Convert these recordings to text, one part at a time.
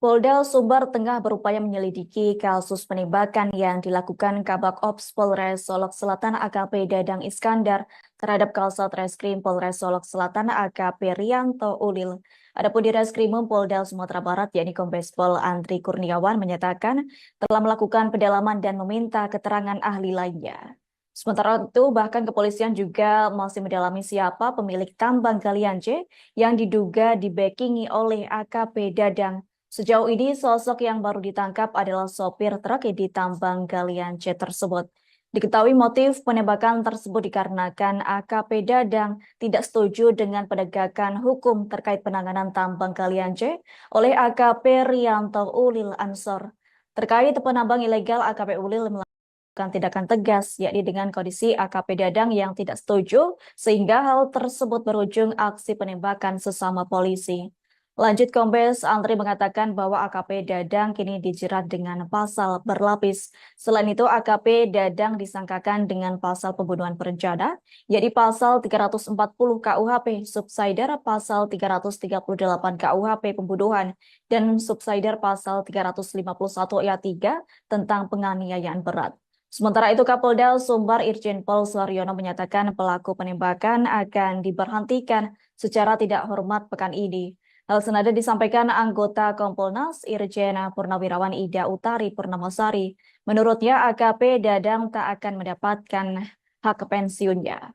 Polda Sumbar tengah berupaya menyelidiki kasus penembakan yang dilakukan Kabak Ops Polres Solok Selatan AKP Dadang Iskandar terhadap Kasat Reskrim Polres Solok Selatan AKP Rianto Ulil. Adapun di Reskrimum Polda Sumatera Barat yakni Kombes Pol Andri Kurniawan menyatakan telah melakukan pendalaman dan meminta keterangan ahli lainnya. Sementara itu, bahkan kepolisian juga masih mendalami siapa pemilik tambang galian C yang diduga dibackingi oleh AKP Dadang. Sejauh ini, sosok yang baru ditangkap adalah sopir truk di tambang galian C tersebut. Diketahui motif penembakan tersebut dikarenakan AKP Dadang tidak setuju dengan penegakan hukum terkait penanganan tambang galian C oleh AKP Rianto Ulil Ansor. Terkait penambang ilegal, AKP Ulil melakukan tindakan tegas, yakni dengan kondisi AKP Dadang yang tidak setuju, sehingga hal tersebut berujung aksi penembakan sesama polisi. Lanjut, Kombes Andri mengatakan bahwa AKP Dadang kini dijerat dengan pasal berlapis. Selain itu, AKP Dadang disangkakan dengan pasal pembunuhan berencana, yaitu pasal 340 KUHP, subsidiar pasal 338 KUHP pembunuhan, dan subsidiar pasal 351 ayat 3 tentang penganiayaan berat. Sementara itu, Kapolda Sumbar Irjen Pol Suharyono menyatakan pelaku penembakan akan diberhentikan secara tidak hormat pekan ini. Hal senada disampaikan anggota Kompolnas Irjen Purnawirawan Ida Utari Purnamasari. Menurutnya, AKP Dadang tak akan mendapatkan hak pensiunnya.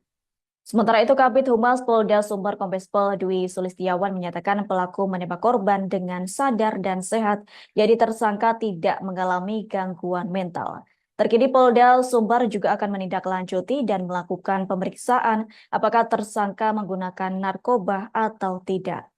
Sementara itu, Kabid Humas Polda Sumbar Kombes Pol Dwi Sulistiawan menyatakan pelaku menembak korban dengan sadar dan sehat, jadi tersangka tidak mengalami gangguan mental. Terkini Polda Sumbar juga akan menindaklanjuti dan melakukan pemeriksaan apakah tersangka menggunakan narkoba atau tidak.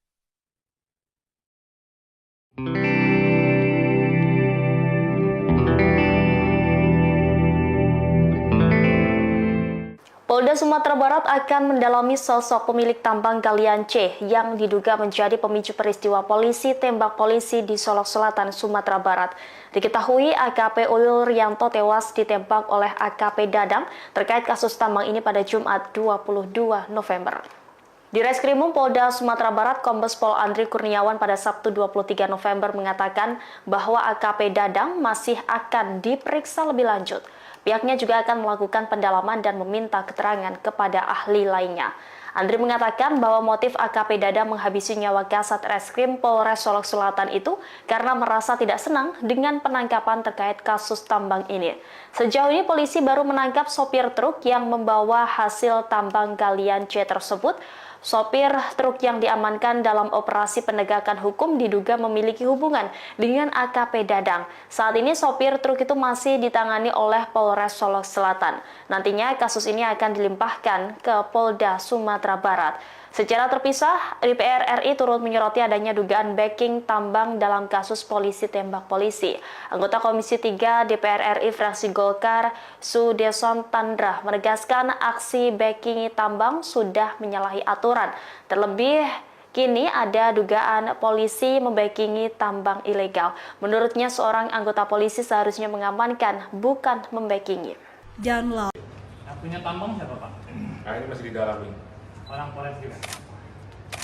Polda Sumatera Barat akan mendalami sosok pemilik tambang galian C yang diduga menjadi pemicu peristiwa polisi tembak polisi di Solok Selatan, Sumatera Barat. Diketahui AKP Ulil Rianto tewas ditembak oleh AKP Dadang terkait kasus tambang ini pada Jumat 22 November. Di Reskrimum Polda Sumatera Barat, Kombes Pol Andri Kurniawan pada Sabtu 23 November mengatakan bahwa AKP Dadang masih akan diperiksa lebih lanjut. Pihaknya juga akan melakukan pendalaman dan meminta keterangan kepada ahli lainnya. Andri mengatakan bahwa motif AKP Dadang menghabisi nyawa Kasat Reskrim Polres Solok Selatan itu karena merasa tidak senang dengan penangkapan terkait kasus tambang ini. Sejauh ini polisi baru menangkap sopir truk yang membawa hasil tambang galian C tersebut. Sopir truk yang diamankan dalam operasi penegakan hukum diduga memiliki hubungan dengan AKP Dadang. Saat ini sopir truk itu masih ditangani oleh Polres Solok Selatan. Nantinya kasus ini akan dilimpahkan ke Polda Sumatera Barat. Secara terpisah, DPR RI turut menyoroti adanya dugaan backing tambang dalam kasus polisi tembak polisi. Anggota Komisi 3 DPR RI fraksi Golkar, Sudeson Tandra, menegaskan aksi backing tambang sudah menyalahi aturan. Terlebih, kini ada dugaan polisi membackingi tambang ilegal. Menurutnya, seorang anggota polisi seharusnya mengamankan, bukan membackingi. Jangan Yang punya tambang siapa, Pak? Nah, ini masih didalami. Orang Polres juga?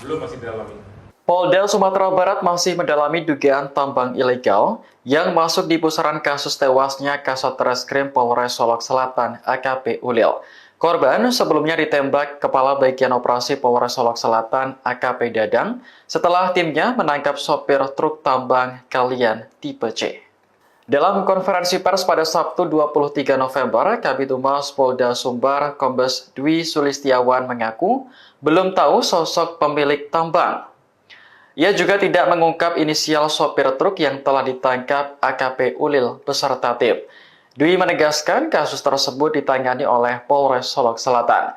Belum, masih didalami. Polda Sumatera Barat masih mendalami dugaan tambang ilegal yang masuk di pusaran kasus tewasnya Kasat Reskrim Polres Solok Selatan AKP Ulil. Korban sebelumnya ditembak Kepala Bagian Operasi Polres Solok Selatan AKP Dadang setelah timnya menangkap sopir truk tambang galian tipe C. Dalam konferensi pers pada Sabtu 23 November, Kabid Humas Polda Sumbar Kombes Dwi Sulistiawan mengaku belum tahu sosok pemilik tambang. Ia juga tidak mengungkap inisial sopir truk yang telah ditangkap AKP Ulil beserta tim. Dwi menegaskan kasus tersebut ditangani oleh Polres Solok Selatan.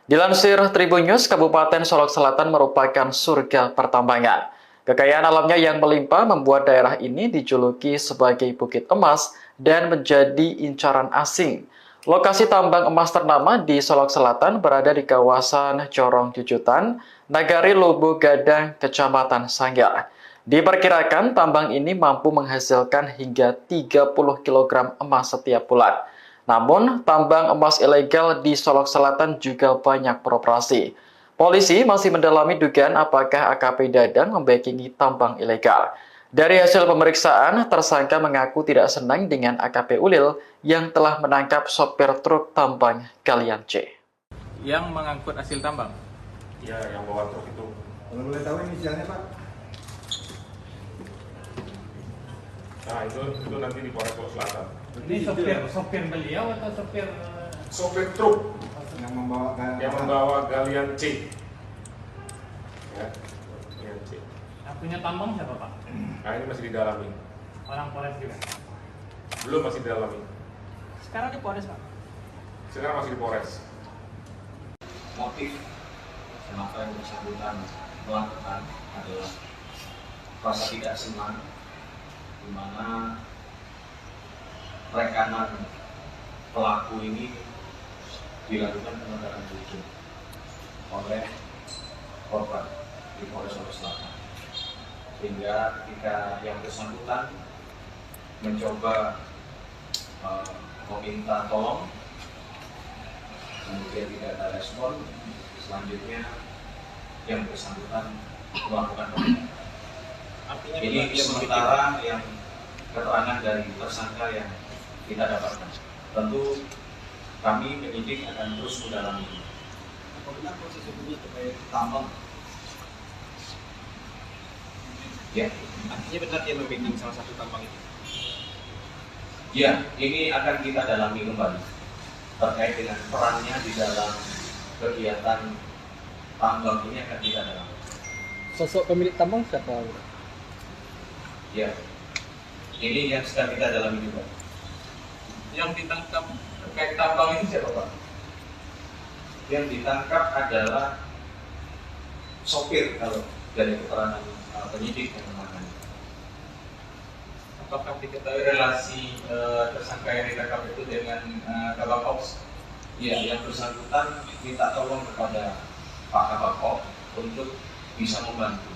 Dilansir Tribun News, Kabupaten Solok Selatan merupakan surga pertambangan. Kekayaan alamnya yang melimpah membuat daerah ini dijuluki sebagai Bukit Emas dan menjadi incaran asing. Lokasi tambang emas ternama di Solok Selatan berada di kawasan Corong Jujutan, Nagari Lubu Gadang, Kecamatan Sanggar. Diperkirakan tambang ini mampu menghasilkan hingga 30 kg emas setiap bulan. Namun, tambang emas ilegal di Solok Selatan juga banyak beroperasi. Polisi masih mendalami dugaan apakah AKP Dadang membackingi tambang ilegal. Dari hasil pemeriksaan, tersangka mengaku tidak senang dengan AKP Ulil yang telah menangkap sopir truk tambang galian C. Yang mengangkut hasil tambang. Ya, yang bawa truk itu. Kalau boleh tahu inisialnya Pak? Nah, itu nanti di Polres Solok Selatan. Ini sopir beliau atau sopir Sopir truk yang yang membawa galian C. Ya, galian C. yang punya tambang siapa Pak? Nah, ini masih didalami. Orang Polres juga. Belum, masih didalami. Sekarang di Polres Pak. Sekarang masih di Polres. Motif kenapa yang bersangkutan melakukan adalah rasa tidak senang, di mana rekanan pelaku ini dilakukan penegakan hukum oleh korban di Polres Solok Selatan, sehingga ketika yang bersangkutan mencoba meminta tolong, kemudian tidak ada respon, selanjutnya yang bersangkutan melakukan penindakan. Ini sementara yang keterangan dari tersangka yang kita dapatkan. Tentu kami penyidik akan terus mendalami. Apabila proses hukumnya terkait tambang, Ya, artinya benar dia membacking salah satu tambang itu. ya, ini akan kita dalami kembali terkait dengan perannya di dalam kegiatan tambang ini akan kita dalami. Sosok pemilik tambang siapa? Ya, ini yang sedang kita dalami juga. Yang ditangkap terkait tambang itu siapa Pak? Yang ditangkap adalah sopir kalau dari keterangan penyidik yang menangani. Apakah diketahui relasi tersangka yang ditangkap itu dengan Kabak Ops? Ya, yang bersangkutan minta tolong kepada Pak Kabak untuk bisa membantu.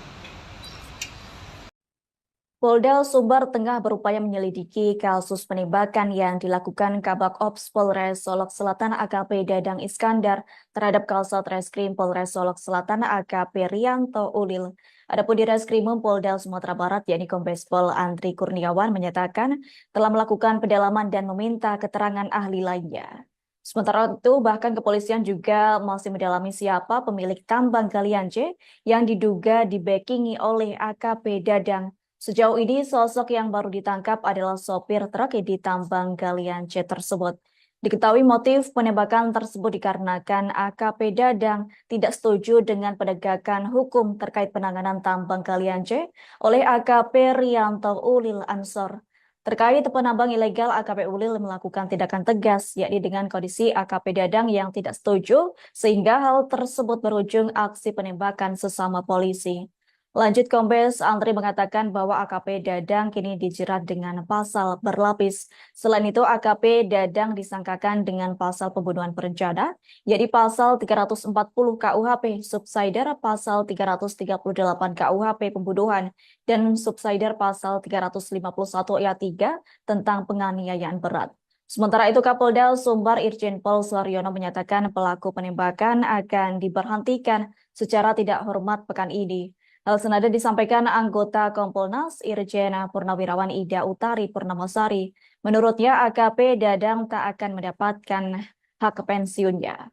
Polda Sumbar tengah berupaya menyelidiki kasus penembakan yang dilakukan Kabak Ops Polres Solok Selatan AKP Dadang Iskandar terhadap Kasat Reskrim Polres Solok Selatan AKP Rianto Ulil. Adapun di Reskrimum Polda Sumatera Barat yakni Kombes Pol Andri Kurniawan menyatakan telah melakukan pendalaman dan meminta keterangan ahli lainnya. Sementara itu bahkan kepolisian juga masih mendalami siapa pemilik tambang galian C yang diduga dibackingi oleh AKP Dadang. Sejauh ini, sosok yang baru ditangkap adalah sopir truk di tambang galian C tersebut. Diketahui motif penembakan tersebut dikarenakan AKP Dadang tidak setuju dengan penegakan hukum terkait penanganan tambang galian C oleh AKP Rianto Ulil Ansor. Terkait penambang ilegal, AKP Ulil melakukan tindakan tegas, yakni dengan kondisi AKP Dadang yang tidak setuju, sehingga hal tersebut berujung aksi penembakan sesama polisi. Lanjut, Kombes Andri mengatakan bahwa AKP Dadang kini dijerat dengan pasal berlapis. Selain itu, AKP Dadang disangkakan dengan pasal pembunuhan berencana, yakni pasal 340 KUHP, subsidiar pasal 338 KUHP pembunuhan, dan subsidiar pasal 351 ayat 3 tentang penganiayaan berat. Sementara itu, Kapolda Sumbar Irjen Pol Suharyono menyatakan pelaku penembakan akan diberhentikan secara tidak hormat pekan ini. Hal senada disampaikan anggota Kompolnas Irjen Purnawirawan Ida Utari Purnamasari. Menurutnya AKP Dadang tak akan mendapatkan hak pensiunnya.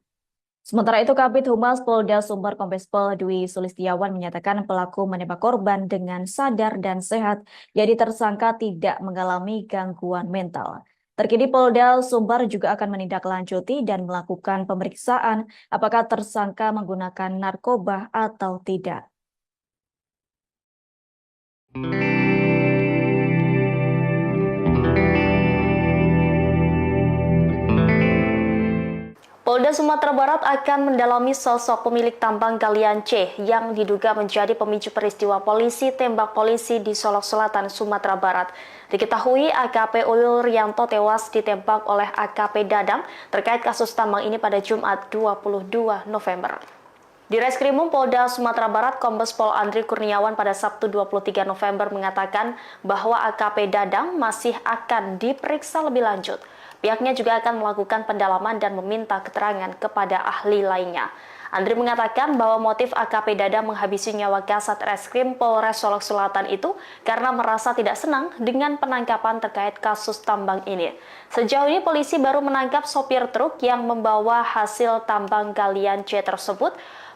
Sementara itu Kabid Humas Polda Sumbar Kombes Pol Dwi Sulistiawan menyatakan pelaku menembak korban dengan sadar dan sehat, jadi tersangka tidak mengalami gangguan mental. Terkini Polda Sumbar juga akan menindaklanjuti dan melakukan pemeriksaan apakah tersangka menggunakan narkoba atau tidak. Polda Sumatera Barat akan mendalami sosok pemilik tambang galian C yang diduga menjadi pemicu peristiwa polisi tembak polisi di Solok Selatan, Sumatera Barat. Diketahui AKP Ulil Rianto tewas ditembak oleh AKP Dadang terkait kasus tambang ini pada Jumat 22 November. Di Reskrimum Polda Sumatera Barat, Kombes Pol Andri Kurniawan pada Sabtu 23 November mengatakan bahwa AKP Dadang masih akan diperiksa lebih lanjut. Pihaknya juga akan melakukan pendalaman dan meminta keterangan kepada ahli lainnya. Andri mengatakan bahwa motif AKP Dadang menghabisi nyawa Kasat Reskrim Polres Solok Selatan itu karena merasa tidak senang dengan penangkapan terkait kasus tambang ini. Sejauh ini polisi baru menangkap sopir truk yang membawa hasil tambang galian C tersebut.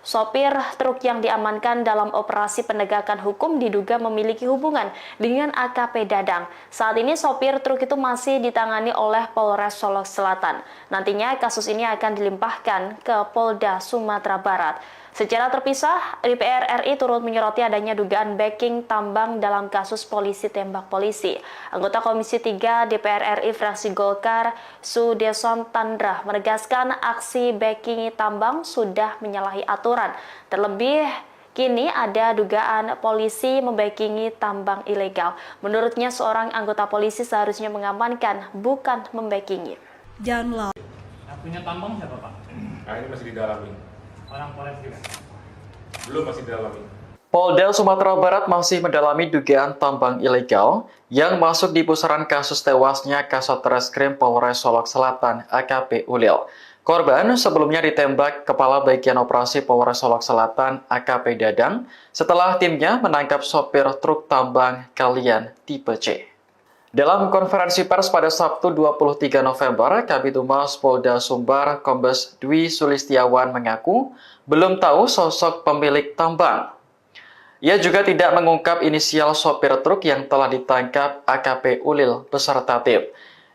Sopir truk yang diamankan dalam operasi penegakan hukum diduga memiliki hubungan dengan AKP Dadang. Saat ini sopir truk itu masih ditangani oleh Polres Solok Selatan. Nantinya kasus ini akan dilimpahkan ke Polda Sumatera Barat. Secara terpisah, DPR RI turut menyoroti adanya dugaan backing tambang dalam kasus polisi tembak polisi. Anggota Komisi 3 DPR RI fraksi Golkar, Sudeson Tandra, menegaskan aksi backing tambang sudah menyalahi aturan. Terlebih, kini ada dugaan polisi membackingi tambang ilegal. Menurutnya, seorang anggota polisi seharusnya mengamankan, bukan membackingi. Punya tambang siapa Pak? Nah, ini masih didalami. Orang Polres juga. Belum, masih didalami. Polda Sumatera Barat masih mendalami dugaan tambang ilegal yang masuk di pusaran kasus tewasnya Kasat Reskrim Polres Solok Selatan AKP Ulil. Korban sebelumnya ditembak Kepala Bagian Operasi Polres Solok Selatan AKP Dadang setelah timnya menangkap sopir truk tambang galian tipe C. Dalam konferensi pers pada Sabtu 23 November, Kabid Humas Polda Sumbar Kombes Dwi Sulistiawan mengaku belum tahu sosok pemilik tambang. Ia juga tidak mengungkap inisial sopir truk yang telah ditangkap AKP Ulil beserta tim.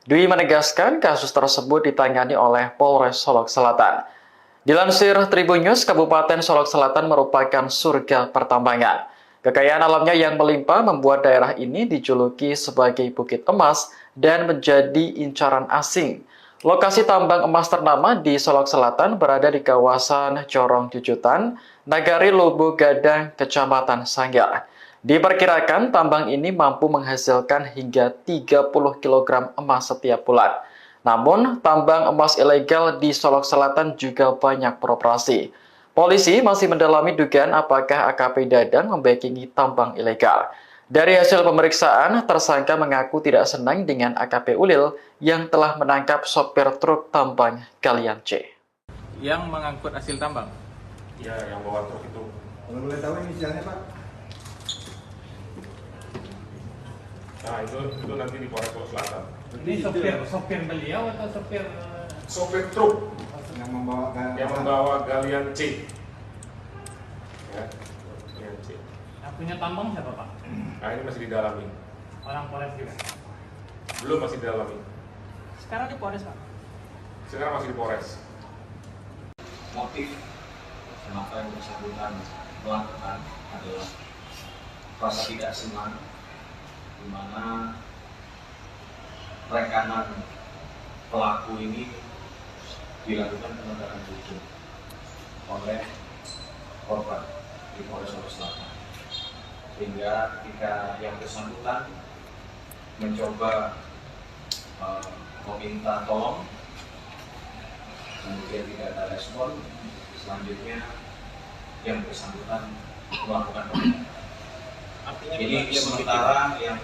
Dwi menegaskan kasus tersebut ditangani oleh Polres Solok Selatan. Dilansir Tribun News, Kabupaten Solok Selatan merupakan surga pertambangan. Kekayaan alamnya yang melimpah membuat daerah ini dijuluki sebagai Bukit Emas dan menjadi incaran asing. Lokasi tambang emas ternama di Solok Selatan berada di kawasan Corong Jujutan, Nagari Lubu Gadang, Kecamatan Sanggar. Diperkirakan tambang ini mampu menghasilkan hingga 30 kg emas setiap bulan. Namun, tambang emas ilegal di Solok Selatan juga banyak beroperasi. Polisi masih mendalami dugaan apakah AKP Dadang membackingi tambang ilegal. Dari hasil pemeriksaan, tersangka mengaku tidak senang dengan AKP Ulil yang telah menangkap sopir truk tambang galian C. Yang mengangkut hasil tambang. Ya, yang bawa truk itu. Kalau boleh tahu inisialnya Pak? Nah, itu nanti di Polres Solok Selatan. Ini sopir beliau atau sopir Sopir truk Yang membawa yang membawa galian C. Ya, galian C. punya tambang siapa Pak? Nah, ini masih didalami. Orang Polres juga. Belum, masih didalami. Sekarang di Polres Pak. Sekarang masih di Polres. Motif kenapa yang bersangkutan melakukan adalah rasa tidak senang, di mana rekanan pelaku ini dilakukan penegakan hukum oleh korban di Polres Solok Selatan, sehingga ketika yang bersangkutan mencoba meminta tolong, kemudian tidak ada respon, selanjutnya yang bersangkutan melakukan penindakan. Ini sementara yang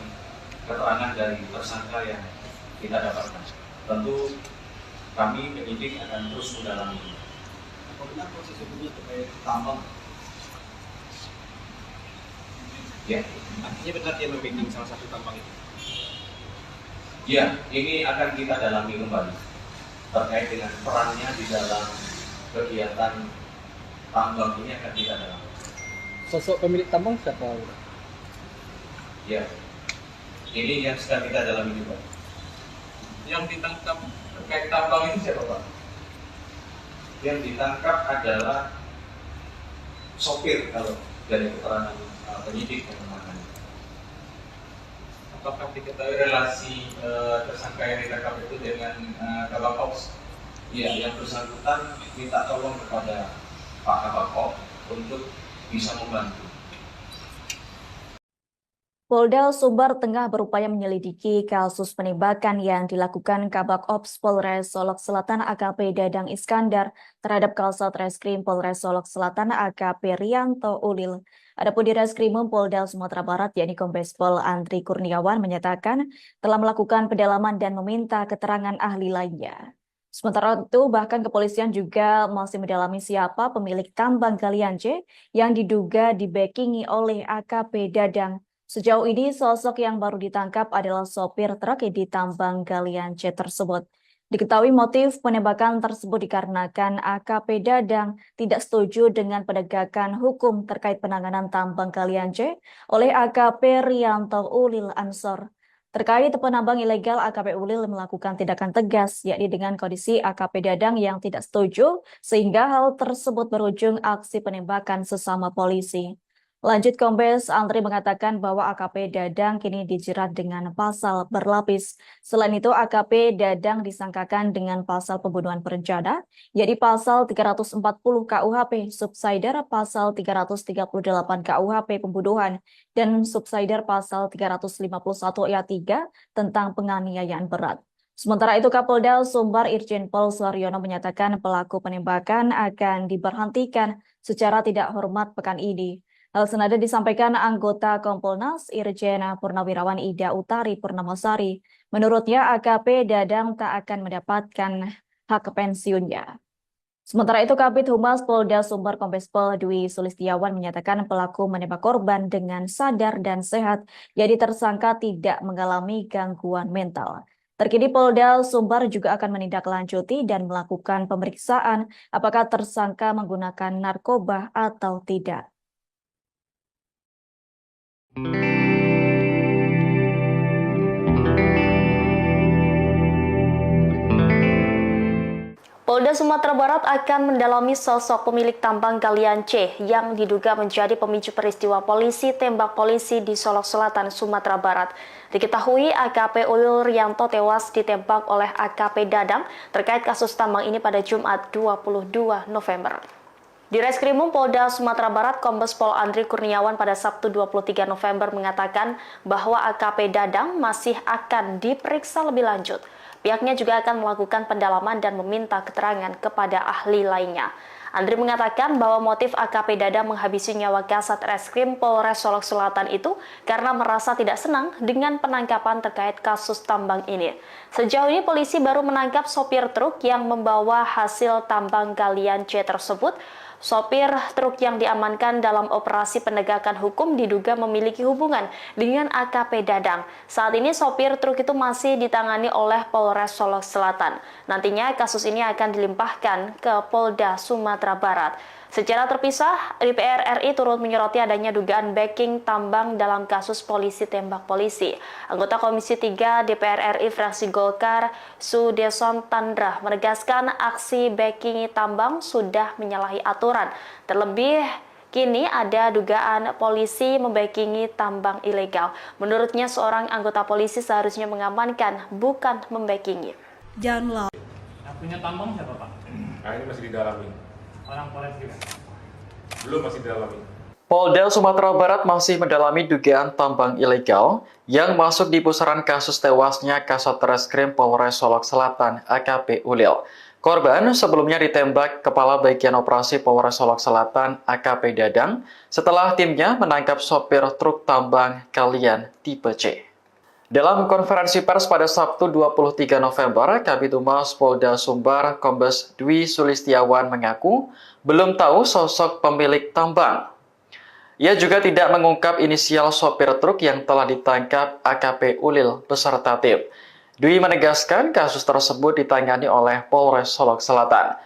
keterangan dari tersangka yang kita dapatkan. Tentu kami penyidik akan terus mendalami. Apabila proses hukumnya terkait tambang, Ya, artinya benar dia membacking salah satu tambang itu. ya, ini akan kita dalami kembali terkait dengan perannya di dalam kegiatan tambang ini akan kita dalami. Sosok pemilik tambang siapa? Ya, ini yang sedang kita dalami juga. Yang ditangkap terkait tambang ini siapa Pak? Yang ditangkap adalah sopir kalau dari keterangan penyidik yang menangani. Apakah diketahui relasi tersangka yang ditangkap itu dengan Kabak Ops? Ya, yang bersangkutan minta tolong kepada Pak Kabak Ops untuk bisa membantu. Polda Sumbar tengah berupaya menyelidiki kasus penembakan yang dilakukan Kabak Ops Polres Solok Selatan AKP Dadang Iskandar terhadap Kasat Reskrim Polres Solok Selatan AKP Rianto Ulil. Adapun di Reskrimum Polda Sumatera Barat, yakni Kombes Pol Andri Kurniawan menyatakan telah melakukan pendalaman dan meminta keterangan ahli lainnya. Sementara itu, bahkan kepolisian juga masih mendalami siapa pemilik tambang galian C yang diduga dibackingi oleh AKP Dadang. Sejauh ini, sosok yang baru ditangkap adalah sopir truk di tambang galian C tersebut. Diketahui motif penembakan tersebut dikarenakan AKP Dadang tidak setuju dengan penegakan hukum terkait penanganan tambang galian C oleh AKP Rianto Ulil Ansor. Terkait penambang ilegal, AKP Ulil melakukan tindakan tegas, yakni dengan kondisi AKP Dadang yang tidak setuju, sehingga hal tersebut berujung aksi penembakan sesama polisi. Lanjut, Kombes Andri mengatakan bahwa AKP Dadang kini dijerat dengan pasal berlapis. Selain itu, AKP Dadang disangkakan dengan pasal pembunuhan berencana, yakni pasal 340 KUHP, subsidiar pasal 338 KUHP pembunuhan, dan subsidiar pasal 351 ayat 3 tentang penganiayaan berat. Sementara itu, Kapolda Sumbar Irjen Pol Suharyono menyatakan pelaku penembakan akan diberhentikan secara tidak hormat pekan ini. Hal senada disampaikan anggota Kompolnas Irjen Purnawirawan Ida Utari Purnamasari. Menurutnya, AKP Dadang tak akan mendapatkan hak pensiunnya. Sementara itu, Kabid Humas Polda Sumbar Kombes Pol Dwi Sulistiawan menyatakan pelaku menembak korban dengan sadar dan sehat, jadi tersangka tidak mengalami gangguan mental. Terkini Polda Sumbar juga akan menindaklanjuti dan melakukan pemeriksaan apakah tersangka menggunakan narkoba atau tidak. Polda Sumatera Barat akan mendalami sosok pemilik tambang galian C yang diduga menjadi pemicu peristiwa polisi tembak polisi di Solok Selatan, Sumatera Barat. Diketahui AKP Ulil Rianto tewas ditembak oleh AKP Dadang terkait kasus tambang ini pada Jumat 22 November. Di Reskrimum Polda Sumatera Barat, Kombes Pol Andri Kurniawan pada Sabtu 23 November mengatakan bahwa AKP Dadang masih akan diperiksa lebih lanjut. Pihaknya juga akan melakukan pendalaman dan meminta keterangan kepada ahli lainnya. Andri mengatakan bahwa motif AKP Dadang menghabisi nyawa Kasat Reskrim Polres Solok Selatan itu karena merasa tidak senang dengan penangkapan terkait kasus tambang ini. Sejauh ini polisi baru menangkap sopir truk yang membawa hasil tambang galian C tersebut. Sopir truk yang diamankan dalam operasi penegakan hukum diduga memiliki hubungan dengan AKP Dadang. Saat ini sopir truk itu masih ditangani oleh Polres Solok Selatan. Nantinya kasus ini akan dilimpahkan ke Polda Sumatera Barat. Secara terpisah, DPR RI turut menyoroti adanya dugaan backing tambang dalam kasus polisi tembak polisi. Anggota Komisi 3 DPR RI fraksi Golkar, Sudeson Tandra, menegaskan aksi backing tambang sudah menyalahi aturan. Terlebih, kini ada dugaan polisi membackingi tambang ilegal. Menurutnya, seorang anggota polisi seharusnya mengamankan, bukan membackingi. Janganlah. Yang punya tambang siapa, Pak? Nah, ini masih didalami. Orang Polres juga? Belum, masih didalami. Polda Sumatera Barat masih mendalami dugaan tambang ilegal yang masuk di pusaran kasus tewasnya Kasat Reskrim Polres Solok Selatan AKP Ulil. Korban sebelumnya ditembak Kepala Bagian Operasi Polres Solok Selatan AKP Dadang setelah timnya menangkap sopir truk tambang galian tipe C. Dalam konferensi pers pada Sabtu 23 November, Kabid Humas Polda Sumbar Kombes Dwi Sulistiawan mengaku belum tahu sosok pemilik tambang. Ia juga tidak mengungkap inisial sopir truk yang telah ditangkap AKP Ulil beserta tim. Dwi menegaskan kasus tersebut ditangani oleh Polres Solok Selatan.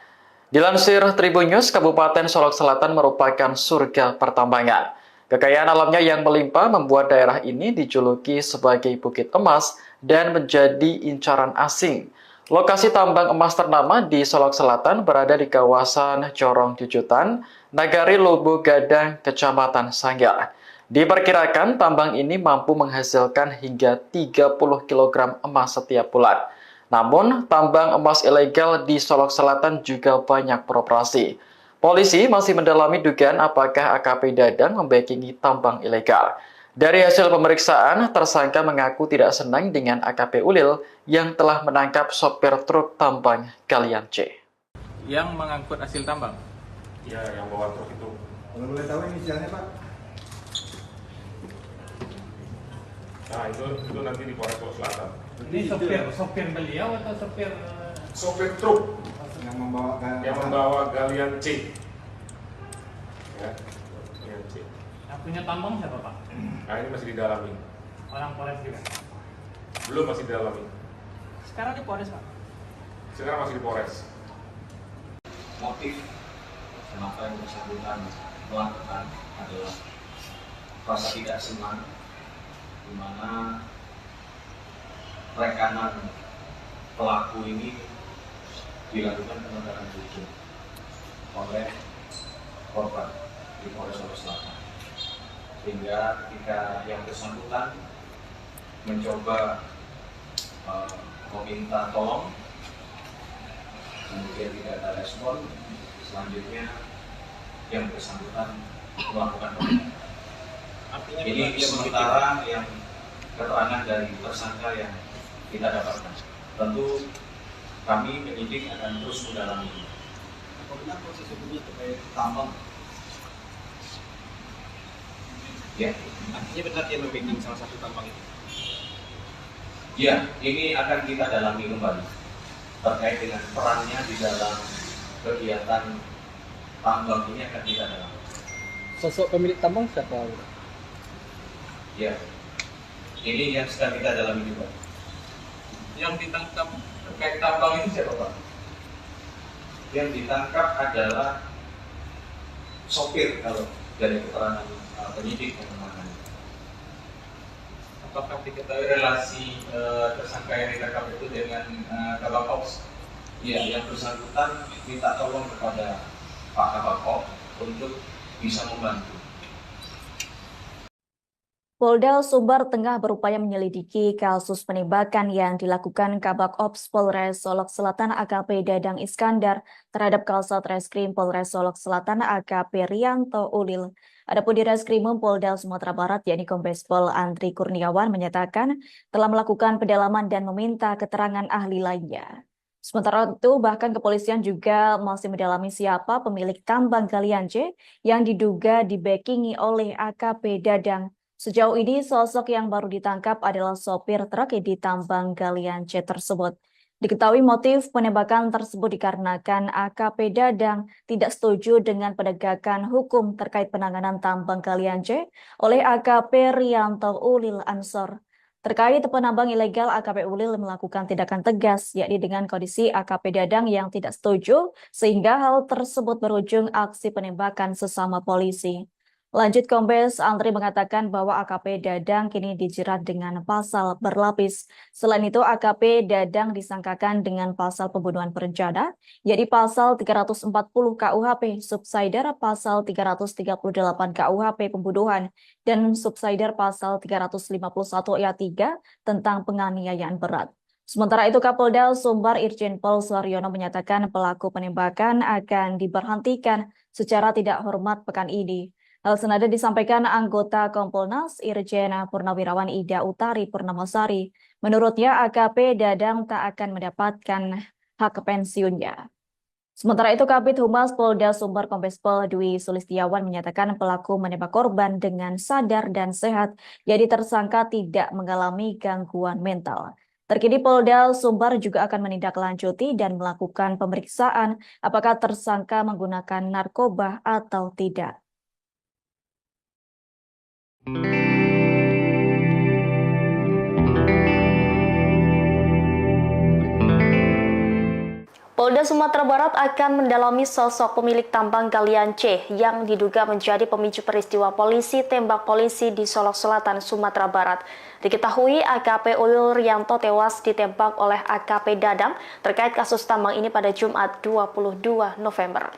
Dilansir Tribun News, Kabupaten Solok Selatan merupakan surga pertambangan. Kekayaan alamnya yang melimpah membuat daerah ini dijuluki sebagai Bukit Emas dan menjadi incaran asing. Lokasi tambang emas ternama di Solok Selatan berada di kawasan Corong Jujutan, Nagari Lobo Gadang, Kecamatan Sanggar. Diperkirakan tambang ini mampu menghasilkan hingga 30 kg emas setiap bulan. Namun, tambang emas ilegal di Solok Selatan juga banyak beroperasi. Polisi masih mendalami dugaan apakah AKP Dadang membackingi tambang ilegal. Dari hasil pemeriksaan, tersangka mengaku tidak senang dengan AKP Ulil yang telah menangkap sopir truk tambang galian C. Yang mengangkut hasil tambang. Ya, yang bawa truk itu. Kalau boleh tahu inisialnya, Pak? Nah, itu nanti di Polres Solok Selatan. Ini sopir beliau atau sopir sopir truk yang yang membawa galian C. Ya, galian C. Yang punya tambang siapa Pak? Nah, ini masih didalami. Orang Polres juga. Belum, masih didalami. Sekarang di Polres Pak. Sekarang masih di Polres. Motif kenapa yang bersangkutan melakukan adalah rasa tidak senang, di mana rekanan pelaku ini dilakukan penegakan hukum oleh korban di Polres Solo Selatan, sehingga ketika yang bersangkutan mencoba meminta tolong, kemudian tidak ada respon, selanjutnya yang bersangkutan melakukan penegakan. Ini sementara yang keterangan dari tersangka yang kita dapatkan. Tentu kami penyidik akan terus mendalami. Apabila proses hukumnya terkait tambang, Ya, artinya benar dia membacking salah satu tambang itu. ya, ini akan kita dalami kembali terkait dengan perannya di dalam kegiatan tambang ini akan kita dalami. Sosok pemilik tambang siapa? Ya, ini yang sedang kita dalami juga. Yang ditangkap terkait tambang ini siapa Pak? Yang ditangkap adalah sopir kalau dari keterangan penyidik yang menangani. Apakah diketahui relasi tersangka yang ditangkap itu dengan Kabak Ops? Ya, yang bersangkutan minta tolong kepada Pak Kabak Ops untuk bisa membantu. Polda Sumbar tengah berupaya menyelidiki kasus penembakan yang dilakukan Kabak Ops Polres Solok Selatan AKP Dadang Iskandar terhadap Kasat Reskrim Polres Solok Selatan AKP Rianto Ulil. Adapun di Reskrimum Polda Sumatera Barat yakni Kombes Pol Andri Kurniawan menyatakan telah melakukan pendalaman dan meminta keterangan ahli lainnya. Sementara itu bahkan kepolisian juga masih mendalami siapa pemilik tambang galian C yang diduga dibackingi oleh AKP Dadang. Sejauh ini, sosok yang baru ditangkap adalah sopir truk di tambang galian C tersebut. Diketahui motif penembakan tersebut dikarenakan AKP Dadang tidak setuju dengan penegakan hukum terkait penanganan tambang galian C oleh AKP Rianto Ulil Ansor. Terkait penambang ilegal, AKP Ulil melakukan tindakan tegas, yakni dengan kondisi AKP Dadang yang tidak setuju, sehingga hal tersebut berujung aksi penembakan sesama polisi. Lanjut, Kombes Andri mengatakan bahwa AKP Dadang kini dijerat dengan pasal berlapis. Selain itu, AKP Dadang disangkakan dengan pasal pembunuhan berencana, yakni pasal 340 KUHP, subsider pasal 338 KUHP pembunuhan, dan subsider pasal 351 ayat 3 tentang penganiayaan berat. Sementara itu, Kapolda Sumbar Irjen Pol Suharyono menyatakan pelaku penembakan akan diberhentikan secara tidak hormat pekan ini. Hal senada disampaikan anggota Kompolnas Irjen Purnawirawan Ida Utari Purnamasari. Menurutnya AKP Dadang tak akan mendapatkan hak pensiunnya. Sementara itu Kabid Humas Polda Sumbar Kombes Pol Dwi Sulistiawan menyatakan pelaku menembak korban dengan sadar dan sehat, jadi tersangka tidak mengalami gangguan mental. Terkini Polda Sumbar juga akan menindaklanjuti dan melakukan pemeriksaan apakah tersangka menggunakan narkoba atau tidak. Polda Sumatera Barat akan mendalami sosok pemilik tambang galian C yang diduga menjadi pemicu peristiwa polisi tembak polisi di Solok Selatan, Sumatera Barat. Diketahui AKP Ulil Rianto tewas ditembak oleh AKP Dadang terkait kasus tambang ini pada Jumat 22 November.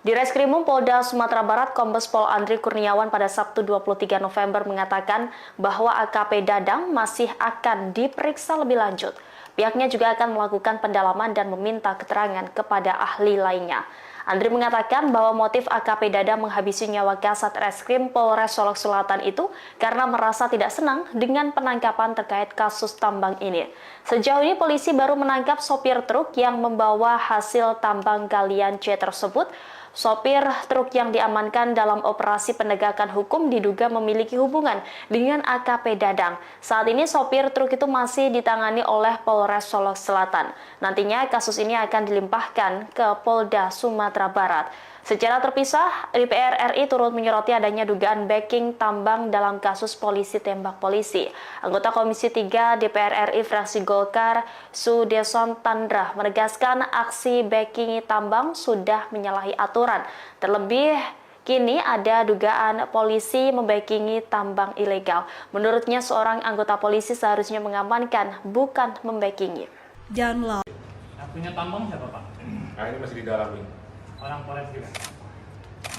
Di Reskrimum Polda Sumatera Barat, Kombes Pol Andri Kurniawan pada Sabtu 23 November mengatakan bahwa AKP Dadang masih akan diperiksa lebih lanjut. Pihaknya juga akan melakukan pendalaman dan meminta keterangan kepada ahli lainnya. Andri mengatakan bahwa motif AKP Dadang menghabisi nyawa Kasat Reskrim Polres Solok Selatan itu karena merasa tidak senang dengan penangkapan terkait kasus tambang ini. Sejauh ini polisi baru menangkap sopir truk yang membawa hasil tambang galian C tersebut. Sopir truk yang diamankan dalam operasi penegakan hukum diduga memiliki hubungan dengan AKP Dadang. Saat ini sopir truk itu masih ditangani oleh Polres Solok Selatan. Nantinya kasus ini akan dilimpahkan ke Polda Sumatera Barat. Secara terpisah, DPR RI turut menyoroti adanya dugaan backing tambang dalam kasus polisi tembak polisi. Anggota Komisi 3 DPR RI fraksi Golkar, Sudeson Tandra, menegaskan aksi backing tambang sudah menyalahi aturan. Terlebih, kini ada dugaan polisi membackingi tambang ilegal. Menurutnya, seorang anggota polisi seharusnya mengamankan, bukan membackingi. Yang punya tambang siapa Pak? Nah, ini masih didalami. Orang Polres juga.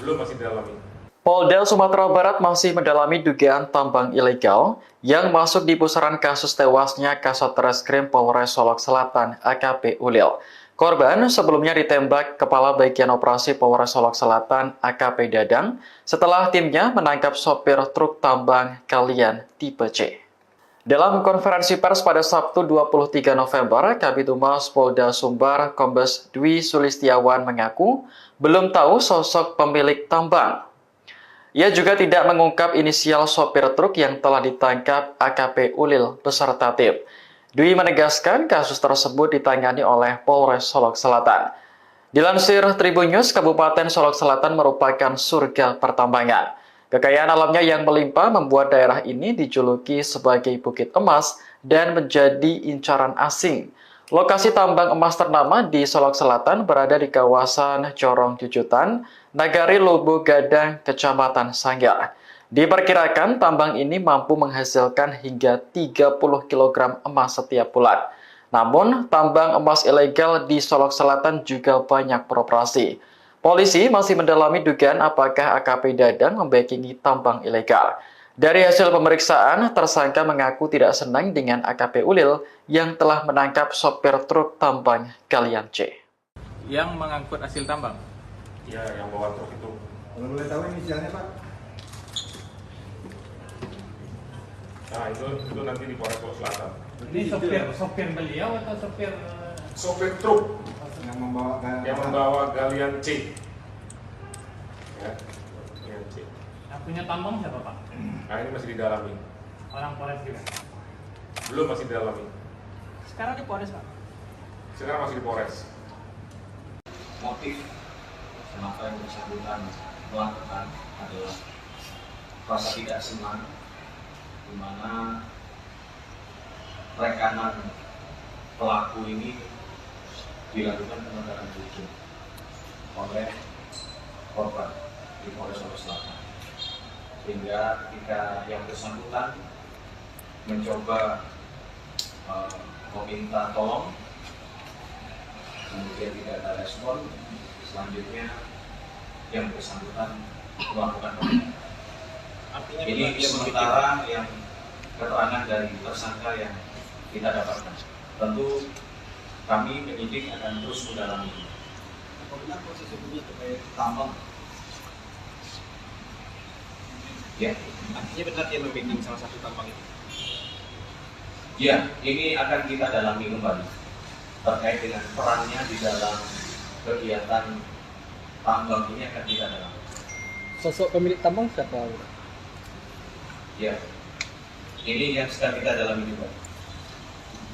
Belum, masih didalami. Polda Sumatera Barat masih mendalami dugaan tambang ilegal yang masuk di pusaran kasus tewasnya Kasat Reskrim Polres Solok Selatan AKP Ulil. Korban sebelumnya ditembak Kepala Bagian Operasi Polres Solok Selatan AKP Dadang setelah timnya menangkap sopir truk tambang Kalian tipe C. Dalam konferensi pers pada Sabtu 23 November, Kabid Humas Polda Sumbar Kombes Dwi Sulistiawan mengaku belum tahu sosok pemilik tambang. Ia juga tidak mengungkap inisial sopir truk yang telah ditangkap AKP Ulil beserta tim. Dwi menegaskan kasus tersebut ditangani oleh Polres Solok Selatan. Dilansir Tribun News, Kabupaten Solok Selatan merupakan surga pertambangan. Kekayaan alamnya yang melimpah membuat daerah ini dijuluki sebagai Bukit Emas dan menjadi incaran asing. Lokasi tambang emas ternama di Solok Selatan berada di kawasan Corong Jujutan, Nagari Lobo Gadang, Kecamatan Sanggar. Diperkirakan tambang ini mampu menghasilkan hingga 30 kg emas setiap bulan. Namun, tambang emas ilegal di Solok Selatan juga banyak beroperasi. Polisi masih mendalami dugaan apakah AKP Dadang membackingi tambang ilegal. Dari hasil pemeriksaan, tersangka mengaku tidak senang dengan AKP Ulil yang telah menangkap sopir truk tambang Kalian C. Yang mengangkut hasil tambang. Ya, yang bawa truk itu. Kalau boleh tahu inisialnya Pak? Nah, itu nanti di Polres Solok Selatan. Ini sopir beliau atau sopir Sopir truk Yang membawa yang membawa Galian C. Ya, Galian C. yang punya tambang siapa Pak? Nah, ini masih didalami. Orang Polres juga. Belum, masih didalami. Sekarang di Polres Pak. Sekarang masih di Polres. Motif kenapa yang bersangkutan melakukan adalah rasa tidak senang, di mana rekanan pelaku ini dilakukan penegakan hukum oleh korban di Polres Solok Selatan, sehingga ketika yang bersangkutan mencoba meminta tolong, kemudian tidak ada respon, selanjutnya yang bersangkutan melakukan penegakan. Ini sementara yang keterangan dari tersangka yang kita dapatkan. Tentu kami penyidik akan terus mendalami. Apabila proses hukumnya terkait tambang, Ya, artinya benar dia membacking salah satu tambang itu. ya, ini akan kita dalami kembali terkait dengan perannya di dalam kegiatan tambang ini akan kita dalami. Sosok pemilik tambang siapa? Ya, ini yang sedang kita dalami juga.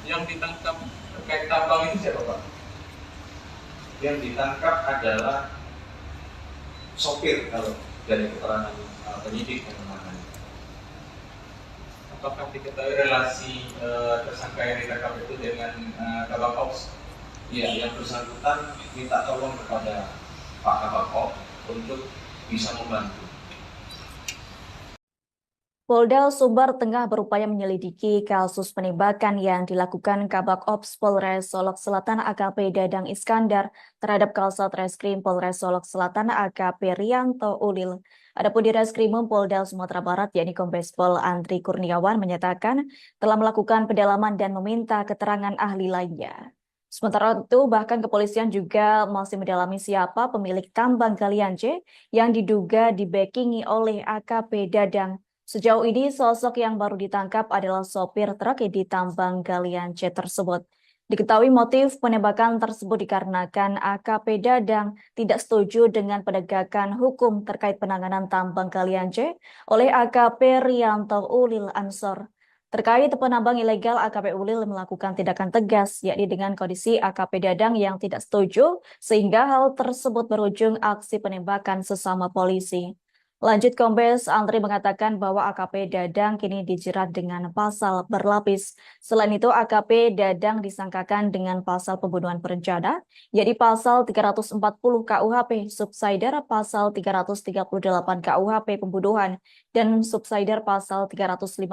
Yang ditangkap terkait tambang itu siapa Pak? Yang ditangkap adalah sopir kalau dari keterangan penyidik yang menangani. Apakah diketahui relasi tersangka yang ditangkap itu dengan Kabak Ops? Ya, yang bersangkutan minta tolong kepada Pak Kabak Ops untuk bisa membantu. Polda Sumbar tengah berupaya menyelidiki kasus penembakan yang dilakukan Kabak Ops Polres Solok Selatan AKP Dadang Iskandar terhadap Kasat Reskrim Polres Solok Selatan AKP Rianto Ulil. Adapun di Reskrimum Polda Sumatera Barat, yakni Kombes Pol Andri Kurniawan menyatakan telah melakukan pendalaman dan meminta keterangan ahli lainnya. Sementara itu, bahkan kepolisian juga masih mendalami siapa pemilik tambang Galian C yang diduga dibackingi oleh AKP Dadang. Sejauh ini, sosok yang baru ditangkap adalah sopir truk di tambang Galian C tersebut. Diketahui motif penembakan tersebut dikarenakan AKP Dadang tidak setuju dengan penegakan hukum terkait penanganan tambang galian C oleh AKP Rianto Ulil Ansor. Terkait penambang ilegal, AKP Ulil melakukan tindakan tegas, yakni dengan kondisi AKP Dadang yang tidak setuju, sehingga hal tersebut berujung aksi penembakan sesama polisi. Lanjut, Kombes Andri mengatakan bahwa AKP Dadang kini dijerat dengan pasal berlapis. Selain itu, AKP Dadang disangkakan dengan pasal pembunuhan berencana, yakni pasal 340 KUHP, subsidiar pasal 338 KUHP pembunuhan, dan subsidiar pasal 351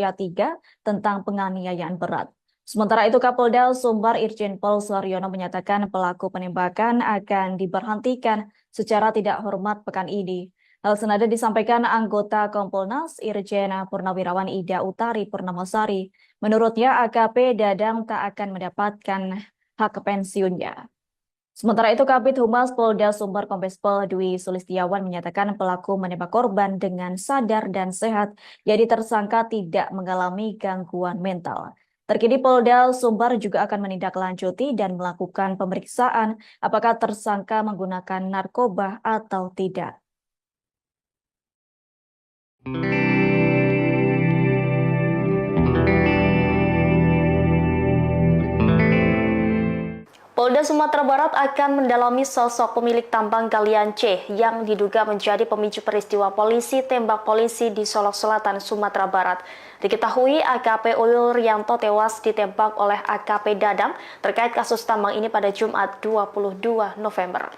ayat 3 tentang penganiayaan berat. Sementara itu, Kapolda Sumbar Irjen Pol Suaryono menyatakan pelaku penembakan akan diberhentikan secara tidak hormat pekan ini. Hal senada disampaikan anggota Kompolnas Irjen Purnawirawan Ida Utari Purnamasari. Menurutnya, AKP Dadang tak akan mendapatkan hak pensiunnya. Sementara itu, Kabid Humas Polda Sumbar Kombes Pol Dwi Sulistiawan menyatakan pelaku menembak korban dengan sadar dan sehat, jadi tersangka tidak mengalami gangguan mental. Terkini Polda Sumbar juga akan menindaklanjuti dan melakukan pemeriksaan apakah tersangka menggunakan narkoba atau tidak. Polda Sumatera Barat akan mendalami sosok pemilik tambang galian C yang diduga menjadi pemicu peristiwa polisi tembak polisi di Solok Selatan, Sumatera Barat. Diketahui AKP Ulil Rianto tewas ditembak oleh AKP Dadang terkait kasus tambang ini pada Jumat 22 November.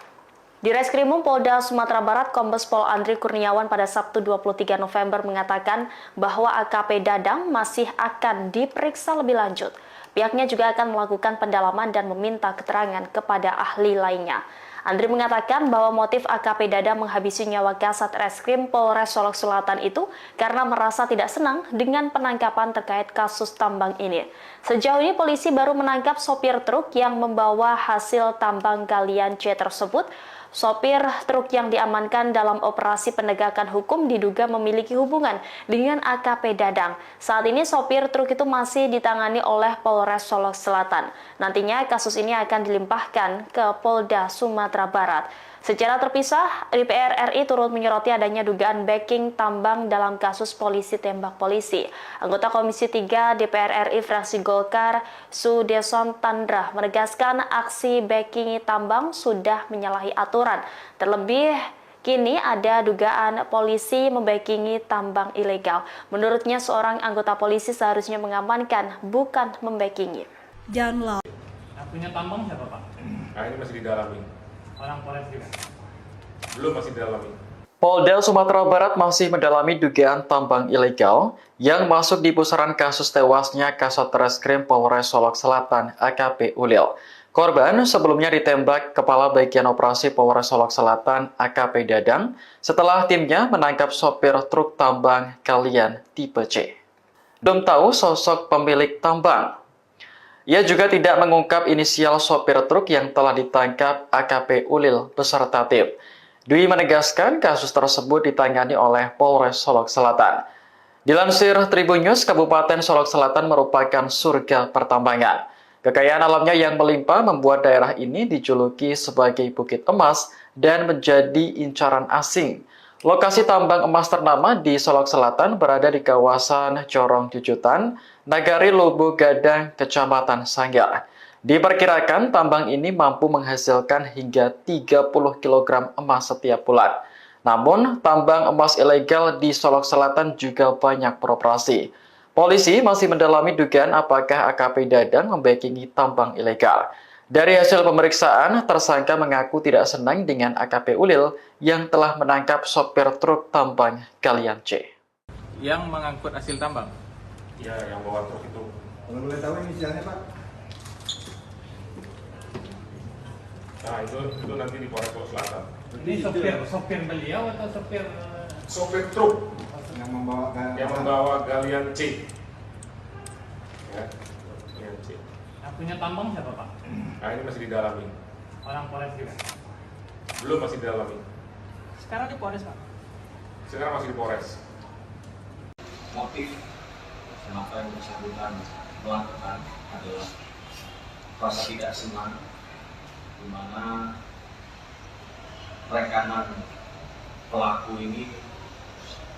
Di Reskrimum Polda Sumatera Barat, Kombes Pol Andri Kurniawan pada Sabtu 23 November mengatakan bahwa AKP Dadang masih akan diperiksa lebih lanjut. Pihaknya juga akan melakukan pendalaman dan meminta keterangan kepada ahli lainnya. Andri mengatakan bahwa motif AKP Dadang menghabisi nyawa Kasat Reskrim Polres Solok Selatan itu karena merasa tidak senang dengan penangkapan terkait kasus tambang ini. Sejauh ini polisi baru menangkap sopir truk yang membawa hasil tambang galian C tersebut. Sopir truk yang diamankan dalam operasi penegakan hukum diduga memiliki hubungan dengan AKP Dadang. Saat ini sopir truk itu masih ditangani oleh Polres Solok Selatan. Nantinya kasus ini akan dilimpahkan ke Polda Sumatera Barat. Secara terpisah, DPR RI turut menyoroti adanya dugaan backing tambang dalam kasus polisi tembak polisi. Anggota Komisi 3 DPR RI fraksi Golkar, Sudeson Tandra, menegaskan aksi backing tambang sudah menyalahi aturan. Terlebih, kini ada dugaan polisi membackingi tambang ilegal. Menurutnya, seorang anggota polisi seharusnya mengamankan, bukan membackingi. Yang punya tambang siapa, Pak? Nah, ini masih didalami. Orang Polres juga? Belum, masih didalami. Polda Sumatera Barat masih mendalami dugaan tambang ilegal yang masuk di pusaran kasus tewasnya Kasat Reskrim Polres Solok Selatan AKP Ulil. Korban sebelumnya ditembak Kepala Bagian Operasi Polres Solok Selatan AKP Dadang setelah timnya menangkap sopir truk tambang galian tipe C. Belum tahu sosok pemilik tambang. Ia juga tidak mengungkap inisial sopir truk yang telah ditangkap AKP Ulil beserta tim. Dwi menegaskan kasus tersebut ditangani oleh Polres Solok Selatan. Dilansir Tribun News, Kabupaten Solok Selatan merupakan surga pertambangan. Kekayaan alamnya yang melimpah membuat daerah ini dijuluki sebagai Bukit Emas dan menjadi incaran asing. Lokasi tambang emas ternama di Solok Selatan berada di kawasan Corong Jujutan, Nagari Lubuk Gadang, Kecamatan Sanggar. Diperkirakan tambang ini mampu menghasilkan hingga 30 kg emas setiap bulan. Namun, tambang emas ilegal di Solok Selatan juga banyak beroperasi. Polisi masih mendalami dugaan apakah AKP Dadang membackingi tambang ilegal. Dari hasil pemeriksaan, tersangka mengaku tidak senang dengan AKP Ulil yang telah menangkap sopir truk tambang galian C. Yang mengangkut hasil tambang. Ya, yang bawa truk itu. Kalau boleh tahu inisialnya, Pak? Nah, itu nanti di Polres Solok Selatan. Ini sopir beliau atau sopir? Sopir truk Yang membawa galian C. Ya, galian C. Yang punya tambang siapa, Pak? Nah, ini masih didalami. Orang Polres juga? Belum, masih didalami. Sekarang di Polres, Pak? Sekarang masih di Polres. Motif kenapa yang bersangkutan melakukan adalah rasa tidak senang di mana rekanan pelaku ini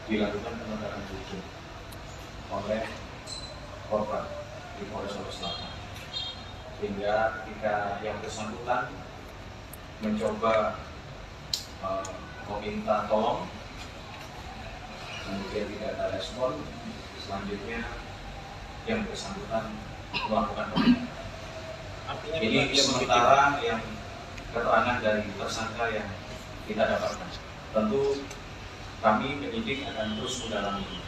dilakukan penegakan hukum oleh korban di Polres Solok Selatan, sehingga ketika yang bersangkutan mencoba meminta tolong, kemudian tidak ada respon, selanjutnya yang bersangkutan melakukan penembakan. Ini sementara yang keterangan dari tersangka yang kita dapatkan. Tentu kami penyidik akan terus mendalami.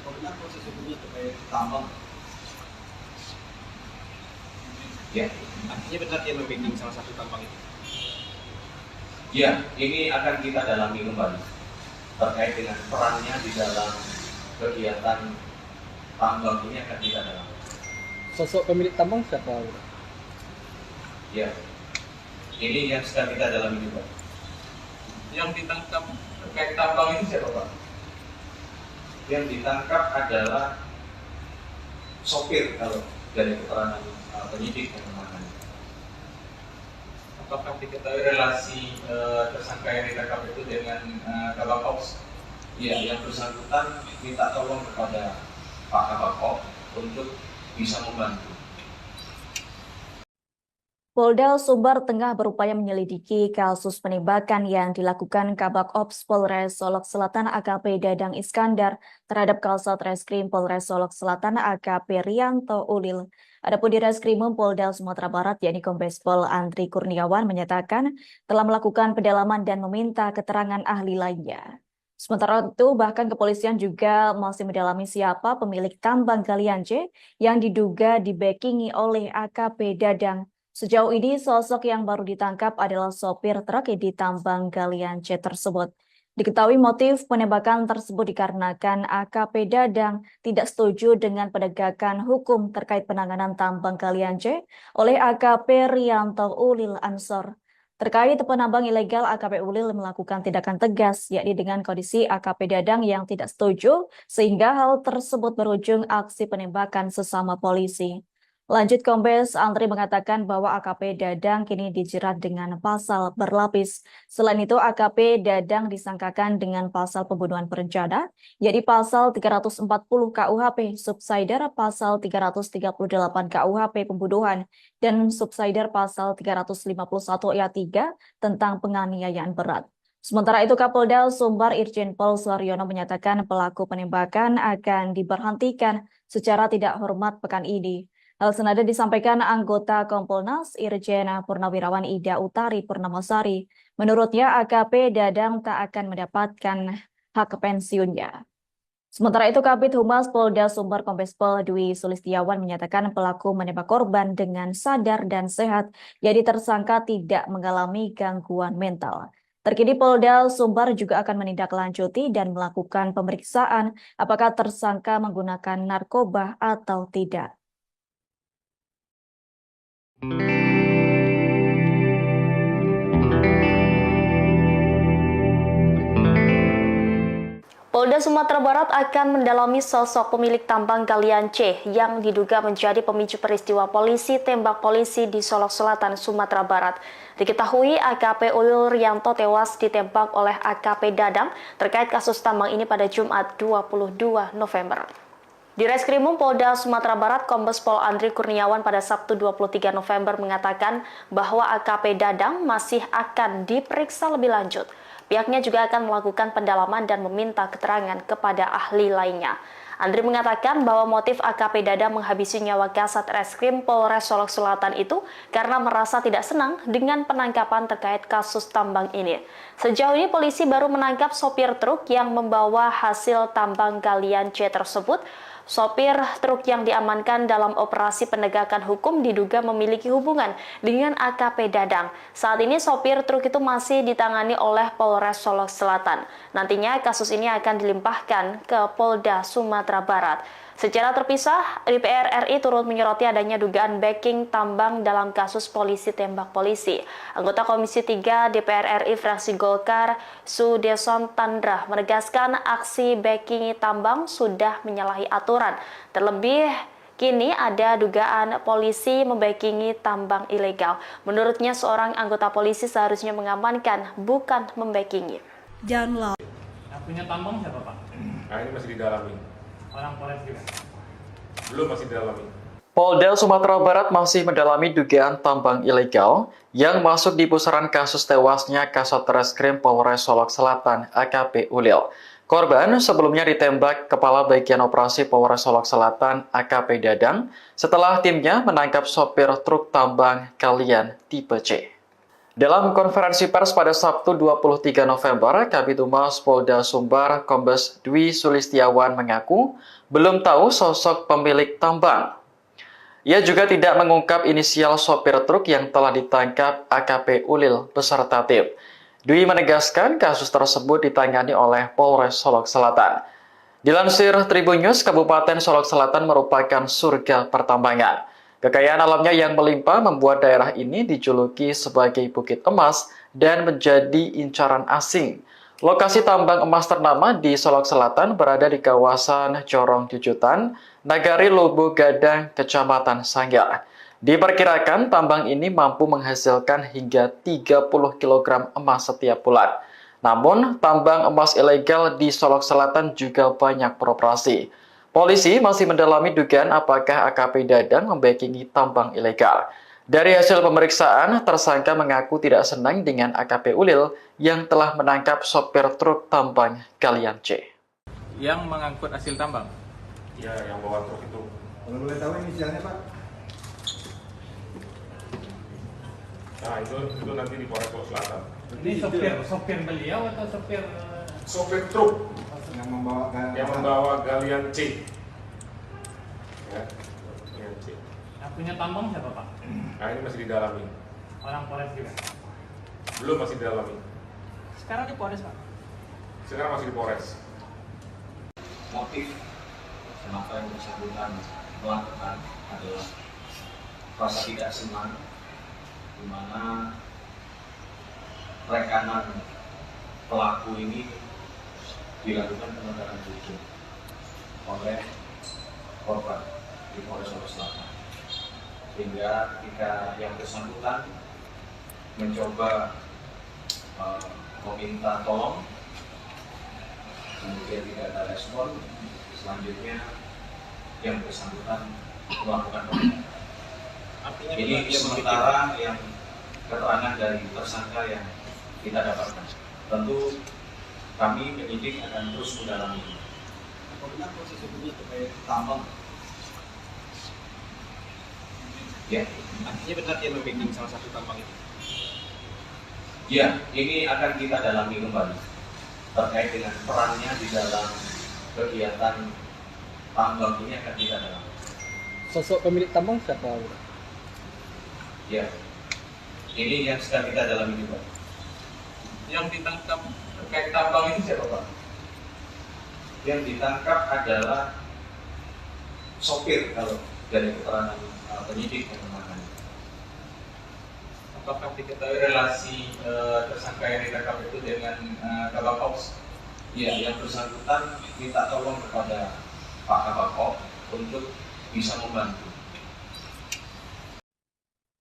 Bagaimana posisi ini terkait tambang? Ya, Artinya benar dia membacking salah satu tambang itu. ya, ini akan kita dalami kembali terkait dengan perannya di dalam kegiatan tambang ini akan kita dalami. Sosok pemilik tambang siapa? Ya, ini yang sedang kita dalami juga. Yang ditangkap terkait tambang ini siapa Pak? Yang ditangkap adalah sopir kalau dari keterangan penyidik yang mengatakan. Apakah diketahui relasi tersangka yang ditangkap itu dengan Kabak Ops? Ya, yang bersangkutan minta tolong kepada Pak Kabak Ops untuk bisa membantu. Polda Sumbar tengah berupaya menyelidiki kasus penembakan yang dilakukan Kabak Ops Polres Solok Selatan AKP Dadang Iskandar terhadap Kasat Reskrim Polres Solok Selatan AKP Rianto Ulil. Adapun di Reskrimum Polda Sumatera Barat yakni Kombes Pol Andri Kurniawan menyatakan telah melakukan pendalaman dan meminta keterangan ahli lainnya. Sementara itu bahkan kepolisian juga masih mendalami siapa pemilik tambang galian C yang diduga dibackingi oleh AKP Dadang. Sejauh ini, sosok yang baru ditangkap adalah sopir truk di tambang galian C tersebut. Diketahui motif penembakan tersebut dikarenakan AKP Dadang tidak setuju dengan penegakan hukum terkait penanganan tambang galian C oleh AKP Rianto Ulil Ansor. Terkait penambang ilegal, AKP Ulil melakukan tindakan tegas, yakni dengan kondisi AKP Dadang yang tidak setuju, sehingga hal tersebut berujung aksi penembakan sesama polisi. Lanjut, Kombes Andri mengatakan bahwa AKP Dadang kini dijerat dengan pasal berlapis. Selain itu, AKP Dadang disangkakan dengan pasal pembunuhan berencana, yaitu pasal 340 KUHP, subsider pasal 338 KUHP pembunuhan, dan subsider pasal 351 ayat 3 tentang penganiayaan berat. Sementara itu, Kapolda Sumbar Irjen Pol Suharyono menyatakan pelaku penembakan akan diberhentikan secara tidak hormat pekan ini. Hal senada disampaikan anggota Kompolnas Irjen Purnawirawan Ida Utari Purnamasari. Menurutnya AKP Dadang tak akan mendapatkan hak pensiunnya. Sementara itu Kabid Humas Polda Sumbar Kombes Pol Dwi Sulistiawan menyatakan pelaku menembak korban dengan sadar dan sehat, jadi tersangka tidak mengalami gangguan mental. Terkini Polda Sumbar juga akan menindaklanjuti dan melakukan pemeriksaan apakah tersangka menggunakan narkoba atau tidak. Polda Sumatera Barat akan mendalami sosok pemilik tambang galian C yang diduga menjadi pemicu peristiwa polisi tembak polisi di Solok Selatan, Sumatera Barat. Diketahui AKP Ulil Rianto tewas ditembak oleh AKP Dadang terkait kasus tambang ini pada Jumat 22 November. Di Reskrimum Polda Sumatera Barat, Kombes Pol Andri Kurniawan pada Sabtu 23 November mengatakan bahwa AKP Dadang masih akan diperiksa lebih lanjut. Pihaknya juga akan melakukan pendalaman dan meminta keterangan kepada ahli lainnya. Andri mengatakan bahwa motif AKP Dadang menghabisi nyawa Kasat Reskrim Polres Solok Selatan itu karena merasa tidak senang dengan penangkapan terkait kasus tambang ini. Sejauh ini polisi baru menangkap sopir truk yang membawa hasil tambang galian C tersebut. Sopir truk yang diamankan dalam operasi penegakan hukum diduga memiliki hubungan dengan AKP Dadang. Saat ini sopir truk itu masih ditangani oleh Polres Solok Selatan. Nantinya kasus ini akan dilimpahkan ke Polda Sumatera Barat. Secara terpisah, DPR RI turut menyoroti adanya dugaan backing tambang dalam kasus polisi tembak polisi. Anggota Komisi 3 DPR RI fraksi Golkar, Sudeson Tandra, menegaskan aksi backing tambang sudah menyalahi aturan. Terlebih, Kini ada dugaan polisi membackingi tambang ilegal. Menurutnya seorang anggota polisi seharusnya mengamankan, bukan membackingi. Jangan Yang punya tambang siapa Pak? Nah, ini masih didalami. Orang Polres juga. Belum, masih didalami. Polda Sumatera Barat masih mendalami dugaan tambang ilegal yang masuk di pusaran kasus tewasnya Kasat Reskrim Polres Solok Selatan AKP Ulil. Korban sebelumnya ditembak Kepala Bagian Operasi Polres Solok Selatan AKP Dadang setelah timnya menangkap sopir truk tambang Kalian tipe C. Dalam konferensi pers pada Sabtu 23 November, Kabid Humas Polda Sumbar Kombes Dwi Sulistiawan mengaku belum tahu sosok pemilik tambang. Ia juga tidak mengungkap inisial sopir truk yang telah ditangkap AKP Ulil beserta tim. Dwi menegaskan kasus tersebut ditangani oleh Polres Solok Selatan. Dilansir Tribun News, Kabupaten Solok Selatan merupakan surga pertambangan. Kekayaan alamnya yang melimpah membuat daerah ini dijuluki sebagai Bukit Emas dan menjadi incaran asing. Lokasi tambang emas ternama di Solok Selatan berada di kawasan Corong Jujutan, Nagari Lubu Gadang, Kecamatan Sanggar. Diperkirakan tambang ini mampu menghasilkan hingga 30 kg emas setiap bulan. Namun, tambang emas ilegal di Solok Selatan juga banyak beroperasi. Polisi masih mendalami dugaan apakah AKP Dadang membackingi tambang ilegal. Dari hasil pemeriksaan, tersangka mengaku tidak senang dengan AKP Ulil yang telah menangkap sopir truk tambang Kalian C. Yang mengangkut hasil tambang. Ya, yang bawa truk itu. Kalau boleh tahu inisialnya Pak? Nah, itu nanti di Polres Solok Selatan. Ini sopir beliau atau sopir Sopir truk Yang membawa yang membawa Galian C. Ya, Galian C. yang punya tambang siapa Pak? Nah, ini masih didalami. Orang Polres juga. Belum, masih didalami. Sekarang di Polres Pak. Sekarang masih di Polres. Motif kenapa yang bersangkutan melakukan adalah rasa tidak senang, di mana rekanan pelaku ini dilakukan penegakan hukum oleh korban di Polres Solok Selatan, sehingga ketika yang bersangkutan mencoba meminta tolong, kemudian tidak ada respon, selanjutnya yang bersangkutan melakukan penegakan. Ini sementara yang keterangan dari tersangka yang kita dapatkan. Tentu kami penyidik akan terus mendalami. Apa benar proses hukumnya terkait tambang? Ya, Artinya benar dia membacking salah satu tambang itu? ya, ini akan kita dalami kembali terkait dengan perannya di dalam kegiatan tambang ini akan kita dalami. Sosok pemilik tambang siapa? Ya, ini yang sedang kita dalami juga. Yang ditangkap terkait tambang itu siapa Pak? Yang ditangkap adalah sopir kalau dari keterangan penyidik yang menangani. Apakah diketahui relasi tersangka yang ditangkap itu dengan Kabak Ops? Ya, yang bersangkutan minta tolong kepada Pak Kabak Ops untuk bisa membantu.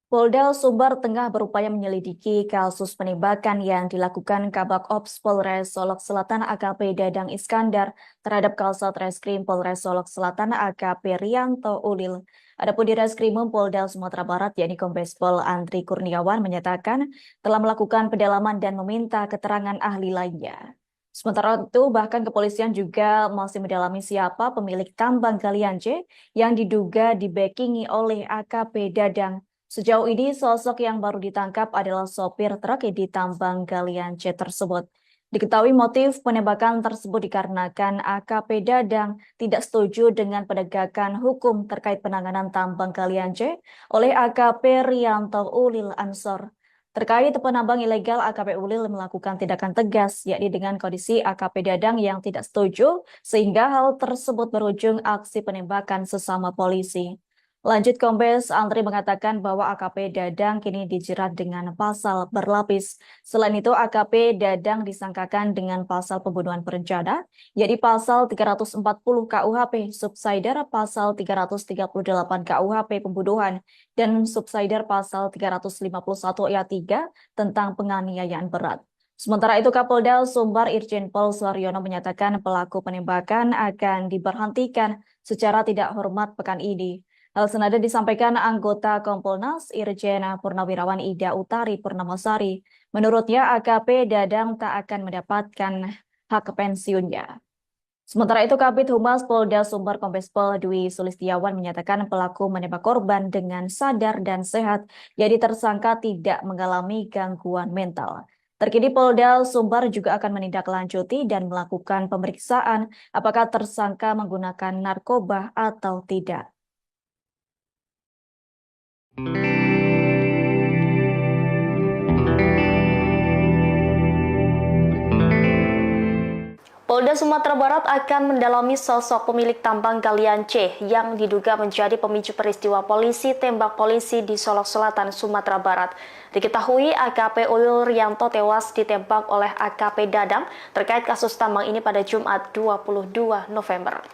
Polda Sumbar tengah berupaya menyelidiki kasus penembakan yang dilakukan Kabak Ops Polres Solok Selatan AKP Dadang Iskandar terhadap Kasat Reskrim Polres Solok Selatan AKP Rianto Ulil. Adapun di Reskrimum Polda Sumatera Barat yakni Kombes Pol Andri Kurniawan menyatakan telah melakukan pendalaman dan meminta keterangan ahli lainnya. Sementara itu, bahkan kepolisian juga masih mendalami siapa pemilik tambang Galian C yang diduga dibackingi oleh AKP Dadang. Sejauh ini, sosok yang baru ditangkap adalah sopir truk di tambang Galian C tersebut. Diketahui motif penembakan tersebut dikarenakan AKP Dadang tidak setuju dengan penegakan hukum terkait penanganan tambang Galian C oleh AKP Rianto Ulil Ansor. Terkait penambang ilegal, AKP Ulil melakukan tindakan tegas, yakni dengan kondisi AKP Dadang yang tidak setuju, sehingga hal tersebut berujung aksi penembakan sesama polisi. Lanjut, Kombes Andri mengatakan bahwa AKP Dadang kini dijerat dengan pasal berlapis. Selain itu, AKP Dadang disangkakan dengan pasal pembunuhan berencana, yaitu pasal 340 KUHP, subsidiar pasal 338 KUHP pembunuhan, dan subsidiar pasal 351 ayat 3 tentang penganiayaan berat. Sementara itu, Kapolda Sumbar Irjen Pol Suharyono menyatakan pelaku penembakan akan diberhentikan secara tidak hormat pekan ini. Hal senada disampaikan anggota Kompolnas Irjen Purnawirawan Ida Utari Purnamasari. Menurutnya, AKP Dadang tak akan mendapatkan hak pensiunnya. Sementara itu, Kabid Humas Polda Sumbar Kombes Pol Dwi Sulistiawan menyatakan pelaku menembak korban dengan sadar dan sehat, jadi tersangka tidak mengalami gangguan mental. Terkini Polda Sumbar juga akan menindaklanjuti dan melakukan pemeriksaan apakah tersangka menggunakan narkoba atau tidak. Polda Sumatera Barat akan mendalami sosok pemilik tambang galian C yang diduga menjadi pemicu peristiwa polisi tembak polisi di Solok Selatan, Sumatera Barat. Diketahui AKP Ulil Rianto tewas ditembak oleh AKP Dadang terkait kasus tambang ini pada Jumat 22 November.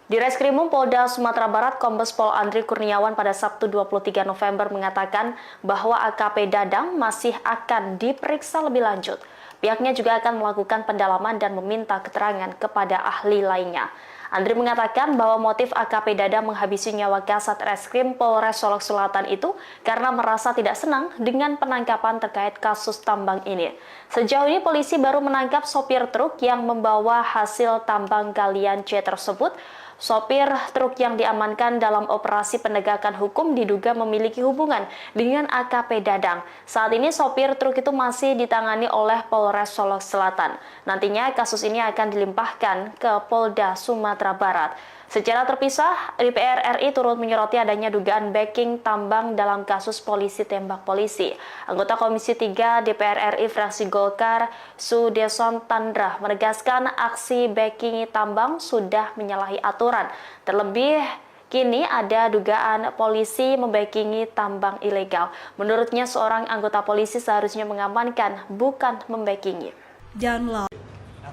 Di Reskrimum Polda Sumatera Barat, Kombes Pol Andri Kurniawan pada Sabtu 23 November mengatakan bahwa AKP Dadang masih akan diperiksa lebih lanjut. Pihaknya juga akan melakukan pendalaman dan meminta keterangan kepada ahli lainnya. Andri mengatakan bahwa motif AKP Dadang menghabisi nyawa Kasat Reskrim Polres Solok Selatan itu karena merasa tidak senang dengan penangkapan terkait kasus tambang ini. Sejauh ini polisi baru menangkap sopir truk yang membawa hasil tambang galian C tersebut. Sopir truk yang diamankan dalam operasi penegakan hukum diduga memiliki hubungan dengan AKP Dadang. Saat ini sopir truk itu masih ditangani oleh Polres Solok Selatan. Nantinya kasus ini akan dilimpahkan ke Polda Sumatera Barat. Secara terpisah, DPR RI turut menyoroti adanya dugaan backing tambang dalam kasus polisi tembak polisi. Anggota Komisi 3 DPR RI fraksi Golkar, Sudeson Tandra, menegaskan aksi backing tambang sudah menyalahi aturan. Terlebih, kini ada dugaan polisi membackingi tambang ilegal. Menurutnya, seorang anggota polisi seharusnya mengamankan, bukan membackingi. Yang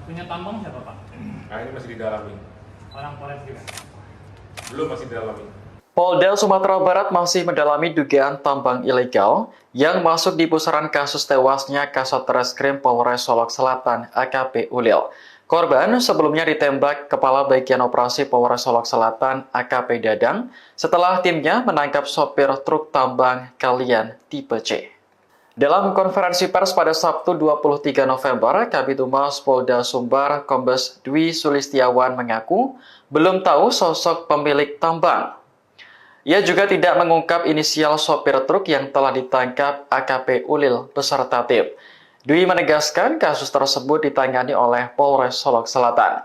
punya tambang siapa, Pak? Nah, ini masih didalami. Orang Polres juga? Belum, masih didalami. Polda Sumatera Barat masih mendalami dugaan tambang ilegal yang masuk di pusaran kasus tewasnya Kasat Reskrim Polres Solok Selatan AKP Ulil. Korban sebelumnya ditembak Kepala Bagian Operasi Polres Solok Selatan AKP Dadang setelah timnya menangkap sopir truk tambang galian tipe C. Dalam konferensi pers pada Sabtu 23 November, Kabid Humas Polda Sumbar Kombes Dwi Sulistiawan mengaku belum tahu sosok pemilik tambang. Ia juga tidak mengungkap inisial sopir truk yang telah ditangkap AKP Ulil beserta tim. Dwi menegaskan kasus tersebut ditangani oleh Polres Solok Selatan.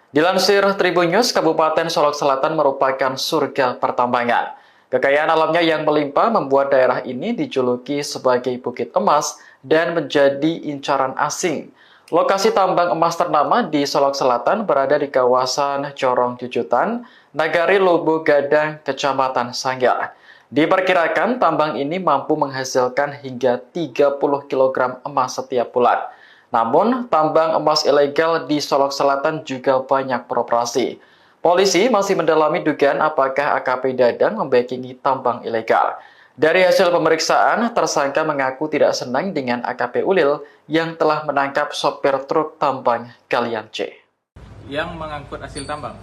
Dilansir Tribun News, Kabupaten Solok Selatan merupakan surga pertambangan. Kekayaan alamnya yang melimpah membuat daerah ini dijuluki sebagai Bukit Emas dan menjadi incaran asing. Lokasi tambang emas ternama di Solok Selatan berada di kawasan Corong Jujutan, Nagari Lubu Gadang, Kecamatan Sanggar. Diperkirakan tambang ini mampu menghasilkan hingga 30 kg emas setiap bulan. Namun, tambang emas ilegal di Solok Selatan juga banyak beroperasi. Polisi masih mendalami dugaan apakah AKP Dadang membackingi tambang ilegal. Dari hasil pemeriksaan, tersangka mengaku tidak senang dengan AKP Ulil yang telah menangkap sopir truk tambang galian C. Yang mengangkut hasil tambang?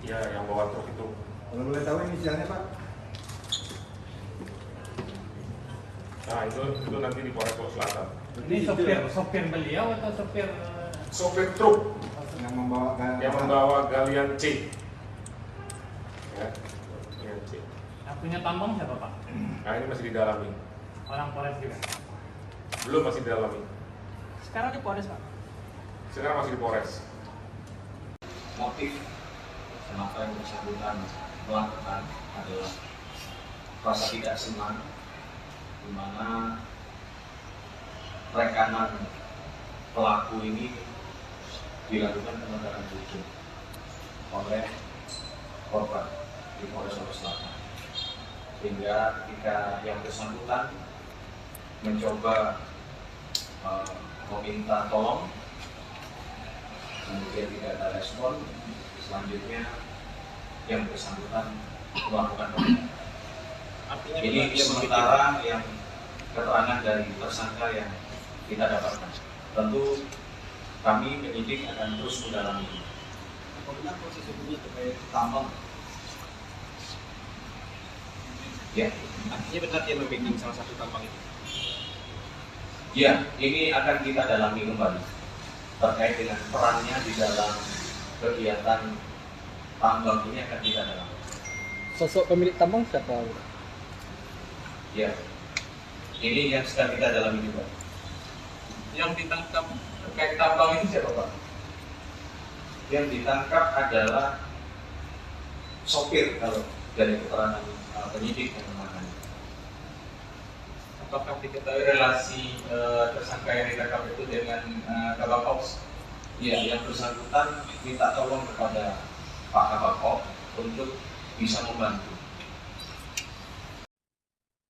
Ya, yang bawa truk itu. Kalau boleh tahu inisialnya, Pak? Nah, itu nanti di Polres Solok Selatan. Ini sopir beliau atau sopir? Sopir truk Yang membawa galian C. Ya, galian C. Yang punya tambang siapa, Pak? Nah, ini masih didalami. Orang Polres juga? Belum, masih didalami. Sekarang di Polres, Pak? Sekarang masih di Polres. Motif kenapa yang bersangkutan melakukan adalah rasa tidak senang, di mana rekanan pelaku ini dilakukan penegakan hukum oleh korban di Polres Solok Selatan. sehingga ketika yang bersangkutan mencoba meminta tolong, kemudian tidak ada respon, selanjutnya yang bersangkutan melakukan penembakan. Ini sementara yang keterangan dari tersangka yang kita dapatkan. Tentu kami penyidik akan terus mendalami. Apabila proses hukumnya terkait tambang, Ya, Artinya benar dia membimbing salah satu tambang itu. ya, ini akan kita dalami kembali terkait dengan perannya di dalam kegiatan tambang ini akan kita dalami. Sosok pemilik tambang siapa? Ya, ini yang sedang kita dalami juga. Yang ditangkap terkait tambang ini siapa Pak? Yang ditangkap adalah sopir kalau dari keterangan penyidik yang menangani. Apakah diketahui relasi tersangka yang ditangkap itu dengan Kabak Ops? Ya, yang bersangkutan minta tolong kepada Pak Kabak Ops untuk bisa membantu.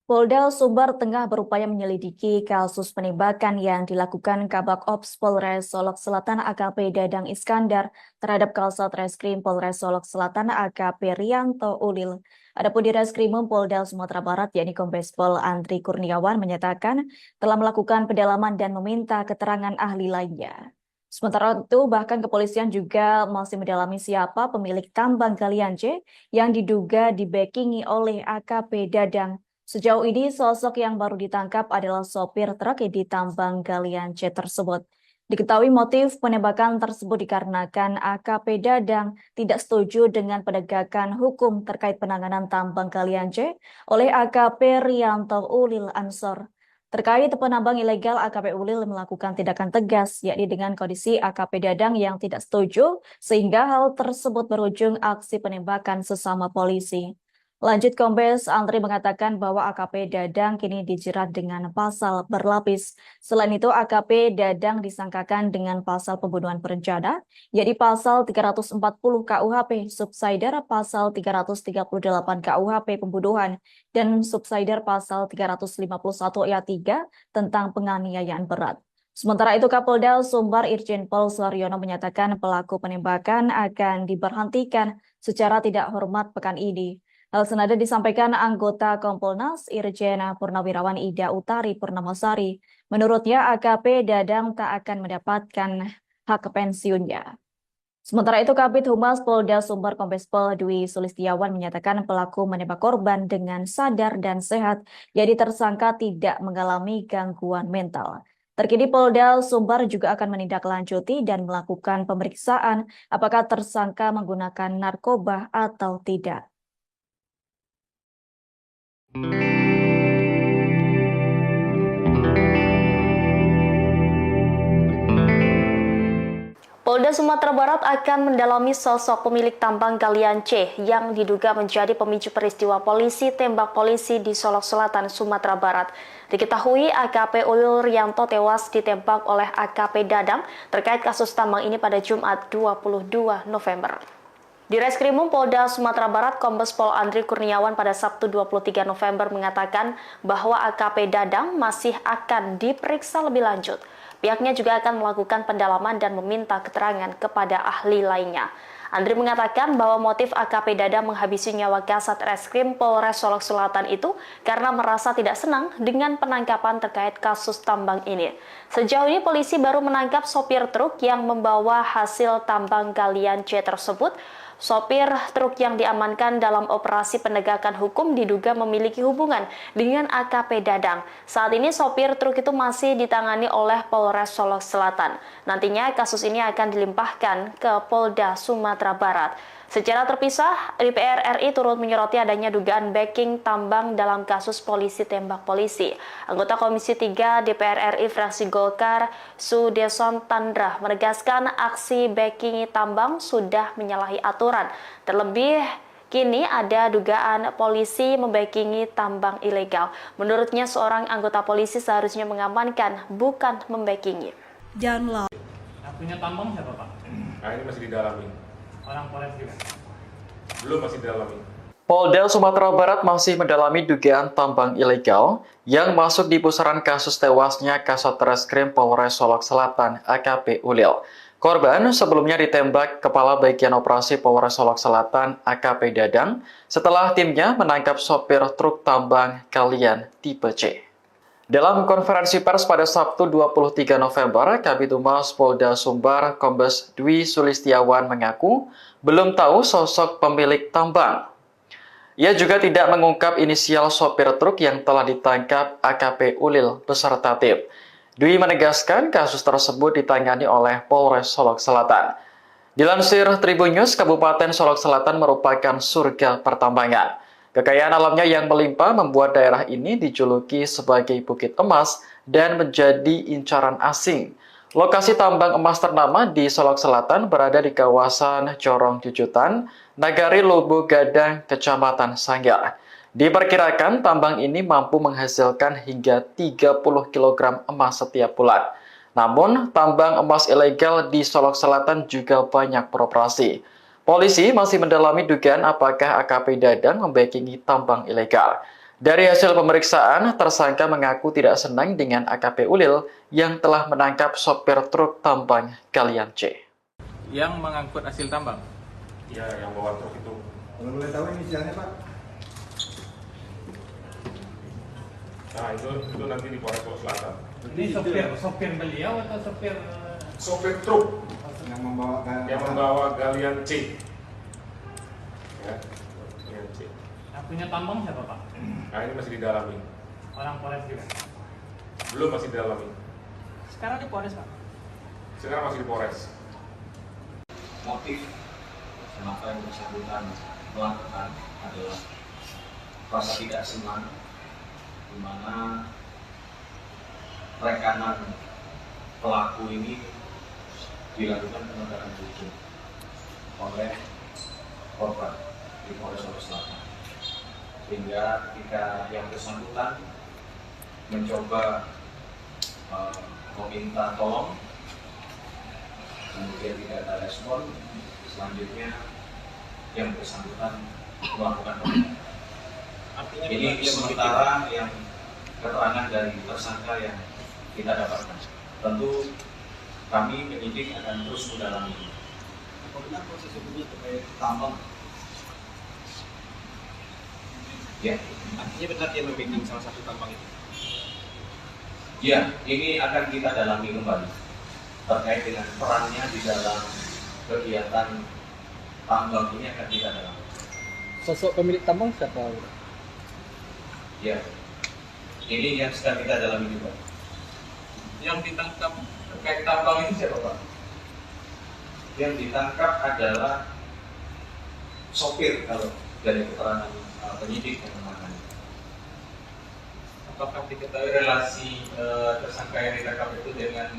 Polda Sumbar tengah berupaya menyelidiki kasus penembakan yang dilakukan Kabak Ops Polres Solok Selatan AKP Dadang Iskandar terhadap Kasat Reskrim Polres Solok Selatan AKP Rianto Ulil. Adapun di Reskrimum Polda Sumatera Barat yakni Kombes Pol Andri Kurniawan menyatakan telah melakukan pendalaman dan meminta keterangan ahli lainnya. Sementara itu, bahkan kepolisian juga masih mendalami siapa pemilik tambang galian C yang diduga dibackingi oleh AKP Dadang. Sejauh ini, sosok yang baru ditangkap adalah sopir truk di tambang galian C tersebut. Diketahui motif penembakan tersebut dikarenakan AKP Dadang tidak setuju dengan penegakan hukum terkait penanganan tambang galian C oleh AKP Rianto Ulil Ansor. Terkait penambang ilegal, AKP Ulil melakukan tindakan tegas, yakni dengan kondisi AKP Dadang yang tidak setuju, sehingga hal tersebut berujung aksi penembakan sesama polisi. Lanjut, Kombes Andri mengatakan bahwa AKP Dadang kini dijerat dengan pasal berlapis. Selain itu, AKP Dadang disangkakan dengan pasal pembunuhan berencana, yakni pasal 340 KUHP, subsider pasal 338 KUHP pembunuhan, dan subsider pasal 351 ayat 3 tentang penganiayaan berat. Sementara itu, Kapolda Sumbar Irjen Pol Suharyono menyatakan pelaku penembakan akan diberhentikan secara tidak hormat pekan ini. Hal senada disampaikan anggota Kompolnas Irjen Purnawirawan Ida Utari Purnamasari. Menurutnya, AKP Dadang tak akan mendapatkan hak pensiunnya. Sementara itu, Kabid Humas Polda Sumbar Kombes Pol Dwi Sulistiawan menyatakan pelaku menembak korban dengan sadar dan sehat, jadi tersangka tidak mengalami gangguan mental. Terkini Polda Sumbar juga akan menindaklanjuti dan melakukan pemeriksaan apakah tersangka menggunakan narkoba atau tidak. Polda Sumatera Barat akan mendalami sosok pemilik tambang galian C yang diduga menjadi pemicu peristiwa polisi tembak polisi di Solok Selatan, Sumatera Barat. Diketahui AKP Ulil Rianto tewas ditembak oleh AKP Dadang terkait kasus tambang ini pada Jumat 22 November. Di Reskrimum Polda Sumatera Barat, Kombes Pol Andri Kurniawan pada Sabtu 23 November mengatakan bahwa AKP Dadang masih akan diperiksa lebih lanjut. Pihaknya juga akan melakukan pendalaman dan meminta keterangan kepada ahli lainnya. Andri mengatakan bahwa motif AKP Dadang menghabisi nyawa Kasat Reskrim Polres Solok Selatan itu karena merasa tidak senang dengan penangkapan terkait kasus tambang ini. Sejauh ini polisi baru menangkap sopir truk yang membawa hasil tambang galian C tersebut. Sopir truk yang diamankan dalam operasi penegakan hukum diduga memiliki hubungan dengan AKP Dadang. Saat ini sopir truk itu masih ditangani oleh Polres Solok Selatan. Nantinya kasus ini akan dilimpahkan ke Polda Sumatera Barat. Secara terpisah, DPR RI turut menyoroti adanya dugaan backing tambang dalam kasus polisi tembak polisi. Anggota Komisi 3 DPR RI fraksi Golkar, Sudeson Tandra, menegaskan aksi backing tambang sudah menyalahi aturan. Terlebih, kini ada dugaan polisi membackingi tambang ilegal. Menurutnya, seorang anggota polisi seharusnya mengamankan, bukan membackingi. Yang punya tambang siapa Pak? Nah ini masih didalami. Orang Polres juga. Belum, masih didalami. Polda Sumatera Barat masih mendalami dugaan tambang ilegal yang masuk di pusaran kasus tewasnya Kasat Reskrim Polres Solok Selatan AKP Ulil. Korban sebelumnya ditembak Kepala Bagian Operasi Polres Solok Selatan AKP Dadang setelah timnya menangkap sopir truk tambang galian tipe C. Dalam konferensi pers pada Sabtu 23 November, Kabid Humas Polda Sumbar Kombes Dwi Sulistiawan mengaku belum tahu sosok pemilik tambang. Ia juga tidak mengungkap inisial sopir truk yang telah ditangkap AKP Ulil beserta tim. Dwi menegaskan kasus tersebut ditangani oleh Polres Solok Selatan. Dilansir Tribun News, Kabupaten Solok Selatan merupakan surga pertambangan. Kekayaan alamnya yang melimpah membuat daerah ini dijuluki sebagai Bukit Emas dan menjadi incaran asing. Lokasi tambang emas ternama di Solok Selatan berada di kawasan Corong Jujutan, Nagari Lubu Gadang, Kecamatan Sanggar. Diperkirakan tambang ini mampu menghasilkan hingga 30 kg emas setiap bulan. Namun, tambang emas ilegal di Solok Selatan juga banyak beroperasi. Polisi masih mendalami dugaan apakah AKP Dadang membackingi tambang ilegal. Dari hasil pemeriksaan, tersangka mengaku tidak senang dengan AKP Ulil yang telah menangkap sopir truk tambang galian C. Yang mengangkut hasil tambang. Ya, yang bawa truk itu. Kalau boleh tahu inisialnya Pak? Nah, itu nanti di Polres Solok Selatan. Ini sopir beliau atau sopir Sopir truk Yang membawa galian C. Ya, galian C. yang punya tambang siapa Pak? Nah, ini masih didalami. Orang Polres juga. Belum, masih didalami. Sekarang di Polres Pak. Sekarang masih di Polres. Motif kenapa yang bersangkutan melakukan adalah rasa tidak senang, di mana rekanan pelaku ini dilakukan penegakan hukum oleh korban di Polres Solok Selatan. Sehingga ketika yang bersangkutan mencoba meminta tolong, kemudian tidak ada respon, selanjutnya yang bersangkutan melakukan penembakan. Ini sementara yang keterangan dari tersangka yang kita dapatkan. Tentu kami penyidik akan terus mendalami. Apa benar proses hukumnya terkait tambang? Ya, Artinya benar dia membacking salah satu tambang itu. ya, ini akan kita dalami kembali terkait dengan perannya di dalam kegiatan tambang ini akan kita dalami. Sosok pemilik tambang siapa? Ya, ini yang sedang kita dalami juga. Yang ditangkap terkait tambang itu siapa Pak? Yang ditangkap adalah sopir kalau dari keterangan penyidik yang menangani. Apakah diketahui relasi tersangka yang ditangkap itu dengan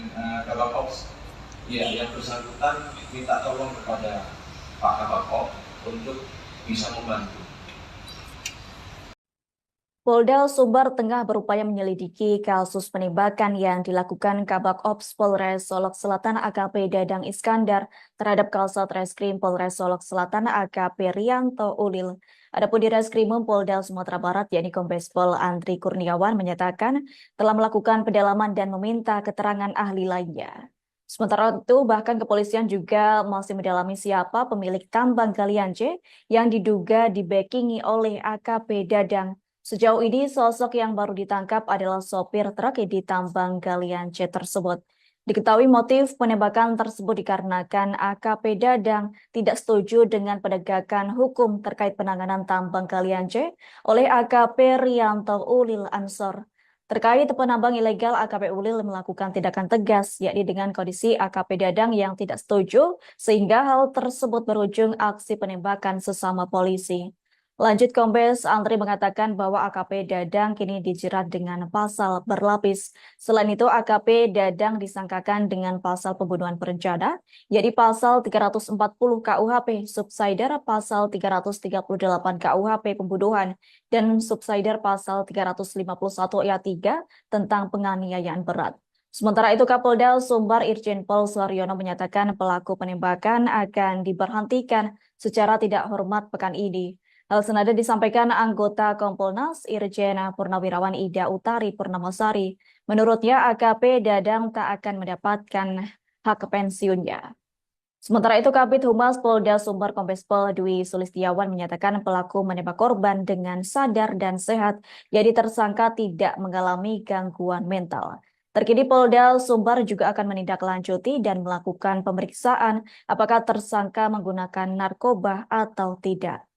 Kabak Ops? Ya, yang bersangkutan minta tolong kepada Pak Kabak Ops untuk bisa membantu. Polda Sumbar tengah berupaya menyelidiki kasus penembakan yang dilakukan Kabak Ops Polres Solok Selatan AKP Dadang Iskandar terhadap Kasat Reskrim Polres Solok Selatan AKP Rianto Ulil. Adapun di Reskrimum Polda Sumatera Barat, yakni Kombes Pol Andri Kurniawan menyatakan telah melakukan pendalaman dan meminta keterangan ahli lainnya. Sementara itu, bahkan kepolisian juga masih mendalami siapa pemilik tambang galian C yang diduga dibackingi oleh AKP Dadang. Sejauh ini, sosok yang baru ditangkap adalah sopir truk di tambang galian C tersebut. Diketahui motif penembakan tersebut dikarenakan AKP Dadang tidak setuju dengan penegakan hukum terkait penanganan tambang galian C oleh AKP Rianto Ulil Ansor. Terkait penambang ilegal, AKP Ulil melakukan tindakan tegas, yakni dengan kondisi AKP Dadang yang tidak setuju, sehingga hal tersebut berujung aksi penembakan sesama polisi. Lanjut, Kombes Andri mengatakan bahwa AKP Dadang kini dijerat dengan pasal berlapis. Selain itu, AKP Dadang disangkakan dengan pasal pembunuhan berencana, yakni pasal 340 KUHP, subsidiar pasal 338 KUHP pembunuhan, dan subsidiar pasal 351 ayat 3 tentang penganiayaan berat. Sementara itu, Kapolda Sumbar Irjen Pol Suharyono menyatakan pelaku penembakan akan diberhentikan secara tidak hormat pekan ini. Hal senada disampaikan anggota Kompolnas Irjen Purnawirawan Ida Utari Purnamasari. Menurutnya AKP Dadang tak akan mendapatkan hak pensiunnya. Sementara itu, Kabid Humas Polda Sumber Kombes Pol Dwi Sulistiawan menyatakan pelaku menembak korban dengan sadar dan sehat, jadi tersangka tidak mengalami gangguan mental. Terkini Polda Sumber juga akan menindaklanjuti dan melakukan pemeriksaan apakah tersangka menggunakan narkoba atau tidak.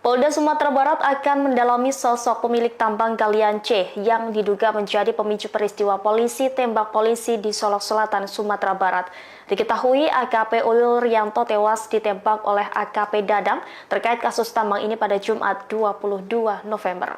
Polda Sumatera Barat akan mendalami sosok pemilik tambang galian C yang diduga menjadi pemicu peristiwa polisi tembak polisi di Solok Selatan, Sumatera Barat. Diketahui AKP Ulil Rianto tewas ditembak oleh AKP Dadang terkait kasus tambang ini pada Jumat 22 November.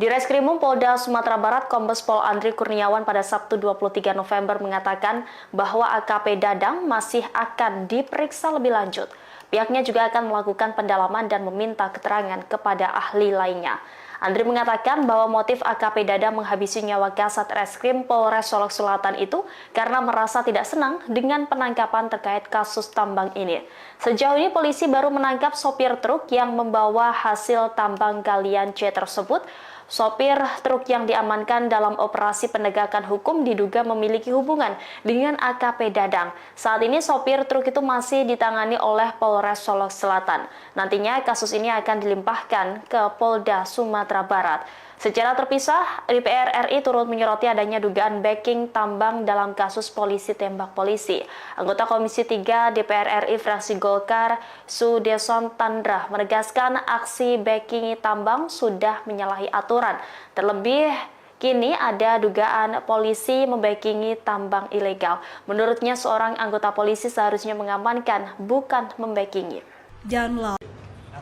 Di Reskrimum Polda Sumatera Barat, Kombes Pol Andri Kurniawan pada Sabtu 23 November mengatakan bahwa AKP Dadang masih akan diperiksa lebih lanjut. Pihaknya juga akan melakukan pendalaman dan meminta keterangan kepada ahli lainnya. Andri mengatakan bahwa motif AKP Dadang menghabisi nyawa Kasat Reskrim Polres Solok Selatan itu karena merasa tidak senang dengan penangkapan terkait kasus tambang ini. Sejauh ini polisi baru menangkap sopir truk yang membawa hasil tambang galian C tersebut. Sopir truk yang diamankan dalam operasi penegakan hukum diduga memiliki hubungan dengan AKP Dadang. Saat ini sopir truk itu masih ditangani oleh Polres Solok Selatan. Nantinya kasus ini akan dilimpahkan ke Polda Sumatera Barat. Secara terpisah, DPR RI turut menyoroti adanya dugaan backing tambang dalam kasus polisi tembak polisi. Anggota Komisi 3 DPR RI fraksi Golkar, Sudeson Tandra, menegaskan aksi backing tambang sudah menyalahi aturan. Terlebih, kini ada dugaan polisi membackingi tambang ilegal. Menurutnya, seorang anggota polisi seharusnya mengamankan, bukan membackingi. Yang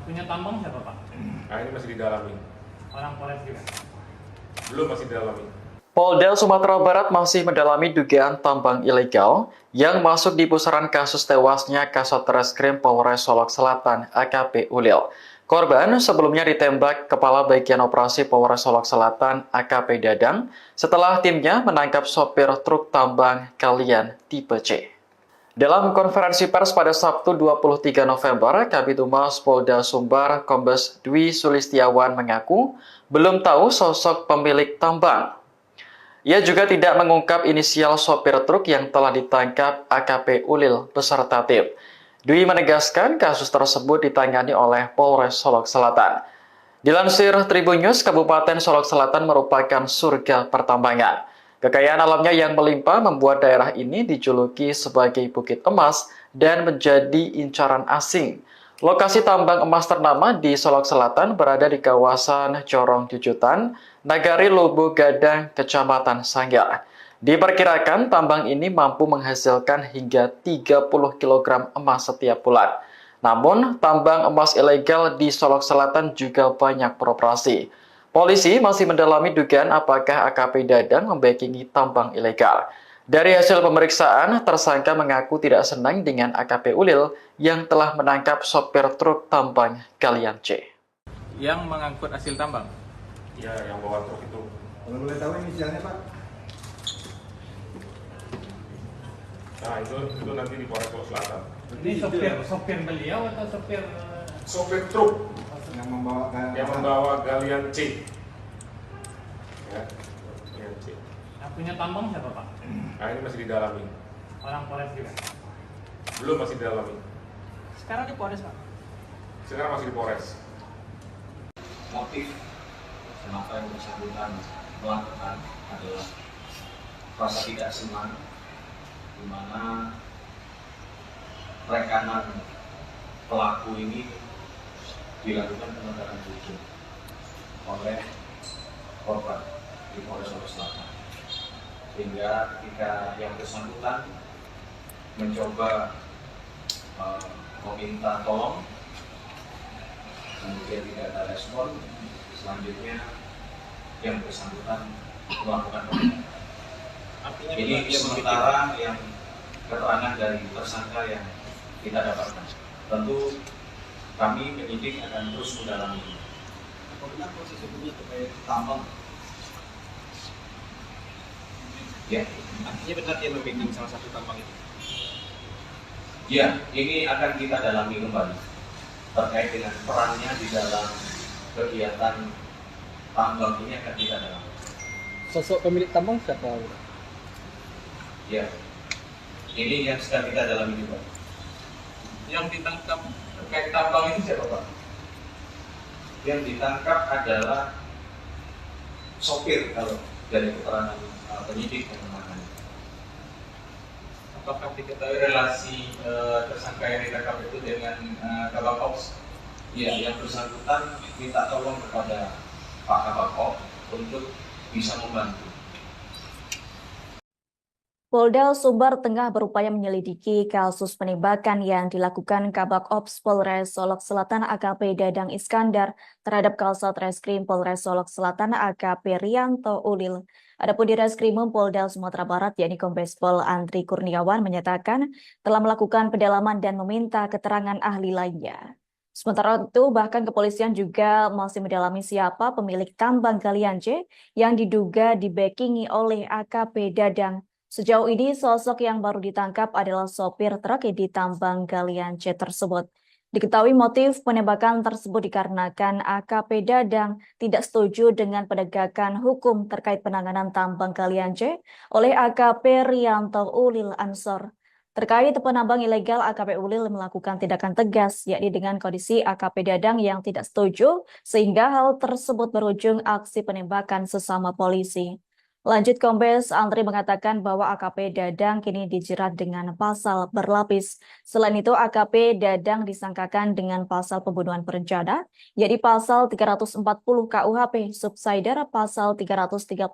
punya tambang siapa, Pak? Nah, ini masih didalami. Orang Polres juga? Belum, masih didalami. Polda Sumatera Barat masih mendalami dugaan tambang ilegal yang masuk di pusaran kasus tewasnya Kasat Reskrim Polres Solok Selatan AKP Ulil. Korban sebelumnya ditembak Kepala Bagian Operasi Polres Solok Selatan AKP Dadang setelah timnya menangkap sopir truk tambang galian tipe C. Dalam konferensi pers pada Sabtu 23 November, Kabid Humas Polda Sumbar Kombes Dwi Sulistiawan mengaku belum tahu sosok pemilik tambang. Ia juga tidak mengungkap inisial sopir truk yang telah ditangkap AKP Ulil beserta tim. Dwi menegaskan kasus tersebut ditangani oleh Polres Solok Selatan. Dilansir Tribun News, Kabupaten Solok Selatan merupakan surga pertambangan. Kekayaan alamnya yang melimpah membuat daerah ini dijuluki sebagai Bukit Emas dan menjadi incaran asing. Lokasi tambang emas ternama di Solok Selatan berada di kawasan Corong Jujutan, Nagari Lubu Gadang, Kecamatan Sanggar. Diperkirakan tambang ini mampu menghasilkan hingga 30 kg emas setiap bulan. Namun, tambang emas ilegal di Solok Selatan juga banyak beroperasi. Polisi masih mendalami dugaan apakah AKP Dadang membackingi tambang ilegal. Dari hasil pemeriksaan, tersangka mengaku tidak senang dengan AKP Ulil yang telah menangkap sopir truk tambang galian C. Yang mengangkut hasil tambang? Ya, yang bawa truk itu. Kalau boleh tahu inisialnya Pak? Nah, itu nanti di Polres Solok Selatan. Ini sopir beliau atau sopir? Sopir truk Yang membawa galian C. Ya, galian C. Yang punya tambang siapa, Pak? Nah, ini masih didalami. Orang Polres juga? Belum, masih didalami. Sekarang di Polres, Pak? Sekarang masih di Polres. Motif kenapa yang bersangkutan melakukan adalah rasa tidak senang, di mana rekanan pelaku ini dilakukan penegakan hukum oleh korban di Polres Solok Selatan, sehingga ketika yang bersangkutan mencoba meminta tolong, kemudian tidak ada respon, selanjutnya yang bersangkutan melakukan penindakan. Ini sementara yang keterangan dari tersangka yang kita dapatkan. Tentu kami penyidik akan terus mendalami. Apabila proses hukumnya terkait tambang, Ya, Artinya benar dia membacking salah satu tambang itu. ya, ini akan kita dalami kembali terkait dengan perannya di dalam kegiatan tambang ini akan kita dalami. Sosok pemilik tambang siapa? Ya, ini yang sedang kita dalami juga. Yang ditangkap terkait tambang ini siapa Pak? Yang ditangkap adalah sopir kalau dari keterangan penyidik yang menangani. Apakah diketahui relasi tersangka yang ditangkap itu dengan Kabak Ops? Ya, yang bersangkutan minta tolong kepada Pak Kabak Ops untuk bisa membantu. Polda Sumbar tengah berupaya menyelidiki kasus penembakan yang dilakukan Kabak Ops Polres Solok Selatan AKP Dadang Iskandar terhadap Kasat Reskrim Polres Solok Selatan AKP Rianto Ulil. Adapun di Reskrimum Polda Sumatera Barat yakni Kombes Pol Andri Kurniawan menyatakan telah melakukan pendalaman dan meminta keterangan ahli lainnya. Sementara itu, bahkan kepolisian juga masih mendalami siapa pemilik tambang galian C yang diduga dibackingi oleh AKP Dadang. Sejauh ini, sosok yang baru ditangkap adalah sopir truk di tambang galian C tersebut. Diketahui motif penembakan tersebut dikarenakan AKP Dadang tidak setuju dengan penegakan hukum terkait penanganan tambang galian C oleh AKP Rianto Ulil Ansor. Terkait penambang ilegal, AKP Ulil melakukan tindakan tegas, yakni dengan kondisi AKP Dadang yang tidak setuju, sehingga hal tersebut berujung aksi penembakan sesama polisi. Lanjut, Kombes Andri mengatakan bahwa AKP Dadang kini dijerat dengan pasal berlapis. Selain itu, AKP Dadang disangkakan dengan pasal pembunuhan berencana, yakni pasal 340 KUHP, subsidiar pasal 338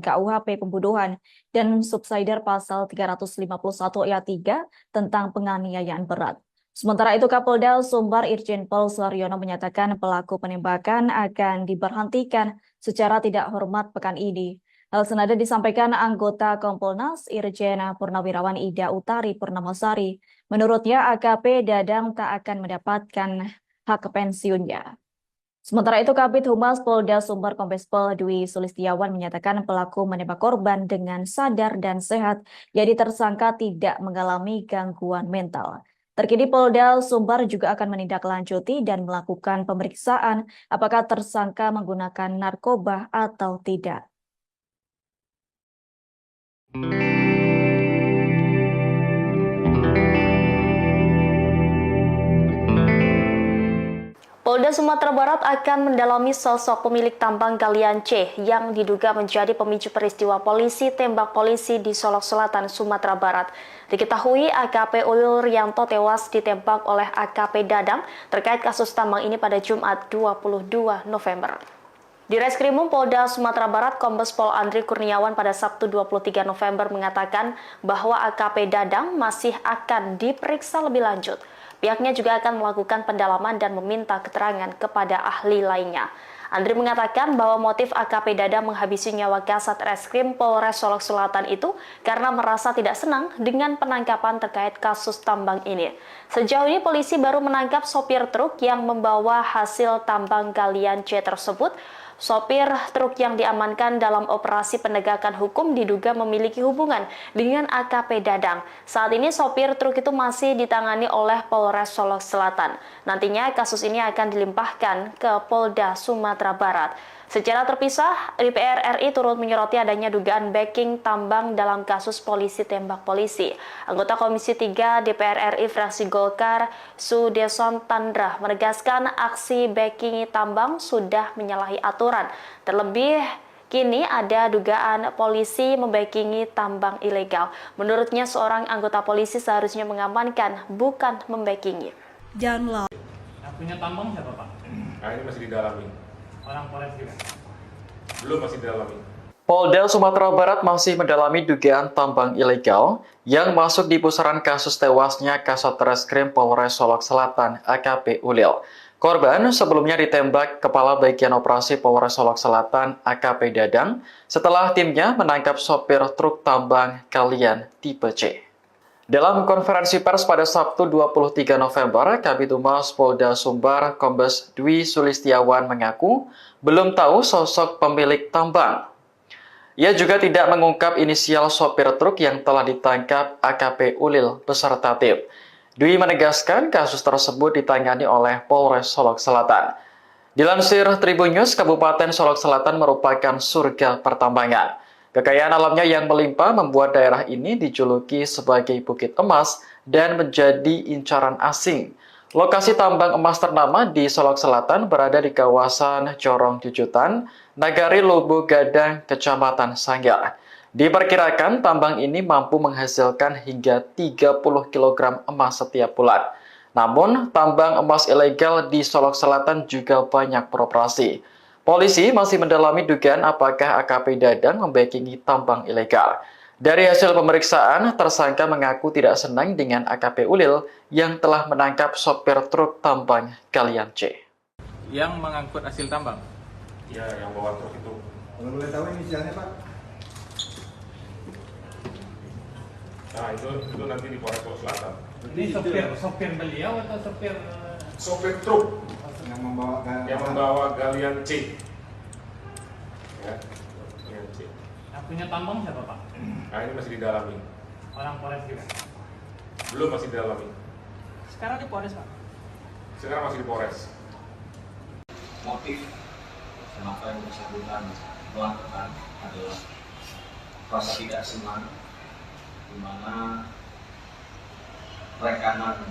KUHP pembunuhan, dan subsidiar pasal 351 ayat 3 tentang penganiayaan berat. Sementara itu, Kapolda Sumbar Irjen Pol Suharyono menyatakan pelaku penembakan akan diberhentikan secara tidak hormat pekan ini. Hal senada disampaikan anggota Kompolnas Irjen Purnawirawan Ida Utari Purnamasari. Menurutnya, AKP Dadang tak akan mendapatkan hak pensiunnya. Sementara itu, Kabid Humas Polda Sumbar Kombes Pol Dwi Sulistiawan menyatakan pelaku menembak korban dengan sadar dan sehat, jadi tersangka tidak mengalami gangguan mental. Terkini Polda Sumbar juga akan menindaklanjuti dan melakukan pemeriksaan apakah tersangka menggunakan narkoba atau tidak. Polda Sumatera Barat akan mendalami sosok pemilik tambang galian C yang diduga menjadi pemicu peristiwa polisi tembak polisi di Solok Selatan, Sumatera Barat. Diketahui AKP Ulil Rianto tewas ditembak oleh AKP Dadang terkait kasus tambang ini pada Jumat 22 November. Di Reskrimum Polda Sumatera Barat, Kombes Pol Andri Kurniawan pada Sabtu 23 November mengatakan bahwa AKP Dadang masih akan diperiksa lebih lanjut. Pihaknya juga akan melakukan pendalaman dan meminta keterangan kepada ahli lainnya. Andri mengatakan bahwa motif AKP Dadang menghabisi nyawa Kasat Reskrim Polres Solok Selatan itu karena merasa tidak senang dengan penangkapan terkait kasus tambang ini. Sejauh ini polisi baru menangkap sopir truk yang membawa hasil tambang galian C tersebut. Sopir truk yang diamankan dalam operasi penegakan hukum diduga memiliki hubungan dengan AKP Dadang. Saat ini sopir truk itu masih ditangani oleh Polres Solok Selatan. Nantinya kasus ini akan dilimpahkan ke Polda Sumatera Barat. Secara terpisah, DPR RI turut menyoroti adanya dugaan backing tambang dalam kasus polisi tembak polisi. Anggota Komisi 3 DPR RI fraksi Golkar, Sudeson Tandra, menegaskan aksi backing tambang sudah menyalahi aturan. Terlebih, kini ada dugaan polisi membackingi tambang ilegal. Menurutnya, seorang anggota polisi seharusnya mengamankan, bukan membackingi. Yang punya tambang siapa Pak? Nah ini masih didalami. Orang Polres juga? Belum, masih didalami. Polda Sumatera Barat masih mendalami dugaan tambang ilegal yang masuk di pusaran kasus tewasnya Kasat Reskrim Polres Solok Selatan AKP Ulil. Korban sebelumnya ditembak Kepala Bagian Operasi Polres Solok Selatan AKP Dadang setelah timnya menangkap sopir truk tambang galian tipe C. Dalam konferensi pers pada Sabtu 23 November, Kabid Humas Polda Sumbar Kombes Dwi Sulistiawan mengaku belum tahu sosok pemilik tambang. Ia juga tidak mengungkap inisial sopir truk yang telah ditangkap AKP Ulil beserta tim. Dwi menegaskan kasus tersebut ditangani oleh Polres Solok Selatan. Dilansir Tribun News, Kabupaten Solok Selatan merupakan surga pertambangan. Kekayaan alamnya yang melimpah membuat daerah ini dijuluki sebagai Bukit Emas dan menjadi incaran asing. Lokasi tambang emas ternama di Solok Selatan berada di kawasan Corong Jujutan, Nagari Lubu Gadang, Kecamatan Sanggar. Diperkirakan tambang ini mampu menghasilkan hingga 30 kg emas setiap bulan. Namun, tambang emas ilegal di Solok Selatan juga banyak beroperasi. Polisi masih mendalami dugaan apakah AKP Dadang membackingi tambang ilegal. Dari hasil pemeriksaan, tersangka mengaku tidak senang dengan AKP Ulil yang telah menangkap sopir truk tambang Galian C. Yang mengangkut hasil tambang. Ya, yang bawa truk itu. Kalau boleh tahu inisialnya Pak? Nah, itu nanti di Polres Solok Selatan. Ini sopir beliau atau sopir Sopir truk Yang membawa yang membawa Galian C. Ya, Galian C. yang punya tambang siapa Pak? Nah, ini masih didalami. Orang Polres juga. Belum, masih didalami. Sekarang di Polres Pak. Sekarang masih di Polres. Motif kenapa yang bersangkutan melakukan adalah rasa tidak senang, di mana rekanan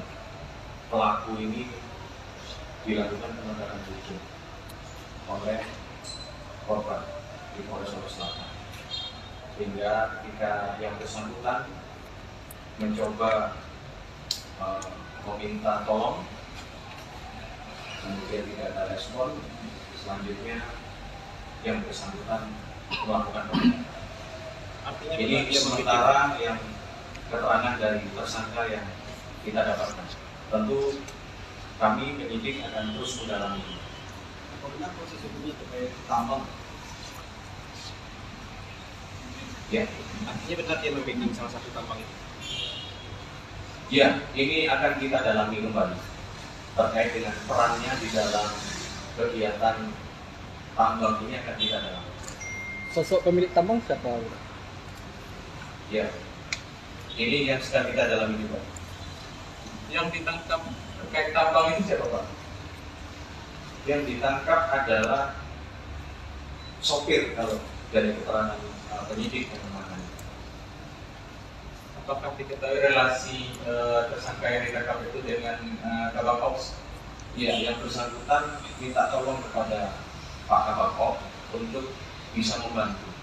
pelaku ini dilakukan penegakan hukum oleh korban di Polres Solok Selatan. Sehingga ketika yang bersangkutan mencoba meminta tolong, kemudian tidak ada respon, selanjutnya yang bersangkutan melakukan penembakan. Ini sementara yang keterangan dari tersangka yang kita dapatkan. Tentu kami penyidik akan terus mendalami. Bagaimana proses hukumnya terkait tambang? Ya, Artinya benar dia membacking salah satu tambang itu. ya, ini akan kita dalami kembali terkait dengan perannya di dalam kegiatan tambang ini akan kita dalami. Sosok pemilik tambang siapa? Ya, ini yang sedang kita dalami juga. Yang ditangkap terkait tambang ini siapa Pak? Yang ditangkap adalah sopir kalau dari keterangan penyidik yang menangani. Apakah diketahui relasi tersangka yang ditangkap itu dengan Kabak Ops? Ya, yang bersangkutan minta tolong kepada Pak Kabak Ops untuk bisa membantu.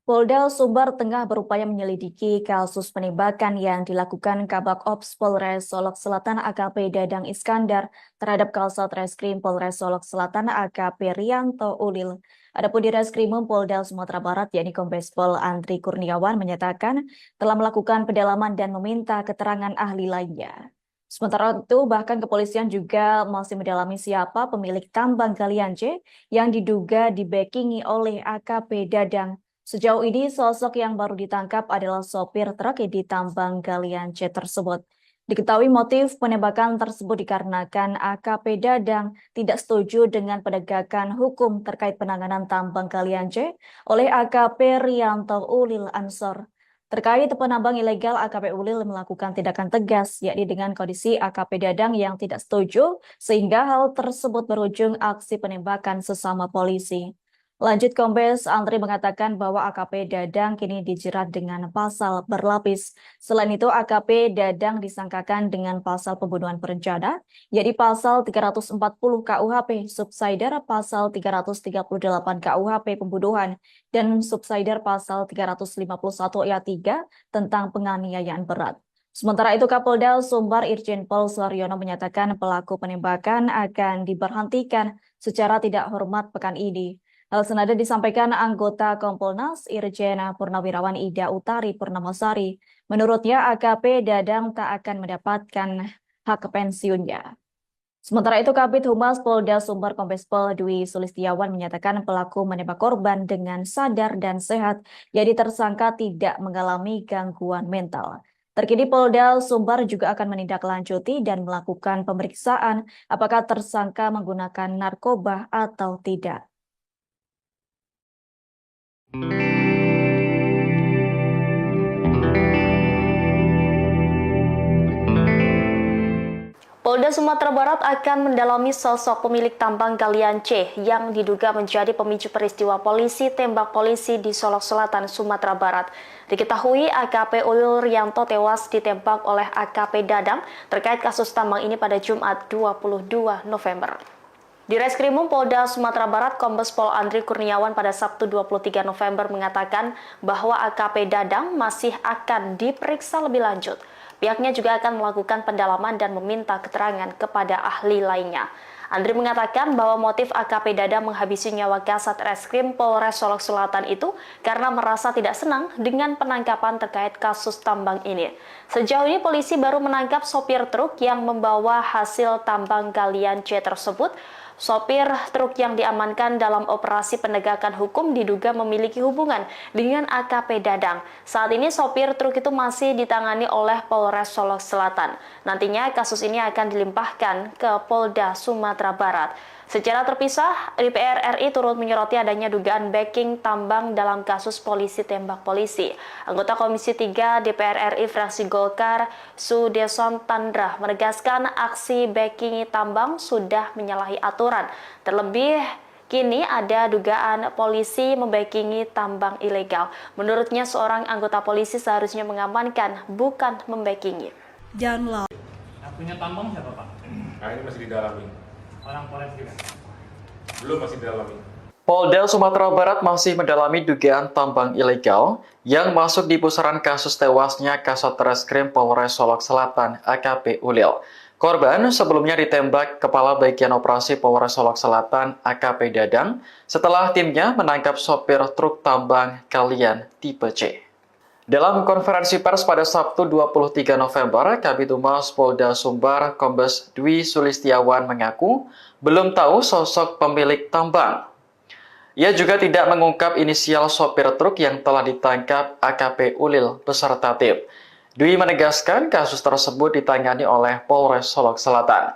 Polda Sumbar tengah berupaya menyelidiki kasus penembakan yang dilakukan Kabak Ops Polres Solok Selatan AKP Dadang Iskandar terhadap Kasat Reskrim Polres Solok Selatan AKP Rianto Ulil. Adapun di Reskrimum Polda Sumatera Barat yakni Kombes Pol Andri Kurniawan menyatakan telah melakukan pendalaman dan meminta keterangan ahli lainnya. Sementara itu, bahkan kepolisian juga masih mendalami siapa pemilik tambang Galian C yang diduga dibackingi oleh AKP Dadang. Sejauh ini, sosok yang baru ditangkap adalah sopir truk di tambang Galian C tersebut. Diketahui motif penembakan tersebut dikarenakan AKP Dadang tidak setuju dengan penegakan hukum terkait penanganan tambang Galian C oleh AKP Rianto Ulil Ansor. Terkait penambang ilegal, AKP Ulil melakukan tindakan tegas, yakni dengan kondisi AKP Dadang yang tidak setuju, sehingga hal tersebut berujung aksi penembakan sesama polisi. Lanjut, Kombes Andri mengatakan bahwa AKP Dadang kini dijerat dengan pasal berlapis. Selain itu, AKP Dadang disangkakan dengan pasal pembunuhan berencana, yaitu pasal 340 KUHP, subsider pasal 338 KUHP pembunuhan, dan subsider pasal 351 ayat 3 tentang penganiayaan berat. Sementara itu, Kapolda Sumbar Irjen Pol Suharyono menyatakan pelaku penembakan akan diberhentikan secara tidak hormat pekan ini. Hal senada disampaikan anggota Kompolnas Irjen Purnawirawan Ida Utari Purnamasari. Menurutnya, AKP Dadang tak akan mendapatkan hak pensiunnya. Sementara itu, Kabid Humas Polda Sumbar Kombes Pol Dwi Sulistiawan menyatakan pelaku menembak korban dengan sadar dan sehat, jadi tersangka tidak mengalami gangguan mental. Terkini Polda Sumbar juga akan menindaklanjuti dan melakukan pemeriksaan apakah tersangka menggunakan narkoba atau tidak. Polda Sumatera Barat akan mendalami sosok pemilik tambang galian C yang diduga menjadi pemicu peristiwa polisi tembak polisi di Solok Selatan, Sumatera Barat. Diketahui AKP Ulil Rianto tewas ditembak oleh AKP Dadang terkait kasus tambang ini pada Jumat 22 November. Di Reskrimum Polda Sumatera Barat, Kombes Pol Andri Kurniawan pada Sabtu 23 November mengatakan bahwa AKP Dadang masih akan diperiksa lebih lanjut. Pihaknya juga akan melakukan pendalaman dan meminta keterangan kepada ahli lainnya. Andri mengatakan bahwa motif AKP Dadang menghabisi nyawa Kasat Reskrim Polres Solok Selatan itu karena merasa tidak senang dengan penangkapan terkait kasus tambang ini. Sejauh ini polisi baru menangkap sopir truk yang membawa hasil tambang galian C tersebut. Sopir truk yang diamankan dalam operasi penegakan hukum diduga memiliki hubungan dengan AKP Dadang. Saat ini sopir truk itu masih ditangani oleh Polres Solok Selatan. Nantinya kasus ini akan dilimpahkan ke Polda Sumatera Barat. Secara terpisah, DPR RI turut menyoroti adanya dugaan backing tambang dalam kasus polisi tembak polisi. Anggota Komisi 3 DPR RI fraksi Golkar, Sudeson Tandra, menegaskan aksi backing tambang sudah menyalahi aturan. Terlebih, kini ada dugaan polisi membackingi tambang ilegal. Menurutnya, seorang anggota polisi seharusnya mengamankan, bukan membackingi. Yang punya tambang siapa Pak? Nah, ini masih didalami. Orang Polres juga? Belum, masih didalami. Polda Sumatera Barat masih mendalami dugaan tambang ilegal yang masuk di pusaran kasus tewasnya Kasat Reskrim Polres Solok Selatan AKP Ulil. Korban sebelumnya ditembak Kepala Bagian Operasi Polres Solok Selatan AKP Dadang setelah timnya menangkap sopir truk tambang galian tipe C. Dalam konferensi pers pada Sabtu 23 November, Kabid Humas Polda Sumbar Kombes Dwi Sulistiawan mengaku belum tahu sosok pemilik tambang. Ia juga tidak mengungkap inisial sopir truk yang telah ditangkap AKP Ulil beserta tim. Dwi menegaskan kasus tersebut ditangani oleh Polres Solok Selatan.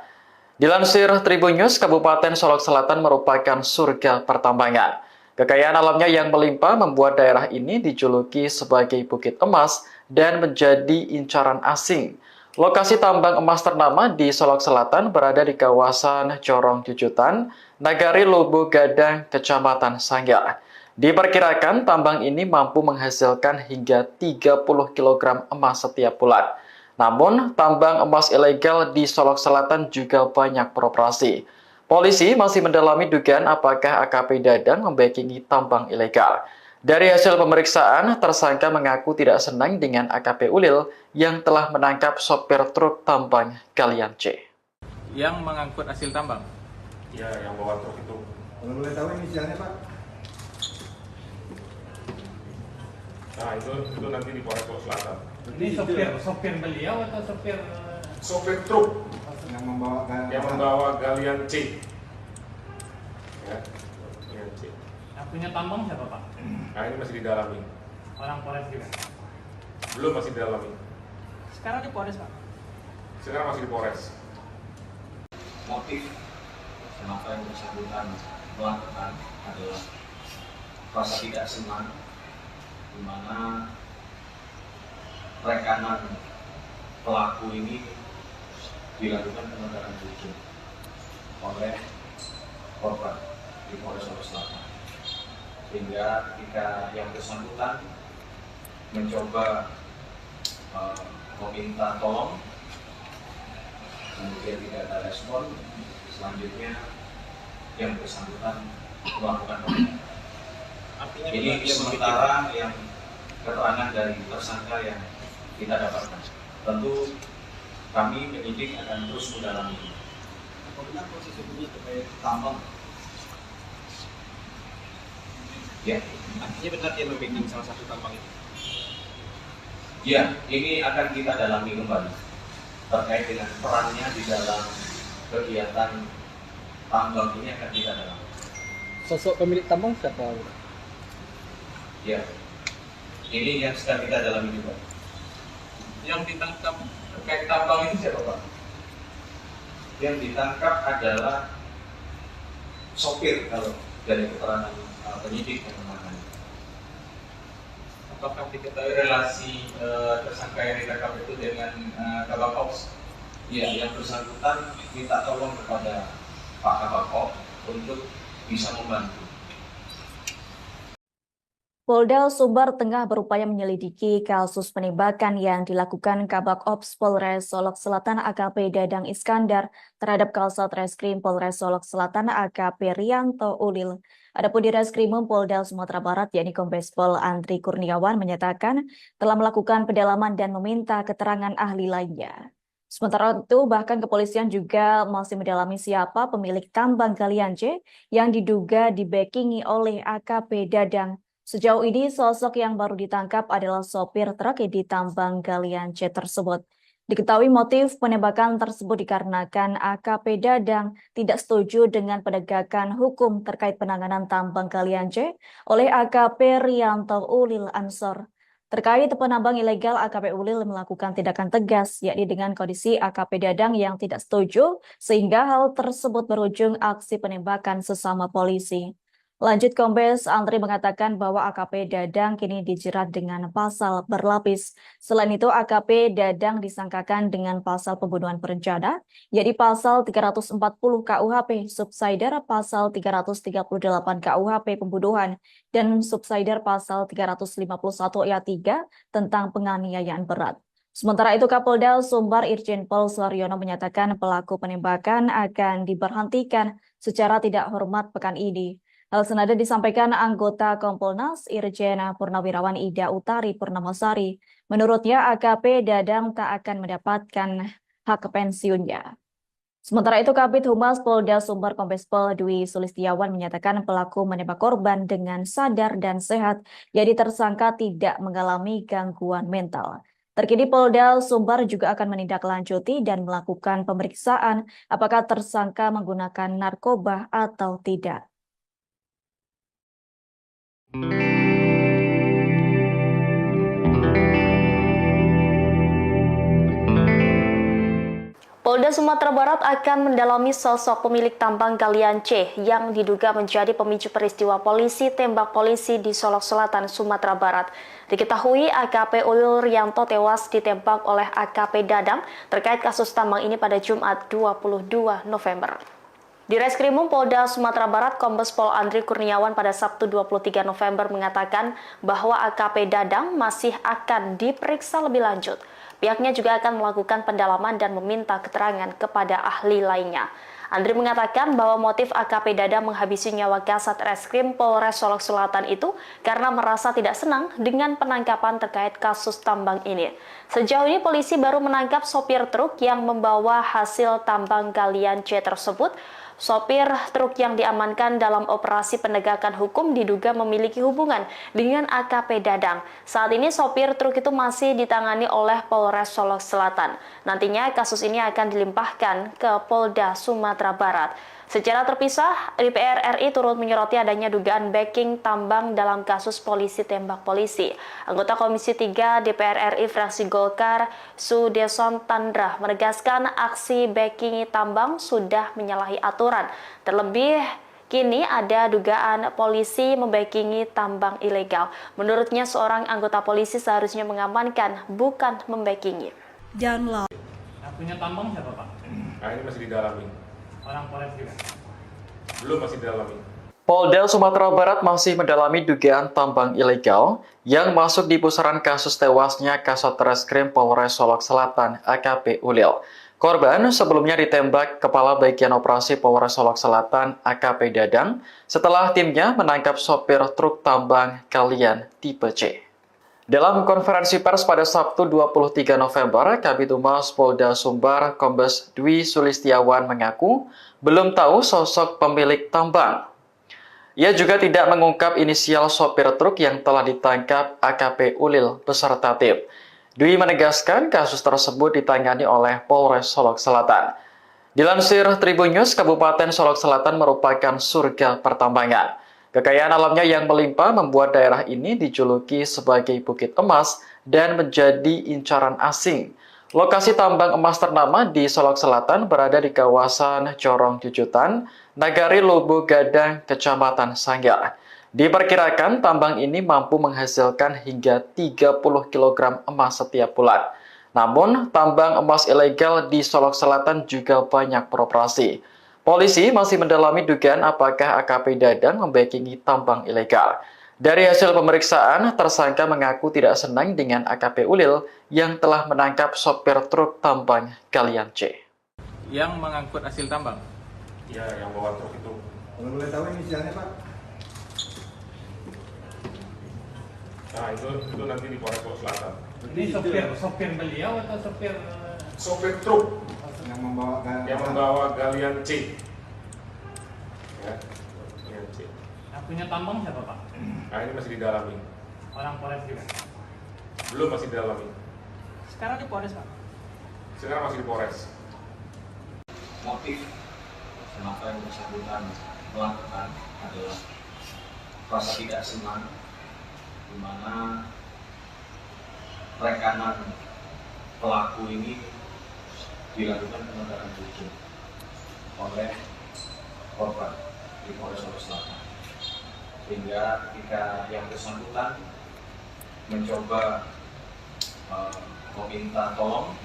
Dilansir Tribun News, Kabupaten Solok Selatan merupakan surga pertambangan. Kekayaan alamnya yang melimpah membuat daerah ini dijuluki sebagai Bukit Emas dan menjadi incaran asing. Lokasi tambang emas ternama di Solok Selatan berada di kawasan Corong Jujutan, Nagari Lubu Gadang, Kecamatan Sanggar. Diperkirakan tambang ini mampu menghasilkan hingga 30 kg emas setiap bulan. Namun, tambang emas ilegal di Solok Selatan juga banyak beroperasi. Polisi masih mendalami dugaan apakah AKP Dadang membackingi tambang ilegal. Dari hasil pemeriksaan, tersangka mengaku tidak senang dengan AKP Ulil yang telah menangkap sopir truk tambang galian C. Yang mengangkut hasil tambang? Ya, yang bawa truk itu. Kalau boleh tahu inisialnya Pak? Nah, itu nanti di Polres Solok Selatan. Ini sopir beliau atau sopir? Sopir truk yang membawa galian C. Ya, galian C. Yang punya tambang siapa Pak? Nah, ini masih didalami. Orang Polres juga? Belum, masih didalami. Sekarang di Polres Pak? Sekarang masih di Polres. Motif kenapa yang bersangkutan melakukan adalah rasa tidak senang, di mana rekanan pelaku ini dilakukan penegakan hukum oleh korban di Polres Solok Selatan, sehingga ketika yang bersangkutan mencoba meminta tolong, kemudian tidak ada respon, selanjutnya yang bersangkutan melakukan penindakan. Ini sementara yang keterangan dari tersangka yang kita dapatkan. Tentu kami penyidik akan terus mendalami. Apabila proses hukumnya terkait tambang, Ya, artinya benar dia membacking salah satu tambang itu. ya, ini akan kita dalami kembali terkait dengan perannya di dalam kegiatan tambang ini akan kita dalami. Sosok pemilik tambang siapa? Ya, ini yang sedang kita dalami juga. Yang ditangkap terkait tambang ini siapa Pak? Yang ditangkap adalah sopir kalau dari keterangan penyidik yang menangani. apakah diketahui relasi tersangka yang ditangkap itu dengan Kabak Ops? Ya, yang bersangkutan minta tolong kepada Pak Kabak untuk bisa membantu. Polda Sumbar tengah berupaya menyelidiki kasus penembakan yang dilakukan Kabak Ops Polres Solok Selatan AKP Dadang Iskandar terhadap Kasat Reskrim Polres Solok Selatan AKP Rianto Ulil. Adapun di Reskrimum Polda Sumatera Barat yakni Kombes Pol Andri Kurniawan menyatakan telah melakukan pendalaman dan meminta keterangan ahli lainnya. Sementara itu bahkan kepolisian juga masih mendalami siapa pemilik tambang galian C yang diduga dibackingi oleh AKP Dadang. Sejauh ini, sosok yang baru ditangkap adalah sopir truk di tambang galian C tersebut. Diketahui motif penembakan tersebut dikarenakan AKP Dadang tidak setuju dengan penegakan hukum terkait penanganan tambang galian C oleh AKP Rianto Ulil Ansor. Terkait penambang ilegal, AKP Ulil melakukan tindakan tegas, yakni dengan kondisi AKP Dadang yang tidak setuju, sehingga hal tersebut berujung aksi penembakan sesama polisi. Lanjut, Kombes Andri mengatakan bahwa AKP Dadang kini dijerat dengan pasal berlapis. Selain itu, AKP Dadang disangkakan dengan pasal pembunuhan berencana, yakni pasal 340 KUHP, subsidiar pasal 338 KUHP pembunuhan, dan subsidiar pasal 351 ayat 3 tentang penganiayaan berat. Sementara itu, Kapolda Sumbar Irjen Pol Suaryono menyatakan pelaku penembakan akan diberhentikan secara tidak hormat pekan ini. Hal senada disampaikan anggota Kompolnas Irjen Purnawirawan Ida Utari Purnamasari. Menurutnya AKP Dadang tak akan mendapatkan hak pensiunnya. Sementara itu Kabid Humas Polda Sumbar Kombes Pol Dwi Sulistiawan menyatakan pelaku menembak korban dengan sadar dan sehat, jadi tersangka tidak mengalami gangguan mental. Terkini Polda Sumbar juga akan menindaklanjuti dan melakukan pemeriksaan apakah tersangka menggunakan narkoba atau tidak. Polda Sumatera Barat akan mendalami sosok pemilik tambang galian C yang diduga menjadi pemicu peristiwa polisi tembak polisi di Solok Selatan, Sumatera Barat. Diketahui AKP Ulil Rianto tewas ditembak oleh AKP Dadang terkait kasus tambang ini pada Jumat 22 November. Di Reskrimum Polda Sumatera Barat, Kombes Pol Andri Kurniawan pada Sabtu 23 November mengatakan bahwa AKP Dadang masih akan diperiksa lebih lanjut. Pihaknya juga akan melakukan pendalaman dan meminta keterangan kepada ahli lainnya. Andri mengatakan bahwa motif AKP Dadang menghabisi nyawa Kasat Reskrim Polres Solok Selatan itu karena merasa tidak senang dengan penangkapan terkait kasus tambang ini. Sejauh ini polisi baru menangkap sopir truk yang membawa hasil tambang galian C tersebut. Sopir truk yang diamankan dalam operasi penegakan hukum diduga memiliki hubungan dengan AKP Dadang. Saat ini sopir truk itu masih ditangani oleh Polres Solok Selatan. Nantinya kasus ini akan dilimpahkan ke Polda Sumatera Barat. Secara terpisah, DPR RI turut menyoroti adanya dugaan backing tambang dalam kasus polisi tembak polisi. Anggota Komisi 3 DPR RI fraksi Golkar, Sudeson Tandra, menegaskan aksi backing tambang sudah menyalahi aturan. Terlebih, kini ada dugaan polisi membackingi tambang ilegal. Menurutnya, seorang anggota polisi seharusnya mengamankan, bukan membackingi. Yang punya tambang siapa, Pak? Nah, ini masih didalami. Orang Polres juga? Belum, masih didalami. Polda Sumatera Barat masih mendalami dugaan tambang ilegal yang masuk di pusaran kasus tewasnya Kasat Reskrim Polres Solok Selatan AKP Ulil. Korban sebelumnya ditembak Kepala Bagian Operasi Polres Solok Selatan AKP Dadang setelah timnya menangkap sopir truk tambang galian tipe C. Dalam konferensi pers pada Sabtu 23 November, Kabid Humas Polda Sumbar Kombes Dwi Sulistiawan mengaku belum tahu sosok pemilik tambang. Ia juga tidak mengungkap inisial sopir truk yang telah ditangkap AKP Ulil beserta tim. Dwi menegaskan kasus tersebut ditangani oleh Polres Solok Selatan. Dilansir Tribun News, Kabupaten Solok Selatan merupakan surga pertambangan. Kekayaan alamnya yang melimpah membuat daerah ini dijuluki sebagai Bukit Emas dan menjadi incaran asing. Lokasi tambang emas ternama di Solok Selatan berada di kawasan Corong Jujutan, Nagari Lubu Gadang, Kecamatan Sanggar. Diperkirakan tambang ini mampu menghasilkan hingga 30 kg emas setiap bulan. Namun, tambang emas ilegal di Solok Selatan juga banyak beroperasi. Polisi masih mendalami dugaan apakah AKP Dadang membackingi tambang ilegal. Dari hasil pemeriksaan, tersangka mengaku tidak senang dengan AKP Ulil yang telah menangkap sopir truk tambang galian C. Yang mengangkut hasil tambang. Ya, yang bawa truk itu. Kalau boleh tahu inisialnya Pak? Nah, itu nanti di Polres Solok Selatan. Ini sopir beliau atau sopir Sopir truk Yang yang membawa galian C. Ya, galian C. yang punya tambang siapa Pak? Nah, ini masih didalami. Orang Polres juga. Belum, masih didalami. Sekarang di Polres Pak. Sekarang masih di Polres. Motif kenapa yang bersangkutan melakukan adalah rasa tidak senang, di mana rekanan pelaku ini dilakukan penegakan hukum oleh korban di Polres Solok Selatan, sehingga ketika yang bersangkutan mencoba meminta tolong,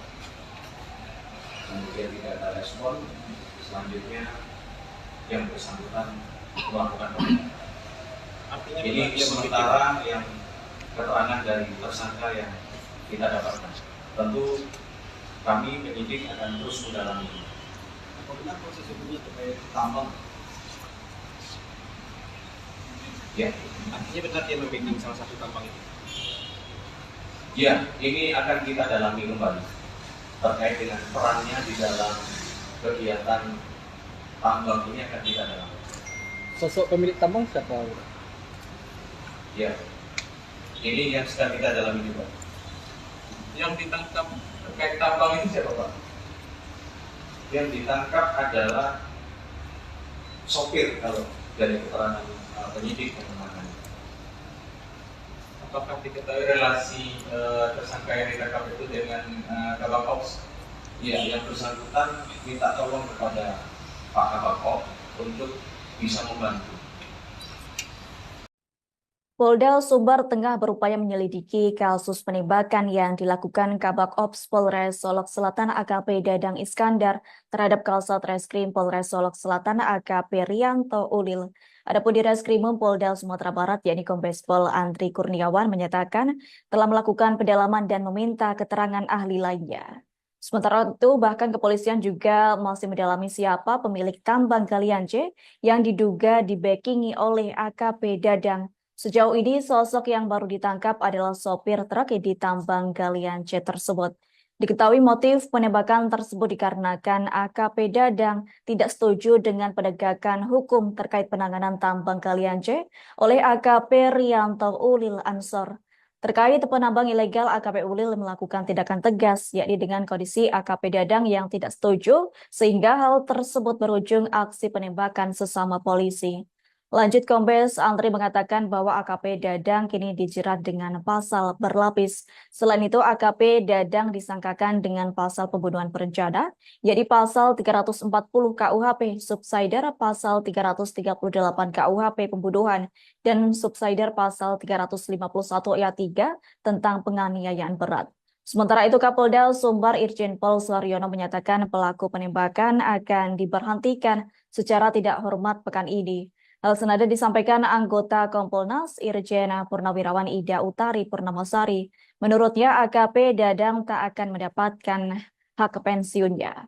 kemudian tidak ada respon, selanjutnya yang bersangkutan melakukan penegakan. Ini sementara yang keterangan dari tersangka yang kita dapatkan. Tentu kami penyidik akan terus mendalami. Apabila proses hukumnya terkait tambang, Ya, artinya benar dia membacking salah satu tambang itu. ya, ini akan kita dalami kembali terkait dengan perannya di dalam kegiatan tambang ini akan kita dalami. Sosok pemilik tambang siapa? Ya, ini yang sedang kita dalami juga. Yang ditangkap terkait tambang ini siapa Pak? Yang ditangkap adalah sopir kalau dari keterangan penyidik yang menangani. Apakah diketahui relasi tersangka yang ditangkap itu dengan Kabak Ops? Ya, yang bersangkutan minta tolong kepada Pak Kabak Ops untuk bisa membantu. Polda Sumbar tengah berupaya menyelidiki kasus penembakan yang dilakukan Kabak Ops Polres Solok Selatan AKP Dadang Iskandar terhadap Kasat Reskrim Polres Solok Selatan AKP Rianto Ulil. Adapun di Reskrimum Polda Sumatera Barat yakni Kombes Pol Andri Kurniawan menyatakan telah melakukan pendalaman dan meminta keterangan ahli lainnya. Sementara itu, bahkan kepolisian juga masih mendalami siapa pemilik tambang galian C yang diduga dibackingi oleh AKP Dadang. Sejauh ini, sosok yang baru ditangkap adalah sopir truk di tambang galian C tersebut. Diketahui motif penembakan tersebut dikarenakan AKP Dadang tidak setuju dengan penegakan hukum terkait penanganan tambang galian C oleh AKP Rianto Ulil Ansor. Terkait penambang ilegal, AKP Ulil melakukan tindakan tegas, yakni dengan kondisi AKP Dadang yang tidak setuju, sehingga hal tersebut berujung aksi penembakan sesama polisi. Lanjut, Kombes Andri mengatakan bahwa AKP Dadang kini dijerat dengan pasal berlapis. Selain itu, AKP Dadang disangkakan dengan pasal pembunuhan berencana, yakni pasal 340 KUHP, subsidiar pasal 338 KUHP pembunuhan, dan subsidiar pasal 351 ayat 3 tentang penganiayaan berat. Sementara itu, Kapolda Sumbar Irjen Pol Suharyono menyatakan pelaku penembakan akan diberhentikan secara tidak hormat pekan ini. Hal senada disampaikan anggota Kompolnas Irjen Purnawirawan Ida Utari Purnamasari. Menurutnya AKP Dadang tak akan mendapatkan hak pensiunnya.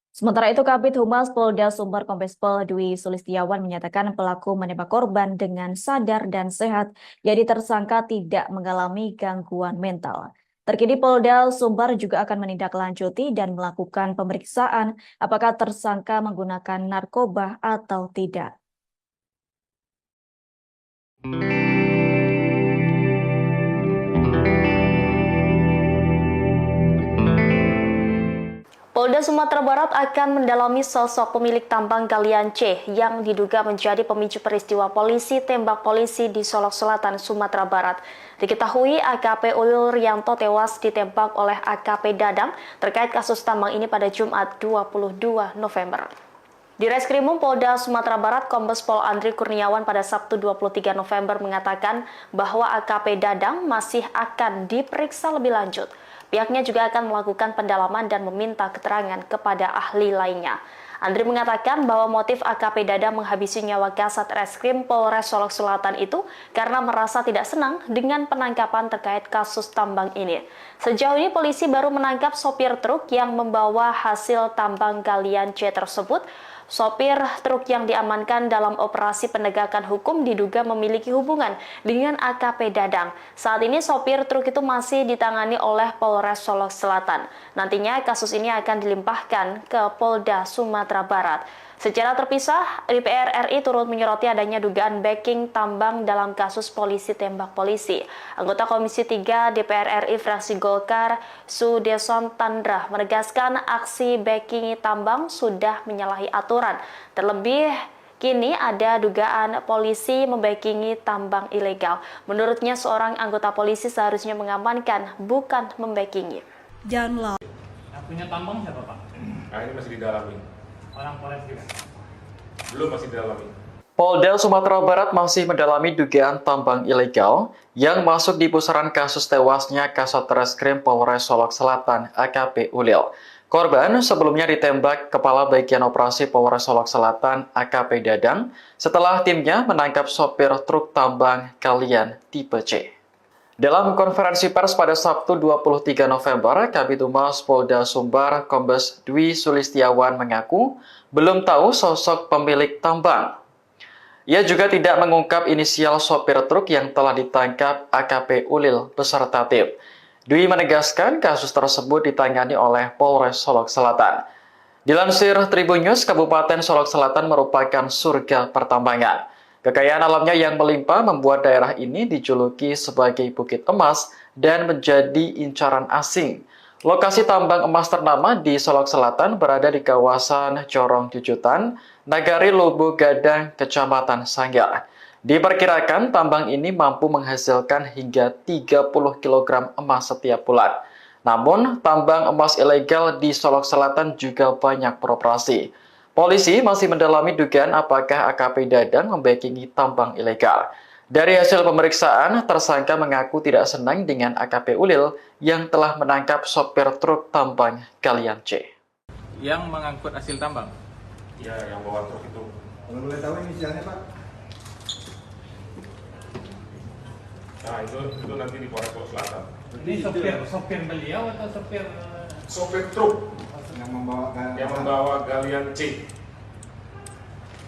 Sementara itu Kabid Humas Polda Sumbar Kombes Pol Dwi Sulistiawan menyatakan pelaku menembak korban dengan sadar dan sehat, jadi tersangka tidak mengalami gangguan mental. Terkini Polda Sumbar juga akan menindaklanjuti dan melakukan pemeriksaan apakah tersangka menggunakan narkoba atau tidak. Polda Sumatera Barat akan mendalami sosok pemilik tambang galian C yang diduga menjadi pemicu peristiwa polisi tembak polisi di Solok Selatan, Sumatera Barat. Diketahui AKP Ulil Rianto tewas ditembak oleh AKP Dadang terkait kasus tambang ini pada Jumat 22 November. Di Reskrimum Polda Sumatera Barat, Kombes Pol Andri Kurniawan pada Sabtu 23 November mengatakan bahwa AKP Dadang masih akan diperiksa lebih lanjut. Pihaknya juga akan melakukan pendalaman dan meminta keterangan kepada ahli lainnya. Andri mengatakan bahwa motif AKP Dadang menghabisi nyawa Kasat Reskrim Polres Solok Selatan itu karena merasa tidak senang dengan penangkapan terkait kasus tambang ini. Sejauh ini polisi baru menangkap sopir truk yang membawa hasil tambang galian C tersebut. Sopir truk yang diamankan dalam operasi penegakan hukum diduga memiliki hubungan dengan AKP Dadang. Saat ini sopir truk itu masih ditangani oleh Polres Solok Selatan. Nantinya kasus ini akan dilimpahkan ke Polda Sumatera Barat. Secara terpisah, DPR RI turut menyoroti adanya dugaan backing tambang dalam kasus polisi tembak polisi. Anggota Komisi 3 DPR RI fraksi Golkar, Sudeson Tandra, menegaskan aksi backing tambang sudah menyalahi aturan. Terlebih, kini ada dugaan polisi membackingi tambang ilegal. Menurutnya, seorang anggota polisi seharusnya mengamankan, bukan membackingi. Yang punya tambang siapa, Pak? Nah, ini masih didalami. Orang Polres juga? Belum, masih didalami. Polda Sumatera Barat masih mendalami dugaan tambang ilegal yang masuk di pusaran kasus tewasnya Kasat Reskrim Polres Solok Selatan AKP Ulil. Korban sebelumnya ditembak Kepala Bagian Operasi Polres Solok Selatan AKP Dadang setelah timnya menangkap sopir truk tambang galian tipe C. Dalam konferensi pers pada Sabtu 23 November, Kabid Humas Polda Sumbar Kombes Dwi Sulistiawan mengaku belum tahu sosok pemilik tambang. Ia juga tidak mengungkap inisial sopir truk yang telah ditangkap AKP Ulil beserta tim. Dwi menegaskan kasus tersebut ditangani oleh Polres Solok Selatan. Dilansir Tribun News, Kabupaten Solok Selatan merupakan surga pertambangan. Kekayaan alamnya yang melimpah membuat daerah ini dijuluki sebagai Bukit Emas dan menjadi incaran asing. Lokasi tambang emas ternama di Solok Selatan berada di kawasan Corong Jujutan, Nagari Lubu Gadang, Kecamatan Sanggar. Diperkirakan tambang ini mampu menghasilkan hingga 30 kg emas setiap bulan. Namun, tambang emas ilegal di Solok Selatan juga banyak beroperasi. Polisi masih mendalami dugaan apakah AKP Dadang membackingi tambang ilegal. Dari hasil pemeriksaan, tersangka mengaku tidak senang dengan AKP Ulil yang telah menangkap sopir truk tambang galian C. Yang mengangkut hasil tambang. Ya, yang bawa truk itu. Kalau boleh tahu inisialnya Pak? Nah, itu nanti di Polres Solok Selatan. Ini sopir beliau atau sopir? Sopir truk Yang membawa yang membawa galian C.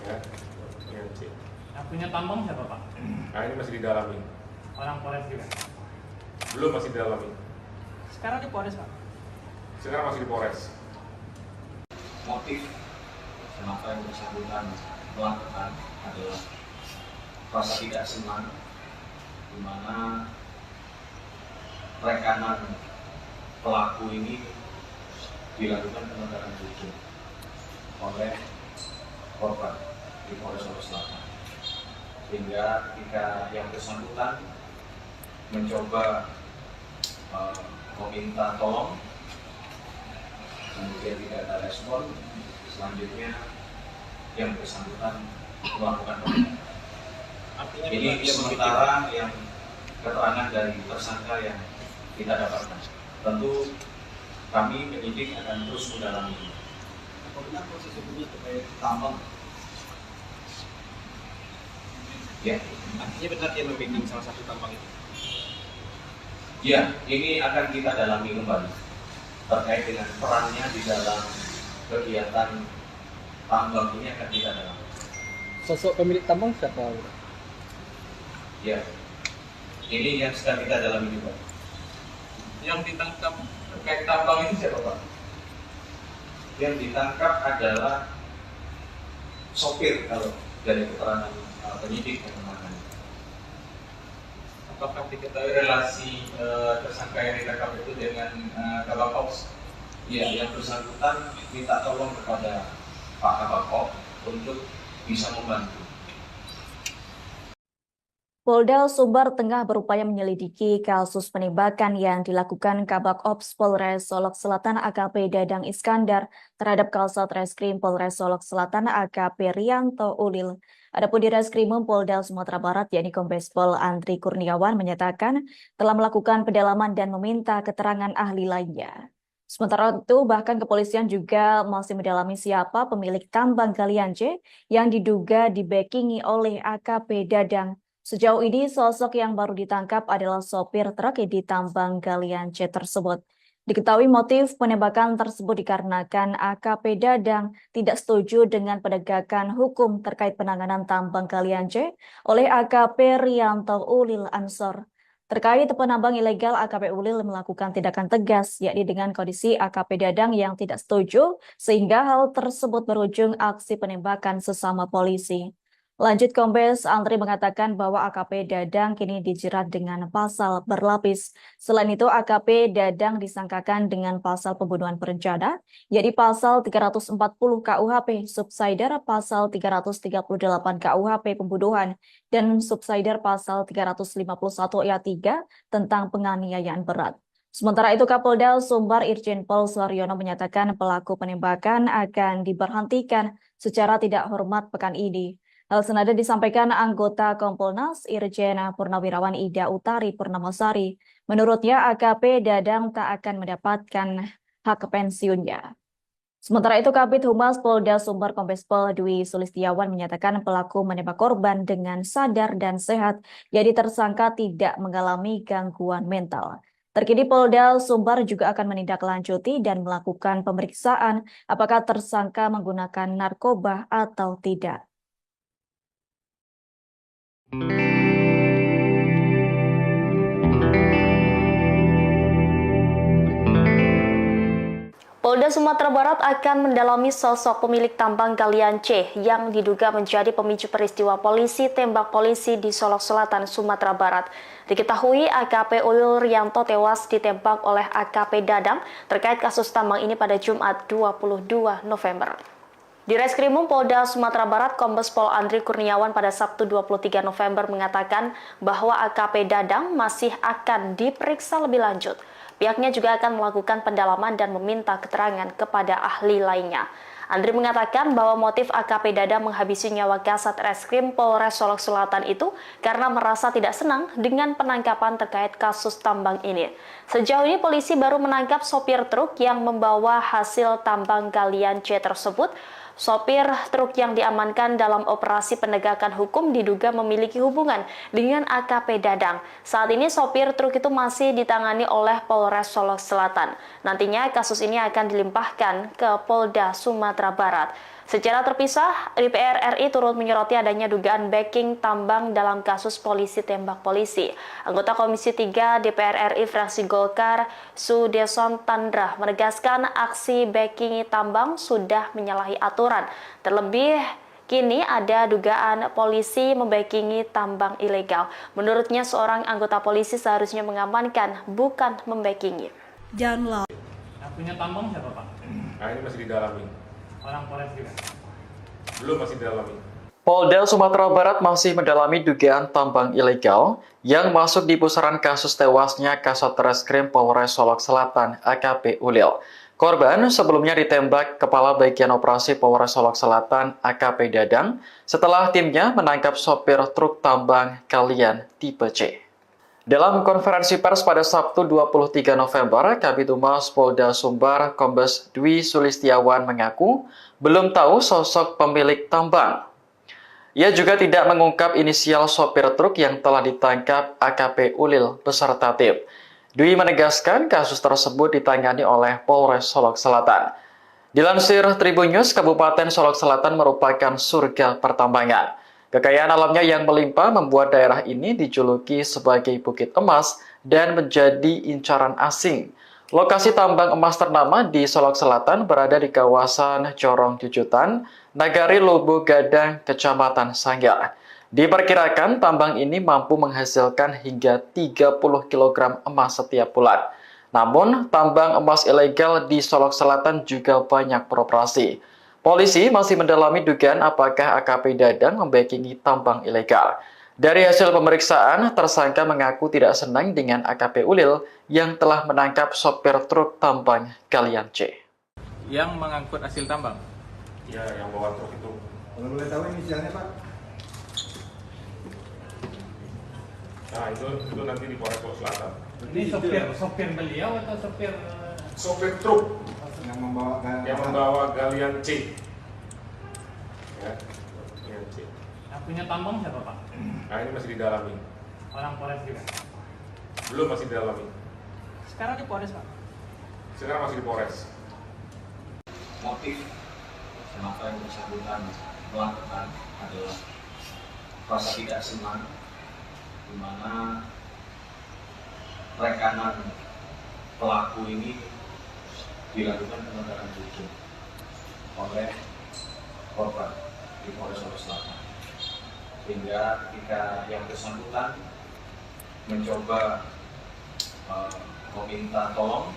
Ya, galian C. Yang punya tambang siapa, Pak? Nah, ini masih didalami. Orang Polres juga? Belum, masih didalami. Sekarang di Polres, Pak? Sekarang masih di Polres. Motif kenapa yang bersangkutan melakukan adalah rasa tidak senang, di mana rekanan pelaku ini dilakukan penegakan hukum oleh korban di Polres Solok Selatan, sehingga ketika yang bersangkutan mencoba meminta tolong, kemudian tidak ada respon, selanjutnya yang bersangkutan melakukan penembakan. Ini sementara yang keterangan dari tersangka yang kita dapatkan. Tentu kami penyidik akan terus mendalami ini. Apa benar proses hukumnya terkait tambang? Ya, Artinya benar dia membacking salah satu tambang itu? ya, ini akan kita dalami kembali terkait dengan perannya di dalam kegiatan tambang ini akan kita dalami. Sosok pemilik tambang siapa? Ya, ini yang sedang kita dalami juga. Yang ditangkap terkait tambang ini siapa, Pak? Yang ditangkap adalah sopir kalau dari keterangan penyidik yang menangani. Apakah diketahui relasi tersangka yang ditangkap itu dengan Kabak Ops? Ya, yang bersangkutan minta tolong kepada Pak Kabak Ops untuk bisa membantu. Polda Sumbar tengah berupaya menyelidiki kasus penembakan yang dilakukan Kabak Ops Polres Solok Selatan AKP Dadang Iskandar terhadap Kasat Reskrim Polres Solok Selatan AKP Rianto Ulil. Adapun di Reskrimum Polda Sumatera Barat yakni Kombes Pol Andri Kurniawan menyatakan telah melakukan pendalaman dan meminta keterangan ahli lainnya. Sementara itu, bahkan kepolisian juga masih mendalami siapa pemilik tambang galian C yang diduga dibackingi oleh AKP Dadang. Sejauh ini, sosok yang baru ditangkap adalah sopir truk di tambang galian C tersebut. Diketahui motif penembakan tersebut dikarenakan AKP Dadang tidak setuju dengan penegakan hukum terkait penanganan tambang galian C oleh AKP Rianto Ulil Ansor. Terkait penambang ilegal, AKP Ulil melakukan tindakan tegas, yakni dengan kondisi AKP Dadang yang tidak setuju, sehingga hal tersebut berujung aksi penembakan sesama polisi. Lanjut, Kombes Andri mengatakan bahwa AKP Dadang kini dijerat dengan pasal berlapis. Selain itu, AKP Dadang disangkakan dengan pasal pembunuhan berencana, yaitu pasal 340 KUHP, subsider pasal 338 KUHP pembunuhan, dan subsider pasal 351 ayat 3 tentang penganiayaan berat. Sementara itu, Kapolda Sumbar Irjen Pol Suharyono menyatakan pelaku penembakan akan diberhentikan secara tidak hormat pekan ini. Hal senada disampaikan anggota Kompolnas Irjen Purnawirawan Ida Utari Purnamasari. Menurutnya, AKP Dadang tak akan mendapatkan hak pensiunnya. Sementara itu, Kabid Humas Polda Sumbar Kombes Pol Dwi Sulistiawan menyatakan pelaku menembak korban dengan sadar dan sehat, jadi tersangka tidak mengalami gangguan mental. Terkini Polda Sumbar juga akan menindaklanjuti dan melakukan pemeriksaan apakah tersangka menggunakan narkoba atau tidak. Polda Sumatera Barat akan mendalami sosok pemilik tambang galian C yang diduga menjadi pemicu peristiwa polisi tembak polisi di Solok Selatan, Sumatera Barat. Diketahui AKP Ulil Rianto tewas ditembak oleh AKP Dadang terkait kasus tambang ini pada Jumat 22 November. Di Reskrimum Polda Sumatera Barat, Kombes Pol Andri Kurniawan pada Sabtu 23 November mengatakan bahwa AKP Dadang masih akan diperiksa lebih lanjut. Pihaknya juga akan melakukan pendalaman dan meminta keterangan kepada ahli lainnya. Andri mengatakan bahwa motif AKP Dadang menghabisi nyawa Kasat Reskrim Polres Solok Selatan itu karena merasa tidak senang dengan penangkapan terkait kasus tambang ini. Sejauh ini polisi baru menangkap sopir truk yang membawa hasil tambang galian C tersebut. Sopir truk yang diamankan dalam operasi penegakan hukum diduga memiliki hubungan dengan AKP Dadang. Saat ini sopir truk itu masih ditangani oleh Polres Solok Selatan. Nantinya kasus ini akan dilimpahkan ke Polda Sumatera Barat. Secara terpisah, DPR RI turut menyoroti adanya dugaan backing tambang dalam kasus polisi tembak polisi. Anggota Komisi 3 DPR RI fraksi Golkar, Sudeson Tandra, menegaskan aksi backing tambang sudah menyalahi aturan. Terlebih, kini ada dugaan polisi membackingi tambang ilegal. Menurutnya, seorang anggota polisi seharusnya mengamankan, bukan membackingi. Yang punya tambang siapa, Pak? Nah, ini masih didalami. Orang Polres juga? Belum, masih didalami. Polda Sumatera Barat masih mendalami dugaan tambang ilegal yang masuk di pusaran kasus tewasnya Kasat Reskrim Polres Solok Selatan AKP Ulil. Korban sebelumnya ditembak Kepala Bagian Operasi Polres Solok Selatan AKP Dadang setelah timnya menangkap sopir truk tambang galian tipe C. Dalam konferensi pers pada Sabtu 23 November, Kabid Humas Polda Sumbar Kombes Dwi Sulistiawan mengaku belum tahu sosok pemilik tambang. Ia juga tidak mengungkap inisial sopir truk yang telah ditangkap AKP Ulil beserta tim. Dwi menegaskan kasus tersebut ditangani oleh Polres Solok Selatan. Dilansir Tribun News, Kabupaten Solok Selatan merupakan surga pertambangan. Kekayaan alamnya yang melimpah membuat daerah ini dijuluki sebagai Bukit Emas dan menjadi incaran asing. Lokasi tambang emas ternama di Solok Selatan berada di kawasan Corong Jujutan, Nagari Lubu Gadang, Kecamatan Sanggar. Diperkirakan tambang ini mampu menghasilkan hingga 30 kg emas setiap bulan. Namun, tambang emas ilegal di Solok Selatan juga banyak beroperasi. Polisi masih mendalami dugaan apakah AKP Dadang membackingi tambang ilegal. Dari hasil pemeriksaan, tersangka mengaku tidak senang dengan AKP Ulil yang telah menangkap sopir truk tambang galian C. Yang mengangkut hasil tambang. Ya, yang bawa truk itu. Kalau boleh tahu inisialnya Pak? Nah, itu nanti di Polres Solok Selatan. Ini sopir beliau atau sopir Sopir truk Yang membawa yang membawa galian C. Ya, galian C. yang punya tambang siapa Pak? Nah, ini masih didalami. Orang Polres juga. Belum, masih didalami. Sekarang di Polres Pak. Sekarang masih di Polres. Motif kenapa yang bersangkutan melakukan adalah rasa tidak senang, di mana rekanan pelaku ini dilakukan penegakan hukum oleh korban di Polres Solok Selatan, sehingga ketika yang bersangkutan mencoba meminta tolong,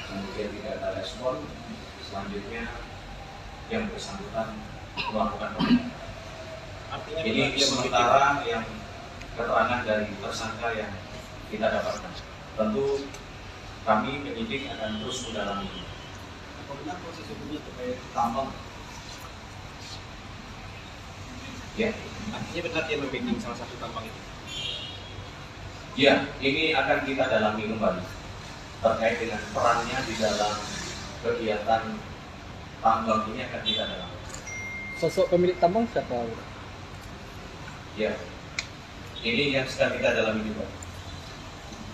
kemudian tidak ada respon, selanjutnya yang bersangkutan melakukan penegakan. Ini sementara yang keterangan dari tersangka yang kita dapatkan. Tentu kami penyidik akan terus mendalami. Apa benar proses hukumnya terkait tambang? Ya, Artinya benar dia membacking salah satu tambang itu. ya, ini akan kita dalami kembali terkait dengan perannya di dalam kegiatan tambang ini akan kita dalami. Sosok pemilik tambang siapa? Ya, ini yang sedang kita dalami juga.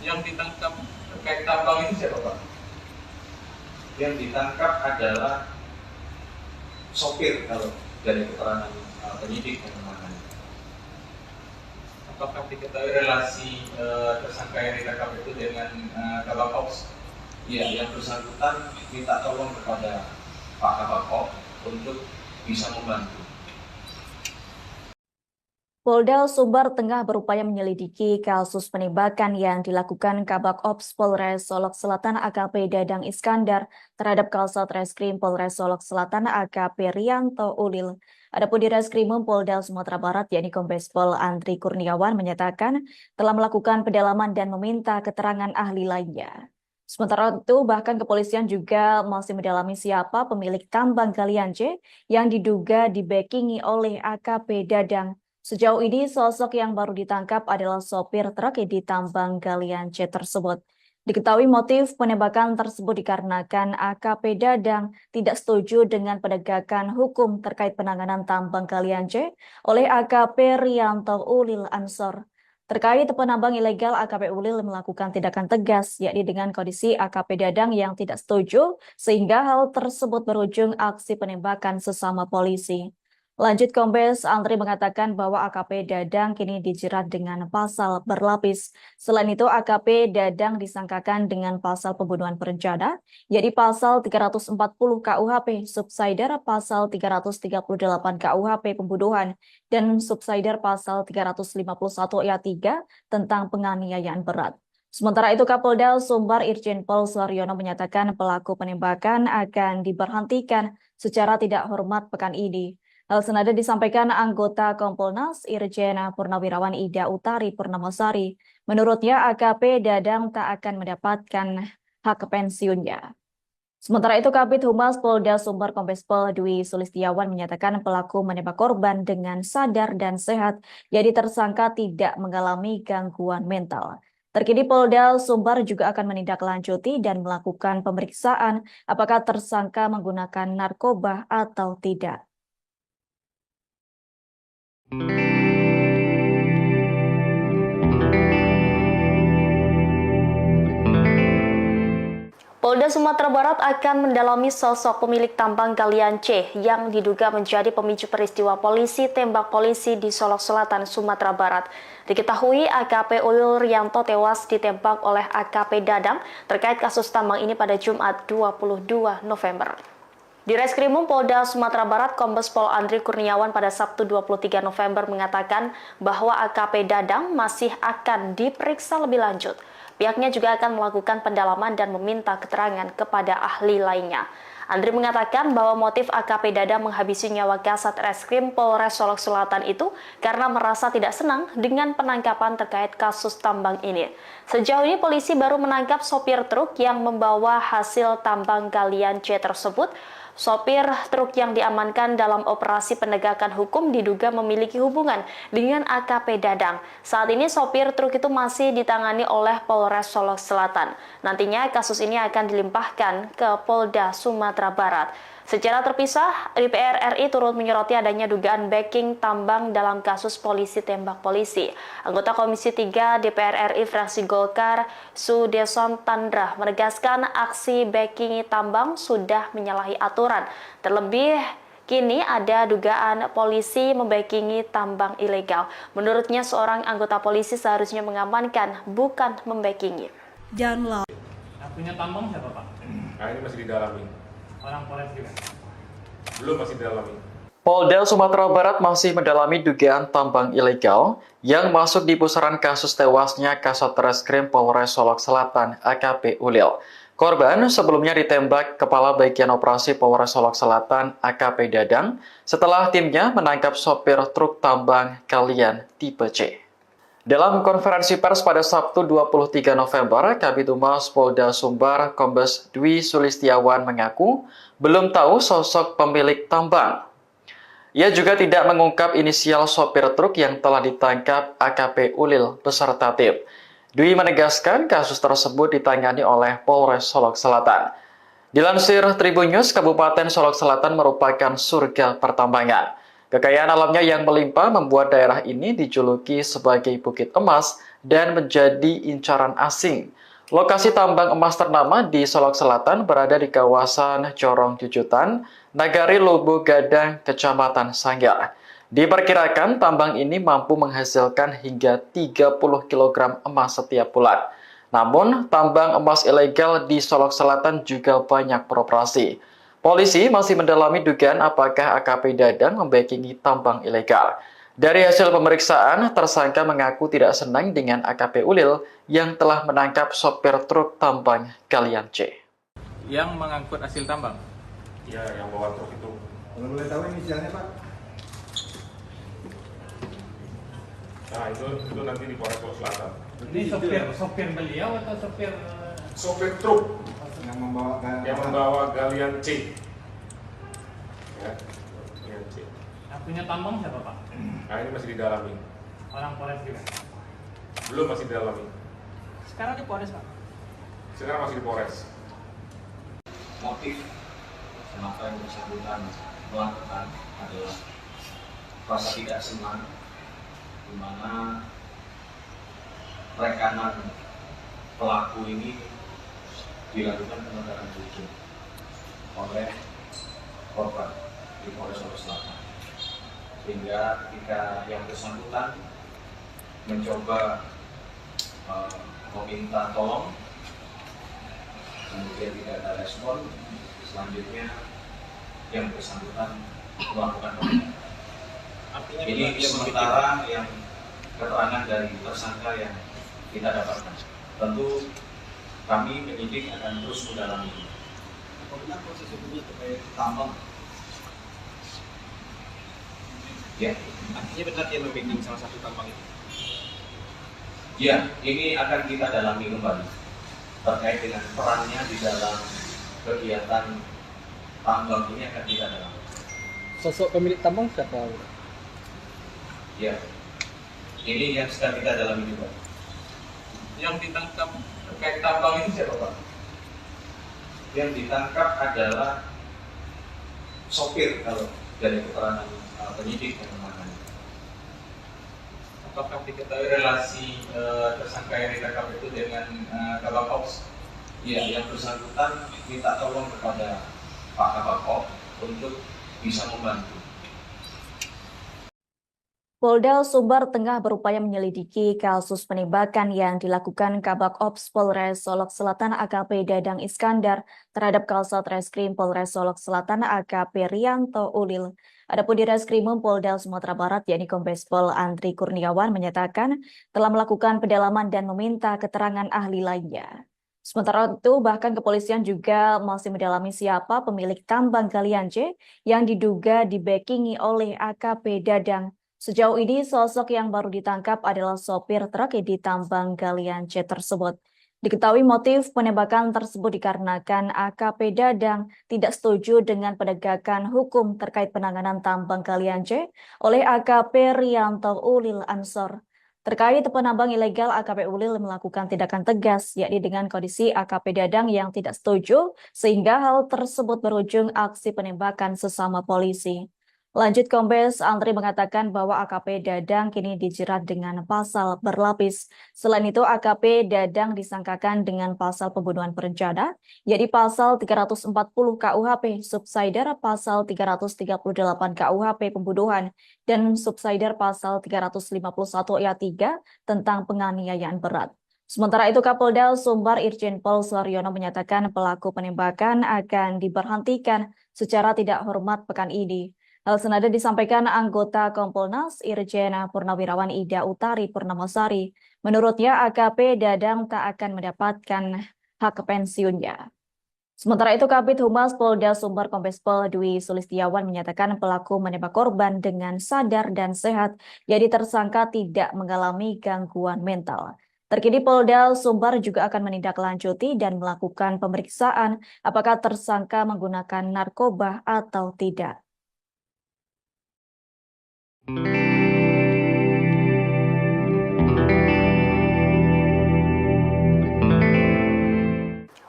Yang ditangkap terkait tambang itu siapa Pak? Yang ditangkap adalah sopir kalau dari keterangan penyidik yang menangani. Apakah diketahui relasi tersangka yang ditangkap itu dengan Kabak Ops? Ya, yang bersangkutan minta tolong kepada Pak Kabak Ops untuk bisa membantu. Polda Sumbar tengah berupaya menyelidiki kasus penembakan yang dilakukan Kabak Ops Polres Solok Selatan AKP Dadang Iskandar terhadap Kasat Reskrim Polres Solok Selatan AKP Rianto Ulil. Adapun di Reskrimum Polda Sumatera Barat yakni Kombes Pol Andri Kurniawan menyatakan telah melakukan pendalaman dan meminta keterangan ahli lainnya. Sementara itu bahkan kepolisian juga masih mendalami siapa pemilik tambang galian C yang diduga dibackingi oleh AKP Dadang. Sejauh ini, sosok yang baru ditangkap adalah sopir truk di tambang galian C tersebut. Diketahui motif penembakan tersebut dikarenakan AKP Dadang tidak setuju dengan penegakan hukum terkait penanganan tambang galian C oleh AKP Rianto Ulil Ansor. Terkait penambang ilegal, AKP Ulil melakukan tindakan tegas, yakni dengan kondisi AKP Dadang yang tidak setuju, sehingga hal tersebut berujung aksi penembakan sesama polisi. Lanjut, Kombes Andri mengatakan bahwa AKP Dadang kini dijerat dengan pasal berlapis. Selain itu, AKP Dadang disangkakan dengan pasal pembunuhan berencana, yaitu pasal 340 KUHP, subsidiar pasal 338 KUHP pembunuhan, dan subsidiar pasal 351 ayat 3 tentang penganiayaan berat. Sementara itu, Kapolda Sumbar Irjen Pol Suharyono menyatakan pelaku penembakan akan diberhentikan secara tidak hormat pekan ini. Hal senada disampaikan anggota Kompolnas Irjen Purnawirawan Ida Utari Purnamasari. Menurutnya AKP Dadang tak akan mendapatkan hak pensiunnya. Sementara itu Kabid Humas Polda Sumbar Kombes Pol Dwi Sulistiawan menyatakan pelaku menembak korban dengan sadar dan sehat, jadi tersangka tidak mengalami gangguan mental. Terkini Polda Sumbar juga akan menindaklanjuti dan melakukan pemeriksaan apakah tersangka menggunakan narkoba atau tidak. Polda Sumatera Barat akan mendalami sosok pemilik tambang galian C yang diduga menjadi pemicu peristiwa polisi tembak polisi di Solok Selatan, Sumatera Barat. Diketahui AKP Ulil Rianto tewas ditembak oleh AKP Dadang terkait kasus tambang ini pada Jumat 22 November. Di Reskrimum Polda Sumatera Barat, Kombes Pol Andri Kurniawan pada Sabtu 23 November mengatakan bahwa AKP Dadang masih akan diperiksa lebih lanjut. Pihaknya juga akan melakukan pendalaman dan meminta keterangan kepada ahli lainnya. Andri mengatakan bahwa motif AKP Dadang menghabisi nyawa Kasat Reskrim Polres Solok Selatan itu karena merasa tidak senang dengan penangkapan terkait kasus tambang ini. Sejauh ini polisi baru menangkap sopir truk yang membawa hasil tambang galian C tersebut. Sopir truk yang diamankan dalam operasi penegakan hukum diduga memiliki hubungan dengan AKP Dadang. Saat ini sopir truk itu masih ditangani oleh Polres Solok Selatan. Nantinya kasus ini akan dilimpahkan ke Polda Sumatera Barat. Secara terpisah, DPR RI turut menyoroti adanya dugaan backing tambang dalam kasus polisi tembak polisi. Anggota Komisi 3 DPR RI fraksi Golkar, Sudeson Tandra, menegaskan aksi backing tambang sudah menyalahi aturan. Terlebih, kini ada dugaan polisi membackingi tambang ilegal. Menurutnya, seorang anggota polisi seharusnya mengamankan, bukan membackingi. Yang punya tambang siapa Pak? Nah ini masih didalami. Orang Polres juga? Belum, masih didalami. Polda Sumatera Barat masih mendalami dugaan tambang ilegal yang masuk di pusaran kasus tewasnya Kasat Reskrim Polres Solok Selatan AKP Ulil. Korban sebelumnya ditembak Kepala Bagian Operasi Polres Solok Selatan AKP Dadang setelah timnya menangkap sopir truk tambang galian tipe C. Dalam konferensi pers pada Sabtu 23 November, Kabid Humas Polda Sumbar Kombes Dwi Sulistiawan mengaku belum tahu sosok pemilik tambang. Ia juga tidak mengungkap inisial sopir truk yang telah ditangkap AKP Ulil beserta tim. Dwi menegaskan kasus tersebut ditangani oleh Polres Solok Selatan. Dilansir Tribun News, Kabupaten Solok Selatan merupakan surga pertambangan. Kekayaan alamnya yang melimpah membuat daerah ini dijuluki sebagai Bukit Emas dan menjadi incaran asing. Lokasi tambang emas ternama di Solok Selatan berada di kawasan Corong Jujutan, Nagari Lubu Gadang, Kecamatan Sanggar. Diperkirakan tambang ini mampu menghasilkan hingga 30 kg emas setiap bulan. Namun, tambang emas ilegal di Solok Selatan juga banyak beroperasi. Polisi masih mendalami dugaan apakah AKP Dadang membackingi tambang ilegal. Dari hasil pemeriksaan, tersangka mengaku tidak senang dengan AKP Ulil yang telah menangkap sopir truk tambang galian C. Yang mengangkut hasil tambang? Ya, yang bawa truk itu. Kalau boleh tahu inisialnya Pak? Nah itu nanti di Polres Solok Selatan. Ini sopir beliau atau sopir? Sopir truk Yang membawa galian C. Ya, galian C. Yang punya tambang siapa Pak? Nah ini masih didalami. Orang Polres juga? Belum, masih didalami. Sekarang di Polres Pak? Sekarang masih di Polres. Motif kenapa yang bersangkutan melakukan adalah rasa tidak senang, di mana rekanan pelaku ini dilakukan penegakan hukum oleh korban di Polres Solok Selatan, sehingga ketika yang bersangkutan mencoba meminta tolong, kemudian tidak ada respon, selanjutnya yang bersangkutan melakukan penegakan. Ini sementara yang keterangan dari tersangka yang kita dapatkan. Tentu kami penyidik akan terus mendalami. Apabila proses hukumnya terkait tambang, Ya, artinya benar dia membacking salah satu tambang itu. ya, ini akan kita dalami kembali terkait dengan perannya di dalam kegiatan tambang ini akan kita dalami. Sosok pemilik tambang siapa? Ya, ini yang sedang kita dalami juga. Yang ditangkap terkait tambang ini siapa Pak? Yang ditangkap adalah sopir kalau dari keterangan penyidik yang menangani. Apakah diketahui relasi tersangka yang ditangkap itu dengan Kabak Ops? Ya, yang bersangkutan minta tolong kepada Pak Kabak Ops untuk bisa membantu. Polda Sumbar tengah berupaya menyelidiki kasus penembakan yang dilakukan Kabak Ops Polres Solok Selatan AKP Dadang Iskandar terhadap Kasat Reskrim Polres Solok Selatan AKP Rianto Ulil. Adapun di Reskrimum Polda Sumatera Barat yakni Kombes Pol Andri Kurniawan menyatakan telah melakukan pendalaman dan meminta keterangan ahli lainnya. Sementara itu, bahkan kepolisian juga masih mendalami siapa pemilik tambang galian C yang diduga dibackingi oleh AKP Dadang. Sejauh ini, sosok yang baru ditangkap adalah sopir truk di tambang galian C tersebut. Diketahui motif penembakan tersebut dikarenakan AKP Dadang tidak setuju dengan penegakan hukum terkait penanganan tambang galian C oleh AKP Rianto Ulil Ansor. Terkait penambang ilegal, AKP Ulil melakukan tindakan tegas, yakni dengan kondisi AKP Dadang yang tidak setuju, sehingga hal tersebut berujung aksi penembakan sesama polisi. Lanjut, Kombes Andri mengatakan bahwa AKP Dadang kini dijerat dengan pasal berlapis. Selain itu, AKP Dadang disangkakan dengan pasal pembunuhan berencana, yakni pasal 340 KUHP, subsidiar pasal 338 KUHP pembunuhan, dan subsidiar pasal 351 ayat 3 tentang penganiayaan berat. Sementara itu, Kapolda Sumbar Irjen Pol Suharyono menyatakan pelaku penembakan akan diberhentikan secara tidak hormat pekan ini. Hal senada disampaikan anggota Kompolnas Irjen Purnawirawan Ida Utari Purnamasari. Menurutnya, AKP Dadang tak akan mendapatkan hak pensiunnya. Sementara itu, Kabid Humas Polda Sumbar Kombes Pol Dwi Sulistiawan menyatakan pelaku menembak korban dengan sadar dan sehat, jadi tersangka tidak mengalami gangguan mental. Terkini Polda Sumbar juga akan menindaklanjuti dan melakukan pemeriksaan apakah tersangka menggunakan narkoba atau tidak.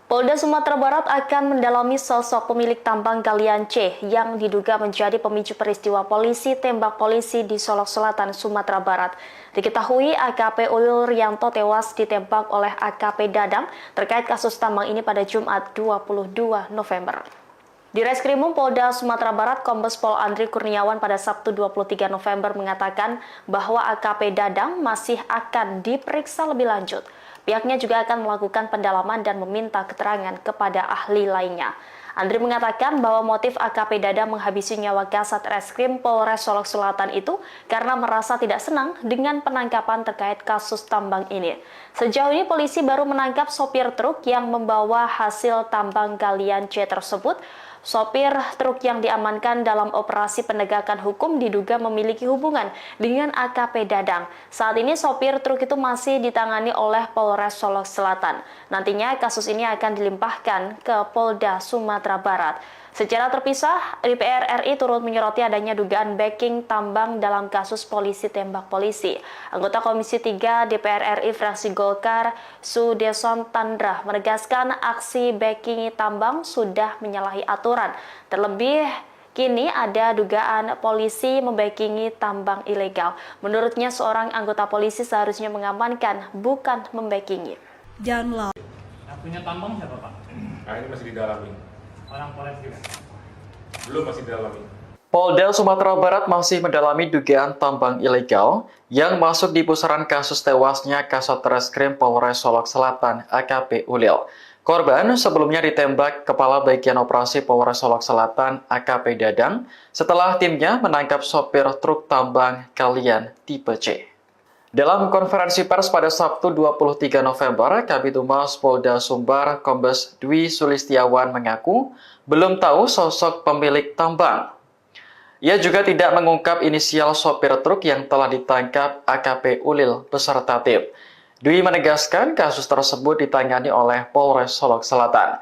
Polda Sumatera Barat akan mendalami sosok pemilik tambang galian C yang diduga menjadi pemicu peristiwa polisi tembak polisi di Solok Selatan, Sumatera Barat. Diketahui AKP Ulil Rianto tewas ditembak oleh AKP Dadang terkait kasus tambang ini pada Jumat 22 November. Di Reskrimum Polda Sumatera Barat, Kombes Pol Andri Kurniawan pada Sabtu 23 November mengatakan bahwa AKP Dadang masih akan diperiksa lebih lanjut. Pihaknya juga akan melakukan pendalaman dan meminta keterangan kepada ahli lainnya. Andri mengatakan bahwa motif AKP Dadang menghabisi nyawa Kasat Reskrim Polres Solok Selatan itu karena merasa tidak senang dengan penangkapan terkait kasus tambang ini. Sejauh ini polisi baru menangkap sopir truk yang membawa hasil tambang galian C tersebut. Sopir truk yang diamankan dalam operasi penegakan hukum diduga memiliki hubungan dengan AKP Dadang. Saat ini sopir truk itu masih ditangani oleh Polres Solok Selatan. Nantinya kasus ini akan dilimpahkan ke Polda Sumatera Barat. Secara terpisah, DPR RI turut menyoroti adanya dugaan backing tambang dalam kasus polisi tembak polisi. Anggota Komisi 3 DPR RI fraksi Golkar, Sudeson Tandra, menegaskan aksi backing tambang sudah menyalahi aturan. Terlebih, kini ada dugaan polisi membackingi tambang ilegal. Menurutnya, seorang anggota polisi seharusnya mengamankan, bukan membackingi. Yang punya tambang siapa, Pak? Nah, ini masih didalami. Orang Polres juga? Belum, masih didalami. Polda Sumatera Barat masih mendalami dugaan tambang ilegal yang masuk di pusaran kasus tewasnya Kasat Reskrim Polres Solok Selatan AKP Ulil. Korban sebelumnya ditembak Kepala Bagian Operasi Polres Solok Selatan AKP Dadang setelah timnya menangkap sopir truk tambang galian tipe C. Dalam konferensi pers pada Sabtu 23 November, Kabid Humas Polda Sumbar Kombes Dwi Sulistiawan mengaku belum tahu sosok pemilik tambang. Ia juga tidak mengungkap inisial sopir truk yang telah ditangkap AKP Ulil beserta tim. Dwi menegaskan kasus tersebut ditangani oleh Polres Solok Selatan.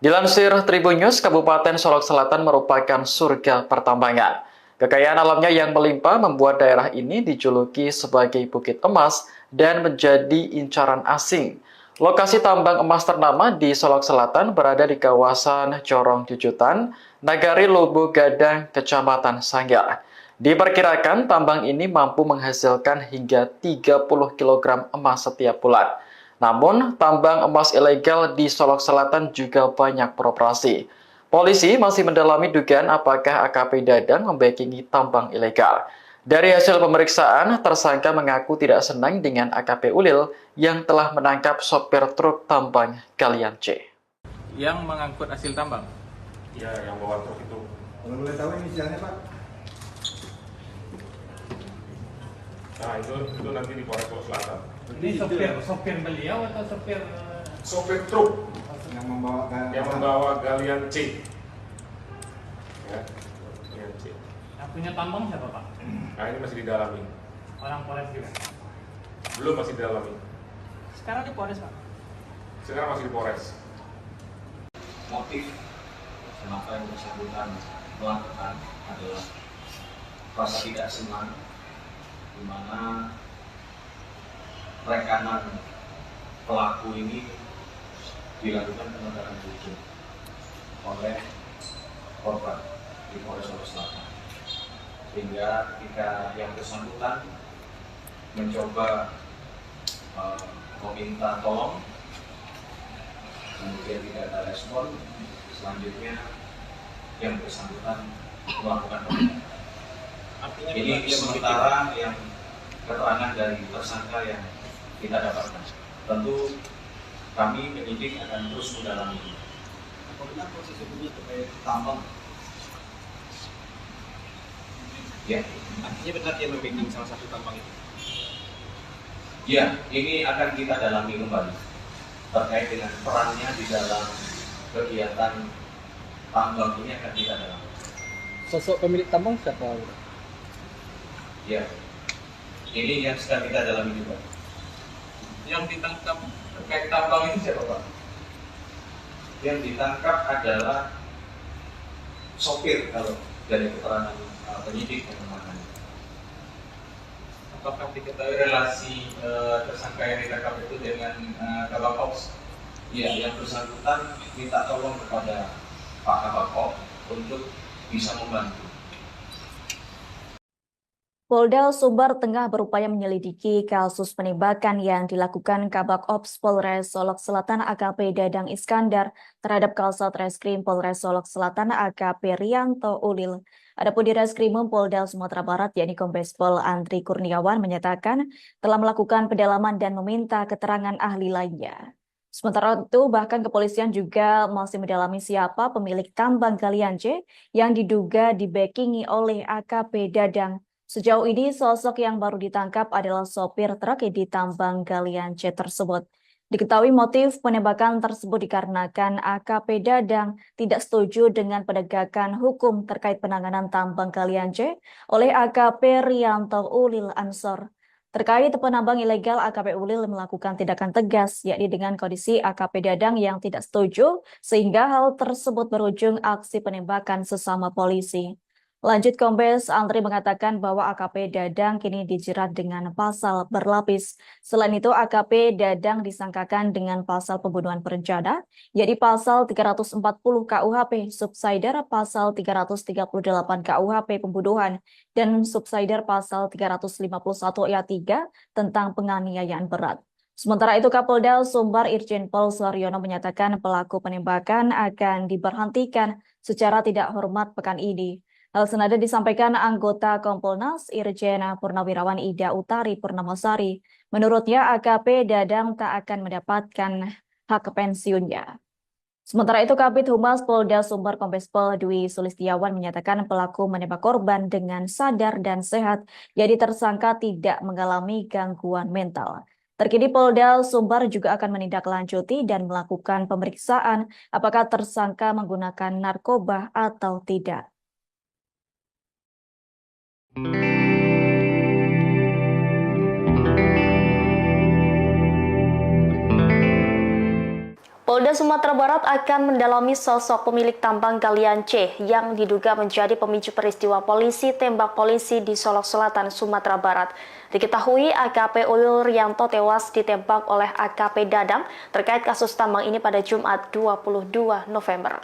Dilansir Tribun News, Kabupaten Solok Selatan merupakan surga pertambangan. Kekayaan alamnya yang melimpah membuat daerah ini dijuluki sebagai Bukit Emas dan menjadi incaran asing. Lokasi tambang emas ternama di Solok Selatan berada di kawasan Corong Jujutan, Nagari Lubu Gadang, Kecamatan Sanggar. Diperkirakan tambang ini mampu menghasilkan hingga 30 kg emas setiap bulan. Namun, tambang emas ilegal di Solok Selatan juga banyak beroperasi. Polisi masih mendalami dugaan apakah AKP Dadang membackingi tambang ilegal. Dari hasil pemeriksaan, tersangka mengaku tidak senang dengan AKP Ulil yang telah menangkap sopir truk tambang galian C. Yang mengangkut hasil tambang? Ya, yang bawa truk itu. Kalau boleh tahu inisialnya, Pak? Nah, itu nanti di Polres Solok Selatan. Ini sopir beliau atau sopir sopir truk yang yang membawa galian C. Ya, galian C. Yang punya tambang siapa Pak? Nah, ini masih didalami. Orang Polres juga. Belum, masih didalami. Sekarang di Polres Pak. Sekarang masih di Polres. Motif kenapa yang bersangkutan melakukan adalah rasa tidak senang, di mana rekanan pelaku ini dilakukan penegakan hukum oleh korban di Polres Solok Selatan, sehingga ketika yang bersangkutan mencoba meminta tolong, kemudian tidak ada respon, selanjutnya yang bersangkutan melakukan penindakan. Ini sementara yang keterangan dari tersangka yang kita dapatkan. Tentu kami penyidik akan terus mendalami. Apa benar proses hukumnya terkait tambang? Ya, Artinya benar dia membacking salah satu tambang itu. ya, ini akan kita dalami kembali terkait dengan perannya di dalam kegiatan tambang ini akan kita dalami. Sosok pemilik tambang siapa? Ya, ini yang sedang kita dalami juga. Yang ditangkap terkait tambang ini siapa Pak? Yang ditangkap adalah sopir kalau dari keterangan penyidik yang mengatakan. Apakah diketahui relasi tersangka yang ditangkap itu dengan Kabak Ops? Ya, yang bersangkutan minta tolong kepada Pak Kabak Ops untuk bisa membantu. Polda Sumbar tengah berupaya menyelidiki kasus penembakan yang dilakukan Kabak Ops Polres Solok Selatan AKP Dadang Iskandar terhadap Kasat Reskrim Polres Solok Selatan AKP Rianto Ulil. Adapun di Reskrimum Polda Sumatera Barat yakni Kombes Pol Andri Kurniawan menyatakan telah melakukan pendalaman dan meminta keterangan ahli lainnya. Sementara itu bahkan kepolisian juga masih mendalami siapa pemilik tambang galian C yang diduga dibackingi oleh AKP Dadang. Sejauh ini, sosok yang baru ditangkap adalah sopir truk di tambang galian C tersebut. Diketahui motif penembakan tersebut dikarenakan AKP Dadang tidak setuju dengan penegakan hukum terkait penanganan tambang galian C oleh AKP Rianto Ulil Ansor. Terkait penambang ilegal, AKP Ulil melakukan tindakan tegas, yakni dengan kondisi AKP Dadang yang tidak setuju, sehingga hal tersebut berujung aksi penembakan sesama polisi. Lanjut, Kombes Andri mengatakan bahwa AKP Dadang kini dijerat dengan pasal berlapis. Selain itu, AKP Dadang disangkakan dengan pasal pembunuhan berencana, yakni pasal 340 KUHP, subsider pasal 338 KUHP pembunuhan, dan subsider pasal 351 ayat 3 tentang penganiayaan berat. Sementara itu, Kapolda Sumbar Irjen Pol Suharyono menyatakan pelaku penembakan akan diberhentikan secara tidak hormat pekan ini. Hal senada disampaikan anggota Kompolnas Irjen Purnawirawan Ida Utari Purnamasari. Menurutnya AKP Dadang tak akan mendapatkan hak pensiunnya. Sementara itu Kabid Humas Polda Sumbar Kombes Pol Dwi Sulistiawan menyatakan pelaku menembak korban dengan sadar dan sehat, jadi tersangka tidak mengalami gangguan mental. Terkini Polda Sumbar juga akan menindaklanjuti dan melakukan pemeriksaan apakah tersangka menggunakan narkoba atau tidak. Polda Sumatera Barat akan mendalami sosok pemilik tambang galian C yang diduga menjadi pemicu peristiwa polisi tembak polisi di Solok Selatan, Sumatera Barat. Diketahui AKP Ulil Rianto tewas ditembak oleh AKP Dadang terkait kasus tambang ini pada Jumat 22 November.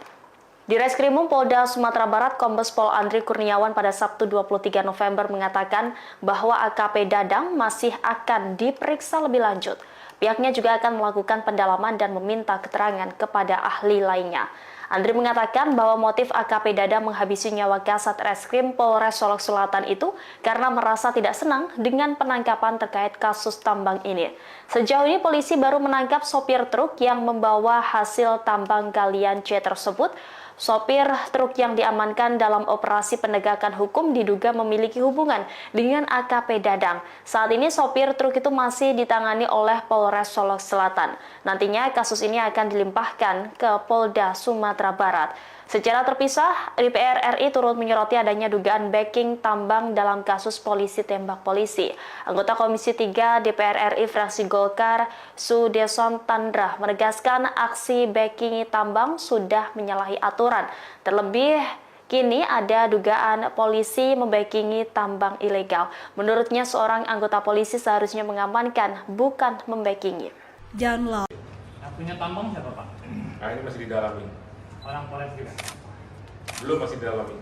Di Reskrimum Polda Sumatera Barat, Kombes Pol Andri Kurniawan pada Sabtu 23 November mengatakan bahwa AKP Dadang masih akan diperiksa lebih lanjut. Pihaknya juga akan melakukan pendalaman dan meminta keterangan kepada ahli lainnya. Andri mengatakan bahwa motif AKP Dadang menghabisi nyawa Kasat Reskrim Polres Solok Selatan itu karena merasa tidak senang dengan penangkapan terkait kasus tambang ini. Sejauh ini polisi baru menangkap sopir truk yang membawa hasil tambang galian C tersebut. Sopir truk yang diamankan dalam operasi penegakan hukum diduga memiliki hubungan dengan AKP Dadang. Saat ini sopir truk itu masih ditangani oleh Polres Polres Solok Selatan. Nantinya kasus ini akan dilimpahkan ke Polda Sumatera Barat. Secara terpisah, DPR RI turut menyoroti adanya dugaan backing tambang dalam kasus polisi tembak polisi. Anggota Komisi 3 DPR RI fraksi Golkar, Sudeson Tandra, menegaskan aksi backing tambang sudah menyalahi aturan. Terlebih, kini ada dugaan polisi membackingi tambang ilegal. Menurutnya, seorang anggota polisi seharusnya mengamankan, bukan membackingi. Yang punya tambang siapa Pak? Nah, ini masih didalami. Orang Polres juga. Belum, masih didalami.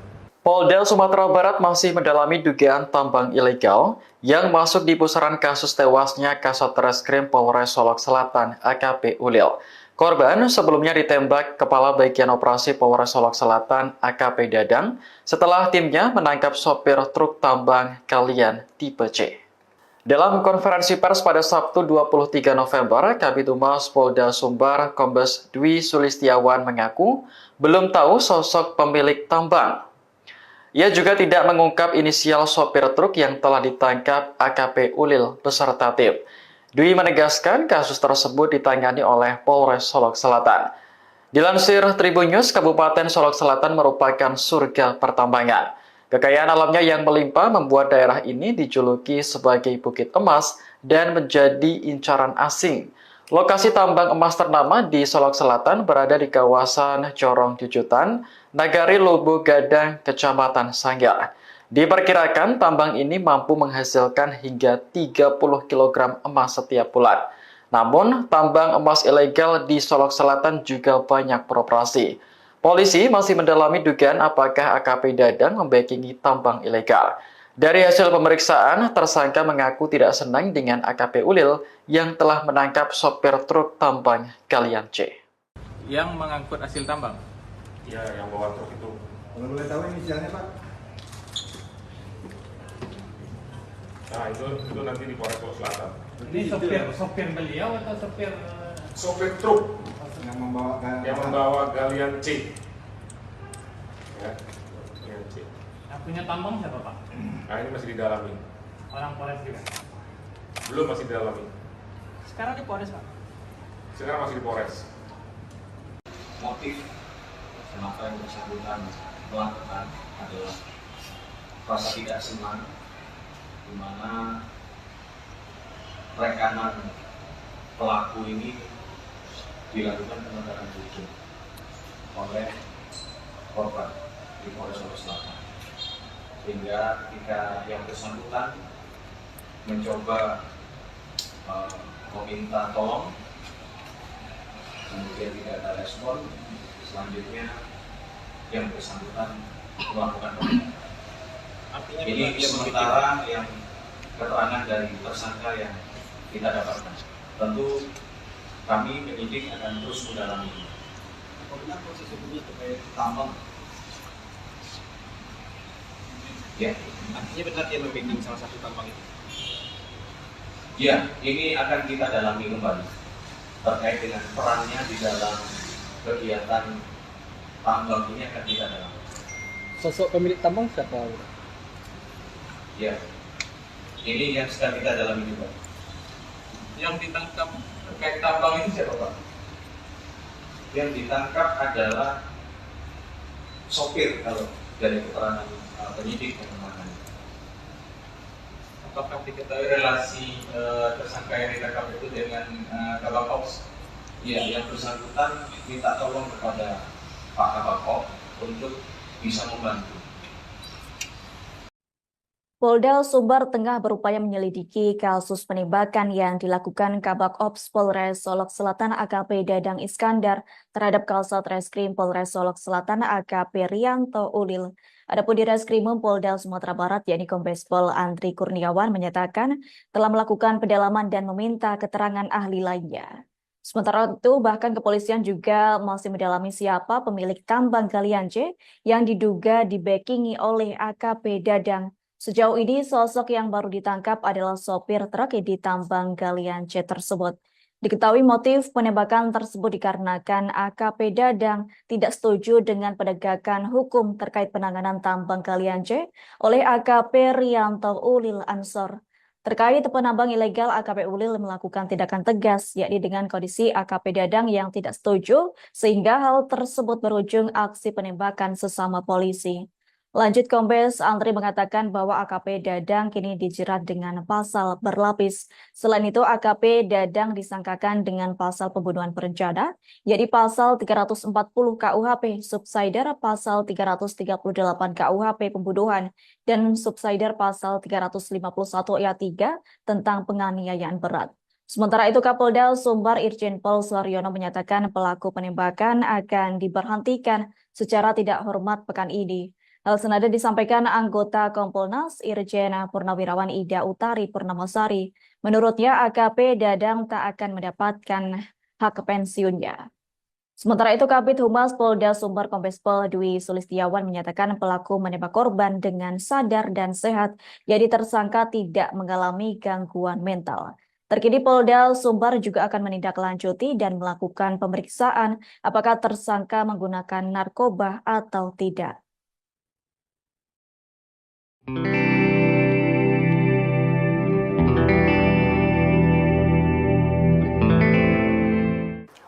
Polda Sumatera Barat masih mendalami dugaan tambang ilegal yang masuk di pusaran kasus tewasnya Kasat Reskrim Polres Solok Selatan AKP Ulil. Korban sebelumnya ditembak Kepala Bagian Operasi Polres Solok Selatan AKP Dadang setelah timnya menangkap sopir truk tambang galian tipe C. Dalam konferensi pers pada Sabtu 23 November, Kabid Humas Polda Sumbar Kombes Dwi Sulistiawan mengaku belum tahu sosok pemilik tambang. Ia juga tidak mengungkap inisial sopir truk yang telah ditangkap AKP Ulil beserta tim. Dwi menegaskan kasus tersebut ditangani oleh Polres Solok Selatan. Dilansir Tribun News, Kabupaten Solok Selatan merupakan surga pertambangan. Kekayaan alamnya yang melimpah membuat daerah ini dijuluki sebagai Bukit Emas dan menjadi incaran asing. Lokasi tambang emas ternama di Solok Selatan berada di kawasan Corong Jujutan, Nagari Lubu Gadang, Kecamatan Sanggar. Diperkirakan tambang ini mampu menghasilkan hingga 30 kg emas setiap bulan. Namun, tambang emas ilegal di Solok Selatan juga banyak beroperasi. Polisi masih mendalami dugaan apakah AKP Dadang membackingi tambang ilegal. Dari hasil pemeriksaan, tersangka mengaku tidak senang dengan AKP Ulil yang telah menangkap sopir truk tambang galian C. Yang mengangkut hasil tambang. Ya, yang bawa truk itu. Kalau boleh tahu inisialnya Pak? Nah, itu nanti di Polres Solok Selatan. Ini sopir beliau atau sopir Sopir truk Yang membawa yang membawa galian C. Ya, galian C. yang punya tambang siapa Pak? Nah, ini masih didalami. Orang Polres juga. Belum, masih didalami. Sekarang di Polres Pak. Sekarang masih di Polres. Motif kenapa yang bersangkutan melakukan adalah rasa tidak senang, di mana rekanan pelaku ini dilakukan penegakan hukum oleh korban di Polres Solok Selatan, sehingga ketika yang bersangkutan mencoba meminta tolong, kemudian tidak ada respon, selanjutnya yang bersangkutan melakukan penindakan. Ini sementara yang keterangan dari tersangka yang kita dapatkan. Tentu kami penyidik akan terus mendalami. Apabila proses hukumnya terkait tambang, Ya, artinya benar dia membacking salah satu tambang itu. ya, ini akan kita dalami kembali terkait dengan perannya di dalam kegiatan tambang ini akan kita dalami. Sosok pemilik tambang siapa? Ya, ini yang sedang kita dalami juga. Yang ditangkap terkait tambang ini siapa Pak? Yang ditangkap adalah sopir kalau dari keterangan penyidik yang menangani. Apakah diketahui relasi tersangka yang ditangkap itu dengan Kabak Ops? Ya, yang bersangkutan minta tolong kepada Pak Kabak Ops untuk bisa membantu. Polda Sumbar tengah berupaya menyelidiki kasus penembakan yang dilakukan Kabak Ops Polres Solok Selatan AKP Dadang Iskandar terhadap Kasat Reskrim Polres Solok Selatan AKP Rianto Ulil. Adapun di Reskrimum Polda Sumatera Barat, yakni Kombes Pol Andri Kurniawan menyatakan telah melakukan pendalaman dan meminta keterangan ahli lainnya. Sementara itu, bahkan kepolisian juga masih mendalami siapa pemilik tambang galian C yang diduga dibackingi oleh AKP Dadang. Sejauh ini, sosok yang baru ditangkap adalah sopir truk di tambang galian C tersebut. Diketahui motif penembakan tersebut dikarenakan AKP Dadang tidak setuju dengan penegakan hukum terkait penanganan tambang galian C oleh AKP Rianto Ulil Ansor. Terkait penambang ilegal, AKP Ulil melakukan tindakan tegas, yakni dengan kondisi AKP Dadang yang tidak setuju, sehingga hal tersebut berujung aksi penembakan sesama polisi. Lanjut, Kombes Andri mengatakan bahwa AKP Dadang kini dijerat dengan pasal berlapis. Selain itu, AKP Dadang disangkakan dengan pasal pembunuhan berencana, yakni pasal 340 KUHP, subsidiar pasal 338 KUHP pembunuhan, dan subsidiar pasal 351 ayat 3 tentang penganiayaan berat. Sementara itu, Kapolda Sumbar Irjen Pol Suharyono menyatakan pelaku penembakan akan diberhentikan secara tidak hormat pekan ini. Hal senada disampaikan anggota Kompolnas Irjen Purnawirawan Ida Utari Purnamasari. Menurutnya, AKP Dadang tak akan mendapatkan hak pensiunnya. Sementara itu, Kabid Humas Polda Sumbar Kombes Pol Dwi Sulistiawan menyatakan pelaku menembak korban dengan sadar dan sehat, jadi tersangka tidak mengalami gangguan mental. Terkini Polda Sumbar juga akan menindaklanjuti dan melakukan pemeriksaan apakah tersangka menggunakan narkoba atau tidak.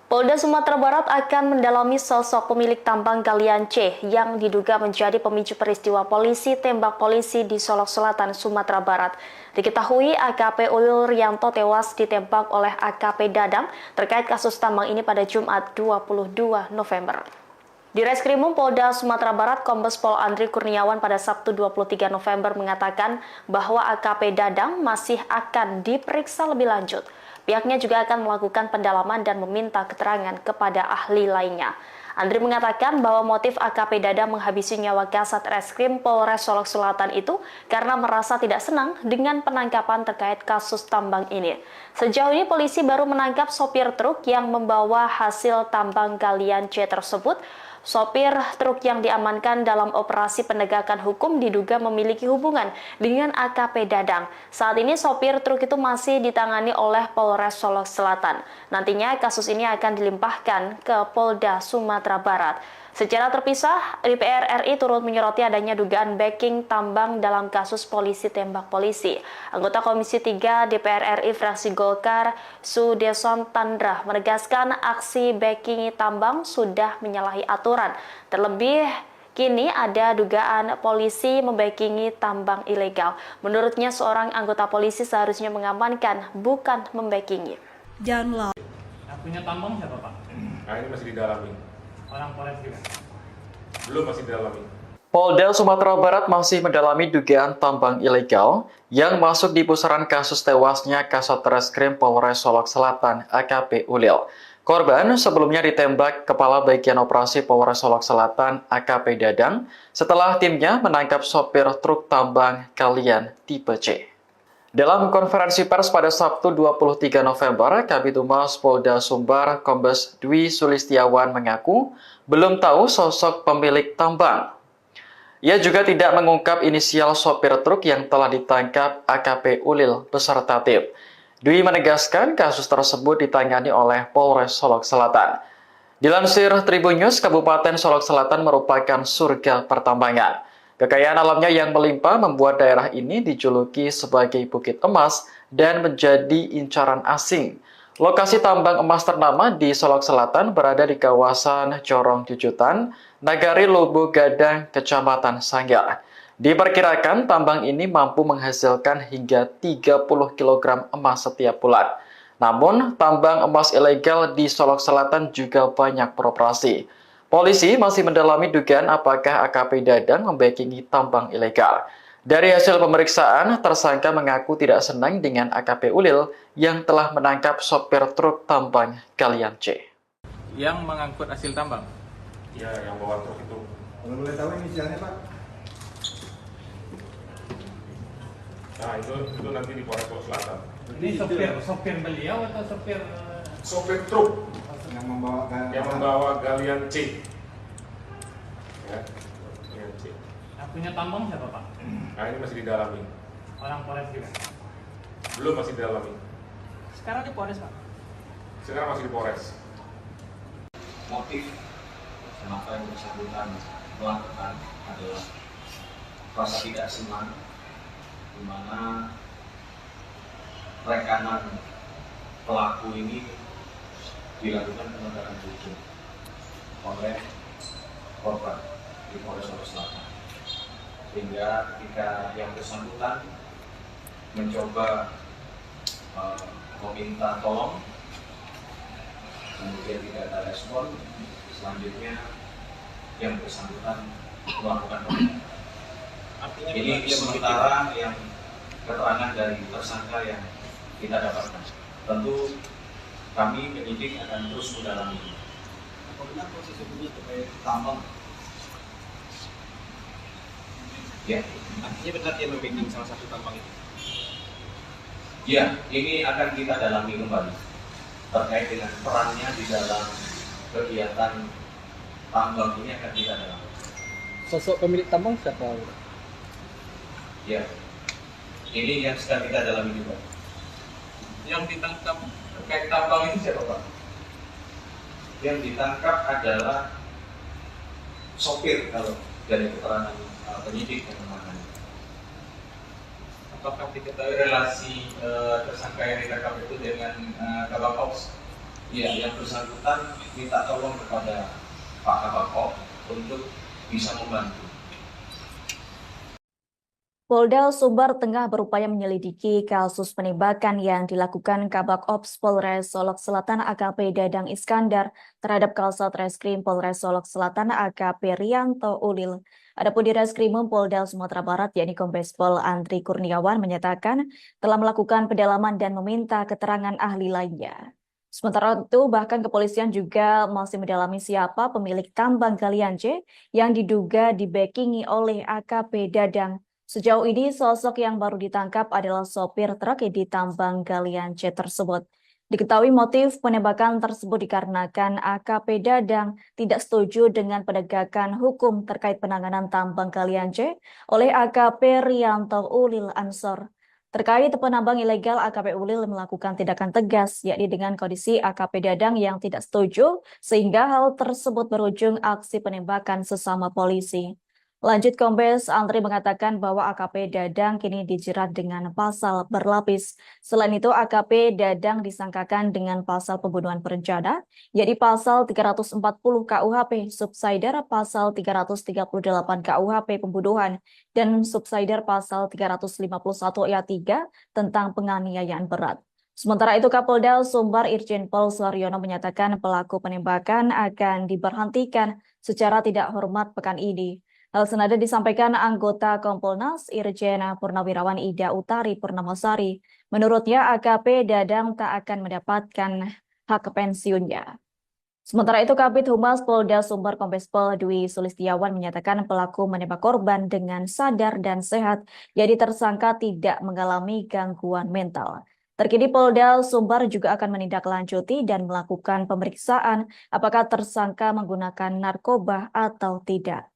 Polda Sumatera Barat akan mendalami sosok pemilik tambang galian C yang diduga menjadi pemicu peristiwa polisi tembak polisi di Solok Selatan, Sumatera Barat. Diketahui AKP Ulil Rianto tewas ditembak oleh AKP Dadang terkait kasus tambang ini pada Jumat 22 November. Di Reskrimum Polda Sumatera Barat, Kombes Pol Andri Kurniawan pada Sabtu 23 November mengatakan bahwa AKP Dadang masih akan diperiksa lebih lanjut. Pihaknya juga akan melakukan pendalaman dan meminta keterangan kepada ahli lainnya. Andri mengatakan bahwa motif AKP Dadang menghabisi nyawa Kasat Reskrim Polres Solok Selatan itu karena merasa tidak senang dengan penangkapan terkait kasus tambang ini. Sejauh ini polisi baru menangkap sopir truk yang membawa hasil tambang galian C tersebut. Sopir truk yang diamankan dalam operasi penegakan hukum diduga memiliki hubungan dengan AKP Dadang. Saat ini sopir truk itu masih ditangani oleh Polres Solok Selatan. Nantinya kasus ini akan dilimpahkan ke Polda Sumatera Barat. Secara terpisah, DPR RI turut menyoroti adanya dugaan backing tambang dalam kasus polisi tembak polisi. Anggota Komisi 3 DPR RI fraksi Golkar, Sudeson Tandra, menegaskan aksi backing tambang sudah menyalahi aturan. Terlebih, kini ada dugaan polisi membackingi tambang ilegal. Menurutnya, seorang anggota polisi seharusnya mengamankan, bukan membackingi. Yang punya tambang siapa, Pak? Nah, ini masih didalami. Orang Polres juga? Belum, masih didalami. Polda Sumatera Barat masih mendalami dugaan tambang ilegal yang masuk di pusaran kasus tewasnya Kasat Reskrim Polres Solok Selatan AKP Ulil. Korban sebelumnya ditembak Kepala Bagian Operasi Polres Solok Selatan AKP Dadang setelah timnya menangkap sopir truk tambang galian tipe C. Dalam konferensi pers pada Sabtu 23 November, Kabid Humas Polda Sumbar Kombes Dwi Sulistiawan mengaku belum tahu sosok pemilik tambang. Ia juga tidak mengungkap inisial sopir truk yang telah ditangkap AKP Ulil beserta tim. Dwi menegaskan kasus tersebut ditangani oleh Polres Solok Selatan. Dilansir Tribun News, Kabupaten Solok Selatan merupakan surga pertambangan. Kekayaan alamnya yang melimpah membuat daerah ini dijuluki sebagai Bukit Emas dan menjadi incaran asing. Lokasi tambang emas ternama di Solok Selatan berada di kawasan Corong Jujutan, Nagari Lobo Gadang, Kecamatan Sanggar. Diperkirakan tambang ini mampu menghasilkan hingga 30 kg emas setiap bulan. Namun, tambang emas ilegal di Solok Selatan juga banyak beroperasi. Polisi masih mendalami dugaan apakah AKP Dadang membackingi tambang ilegal. Dari hasil pemeriksaan, tersangka mengaku tidak senang dengan AKP Ulil yang telah menangkap sopir truk tambang galian C. Yang mengangkut hasil tambang? Ya, yang bawa truk itu. Kalau boleh tahu inisialnya, Pak? Nah, itu nanti di Polres Solok Selatan. Ini sopir beliau atau sopir? Sopir truk Yang membawa galian C. Ya, galian C. Yang punya tambang siapa, Pak? Nah, ini masih didalami. Orang Polres juga? Belum, masih didalami. Sekarang di Polres, Pak? Sekarang masih di Polres. Motif kenapa yang bersangkutan melakukan adalah rasa tidak senang, di mana rekanan pelaku ini dilakukan penegakan hukum oleh korban di Polres Solok Selatan, sehingga ketika yang bersangkutan mencoba meminta tolong, kemudian tidak ada respon, selanjutnya yang bersangkutan melakukan penegakan. Artinya Ini sementara yang keterangan dari tersangka yang kita dapatkan. Tentu kami penyidik akan terus mendalami. apa benar proses hukumnya terkait tambang? Ya, Artinya benar dia membacking salah satu tambang itu. ya, ini akan kita dalami kembali terkait dengan perannya di dalam kegiatan tambang ini akan kita dalami. Sosok pemilik tambang siapa? Ya, ini yang sedang kita dalami juga. Yang ditangkap terkait tambang ini siapa Pak? Yang ditangkap adalah sopir kalau dari keterangan penyidik yang menangani. Apakah diketahui relasi tersangka yang ditangkap itu dengan Kabak Ops? Ya, yang bersangkutan minta tolong kepada Pak Kabak untuk bisa membantu. Polda Sumbar tengah berupaya menyelidiki kasus penembakan yang dilakukan Kabak Ops Polres Solok Selatan AKP Dadang Iskandar terhadap Kasat Reskrim Polres Solok Selatan AKP Rianto Ulil. Adapun di Reskrimum Polda Sumatera Barat yakni Kombes Pol Andri Kurniawan menyatakan telah melakukan pendalaman dan meminta keterangan ahli lainnya. Sementara itu, bahkan kepolisian juga masih mendalami siapa pemilik tambang galian C yang diduga dibackingi oleh AKP Dadang. Sejauh ini, sosok yang baru ditangkap adalah sopir truk di tambang galian C tersebut. Diketahui motif penembakan tersebut dikarenakan AKP Dadang tidak setuju dengan penegakan hukum terkait penanganan tambang galian C oleh AKP Rianto Ulil Ansor. Terkait penambang ilegal, AKP Ulil melakukan tindakan tegas, yakni dengan kondisi AKP Dadang yang tidak setuju, sehingga hal tersebut berujung aksi penembakan sesama polisi. Lanjut, Kombes Andri mengatakan bahwa AKP Dadang kini dijerat dengan pasal berlapis. Selain itu, AKP Dadang disangkakan dengan pasal pembunuhan berencana, yakni pasal 340 KUHP, subsider pasal 338 KUHP pembunuhan, dan subsider pasal 351 ayat 3 tentang penganiayaan berat. Sementara itu, Kapolda Sumbar Irjen Pol Suharyono menyatakan pelaku penembakan akan diberhentikan secara tidak hormat pekan ini. Hal senada disampaikan anggota Kompolnas Irjen Purnawirawan Ida Utari Purnamasari. Menurutnya, AKP Dadang tak akan mendapatkan hak pensiunnya. Sementara itu, Kabid Humas Polda Sumbar Kombes Pol Dwi Sulistiawan menyatakan pelaku menembak korban dengan sadar dan sehat, jadi tersangka tidak mengalami gangguan mental. Terkini Polda Sumbar juga akan menindaklanjuti dan melakukan pemeriksaan apakah tersangka menggunakan narkoba atau tidak.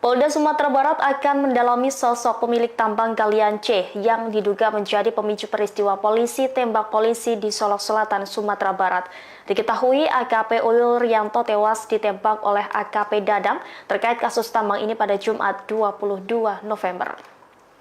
Polda Sumatera Barat akan mendalami sosok pemilik tambang galian C yang diduga menjadi pemicu peristiwa polisi tembak polisi di Solok Selatan, Sumatera Barat. Diketahui AKP Ulil Rianto tewas ditembak oleh AKP Dadang terkait kasus tambang ini pada Jumat 22 November.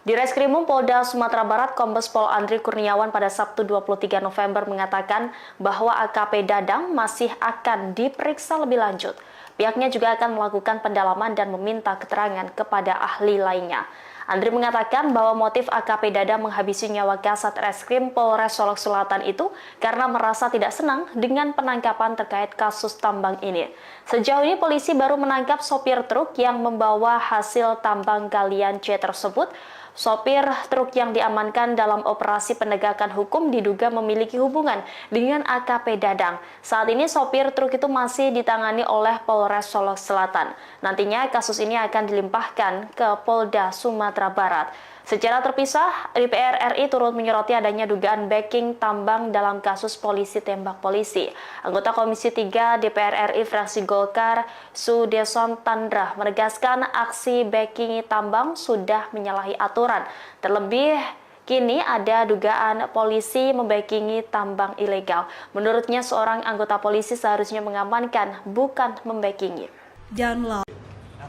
Di Reskrimum Polda Sumatera Barat, Kombes Pol Andri Kurniawan pada Sabtu 23 November mengatakan bahwa AKP Dadang masih akan diperiksa lebih lanjut. Pihaknya juga akan melakukan pendalaman dan meminta keterangan kepada ahli lainnya. Andri mengatakan bahwa motif AKP Dadang menghabisi nyawa Kasat Reskrim Polres Solok Selatan itu karena merasa tidak senang dengan penangkapan terkait kasus tambang ini. Sejauh ini polisi baru menangkap sopir truk yang membawa hasil tambang galian C tersebut. Sopir truk yang diamankan dalam operasi penegakan hukum diduga memiliki hubungan dengan AKP Dadang. Saat ini sopir truk itu masih ditangani oleh Polres Solok Selatan. Nantinya kasus ini akan dilimpahkan ke Polda Sumatera Barat. Secara terpisah, DPR RI turut menyoroti adanya dugaan backing tambang dalam kasus polisi tembak polisi. Anggota Komisi 3 DPR RI fraksi Golkar, Sudeson Tandra, menegaskan aksi backing tambang sudah menyalahi aturan. Terlebih, Kini ada dugaan polisi membackingi tambang ilegal. Menurutnya seorang anggota polisi seharusnya mengamankan, bukan membackingi. Yang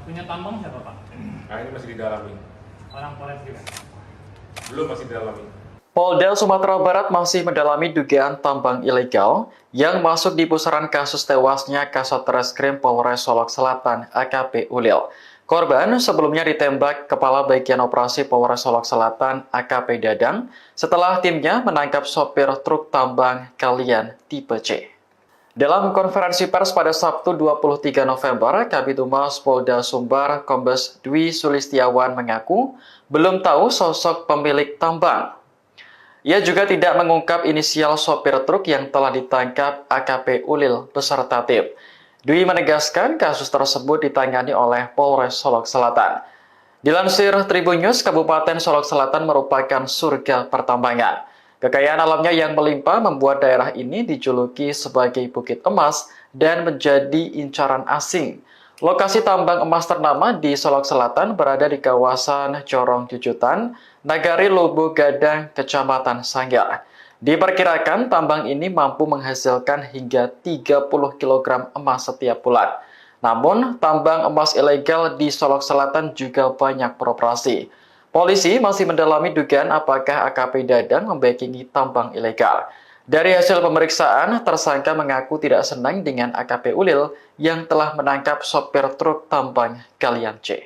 punya tambang siapa Pak? Nah, ini masih didalami. Orang Polres juga. Belum, masih didalami. Polda Sumatera Barat masih mendalami dugaan tambang ilegal yang masuk di pusaran kasus tewasnya Kasat Reskrim Polres Solok Selatan AKP Ulil. Korban sebelumnya ditembak Kepala Bagian Operasi Polres Solok Selatan AKP Dadang setelah timnya menangkap sopir truk tambang galian tipe C. Dalam konferensi pers pada Sabtu 23 November, Kabid Humas Polda Sumbar Kombes Dwi Sulistiawan mengaku belum tahu sosok pemilik tambang. Ia juga tidak mengungkap inisial sopir truk yang telah ditangkap AKP Ulil beserta tim. Dwi menegaskan kasus tersebut ditangani oleh Polres Solok Selatan. Dilansir Tribun News, Kabupaten Solok Selatan merupakan surga pertambangan. Kekayaan alamnya yang melimpah membuat daerah ini dijuluki sebagai Bukit Emas dan menjadi incaran asing. Lokasi tambang emas ternama di Solok Selatan berada di kawasan Corong Jujutan, Nagari Lobo Gadang, Kecamatan Sanggar. Diperkirakan tambang ini mampu menghasilkan hingga 30 kg emas setiap bulan. Namun, tambang emas ilegal di Solok Selatan juga banyak beroperasi. Polisi masih mendalami dugaan apakah AKP Dadang membackingi tambang ilegal. Dari hasil pemeriksaan, tersangka mengaku tidak senang dengan AKP Ulil yang telah menangkap sopir truk tambang galian C.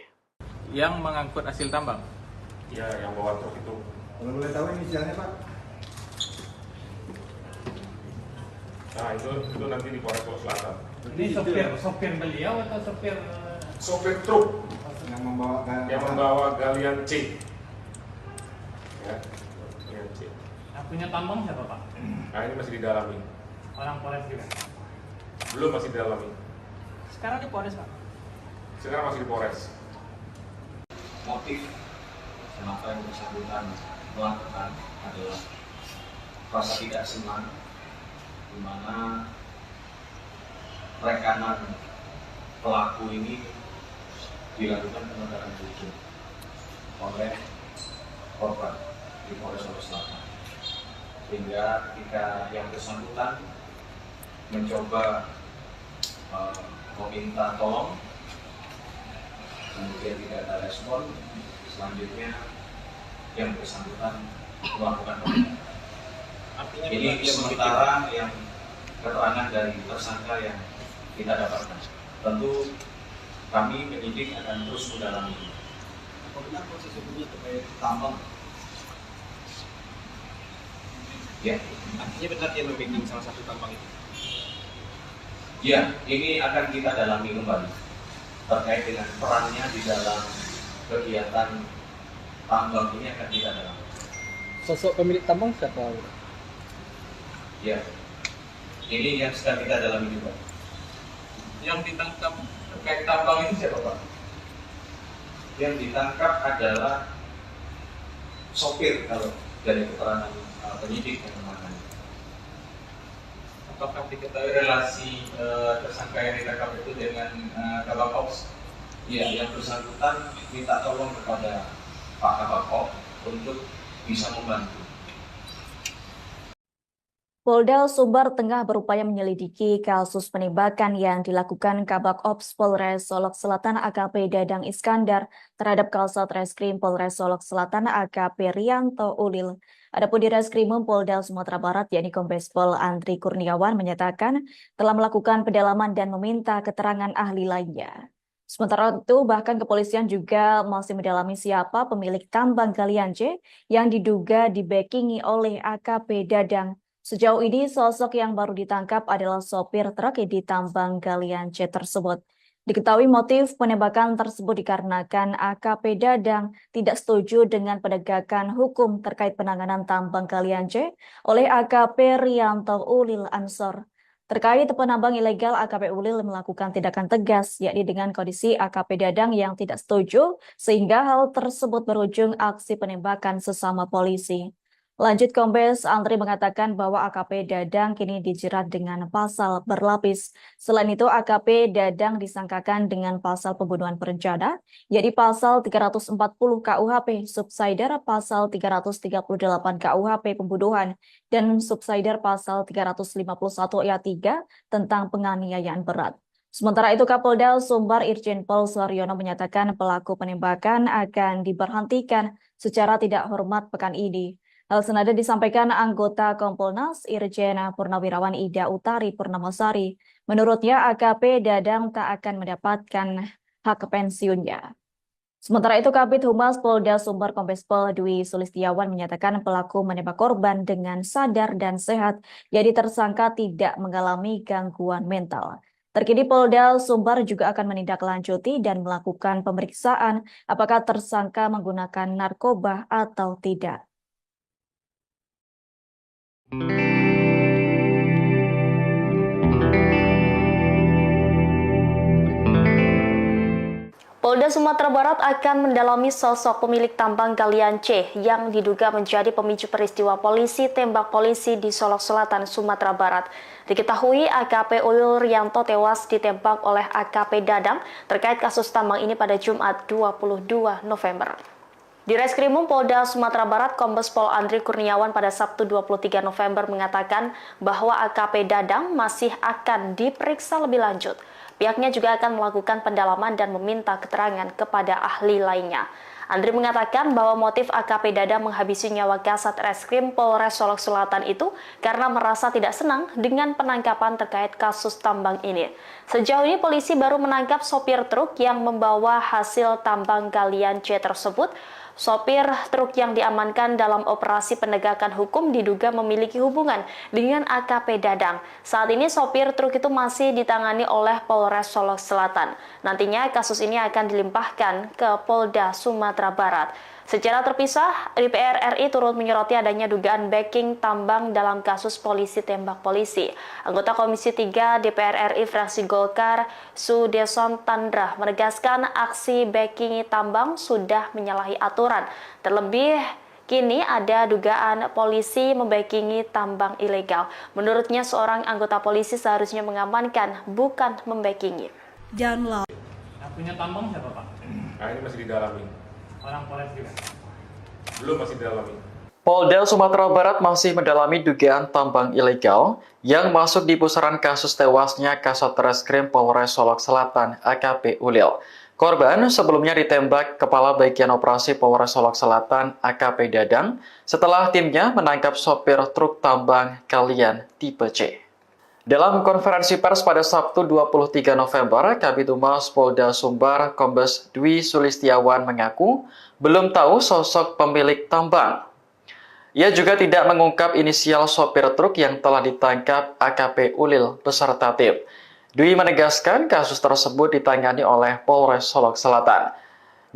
Yang mengangkut hasil tambang. Ya, yang bawa truk itu. Kalau boleh tahu inisialnya Pak? Nah, itu nanti di Polres Solok Selatan. Ini sopir beliau atau sopir Sopir truk Yang membawa yang membawa galian C. Ya, galian C. yang punya tambang siapa Pak? Nah, ini masih didalami. Orang Polres juga. Belum, masih didalami. Sekarang di Polres Pak. Sekarang masih di Polres. Motif kenapa yang bersangkutan melakukan adalah rasa tidak senang di mana rekanan pelaku ini dilakukan penegakan hukum oleh korban di Polres Solok Selatan, sehingga ketika yang bersangkutan mencoba meminta tolong, kemudian tidak ada respon, selanjutnya yang bersangkutan melakukan penegakan. Artinya Ini sementara yang keterangan dari tersangka yang kita dapatkan. Tentu kami penyidik akan terus mendalami. apabila proses hukumnya terkait tambang, Ya, artinya benar dia membacking salah satu tambang itu. ya, ini akan kita dalami kembali terkait dengan perannya di dalam kegiatan tambang ini akan kita dalami. Sosok pemilik tambang siapa? Ya, ini yang sedang kita dalami juga. Yang ditangkap terkait tambang itu siapa Pak? Yang ditangkap adalah sopir kalau dari keterangan penyidik yang menangani. Apakah diketahui relasi tersangka yang ditangkap itu dengan Kabak Ops? Ya, yang bersangkutan minta tolong kepada Pak Kabak Ops untuk bisa membantu. Polda Sumbar tengah berupaya menyelidiki kasus penembakan yang dilakukan Kabak Ops Polres Solok Selatan AKP Dadang Iskandar terhadap Kasat Reskrim Polres Solok Selatan AKP Rianto Ulil. Adapun di Reskrimum Polda Sumatera Barat yakni Kombes Pol Andri Kurniawan menyatakan telah melakukan pendalaman dan meminta keterangan ahli lainnya. Sementara itu bahkan kepolisian juga masih mendalami siapa pemilik tambang galian C yang diduga dibackingi oleh AKP Dadang. Sejauh ini, sosok yang baru ditangkap adalah sopir truk di tambang galian C tersebut. Diketahui motif penembakan tersebut dikarenakan AKP Dadang tidak setuju dengan penegakan hukum terkait penanganan tambang galian C oleh AKP Rianto Ulil Ansor. Terkait penambang ilegal, AKP Ulil melakukan tindakan tegas, yakni dengan kondisi AKP Dadang yang tidak setuju, sehingga hal tersebut berujung aksi penembakan sesama polisi. Lanjut, Kombes Andri mengatakan bahwa AKP Dadang kini dijerat dengan pasal berlapis. Selain itu, AKP Dadang disangkakan dengan pasal pembunuhan berencana, yaitu pasal 340 KUHP, subsidiar pasal 338 KUHP pembunuhan, dan subsidiar pasal 351 ayat 3 tentang penganiayaan berat. Sementara itu, Kapolda Sumbar Irjen Pol Suharyono menyatakan pelaku penembakan akan diberhentikan secara tidak hormat pekan ini. Hal senada disampaikan anggota Kompolnas Irjen Purnawirawan Ida Utari Purnamasari. Menurutnya, AKP Dadang tak akan mendapatkan hak pensiunnya. Sementara itu, Kabid Humas Polda Sumbar Kombes Pol Dwi Sulistiawan menyatakan pelaku menembak korban dengan sadar dan sehat, jadi tersangka tidak mengalami gangguan mental. Terkini Polda Sumbar juga akan menindaklanjuti dan melakukan pemeriksaan apakah tersangka menggunakan narkoba atau tidak. Polda Sumatera Barat akan mendalami sosok pemilik tambang galian C yang diduga menjadi pemicu peristiwa polisi tembak polisi di Solok Selatan, Sumatera Barat. Diketahui AKP Ulil Rianto tewas ditembak oleh AKP Dadang terkait kasus tambang ini pada Jumat 22 November. Di Reskrimum Polda Sumatera Barat, Kombes Pol Andri Kurniawan pada Sabtu 23 November mengatakan bahwa AKP Dadang masih akan diperiksa lebih lanjut. Pihaknya juga akan melakukan pendalaman dan meminta keterangan kepada ahli lainnya. Andri mengatakan bahwa motif AKP Dadang menghabisi nyawa Kasat Reskrim Polres Solok Selatan itu karena merasa tidak senang dengan penangkapan terkait kasus tambang ini. Sejauh ini polisi baru menangkap sopir truk yang membawa hasil tambang galian C tersebut. Sopir truk yang diamankan dalam operasi penegakan hukum diduga memiliki hubungan dengan AKP Dadang. Saat ini sopir truk itu masih ditangani oleh Polres Solok Selatan. Nantinya kasus ini akan dilimpahkan ke Polda Sumatera Barat. Secara terpisah, DPR RI turut menyoroti adanya dugaan backing tambang dalam kasus polisi tembak polisi. Anggota Komisi 3 DPR RI fraksi Golkar, Sudeson Tandra, menegaskan aksi backing tambang sudah menyalahi aturan. Terlebih, kini ada dugaan polisi membackingi tambang ilegal. Menurutnya, seorang anggota polisi seharusnya mengamankan, bukan membackingi. Yang punya tambang siapa, Pak? Nah, ini masih didalami. Orang Polres juga? Belum, masih didalami. Polda Sumatera Barat masih mendalami dugaan tambang ilegal yang masuk di pusaran kasus tewasnya Kasat Reskrim Polres Solok Selatan AKP Ulil. Korban sebelumnya ditembak Kepala Bagian Operasi Polres Solok Selatan AKP Dadang setelah timnya menangkap sopir truk tambang galian tipe C. Dalam konferensi pers pada Sabtu 23 November, Kabid Humas Polda Sumbar Kombes Dwi Sulistiawan mengaku belum tahu sosok pemilik tambang. Ia juga tidak mengungkap inisial sopir truk yang telah ditangkap AKP Ulil beserta tim. Dwi menegaskan kasus tersebut ditangani oleh Polres Solok Selatan.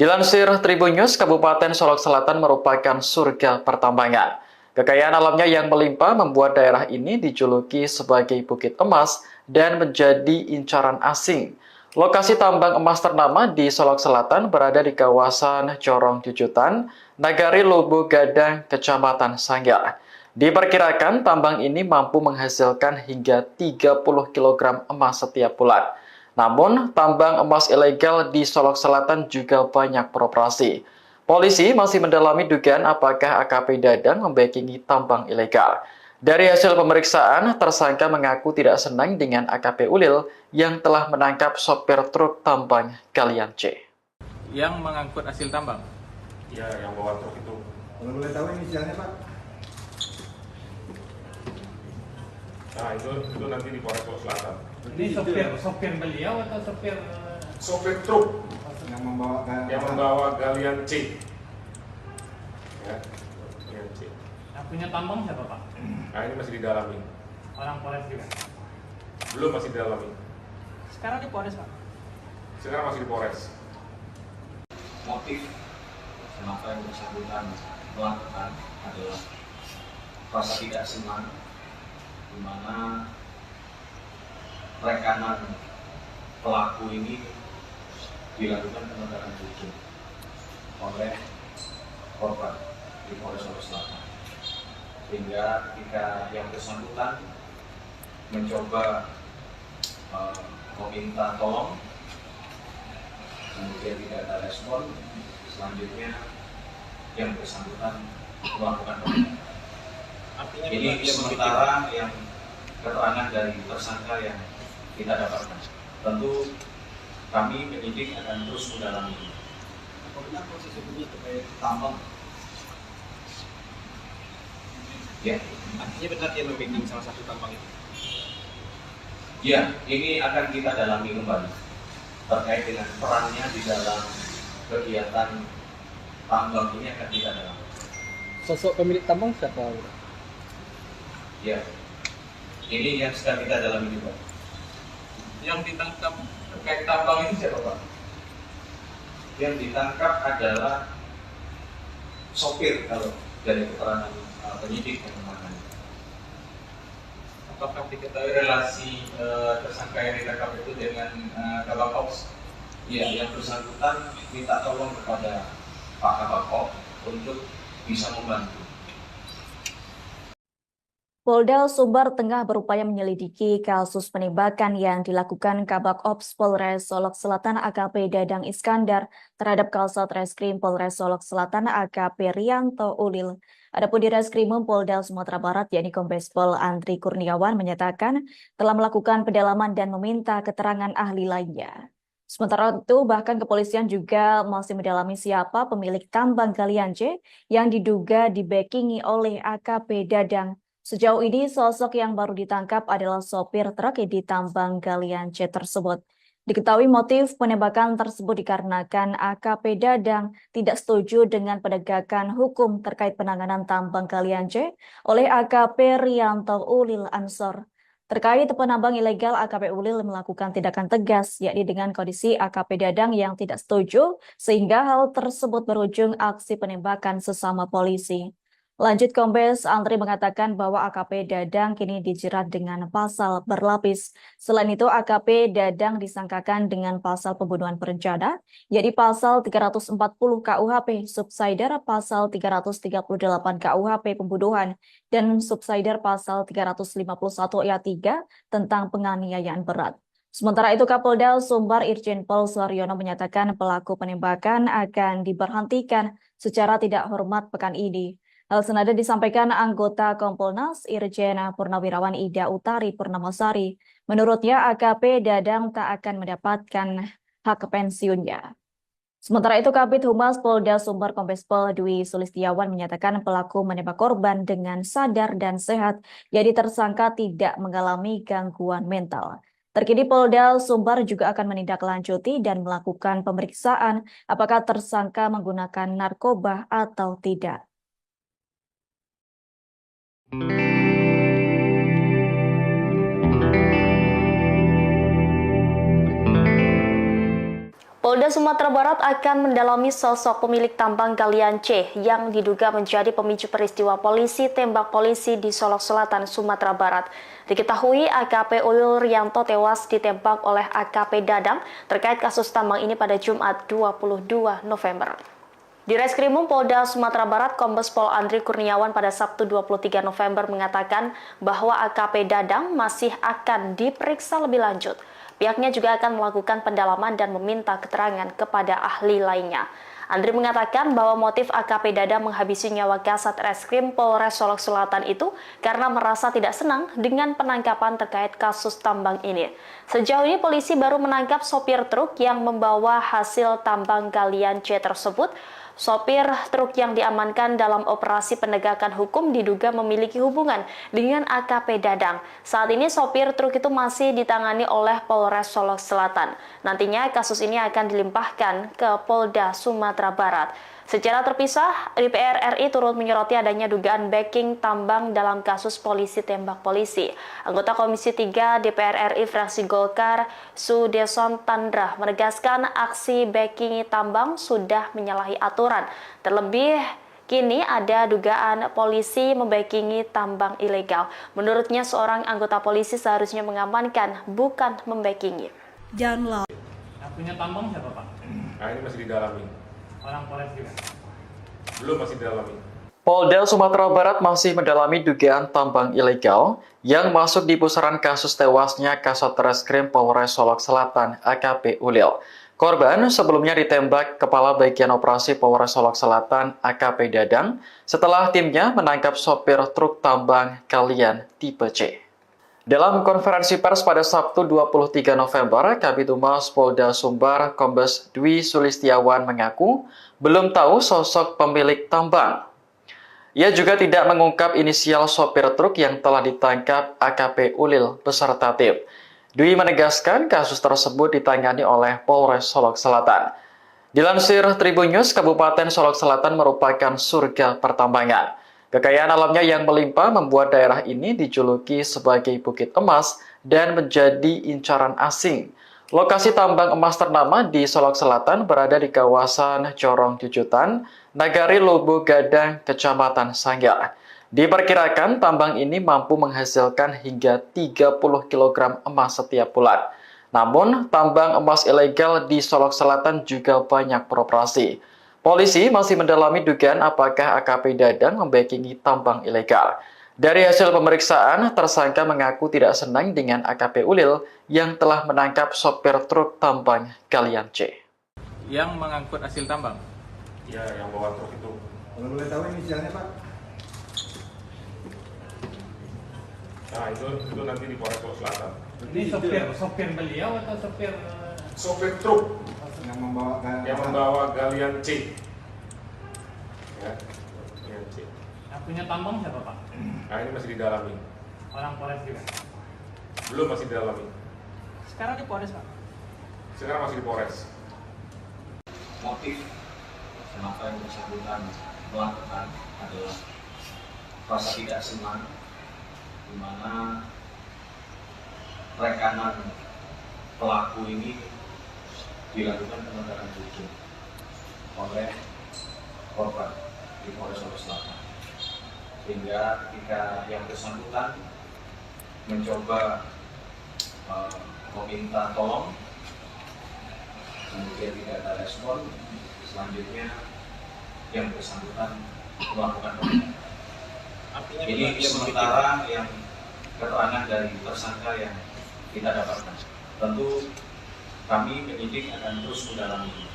Dilansir Tribun News, Kabupaten Solok Selatan merupakan surga pertambangan. Kekayaan alamnya yang melimpah membuat daerah ini dijuluki sebagai Bukit Emas dan menjadi incaran asing. Lokasi tambang emas ternama di Solok Selatan berada di kawasan Corong Jujutan, Nagari Lubu Gadang, Kecamatan Sanggar. Diperkirakan tambang ini mampu menghasilkan hingga 30 kg emas setiap bulan. Namun, tambang emas ilegal di Solok Selatan juga banyak beroperasi. Polisi masih mendalami dugaan apakah AKP Dadang membackingi tambang ilegal. Dari hasil pemeriksaan, tersangka mengaku tidak senang dengan AKP Ulil yang telah menangkap sopir truk tambang galian C. Yang mengangkut hasil tambang? Ya, yang bawa truk itu. Kalau boleh tahu inisialnya, Pak? Nah, itu nanti di Polres Solok Selatan. Ini sopir beliau atau sopir? Sopir truk yang membawa galian C. Ya, galian C. Yang punya tambang siapa, Pak? Nah, ini masih didalami. Orang Polres juga? Belum, masih didalami. Sekarang di Polres, Pak? Sekarang masih di Polres. Motif kenapa yang bersangkutan melakukan adalah rasa tidak senang, di mana rekanan pelaku ini dilakukan penegakan hukum oleh korban di Polres Solok Selatan. sehingga ketika yang bersangkutan mencoba meminta tolong, kemudian tidak ada respon, selanjutnya yang bersangkutan melakukan penembakan. Artinya Ini sementara yang keterangan dari tersangka yang kita dapatkan. Tentu kami penyidik akan terus mendalami. apa benar proses hukumnya terkait tambang? Ya, Artinya benar dia membacking salah satu tambang itu. ya, ini akan kita dalami kembali terkait dengan perannya di dalam kegiatan tambang ini akan kita dalami. Sosok pemilik tambang siapa? Ya, ini yang sedang kita dalami juga. Yang ditangkap terkait tambang ini siapa Pak? Yang ditangkap adalah sopir kalau dari keterangan penyidik yang menangani. Apakah diketahui relasi tersangka yang ditangkap itu dengan Kabak Ops? Ya, yang bersangkutan minta tolong kepada Pak Kabak Ops untuk bisa membantu. Polda Sumbar tengah berupaya menyelidiki kasus penembakan yang dilakukan Kabak Ops Polres Solok Selatan AKP Dadang Iskandar terhadap Kasat Reskrim Polres Solok Selatan AKP Rianto Ulil. Adapun di Reskrimum Polda Sumatera Barat yakni Kombes Pol Andri Kurniawan menyatakan telah melakukan pendalaman dan meminta keterangan ahli lainnya. Sementara itu, bahkan kepolisian juga masih mendalami siapa pemilik tambang galian C yang diduga dibackingi oleh AKP Dadang. Sejauh ini, sosok yang baru ditangkap adalah sopir truk di tambang galian C tersebut. Diketahui motif penembakan tersebut dikarenakan AKP Dadang tidak setuju dengan penegakan hukum terkait penanganan tambang galian C oleh AKP Rianto Ulil Ansor. Terkait penambang ilegal, AKP Ulil melakukan tindakan tegas, yakni dengan kondisi AKP Dadang yang tidak setuju, sehingga hal tersebut berujung aksi penembakan sesama polisi. Lanjut, Kombes Andri mengatakan bahwa AKP Dadang kini dijerat dengan pasal berlapis. Selain itu, AKP Dadang disangkakan dengan pasal pembunuhan berencana, yakni pasal 340 KUHP, subsidiar pasal 338 KUHP pembunuhan, dan subsidiar pasal 351 ayat 3 tentang penganiayaan berat. Sementara itu, Kapolda Sumbar Irjen Pol Suharyono menyatakan pelaku penembakan akan diberhentikan secara tidak hormat pekan ini. Hal senada disampaikan anggota Kompolnas Irjen Purnawirawan Ida Utari Purnamasari. Menurutnya, AKP Dadang tak akan mendapatkan hak pensiunnya. Sementara itu, Kabid Humas Polda Sumbar Kombes Pol Dwi Sulistiawan menyatakan pelaku menembak korban dengan sadar dan sehat, jadi tersangka tidak mengalami gangguan mental. Terkini Polda Sumbar juga akan menindaklanjuti dan melakukan pemeriksaan apakah tersangka menggunakan narkoba atau tidak. Polda Sumatera Barat akan mendalami sosok pemilik tambang galian C yang diduga menjadi pemicu peristiwa polisi tembak polisi di Solok Selatan, Sumatera Barat. Diketahui AKP Ulil Rianto tewas ditembak oleh AKP Dadang terkait kasus tambang ini pada Jumat 22 November. Di Reskrimum Polda Sumatera Barat, Kombes Pol Andri Kurniawan pada Sabtu 23 November mengatakan bahwa AKP Dadang masih akan diperiksa lebih lanjut. Pihaknya juga akan melakukan pendalaman dan meminta keterangan kepada ahli lainnya. Andri mengatakan bahwa motif AKP Dadang menghabisi nyawa Kasat Reskrim Polres Solok Selatan itu karena merasa tidak senang dengan penangkapan terkait kasus tambang ini. Sejauh ini polisi baru menangkap sopir truk yang membawa hasil tambang galian C tersebut. Sopir truk yang diamankan dalam operasi penegakan hukum diduga memiliki hubungan dengan AKP Dadang. Saat ini sopir truk itu masih ditangani oleh Polres Solok Selatan. Nantinya kasus ini akan dilimpahkan ke Polda Sumatera Barat. Secara terpisah, DPR RI turut menyoroti adanya dugaan backing tambang dalam kasus polisi tembak polisi. Anggota Komisi 3 DPR RI fraksi Golkar, Sudeson Tandra, menegaskan aksi backing tambang sudah menyalahi aturan. Terlebih, kini ada dugaan polisi membackingi tambang ilegal. Menurutnya, seorang anggota polisi seharusnya mengamankan, bukan membackingi. Yang punya tambang siapa Pak? Nah ini masih didalami. Orang Polres juga. Belum, masih didalami. Polda Sumatera Barat masih mendalami dugaan tambang ilegal yang masuk di pusaran kasus tewasnya Kasat Reskrim Polres Solok Selatan AKP Ulil. Korban sebelumnya ditembak Kepala Bagian Operasi Polres Solok Selatan AKP Dadang setelah timnya menangkap sopir truk tambang galian tipe C. Dalam konferensi pers pada Sabtu 23 November, Kabid Humas Polda Sumbar Kombes Dwi Sulistiawan mengaku belum tahu sosok pemilik tambang. Ia juga tidak mengungkap inisial sopir truk yang telah ditangkap AKP Ulil beserta tim. Dwi menegaskan kasus tersebut ditangani oleh Polres Solok Selatan. Dilansir Tribun News, Kabupaten Solok Selatan merupakan surga pertambangan. Kekayaan alamnya yang melimpah membuat daerah ini dijuluki sebagai Bukit Emas dan menjadi incaran asing. Lokasi tambang emas ternama di Solok Selatan berada di kawasan Corong Jujutan, Nagari Lobo Gadang, Kecamatan Sanggar. Diperkirakan tambang ini mampu menghasilkan hingga 30 kg emas setiap bulan. Namun, tambang emas ilegal di Solok Selatan juga banyak beroperasi. Polisi masih mendalami dugaan apakah AKP Dadang membackingi tambang ilegal. Dari hasil pemeriksaan, tersangka mengaku tidak senang dengan AKP Ulil yang telah menangkap sopir truk tambang galian C. Yang mengangkut hasil tambang. Ya, yang bawa truk itu. Kalau boleh tahu inisialnya Pak? Nah, itu nanti di Polres Solok Selatan. Ini sopir beliau atau sopir Sopir truk Yang membawa galian C. Ya, galian C. yang punya tambang siapa Pak? Nah, ini masih didalami. Orang Polres juga. Belum, masih didalami. Sekarang di Polres Pak. Sekarang masih di Polres. Motif kenapa yang bersangkutan melakukan adalah rasa tidak senang, di mana rekanan pelaku ini dilakukan penegakan hukum oleh korban di Polres Solok Selatan, sehingga ketika yang bersangkutan mencoba meminta tolong, kemudian tidak ada respon, selanjutnya yang bersangkutan melakukan penegakan. Artinya Ini sementara yang keterangan dari tersangka yang kita dapatkan. Tentu kami penyidik akan terus mendalami.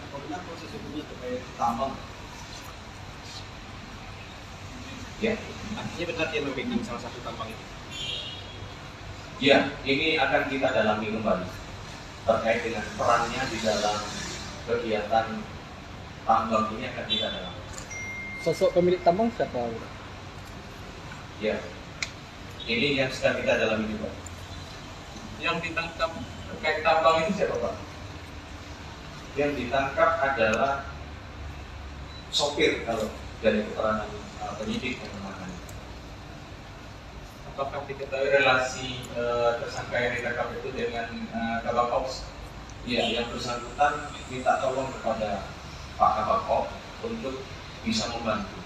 apa benar proses hukumnya terkait tambang? Ya, Artinya benar dia membacking salah satu tambang itu. ya, ini akan kita dalami kembali terkait dengan perannya di dalam kegiatan tambang ini akan kita dalami. Sosok pemilik tambang siapa? Ya, ini yang sedang kita dalami juga. Yang ditangkap terkait tambang itu siapa Pak? Yang ditangkap adalah sopir kalau dari keterangan penyidik yang menangani. Apakah diketahui relasi tersangka yang ditangkap itu dengan Kabak Ops? Ya, yang bersangkutan minta tolong kepada Pak Kabak Ops untuk bisa membantu.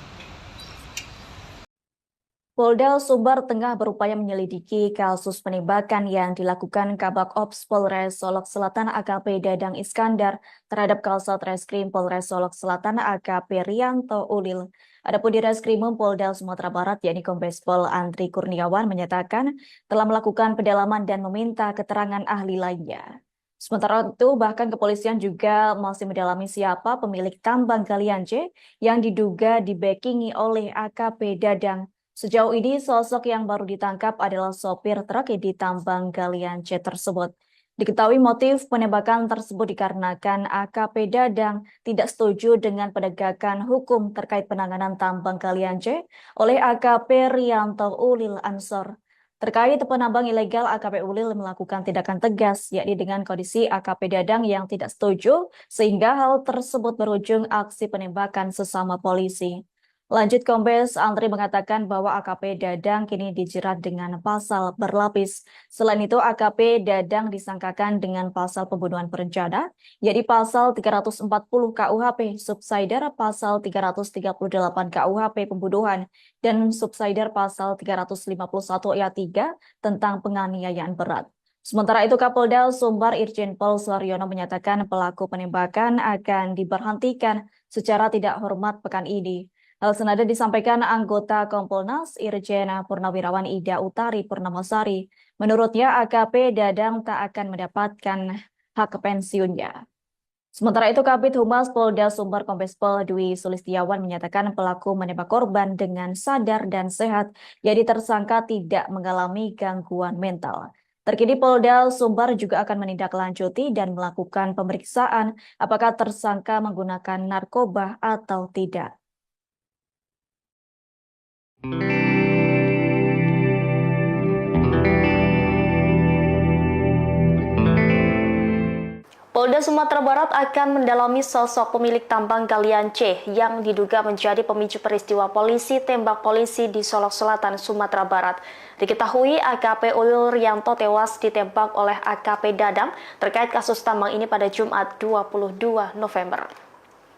Polda Sumbar tengah berupaya menyelidiki kasus penembakan yang dilakukan Kabak Ops Polres Solok Selatan AKP Dadang Iskandar terhadap Kasat Reskrim Polres Solok Selatan AKP Rianto Ulil. Adapun di Reskrimum Polda Sumatera Barat yakni Kombes Pol Andri Kurniawan menyatakan telah melakukan pendalaman dan meminta keterangan ahli lainnya. Sementara itu bahkan kepolisian juga masih mendalami siapa pemilik tambang galian C yang diduga dibackingi oleh AKP Dadang. Sejauh ini, sosok yang baru ditangkap adalah sopir truk di tambang galian C tersebut. Diketahui motif penembakan tersebut dikarenakan AKP Dadang tidak setuju dengan penegakan hukum terkait penanganan tambang galian C oleh AKP Rianto Ulil Ansor. Terkait penambang ilegal, AKP Ulil melakukan tindakan tegas, yakni dengan kondisi AKP Dadang yang tidak setuju, sehingga hal tersebut berujung aksi penembakan sesama polisi. Lanjut, Kombes Andri mengatakan bahwa AKP Dadang kini dijerat dengan pasal berlapis. Selain itu, AKP Dadang disangkakan dengan pasal pembunuhan berencana, yaitu pasal 340 KUHP, subsider pasal 338 KUHP pembunuhan, dan subsider pasal 351 ayat 3 tentang penganiayaan berat. Sementara itu, Kapolda Sumbar Irjen Pol Suharyono menyatakan pelaku penembakan akan diberhentikan secara tidak hormat pekan ini. Hal senada disampaikan anggota Kompolnas Irjen Purnawirawan Ida Utari Purnamasari. Menurutnya AKP Dadang tak akan mendapatkan hak pensiunnya. Sementara itu Kabid Humas Polda Sumber Kombes Pol Dwi Sulistiawan menyatakan pelaku menembak korban dengan sadar dan sehat, jadi tersangka tidak mengalami gangguan mental. Terkini Polda Sumber juga akan menindaklanjuti dan melakukan pemeriksaan apakah tersangka menggunakan narkoba atau tidak. Polda Sumatera Barat akan mendalami sosok pemilik tambang galian C yang diduga menjadi pemicu peristiwa polisi tembak polisi di Solok Selatan, Sumatera Barat. Diketahui AKP Ulil Rianto tewas ditembak oleh AKP Dadang terkait kasus tambang ini pada Jumat 22 November.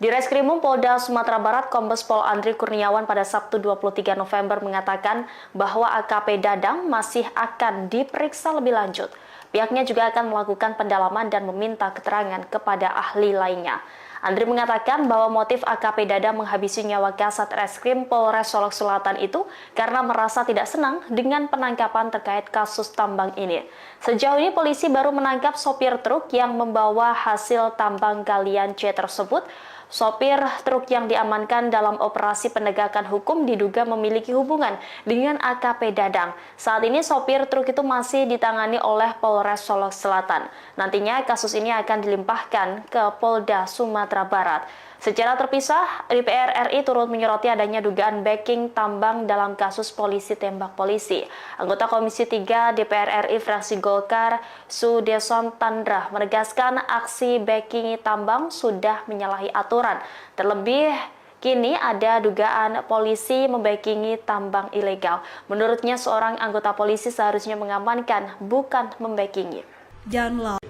Di Reskrimum Polda Sumatera Barat, Kombes Pol Andri Kurniawan pada Sabtu 23 November mengatakan bahwa AKP Dadang masih akan diperiksa lebih lanjut. Pihaknya juga akan melakukan pendalaman dan meminta keterangan kepada ahli lainnya. Andri mengatakan bahwa motif AKP Dadang menghabisi nyawa Kasat Reskrim Polres Solok Selatan itu karena merasa tidak senang dengan penangkapan terkait kasus tambang ini. Sejauh ini polisi baru menangkap sopir truk yang membawa hasil tambang galian C tersebut. Sopir truk yang diamankan dalam operasi penegakan hukum diduga memiliki hubungan dengan AKP Dadang. Saat ini sopir truk itu masih ditangani oleh Polres Solok Selatan. Nantinya kasus ini akan dilimpahkan ke Polda Sumatera Barat. Secara terpisah, DPR RI turut menyoroti adanya dugaan backing tambang dalam kasus polisi tembak polisi. Anggota Komisi 3 DPR RI fraksi Golkar, Sudeson Tandra, menegaskan aksi backing tambang sudah menyalahi aturan. Terlebih, kini ada dugaan polisi membackingi tambang ilegal. Menurutnya, seorang anggota polisi seharusnya mengamankan, bukan membackingi. Yang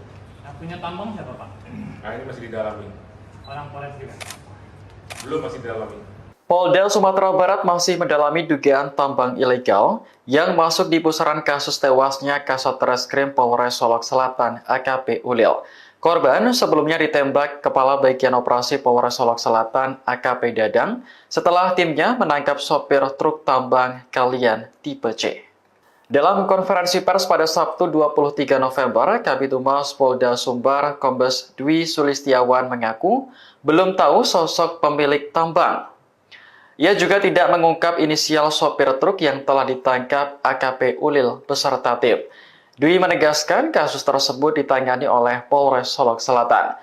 punya tambang siapa, Pak? Nah, ini masih didalami. Orang Polres juga? Belum, masih didalami. Polda Sumatera Barat masih mendalami dugaan tambang ilegal yang masuk di pusaran kasus tewasnya Kasat Reskrim Polres Solok Selatan AKP Ulil. Korban sebelumnya ditembak Kepala Bagian Operasi Polres Solok Selatan AKP Dadang setelah timnya menangkap sopir truk tambang galian tipe C. Dalam konferensi pers pada Sabtu 23 November, Kabid Humas Polda Sumber Kombes Dwi Sulistiawan mengaku belum tahu sosok pemilik tambang. Ia juga tidak mengungkap inisial sopir truk yang telah ditangkap AKP Ulil beserta tim. Dwi menegaskan kasus tersebut ditangani oleh Polres Solok Selatan.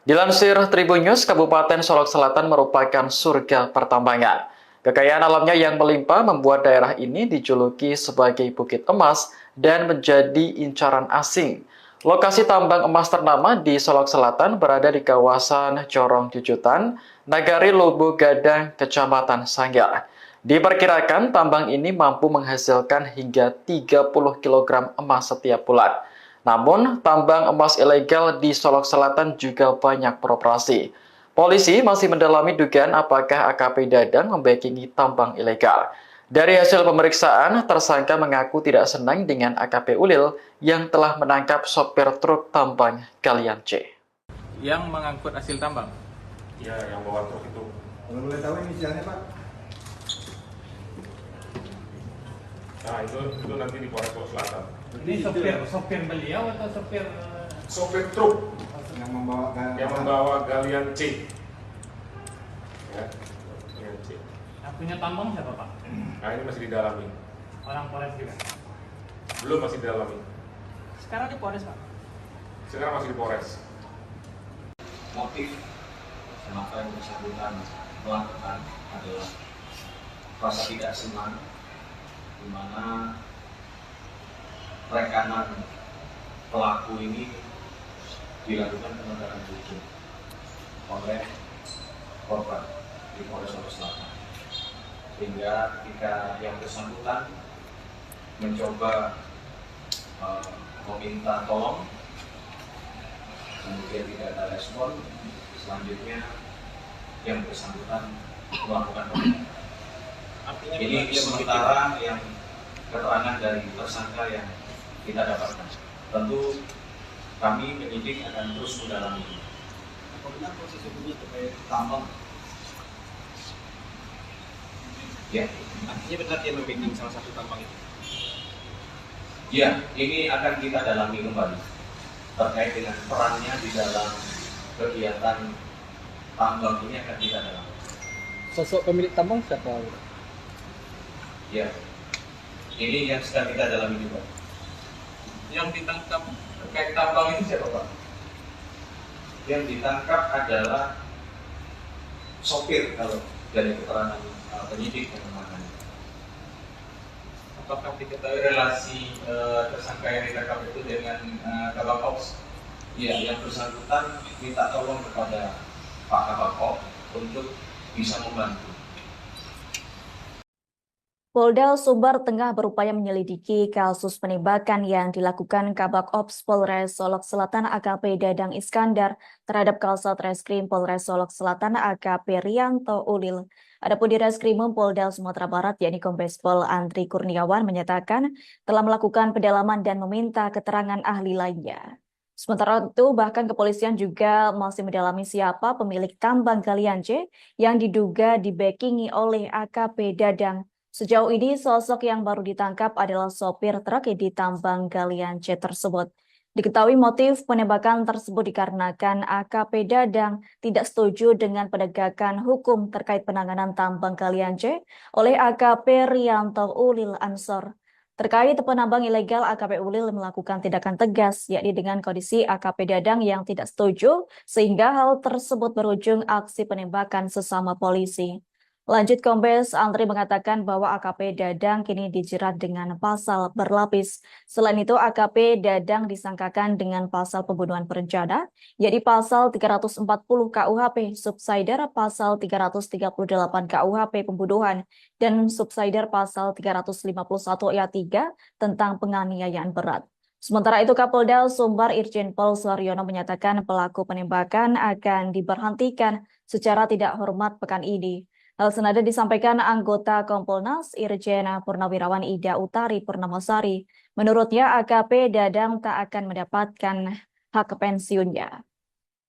Dilansir Tribun News, Kabupaten Solok Selatan merupakan surga pertambangan. Kekayaan alamnya yang melimpah membuat daerah ini dijuluki sebagai Bukit Emas dan menjadi incaran asing. Lokasi tambang emas ternama di Solok Selatan berada di kawasan Corong Jujutan, Nagari Lubu Gadang, Kecamatan Sanggar. Diperkirakan tambang ini mampu menghasilkan hingga 30 kg emas setiap bulan. Namun, tambang emas ilegal di Solok Selatan juga banyak beroperasi. Polisi masih mendalami dugaan apakah AKP Dadang membackingi tambang ilegal. Dari hasil pemeriksaan, tersangka mengaku tidak senang dengan AKP Ulil yang telah menangkap sopir truk tambang galian C. Yang mengangkut hasil tambang? Ya, yang bawa truk itu. Kalau boleh tahu inisialnya Pak? Nah, itu nanti di Polres Solok Selatan. Ini sopir beliau atau sopir? Sopir truk yang membawa galian C. Ya, galian C. Yang punya tambang siapa, Pak? Nah, ini masih didalami. Orang Polres juga? Belum, masih didalami. Sekarang di Polres, Pak? Sekarang masih di Polres. Motif kenapa yang bersangkutan melakukan adalah rasa tidak senang, di mana rekanan pelaku ini dilakukan penegakan hukum oleh korban di Polres Solok Selatan, sehingga ketika yang bersangkutan mencoba meminta tolong, kemudian tidak ada respon, selanjutnya yang bersangkutan melakukan penembakan. Ini sementara yang keterangan dari tersangka yang kita dapatkan. Tentu kami penyidik akan terus mendalami. Apabila proses hukumnya terkait tambang, Ya, Artinya benar dia membacking salah satu tambang itu. ya, ini akan kita dalami kembali terkait dengan perannya di dalam kegiatan tambang ini akan kita dalami. Sosok pemilik tambang siapa? Ya, ini yang sedang kita dalami juga. Yang ditangkap terkait tambang itu siapa Pak? Yang ditangkap adalah sopir kalau dari keterangan penyidik yang menangani. Apakah diketahui relasi tersangka yang ditangkap itu dengan Kabak Ops? Ya, yang bersangkutan minta tolong kepada Pak Kabak Ops untuk bisa membantu. Polda Sumbar tengah berupaya menyelidiki kasus penembakan yang dilakukan Kabak Ops Polres Solok Selatan AKP Dadang Iskandar terhadap Kasat Reskrim Polres Solok Selatan AKP Rianto Ulil. Adapun di Reskrimum Polda Sumatera Barat yakni Kombes Pol Andri Kurniawan menyatakan telah melakukan pendalaman dan meminta keterangan ahli lainnya. Sementara itu bahkan kepolisian juga masih mendalami siapa pemilik tambang galian C yang diduga dibackingi oleh AKP Dadang. Sejauh ini sosok yang baru ditangkap adalah sopir truk di tambang galian C tersebut. Diketahui motif penembakan tersebut dikarenakan AKP Dadang tidak setuju dengan penegakan hukum terkait penanganan tambang galian C oleh AKP Rianto Ulil Ansor. Terkait penambang ilegal, AKP Ulil melakukan tindakan tegas, yakni dengan kondisi AKP Dadang yang tidak setuju, sehingga hal tersebut berujung aksi penembakan sesama polisi. Lanjut, Kombes Andri mengatakan bahwa AKP Dadang kini dijerat dengan pasal berlapis. Selain itu, AKP Dadang disangkakan dengan pasal pembunuhan berencana, yakni pasal 340 KUHP, subsidiar pasal 338 KUHP pembunuhan, dan subsidiar pasal 351 ayat 3 tentang penganiayaan berat. Sementara itu, Kapolda Sumbar Irjen Pol Suharyono menyatakan pelaku penembakan akan diberhentikan secara tidak hormat pekan ini. Hal senada disampaikan anggota Kompolnas Irjen Purnawirawan Ida Utari Purnamasari. Menurutnya AKP Dadang tak akan mendapatkan hak pensiunnya.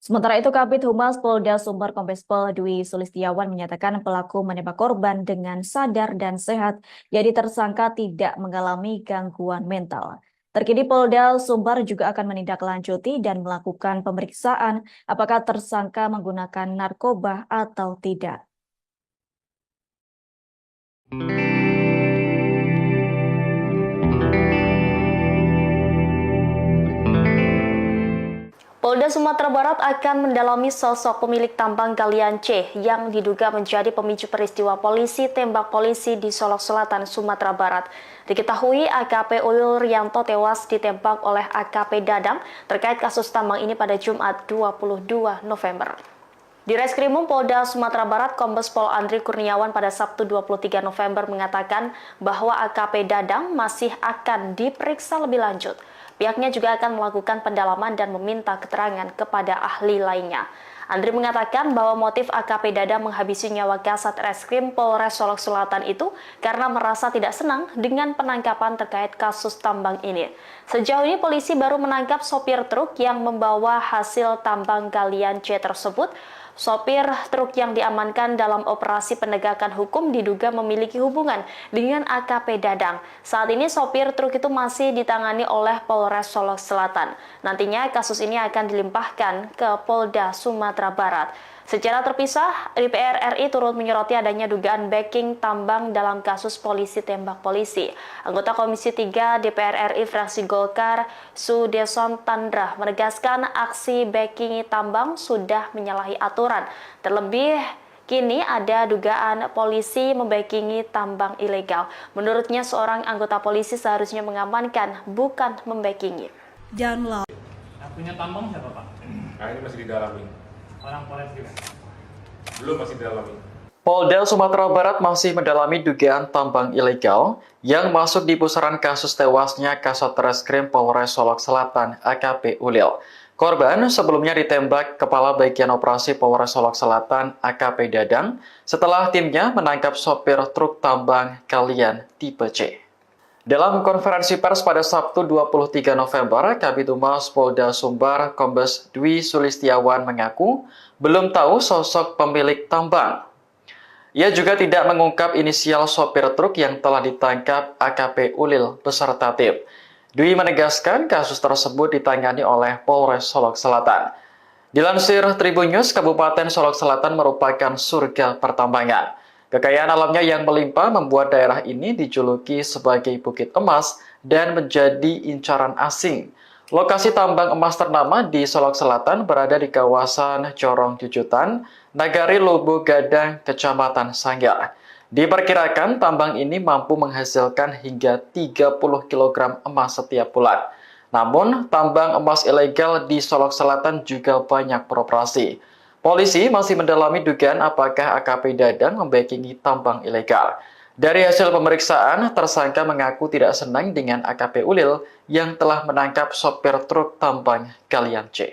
Sementara itu Kabid Humas Polda Sumbar Kombes Pol Dwi Sulistiawan menyatakan pelaku menembak korban dengan sadar dan sehat, jadi tersangka tidak mengalami gangguan mental. Terkini Polda Sumbar juga akan menindaklanjuti dan melakukan pemeriksaan apakah tersangka menggunakan narkoba atau tidak. Polda Sumatera Barat akan mendalami sosok pemilik tambang galian C yang diduga menjadi pemicu peristiwa polisi tembak polisi di Solok Selatan, Sumatera Barat. Diketahui AKP Ulil Rianto tewas ditembak oleh AKP Dadang terkait kasus tambang ini pada Jumat 22 November. Di Reskrimum Polda Sumatera Barat, Kombes Pol Andri Kurniawan pada Sabtu 23 November mengatakan bahwa AKP Dadang masih akan diperiksa lebih lanjut. Pihaknya juga akan melakukan pendalaman dan meminta keterangan kepada ahli lainnya. Andri mengatakan bahwa motif AKP Dadang menghabisi nyawa Kasat Reskrim Polres Solok Selatan itu karena merasa tidak senang dengan penangkapan terkait kasus tambang ini. Sejauh ini polisi baru menangkap sopir truk yang membawa hasil tambang galian C tersebut. Sopir truk yang diamankan dalam operasi penegakan hukum diduga memiliki hubungan dengan AKP Dadang. Saat ini sopir truk itu masih ditangani oleh Polres Solok Selatan. Nantinya kasus ini akan dilimpahkan ke Polda Sumatera Barat. Secara terpisah, DPR RI turut menyoroti adanya dugaan backing tambang dalam kasus polisi tembak polisi. Anggota Komisi 3 DPR RI fraksi Golkar, Sudeson Tandra, menegaskan aksi backing tambang sudah menyalahi aturan. Terlebih, kini ada dugaan polisi membackingi tambang ilegal. Menurutnya, seorang anggota polisi seharusnya mengamankan, bukan membackingi. Yang punya tambang siapa Pak? Nah ini masih didalami. Orang Polres juga? Belum, masih didalami. Polda Sumatera Barat masih mendalami dugaan tambang ilegal yang masuk di pusaran kasus tewasnya Kasat Reskrim Polres Solok Selatan AKP Ulil. Korban sebelumnya ditembak Kepala Bagian Operasi Polres Solok Selatan AKP Dadang setelah timnya menangkap sopir truk tambang galian tipe C. Dalam konferensi pers pada Sabtu 23 November, Kabid Humas Polda Sumbar Kombes Dwi Sulistiawan mengaku belum tahu sosok pemilik tambang. Ia juga tidak mengungkap inisial sopir truk yang telah ditangkap AKP Ulil beserta tim. Dwi menegaskan kasus tersebut ditangani oleh Polres Solok Selatan. Dilansir Tribun News, Kabupaten Solok Selatan merupakan surga pertambangan. Kekayaan alamnya yang melimpah membuat daerah ini dijuluki sebagai Bukit Emas dan menjadi incaran asing. Lokasi tambang emas ternama di Solok Selatan berada di kawasan Corong Jujutan, Nagari Lubu Gadang, Kecamatan Sanggar. Diperkirakan tambang ini mampu menghasilkan hingga 30 kg emas setiap bulan. Namun, tambang emas ilegal di Solok Selatan juga banyak beroperasi. Polisi masih mendalami dugaan apakah AKP Dadang membackingi tambang ilegal. Dari hasil pemeriksaan, tersangka mengaku tidak senang dengan AKP Ulil yang telah menangkap sopir truk tambang Galian C.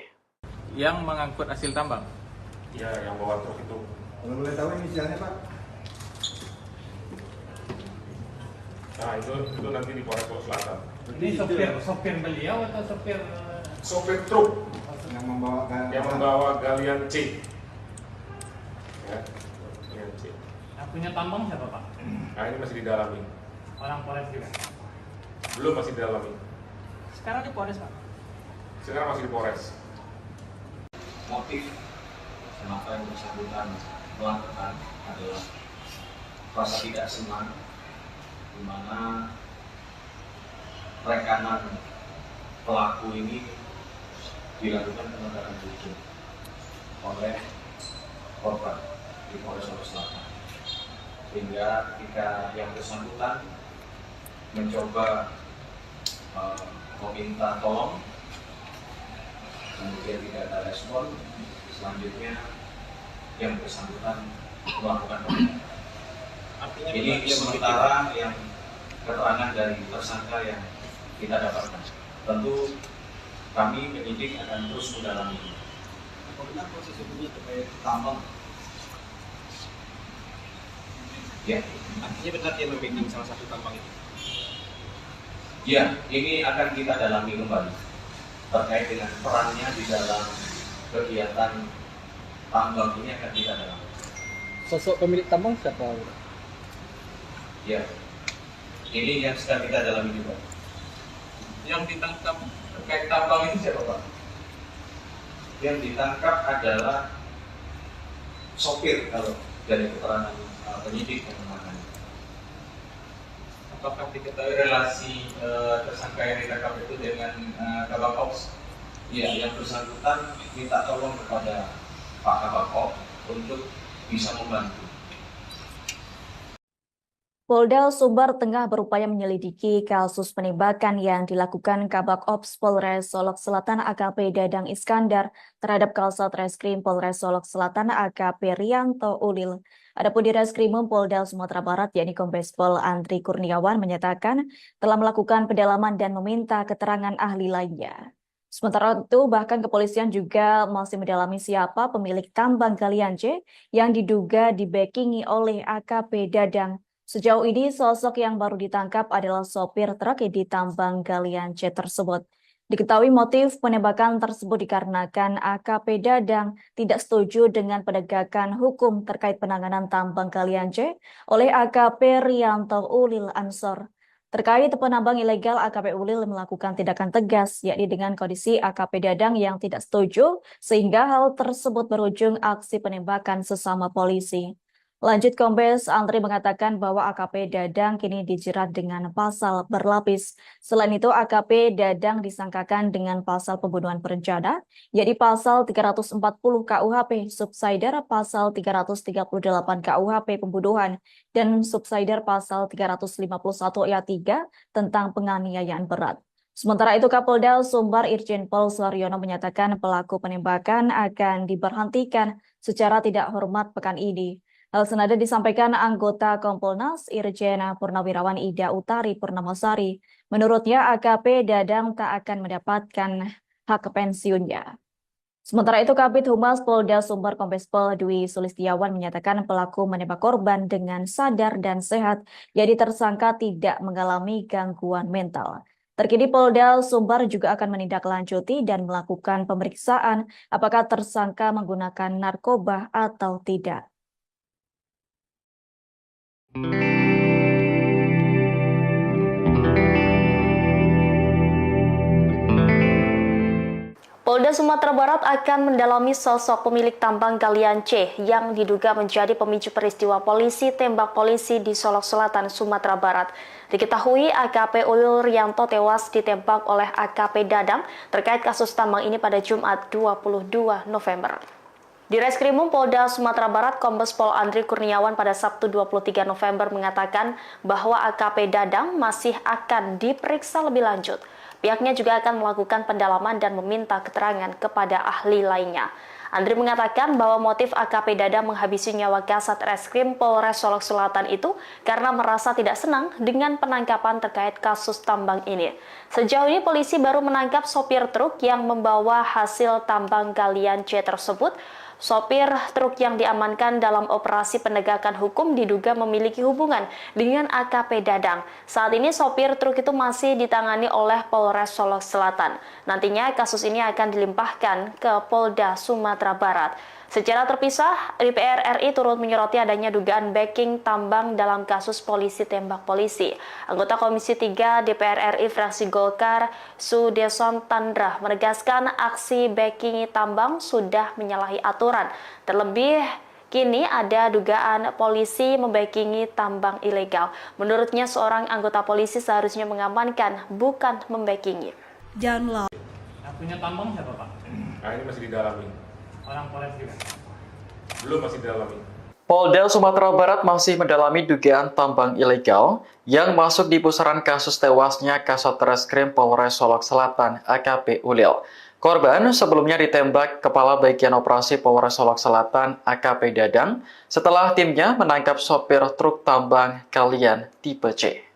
Yang mengangkut hasil tambang. Ya, yang bawa truk itu. Kalau boleh tahu inisialnya Pak? Nah, itu nanti di Polres Solok Selatan. Ini sopir beliau atau sopir Sopir truk Yang membawa yang membawa Galian C. Ya, Galian C. yang punya tambang siapa Pak? Nah, ini masih didalami. Orang Polres juga. Belum, masih didalami. Sekarang di Polres Pak. Sekarang masih di Polres. Motif kenapa yang bersangkutan melakukan adalah rasa tidak senang, di mana rekanan pelaku ini dilakukan penegakan hukum oleh korban di Polres Solok Selatan, sehingga ketika yang bersangkutan mencoba meminta tolong, kemudian tidak ada respon, selanjutnya yang bersangkutan melakukan penindakan. Ini sementara yang keterangan dari tersangka yang kita dapatkan. Tentu kami penyidik akan terus mendalami. Apabila proses hukumnya terkait tambang, Ya, artinya benar dia membacking salah satu tambang itu. ya, ini akan kita dalami kembali terkait dengan perannya di dalam kegiatan tambang ini akan kita dalami. Sosok pemilik tambang siapa? Ya, ini yang sedang kita dalami juga. Yang ditangkap terkait tambang itu siapa Pak? Yang ditangkap adalah sopir kalau dari keterangan penyidik yang menangani. Apakah diketahui relasi tersangka yang ditangkap itu dengan Kabak Ops? Ya, yang bersangkutan minta tolong kepada Pak Kabak Ops untuk bisa membantu. Polda Sumbar tengah berupaya menyelidiki kasus penembakan yang dilakukan Kabak Ops Polres Solok Selatan AKP Dadang Iskandar terhadap Kasat Reskrim Polres Solok Selatan AKP Rianto Ulil. Adapun di Reskrimum Polda Sumatera Barat yakni Kombes Pol Andri Kurniawan menyatakan telah melakukan pendalaman dan meminta keterangan ahli lainnya. Sementara itu, bahkan kepolisian juga masih mendalami siapa pemilik tambang Galian C yang diduga dibackingi oleh AKP Dadang. Sejauh ini, sosok yang baru ditangkap adalah sopir truk di tambang Galian C tersebut. Diketahui motif penembakan tersebut dikarenakan AKP Dadang tidak setuju dengan penegakan hukum terkait penanganan tambang Galian C oleh AKP Rianto Ulil Ansor. Terkait penambang ilegal, AKP Ulil melakukan tindakan tegas, yakni dengan kondisi AKP Dadang yang tidak setuju, sehingga hal tersebut berujung aksi penembakan sesama polisi. Lanjut, Kombes Andri mengatakan bahwa AKP Dadang kini dijerat dengan pasal berlapis. Selain itu, AKP Dadang disangkakan dengan pasal pembunuhan berencana, yaitu pasal 340 KUHP, subsidiar pasal 338 KUHP pembunuhan, dan subsidiar pasal 351 ayat 3 tentang penganiayaan berat. Sementara itu, Kapolda Sumbar Irjen Pol Suaryono menyatakan pelaku penembakan akan diberhentikan secara tidak hormat pekan ini. Hal senada disampaikan anggota Kompolnas Irjen Purnawirawan Ida Utari Purnamasari. Menurutnya AKP Dadang tak akan mendapatkan hak pensiunnya. Sementara itu, Kabid Humas Polda Sumbar Kombes Pol Dwi Sulistiawan menyatakan pelaku menembak korban dengan sadar dan sehat, jadi tersangka tidak mengalami gangguan mental. Terkini Polda Sumbar juga akan menindaklanjuti dan melakukan pemeriksaan apakah tersangka menggunakan narkoba atau tidak. Barat akan mendalami sosok pemilik tambang galian C yang diduga menjadi pemicu peristiwa polisi tembak polisi di Solok Selatan, Sumatera Barat. Diketahui AKP Ulil Rianto tewas ditembak oleh AKP Dadang terkait kasus tambang ini pada Jumat 22 November. Di Reskrimum Polda Sumatera Barat, Kombes Pol Andri Kurniawan pada Sabtu 23 November mengatakan bahwa AKP Dadang masih akan diperiksa lebih lanjut. Pihaknya juga akan melakukan pendalaman dan meminta keterangan kepada ahli lainnya. Andri mengatakan bahwa motif AKP Dadang menghabisi nyawa Kasat Reskrim Polres Solok Selatan itu karena merasa tidak senang dengan penangkapan terkait kasus tambang ini. Sejauh ini polisi baru menangkap sopir truk yang membawa hasil tambang galian C tersebut. Sopir truk yang diamankan dalam operasi penegakan hukum diduga memiliki hubungan dengan AKP Dadang. Saat ini sopir truk itu masih ditangani oleh Polres Solok Selatan. Nantinya kasus ini akan dilimpahkan ke Polda Sumatera Barat. Secara terpisah, DPR RI turut menyoroti adanya dugaan backing tambang dalam kasus polisi tembak polisi. Anggota Komisi 3 DPR RI fraksi Golkar, Sudeson Tandra, menegaskan aksi backing tambang sudah menyalahi aturan. Terlebih, kini ada dugaan polisi membackingi tambang ilegal. Menurutnya, seorang anggota polisi seharusnya mengamankan, bukan membackingi. Yang punya tambang siapa, Pak? Nah, ini masih didalami. Orang Polres juga? Belum, masih didalami. Polda Sumatera Barat masih mendalami dugaan tambang ilegal yang masuk di pusaran kasus tewasnya Kasat Reskrim Polres Solok Selatan AKP Ulil. Korban sebelumnya ditembak Kepala Bagian Operasi Polres Solok Selatan AKP Dadang setelah timnya menangkap sopir truk tambang galian tipe C.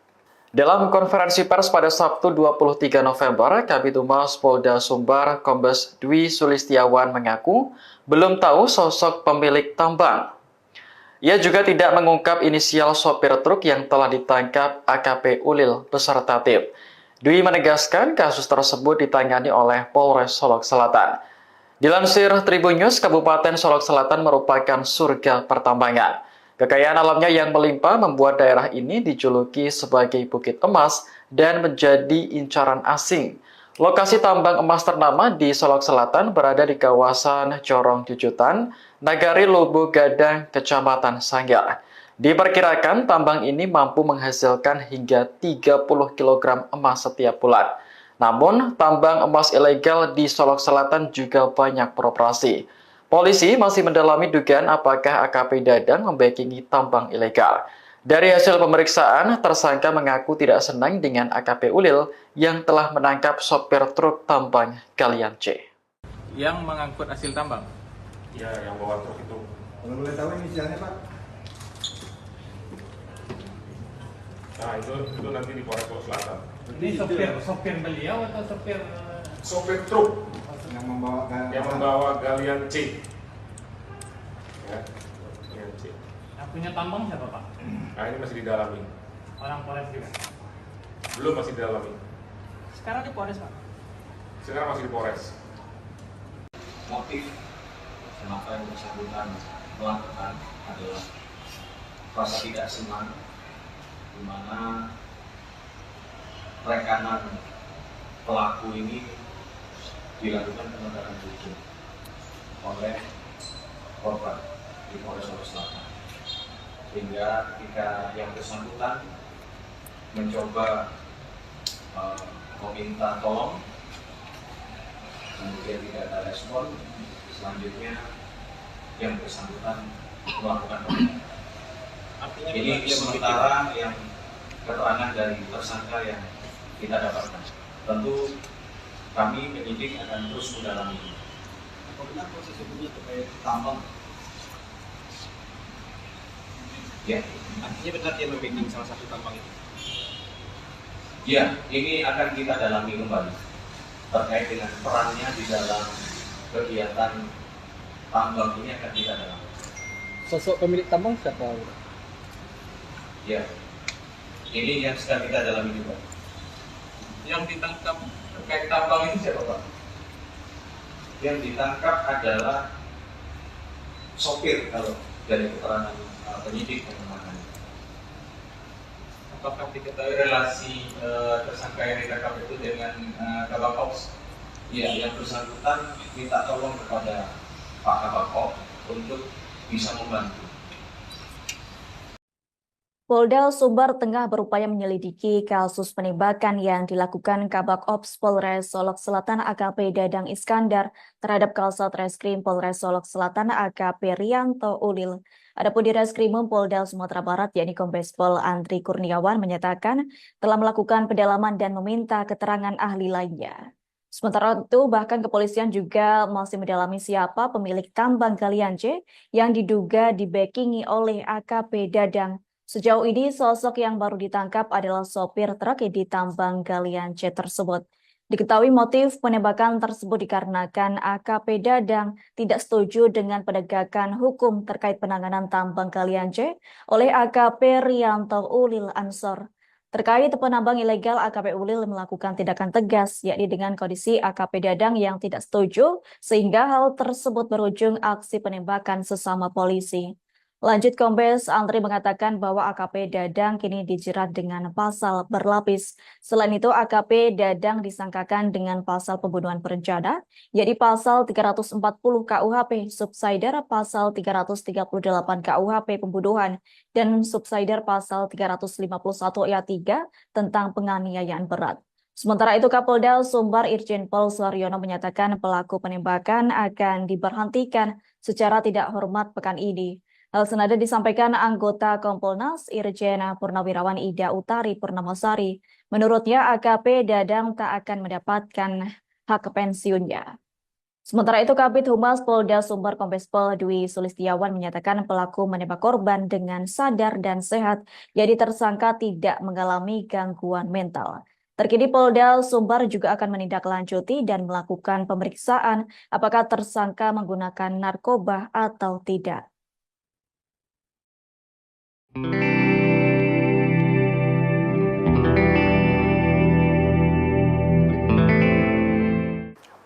Dalam konferensi pers pada Sabtu 23 November, Kabid Humas Polda Sumbar Kombes Dwi Sulistiawan mengaku belum tahu sosok pemilik tambang. Ia juga tidak mengungkap inisial sopir truk yang telah ditangkap AKP Ulil beserta tim. Dwi menegaskan kasus tersebut ditangani oleh Polres Solok Selatan. Dilansir Tribun News, Kabupaten Solok Selatan merupakan surga pertambangan. Kekayaan alamnya yang melimpah membuat daerah ini dijuluki sebagai Bukit Emas dan menjadi incaran asing. Lokasi tambang emas ternama di Solok Selatan berada di kawasan Corong Jujutan, Nagari Lubu Gadang, Kecamatan Sanggar. Diperkirakan tambang ini mampu menghasilkan hingga 30 kg emas setiap bulan. Namun, tambang emas ilegal di Solok Selatan juga banyak beroperasi. Polisi masih mendalami dugaan apakah AKP Dadang membackingi tambang ilegal. Dari hasil pemeriksaan, tersangka mengaku tidak senang dengan AKP Ulil yang telah menangkap sopir truk tambang galian C. Yang mengangkut hasil tambang? Ya, yang bawa truk itu. Kalau boleh tahu inisialnya Pak? Nah, itu nanti di Polres Solok Selatan. Ini sopir beliau atau sopir? Sopir truk Yang membawa galian C. Ya, galian C. Yang punya tambang siapa, Pak? Nah, ini masih didalami. Orang Polres juga? Belum, masih didalami. Sekarang di Polres, Pak? Sekarang masih di Polres. Motif kenapa yang bersangkutan melakukan adalah rasa tidak senang, di mana rekanan pelaku ini dilakukan penegakan hukum oleh korban di Polres Solok Selatan, sehingga ketika yang bersangkutan mencoba meminta tolong, kemudian tidak ada respon, selanjutnya yang bersangkutan melakukan penegakan. Ini sementara yang keterangan dari tersangka yang kita dapatkan. Tentu kami penyidik akan terus mendalami. Apa benar proses hukumnya terkait tambang? Ya, Artinya benar dia membacking salah satu tambang itu? ya, ini akan kita dalami kembali terkait dengan perannya di dalam kegiatan tambang ini akan kita dalami. Sosok pemilik tambang siapa? Ya, ini yang sedang kita dalami juga. Yang ditangkap terkait tambang ini siapa, Pak? Yang ditangkap adalah sopir kalau dari keterangan penyidik yang menangani. Apakah diketahui relasi tersangka yang ditangkap itu dengan Kabak Ops? Ya, yang bersangkutan minta tolong kepada Pak Kabak untuk bisa membantu. Polda Sumbar tengah berupaya menyelidiki kasus penembakan yang dilakukan Kabak Ops Polres Solok Selatan AKP Dadang Iskandar terhadap Kasat Reskrim Polres Solok Selatan AKP Rianto Ulil. Adapun di Reskrimum Polda Sumatera Barat yakni Kombes Pol Andri Kurniawan menyatakan telah melakukan pendalaman dan meminta keterangan ahli lainnya. Sementara itu bahkan kepolisian juga masih mendalami siapa pemilik tambang galian C yang diduga dibackingi oleh AKP Dadang. Sejauh ini, sosok yang baru ditangkap adalah sopir truk di tambang galian C tersebut. Diketahui motif penembakan tersebut dikarenakan AKP Dadang tidak setuju dengan penegakan hukum terkait penanganan tambang galian C oleh AKP Rianto Ulil Ansor. Terkait penambang ilegal, AKP Ulil melakukan tindakan tegas, yakni dengan kondisi AKP Dadang yang tidak setuju, sehingga hal tersebut berujung aksi penembakan sesama polisi. Lanjut, Kombes Andri mengatakan bahwa AKP Dadang kini dijerat dengan pasal berlapis. Selain itu, AKP Dadang disangkakan dengan pasal pembunuhan berencana, yakni pasal 340 KUHP, subsider pasal 338 KUHP pembunuhan, dan subsider pasal 351 ayat 3 tentang penganiayaan berat. Sementara itu, Kapolda Sumbar Irjen Pol Suharyono menyatakan pelaku penembakan akan diberhentikan secara tidak hormat pekan ini. Hal senada disampaikan anggota Kompolnas Irjen Purnawirawan Ida Utari Purnamasari. Menurutnya AKP Dadang tak akan mendapatkan hak pensiunnya. Sementara itu Kabid Humas Polda Sumbar Kombes Pol Dwi Sulistiawan menyatakan pelaku menembak korban dengan sadar dan sehat, jadi tersangka tidak mengalami gangguan mental. Terkini Polda Sumbar juga akan menindaklanjuti dan melakukan pemeriksaan apakah tersangka menggunakan narkoba atau tidak.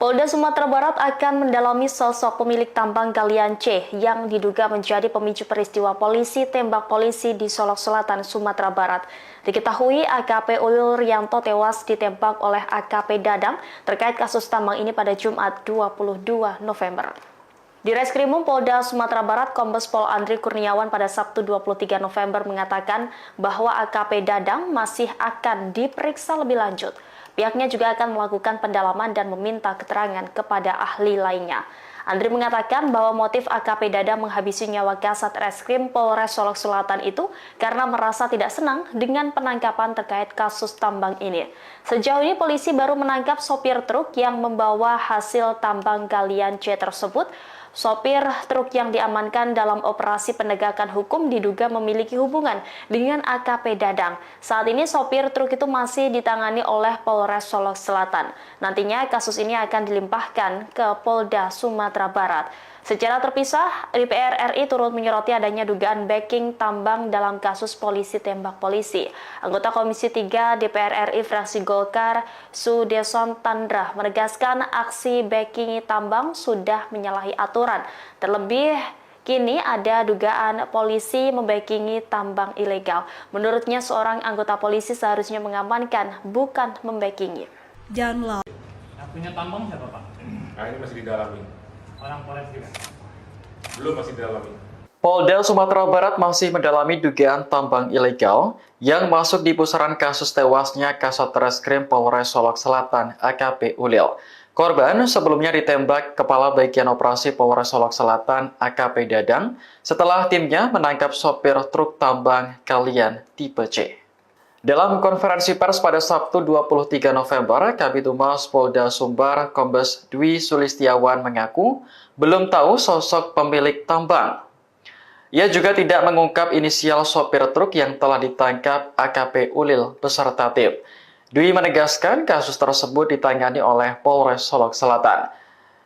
Polda Sumatera Barat akan mendalami sosok pemilik tambang galian C yang diduga menjadi pemicu peristiwa polisi tembak polisi di Solok Selatan, Sumatera Barat. Diketahui AKP Ulil Rianto tewas ditembak oleh AKP Dadang terkait kasus tambang ini pada Jumat 22 November. Di Reskrimum Polda Sumatera Barat, Kombes Pol Andri Kurniawan pada Sabtu 23 November mengatakan bahwa AKP Dadang masih akan diperiksa lebih lanjut. Pihaknya juga akan melakukan pendalaman dan meminta keterangan kepada ahli lainnya. Andri mengatakan bahwa motif AKP Dadang menghabisi nyawa Kasat Reskrim Polres Solok Selatan itu karena merasa tidak senang dengan penangkapan terkait kasus tambang ini. Sejauh ini polisi baru menangkap sopir truk yang membawa hasil tambang galian C tersebut. Sopir truk yang diamankan dalam operasi penegakan hukum diduga memiliki hubungan dengan AKP Dadang. Saat ini sopir truk itu masih ditangani oleh Polres Solok Selatan. Nantinya kasus ini akan dilimpahkan ke Polda Sumatera Barat. Secara terpisah, DPR RI turut menyoroti adanya dugaan backing tambang dalam kasus polisi tembak polisi. Anggota Komisi 3 DPR RI fraksi Golkar, Sudeson Tandra, menegaskan aksi backing tambang sudah menyalahi aturan. Terlebih, kini ada dugaan polisi membackingi tambang ilegal. Menurutnya, seorang anggota polisi seharusnya mengamankan, bukan membackingi. Yang punya tambang siapa, Pak? Nah, ini masih didalami. Orang Polres juga? Belum, masih didalami. Polda Sumatera Barat masih mendalami dugaan tambang ilegal yang masuk di pusaran kasus tewasnya Kasat Reskrim Polres Solok Selatan AKP Ulil. Korban sebelumnya ditembak Kepala Bagian Operasi Polres Solok Selatan AKP Dadang setelah timnya menangkap sopir truk tambang galian tipe C. Dalam konferensi pers pada Sabtu 23 November, Kabid Humas Polda Sumbar Kombes Dwi Sulistiawan mengaku belum tahu sosok pemilik tambang. Ia juga tidak mengungkap inisial sopir truk yang telah ditangkap AKP Ulil beserta tim. Dwi menegaskan kasus tersebut ditangani oleh Polres Solok Selatan.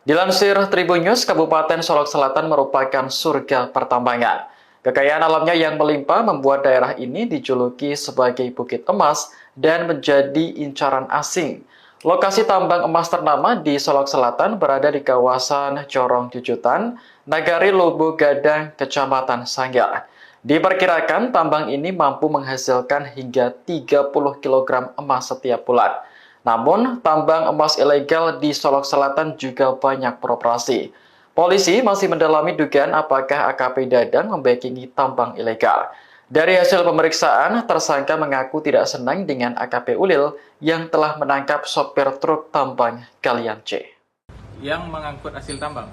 Dilansir Tribun News, Kabupaten Solok Selatan merupakan surga pertambangan. Kekayaan alamnya yang melimpah membuat daerah ini dijuluki sebagai Bukit Emas dan menjadi incaran asing. Lokasi tambang emas ternama di Solok Selatan berada di kawasan Corong Jujutan, Nagari Lubu Gadang, Kecamatan Sanggar. Diperkirakan tambang ini mampu menghasilkan hingga 30 kg emas setiap bulan. Namun, tambang emas ilegal di Solok Selatan juga banyak beroperasi. Polisi masih mendalami dugaan apakah AKP Dadang membackingi tambang ilegal. Dari hasil pemeriksaan, tersangka mengaku tidak senang dengan AKP Ulil yang telah menangkap sopir truk tambang Galian C. Yang mengangkut hasil tambang.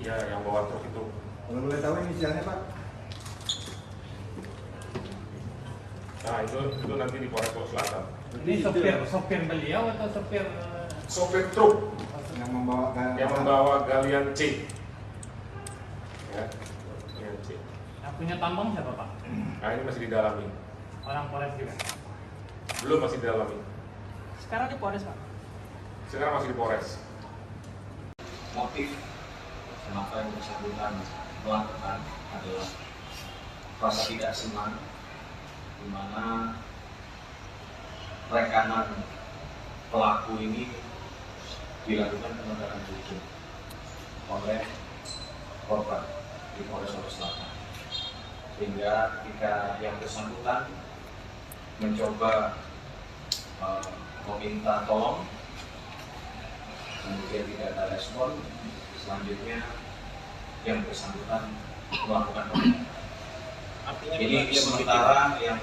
Ya, yang bawa truk itu. Kalau boleh tahu inisialnya Pak? Nah, itu nanti di Polres Solok Selatan. Ini sopir beliau atau sopir Sopir truk Yang membawa Galian C. Ya, Galian C. yang punya tambang siapa Pak? Nah, ini masih didalami. Orang Polres juga. Belum, masih didalami. Sekarang di Polres Pak. Sekarang masih di Polres. Motif kenapa yang bersangkutan melakukan adalah rasa tidak senang, di mana rekanan pelaku ini dilakukan penegakan hukum oleh korban di Polres Solok Selatan, sehingga ketika yang bersangkutan mencoba meminta tolong, kemudian tidak ada respon, selanjutnya yang bersangkutan melakukan penembakan. Ini sementara yang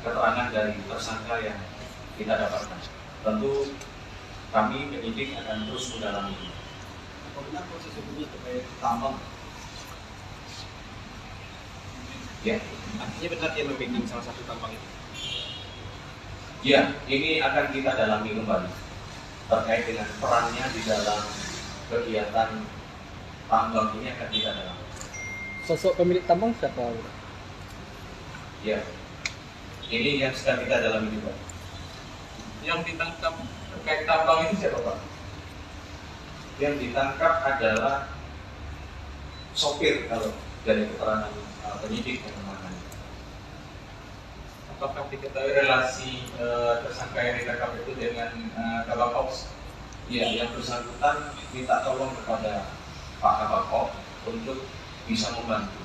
keterangan dari tersangka yang kita dapatkan. Tentu kami penyidik akan terus mendalami. Apa benar proses hukumnya terkait tambang? Ya, Artinya benar dia membacking salah satu tambang itu. ya, ini akan kita dalami kembali terkait dengan perannya di dalam kegiatan tambang ini akan kita dalami. Sosok pemilik tambang siapa? Ya, ini yang sedang kita dalami juga. Yang ditangkap terkait tambang itu siapa Pak? Yang ditangkap adalah sopir kalau dari keterangan penyidik yang menangani. Apakah diketahui relasi tersangka yang ditangkap itu dengan Kabak Ops? Ya, yang bersangkutan minta tolong kepada Pak Kabak Ops untuk bisa membantu.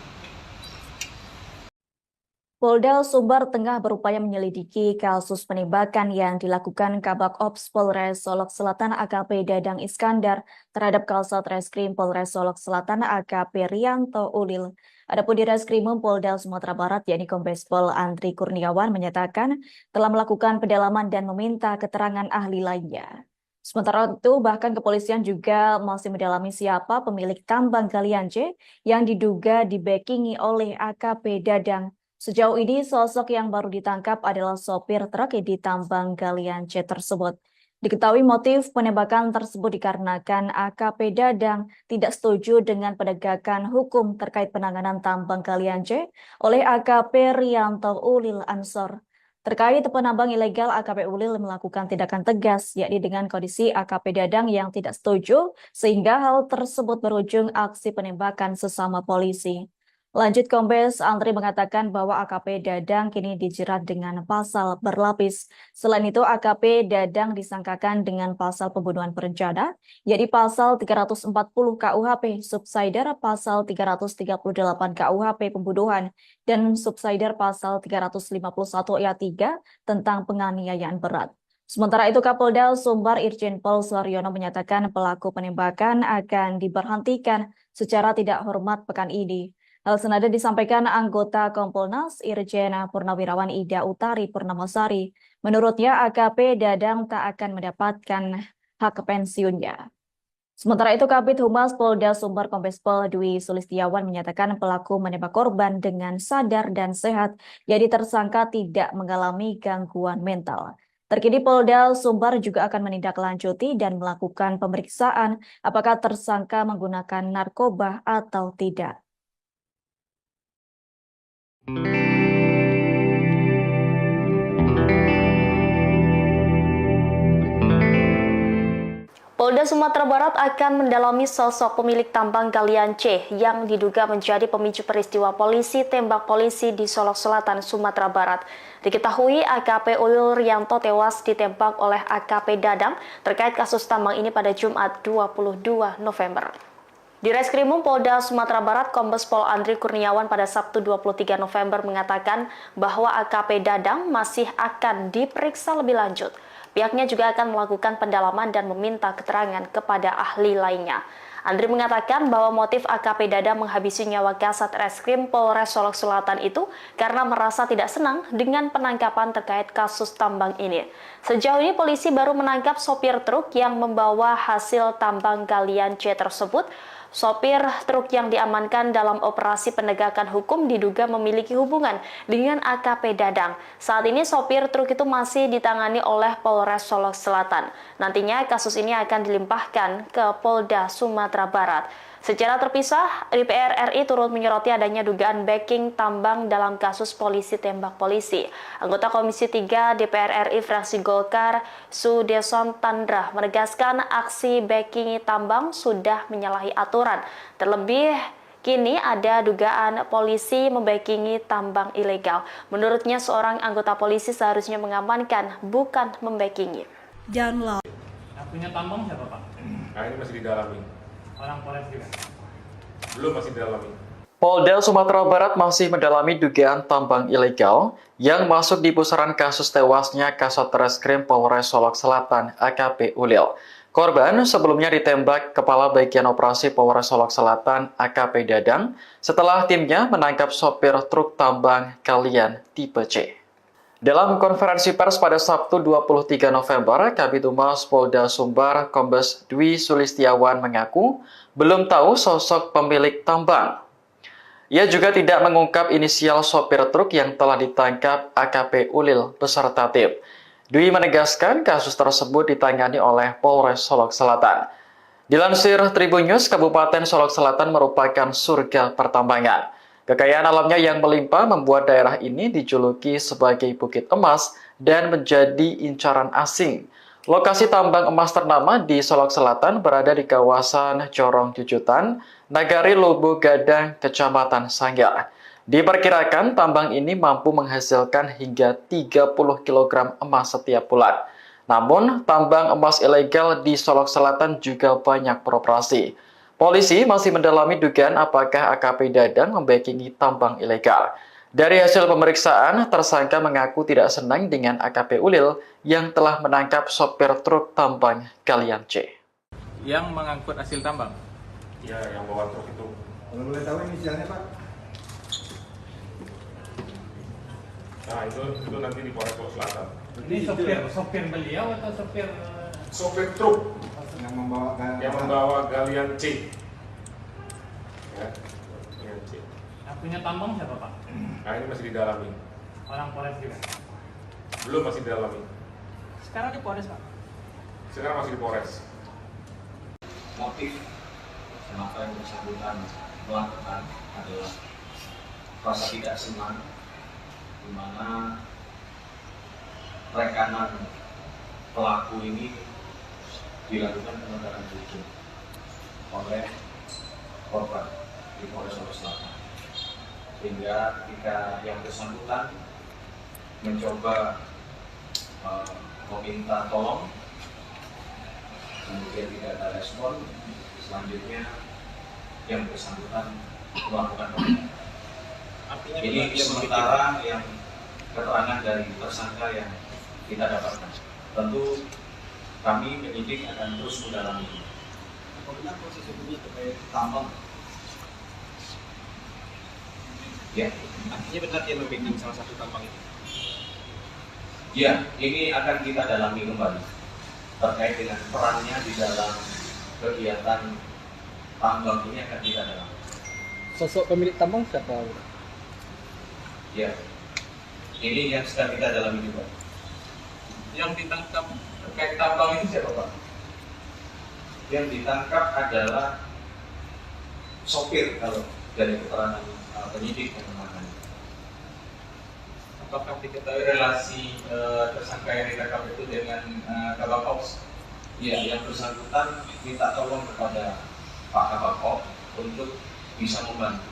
Polda Sumbar tengah berupaya menyelidiki kasus penembakan yang dilakukan Kabak Ops Polres Solok Selatan AKP Dadang Iskandar terhadap Kasat Reskrim Polres Solok Selatan AKP Rianto Ulil. Adapun di Reskrimum Polda Sumatera Barat yakni Kombes Pol Andri Kurniawan menyatakan telah melakukan pendalaman dan meminta keterangan ahli lainnya. Sementara itu, bahkan kepolisian juga masih mendalami siapa pemilik tambang Galian C yang diduga dibackingi oleh AKP Dadang. Sejauh ini, sosok yang baru ditangkap adalah sopir truk di tambang Galian C tersebut. Diketahui motif penembakan tersebut dikarenakan AKP Dadang tidak setuju dengan penegakan hukum terkait penanganan tambang Galian C oleh AKP Rianto Ulil Ansor. Terkait penambang ilegal, AKP Ulil melakukan tindakan tegas, yakni dengan kondisi AKP Dadang yang tidak setuju, sehingga hal tersebut berujung aksi penembakan sesama polisi. Lanjut, Kombes Andri mengatakan bahwa AKP Dadang kini dijerat dengan pasal berlapis. Selain itu, AKP Dadang disangkakan dengan pasal pembunuhan berencana, yakni pasal 340 KUHP, subsidiar pasal 338 KUHP pembunuhan, dan subsidiar pasal 351 ayat 3 tentang penganiayaan berat. Sementara itu, Kapolda Sumbar Irjen Pol Suharyono menyatakan pelaku penembakan akan diberhentikan secara tidak hormat pekan ini. Hal senada disampaikan anggota Kompolnas Irjen Purnawirawan Ida Utari Purnamasari. Menurutnya AKP Dadang tak akan mendapatkan hak pensiunnya. Sementara itu Kabid Humas Polda Sumbar Kombes Pol Dwi Sulistiawan menyatakan pelaku menembak korban dengan sadar dan sehat, jadi tersangka tidak mengalami gangguan mental. Terkini Polda Sumbar juga akan menindaklanjuti dan melakukan pemeriksaan apakah tersangka menggunakan narkoba atau tidak. Polda Sumatera Barat akan mendalami sosok pemilik tambang Galian C yang diduga menjadi pemicu peristiwa polisi tembak polisi di Solok Selatan, Sumatera Barat. Diketahui AKP Ulil Rianto tewas ditembak oleh AKP Dadang terkait kasus tambang ini pada Jumat 22 November. Di Reskrimum Polda Sumatera Barat, Kombes Pol Andri Kurniawan pada Sabtu 23 November mengatakan bahwa AKP Dadang masih akan diperiksa lebih lanjut. Pihaknya juga akan melakukan pendalaman dan meminta keterangan kepada ahli lainnya. Andri mengatakan bahwa motif AKP Dadang menghabisi nyawa Kasat Reskrim Polres Solok Selatan itu karena merasa tidak senang dengan penangkapan terkait kasus tambang ini. Sejauh ini polisi baru menangkap sopir truk yang membawa hasil tambang galian C tersebut. Sopir truk yang diamankan dalam operasi penegakan hukum diduga memiliki hubungan dengan AKP Dadang. Saat ini sopir truk itu masih ditangani oleh Polres Solok Selatan. Nantinya kasus ini akan dilimpahkan ke Polda Sumatera Barat. Secara terpisah, DPR RI turut menyoroti adanya dugaan backing tambang dalam kasus polisi tembak polisi. Anggota Komisi 3 DPR RI fraksi Golkar, Sudeson Tandra, menegaskan aksi backing tambang sudah menyalahi aturan. Terlebih, kini ada dugaan polisi membackingi tambang ilegal. Menurutnya, seorang anggota polisi seharusnya mengamankan, bukan membackingi. Yang punya tambang siapa, Pak? Nah, ini masih didalami. Orang Polres juga? Belum, masih didalami. Polda Sumatera Barat masih mendalami dugaan tambang ilegal yang masuk di pusaran kasus tewasnya Kasat Reskrim Polres Solok Selatan AKP Ulil. Korban sebelumnya ditembak Kepala Bagian Operasi Polres Solok Selatan AKP Dadang setelah timnya menangkap sopir truk tambang galian tipe C. Dalam konferensi pers pada Sabtu 23 November, Kabid Humas Polda Sumbar Kombes Dwi Sulistiawan mengaku belum tahu sosok pemilik tambang. Ia juga tidak mengungkap inisial sopir truk yang telah ditangkap AKP Ulil beserta tim. Dwi menegaskan kasus tersebut ditangani oleh Polres Solok Selatan. Dilansir Tribun News, Kabupaten Solok Selatan merupakan surga pertambangan. Kekayaan alamnya yang melimpah membuat daerah ini dijuluki sebagai Bukit Emas dan menjadi incaran asing. Lokasi tambang emas ternama di Solok Selatan berada di kawasan Corong Jujutan, Nagari Lubu Gadang, Kecamatan Sanggar. Diperkirakan tambang ini mampu menghasilkan hingga 30 kg emas setiap bulan. Namun, tambang emas ilegal di Solok Selatan juga banyak beroperasi. Polisi masih mendalami dugaan apakah AKP Dadang membackingi tambang ilegal. Dari hasil pemeriksaan, tersangka mengaku tidak senang dengan AKP Ulil yang telah menangkap sopir truk tambang galian C. Yang mengangkut hasil tambang? Ya, yang bawa truk itu. Kalau boleh tahu inisialnya Pak? Nah, itu nanti di Polres Solok Selatan. Ini sopir beliau atau sopir? Sopir truk Yang membawa galian C. Ya, galian C. Yang punya tambang siapa, Pak? Nah, ini masih didalami. Orang Polres juga? Belum, masih didalami. Sekarang di Polres, Pak? Sekarang masih di Polres. Motif kenapa yang bersangkutan melakukan adalah rasa tidak senang, di mana rekanan pelaku ini dilakukan penegakan hukum oleh korban di Polres Solok Selatan, sehingga ketika yang bersangkutan mencoba meminta tolong, kemudian tidak ada respon, selanjutnya yang bersangkutan melakukan penegakan. Ini sementara yang keterangan dari tersangka yang kita dapatkan. Tentu kami penyidik akan terus mendalami. Apabila proses hukumnya terkait tambang, Ya, artinya benar dia membacking salah satu tambang itu. ya, ini akan kita dalami kembali terkait dengan perannya di dalam kegiatan tambang ini akan kita dalami. Sosok pemilik tambang siapa? Ya, ini yang sedang kita dalami juga. Yang ditangkap terkait tambang ini siapa, Pak? Yang ditangkap adalah sopir kalau dari keterangan penyidik yang menangani. Apakah diketahui relasi tersangka yang ditangkap itu dengan Kabak Ops? Ya, yang bersangkutan minta tolong kepada Pak Kabak Ops untuk bisa membantu.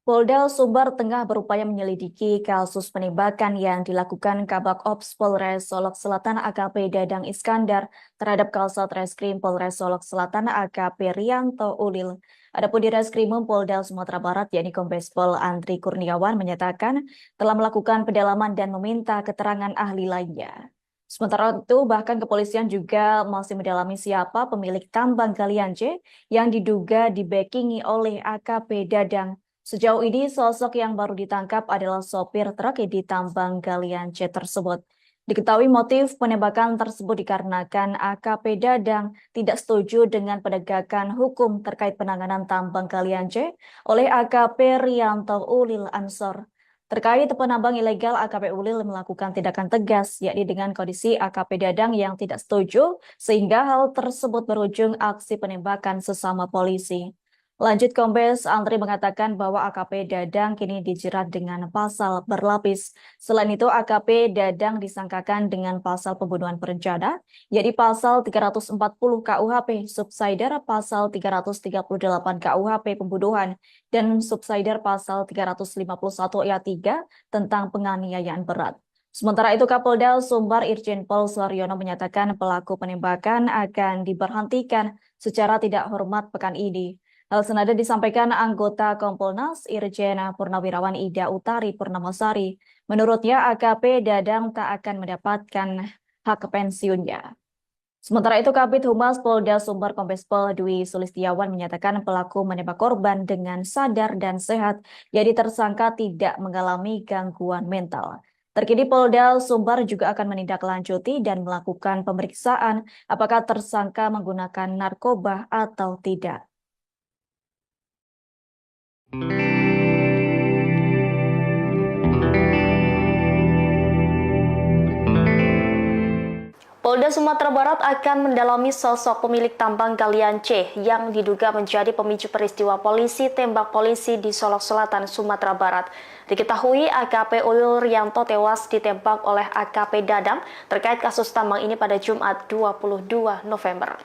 Polda Sumbar tengah berupaya menyelidiki kasus penembakan yang dilakukan Kabak Ops Polres Solok Selatan AKP Dadang Iskandar terhadap Kasat Reskrim Polres Solok Selatan AKP Rianto Ulil. Adapun di Reskrimum Polda Sumatera Barat yakni Kombes Pol Andri Kurniawan menyatakan telah melakukan pendalaman dan meminta keterangan ahli lainnya. Sementara itu, bahkan kepolisian juga masih mendalami siapa pemilik tambang galian C yang diduga dibackingi oleh AKP Dadang. Sejauh ini, sosok yang baru ditangkap adalah sopir truk di tambang galian C tersebut. Diketahui motif penembakan tersebut dikarenakan AKP Dadang tidak setuju dengan penegakan hukum terkait penanganan tambang galian C oleh AKP Rianto Ulil Ansor. Terkait penambang ilegal, AKP Ulil melakukan tindakan tegas, yakni dengan kondisi AKP Dadang yang tidak setuju, sehingga hal tersebut berujung aksi penembakan sesama polisi. Lanjut, Kombes Andri mengatakan bahwa AKP Dadang kini dijerat dengan pasal berlapis. Selain itu, AKP Dadang disangkakan dengan pasal pembunuhan berencana, yakni pasal 340 KUHP, subsider pasal 338 KUHP pembunuhan, dan subsider pasal 351 ayat 3 tentang penganiayaan berat. Sementara itu, Kapolda Sumbar Irjen Pol Suharyono menyatakan pelaku penembakan akan diberhentikan secara tidak hormat pekan ini. Hal senada disampaikan anggota Kompolnas Irjen Purnawirawan Ida Utari Purnamasari. Menurutnya, AKP Dadang tak akan mendapatkan hak pensiunnya. Sementara itu, Kabid Humas Polda Sumbar Kombes Pol Dwi Sulistiawan menyatakan pelaku menembak korban dengan sadar dan sehat, jadi tersangka tidak mengalami gangguan mental. Terkini Polda Sumbar juga akan menindaklanjuti dan melakukan pemeriksaan apakah tersangka menggunakan narkoba atau tidak. Polda Sumatera Barat akan mendalami sosok pemilik tambang galian C yang diduga menjadi pemicu peristiwa polisi tembak polisi di Solok Selatan, Sumatera Barat. Diketahui AKP Ulil Rianto tewas ditembak oleh AKP Dadang terkait kasus tambang ini pada Jumat 22 November.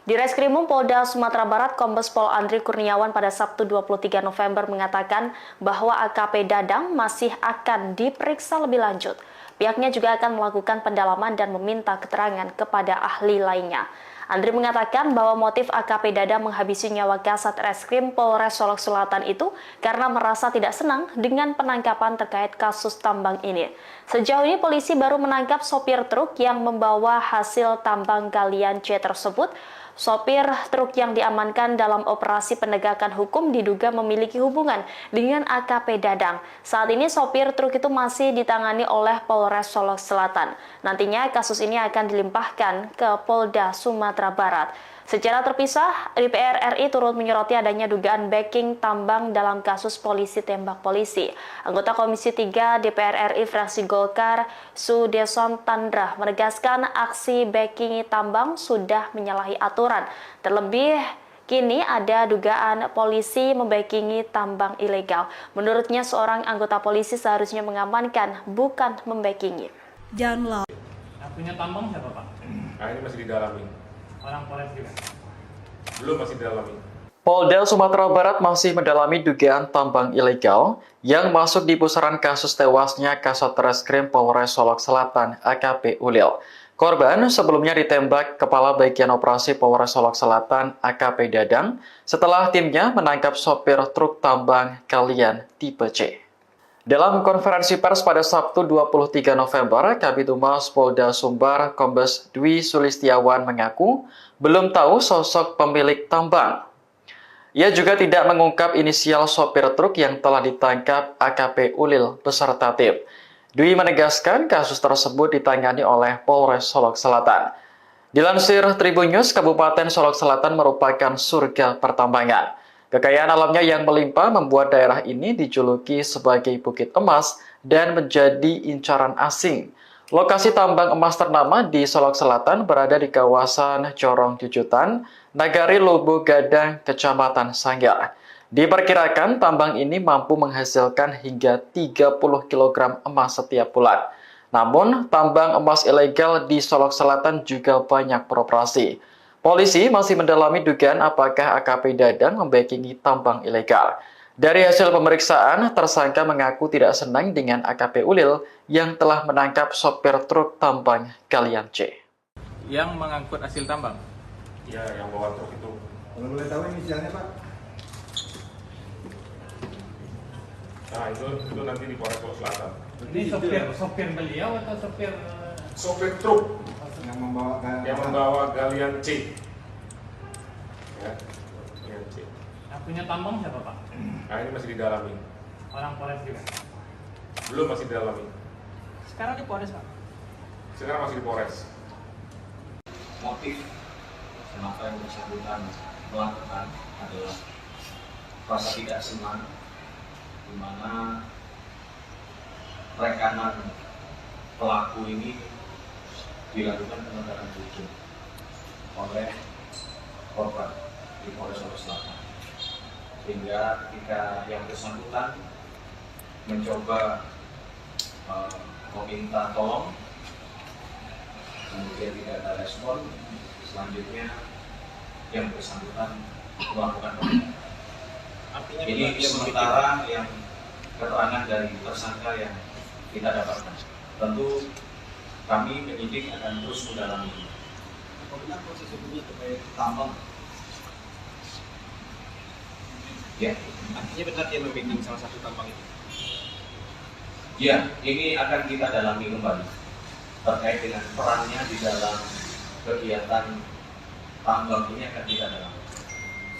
Di Reskrimum Polda Sumatera Barat, Kombes Pol Andri Kurniawan pada Sabtu 23 November mengatakan bahwa AKP Dadang masih akan diperiksa lebih lanjut. Pihaknya juga akan melakukan pendalaman dan meminta keterangan kepada ahli lainnya. Andri mengatakan bahwa motif AKP Dadang menghabisi nyawa Kasat Reskrim Polres Solok Selatan itu karena merasa tidak senang dengan penangkapan terkait kasus tambang ini. Sejauh ini polisi baru menangkap sopir truk yang membawa hasil tambang galian C tersebut. Sopir truk yang diamankan dalam operasi penegakan hukum diduga memiliki hubungan dengan AKP Dadang. Saat ini sopir truk itu masih ditangani oleh Polres Solok Selatan. Nantinya kasus ini akan dilimpahkan ke Polda Sumatera Barat. Secara terpisah, DPR RI turut menyoroti adanya dugaan backing tambang dalam kasus polisi tembak polisi. Anggota Komisi 3 DPR RI fraksi Golkar, Sudeson Tandra, menegaskan aksi backing tambang sudah menyalahi aturan. Terlebih, kini ada dugaan polisi membackingi tambang ilegal. Menurutnya, seorang anggota polisi seharusnya mengamankan, bukan membackingi. Yang punya tambang siapa, Pak? Nah, ini masih didalami. Orang Polres juga? Belum, masih didalami. Polda Sumatera Barat masih mendalami dugaan tambang ilegal yang masuk di pusaran kasus tewasnya Kasat Reskrim Polres Solok Selatan AKP Ulil. Korban sebelumnya ditembak Kepala Bagian Operasi Polres Solok Selatan AKP Dadang setelah timnya menangkap sopir truk tambang galian tipe C. Dalam konferensi pers pada Sabtu 23 November, Kabid Humas Polda Sumbar Kombes Dwi Sulistiawan mengaku belum tahu sosok pemilik tambang. Ia juga tidak mengungkap inisial sopir truk yang telah ditangkap AKP Ulil beserta tim. Dwi menegaskan kasus tersebut ditangani oleh Polres Solok Selatan. Dilansir Tribun News, Kabupaten Solok Selatan merupakan surga pertambangan. Kekayaan alamnya yang melimpah membuat daerah ini dijuluki sebagai Bukit Emas dan menjadi incaran asing. Lokasi tambang emas ternama di Solok Selatan berada di kawasan Corong Jujutan, Nagari Lobo Gadang, Kecamatan Sanggar. Diperkirakan tambang ini mampu menghasilkan hingga 30 kg emas setiap bulan. Namun, tambang emas ilegal di Solok Selatan juga banyak beroperasi. Polisi masih mendalami dugaan apakah AKP Dadang membackingi tambang ilegal. Dari hasil pemeriksaan, tersangka mengaku tidak senang dengan AKP Ulil yang telah menangkap sopir truk tambang galian C. Yang mengangkut hasil tambang. Ya, yang bawa truk itu. Kalau boleh tahu inisialnya Pak? Nah, itu nanti di Polres Solok Selatan. Ini sopir beliau atau sopir Sopir truk yang yang membawa galian C. Ya, galian C. yang punya tambang siapa Pak? Nah, ini masih didalami. Orang Polres juga. Belum, masih didalami. Sekarang di Polres Pak. Sekarang masih di Polres. Motif kenapa yang bersangkutan melakukan adalah rasa tidak senang, di mana rekanan pelaku ini dilakukan penegakan hukum oleh korban di Polres Solok Selatan, sehingga ketika yang bersangkutan mencoba meminta tolong, kemudian tidak ada respon, selanjutnya yang bersangkutan melakukan penindakan. Ini sementara yang keterangan dari tersangka yang kita dapatkan. Tentu kami penyidik akan terus mendalami. Apa benar proses hukumnya terkait tambang? Ya, Artinya benar dia membimbing salah satu tambang itu. ya, ini akan kita dalami kembali terkait dengan perannya di dalam kegiatan tambang ini akan kita dalami.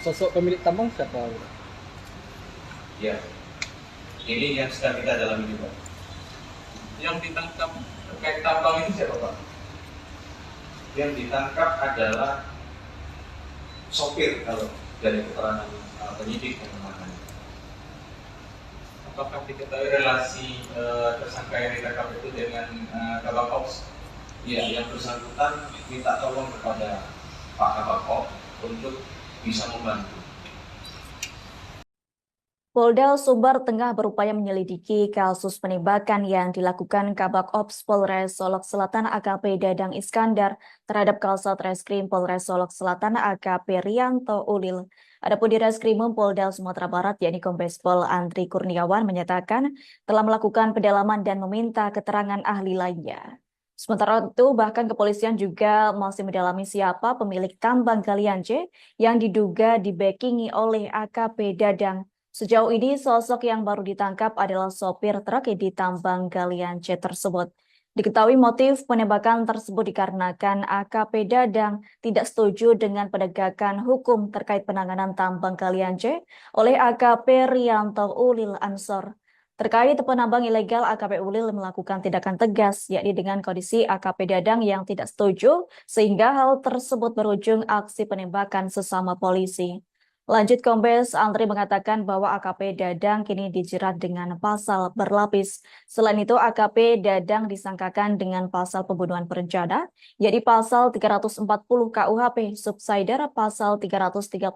Sosok pemilik tambang siapa? Ya, ini yang sedang kita dalami juga. Yang ditangkap terkait tambang itu siapa Pak? Yang ditangkap adalah sopir kalau dari keterangan penyidik yang menangani. Apakah diketahui relasi tersangka yang ditangkap itu dengan Kabak Ops? Ya, yang bersangkutan minta tolong kepada Pak Kabak Ops untuk bisa membantu. Polda Sumbar tengah berupaya menyelidiki kasus penembakan yang dilakukan Kabak Ops Polres Solok Selatan AKP Dadang Iskandar terhadap Kasat Reskrim Polres Solok Selatan AKP Rianto Ulil. Adapun di Reskrimum Polda Sumatera Barat yakni Kombes Pol Andri Kurniawan menyatakan telah melakukan pendalaman dan meminta keterangan ahli lainnya. Sementara itu bahkan kepolisian juga masih mendalami siapa pemilik tambang galian C yang diduga dibackingi oleh AKP Dadang. Sejauh ini, sosok yang baru ditangkap adalah sopir truk di tambang galian C tersebut. Diketahui motif penembakan tersebut dikarenakan AKP Dadang tidak setuju dengan penegakan hukum terkait penanganan tambang galian C oleh AKP Rianto Ulil Ansor. Terkait penambang ilegal, AKP Ulil melakukan tindakan tegas, yakni dengan kondisi AKP Dadang yang tidak setuju, sehingga hal tersebut berujung aksi penembakan sesama polisi. Lanjut, Kombes Andri mengatakan bahwa AKP Dadang kini dijerat dengan pasal berlapis. Selain itu, AKP Dadang disangkakan dengan pasal pembunuhan berencana, yaitu pasal 340 KUHP, subsider pasal 338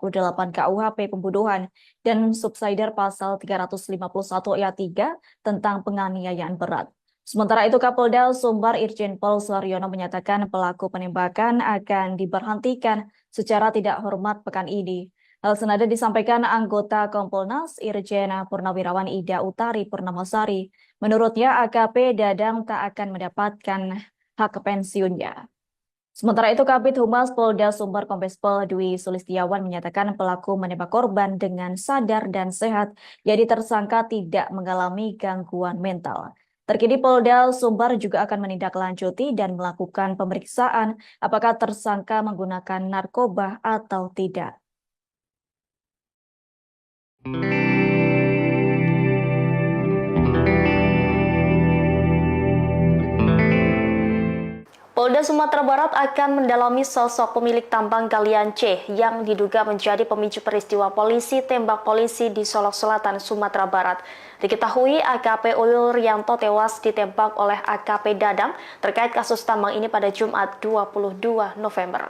KUHP pembunuhan, dan subsider pasal 351 ayat 3 tentang penganiayaan berat. Sementara itu, Kapolda Sumbar Irjen Pol Suharyono menyatakan pelaku penembakan akan diberhentikan secara tidak hormat pekan ini. Hal senada disampaikan anggota Kompolnas Irjen Purnawirawan Ida Utari Purnamasari. Menurutnya AKP Dadang tak akan mendapatkan hak pensiunnya. Sementara itu Kabid Humas Polda Sumbar Kombes Pol Dwi Sulistiawan menyatakan pelaku menembak korban dengan sadar dan sehat, jadi tersangka tidak mengalami gangguan mental. Terkini Polda Sumbar juga akan menindaklanjuti dan melakukan pemeriksaan apakah tersangka menggunakan narkoba atau tidak. Polda Sumatera Barat akan mendalami sosok pemilik tambang galian C yang diduga menjadi pemicu peristiwa polisi tembak polisi di Solok Selatan, Sumatera Barat. Diketahui AKP Ulil Rianto tewas ditembak oleh AKP Dadang terkait kasus tambang ini pada Jumat 22 November.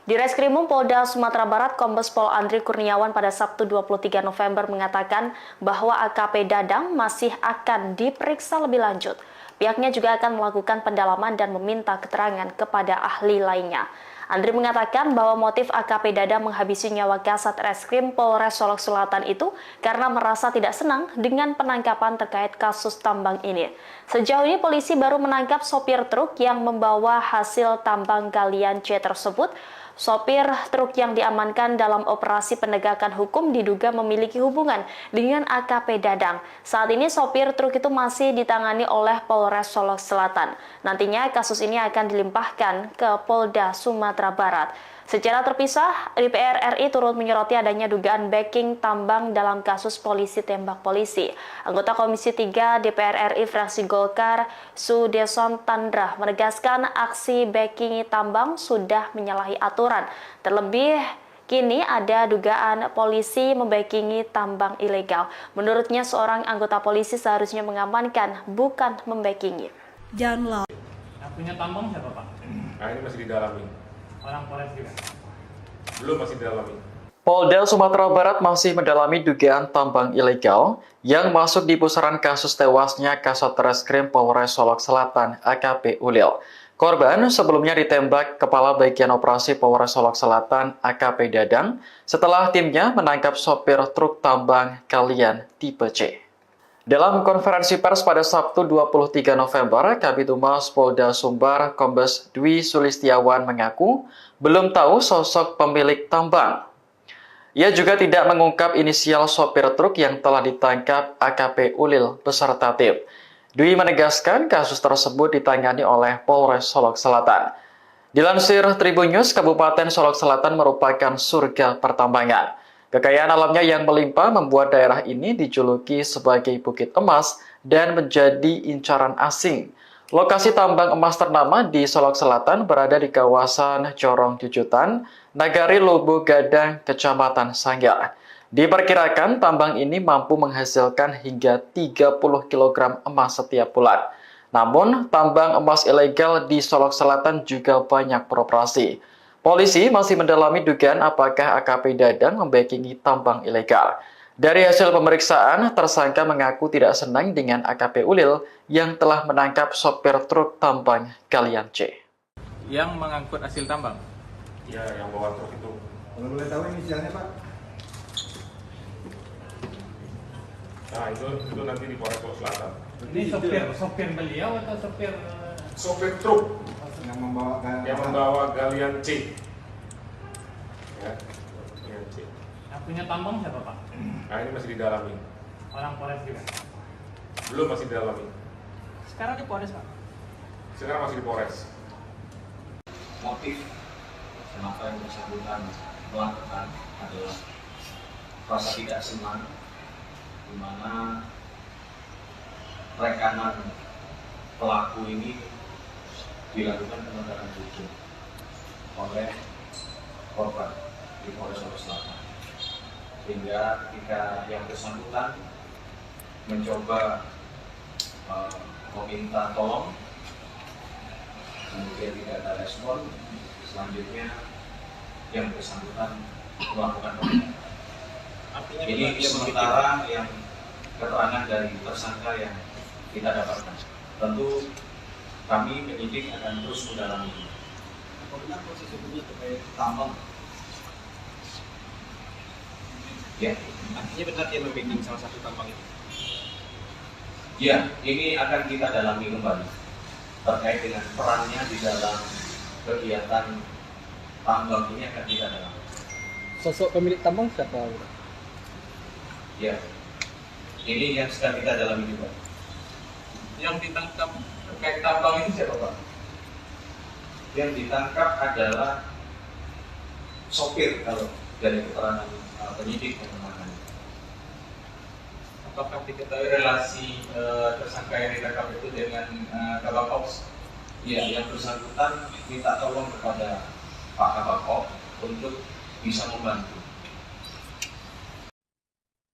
Di Reskrimum Polda Sumatera Barat, Kombes Pol Andri Kurniawan pada Sabtu 23 November mengatakan bahwa AKP Dadang masih akan diperiksa lebih lanjut. Pihaknya juga akan melakukan pendalaman dan meminta keterangan kepada ahli lainnya. Andri mengatakan bahwa motif AKP Dadang menghabisi nyawa Kasat Reskrim Polres Solok Selatan itu karena merasa tidak senang dengan penangkapan terkait kasus tambang ini. Sejauh ini polisi baru menangkap sopir truk yang membawa hasil tambang galian C tersebut. Sopir truk yang diamankan dalam operasi penegakan hukum diduga memiliki hubungan dengan AKP Dadang. Saat ini sopir truk itu masih ditangani oleh Polres Solok Selatan. Nantinya kasus ini akan dilimpahkan ke Polda Sumatera Barat. Secara terpisah, DPR RI turut menyoroti adanya dugaan backing tambang dalam kasus polisi tembak polisi. Anggota Komisi 3 DPR RI fraksi Golkar, Sudeson Tandra, menegaskan aksi backing tambang sudah menyalahi aturan. Terlebih, kini ada dugaan polisi membackingi tambang ilegal. Menurutnya, seorang anggota polisi seharusnya mengamankan, bukan membackingi. Yang punya tambang siapa Pak? Nah, ini masih didalami. Orang Polres juga. Belum, masih didalami. Polda Sumatera Barat masih mendalami dugaan tambang ilegal yang masuk di pusaran kasus tewasnya Kasat Reskrim Polres Solok Selatan AKP Ulil. Korban sebelumnya ditembak Kepala Bagian Operasi Polres Solok Selatan AKP Dadang setelah timnya menangkap sopir truk tambang galian tipe C. Dalam konferensi pers pada Sabtu 23 November, Kabid Humas Polda Sumbar Kombes Dwi Sulistiawan mengaku belum tahu sosok pemilik tambang. Ia juga tidak mengungkap inisial sopir truk yang telah ditangkap AKP Ulil beserta tim. Dwi menegaskan kasus tersebut ditangani oleh Polres Solok Selatan. Dilansir Tribun News, Kabupaten Solok Selatan merupakan surga pertambangan. Kekayaan alamnya yang melimpah membuat daerah ini dijuluki sebagai Bukit Emas dan menjadi incaran asing. Lokasi tambang emas ternama di Solok Selatan berada di kawasan Corong Jujutan, Nagari Lubu Gadang, Kecamatan Sanggar. Diperkirakan tambang ini mampu menghasilkan hingga 30 kg emas setiap bulan. Namun, tambang emas ilegal di Solok Selatan juga banyak beroperasi. Polisi masih mendalami dugaan apakah AKP Dadang membackingi tambang ilegal. Dari hasil pemeriksaan, tersangka mengaku tidak senang dengan AKP Ulil yang telah menangkap sopir truk tambang galian C. Yang mengangkut hasil tambang. Ya, yang bawa truk itu. Kalau boleh tahu inisialnya Pak? Nah, itu nanti di Polres Solok Selatan. Ini sopir beliau atau sopir Sopir truk Yang membawa yang membawa galian C. Ya, galian C. yang punya tambang siapa Pak? Nah, ini masih didalami. Orang Polres juga. Belum, masih didalami. Sekarang di Polres Pak. Sekarang masih di Polres. Motif kenapa yang bersangkutan melakukan adalah rasa tidak senang, di mana rekanan pelaku ini dilakukan penegakan hukum oleh korban di Polres Solok Selatan, sehingga ketika yang bersangkutan mencoba meminta tolong, kemudian tidak ada respon, selanjutnya yang bersangkutan melakukan penindakan. Ini sementara yang keterangan dari tersangka yang kita dapatkan. Tentu kami penyidik akan terus mendalami. Apa benar proses hukumnya terkait tambang? Ya, Artinya benar dia membacking salah satu tambang itu? ya, ini akan kita dalami kembali terkait dengan perannya di dalam kegiatan tambang ini akan kita dalami. Sosok pemilik tambang siapa? Ya, ini yang sedang kita dalami juga. Yang ditangkap terkait tambang itu siapa Pak? Yang ditangkap adalah sopir kalau dari keterangan penyidik yang menangani. Apakah diketahui relasi tersangka yang ditangkap itu dengan Kabak Ops? Ya, yang bersangkutan minta tolong kepada Pak Kabak Ops untuk bisa membantu.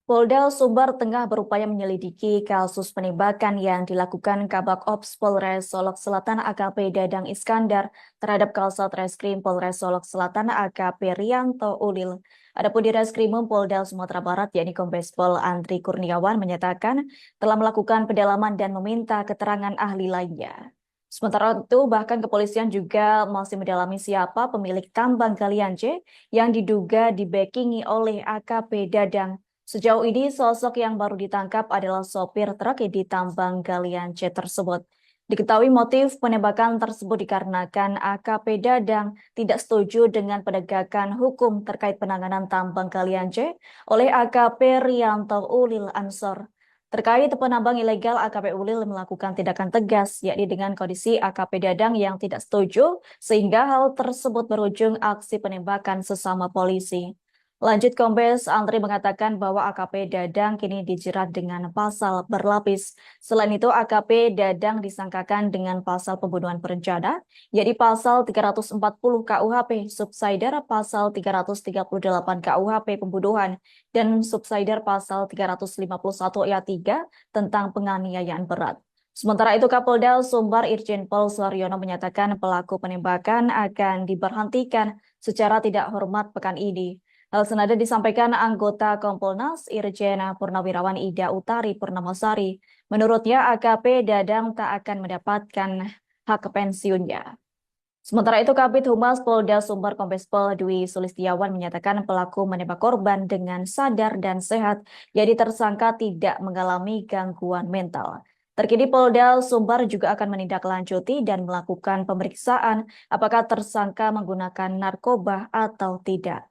Polda Sumbar tengah berupaya menyelidiki kasus penembakan yang dilakukan Kabak Ops Polres Solok Selatan AKP Dadang Iskandar terhadap Kasat Reskrim Polres Solok Selatan AKP Rianto Ulil. Adapun di Reskrimum Polda Sumatera Barat yakni Kombes Pol Andri Kurniawan menyatakan telah melakukan pendalaman dan meminta keterangan ahli lainnya. Sementara itu, bahkan kepolisian juga masih mendalami siapa pemilik tambang galian C yang diduga dibackingi oleh AKP Dadang. Sejauh ini, sosok yang baru ditangkap adalah sopir truk di tambang galian C tersebut. Diketahui motif penembakan tersebut dikarenakan AKP Dadang tidak setuju dengan penegakan hukum terkait penanganan tambang galian C oleh AKP Rianto Ulil Ansor. Terkait penambang ilegal, AKP Ulil melakukan tindakan tegas, yakni dengan kondisi AKP Dadang yang tidak setuju, sehingga hal tersebut berujung aksi penembakan sesama polisi. Lanjut, Kombes Andri mengatakan bahwa AKP Dadang kini dijerat dengan pasal berlapis. Selain itu, AKP Dadang disangkakan dengan pasal pembunuhan berencana, yakni pasal 340 KUHP, subsidiar pasal 338 KUHP pembunuhan, dan subsidiar pasal 351 ayat 3 tentang penganiayaan berat. Sementara itu, Kapolda Sumbar Irjen Pol Suharyono menyatakan pelaku penembakan akan diberhentikan secara tidak hormat pekan ini. Hal senada disampaikan anggota Kompolnas Irjen Purnawirawan Ida Utari Purnamasari. Menurutnya, AKP Dadang tak akan mendapatkan hak pensiunnya. Sementara itu, Kabid Humas Polda Sumbar Kombes Pol Dwi Sulistiawan menyatakan pelaku menembak korban dengan sadar dan sehat, jadi tersangka tidak mengalami gangguan mental. Terkini Polda Sumbar juga akan menindaklanjuti dan melakukan pemeriksaan apakah tersangka menggunakan narkoba atau tidak.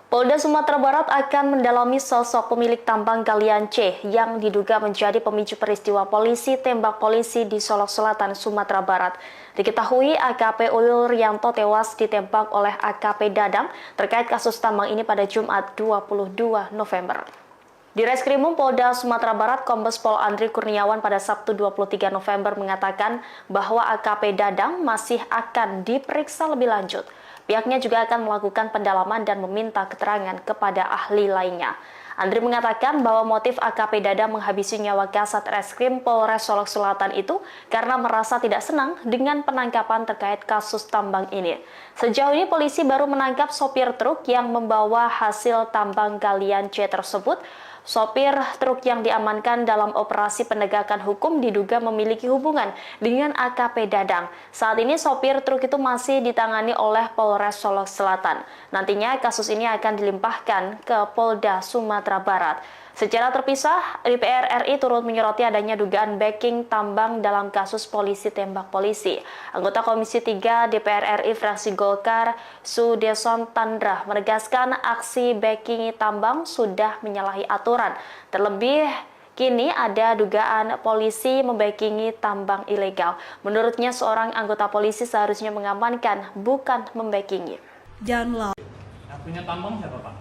Polda Sumatera Barat akan mendalami sosok pemilik tambang galian C yang diduga menjadi pemicu peristiwa polisi tembak polisi di Solok Selatan, Sumatera Barat. Diketahui AKP Ulil Rianto tewas ditembak oleh AKP Dadang terkait kasus tambang ini pada Jumat 22 November. Di Reskrimum Polda Sumatera Barat, Kombes Pol Andri Kurniawan pada Sabtu 23 November mengatakan bahwa AKP Dadang masih akan diperiksa lebih lanjut. Pihaknya juga akan melakukan pendalaman dan meminta keterangan kepada ahli lainnya. Andri mengatakan bahwa motif AKP Dadang menghabisi nyawa Kasat Reskrim Polres Solok Selatan itu karena merasa tidak senang dengan penangkapan terkait kasus tambang ini. Sejauh ini polisi baru menangkap sopir truk yang membawa hasil tambang galian C tersebut. Sopir truk yang diamankan dalam operasi penegakan hukum diduga memiliki hubungan dengan AKP Dadang. Saat ini sopir truk itu masih ditangani oleh Polres Solok Selatan. Nantinya kasus ini akan dilimpahkan ke Polda Sumatera Barat. Secara terpisah, DPR RI turut menyoroti adanya dugaan backing tambang dalam kasus polisi tembak polisi. Anggota Komisi 3 DPR RI fraksi Golkar, Sudeson Tandra, menegaskan aksi backing tambang sudah menyalahi aturan. Terlebih, kini ada dugaan polisi membackingi tambang ilegal. Menurutnya, seorang anggota polisi seharusnya mengamankan, bukan membackingi. Yang punya tambang siapa, Pak?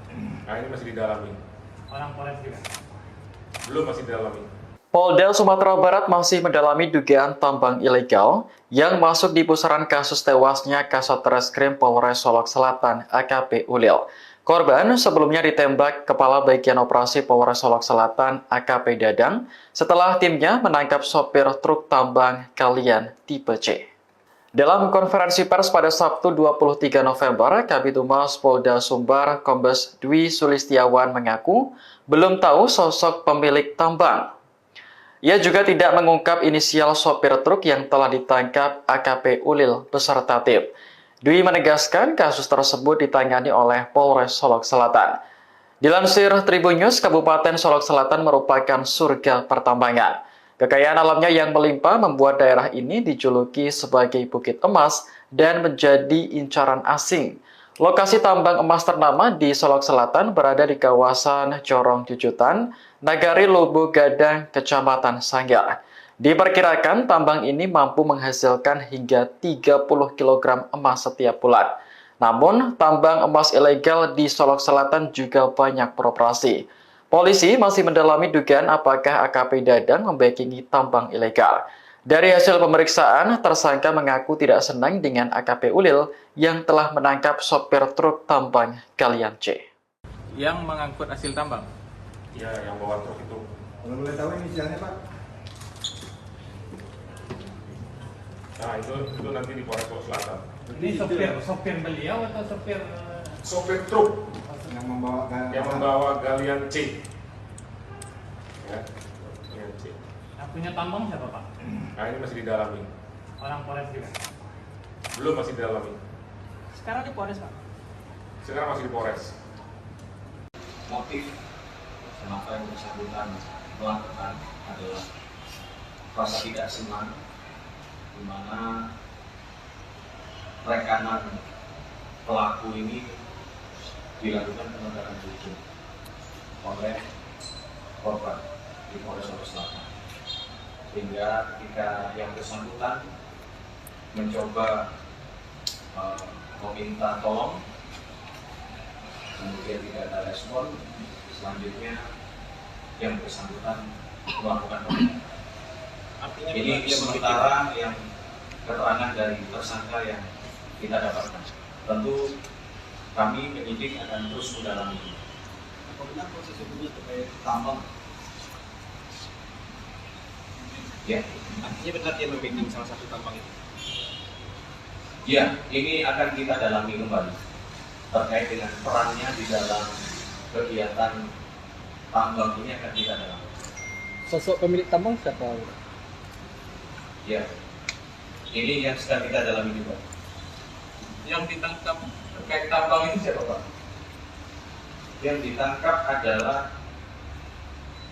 Nah, ini masih didalami. Orang Polres juga? Belum, masih didalami. Polda Sumatera Barat masih mendalami dugaan tambang ilegal yang masuk di pusaran kasus tewasnya Kasat Reskrim Polres Solok Selatan AKP Ulil. Korban sebelumnya ditembak Kepala Bagian Operasi Polres Solok Selatan AKP Dadang setelah timnya menangkap sopir truk tambang galian tipe C. Dalam konferensi pers pada Sabtu 23 November, Kabid Humas Polda Sumbar Kombes Dwi Sulistiawan mengaku belum tahu sosok pemilik tambang. Ia juga tidak mengungkap inisial sopir truk yang telah ditangkap AKP Ulil beserta tim. Dwi menegaskan kasus tersebut ditangani oleh Polres Solok Selatan. Dilansir Tribun News, Kabupaten Solok Selatan merupakan surga pertambangan. Kekayaan alamnya yang melimpah membuat daerah ini dijuluki sebagai Bukit Emas dan menjadi incaran asing. Lokasi tambang emas ternama di Solok Selatan berada di kawasan Corong Jujutan, Nagari Lubu Gadang, Kecamatan Sanggar. Diperkirakan tambang ini mampu menghasilkan hingga 30 kg emas setiap bulan. Namun, tambang emas ilegal di Solok Selatan juga banyak beroperasi. Polisi masih mendalami dugaan apakah AKP Dadang membackingi tambang ilegal. Dari hasil pemeriksaan, tersangka mengaku tidak senang dengan AKP Ulil yang telah menangkap sopir truk tambang galian C. Yang mengangkut hasil tambang? Ya, yang bawa truk itu. Kalau boleh tahu inisialnya, Pak? Nah, itu nanti di Polres Solok Selatan. Ini sopir beliau atau sopir sopir truk yang yang membawa galian C. Ya, galian C. Yang punya tambang siapa Pak? Nah ini masih didalami. Orang Polres juga. Belum, masih didalami. Sekarang di Polres Pak. Sekarang masih di Polres. Motif kenapa yang bersangkutan melakukan adalah rasa tidak senang, di mana rekanan pelaku ini dilakukan penegakan hukum oleh korban di Polres Solo Selatan, sehingga ketika yang bersangkutan mencoba meminta tolong, kemudian tidak ada respon, selanjutnya yang bersangkutan melakukan penegakan. Artinya Ini sementara yang keterangan dari tersangka yang kita dapatkan. Tentu kami penyidik akan terus mendalami. apa benar proses hukumnya terkait tambang? Ya, Artinya benar dia membacking salah satu tambang itu. ya, ini akan kita dalami kembali terkait dengan perannya di dalam kegiatan tambang ini akan kita dalami. Sosok pemilik tambang siapa? Ya, ini yang sedang kita dalami juga. Yang ditangkap terkait tambang ini siapa Pak? Yang ditangkap adalah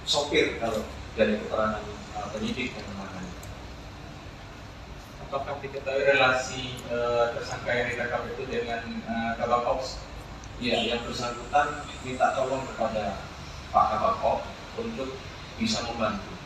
sopir kalau dari keterangan penyidik yang menangani. Apakah diketahui relasi tersangka yang ditangkap itu dengan Kabak Ops? Ya, yang bersangkutan minta tolong kepada Pak Kabak Ops untuk bisa membantu.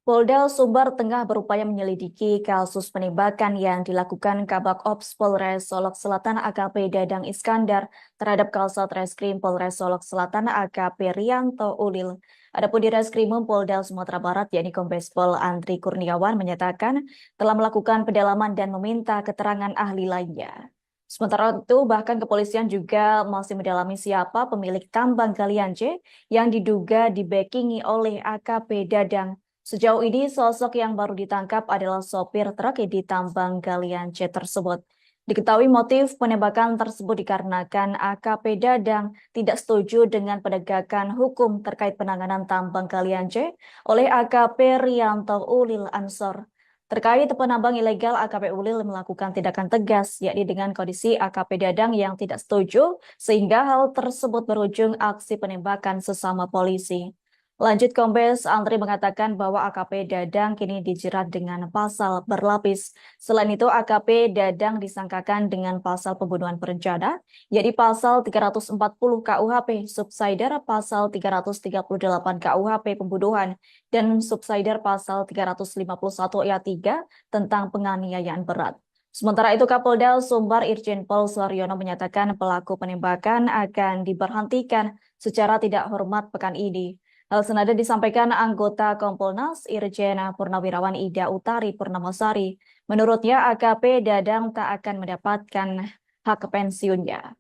Polda Sumbar tengah berupaya menyelidiki kasus penembakan yang dilakukan Kabak Ops Polres Solok Selatan AKP Dadang Iskandar terhadap Kasat Reskrim Polres Solok Selatan AKP Rianto Ulil. Adapun di Reskrimum Polda Sumatera Barat yakni Kombes Pol Andri Kurniawan menyatakan telah melakukan pendalaman dan meminta keterangan ahli lainnya. Sementara itu, bahkan kepolisian juga masih mendalami siapa pemilik tambang galian C yang diduga dibackingi oleh AKP Dadang. Sejauh ini, sosok yang baru ditangkap adalah sopir truk di tambang galian C tersebut. Diketahui motif penembakan tersebut dikarenakan AKP Dadang tidak setuju dengan penegakan hukum terkait penanganan tambang galian C oleh AKP Rianto Ulil Ansor. Terkait penambang ilegal, AKP Ulil melakukan tindakan tegas, yakni dengan kondisi AKP Dadang yang tidak setuju, sehingga hal tersebut berujung aksi penembakan sesama polisi. Lanjut, Kombes Andri mengatakan bahwa AKP Dadang kini dijerat dengan pasal berlapis. Selain itu, AKP Dadang disangkakan dengan pasal pembunuhan berencana, yaitu pasal 340 KUHP, subsider pasal 338 KUHP pembunuhan, dan subsider pasal 351 ayat 3 tentang penganiayaan berat. Sementara itu, Kapolda Sumbar Irjen Pol Suaryono menyatakan pelaku penembakan akan diberhentikan secara tidak hormat pekan ini. Hal senada disampaikan anggota Kompolnas Irjen Purnawirawan Ida Utari Purnamasari. Menurutnya, AKP Dadang tak akan mendapatkan hak pensiunnya.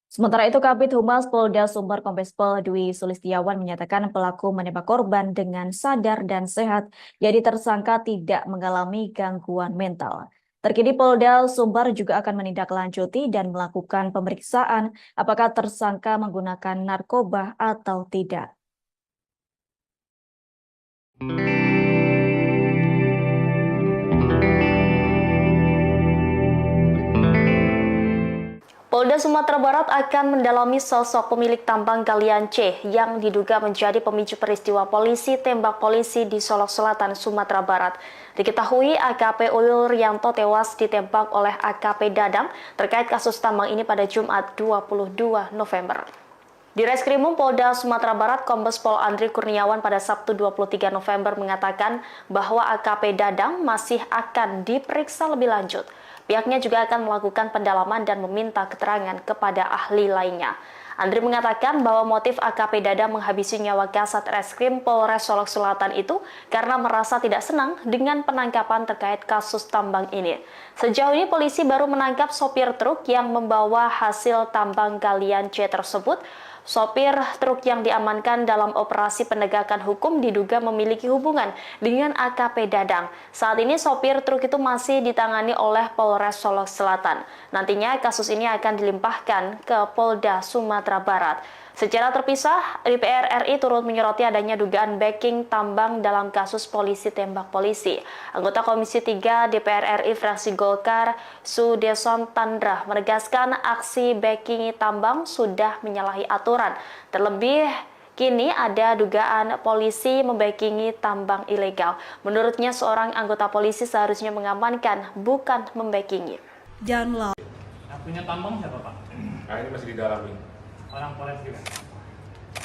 Sementara itu, Kabid Humas Polda Sumbar Kombes Pol Dwi Sulistiawan menyatakan pelaku menembak korban dengan sadar dan sehat, jadi tersangka tidak mengalami gangguan mental. Terkini Polda Sumbar juga akan menindaklanjuti dan melakukan pemeriksaan apakah tersangka menggunakan narkoba atau tidak. Polda Sumatera Barat akan mendalami sosok pemilik tambang galian C yang diduga menjadi pemicu peristiwa polisi tembak polisi di Solok Selatan, Sumatera Barat. Diketahui AKP Ulil Rianto tewas ditembak oleh AKP Dadang terkait kasus tambang ini pada Jumat 22 November. Di Reskrimum Polda Sumatera Barat, Kombes Pol Andri Kurniawan pada Sabtu 23 November mengatakan bahwa AKP Dadang masih akan diperiksa lebih lanjut. Pihaknya juga akan melakukan pendalaman dan meminta keterangan kepada ahli lainnya. Andri mengatakan bahwa motif AKP Dadang menghabisi nyawa Kasat Reskrim Polres Solok Selatan itu karena merasa tidak senang dengan penangkapan terkait kasus tambang ini. Sejauh ini polisi baru menangkap sopir truk yang membawa hasil tambang galian C tersebut. Sopir truk yang diamankan dalam operasi penegakan hukum diduga memiliki hubungan dengan AKP Dadang. Saat ini sopir truk itu masih ditangani oleh Polres Solok Selatan. Nantinya kasus ini akan dilimpahkan ke Polda Sumatera Barat. Secara terpisah, DPR RI turut menyoroti adanya dugaan backing tambang dalam kasus polisi tembak polisi. Anggota Komisi 3 DPR RI fraksi Golkar, Sudeson Tandra, menegaskan aksi backing tambang sudah menyalahi aturan. Terlebih, kini ada dugaan polisi membackingi tambang ilegal. Menurutnya, seorang anggota polisi seharusnya mengamankan, bukan membackingi. Yang punya tambang siapa Pak? Nah, ini masih didalami. Orang Polres juga?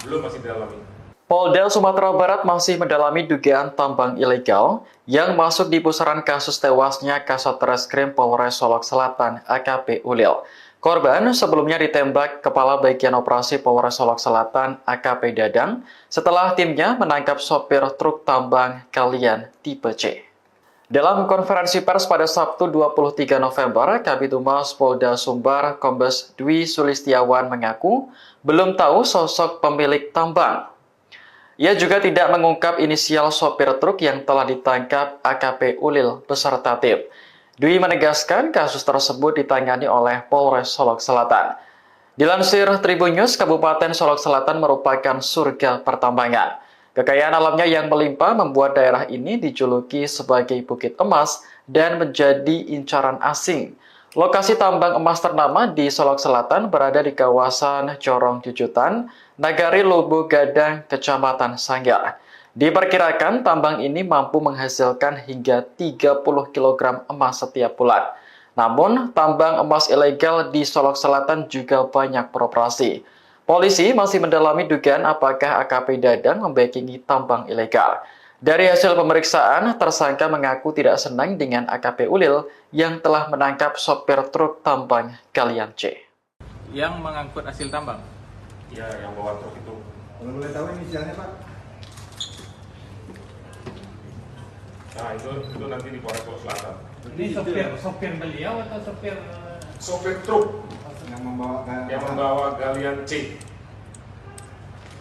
Belum, masih didalami. Polda Sumatera Barat masih mendalami dugaan tambang ilegal yang masuk di pusaran kasus tewasnya Kasat Reskrim Polres Solok Selatan AKP Ulil. Korban sebelumnya ditembak Kepala Bagian Operasi Polres Solok Selatan AKP Dadang setelah timnya menangkap sopir truk tambang galian tipe C. Dalam konferensi pers pada Sabtu 23 November, Kabid Humas Polda Sumbar Kombes Dwi Sulistiawan mengaku belum tahu sosok pemilik tambang. Ia juga tidak mengungkap inisial sopir truk yang telah ditangkap AKP Ulil beserta tim. Dwi menegaskan kasus tersebut ditangani oleh Polres Solok Selatan. Dilansir Tribun News, Kabupaten Solok Selatan merupakan surga pertambangan. Kekayaan alamnya yang melimpah membuat daerah ini dijuluki sebagai Bukit Emas dan menjadi incaran asing. Lokasi tambang emas ternama di Solok Selatan berada di kawasan Corong Jujutan, Nagari Lubu Gadang, Kecamatan Sanggar. Diperkirakan tambang ini mampu menghasilkan hingga 30 kg emas setiap bulan. Namun, tambang emas ilegal di Solok Selatan juga banyak beroperasi. Polisi masih mendalami dugaan apakah AKP Dadang membackingi tambang ilegal. Dari hasil pemeriksaan, tersangka mengaku tidak senang dengan AKP Ulil yang telah menangkap sopir truk tambang galian C. Yang mengangkut hasil tambang? Ya, yang bawa truk itu. Kalau boleh tahu inisialnya Pak? Nah, itu nanti di Polres Solok Selatan. Ini sopir beliau atau sopir? Sopir truk Yang membawa galian C.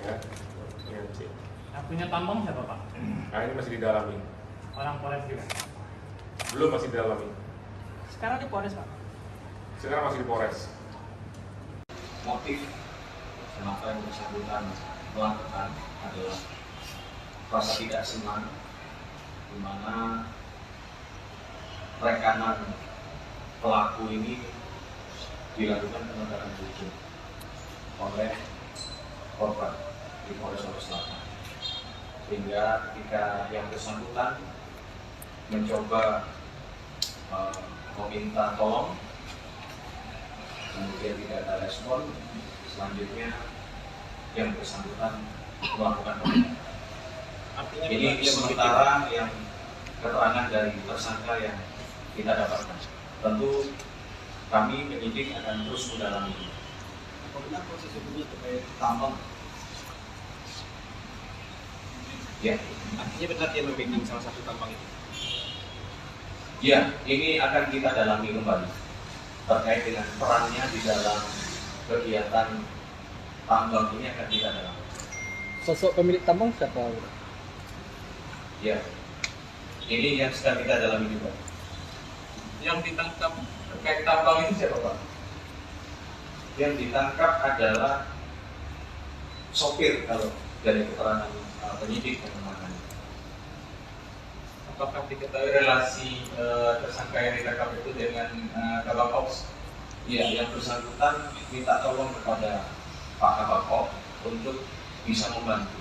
Ya, galian C. Yang punya tambang siapa Pak? Nah, ini masih didalami. Orang Polres juga? Belum, masih didalami. Sekarang di Polres Pak? Sekarang masih di Polres. Motif kenapa yang bersangkutan melakukan adalah rasa tidak senang, di mana rekanan pelaku ini dilakukan penegakan hukum oleh korban di Polres Solok Selatan, sehingga ketika yang bersangkutan mencoba meminta tolong, kemudian tidak ada respon, selanjutnya yang bersangkutan melakukan penegakan. Ini sementara yang keterangan dari tersangka yang kita dapatkan. Tentu kami penyidik akan terus mendalami. Apabila proses hukumnya terkait tambang, Ya, artinya benar dia membacking salah satu tambang itu. ya, ini akan kita dalami kembali terkait dengan perannya di dalam kegiatan tambang ini akan kita dalami. Sosok pemilik tambang siapa? Ya, ini yang sedang kita dalami juga. Yang ditangkap terkait tambang itu siapa Pak? Yang ditangkap adalah sopir kalau dari keterangan penyidik yang menangani. Apakah diketahui relasi tersangka yang ditangkap itu dengan Kabak Ops? Ya, yang bersangkutan minta tolong kepada Pak Kabak Ops untuk bisa membantu.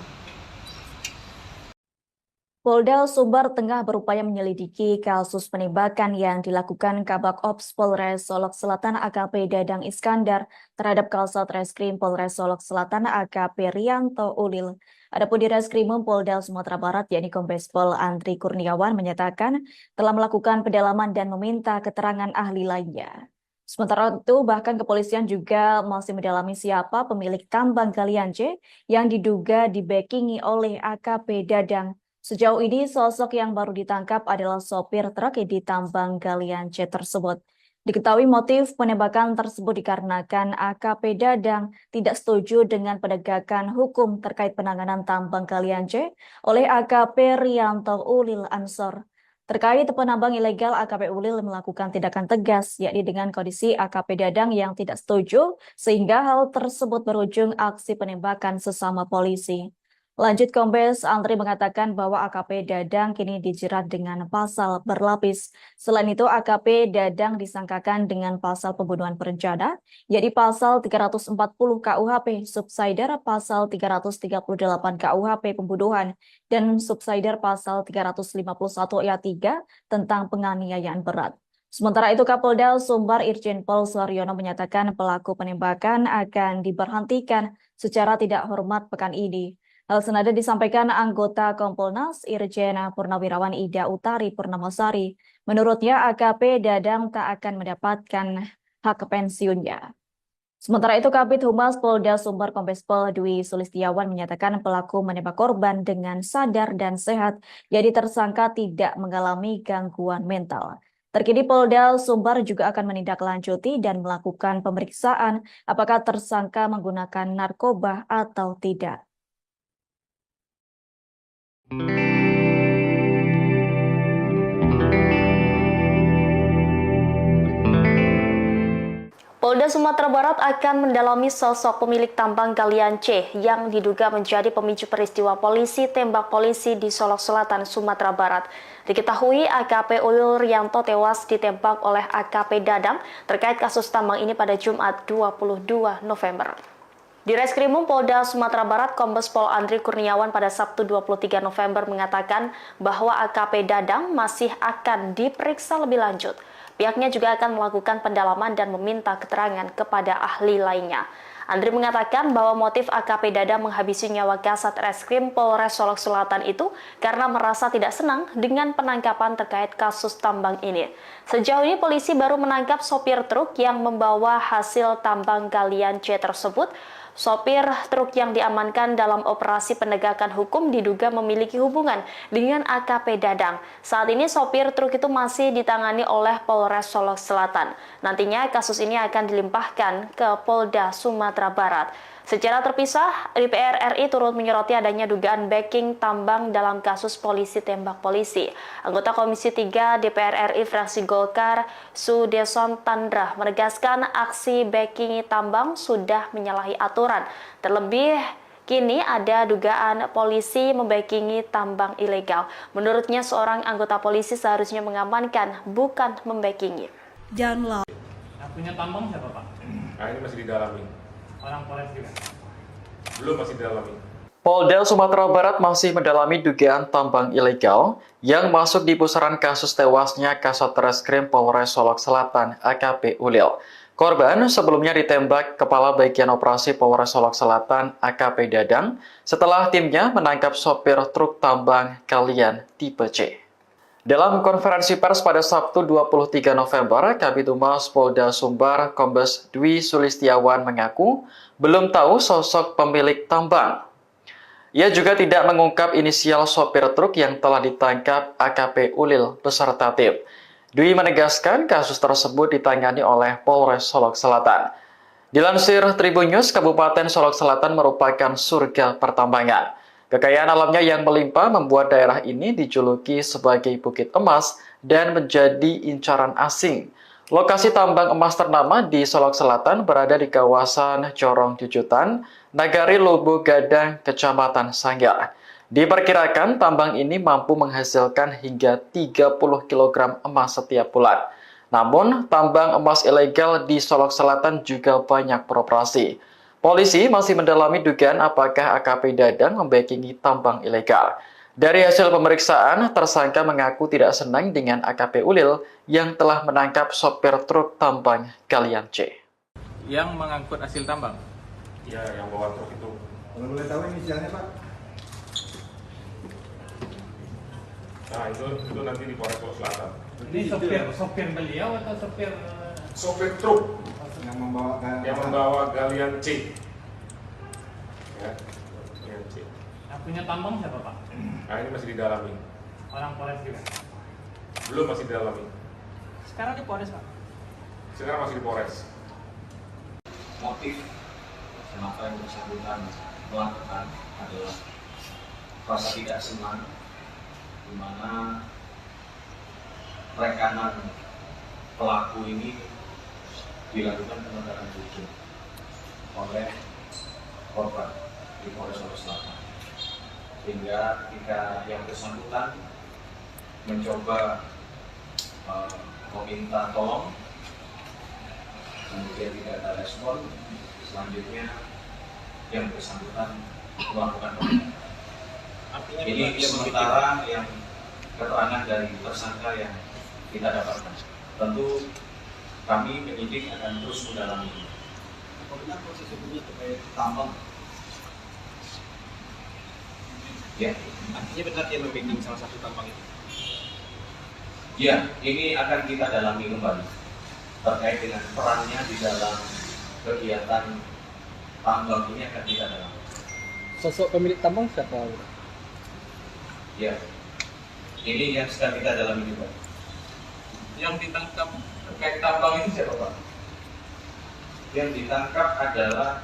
Polda Sumbar tengah berupaya menyelidiki kasus penembakan yang dilakukan Kabak Ops Polres Solok Selatan AKP Dadang Iskandar terhadap Kasat Reskrim Polres Solok Selatan AKP Rianto Ulil. Adapun di Reskrimum Polda Sumatera Barat yakni Kombes Pol Andri Kurniawan menyatakan telah melakukan pendalaman dan meminta keterangan ahli lainnya. Sementara itu bahkan kepolisian juga masih mendalami siapa pemilik tambang galian C yang diduga dibackingi oleh AKP Dadang. Sejauh ini, sosok yang baru ditangkap adalah sopir truk di tambang galian C tersebut. Diketahui motif penembakan tersebut dikarenakan AKP Dadang tidak setuju dengan penegakan hukum terkait penanganan tambang galian C oleh AKP Rianto Ulil Ansor. Terkait penambang ilegal, AKP Ulil melakukan tindakan tegas, yakni dengan kondisi AKP Dadang yang tidak setuju, sehingga hal tersebut berujung aksi penembakan sesama polisi. Lanjut, Kombes Andri mengatakan bahwa AKP Dadang kini dijerat dengan pasal berlapis. Selain itu, AKP Dadang disangkakan dengan pasal pembunuhan berencana, yakni pasal 340 KUHP, subsidiar pasal 338 KUHP pembunuhan, dan subsidiar pasal 351 ayat 3 tentang penganiayaan berat. Sementara itu, Kapolda Sumbar Irjen Pol Suharyono menyatakan pelaku penembakan akan diberhentikan secara tidak hormat pekan ini. Hal senada disampaikan anggota Kompolnas Irjen Purnawirawan Ida Utari Purnamasari. Menurutnya, AKP Dadang tak akan mendapatkan hak pensiunnya. Sementara itu, Kabid Humas Polda Sumbar Kombes Pol Dwi Sulistiawan menyatakan pelaku menembak korban dengan sadar dan sehat, jadi tersangka tidak mengalami gangguan mental. Terkini Polda Sumbar juga akan menindaklanjuti dan melakukan pemeriksaan apakah tersangka menggunakan narkoba atau tidak. Polda Sumatera Barat akan mendalami sosok pemilik tambang galian C yang diduga menjadi pemicu peristiwa polisi tembak polisi di Solok Selatan, Sumatera Barat. Diketahui AKP Ulil Rianto tewas ditembak oleh AKP Dadang terkait kasus tambang ini pada Jumat 22 November. Di Reskrimum Polda Sumatera Barat, Kombes Pol Andri Kurniawan pada Sabtu 23 November mengatakan bahwa AKP Dadang masih akan diperiksa lebih lanjut. Pihaknya juga akan melakukan pendalaman dan meminta keterangan kepada ahli lainnya. Andri mengatakan bahwa motif AKP Dadang menghabisi nyawa Kasat Reskrim Polres Solok Selatan itu karena merasa tidak senang dengan penangkapan terkait kasus tambang ini. Sejauh ini polisi baru menangkap sopir truk yang membawa hasil tambang galian C tersebut. Sopir truk yang diamankan dalam operasi penegakan hukum diduga memiliki hubungan dengan AKP Dadang. Saat ini sopir truk itu masih ditangani oleh Polres Solok Selatan. Nantinya kasus ini akan dilimpahkan ke Polda Sumatera Barat. Secara terpisah, DPR RI turut menyoroti adanya dugaan backing tambang dalam kasus polisi tembak polisi. Anggota Komisi 3 DPR RI fraksi Golkar, Sudeson Tandra, menegaskan aksi backing tambang sudah menyalahi aturan. Terlebih, kini ada dugaan polisi membackingi tambang ilegal. Menurutnya, seorang anggota polisi seharusnya mengamankan, bukan membackingi. Yang punya tambang siapa, Pak? Nah, ini masih didalami. Orang Polres juga? Belum, masih didalami. Polda Sumatera Barat masih mendalami dugaan tambang ilegal yang masuk di pusaran kasus tewasnya Kasat Reskrim Polres Solok Selatan AKP Ulil. Korban sebelumnya ditembak Kepala Bagian Operasi Polres Solok Selatan AKP Dadang setelah timnya menangkap sopir truk tambang galian tipe C. Dalam konferensi pers pada Sabtu 23 November, Kabid Humas Polda Sumbar Kombes Dwi Sulistiawan mengaku belum tahu sosok pemilik tambang. Ia juga tidak mengungkap inisial sopir truk yang telah ditangkap AKP Ulil beserta tim. Dwi menegaskan kasus tersebut ditangani oleh Polres Solok Selatan. Dilansir Tribun News, Kabupaten Solok Selatan merupakan surga pertambangan. Kekayaan alamnya yang melimpah membuat daerah ini dijuluki sebagai Bukit Emas dan menjadi incaran asing. Lokasi tambang emas ternama di Solok Selatan berada di kawasan Corong Jujutan, Nagari Lubu Gadang, Kecamatan Sanggar. Diperkirakan tambang ini mampu menghasilkan hingga 30 kg emas setiap bulan. Namun, tambang emas ilegal di Solok Selatan juga banyak beroperasi. Polisi masih mendalami dugaan apakah AKP Dadang membackingi tambang ilegal. Dari hasil pemeriksaan, tersangka mengaku tidak senang dengan AKP Ulil yang telah menangkap sopir truk tambang galian C. Yang mengangkut hasil tambang? Ya, yang bawa truk itu. Kalau boleh tahu inisialnya Pak? Nah, itu nanti di Polres Solok Selatan. Ini sopir beliau atau sopir? Sopir truk yang membawa galian C. Ya, galian C. Yang punya tambang siapa, Pak? Nah, ini masih didalami. Orang Polres juga? Belum, masih didalami. Sekarang di Polres, Pak? Sekarang masih di Polres. Motif kenapa yang bersangkutan melakukan adalah rasa tidak senang, di mana rekanan pelaku ini dilakukan penegakan hukum oleh korban di Polres Solo Selatan. Sehingga ketika yang bersangkutan mencoba meminta tolong, kemudian tidak ada respon, selanjutnya yang bersangkutan melakukan penegakan. Ini sementara yang keterangan dari tersangka yang kita dapatkan. Tentu kami penyidik akan terus mendalami. Apa benar proses hukumnya terkait tambang? Ya, Artinya benar dia membacking salah satu tambang itu. ya, ini akan kita dalami kembali terkait dengan perannya di dalam kegiatan tambang ini akan kita dalami. Sosok pemilik tambang siapa? Ya, ini yang sedang kita dalami juga. Yang ditangkap terkait tambang ini siapa Pak? Yang ditangkap adalah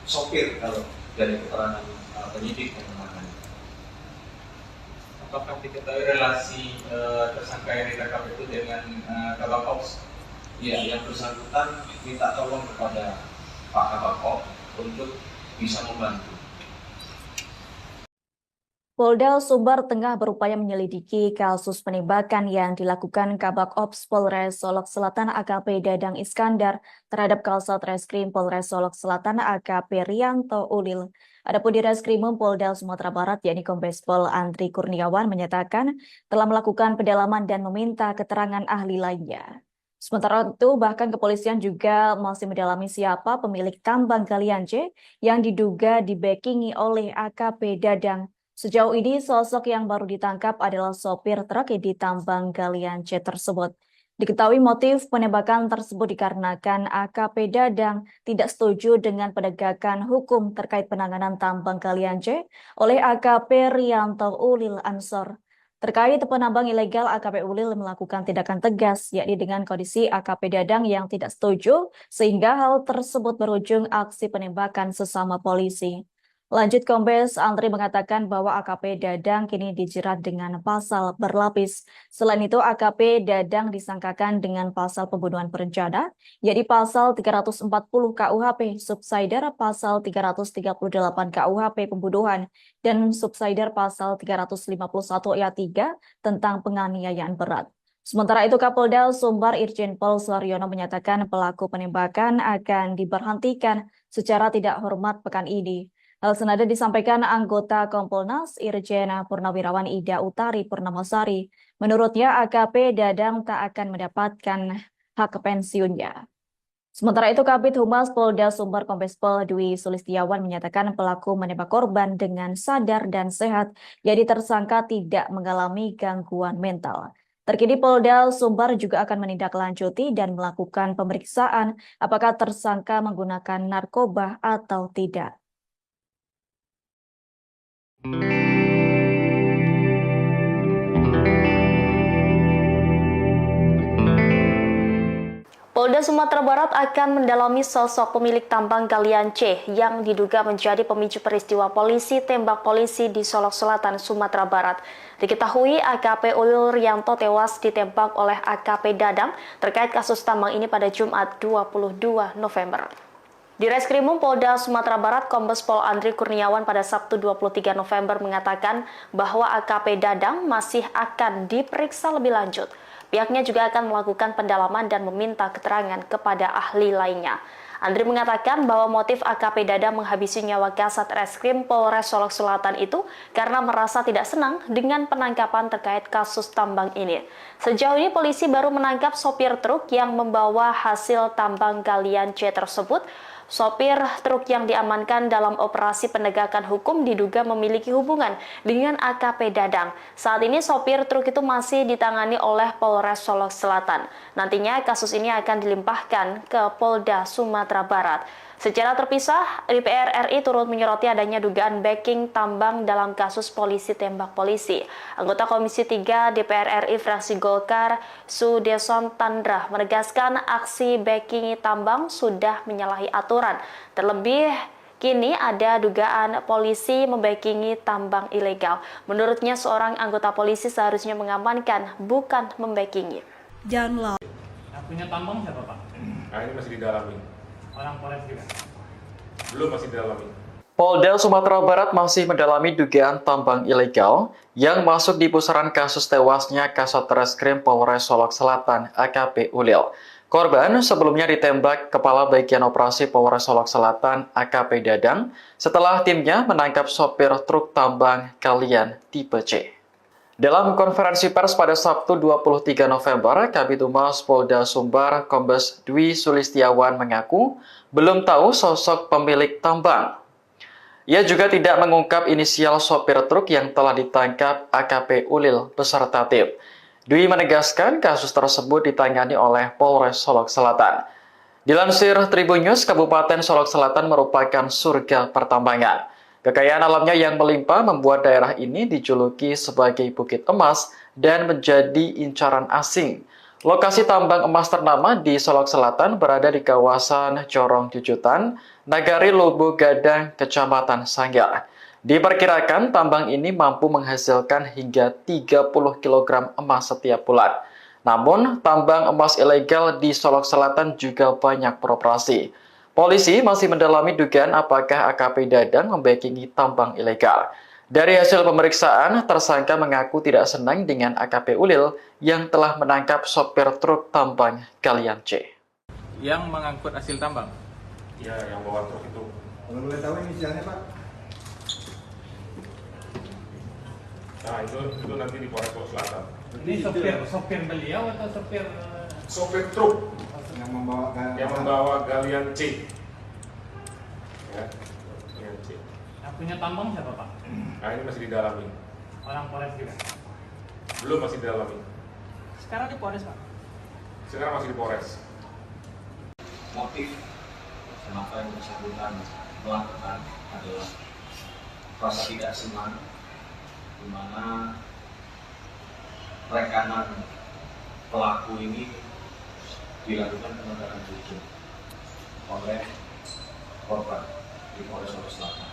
sopir kalau dari keterangan penyidik yang menangani. Apakah diketahui relasi tersangka yang ditangkap itu dengan Kabak Ops? Ya, yang bersangkutan minta tolong kepada Pak Kabak Ops untuk bisa membantu. Polda Sumbar tengah berupaya menyelidiki kasus penembakan yang dilakukan Kabak Ops Polres Solok Selatan AKP Dadang Iskandar terhadap Kasat Reskrim Polres Solok Selatan AKP Rianto Ulil. Adapun di Reskrimum Polda Sumatera Barat yakni Kombes Pol Andri Kurniawan menyatakan telah melakukan pendalaman dan meminta keterangan ahli lainnya. Sementara itu bahkan kepolisian juga masih mendalami siapa pemilik tambang galian C yang diduga dibackingi oleh AKP Dadang. Sejauh ini, sosok yang baru ditangkap adalah sopir truk di tambang galian C tersebut. Diketahui motif penembakan tersebut dikarenakan AKP Dadang tidak setuju dengan penegakan hukum terkait penanganan tambang galian C oleh AKP Rianto Ulil Ansor. Terkait penambang ilegal, AKP Ulil melakukan tindakan tegas, yakni dengan kondisi AKP Dadang yang tidak setuju, sehingga hal tersebut berujung aksi penembakan sesama polisi. Lanjut, Kombes Andri mengatakan bahwa AKP Dadang kini dijerat dengan pasal berlapis. Selain itu, AKP Dadang disangkakan dengan pasal pembunuhan berencana, yakni pasal 340 KUHP, subsidiar pasal 338 KUHP pembunuhan, dan subsidiar pasal 351 ayat 3 tentang penganiayaan berat. Sementara itu, Kapolda Sumbar Irjen Pol Suharyono menyatakan pelaku penembakan akan diberhentikan secara tidak hormat pekan ini. Hal senada disampaikan anggota Kompolnas Irjen Purnawirawan Ida Utari Purnamasari. Menurutnya AKP Dadang tak akan mendapatkan hak pensiunnya. Sementara itu Kabid Humas Polda Sumbar Kombes Pol Dwi Sulistiawan menyatakan pelaku menembak korban dengan sadar dan sehat, jadi tersangka tidak mengalami gangguan mental. Terkini Polda Sumbar juga akan menindaklanjuti dan melakukan pemeriksaan apakah tersangka menggunakan narkoba atau tidak. Polda Sumatera Barat akan mendalami sosok pemilik tambang galian C yang diduga menjadi pemicu peristiwa polisi tembak polisi di Solok Selatan, Sumatera Barat. Diketahui AKP Ulil Rianto tewas ditembak oleh AKP Dadang terkait kasus tambang ini pada Jumat 22 November. Di Reskrimum Polda Sumatera Barat, Kombes Pol Andri Kurniawan pada Sabtu 23 November mengatakan bahwa AKP Dadang masih akan diperiksa lebih lanjut. Pihaknya juga akan melakukan pendalaman dan meminta keterangan kepada ahli lainnya. Andri mengatakan bahwa motif AKP Dadang menghabisi nyawa Kasat Reskrim Polres Solok Selatan itu karena merasa tidak senang dengan penangkapan terkait kasus tambang ini. Sejauh ini polisi baru menangkap sopir truk yang membawa hasil tambang galian C tersebut. Sopir truk yang diamankan dalam operasi penegakan hukum diduga memiliki hubungan dengan AKP Dadang. Saat ini sopir truk itu masih ditangani oleh Polres Solok Selatan. Nantinya kasus ini akan dilimpahkan ke Polda Sumatera Barat. Secara terpisah, DPR RI turut menyoroti adanya dugaan backing tambang dalam kasus polisi tembak polisi. Anggota Komisi 3 DPR RI fraksi Golkar, Sudeson Tandra, menegaskan aksi backing tambang sudah menyalahi aturan. Terlebih, kini ada dugaan polisi membackingi tambang ilegal. Menurutnya, seorang anggota polisi seharusnya mengamankan, bukan membackingi. Yang punya tambang siapa Pak? Nah ini masih didalami. Orang Polres juga. Belum, masih didalami. Polda Sumatera Barat masih mendalami dugaan tambang ilegal yang masuk di pusaran kasus tewasnya Kasat Reskrim Polres Solok Selatan AKP Ulil. Korban sebelumnya ditembak Kepala Bagian Operasi Polres Solok Selatan AKP Dadang setelah timnya menangkap sopir truk tambang galian tipe C. Dalam konferensi pers pada Sabtu 23 November, Kabid Humas Polda Sumbar Kombes Dwi Sulistiawan mengaku belum tahu sosok pemilik tambang. Ia juga tidak mengungkap inisial sopir truk yang telah ditangkap AKP Ulil beserta tim. Dwi menegaskan kasus tersebut ditangani oleh Polres Solok Selatan. Dilansir Tribun News, Kabupaten Solok Selatan merupakan surga pertambangan. Kekayaan alamnya yang melimpah membuat daerah ini dijuluki sebagai Bukit Emas dan menjadi incaran asing. Lokasi tambang emas ternama di Solok Selatan berada di kawasan Corong Jujutan, Nagari Lobo Gadang, Kecamatan Sanggar. Diperkirakan tambang ini mampu menghasilkan hingga 30 kg emas setiap bulan. Namun, tambang emas ilegal di Solok Selatan juga banyak beroperasi. Polisi masih mendalami dugaan apakah AKP Dadang membackingi tambang ilegal. Dari hasil pemeriksaan, tersangka mengaku tidak senang dengan AKP Ulil yang telah menangkap sopir truk tambang galian C. Yang mengangkut hasil tambang. Ya, yang bawa truk itu. Kalau boleh tahu inisialnya Pak? Nah itu nanti di Polres Solok Selatan. Ini sopir beliau atau sopir Sopir truk Yang membawa yang membawa galian C. Ya, galian C. yang punya tambang siapa Pak? Nah ini masih didalami. Orang Polres juga. Belum, masih didalami. Sekarang di Polres, Pak. Sekarang masih di Polres. Motif kenapa yang bersangkutan melakukan adalah rasa tidak senang, di mana rekanan pelaku ini dilakukan penegakan hukum oleh korban di Polres Solok Selatan,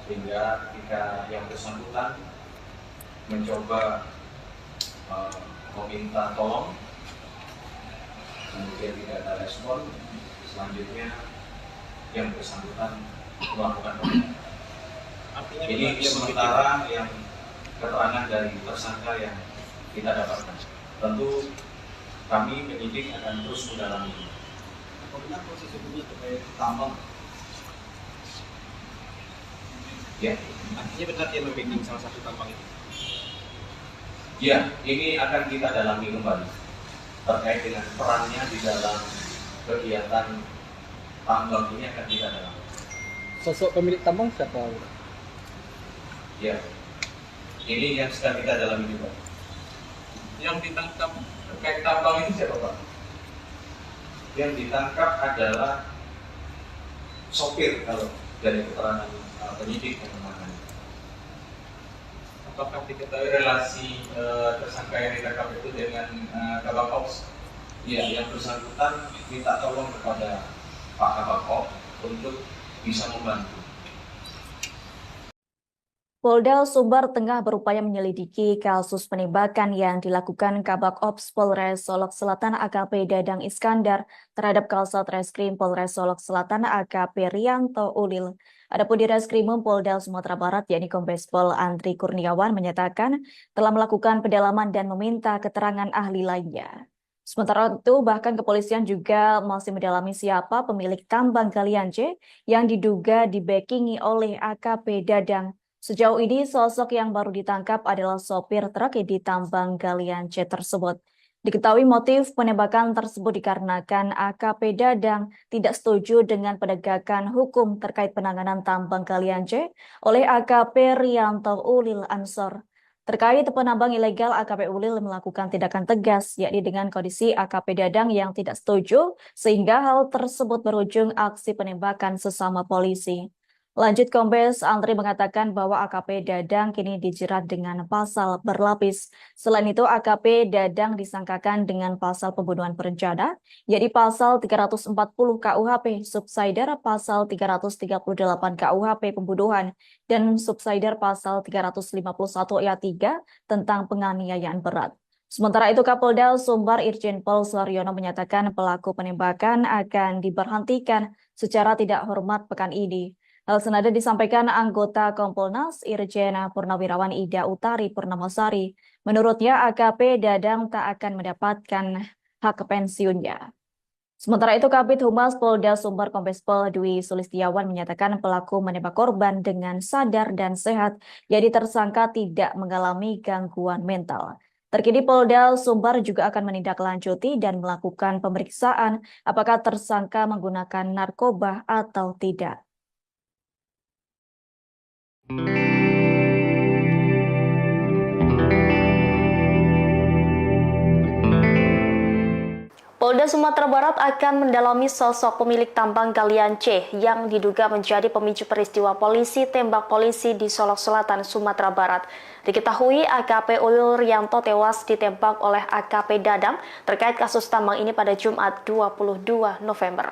sehingga ketika yang bersangkutan mencoba meminta tolong, kemudian tidak ada respon, selanjutnya yang bersangkutan melakukan penegakan. Ini sementara yang keterangan dari tersangka yang kita dapatkan. Tentu kami penyidik akan terus mendalami ini. Apa benar proses hukumnya terkait tambang? Ya, Artinya benar dia membacking salah satu tambang itu. ya, ini akan kita dalami kembali terkait dengan perannya di dalam kegiatan tambang ini akan kita dalami. Sosok pemilik tambang siapa? Ya, ini yang sedang kita dalami juga. Yang ditangkap terkait tambang ini siapa Pak? Yang ditangkap adalah sopir kalau dari keterangan penyidik yang menangani. Apakah diketahui relasi tersangka yang ditangkap itu dengan Kabak Ops? Ya, yang bersangkutan minta tolong kepada Pak Kabak Ops untuk bisa membantu. Polda Sumbar tengah berupaya menyelidiki kasus penembakan yang dilakukan Kabak Ops Polres Solok Selatan AKP Dadang Iskandar terhadap Kasat Reskrim Polres Solok Selatan AKP Rianto Ulil. Adapun di Reskrimum Polda Sumatera Barat yakni Kombes Pol Andri Kurniawan menyatakan telah melakukan pendalaman dan meminta keterangan ahli lainnya. Sementara itu, bahkan kepolisian juga masih mendalami siapa pemilik tambang galian C yang diduga dibackingi oleh AKP Dadang. Sejauh ini, sosok yang baru ditangkap adalah sopir truk di tambang galian C tersebut. Diketahui motif penembakan tersebut dikarenakan AKP Dadang tidak setuju dengan penegakan hukum terkait penanganan tambang galian C oleh AKP Rianto Ulil Ansor. Terkait penambang ilegal, AKP Ulil melakukan tindakan tegas, yakni dengan kondisi AKP Dadang yang tidak setuju, sehingga hal tersebut berujung aksi penembakan sesama polisi. Lanjut, Kombes Andri mengatakan bahwa AKP Dadang kini dijerat dengan pasal berlapis. Selain itu, AKP Dadang disangkakan dengan pasal pembunuhan berencana, yakni pasal 340 KUHP, subsider pasal 338 KUHP pembunuhan, dan subsider pasal 351 ayat 3 tentang penganiayaan berat. Sementara itu, Kapolda Sumbar Irjen Pol Suharyono menyatakan pelaku penembakan akan diberhentikan secara tidak hormat pekan ini. Hal senada disampaikan anggota Kompolnas Irjen Purnawirawan Ida Utari Purnamasari. Menurutnya, AKP Dadang tak akan mendapatkan hak pensiunnya. Sementara itu, Kabid Humas Polda Sumbar Kombes Pol Dwi Sulistiawan menyatakan pelaku menembak korban dengan sadar dan sehat, jadi tersangka tidak mengalami gangguan mental. Terkini Polda Sumbar juga akan menindaklanjuti dan melakukan pemeriksaan apakah tersangka menggunakan narkoba atau tidak. Polda Sumatera Barat akan mendalami sosok pemilik tambang galian C yang diduga menjadi pemicu peristiwa polisi tembak polisi di Solok Selatan, Sumatera Barat. Diketahui AKP Ulil Rianto tewas ditembak oleh AKP Dadang terkait kasus tambang ini pada Jumat 22 November.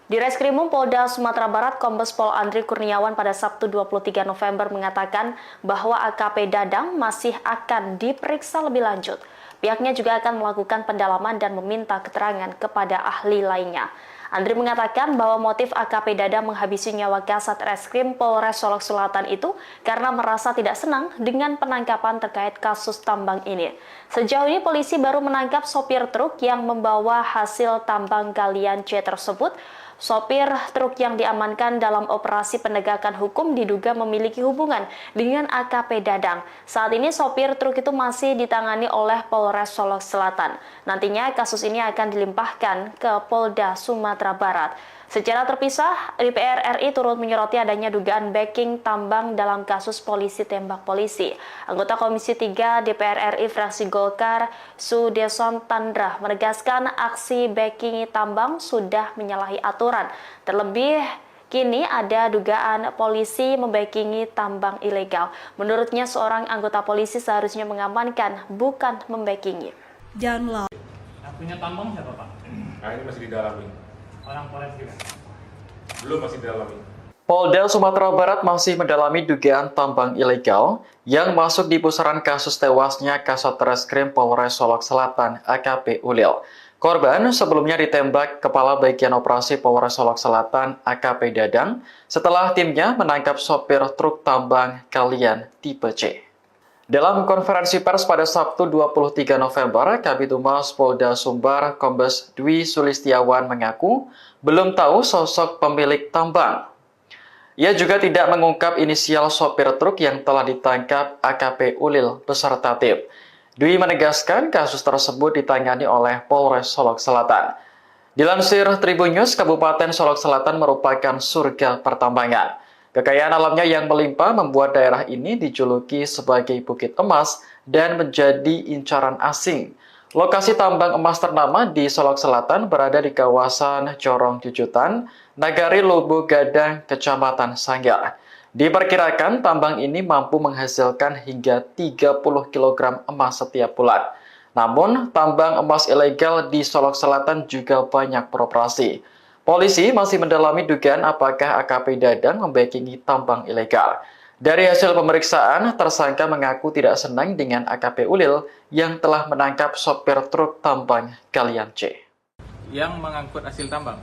Di Reskrimum Polda Sumatera Barat, Kombes Pol Andri Kurniawan pada Sabtu 23 November mengatakan bahwa AKP Dadang masih akan diperiksa lebih lanjut. Pihaknya juga akan melakukan pendalaman dan meminta keterangan kepada ahli lainnya. Andri mengatakan bahwa motif AKP Dadang menghabisi nyawa Kasat Reskrim Polres Solok Selatan itu karena merasa tidak senang dengan penangkapan terkait kasus tambang ini. Sejauh ini polisi baru menangkap sopir truk yang membawa hasil tambang galian C tersebut. Sopir truk yang diamankan dalam operasi penegakan hukum diduga memiliki hubungan dengan AKP Dadang. Saat ini sopir truk itu masih ditangani oleh Polres Solok Selatan. Nantinya kasus ini akan dilimpahkan ke Polda Sumatera Barat. Secara terpisah, DPR RI turut menyoroti adanya dugaan backing tambang dalam kasus polisi tembak polisi. Anggota Komisi 3 DPR RI fraksi Golkar, Sudeson Tandra, menegaskan aksi backing tambang sudah menyalahi aturan. Terlebih, kini ada dugaan polisi membackingi tambang ilegal. Menurutnya, seorang anggota polisi seharusnya mengamankan, bukan membackingi. Yang punya tambang siapa, Pak? Nah, ini masih didalami. Orang Polres juga? Belum, masih didalami. Polda Sumatera Barat masih mendalami dugaan tambang ilegal yang masuk di pusaran kasus tewasnya Kasat Reskrim Polres Solok Selatan AKP Ulil. Korban sebelumnya ditembak Kepala Bagian Operasi Polres Solok Selatan AKP Dadang setelah timnya menangkap sopir truk tambang galian tipe C. Dalam konferensi pers pada Sabtu 23 November, Kabid Humas Polda Sumbar Kombes Dwi Sulistiawan mengaku belum tahu sosok pemilik tambang. Ia juga tidak mengungkap inisial sopir truk yang telah ditangkap AKP Ulil beserta tim. Dwi menegaskan kasus tersebut ditangani oleh Polres Solok Selatan. Dilansir Tribun News, Kabupaten Solok Selatan merupakan surga pertambangan. Kekayaan alamnya yang melimpah membuat daerah ini dijuluki sebagai Bukit Emas dan menjadi incaran asing. Lokasi tambang emas ternama di Solok Selatan berada di kawasan Corong Jujutan, Nagari Lobo Gadang, Kecamatan Sanggar. Diperkirakan tambang ini mampu menghasilkan hingga 30 kg emas setiap bulan. Namun, tambang emas ilegal di Solok Selatan juga banyak beroperasi. Polisi masih mendalami dugaan apakah AKP Dadang membackingi tambang ilegal. Dari hasil pemeriksaan, tersangka mengaku tidak senang dengan AKP Ulil yang telah menangkap sopir truk tambang galian C. Yang mengangkut hasil tambang?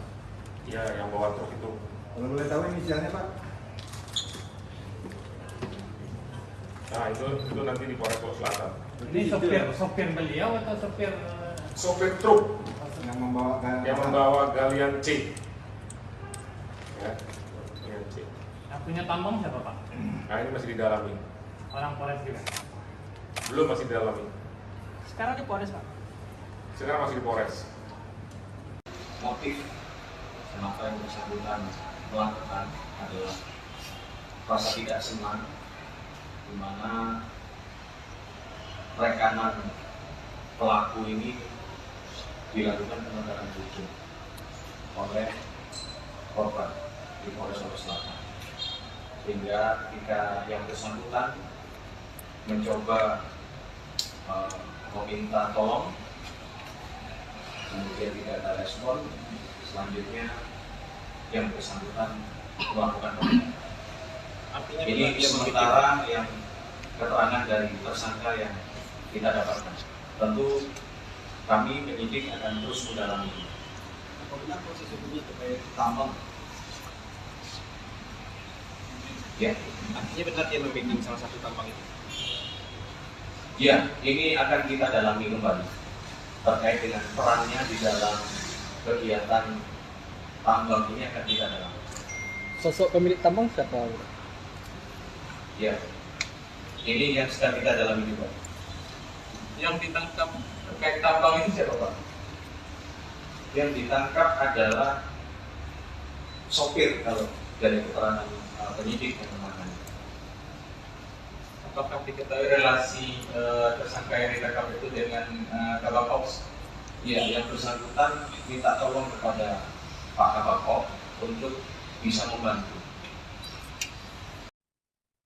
Ya, yang bawa truk itu. Kalau boleh tahu inisialnya, Pak? Nah, itu nanti di Polres Solok Selatan. Ini sopir beliau atau sopir? Sopir truk yang membawa galian C. Ya, galian C. Yang punya tambang siapa, Pak? Nah, ini masih didalami. Orang Polres juga? Belum, masih didalami. Sekarang di Polres, Pak? Sekarang masih di Polres. Motif kenapa yang bersangkutan melakukan adalah rasa tidak senang, di mana rekanan pelaku ini dilakukan penegakan hukum oleh korban di Polres Solok Selatan, sehingga ketika yang bersangkutan mencoba meminta tolong, kemudian tidak ada respon, selanjutnya yang bersangkutan melakukan penembakan. Ini sementara yang keterangan dari tersangka yang kita dapatkan. Tentu kami penyidik akan terus mendalami. Apabila proses hukumnya terkait tambang, Ya, Artinya benar dia membacking salah satu tambang itu. ya, ini akan kita dalami kembali terkait dengan perannya di dalam kegiatan tambang ini akan kita dalami. Sosok pemilik tambang siapa? Ya, ini yang sedang kita dalami juga. Yang ditangkap terkait tambang itu siapa Pak? Yang ditangkap adalah sopir kalau dari keterangan penyidik yang menangani. Apakah diketahui relasi tersangka yang ditangkap itu dengan Kabak Ops? Ya, yang bersangkutan minta tolong kepada Pak Kabak Ops untuk bisa membantu.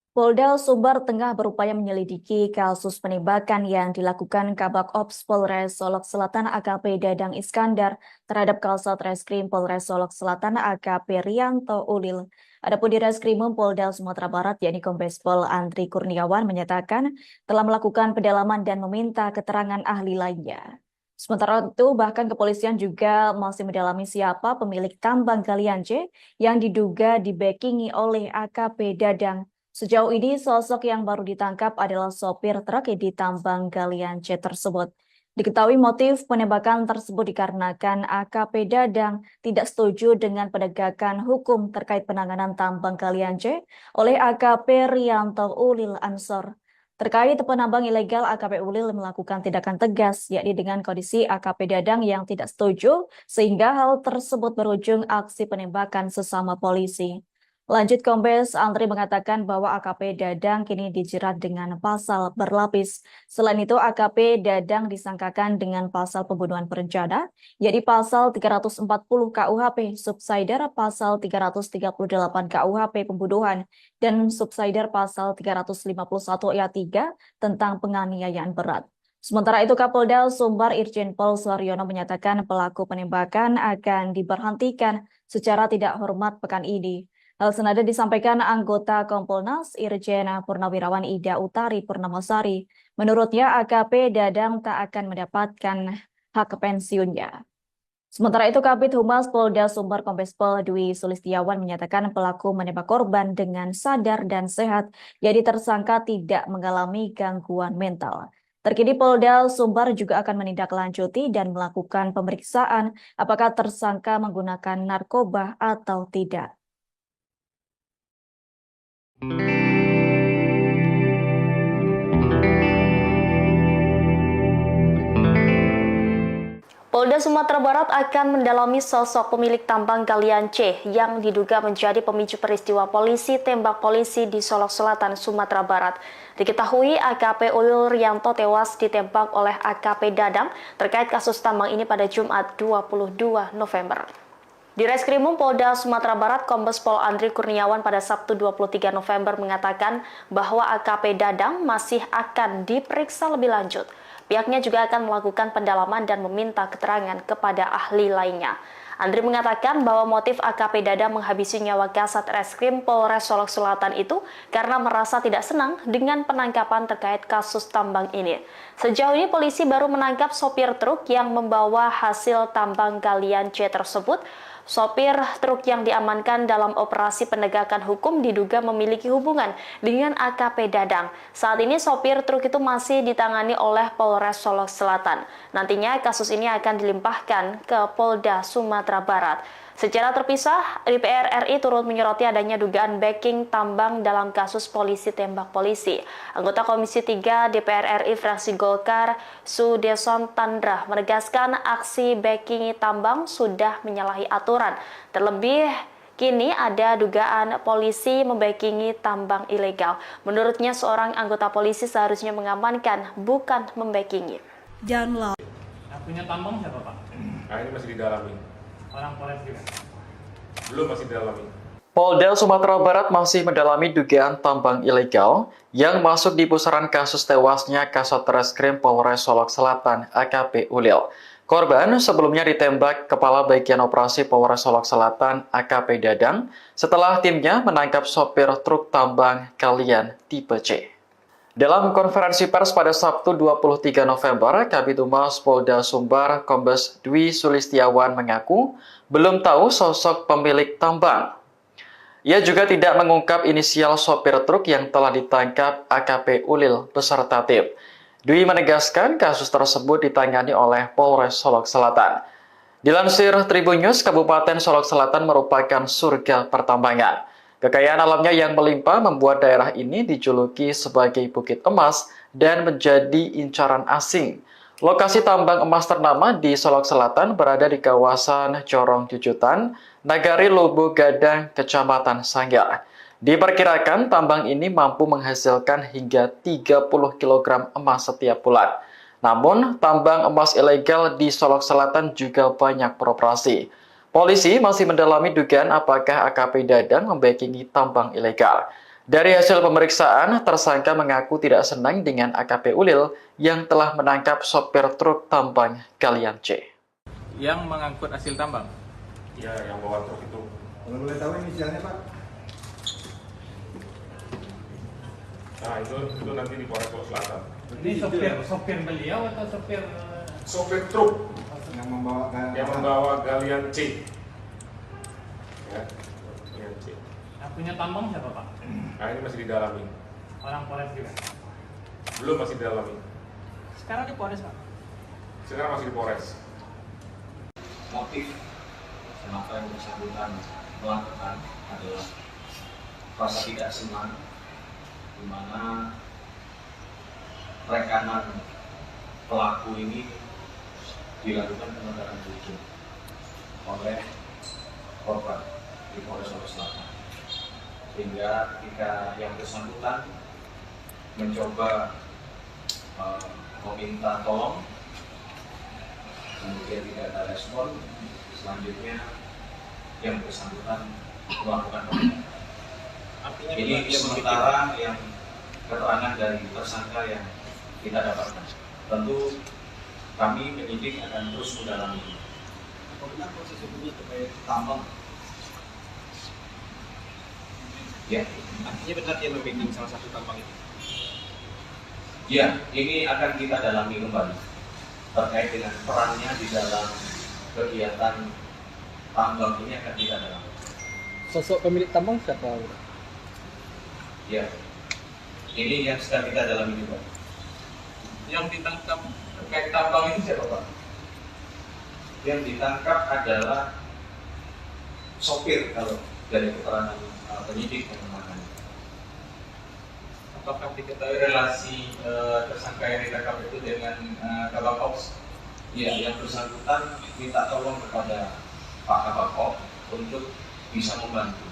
Polda Sumbar tengah berupaya menyelidiki kasus penembakan yang dilakukan Kabak Ops Polres Solok Selatan AKP Dadang Iskandar terhadap Kasat Reskrim Polres Solok Selatan AKP Rianto Ulil. Adapun di Reskrimum Polda Sumatera Barat yakni Kombes Pol Andri Kurniawan menyatakan telah melakukan pendalaman dan meminta keterangan ahli lainnya. Sementara itu bahkan kepolisian juga masih mendalami siapa pemilik tambang galian C yang diduga dibackingi oleh AKP Dadang. Sejauh ini, sosok yang baru ditangkap adalah sopir truk di tambang galian C tersebut. Diketahui motif penembakan tersebut dikarenakan AKP Dadang tidak setuju dengan penegakan hukum terkait penanganan tambang galian C oleh AKP Rianto Ulil Ansor. Terkait penambang ilegal, AKP Ulil melakukan tindakan tegas, yakni dengan kondisi AKP Dadang yang tidak setuju, sehingga hal tersebut berujung aksi penembakan sesama polisi. Lanjut, Kombes Andri mengatakan bahwa AKP Dadang kini dijerat dengan pasal berlapis. Selain itu, AKP Dadang disangkakan dengan pasal pembunuhan berencana, yakni pasal 340 KUHP, subsidiar pasal 338 KUHP pembunuhan, dan subsidiar pasal 351 ayat 3 tentang penganiayaan berat. Sementara itu, Kapolda Sumbar Irjen Pol Suaryono menyatakan pelaku penembakan akan diberhentikan secara tidak hormat pekan ini. Hal senada disampaikan anggota Kompolnas Irjen Purnawirawan Ida Utari Purnamasari. Menurutnya AKP Dadang tak akan mendapatkan hak pensiunnya. Sementara itu Kabid Humas Polda Sumbar Kombes Pol Dwi Sulistiawan menyatakan pelaku menembak korban dengan sadar dan sehat, jadi tersangka tidak mengalami gangguan mental. Terkini Polda Sumbar juga akan menindaklanjuti dan melakukan pemeriksaan apakah tersangka menggunakan narkoba atau tidak. Polda Sumatera Barat akan mendalami sosok pemilik tambang galian C yang diduga menjadi pemicu peristiwa polisi tembak polisi di Solok Selatan, Sumatera Barat. Diketahui AKP Ulil Rianto tewas ditembak oleh AKP Dadang terkait kasus tambang ini pada Jumat 22 November. Di Reskrimum Polda Sumatera Barat, Kombes Pol Andri Kurniawan pada Sabtu 23 November mengatakan bahwa AKP Dadang masih akan diperiksa lebih lanjut. Pihaknya juga akan melakukan pendalaman dan meminta keterangan kepada ahli lainnya. Andri mengatakan bahwa motif AKP Dadang menghabisi nyawa Kasat Reskrim Polres Solok Selatan itu karena merasa tidak senang dengan penangkapan terkait kasus tambang ini. Sejauh ini polisi baru menangkap sopir truk yang membawa hasil tambang galian C tersebut. Sopir truk yang diamankan dalam operasi penegakan hukum diduga memiliki hubungan dengan AKP Dadang. Saat ini sopir truk itu masih ditangani oleh Polres Solok Selatan. Nantinya kasus ini akan dilimpahkan ke Polda Sumatera Barat. Secara terpisah, DPR RI turut menyoroti adanya dugaan backing tambang dalam kasus polisi tembak polisi. Anggota Komisi 3 DPR RI fraksi Golkar, Sudeson Tandra, menegaskan aksi backing tambang sudah menyalahi aturan. Terlebih, Kini ada dugaan polisi membackingi tambang ilegal. Menurutnya seorang anggota polisi seharusnya mengamankan, bukan membackingi. Yang punya tambang siapa Pak? Nah, ini masih didalami. Orang Polres juga. Belum, masih didalami. Polda Sumatera Barat masih mendalami dugaan tambang ilegal yang masuk di pusaran kasus tewasnya Kasat Reskrim Polres Solok Selatan AKP Ulil. Korban sebelumnya ditembak Kepala Bagian Operasi Polres Solok Selatan AKP Dadang setelah timnya menangkap sopir truk tambang Kalian tipe C. Dalam konferensi pers pada Sabtu 23 November, Kabid Humas Polda Sumbar Kombes Dwi Sulistiawan mengaku belum tahu sosok pemilik tambang. Ia juga tidak mengungkap inisial sopir truk yang telah ditangkap AKP Ulil beserta tim. Dwi menegaskan kasus tersebut ditangani oleh Polres Solok Selatan. Dilansir Tribun News, Kabupaten Solok Selatan merupakan surga pertambangan. Kekayaan alamnya yang melimpah membuat daerah ini dijuluki sebagai Bukit Emas dan menjadi incaran asing. Lokasi tambang emas ternama di Solok Selatan berada di kawasan Corong Jujutan, Nagari Lubu Gadang, Kecamatan Sanggar. Diperkirakan tambang ini mampu menghasilkan hingga 30 kg emas setiap bulan. Namun, tambang emas ilegal di Solok Selatan juga banyak beroperasi. Polisi masih mendalami dugaan apakah AKP Dadang membackingi tambang ilegal. Dari hasil pemeriksaan, tersangka mengaku tidak senang dengan AKP Ulil yang telah menangkap sopir truk tambang Kalian C. Yang mengangkut hasil tambang. Ya, yang bawa truk itu. Kalau boleh tahu inisialnya Pak? Nah, itu nanti di Polres Solok Selatan. Ini sopir beliau atau sopir Sopir truk yang membawa Galian C. Ya, Galian C. yang punya tambang siapa Pak? Nah, ini masih didalami. Orang Polres juga. Belum, masih didalami. Sekarang di Polres Pak. Sekarang masih di Polres. Motif kenapa yang bersangkutan melakukan adalah rasa tidak senang, di mana rekanan pelaku ini dilakukan penegakan hukum oleh korban di Polres Solok Selatan, sehingga ketika yang bersangkutan mencoba meminta tolong, kemudian tidak ada respon, selanjutnya yang bersangkutan melakukan penembakan. Ini sementara yang keterangan dari tersangka yang kita dapatkan. Tentu kami penyidik akan terus mendalami. Apabila proses hukumnya terkait tambang, Ya, artinya benar dia membacking salah satu tambang itu. ya, ini akan kita dalami kembali terkait dengan perannya di dalam kegiatan tambang ini akan kita dalami. Sosok pemilik tambang siapa? Ya, ini yang sedang kita dalami juga. Yang ditangkap terkait tambang itu siapa Pak? Yang ditangkap adalah sopir kalau dari keterangan penyidik yang menangani. Apakah diketahui relasi tersangka yang ditangkap itu dengan Kabak Ops? Ya, yang bersangkutan minta tolong kepada Pak Kabak Ops untuk bisa membantu.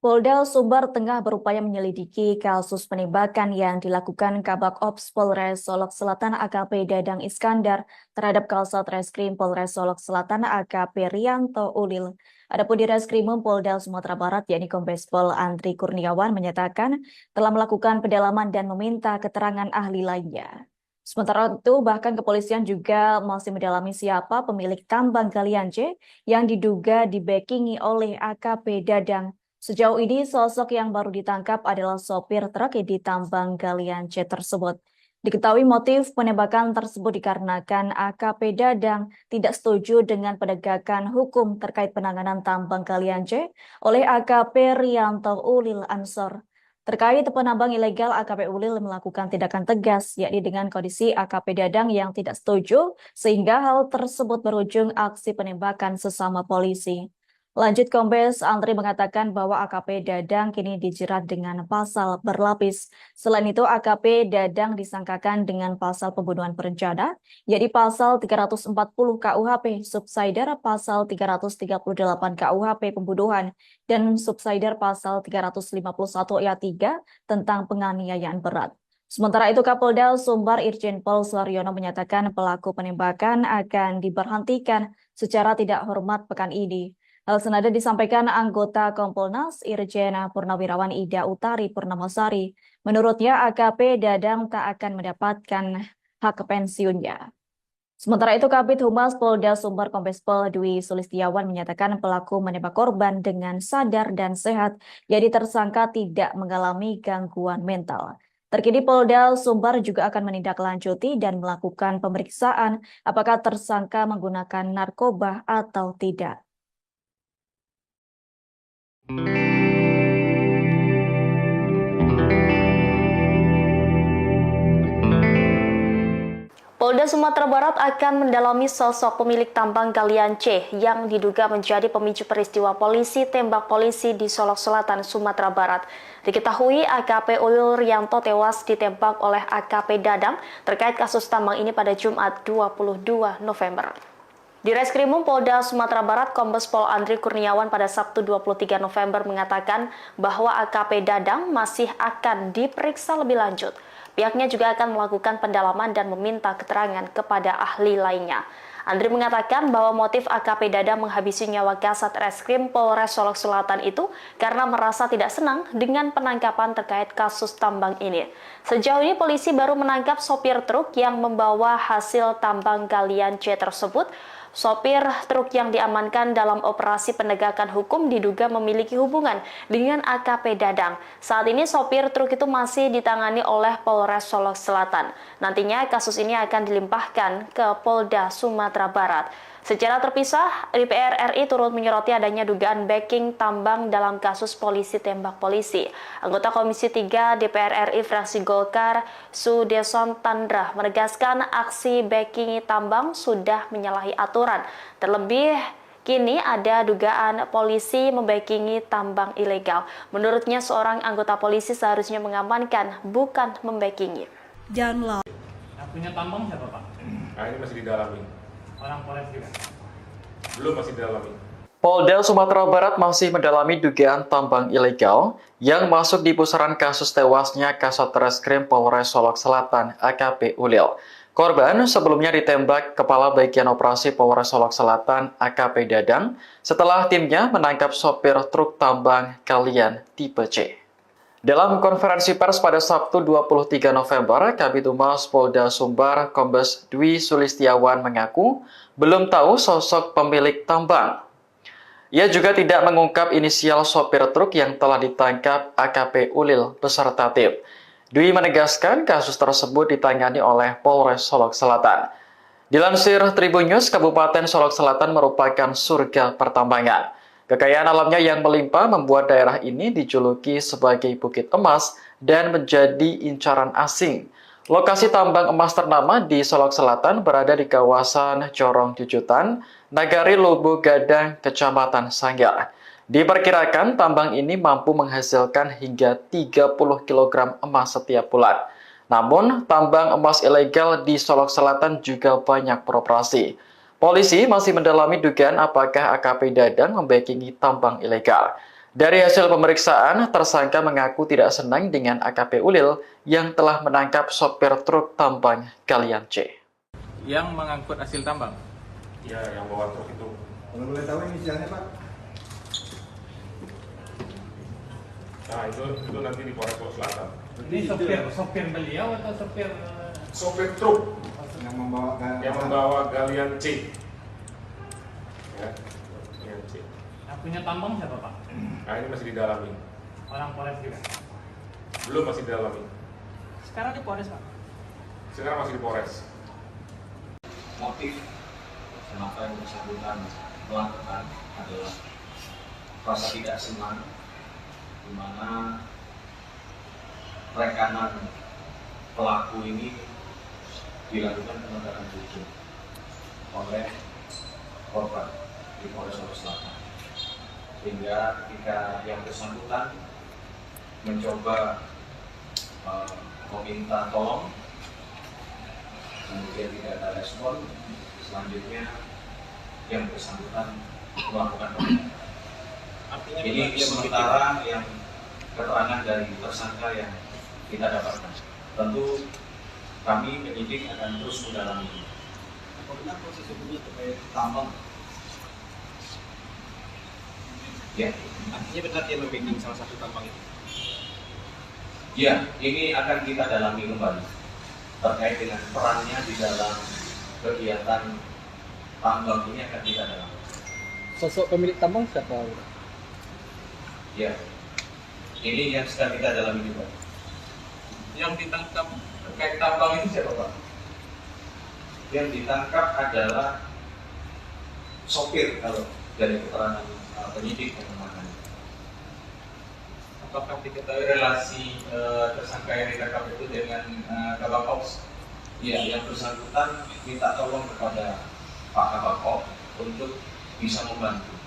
Polda Sumbar tengah berupaya menyelidiki kasus penembakan yang dilakukan Kabak Ops Polres Solok Selatan AKP Dadang Iskandar terhadap Kasat Reskrim Polres Solok Selatan AKP Rianto Ulil. Adapun di Reskrimum Polda Sumatera Barat yakni Kombes Pol Andri Kurniawan menyatakan telah melakukan pendalaman dan meminta keterangan ahli lainnya. Sementara itu, bahkan kepolisian juga masih mendalami siapa pemilik tambang Galian C yang diduga dibackingi oleh AKP Dadang. Sejauh ini, sosok yang baru ditangkap adalah sopir truk di tambang Galian C tersebut. Diketahui motif penembakan tersebut dikarenakan AKP Dadang tidak setuju dengan penegakan hukum terkait penanganan tambang Galian C oleh AKP Rianto Ulil Ansor. Terkait penambang ilegal, AKP Ulil melakukan tindakan tegas, yakni dengan kondisi AKP Dadang yang tidak setuju, sehingga hal tersebut berujung aksi penembakan sesama polisi. Lanjut, Kombes Andri mengatakan bahwa AKP Dadang kini dijerat dengan pasal berlapis. Selain itu, AKP Dadang disangkakan dengan pasal pembunuhan berencana, yakni pasal 340 KUHP, subsidiar pasal 338 KUHP pembunuhan, dan subsidiar pasal 351 ayat 3 tentang penganiayaan berat. Sementara itu, Kapolda Sumbar Irjen Pol Suharyono menyatakan pelaku penembakan akan diberhentikan secara tidak hormat pekan ini. Hal senada disampaikan anggota Kompolnas Irjen Purnawirawan Ida Utari Purnamasari. Menurutnya, AKP Dadang tak akan mendapatkan hak pensiunnya. Sementara itu, Kabid Humas Polda Sumbar Kombes Pol Dwi Sulistiawan menyatakan pelaku menembak korban dengan sadar dan sehat, jadi tersangka tidak mengalami gangguan mental. Terkini Polda Sumbar juga akan menindaklanjuti dan melakukan pemeriksaan apakah tersangka menggunakan narkoba atau tidak. Polda Sumatera Barat akan mendalami sosok pemilik tambang galian C yang diduga menjadi pemicu peristiwa polisi tembak polisi di Solok Selatan, Sumatera Barat. Diketahui AKP Ulil Rianto tewas ditembak oleh AKP Dadang terkait kasus tambang ini pada Jumat 22 November. Di Reskrimum Polda Sumatera Barat, Kombes Pol Andri Kurniawan pada Sabtu 23 November mengatakan bahwa AKP Dadang masih akan diperiksa lebih lanjut. Pihaknya juga akan melakukan pendalaman dan meminta keterangan kepada ahli lainnya. Andri mengatakan bahwa motif AKP Dadang menghabisi nyawa Kasat Reskrim Polres Solok Selatan itu karena merasa tidak senang dengan penangkapan terkait kasus tambang ini. Sejauh ini polisi baru menangkap sopir truk yang membawa hasil tambang galian C tersebut. Sopir truk yang diamankan dalam operasi penegakan hukum diduga memiliki hubungan dengan AKP Dadang. Saat ini sopir truk itu masih ditangani oleh Polres Solok Selatan. Nantinya kasus ini akan dilimpahkan ke Polda Sumatera Barat. Secara terpisah, DPR RI turut menyoroti adanya dugaan backing tambang dalam kasus polisi tembak polisi. Anggota Komisi 3 DPR RI fraksi Golkar, Sudeson Tandra, menegaskan aksi backing tambang sudah menyalahi aturan. Terlebih, kini ada dugaan polisi membackingi tambang ilegal. Menurutnya, seorang anggota polisi seharusnya mengamankan, bukan membackingi. Yang punya tambang siapa, Pak? Nah, ini masih didalami. Orang Polres juga? Belum, masih didalami. Polda Sumatera Barat masih mendalami dugaan tambang ilegal yang masuk di pusaran kasus tewasnya Kasat Reskrim Polres Solok Selatan AKP Ulil. Korban sebelumnya ditembak Kepala Bagian Operasi Polres Solok Selatan AKP Dadang setelah timnya menangkap sopir truk tambang galian tipe C. Dalam konferensi pers pada Sabtu 23 November, Kabid Humas Polda Sumbar Kombes Dwi Sulistiawan mengaku belum tahu sosok pemilik tambang. Ia juga tidak mengungkap inisial sopir truk yang telah ditangkap AKP Ulil beserta tim. Dwi menegaskan kasus tersebut ditangani oleh Polres Solok Selatan. Dilansir Tribun News, Kabupaten Solok Selatan merupakan surga pertambangan. Kekayaan alamnya yang melimpah membuat daerah ini dijuluki sebagai Bukit Emas dan menjadi incaran asing. Lokasi tambang emas ternama di Solok Selatan berada di kawasan Corong Jujutan, Nagari Lubu Gadang, Kecamatan Sanggar. Diperkirakan tambang ini mampu menghasilkan hingga 30 kg emas setiap bulan. Namun, tambang emas ilegal di Solok Selatan juga banyak beroperasi. Polisi masih mendalami dugaan apakah AKP Dadang membackingi tambang ilegal. Dari hasil pemeriksaan, tersangka mengaku tidak senang dengan AKP Ulil yang telah menangkap sopir truk tambang galian C. Yang mengangkut hasil tambang? Ya, yang bawa truk itu. Kalau boleh tahu inisialnya, Pak? Nah, itu nanti di Polres Solok Selatan. Ini sopir beliau atau sopir? Sopir truk Yang membawa galian C. Ya, galian C. Yang punya tambang siapa, Pak? Nah, ini masih didalami. Orang Polres juga? Belum, masih didalami. Sekarang di Polres, Pak? Sekarang masih di Polres. Motif kenapa yang bersangkutan melakukan adalah rasa tidak senang, di mana rekanan pelaku ini dilakukan penegakan hukum oleh korban di Polres Solok Selatan. Sehingga ketika yang bersangkutan mencoba meminta tolong, kemudian tidak ada respon, selanjutnya yang bersangkutan melakukan pembunuhan. Ini sementara yang keterangan dari tersangka yang kita dapatkan. Tentu kami penyidik akan terus mendalami. Apakah proses hukumnya terkait tambang? Ya, Artinya benar dia membacking salah satu tambang itu. ya, ini akan kita dalami kembali terkait dengan perannya di dalam kegiatan tambang ini akan kita dalami. Sosok pemilik tambang siapa? Ya, ini yang sedang kita dalami juga. Yang ditangkap terkait tambang itu siapa Pak? Yang ditangkap adalah sopir kalau dari keterangan penyidik yang kemarin. Apakah diketahui relasi tersangka yang ditangkap itu dengan Kabak Ops? Ya, yang bersangkutan minta tolong kepada Pak Kabak untuk bisa membantu.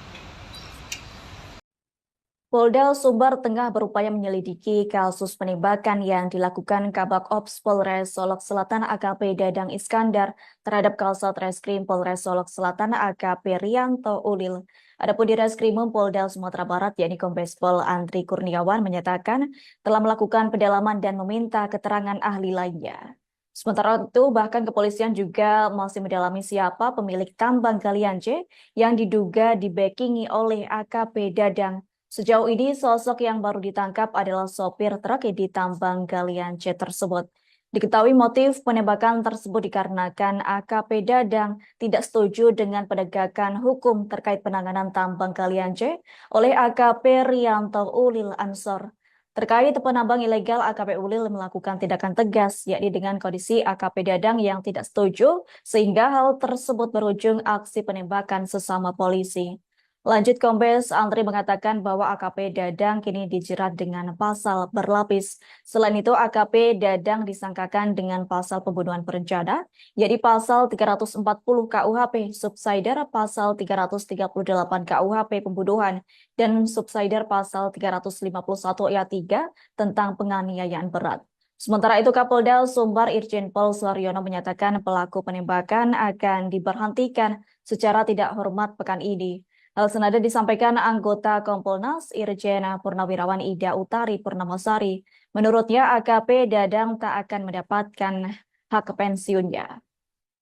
Polda Sumbar tengah berupaya menyelidiki kasus penembakan yang dilakukan Kabak Ops Polres Solok Selatan AKP Dadang Iskandar terhadap Kasat Reskrim Polres Solok Selatan AKP Rianto Ulil. Adapun di Reskrimum Polda Sumatera Barat yakni Kombes Pol Andri Kurniawan menyatakan telah melakukan pendalaman dan meminta keterangan ahli lainnya. Sementara itu bahkan kepolisian juga masih mendalami siapa pemilik tambang galian C yang diduga dibackingi oleh AKP Dadang. Sejauh ini, sosok yang baru ditangkap adalah sopir truk di tambang galian C tersebut. Diketahui motif penembakan tersebut dikarenakan AKP Dadang tidak setuju dengan penegakan hukum terkait penanganan tambang galian C oleh AKP Rianto Ulil Ansor. Terkait penambang ilegal, AKP Ulil melakukan tindakan tegas, yakni dengan kondisi AKP Dadang yang tidak setuju, sehingga hal tersebut berujung aksi penembakan sesama polisi. Lanjut, Kombes Andri mengatakan bahwa AKP Dadang kini dijerat dengan pasal berlapis. Selain itu, AKP Dadang disangkakan dengan pasal pembunuhan berencana, yaitu pasal 340 KUHP, subsider pasal 338 KUHP pembunuhan, dan subsider pasal 351 ayat 3 tentang penganiayaan berat. Sementara itu, Kapolda Sumbar Irjen Pol Suharyono menyatakan pelaku penembakan akan diberhentikan secara tidak hormat pekan ini. Hal senada disampaikan anggota Kompolnas Irjen Purnawirawan Ida Utari Purnamasari. Menurutnya AKP Dadang tak akan mendapatkan hak pensiunnya.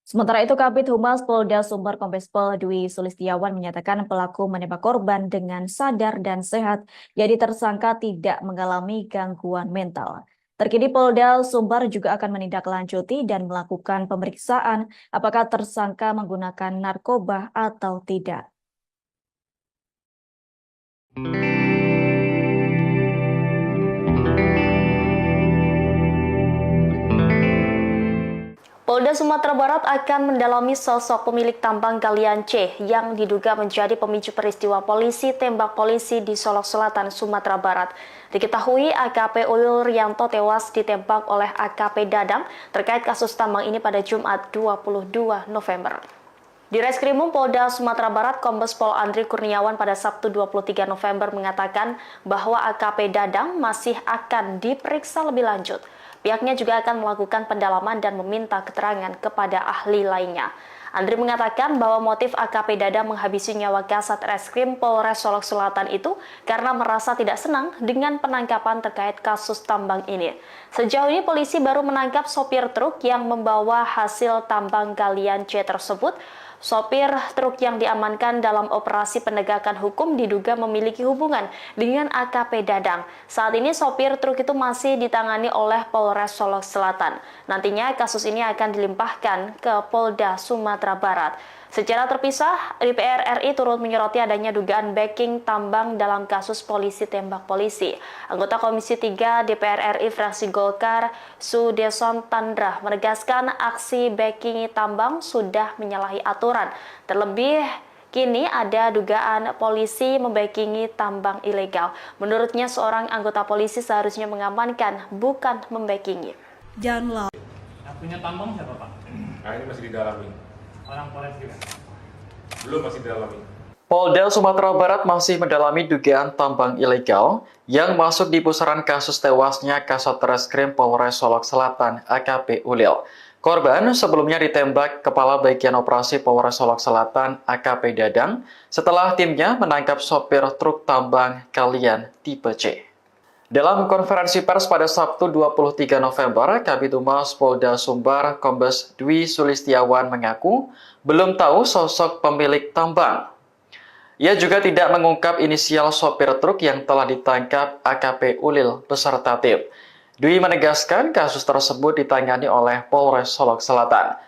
Sementara itu Kabid Humas Polda Sumbar Kombes Pol Dwi Sulistiawan menyatakan pelaku menembak korban dengan sadar dan sehat, jadi tersangka tidak mengalami gangguan mental. Terkini Polda Sumbar juga akan menindaklanjuti dan melakukan pemeriksaan apakah tersangka menggunakan narkoba atau tidak. Polda Sumatera Barat akan mendalami sosok pemilik tambang galian C yang diduga menjadi pemicu peristiwa polisi tembak polisi di Solok Selatan, Sumatera Barat. Diketahui AKP Ulil Rianto tewas ditembak oleh AKP Dadang terkait kasus tambang ini pada Jumat 22 November. Di Reskrimum Polda Sumatera Barat, Kombes Pol Andri Kurniawan pada Sabtu 23 November mengatakan bahwa AKP Dadang masih akan diperiksa lebih lanjut. Pihaknya juga akan melakukan pendalaman dan meminta keterangan kepada ahli lainnya. Andri mengatakan bahwa motif AKP Dadang menghabisi nyawa Kasat Reskrim Polres Solok Selatan itu karena merasa tidak senang dengan penangkapan terkait kasus tambang ini. Sejauh ini polisi baru menangkap sopir truk yang membawa hasil tambang galian C tersebut. Sopir truk yang diamankan dalam operasi penegakan hukum diduga memiliki hubungan dengan AKP Dadang. Saat ini sopir truk itu masih ditangani oleh Polres Solok Selatan. Nantinya kasus ini akan dilimpahkan ke Polda Sumatera Barat. Secara terpisah, DPR RI turut menyoroti adanya dugaan backing tambang dalam kasus polisi tembak polisi. Anggota Komisi 3 DPR RI fraksi Golkar, Sudeson Tandra, menegaskan aksi backing tambang sudah menyalahi aturan. Terlebih, kini ada dugaan polisi membackingi tambang ilegal. Menurutnya, seorang anggota polisi seharusnya mengamankan, bukan membackingi. Yang punya tambang siapa Pak? Nah ini masih didalami. Orang Polres juga. Belum, masih didalami. Polda Sumatera Barat masih mendalami dugaan tambang ilegal yang masuk di pusaran kasus tewasnya Kasat Reskrim Polres Solok Selatan AKP Ulil. Korban sebelumnya ditembak Kepala Bagian Operasi Polres Solok Selatan AKP Dadang setelah timnya menangkap sopir truk tambang Kalian tipe C. Dalam konferensi pers pada Sabtu 23 November, Kabid Humas Polda Sumbar Kombes Dwi Sulistiawan mengaku belum tahu sosok pemilik tambang. Ia juga tidak mengungkap inisial sopir truk yang telah ditangkap AKP Ulil beserta tim. Dwi menegaskan kasus tersebut ditangani oleh Polres Solok Selatan.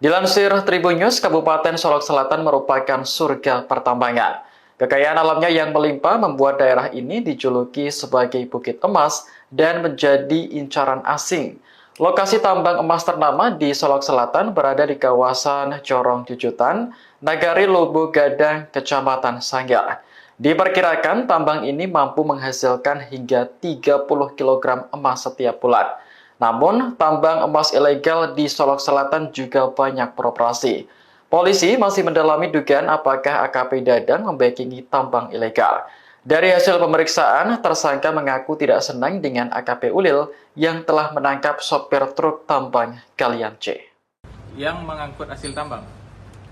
Dilansir Tribun News, Kabupaten Solok Selatan merupakan surga pertambangan. Kekayaan alamnya yang melimpah membuat daerah ini dijuluki sebagai Bukit Emas dan menjadi incaran asing. Lokasi tambang emas ternama di Solok Selatan berada di kawasan Corong Jujutan, Nagari Lubu Gadang, Kecamatan Sanggar. Diperkirakan tambang ini mampu menghasilkan hingga 30 kg emas setiap bulan. Namun, tambang emas ilegal di Solok Selatan juga banyak beroperasi. Polisi masih mendalami dugaan apakah AKP Dadang membackingi tambang ilegal. Dari hasil pemeriksaan, tersangka mengaku tidak senang dengan AKP Ulil yang telah menangkap sopir truk tambang Kalian C. Yang mengangkut hasil tambang.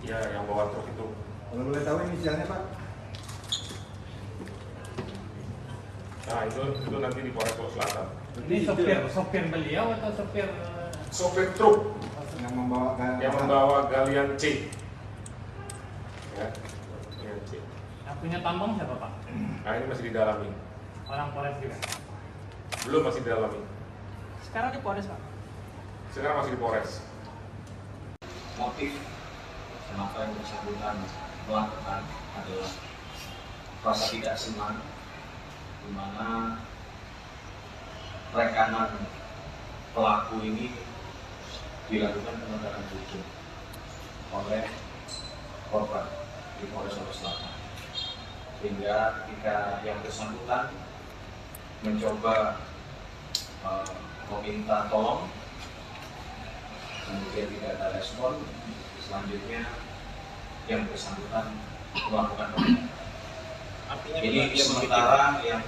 Ya, yang bawa truk itu. Kalau boleh tahu inisialnya Pak? Nah, itu nanti di Polres Solok Selatan. Ini sopir beliau atau sopir Sopir truk Yang membawa Galian C. Ya, Galian C. yang punya tambang siapa Pak? Nah, ini masih didalami. Orang Polres juga. Belum, masih didalami. Sekarang di Polres Pak. Sekarang masih di Polres. Motif kenapa yang bersangkutan melakukan adalah rasa tidak senang, di mana rekanan pelaku ini dilakukan penegakan hukum oleh korban di Polres Solok Selatan, sehingga ketika yang bersangkutan mencoba meminta tolong, kemudian tidak ada respon, selanjutnya yang bersangkutan melakukan penegakan. Ini sementara yang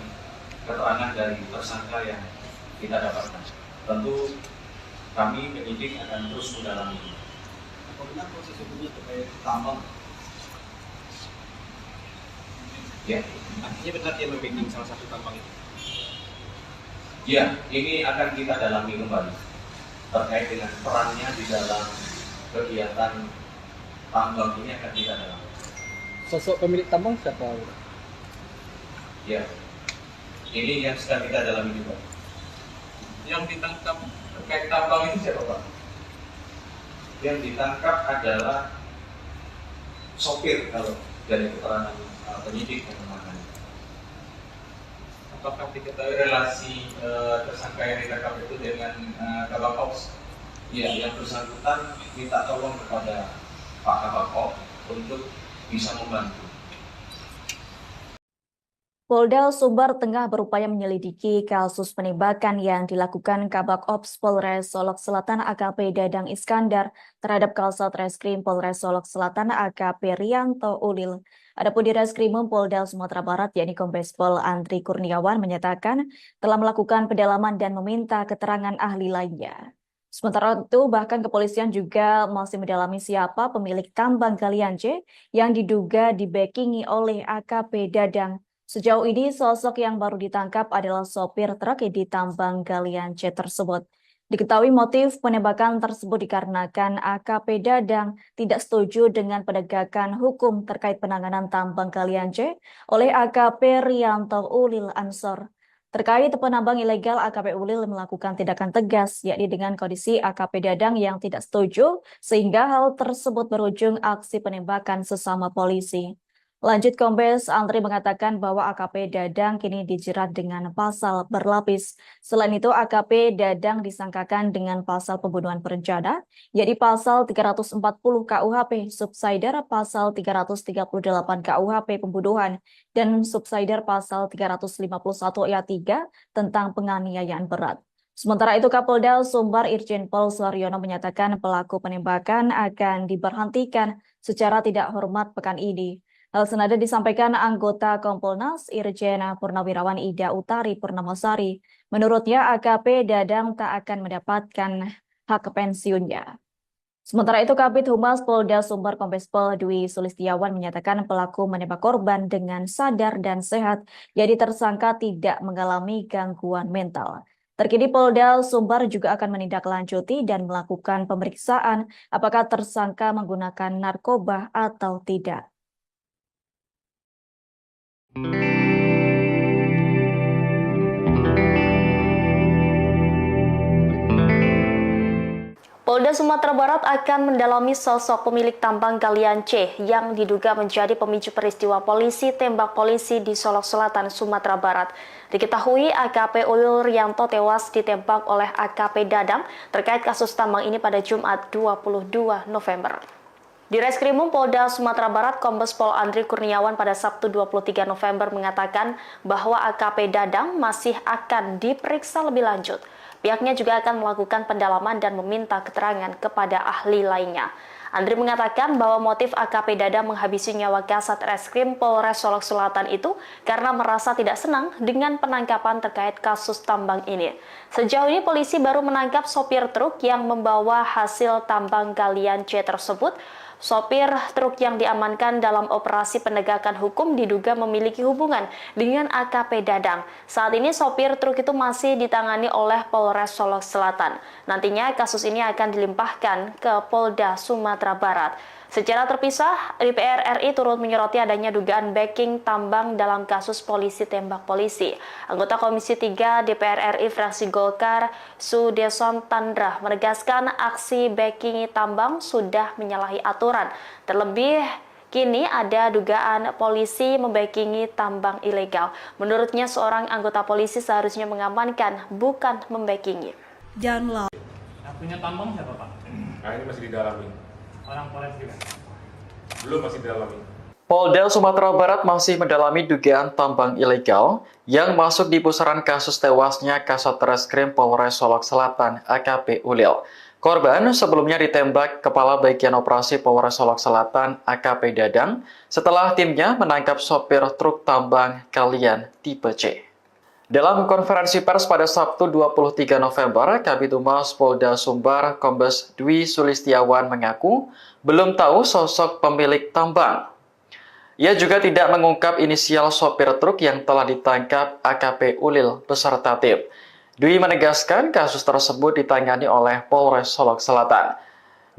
keterangan dari tersangka yang kita dapatkan. Tentu kami penyidik akan terus mendalami. Apabila proses hukumnya terkait tambang, Ya, artinya benar dia membacking salah satu tambang itu. ya, ini akan kita dalami kembali terkait dengan perannya di dalam kegiatan tambang ini akan kita dalami. Sosok pemilik tambang siapa? Ya, ini yang sedang kita dalami juga. Yang ditangkap terkait tambang itu siapa Pak? Yang ditangkap adalah sopir kalau dari keterangan penyidik yang menangani. Apakah diketahui relasi tersangka yang ditangkap itu dengan Kabak Ops? Ya, yang bersangkutan minta tolong kepada Pak Kabak Ops untuk bisa membantu. Polda Sumbar tengah berupaya menyelidiki kasus penembakan yang dilakukan Kabak Ops Polres Solok Selatan AKP Dadang Iskandar terhadap Kasat Reskrim Polres Solok Selatan AKP Rianto Ulil. Adapun di Reskrimum Polda Sumatera Barat yakni Kombes Pol Andri Kurniawan menyatakan telah melakukan pendalaman dan meminta keterangan ahli lainnya. Sementara itu, bahkan kepolisian juga masih mendalami siapa pemilik tambang Galian C yang diduga dibackingi oleh AKP Dadang. Sejauh ini, sosok yang baru ditangkap adalah sopir truk di tambang Galian C tersebut. Diketahui motif penembakan tersebut dikarenakan AKP Dadang tidak setuju dengan penegakan hukum terkait penanganan tambang Galian C oleh AKP Rianto Ulil Ansor. Terkait penambang ilegal, AKP Ulil melakukan tindakan tegas, yakni dengan kondisi AKP Dadang yang tidak setuju, sehingga hal tersebut berujung aksi penembakan sesama polisi. Lanjut, Kombes Andri mengatakan bahwa AKP Dadang kini dijerat dengan pasal berlapis. Selain itu, AKP Dadang disangkakan dengan pasal pembunuhan berencana, yakni pasal 340 KUHP, subsidiar pasal 338 KUHP pembunuhan, dan subsidiar pasal 351 ayat 3 tentang penganiayaan berat. Sementara itu, Kapolda Sumbar Irjen Pol Suharyono menyatakan pelaku penembakan akan diberhentikan secara tidak hormat pekan ini. Hal senada disampaikan anggota Kompolnas Irjen Purnawirawan Ida Utari Purnamasari. Menurutnya AKP Dadang tak akan mendapatkan hak pensiunnya. Sementara itu Kabid Humas Polda Sumbar Kombes Pol Dwi Sulistiawan menyatakan pelaku menembak korban dengan sadar dan sehat, jadi tersangka tidak mengalami gangguan mental. Terkini Polda Sumbar juga akan menindaklanjuti dan melakukan pemeriksaan apakah tersangka menggunakan narkoba atau tidak. Polda Sumatera Barat akan mendalami sosok pemilik tambang galian C yang diduga menjadi pemicu peristiwa polisi tembak polisi di Solok Selatan, Sumatera Barat. Diketahui AKP Ulil Rianto tewas ditembak oleh AKP Dadang terkait kasus tambang ini pada Jumat 22 November. Di Reskrimum Polda Sumatera Barat, Kombes Pol Andri Kurniawan pada Sabtu 23 November mengatakan bahwa AKP Dadang masih akan diperiksa lebih lanjut. Pihaknya juga akan melakukan pendalaman dan meminta keterangan kepada ahli lainnya. Andri mengatakan bahwa motif AKP Dadang menghabisi nyawa Kasat Reskrim Polres Solok Selatan itu karena merasa tidak senang dengan penangkapan terkait kasus tambang ini. Sejauh ini polisi baru menangkap sopir truk yang membawa hasil tambang galian C tersebut. Sopir truk yang diamankan dalam operasi penegakan hukum diduga memiliki hubungan dengan AKP Dadang. Saat ini sopir truk itu masih ditangani oleh Polres Solok Selatan. Nantinya kasus ini akan dilimpahkan ke Polda Sumatera Barat. Secara terpisah, DPR RI turut menyoroti adanya dugaan backing tambang dalam kasus polisi tembak polisi. Anggota Komisi 3 DPR RI fraksi Golkar, Sudeson Tandra, menegaskan aksi backing tambang sudah menyalahi aturan. Terlebih, kini ada dugaan polisi membackingi tambang ilegal. Menurutnya, seorang anggota polisi seharusnya mengamankan, bukan membackingi. Yang punya tambang siapa, Pak? Nah, ini masih didalami. Orang Polres juga? Belum, masih didalami. Polda Sumatera Barat masih mendalami dugaan tambang ilegal yang masuk di pusaran kasus tewasnya Kasat Reskrim Polres Solok Selatan AKP Ulil. Korban sebelumnya ditembak Kepala Bagian Operasi Polres Solok Selatan AKP Dadang setelah timnya menangkap sopir truk tambang galian tipe C. Dalam konferensi pers pada Sabtu 23 November, Kabid Humas Polda Sumbar Kombes Dwi Sulistiawan mengaku belum tahu sosok pemilik tambang. Ia juga tidak mengungkap inisial sopir truk yang telah ditangkap AKP Ulil beserta tim. Dwi menegaskan kasus tersebut ditangani oleh Polres Solok Selatan.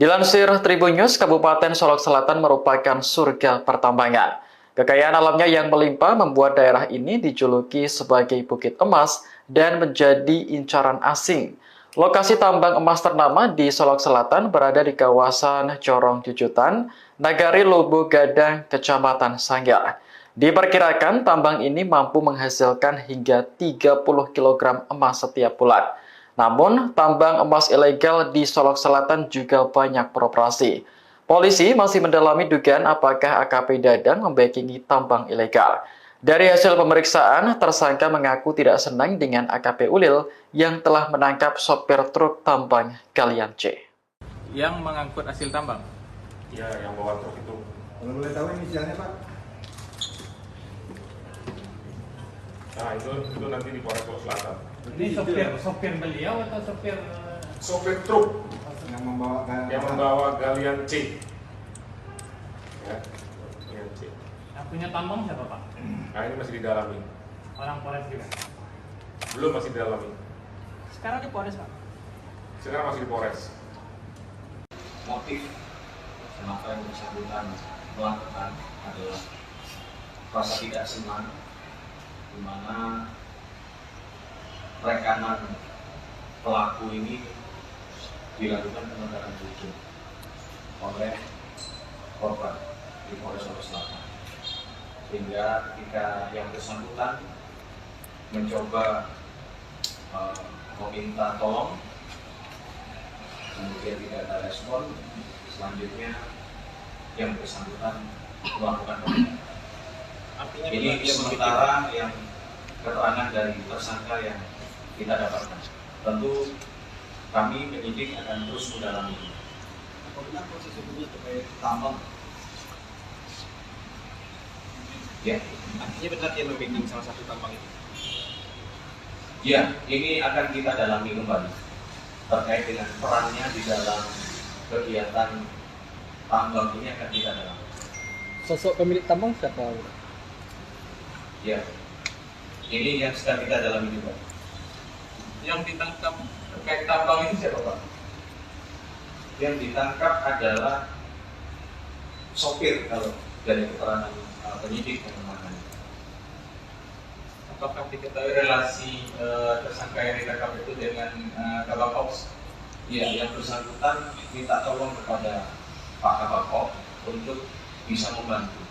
Dilansir Tribun News, Kabupaten Solok Selatan merupakan surga pertambangan. Kekayaan alamnya yang melimpah membuat daerah ini dijuluki sebagai Bukit Emas dan menjadi incaran asing. Lokasi tambang emas ternama di Solok Selatan berada di kawasan Corong Jujutan, Nagari Lubu Gadang, Kecamatan Sanggar. Diperkirakan tambang ini mampu menghasilkan hingga 30 kg emas setiap bulan. Namun, tambang emas ilegal di Solok Selatan juga banyak beroperasi. Polisi masih mendalami dugaan apakah AKP Dadang membackingi tambang ilegal. Dari hasil pemeriksaan, tersangka mengaku tidak senang dengan AKP Ulil yang telah menangkap sopir truk tambang galian C. Yang mengangkut hasil tambang? Ya, yang bawa truk itu. Kalau boleh tahu inisialnya Pak? Nah, itu nanti di Polres Solok Selatan. Ini sopir beliau atau sopir? Sopir truk Yang membawa galian C. Ya, galian C. Yang punya tambang siapa, Pak? Nah, ini masih didalami. Orang Polres juga? Belum, masih didalami. Sekarang di Polres, Pak? Sekarang masih di Polres. Motif kenapa yang bersangkutan melakukan adalah rasa tidak senang, di mana rekanan pelaku ini dilakukan penegakan hukum oleh korban di Polres Solok Selatan, sehingga ketika yang bersangkutan mencoba meminta tolong, kemudian tidak ada respon, selanjutnya yang bersangkutan melakukan penegakan. Ini sementara yang keterangan dari tersangka yang kita dapatkan. Tentu kami penyidik akan terus mendalami. Apabila proses hukumnya terkait tambang, Ya, Artinya benar dia membacking salah satu tambang itu. ya, ini akan kita dalami kembali terkait dengan perannya di dalam kegiatan tambang ini akan kita dalami. Sosok pemilik tambang siapa? Ya, ini yang sedang kita dalami juga. Yang ditangkap terkait tambang ini siapa Pak? Yang ditangkap adalah sopir kalau dari keterangan penyidik yang menangani. Apakah diketahui relasi tersangka yang ditangkap itu dengan Kabak Ops? Ya, yang bersangkutan minta tolong kepada Pak Kabak Ops untuk bisa membantu.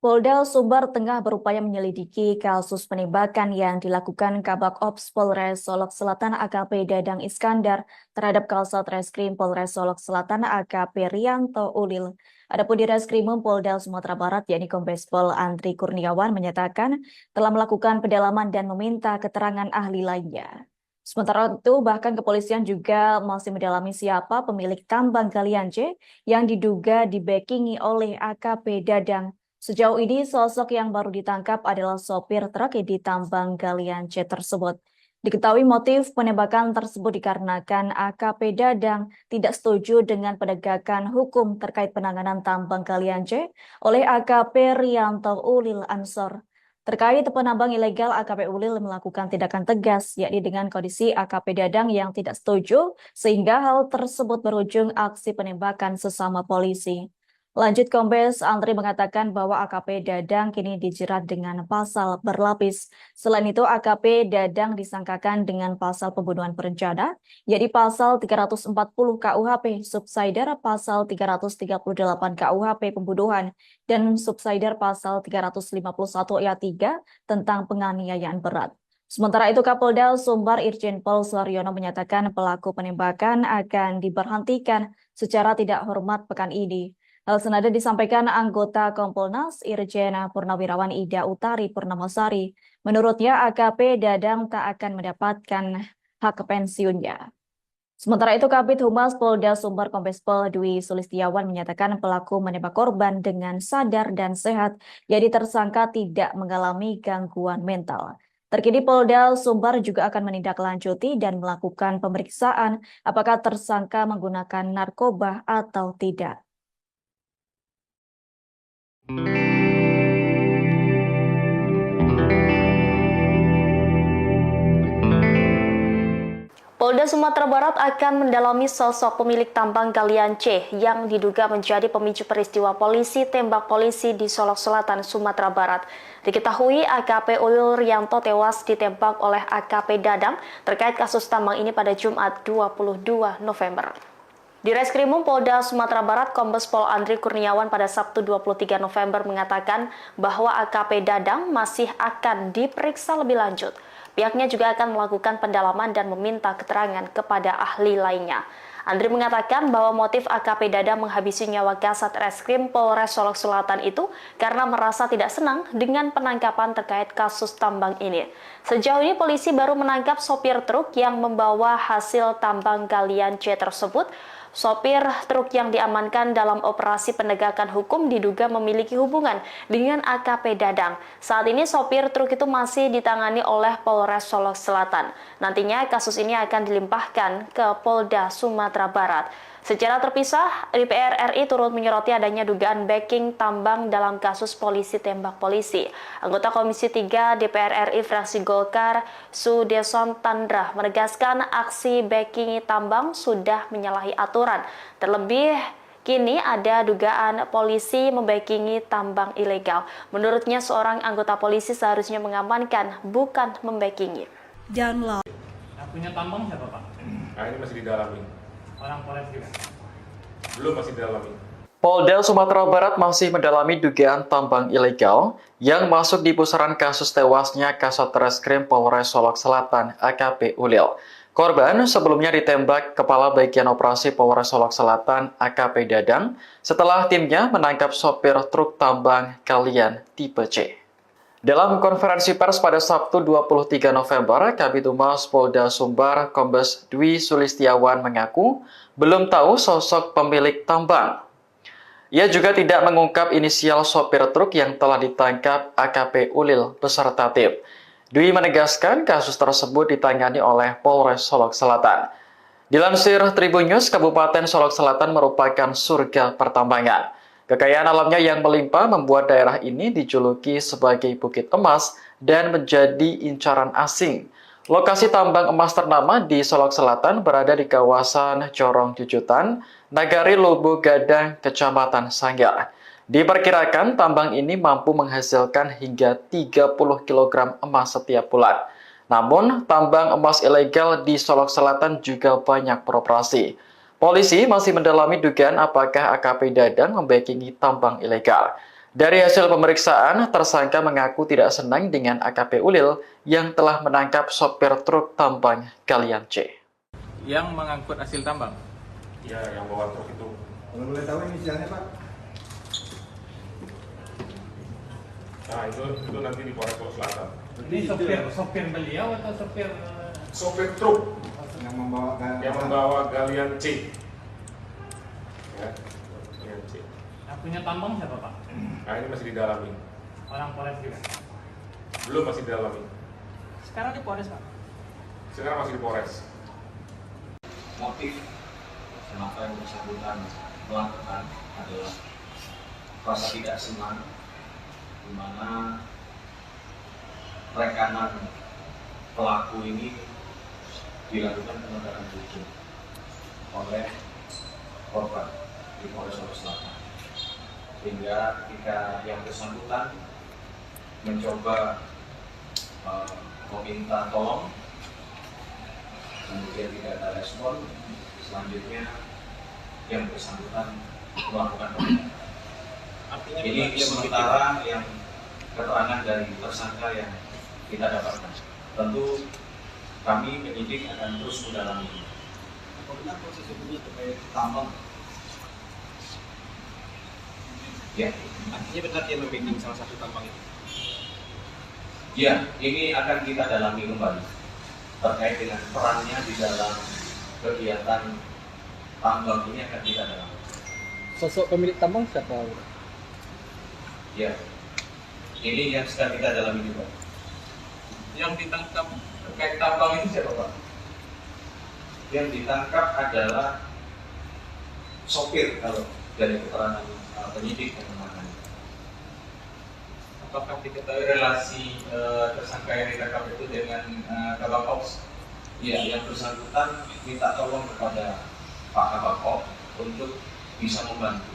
Polda Sumbar tengah berupaya menyelidiki kasus penembakan yang dilakukan Kabak Ops Polres Solok Selatan AKP Dadang Iskandar terhadap Kasat Reskrim Polres Solok Selatan AKP Rianto Ulil. Adapun di Reskrimum Polda Sumatera Barat yakni Kombes Pol Andri Kurniawan menyatakan telah melakukan pendalaman dan meminta keterangan ahli lainnya. Sementara itu, bahkan kepolisian juga masih mendalami siapa pemilik tambang galian C yang diduga dibackingi oleh AKP Dadang. Sejauh ini, sosok yang baru ditangkap adalah sopir truk di tambang galian C tersebut. Diketahui motif penembakan tersebut dikarenakan AKP Dadang tidak setuju dengan penegakan hukum terkait penanganan tambang galian C oleh AKP Rianto Ulil Ansor. Terkait penambang ilegal, AKP Ulil melakukan tindakan tegas, yakni dengan kondisi AKP Dadang yang tidak setuju, sehingga hal tersebut berujung aksi penembakan sesama polisi. Lanjut, Kombes Andri mengatakan bahwa AKP Dadang kini dijerat dengan pasal berlapis. Selain itu, AKP Dadang disangkakan dengan pasal pembunuhan berencana, yakni pasal 340 KUHP, subsidiar pasal 338 KUHP pembunuhan, dan subsidiar pasal 351 ayat 3 tentang penganiayaan berat. Sementara itu, Kapolda Sumbar Irjen Pol Suharyono menyatakan pelaku penembakan akan diberhentikan secara tidak hormat pekan ini. Hal senada disampaikan anggota Kompolnas Irjen Purnawirawan Ida Utari Purnamasari. Menurutnya AKP Dadang tak akan mendapatkan hak pensiunnya. Sementara itu, Kabid Humas Polda Sumbar Kombes Pol Dwi Sulistiawan menyatakan pelaku menembak korban dengan sadar dan sehat, jadi tersangka tidak mengalami gangguan mental. Terkini Polda Sumbar juga akan menindaklanjuti dan melakukan pemeriksaan apakah tersangka menggunakan narkoba atau tidak. Polda Sumatera Barat akan mendalami sosok pemilik tambang galian C yang diduga menjadi pemicu peristiwa polisi tembak polisi di Solok Selatan, Sumatera Barat. Diketahui AKP Ulil Rianto tewas ditembak oleh AKP Dadang terkait kasus tambang ini pada Jumat 22 November. Di Reskrimum Polda Sumatera Barat, Kombes Pol Andri Kurniawan pada Sabtu 23 November mengatakan bahwa AKP Dadang masih akan diperiksa lebih lanjut. Pihaknya juga akan melakukan pendalaman dan meminta keterangan kepada ahli lainnya. Andri mengatakan bahwa motif AKP Dadang menghabisi nyawa Kasat Reskrim Polres Solok Selatan itu karena merasa tidak senang dengan penangkapan terkait kasus tambang ini. Sejauh ini polisi baru menangkap sopir truk yang membawa hasil tambang galian C tersebut. Sopir truk yang diamankan dalam operasi penegakan hukum diduga memiliki hubungan dengan AKP Dadang. Saat ini sopir truk itu masih ditangani oleh Polres Solok Selatan. Nantinya kasus ini akan dilimpahkan ke Polda Sumatera Barat. Secara terpisah, DPR RI turut menyoroti adanya dugaan backing tambang dalam kasus polisi tembak polisi. Anggota Komisi 3 DPR RI fraksi Golkar, Sudeson Tandra, menegaskan aksi backing tambang sudah menyalahi aturan. Terlebih, kini ada dugaan polisi membackingi tambang ilegal. Menurutnya, seorang anggota polisi seharusnya mengamankan, bukan membackingi. Yang punya tambang siapa Pak? Nah, ini masih didalami. Orang Polres juga? Belum, masih didalami. Polda Sumatera Barat masih mendalami dugaan tambang ilegal yang masuk di pusaran kasus tewasnya Kasat Reskrim Polres Solok Selatan AKP Ulil. Korban sebelumnya ditembak Kepala Bagian Operasi Polres Solok Selatan AKP Dadang setelah timnya menangkap sopir truk tambang galian tipe C. Dalam konferensi pers pada Sabtu 23 November, Kabid Humas Polda Sumbar Kombes Dwi Sulistiawan mengaku belum tahu sosok pemilik tambang. Ia juga tidak mengungkap inisial sopir truk yang telah ditangkap AKP Ulil beserta tim. Dwi menegaskan kasus tersebut ditangani oleh Polres Solok Selatan. Dilansir Tribun News, Kabupaten Solok Selatan merupakan surga pertambangan. Kekayaan alamnya yang melimpah membuat daerah ini dijuluki sebagai Bukit Emas dan menjadi incaran asing. Lokasi tambang emas ternama di Solok Selatan berada di kawasan Corong Jujutan, Nagari Lubu Gadang, Kecamatan Sanggar. Diperkirakan tambang ini mampu menghasilkan hingga 30 kg emas setiap bulan. Namun, tambang emas ilegal di Solok Selatan juga banyak beroperasi. Polisi masih mendalami dugaan apakah AKP Dadang membackingi tambang ilegal. Dari hasil pemeriksaan, tersangka mengaku tidak senang dengan AKP Ulil yang telah menangkap sopir truk tambang galian C. Yang mengangkut hasil tambang. Ya, yang bawa truk itu. Kalau boleh tahu inisialnya Pak? Nah, itu nanti di Polres Solok Selatan. Ini sopir beliau atau sopir Sopir truk yang membawa galian C. Ya, galian C. yang punya tambang siapa Pak? Nah, ini masih didalami. Orang Polres juga. Belum, masih didalami. Sekarang di Polres Pak. Sekarang masih di Polres. Motif kenapa yang bersangkutan melakukan adalah rasa tidak senang, di mana rekanan pelaku ini dilakukan penegakan hukum oleh korban di Polres Solok Selatan. Sehingga ketika yang bersangkutan mencoba meminta tolong, kemudian tidak ada respon, selanjutnya yang bersangkutan melakukan penindakan. Ini sementara yang keterangan dari tersangka yang kita dapatkan. Tentu kami penyidik akan terus mendalami. Apakah proses hukumnya terkait tambang? Ya, Artinya benar dia membacking salah satu tambang itu. ya, ini akan kita dalami kembali terkait dengan perannya di dalam kegiatan tambang ini akan kita dalami. Sosok pemilik tambang siapa? Ya, ini yang sedang kita dalami juga. Yang ditangkap terkait tambang itu siapa Pak? Yang ditangkap adalah sopir kalau dari keterangan penyidik yang menangani. Apakah diketahui relasi tersangka yang ditangkap itu dengan Kabak Ops? Ya, yang bersangkutan minta tolong kepada Pak Kabak Ops untuk bisa membantu.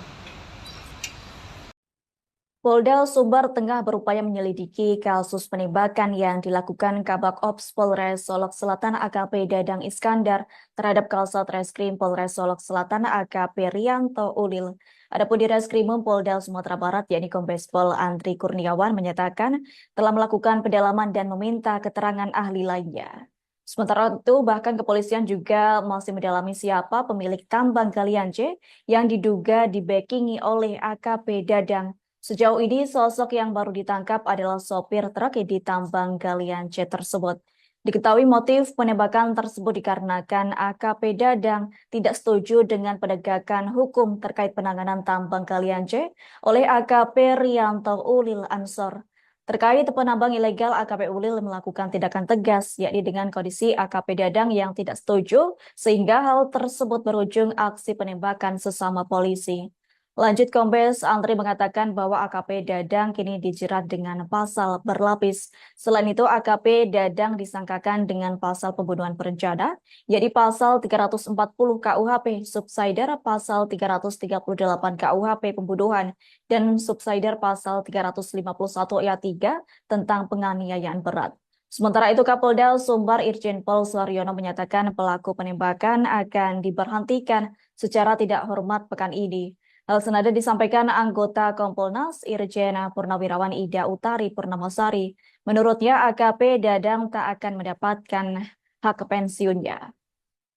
Polda Sumbar tengah berupaya menyelidiki kasus penembakan yang dilakukan Kabak Ops Polres Solok Selatan AKP Dadang Iskandar terhadap Kasat Reskrim Polres Solok Selatan AKP Rianto Ulil. Adapun di Reskrimum Polda Sumatera Barat yakni Kombes Pol Andri Kurniawan menyatakan telah melakukan pendalaman dan meminta keterangan ahli lainnya. Sementara itu bahkan kepolisian juga masih mendalami siapa pemilik tambang galian C yang diduga dibackingi oleh AKP Dadang. Sejauh ini, sosok yang baru ditangkap adalah sopir truk di tambang galian C tersebut. Diketahui motif penembakan tersebut dikarenakan AKP Dadang tidak setuju dengan penegakan hukum terkait penanganan tambang galian C oleh AKP Rianto Ulil Ansor. Terkait penambang ilegal, AKP Ulil melakukan tindakan tegas, yakni dengan kondisi AKP Dadang yang tidak setuju, sehingga hal tersebut berujung aksi penembakan sesama polisi. Lanjut, Kombes Andri mengatakan bahwa AKP Dadang kini dijerat dengan pasal berlapis. Selain itu, AKP Dadang disangkakan dengan pasal pembunuhan berencana, yakni pasal 340 KUHP, subsidiar pasal 338 KUHP pembunuhan, dan subsidiar pasal 351 ayat 3 tentang penganiayaan berat. Sementara itu, Kapolda Sumbar Irjen Pol Suaryono menyatakan pelaku penembakan akan diberhentikan secara tidak hormat pekan ini. Hal senada disampaikan anggota Kompolnas Irjen Purnawirawan Ida Utari Purnamasari. Menurutnya AKP Dadang tak akan mendapatkan hak pensiunnya.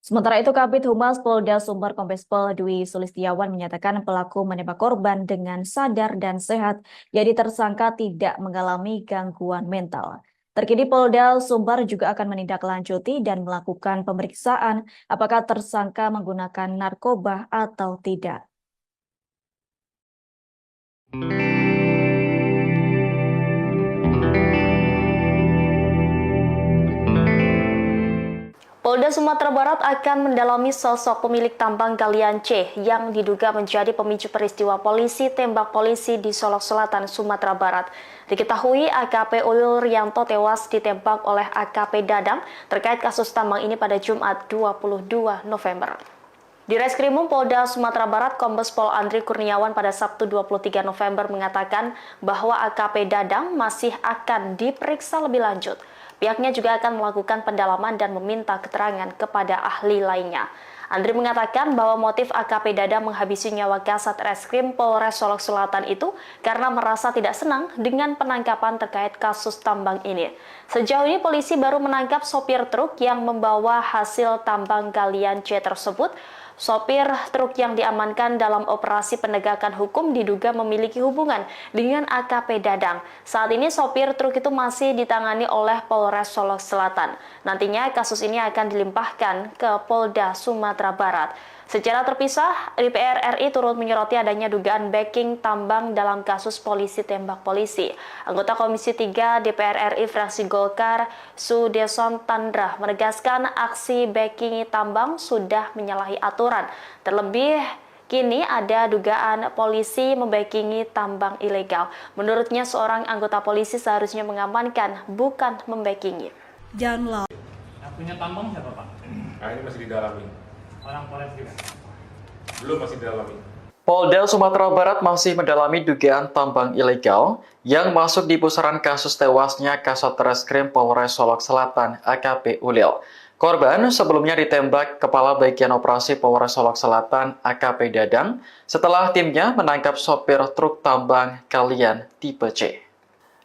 Sementara itu Kabid Humas Polda Sumbar Kombes Pol Dwi Sulistiawan menyatakan pelaku menembak korban dengan sadar dan sehat, jadi tersangka tidak mengalami gangguan mental. Terkini Polda Sumbar juga akan menindaklanjuti dan melakukan pemeriksaan apakah tersangka menggunakan narkoba atau tidak. Polda Sumatera Barat akan mendalami sosok pemilik tambang galian C yang diduga menjadi pemicu peristiwa polisi tembak polisi di Solok Selatan, Sumatera Barat. Diketahui AKP Ulil Rianto tewas ditembak oleh AKP Dadang terkait kasus tambang ini pada Jumat 22 November. Di Reskrimum Polda Sumatera Barat, Kombes Pol Andri Kurniawan pada Sabtu 23 November mengatakan bahwa AKP Dadang masih akan diperiksa lebih lanjut. Pihaknya juga akan melakukan pendalaman dan meminta keterangan kepada ahli lainnya. Andri mengatakan bahwa motif AKP Dadang menghabisi nyawa Kasat Reskrim Polres Solok Selatan itu karena merasa tidak senang dengan penangkapan terkait kasus tambang ini. Sejauh ini polisi baru menangkap sopir truk yang membawa hasil tambang galian C tersebut. Sopir truk yang diamankan dalam operasi penegakan hukum diduga memiliki hubungan dengan AKP Dadang. Saat ini sopir truk itu masih ditangani oleh Polres Solok Selatan. Nantinya kasus ini akan dilimpahkan ke Polda Sumatera Barat. Secara terpisah, DPR RI turut menyoroti adanya dugaan backing tambang dalam kasus polisi tembak polisi. Anggota Komisi 3 DPR RI fraksi Golkar, Sudeson Tandra, menegaskan aksi backing tambang sudah menyalahi aturan. Terlebih, kini ada dugaan polisi membackingi tambang ilegal. Menurutnya, seorang anggota polisi seharusnya mengamankan, bukan membackingi. Yang punya tambang siapa, Pak? Nah, ini masih didalami. Orang Polres juga? Belum, masih didalami. Polda Sumatera Barat masih mendalami dugaan tambang ilegal yang masuk di pusaran kasus tewasnya Kasat Reskrim Polres Solok Selatan AKP Ulil. Korban sebelumnya ditembak Kepala Bagian Operasi Polres Solok Selatan AKP Dadang setelah timnya menangkap sopir truk tambang galian tipe C.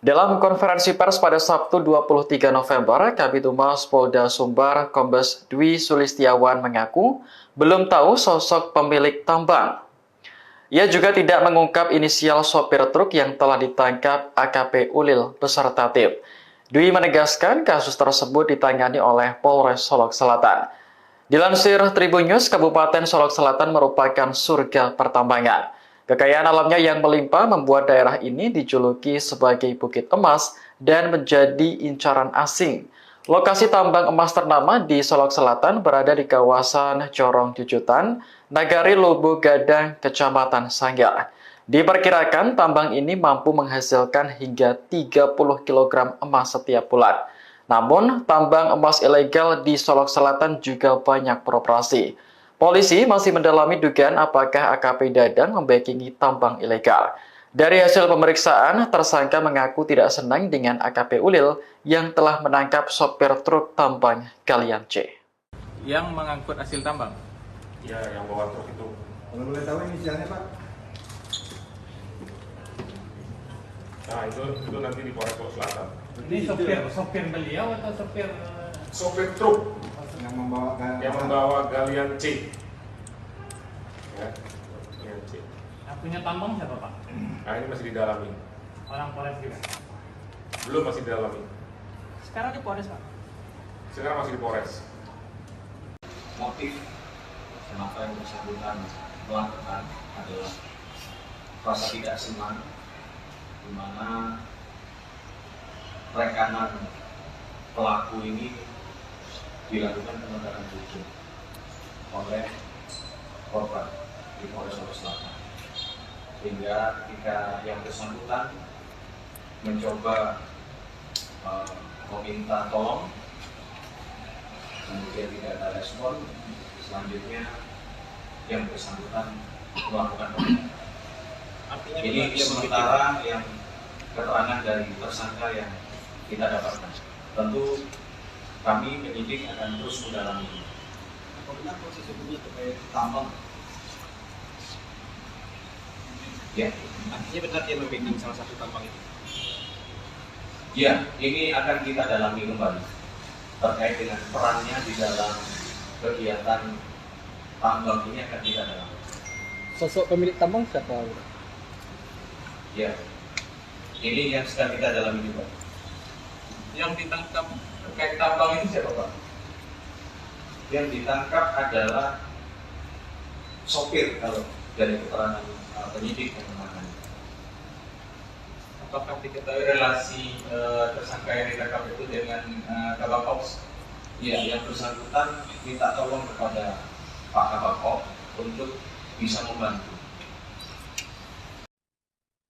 Dalam konferensi pers pada Sabtu 23 November, Kabid Humas Polda Sumbar Kombes Dwi Sulistiawan mengaku belum tahu sosok pemilik tambang. Ia juga tidak mengungkap inisial sopir truk yang telah ditangkap AKP Ulil beserta tim. Dwi menegaskan kasus tersebut ditangani oleh Polres Solok Selatan. Dilansir Tribun News, Kabupaten Solok Selatan merupakan surga pertambangan. Kekayaan alamnya yang melimpah membuat daerah ini dijuluki sebagai Bukit Emas dan menjadi incaran asing. Lokasi tambang emas ternama di Solok Selatan berada di kawasan Corong Jujutan, Nagari Lubu Gadang, Kecamatan Sanggar. Diperkirakan tambang ini mampu menghasilkan hingga 30 kg emas setiap bulan. Namun, tambang emas ilegal di Solok Selatan juga banyak beroperasi. Polisi masih mendalami dugaan apakah AKP Dadang membackingi tambang ilegal. Dari hasil pemeriksaan, tersangka mengaku tidak senang dengan AKP Ulil yang telah menangkap sopir truk tambang galian C. Yang mengangkut hasil tambang? Ya, yang bawa truk itu. Kalau boleh tahu inisialnya Pak? Nah, itu nanti di Polres Solok Selatan. Ini sopir beliau atau sopir? Sopir truk yang membawa galian C. Ya, galian C. Yang punya tambang siapa, Pak? Nah, ini masih didalami. Orang Polres juga? Belum, masih didalami. Sekarang di Polres, Pak? Sekarang masih di Polres. Motif kenapa yang bersangkutan melakukan adalah rasa tidak senang, di mana rekanan pelaku ini dilakukan penegakan hukum oleh korban di Polres Solok Selatan, sehingga ketika yang bersangkutan mencoba meminta tolong, kemudian tidak ada respon, selanjutnya yang bersangkutan melakukan penindakan. Ini sementara yang keterangan dari tersangka yang kita dapatkan. Tentu kami penyidik akan terus mendalami. Apabila proses hukumnya terkait tambang, Ya, artinya benar dia membacking salah satu tambang itu. ya, ini akan kita dalami kembali terkait dengan perannya di dalam kegiatan tambang ini akan kita dalami. Sosok pemilik tambang siapa? Ya, ini yang sedang kita dalami juga. Yang ditangkap terkait tambang ini siapa, Pak? Yang ditangkap adalah sopir kalau dari keterangan penyidik yang menangani. Apakah diketahui relasi tersangka yang ditangkap itu dengan Kabak Ops Ya, yang bersangkutan minta tolong kepada Pak Kabak untuk bisa membantu.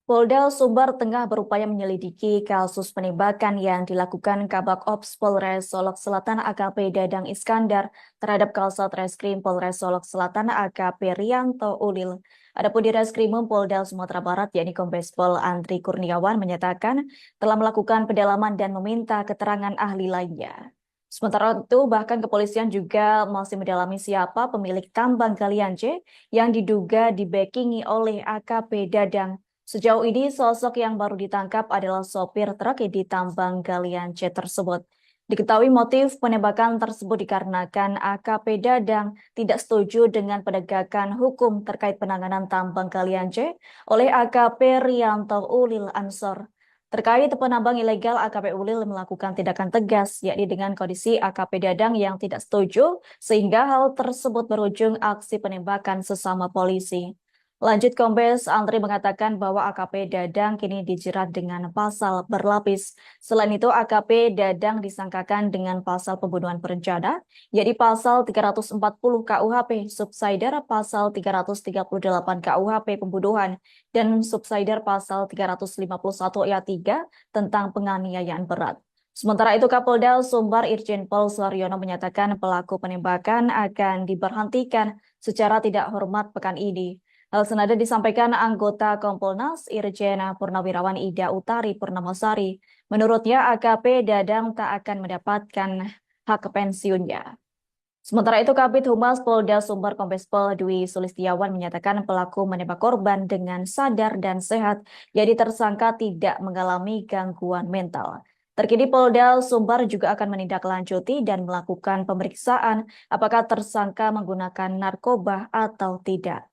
Polda Sumbar tengah berupaya menyelidiki kasus penembakan yang dilakukan Kabak Ops Polres Solok Selatan AKP Dadang Iskandar terhadap Kasat Reskrim Polres Solok Selatan AKP Rianto Ulil. Adapun di Reskrimum Polda Sumatera Barat yakni Kombes Pol Andri Kurniawan menyatakan telah melakukan pendalaman dan meminta keterangan ahli lainnya. Sementara itu, bahkan kepolisian juga masih mendalami siapa pemilik tambang galian C yang diduga dibackingi oleh AKP Dadang. Sejauh ini, sosok yang baru ditangkap adalah sopir truk di tambang galian C tersebut. Diketahui motif penembakan tersebut dikarenakan AKP Dadang tidak setuju dengan penegakan hukum terkait penanganan tambang galian C oleh AKP Rianto Ulil Ansor. Terkait penambang ilegal, AKP Ulil melakukan tindakan tegas, yakni dengan kondisi AKP Dadang yang tidak setuju, sehingga hal tersebut berujung aksi penembakan sesama polisi. Lanjut, Kombes Andri mengatakan bahwa AKP Dadang kini dijerat dengan pasal berlapis. Selain itu, AKP Dadang disangkakan dengan pasal pembunuhan berencana, yakni pasal 340 KUHP, subsidiar pasal 338 KUHP pembunuhan, dan subsidiar pasal 351 ayat 3 tentang penganiayaan berat. Sementara itu, Kapolda Sumbar Irjen Pol Suharyono menyatakan pelaku penembakan akan diberhentikan secara tidak hormat pekan ini. Hal senada disampaikan anggota Kompolnas Irjen Purnawirawan Ida Utari Purnamasari. Menurutnya, AKP Dadang tak akan mendapatkan hak pensiunnya. Sementara itu, Kabid Humas Polda Sumbar Kombes Pol Dwi Sulistiawan menyatakan pelaku menembak korban dengan sadar dan sehat, jadi tersangka tidak mengalami gangguan mental. Terkini Polda Sumbar juga akan menindaklanjuti dan melakukan pemeriksaan apakah tersangka menggunakan narkoba atau tidak.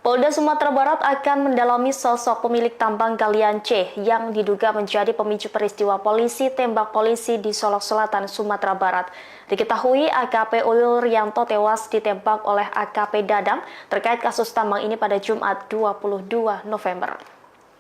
Polda Sumatera Barat akan mendalami sosok pemilik tambang galian C yang diduga menjadi pemicu peristiwa polisi tembak polisi di Solok Selatan, Sumatera Barat. Diketahui AKP Ulil Rianto tewas ditembak oleh AKP Dadang terkait kasus tambang ini pada Jumat 22 November.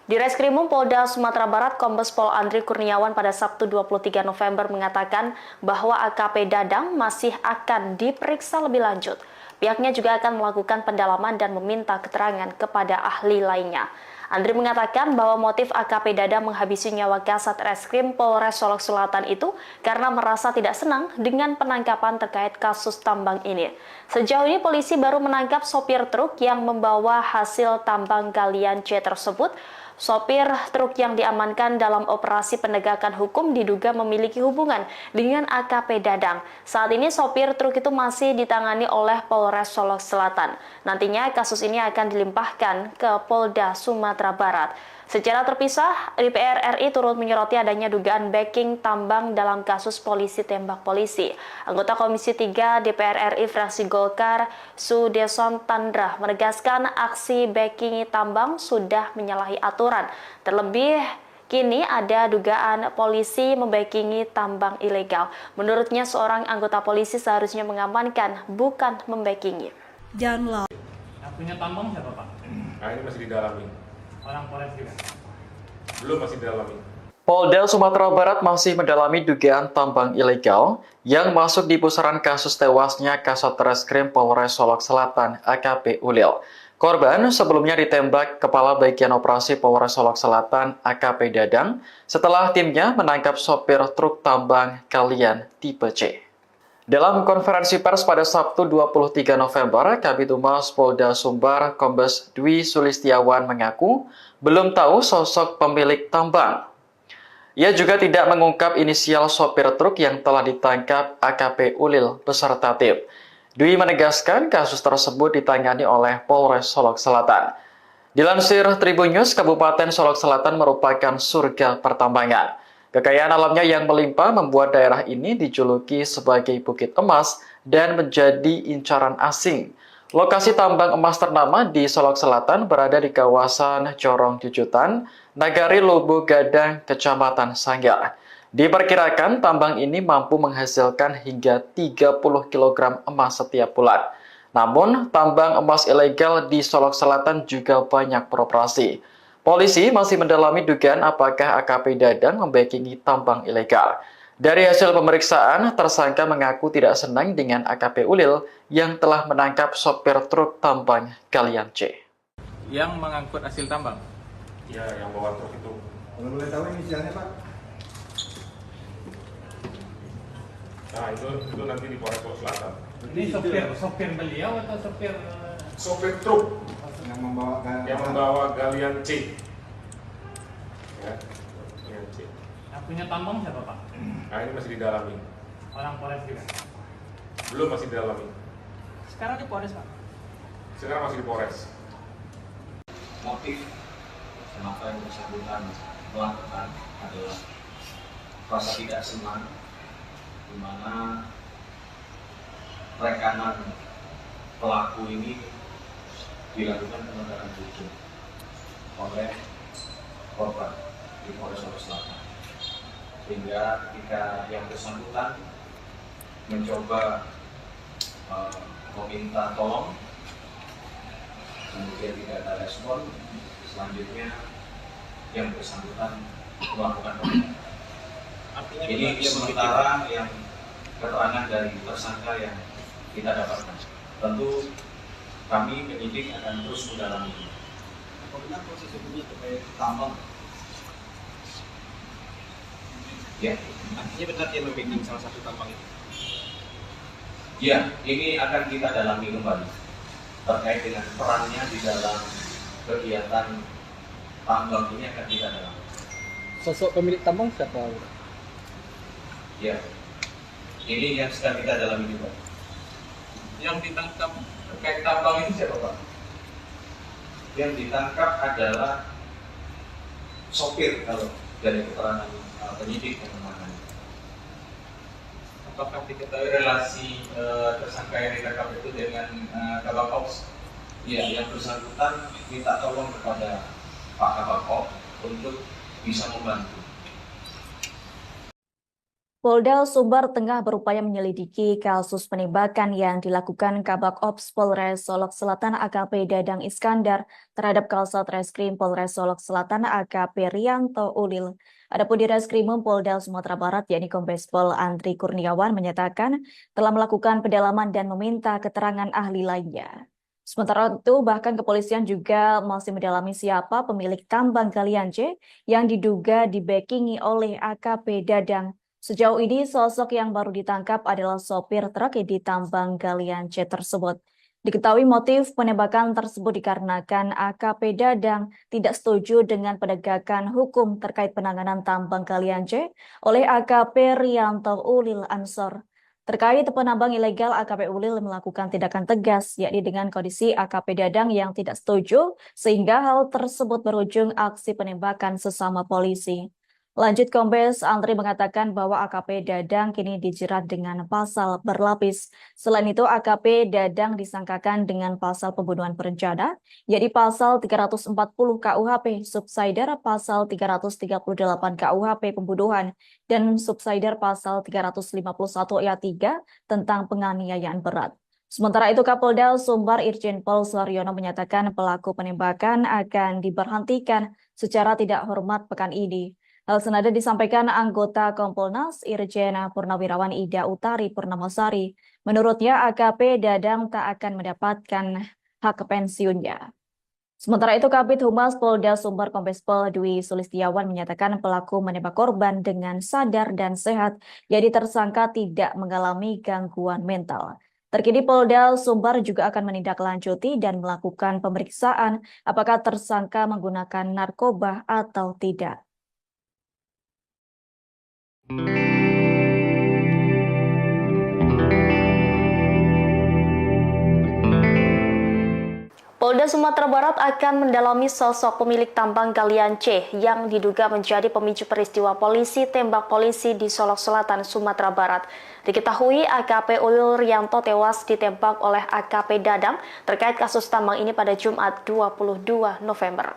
Di Reskrimum Polda Sumatera Barat, Kombes Pol Andri Kurniawan pada Sabtu 23 November mengatakan bahwa AKP Dadang masih akan diperiksa lebih lanjut. Pihaknya juga akan melakukan pendalaman dan meminta keterangan kepada ahli lainnya. Andri mengatakan bahwa motif AKP Dadang menghabisi nyawa Kasat Reskrim Polres Solok Selatan itu karena merasa tidak senang dengan penangkapan terkait kasus tambang ini. Sejauh ini polisi baru menangkap sopir truk yang membawa hasil tambang galian C tersebut. Sopir truk yang diamankan dalam operasi penegakan hukum diduga memiliki hubungan dengan AKP Dadang. Saat ini sopir truk itu masih ditangani oleh Polres Solok Selatan. Nantinya kasus ini akan dilimpahkan ke Polda Sumatera Barat. Secara terpisah, DPR RI turut menyoroti adanya dugaan backing tambang dalam kasus polisi tembak polisi. Anggota Komisi 3 DPR RI fraksi Golkar, Sudeson Tandra, menegaskan aksi backing tambang sudah menyalahi aturan. Terlebih, kini ada dugaan polisi membackingi tambang ilegal. Menurutnya, seorang anggota polisi seharusnya mengamankan, bukan membackingi. Yang punya tambang siapa, Pak? Nah, ini masih didalami. Orang Polres juga? Belum, masih didalami. Polda Sumatera Barat masih mendalami dugaan tambang ilegal yang masuk di pusaran kasus tewasnya Kasat Reskrim Polres Solok Selatan AKP Ulil. Korban sebelumnya ditembak Kepala Bagian Operasi Polres Solok Selatan AKP Dadang setelah timnya menangkap sopir truk tambang galian tipe C. Dalam konferensi pers pada Sabtu 23 November, Kabid Humas Polda Sumbar Kombes Dwi Sulistiawan mengaku belum tahu sosok pemilik tambang. Ia juga tidak mengungkap inisial sopir truk yang telah ditangkap AKP Ulil beserta tim. Dwi menegaskan kasus tersebut ditangani oleh Polres Solok Selatan. Dilansir Tribun News, Kabupaten Solok Selatan merupakan surga pertambangan. Kekayaan alamnya yang melimpah membuat daerah ini dijuluki sebagai Bukit Emas dan menjadi incaran asing. Lokasi tambang emas ternama di Solok Selatan berada di kawasan Corong Jujutan, Nagari Lubu Gadang, Kecamatan Sanggar. Diperkirakan tambang ini mampu menghasilkan hingga 30 kg emas setiap bulan. Namun, tambang emas ilegal di Solok Selatan juga banyak beroperasi. Polisi masih mendalami dugaan apakah AKP Dadang membackingi tambang ilegal. Dari hasil pemeriksaan, tersangka mengaku tidak senang dengan AKP Ulil yang telah menangkap sopir truk tambang galian C. Yang mengangkut hasil tambang. Ya, yang bawa truk itu. Kalau boleh tahu inisialnya Pak? Nah, itu nanti di Polres Solok Selatan. Ini sopir beliau atau sopir Sopir truk Yang membawa yang membawa galian C. Ya, galian C. yang punya tambang siapa Pak? Nah, ini masih didalami. Orang Polres juga. Belum, masih didalami. Sekarang di Polres Pak. Sekarang masih di Polres. Motif kenapa yang bersangkutan melakukan adalah rasa tidak senang, di mana rekanan pelaku ini dilakukan penegakan hukum oleh korban di Polres Solok Selatan, sehingga ketika yang bersangkutan mencoba meminta tolong, kemudian tidak ada respon, selanjutnya yang bersangkutan melakukan penembakan. Ini sementara yang keterangan dari tersangka yang kita dapatkan. Tentu kami penyidik akan terus mendalami. Apa benar proses hukumnya terkait tambang? Ya, Artinya benar dia membacking salah satu tambang itu. ya, ini akan kita dalami kembali terkait dengan perannya di dalam kegiatan tambang ini akan kita dalami. Sosok pemilik tambang siapa? Ya, ini yang sedang kita dalami juga. Yang ditangkap terkait tambang ini siapa Pak? Yang ditangkap adalah sopir kalau dari keterangan penyidik yang menangani. Apakah diketahui relasi tersangka yang ditangkap itu dengan Kabak Ops? Ya, yang bersangkutan minta tolong kepada Pak Kabak Ops untuk bisa membantu. Polda Sumbar tengah berupaya menyelidiki kasus penembakan yang dilakukan Kabak Ops Polres Solok Selatan AKP Dadang Iskandar terhadap Kasat Reskrim Polres Solok Selatan AKP Rianto Ulil. Adapun di Reskrimum Polda Sumatera Barat yakni Kombes Pol Andri Kurniawan menyatakan telah melakukan pendalaman dan meminta keterangan ahli lainnya. Sementara itu, bahkan kepolisian juga masih mendalami siapa pemilik tambang galian C yang diduga dibackingi oleh AKP Dadang. Sejauh ini, sosok yang baru ditangkap adalah sopir truk di tambang galian C tersebut. Diketahui motif penembakan tersebut dikarenakan AKP Dadang tidak setuju dengan penegakan hukum terkait penanganan tambang galian C oleh AKP Rianto Ulil Ansor. Terkait penambang ilegal, AKP Ulil melakukan tindakan tegas, yakni dengan kondisi AKP Dadang yang tidak setuju, sehingga hal tersebut berujung aksi penembakan sesama polisi. Lanjut, Kombes Andri mengatakan bahwa AKP Dadang kini dijerat dengan pasal berlapis. Selain itu, AKP Dadang disangkakan dengan pasal pembunuhan berencana, yaitu pasal 340 KUHP, subsider pasal 338 KUHP pembunuhan, dan subsider pasal 351 ayat 3 tentang penganiayaan berat. Sementara itu, Kapolda Sumbar Irjen Pol Suharyono menyatakan pelaku penembakan akan diberhentikan secara tidak hormat pekan ini. Hal senada disampaikan anggota Kompolnas Irjen Purnawirawan Ida Utari Purnamasari. Menurutnya AKP Dadang tak akan mendapatkan hak pensiunnya. Sementara itu Kabid Humas Polda Sumbar Kombes Pol Dwi Sulistiawan menyatakan pelaku menembak korban dengan sadar dan sehat, jadi tersangka tidak mengalami gangguan mental. Terkini Polda Sumbar juga akan menindaklanjuti dan melakukan pemeriksaan apakah tersangka menggunakan narkoba atau tidak. Polda Sumatera Barat akan mendalami sosok pemilik tambang galian C yang diduga menjadi pemicu peristiwa polisi tembak polisi di Solok Selatan, Sumatera Barat. Diketahui AKP Ulil Rianto tewas ditembak oleh AKP Dadang terkait kasus tambang ini pada Jumat 22 November.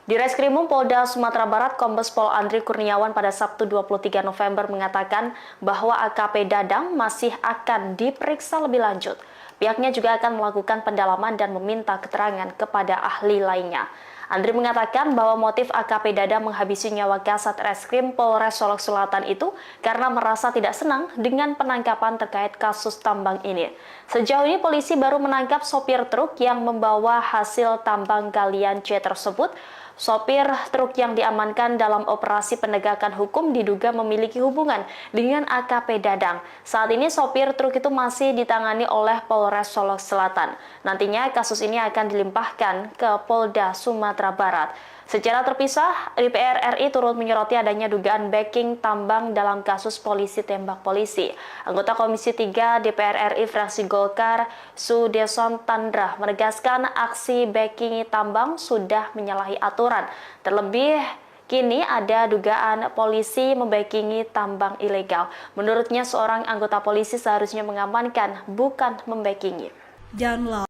Di Reskrimum Polda Sumatera Barat, Kombes Pol Andri Kurniawan pada Sabtu 23 November mengatakan bahwa AKP Dadang masih akan diperiksa lebih lanjut. Pihaknya juga akan melakukan pendalaman dan meminta keterangan kepada ahli lainnya. Andri mengatakan bahwa motif AKP Dadang menghabisi nyawa Kasat Reskrim Polres Solok Selatan itu karena merasa tidak senang dengan penangkapan terkait kasus tambang ini. Sejauh ini polisi baru menangkap sopir truk yang membawa hasil tambang galian C tersebut. Sopir truk yang diamankan dalam operasi penegakan hukum diduga memiliki hubungan dengan AKP Dadang. Saat ini sopir truk itu masih ditangani oleh Polres Solok Selatan. Nantinya kasus ini akan dilimpahkan ke Polda Sumatera Barat. Secara terpisah, DPR RI turut menyoroti adanya dugaan backing tambang dalam kasus polisi tembak polisi. Anggota Komisi 3 DPR RI fraksi Golkar, Sudeson Tandra, menegaskan aksi backing tambang sudah menyalahi aturan. Terlebih, kini ada dugaan polisi membackingi tambang ilegal. Menurutnya, seorang anggota polisi seharusnya mengamankan, bukan membackingi. Yang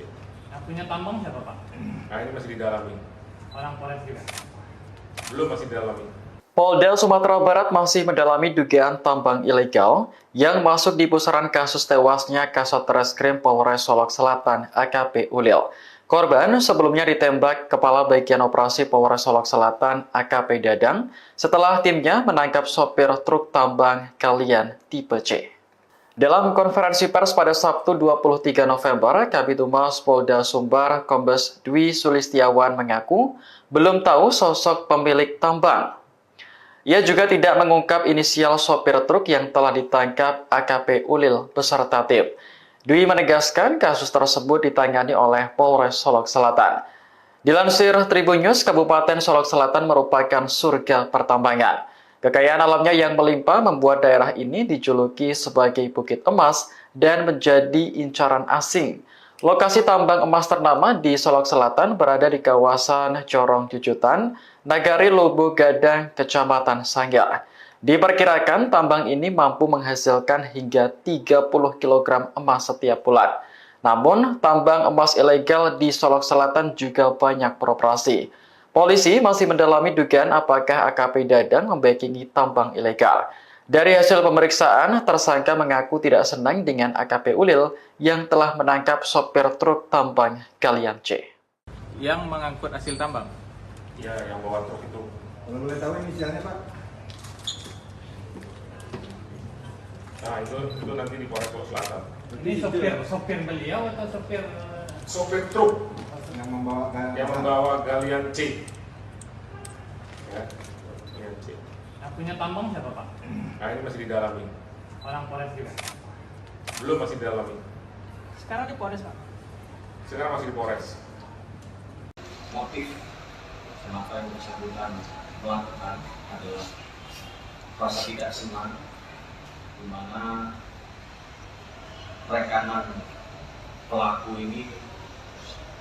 punya tambang siapa Pak? Nah, ini masih didalami. Orang Polres juga? Belum, masih didalami. Polda Sumatera Barat masih mendalami dugaan tambang ilegal yang masuk di pusaran kasus tewasnya Kasat Reskrim Polres Solok Selatan AKP Ulil. Korban sebelumnya ditembak Kepala Bagian Operasi Polres Solok Selatan AKP Dadang setelah timnya menangkap sopir truk tambang galian tipe C. Dalam konferensi pers pada Sabtu 23 November, Kabid Humas Polda Sumbar Kombes Dwi Sulistiawan mengaku belum tahu sosok pemilik tambang. Ia juga tidak mengungkap inisial sopir truk yang telah ditangkap AKP Ulil beserta tim. Dwi menegaskan kasus tersebut ditangani oleh Polres Solok Selatan. Dilansir Tribun News, Kabupaten Solok Selatan merupakan surga pertambangan. Kekayaan alamnya yang melimpah membuat daerah ini dijuluki sebagai Bukit Emas dan menjadi incaran asing. Lokasi tambang emas ternama di Solok Selatan berada di kawasan Corong Jujutan, Nagari Lobo Gadang, Kecamatan Sanggar. Diperkirakan tambang ini mampu menghasilkan hingga 30 kg emas setiap bulan. Namun, tambang emas ilegal di Solok Selatan juga banyak beroperasi. Polisi masih mendalami dugaan apakah AKP Dadang membackingi tambang ilegal. Dari hasil pemeriksaan, tersangka mengaku tidak senang dengan AKP Ulil yang telah menangkap sopir truk tambang galian C. Yang mengangkut hasil tambang? Ya, yang bawa truk itu. Kalau boleh tahu inisialnya Pak? Nah, itu nanti di Polres Solok Selatan. Ini sopir beliau atau sopir? Sopir truk Yang membawa yang membawa galian C. Ya, galian C. Yang punya tambang siapa Pak? Nah, ini masih didalami. Orang Polres juga? Belum, masih didalami. Sekarang di Polres Pak? Sekarang masih di Polres. Motif kenapa yang bersangkutan melakukan adalah rasa tidak senang, di mana rekanan pelaku ini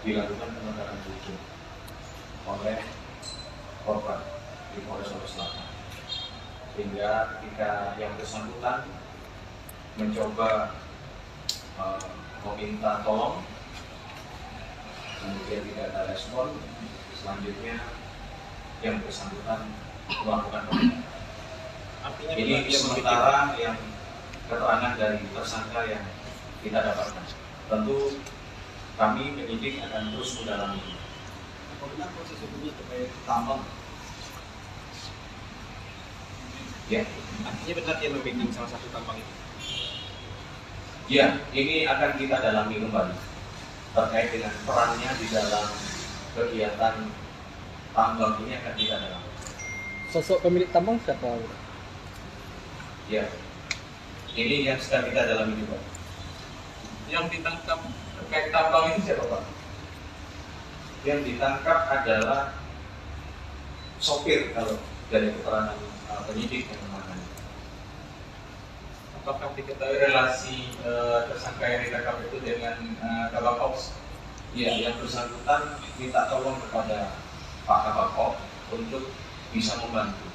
dilakukan penegakan hukum oleh korban di Polres Solok Selatan, sehingga ketika yang bersangkutan mencoba meminta tolong, kemudian tidak ada respon, selanjutnya yang bersangkutan melakukan penegakan. Ini sementara yang keterangan dari tersangka yang kita dapatkan. Tentu kami penyidik akan terus mendalami. Apabila proses hukumnya terkait tambang, Ya, artinya benar dia membacking salah satu tambang itu. ya, ini akan kita dalami kembali terkait dengan perannya di dalam kegiatan tambang ini akan kita dalami. Sosok pemilik tambang siapa? Ya, ini yang sedang kita dalami juga. Yang ditangkap terkait tambang ini siapa Pak? Yang ditangkap adalah sopir kalau dari keterangan penyidik yang menangani. Apakah diketahui relasi tersangka yang ditangkap itu dengan Kabak Ops? Ya, yang bersangkutan minta tolong kepada Pak Kabak Ops untuk bisa membantu.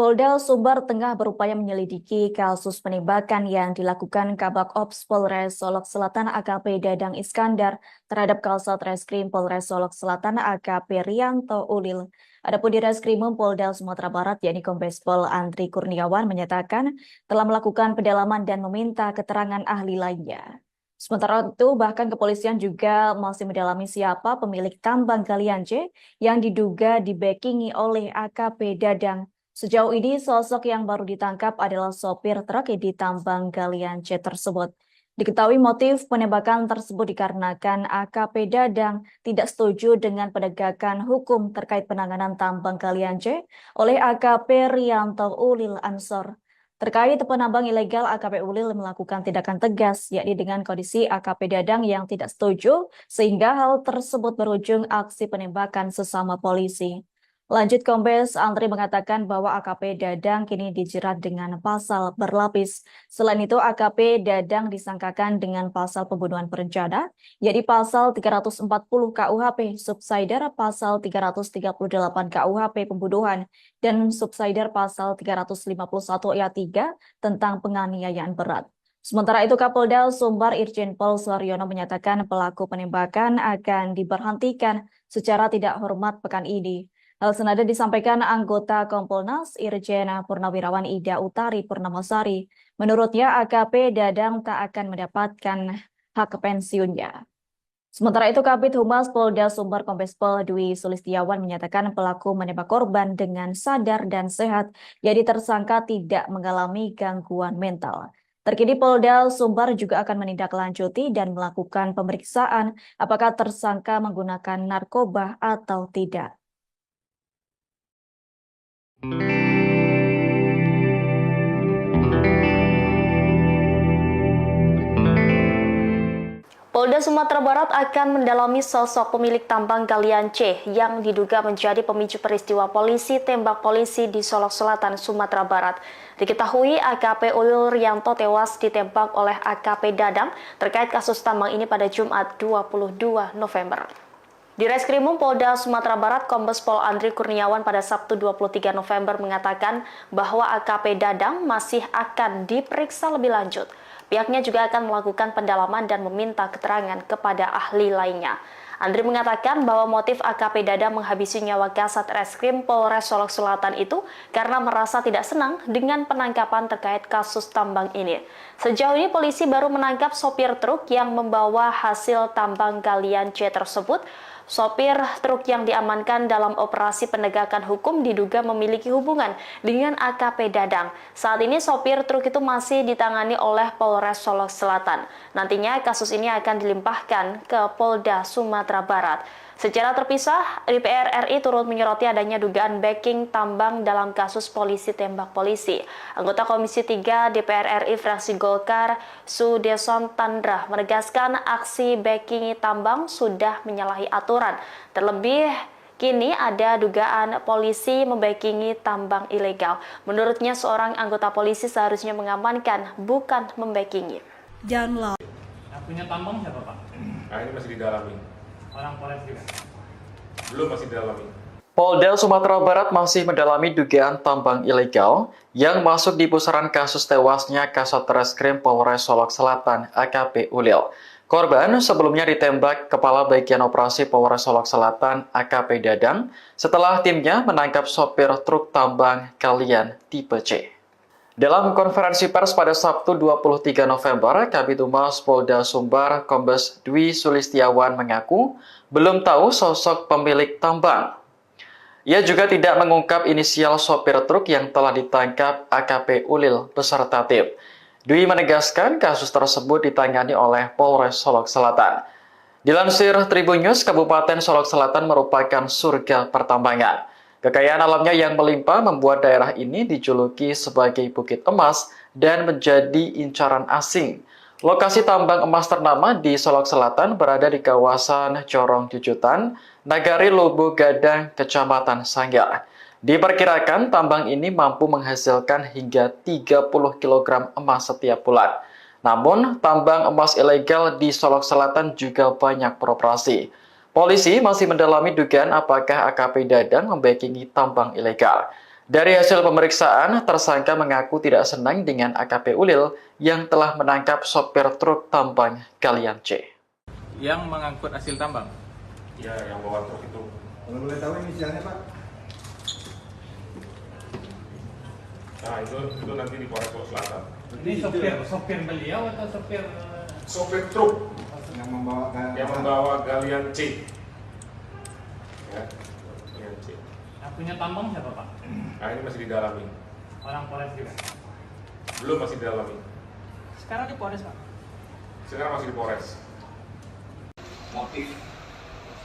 Polda Sumbar tengah berupaya menyelidiki kasus penembakan yang dilakukan Kabak Ops Polres Solok Selatan AKP Dadang Iskandar terhadap Kasat Reskrim Polres Solok Selatan AKP Rianto Ulil. Adapun di Reskrimum Polda Sumatera Barat yakni Kombes Pol Andri Kurniawan menyatakan telah melakukan pendalaman dan meminta keterangan ahli lainnya. Sementara itu bahkan kepolisian juga masih mendalami siapa pemilik tambang galian C yang diduga dibackingi oleh AKP Dadang. Sejauh ini, sosok yang baru ditangkap adalah sopir truk di tambang galian C tersebut. Diketahui motif penembakan tersebut dikarenakan AKP Dadang tidak setuju dengan penegakan hukum terkait penanganan tambang galian C oleh AKP Rianto Ulil Ansor. Terkait penambang ilegal, AKP Ulil melakukan tindakan tegas, yakni dengan kondisi AKP Dadang yang tidak setuju, sehingga hal tersebut berujung aksi penembakan sesama polisi. Lanjut, Kombes Andri mengatakan bahwa AKP Dadang kini dijerat dengan pasal berlapis. Selain itu, AKP Dadang disangkakan dengan pasal pembunuhan berencana, yakni pasal 340 KUHP, subsidiar pasal 338 KUHP pembunuhan, dan subsidiar pasal 351 ayat 3 tentang penganiayaan berat. Sementara itu, Kapolda Sumbar Irjen Pol Suharyono menyatakan pelaku penembakan akan diberhentikan secara tidak hormat pekan ini. Hal senada disampaikan anggota Kompolnas Irjen Purnawirawan Ida Utari Purnamasari. Menurutnya AKP Dadang tak akan mendapatkan hak pensiunnya. Sementara itu Kabid Humas Polda Sumbar Kombes Pol Dwi Sulistiawan menyatakan pelaku menembak korban dengan sadar dan sehat, jadi tersangka tidak mengalami gangguan mental. Terkini Polda Sumbar juga akan menindaklanjuti dan melakukan pemeriksaan apakah tersangka menggunakan narkoba atau tidak. Polda Sumatera Barat akan mendalami sosok pemilik tambang galian C yang diduga menjadi pemicu peristiwa polisi tembak polisi di Solok Selatan, Sumatera Barat. Diketahui AKP Ulil Rianto tewas ditembak oleh AKP Dadang terkait kasus tambang ini pada Jumat 22 November. Di Reskrimum Polda Sumatera Barat, Kombes Pol Andri Kurniawan pada Sabtu 23 November mengatakan bahwa AKP Dadang masih akan diperiksa lebih lanjut. Pihaknya juga akan melakukan pendalaman dan meminta keterangan kepada ahli lainnya. Andri mengatakan bahwa motif AKP Dadang menghabisi nyawa Kasat Reskrim Polres Solok Selatan itu karena merasa tidak senang dengan penangkapan terkait kasus tambang ini. Sejauh ini polisi baru menangkap sopir truk yang membawa hasil tambang galian C tersebut. Sopir truk yang diamankan dalam operasi penegakan hukum diduga memiliki hubungan dengan AKP Dadang. Saat ini sopir truk itu masih ditangani oleh Polres Solok Selatan. Nantinya kasus ini akan dilimpahkan ke Polda Sumatera Barat. Secara terpisah, DPR RI turut menyoroti adanya dugaan backing tambang dalam kasus polisi tembak polisi. Anggota Komisi 3 DPR RI fraksi Golkar, Sudeson Tandra, menegaskan aksi backing tambang sudah menyalahi aturan. Terlebih, kini ada dugaan polisi membackingi tambang ilegal. Menurutnya, seorang anggota polisi seharusnya mengamankan, bukan membackingi. Yang punya tambang siapa, Pak? Nah, ini masih didalami. Orang Polres juga? Belum, masih didalami. Polda Sumatera Barat masih mendalami dugaan tambang ilegal yang masuk di pusaran kasus tewasnya Kasat Reskrim Polres Solok Selatan AKP Ulil. Korban sebelumnya ditembak Kepala Bagian Operasi Polres Solok Selatan AKP Dadang setelah timnya menangkap sopir truk tambang galian tipe C. Dalam konferensi pers pada Sabtu 23 November, Kabid Humas Polda Sumbar Kombes Dwi Sulistiawan mengaku belum tahu sosok pemilik tambang. Ia juga tidak mengungkap inisial sopir truk yang telah ditangkap AKP Ulil beserta tim. Dwi menegaskan kasus tersebut ditangani oleh Polres Solok Selatan. Dilansir Tribun News, Kabupaten Solok Selatan merupakan surga pertambangan. Kekayaan alamnya yang melimpah membuat daerah ini dijuluki sebagai Bukit Emas dan menjadi incaran asing. Lokasi tambang emas ternama di Solok Selatan berada di kawasan Corong Jujutan, Nagari Lubu Gadang, Kecamatan Sanggar. Diperkirakan tambang ini mampu menghasilkan hingga 30 kg emas setiap bulan. Namun, tambang emas ilegal di Solok Selatan juga banyak beroperasi. Polisi masih mendalami dugaan apakah AKP Dadang membackingi tambang ilegal. Dari hasil pemeriksaan, tersangka mengaku tidak senang dengan AKP Ulil yang telah menangkap sopir truk tambang galian C. Yang mengangkut hasil tambang. Ya, yang bawa truk itu. Kalau boleh tahu inisialnya Pak? Nah, itu nanti di Polres Solok Selatan. Ini sopir beliau atau sopir Sopir truk yang membawa galian C. Ya, galian C. yang punya tambang siapa Pak? Nah, ini masih didalami. Orang Polres juga. Belum, masih didalami. Sekarang di Polres Pak. Sekarang masih di Polres. Motif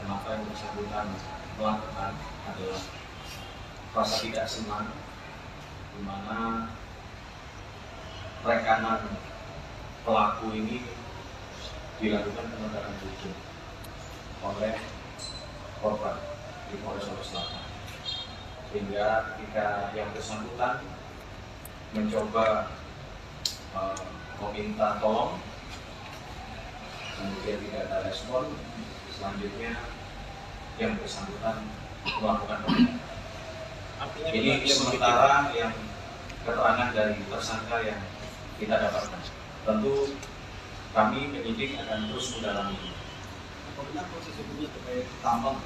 kenapa yang bersangkutan melakukan adalah rasa tidak senang, di mana rekanan pelaku ini dilakukan penegakan hukum oleh korban di Polres Solok Selatan, sehingga ketika yang bersangkutan mencoba meminta tolong, kemudian tidak ada respon, selanjutnya yang bersangkutan melakukan penindakan. Ini sementara yang keterangan dari tersangka yang kita dapatkan. Tentu kami penyidik akan terus mendalami. Apa benar proses hukumnya terkait tambang?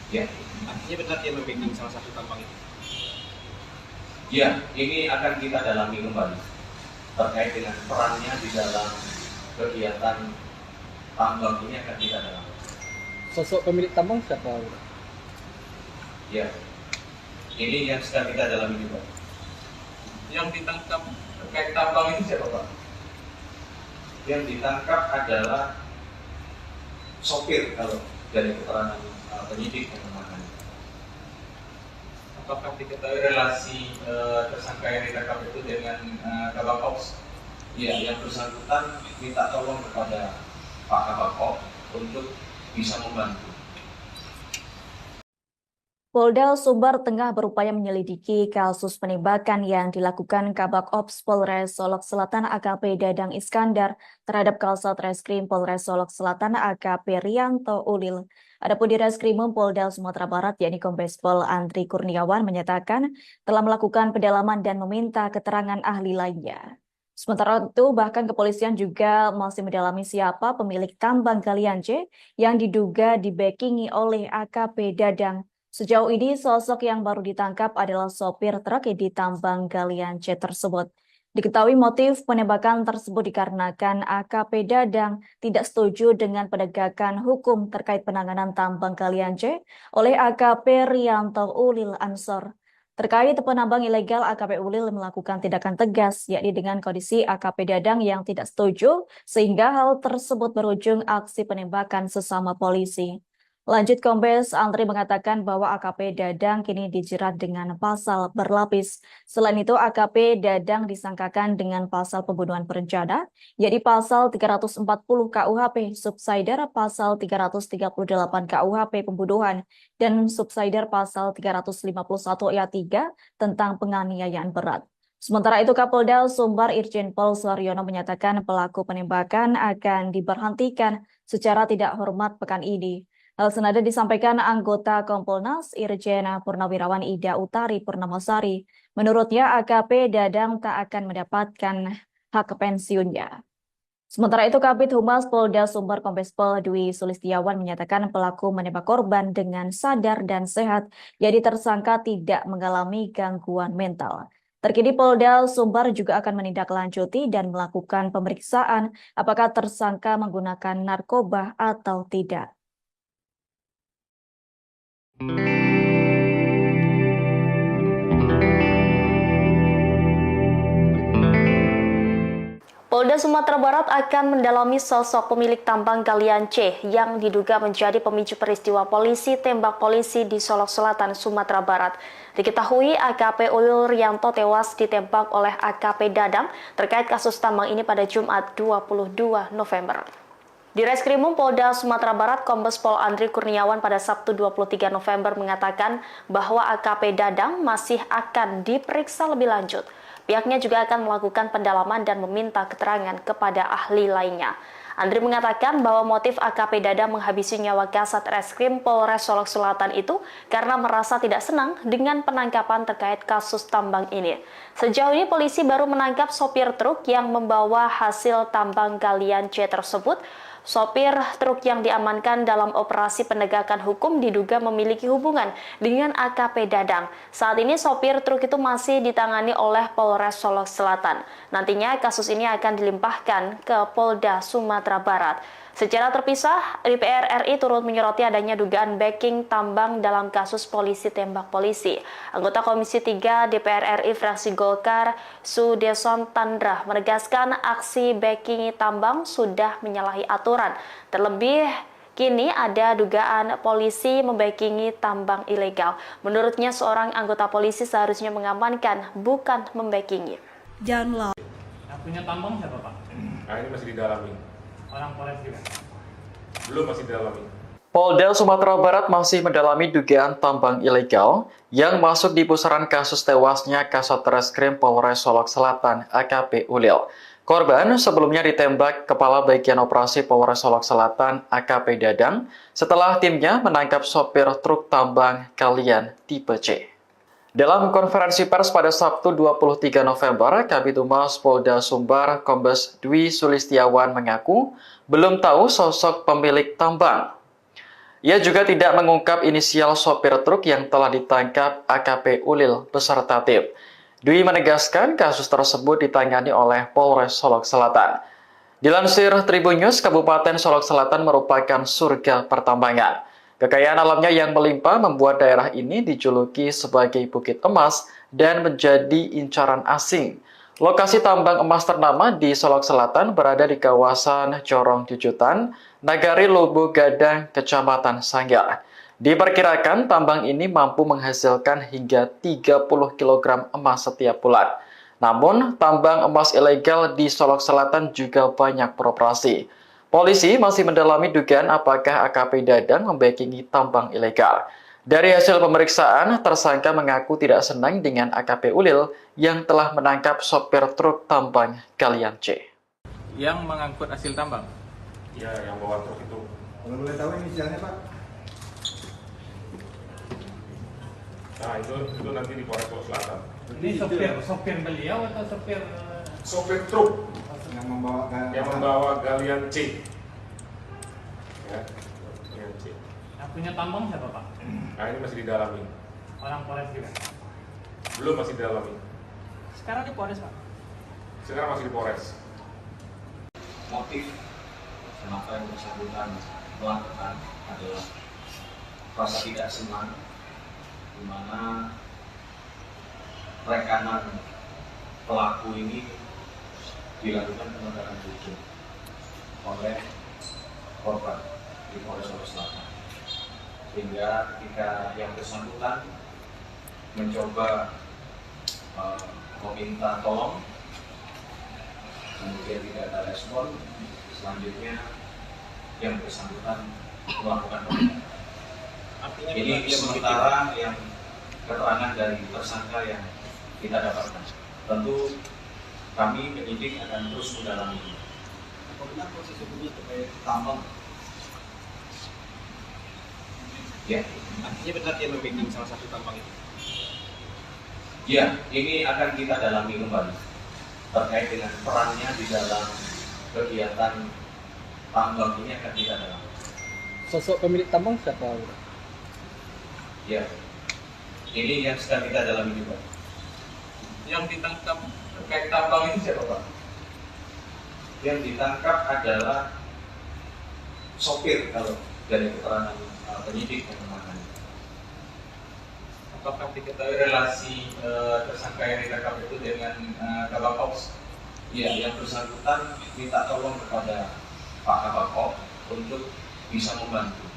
Ya, Artinya benar dia membimbing salah satu tambang itu. ya, ini akan kita dalami kembali terkait dengan perannya di dalam kegiatan tambang ini akan kita dalami. Sosok pemilik tambang siapa? Ya, ini yang sedang kita dalami juga. Yang ditangkap terkait tambang itu siapa Pak? Yang ditangkap adalah sopir kalau dari keterangan penyidik yang menangani. Apakah diketahui relasi tersangka yang ditangkap itu dengan Kabak Ops? Ya, yang bersangkutan minta tolong kepada Pak Kabak Ops untuk bisa membantu. Polda Sumbar tengah berupaya menyelidiki kasus penembakan yang dilakukan Kabak Ops Polres Solok Selatan AKP Dadang Iskandar terhadap Kasat Reskrim Polres Solok Selatan AKP Rianto Ulil. Adapun di Reskrimum Polda Sumatera Barat yakni Kombes Pol Andri Kurniawan menyatakan telah melakukan pendalaman dan meminta keterangan ahli lainnya. Sementara itu, bahkan kepolisian juga masih mendalami siapa pemilik tambang galian C yang diduga dibackingi oleh AKP Dadang. Sejauh ini, sosok yang baru ditangkap adalah sopir truk di tambang galian C tersebut. Diketahui motif penembakan tersebut dikarenakan AKP Dadang tidak setuju dengan penegakan hukum terkait penanganan tambang galian C oleh AKP Rianto Ulil Ansor. Terkait penambang ilegal, AKP Ulil melakukan tindakan tegas, yakni dengan kondisi AKP Dadang yang tidak setuju, sehingga hal tersebut berujung aksi penembakan sesama polisi. Lanjut, Kombes Andri mengatakan bahwa AKP Dadang kini dijerat dengan pasal berlapis. Selain itu, AKP Dadang disangkakan dengan pasal pembunuhan berencana, yakni pasal 340 KUHP, subsidiar pasal 338 KUHP pembunuhan, dan subsidiar pasal 351 ayat 3 tentang penganiayaan berat. Sementara itu, Kapolda Sumbar Irjen Pol Suaryono menyatakan pelaku penembakan akan diberhentikan secara tidak hormat pekan ini. Hal senada disampaikan anggota Kompolnas Irjen Purnawirawan Ida Utari Purnamasari. Menurutnya, AKP Dadang tak akan mendapatkan hak pensiunnya. Sementara itu, Kabid Humas Polda Sumbar Kombes Pol Dwi Sulistiawan menyatakan pelaku menembak korban dengan sadar dan sehat, jadi tersangka tidak mengalami gangguan mental. Terkini Polda Sumbar juga akan menindaklanjuti dan melakukan pemeriksaan apakah tersangka menggunakan narkoba atau tidak. Polda Sumatera Barat akan mendalami sosok pemilik tambang galian C yang diduga menjadi pemicu peristiwa polisi tembak polisi di Solok Selatan, Sumatera Barat. Diketahui AKP Ulil Rianto tewas ditembak oleh AKP Dadang terkait kasus tambang ini pada Jumat 22 November. Di Reskrimum Polda Sumatera Barat, Kombes Pol Andri Kurniawan pada Sabtu 23 November mengatakan bahwa AKP Dadang masih akan diperiksa lebih lanjut. Pihaknya juga akan melakukan pendalaman dan meminta keterangan kepada ahli lainnya. Andri mengatakan bahwa motif AKP Dadang menghabisi nyawa Kasat Reskrim Polres Solok Selatan itu karena merasa tidak senang dengan penangkapan terkait kasus tambang ini. Sejauh ini polisi baru menangkap sopir truk yang membawa hasil tambang galian C tersebut. Sopir truk yang diamankan dalam operasi penegakan hukum diduga memiliki hubungan dengan AKP Dadang. Saat ini sopir truk itu masih ditangani oleh Polres Solok Selatan. Nantinya kasus ini akan dilimpahkan ke Polda Sumatera Barat. Secara terpisah, DPR RI turut menyoroti adanya dugaan backing tambang dalam kasus polisi tembak polisi. Anggota Komisi 3 DPR RI fraksi Golkar, Sudeson Tandra, menegaskan aksi backing tambang sudah menyalahi aturan. Terlebih, kini ada dugaan polisi membackingi tambang ilegal. Menurutnya, seorang anggota polisi seharusnya mengamankan, bukan membackingi. Yang punya tambang siapa Pak? Nah, ini masih didalami. Orang Polres juga? Belum, masih didalami. Polda Sumatera Barat masih mendalami dugaan tambang ilegal yang masuk di pusaran kasus tewasnya Kasat Reskrim Polres Solok Selatan AKP Ulil. Korban sebelumnya ditembak Kepala Bagian Operasi Polres Solok Selatan AKP Dadang setelah timnya menangkap sopir truk tambang galian tipe C. Dalam konferensi pers pada Sabtu 23 November, Kabid Humas Polda Sumbar Kombes Dwi Sulistiawan mengaku belum tahu sosok pemilik tambang. Ia juga tidak mengungkap inisial sopir truk yang telah ditangkap AKP Ulil beserta tim. Dwi menegaskan kasus tersebut ditangani oleh Polres Solok Selatan. Dilansir Tribun News, Kabupaten Solok Selatan merupakan surga pertambangan. Kekayaan alamnya yang melimpah membuat daerah ini dijuluki sebagai Bukit Emas dan menjadi incaran asing. Lokasi tambang emas ternama di Solok Selatan berada di kawasan Corong Jujutan, Nagari Lobo Gadang, Kecamatan Sanggar. Diperkirakan tambang ini mampu menghasilkan hingga 30 kg emas setiap bulan. Namun, tambang emas ilegal di Solok Selatan juga banyak beroperasi. Polisi masih mendalami dugaan apakah AKP Dadang membackingi tambang ilegal. Dari hasil pemeriksaan, tersangka mengaku tidak senang dengan AKP Ulil yang telah menangkap sopir truk tambang galian C. Yang mengangkut hasil tambang. Ya, yang bawa truk itu. Kalau boleh tahu inisialnya Pak? Nah, itu nanti di Polres Solok Selatan. Ini sopir beliau atau sopir? Sopir truk Yang membawa yang membawa galian C. Ya, galian C. Yang punya tambang siapa Pak? Nah, ini masih didalami. Orang Polres juga? Belum, masih didalami. Sekarang di Polres Pak? Sekarang masih di Polres. Motif kenapa yang bersangkutan melakukan adalah rasa tidak senang, di mana rekanan pelaku ini dilakukan penegakan hukum oleh korban di Polres Solok Selatan, sehingga ketika yang bersangkutan mencoba meminta tolong, kemudian tidak ada respon, selanjutnya yang bersangkutan melakukan penegakan. Ini sementara yang keterangan dari tersangka yang kita dapatkan. Tentu kami penyidik akan terus mendalami ini. Apa benar proses hukumnya terkait tambang? Ya, Artinya benar dia membacking salah satu tambang itu? ya, ini akan kita dalami kembali terkait dengan perannya di dalam kegiatan tambang ini akan kita dalami. Sosok pemilik tambang siapa? Ya, ini yang sedang kita dalami juga. Yang ditangkap terkait tambang ini siapa Pak? Yang ditangkap adalah sopir kalau dari keterangan penyidik yang menangani. Apakah diketahui relasi tersangka yang ditangkap itu dengan Kabak Ops? Ya, yang bersangkutan minta tolong kepada Pak Kabak Ops untuk bisa membantu.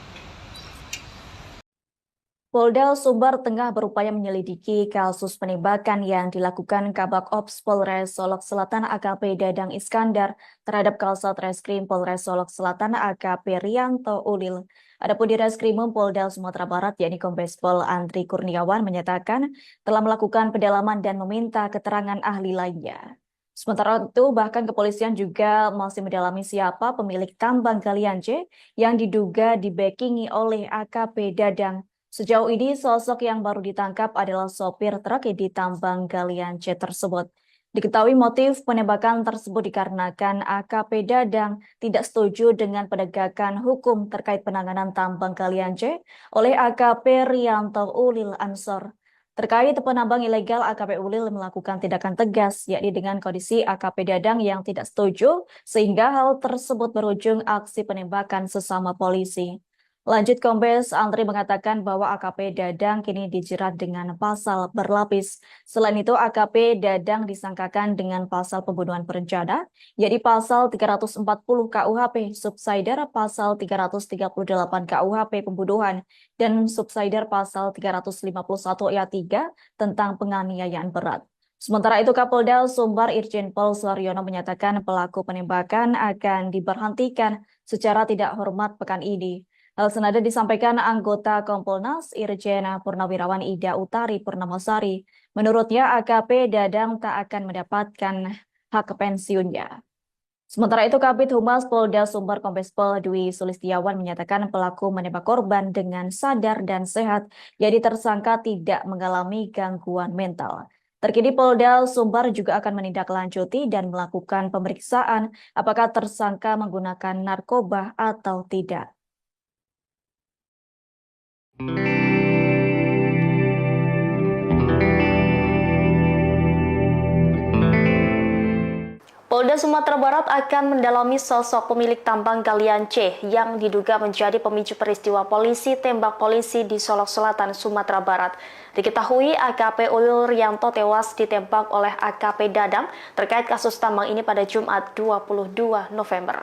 Polda Sumbar tengah berupaya menyelidiki kasus penembakan yang dilakukan Kabak Ops Polres Solok Selatan AKP Dadang Iskandar terhadap Kasat Reskrim Polres Solok Selatan AKP Rianto Ulil. Adapun di Reskrimum Polda Sumatera Barat yakni Kombes Pol Andri Kurniawan menyatakan telah melakukan pendalaman dan meminta keterangan ahli lainnya. Sementara itu, bahkan kepolisian juga masih mendalami siapa pemilik tambang galian C yang diduga dibackingi oleh AKP Dadang. Sejauh ini, sosok yang baru ditangkap adalah sopir truk di tambang galian C tersebut. Diketahui motif penembakan tersebut dikarenakan AKP Dadang tidak setuju dengan penegakan hukum terkait penanganan tambang galian C oleh AKP Rianto Ulil Ansor. Terkait penambang ilegal, AKP Ulil melakukan tindakan tegas, yakni dengan kondisi AKP Dadang yang tidak setuju, sehingga hal tersebut berujung aksi penembakan sesama polisi. Lanjut, Kombes Andri mengatakan bahwa AKP Dadang kini dijerat dengan pasal berlapis. Selain itu, AKP Dadang disangkakan dengan pasal pembunuhan berencana, yakni pasal 340 KUHP, subsider pasal 338 KUHP pembunuhan, dan subsider pasal 351 ayat 3 tentang penganiayaan berat. Sementara itu, Kapolda Sumbar Irjen Pol Suharyono menyatakan pelaku penembakan akan diberhentikan secara tidak hormat pekan ini. Hal senada disampaikan anggota Kompolnas Irjen Purnawirawan Ida Utari Purnamasari. Menurutnya, AKP Dadang tak akan mendapatkan hak pensiunnya. Sementara itu, Kabid Humas Polda Sumbar Kombes Pol Dwi Sulistiawan menyatakan pelaku menembak korban dengan sadar dan sehat, jadi tersangka tidak mengalami gangguan mental. Terkini Polda Sumbar juga akan menindaklanjuti dan melakukan pemeriksaan apakah tersangka menggunakan narkoba atau tidak. Polda Sumatera Barat akan mendalami sosok pemilik tambang galian C yang diduga menjadi pemicu peristiwa polisi tembak polisi di Solok Selatan, Sumatera Barat. Diketahui AKP Ulil Rianto tewas ditembak oleh AKP Dadang terkait kasus tambang ini pada Jumat 22 November.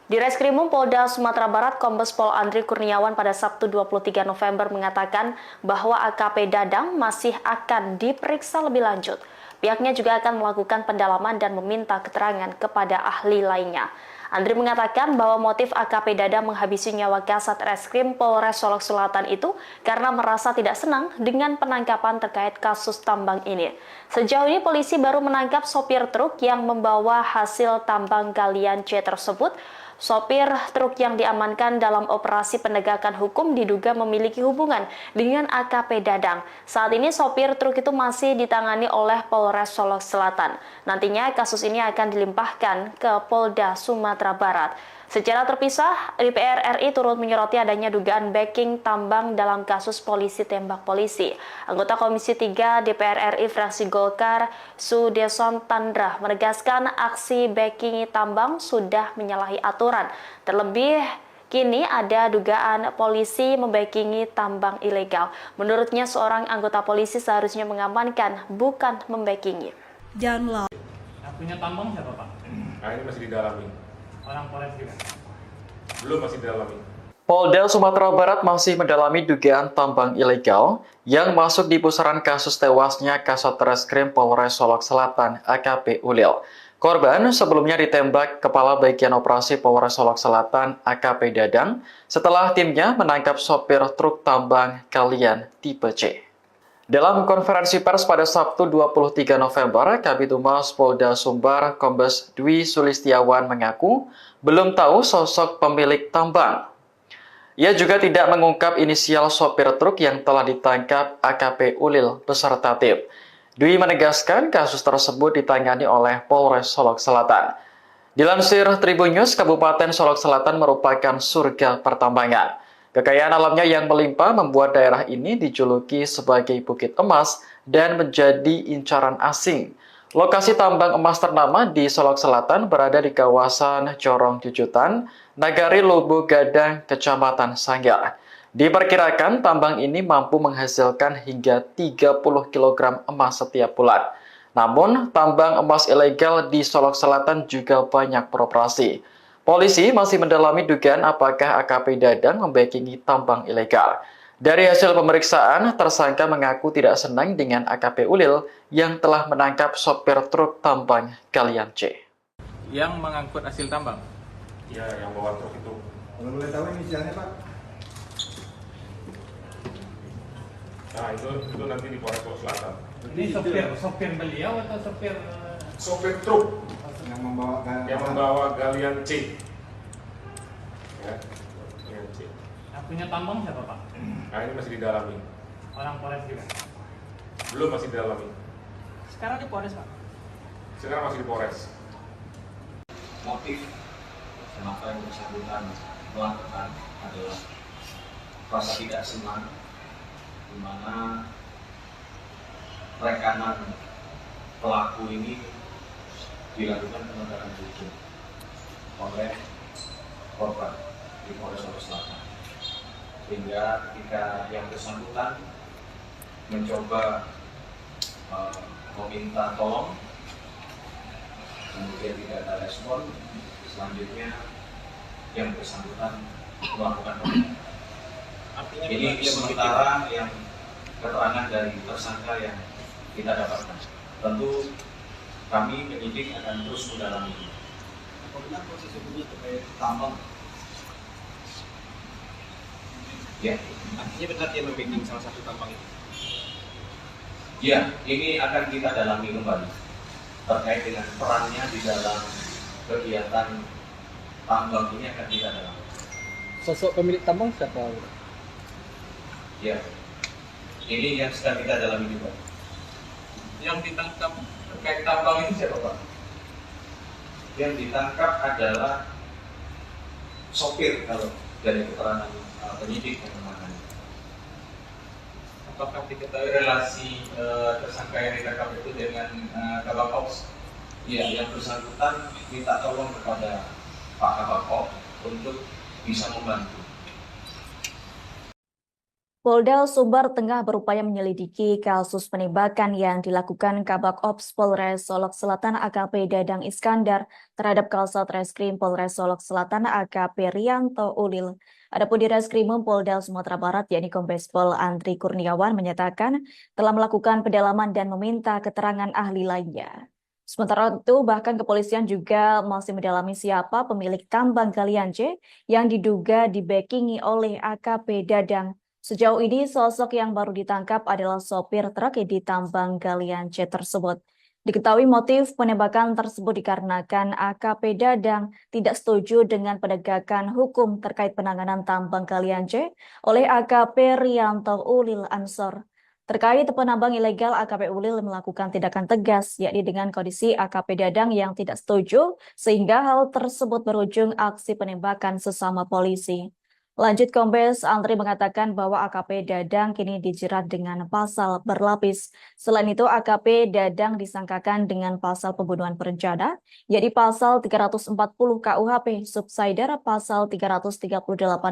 Di Reskrimum Polda Sumatera Barat, Kombes Pol Andri Kurniawan pada Sabtu 23 November mengatakan bahwa AKP Dadang masih akan diperiksa lebih lanjut. Pihaknya juga akan melakukan pendalaman dan meminta keterangan kepada ahli lainnya. Andri mengatakan bahwa motif AKP Dadang menghabisi nyawa Kasat Reskrim Polres Solok Selatan itu karena merasa tidak senang dengan penangkapan terkait kasus tambang ini. Sejauh ini polisi baru menangkap sopir truk yang membawa hasil tambang galian C tersebut. Sopir truk yang diamankan dalam operasi penegakan hukum diduga memiliki hubungan dengan AKP Dadang. Saat ini sopir truk itu masih ditangani oleh Polres Solok Selatan. Nantinya kasus ini akan dilimpahkan ke Polda Sumatera Barat. Secara terpisah, DPR RI turut menyoroti adanya dugaan backing tambang dalam kasus polisi tembak polisi. Anggota Komisi 3 DPR RI fraksi Golkar, Sudeson Tandra, menegaskan aksi backing tambang sudah menyalahi aturan. Terlebih, kini ada dugaan polisi membackingi tambang ilegal. Menurutnya, seorang anggota polisi seharusnya mengamankan, bukan membackingi. Yang punya tambang siapa, Pak? Nah, ini masih didalami. Orang Polres juga? Belum, masih didalami. Polda Sumatera Barat masih mendalami dugaan tambang ilegal yang masuk di pusaran kasus tewasnya Kasat Reskrim Polres Solok Selatan AKP Ulil. Korban sebelumnya ditembak Kepala Bagian Operasi Polres Solok Selatan AKP Dadang setelah timnya menangkap sopir truk tambang galian tipe C. Dalam konferensi pers pada Sabtu 23 November, Kabid Humas Polda Sumbar Kombes Dwi Sulistiawan mengaku belum tahu sosok pemilik tambang. Ia juga tidak mengungkap inisial sopir truk yang telah ditangkap AKP Ulil beserta tim. Dwi menegaskan kasus tersebut ditangani oleh Polres Solok Selatan. Dilansir Tribun News, Kabupaten Solok Selatan merupakan surga pertambangan. Kekayaan alamnya yang melimpah membuat daerah ini dijuluki sebagai Bukit Emas dan menjadi incaran asing. Lokasi tambang emas ternama di Solok Selatan berada di kawasan Corong Jujutan, Nagari Lubu Gadang, Kecamatan Sanggar. Diperkirakan tambang ini mampu menghasilkan hingga 30 kg emas setiap bulan. Namun, tambang emas ilegal di Solok Selatan juga banyak beroperasi. Polisi masih mendalami dugaan apakah AKP Dadang membackingi tambang ilegal. Dari hasil pemeriksaan, tersangka mengaku tidak senang dengan AKP Ulil yang telah menangkap sopir truk tambang galian C. Yang mengangkut hasil tambang? Ya, yang bawa truk itu. Kalau boleh tahu inisialnya Pak? Nah, itu nanti di Polres Solok Selatan. Ini sopir beliau atau sopir sopir truk yang yang membawa galian C. Ya, galian C. Yang punya tambang siapa Pak? Nah ini masih didalami. Orang Polres juga. Belum, masih didalami. Sekarang di Polres Pak. Sekarang masih di Polres. Motif kenapa yang bersangkutan melakukan adalah rasa tidak senang, di mana rekanan pelaku ini dilakukan penegakan hukum oleh korban di Polres Solo Selatan, sehingga ketika yang bersangkutan mencoba meminta tolong, kemudian tidak ada respon, selanjutnya yang bersangkutan melakukan penegakan. Ini sementara yang keterangan dari tersangka yang kita dapatkan. Tentu kami penyidik akan terus mendalami. Apa benar proses hukumnya terkait tambang? Ya, Artinya benar dia membacking salah satu tambang itu. ya, ini akan kita dalami kembali terkait dengan perannya di dalam kegiatan tambang ini akan kita dalami. Sosok pemilik tambang siapa? Ya, ini yang sedang kita dalami juga. Yang ditangkap terkait tambang itu siapa Pak? Yang ditangkap adalah sopir kalau dari keterangan penyidik yang menangani. Apakah diketahui relasi tersangka yang ditangkap itu dengan Kabak Ops? Ya, yang bersangkutan minta tolong kepada Pak Kabak Ops untuk bisa membantu. Polda Sumbar tengah berupaya menyelidiki kasus penembakan yang dilakukan Kabak Ops Polres Solok Selatan AKP Dadang Iskandar terhadap Kasat Reskrim Polres Solok Selatan AKP Rianto Ulil. Adapun di Reskrimum Polda Sumatera Barat yakni Kombes Pol Andri Kurniawan menyatakan telah melakukan pendalaman dan meminta keterangan ahli lainnya. Sementara itu bahkan kepolisian juga masih mendalami siapa pemilik tambang galian C yang diduga dibackingi oleh AKP Dadang. Sejauh ini sosok yang baru ditangkap adalah sopir truk di tambang galian C tersebut. Diketahui motif penembakan tersebut dikarenakan AKP Dadang tidak setuju dengan penegakan hukum terkait penanganan tambang galian C oleh AKP Rianto Ulil Ansor. Terkait penambang ilegal, AKP Ulil melakukan tindakan tegas, yakni dengan kondisi AKP Dadang yang tidak setuju, sehingga hal tersebut berujung aksi penembakan sesama polisi. Lanjut, Kombes Andri mengatakan bahwa AKP Dadang kini dijerat dengan pasal berlapis. Selain itu, AKP Dadang disangkakan dengan pasal pembunuhan berencana, yakni pasal 340 KUHP, subsidiar pasal 338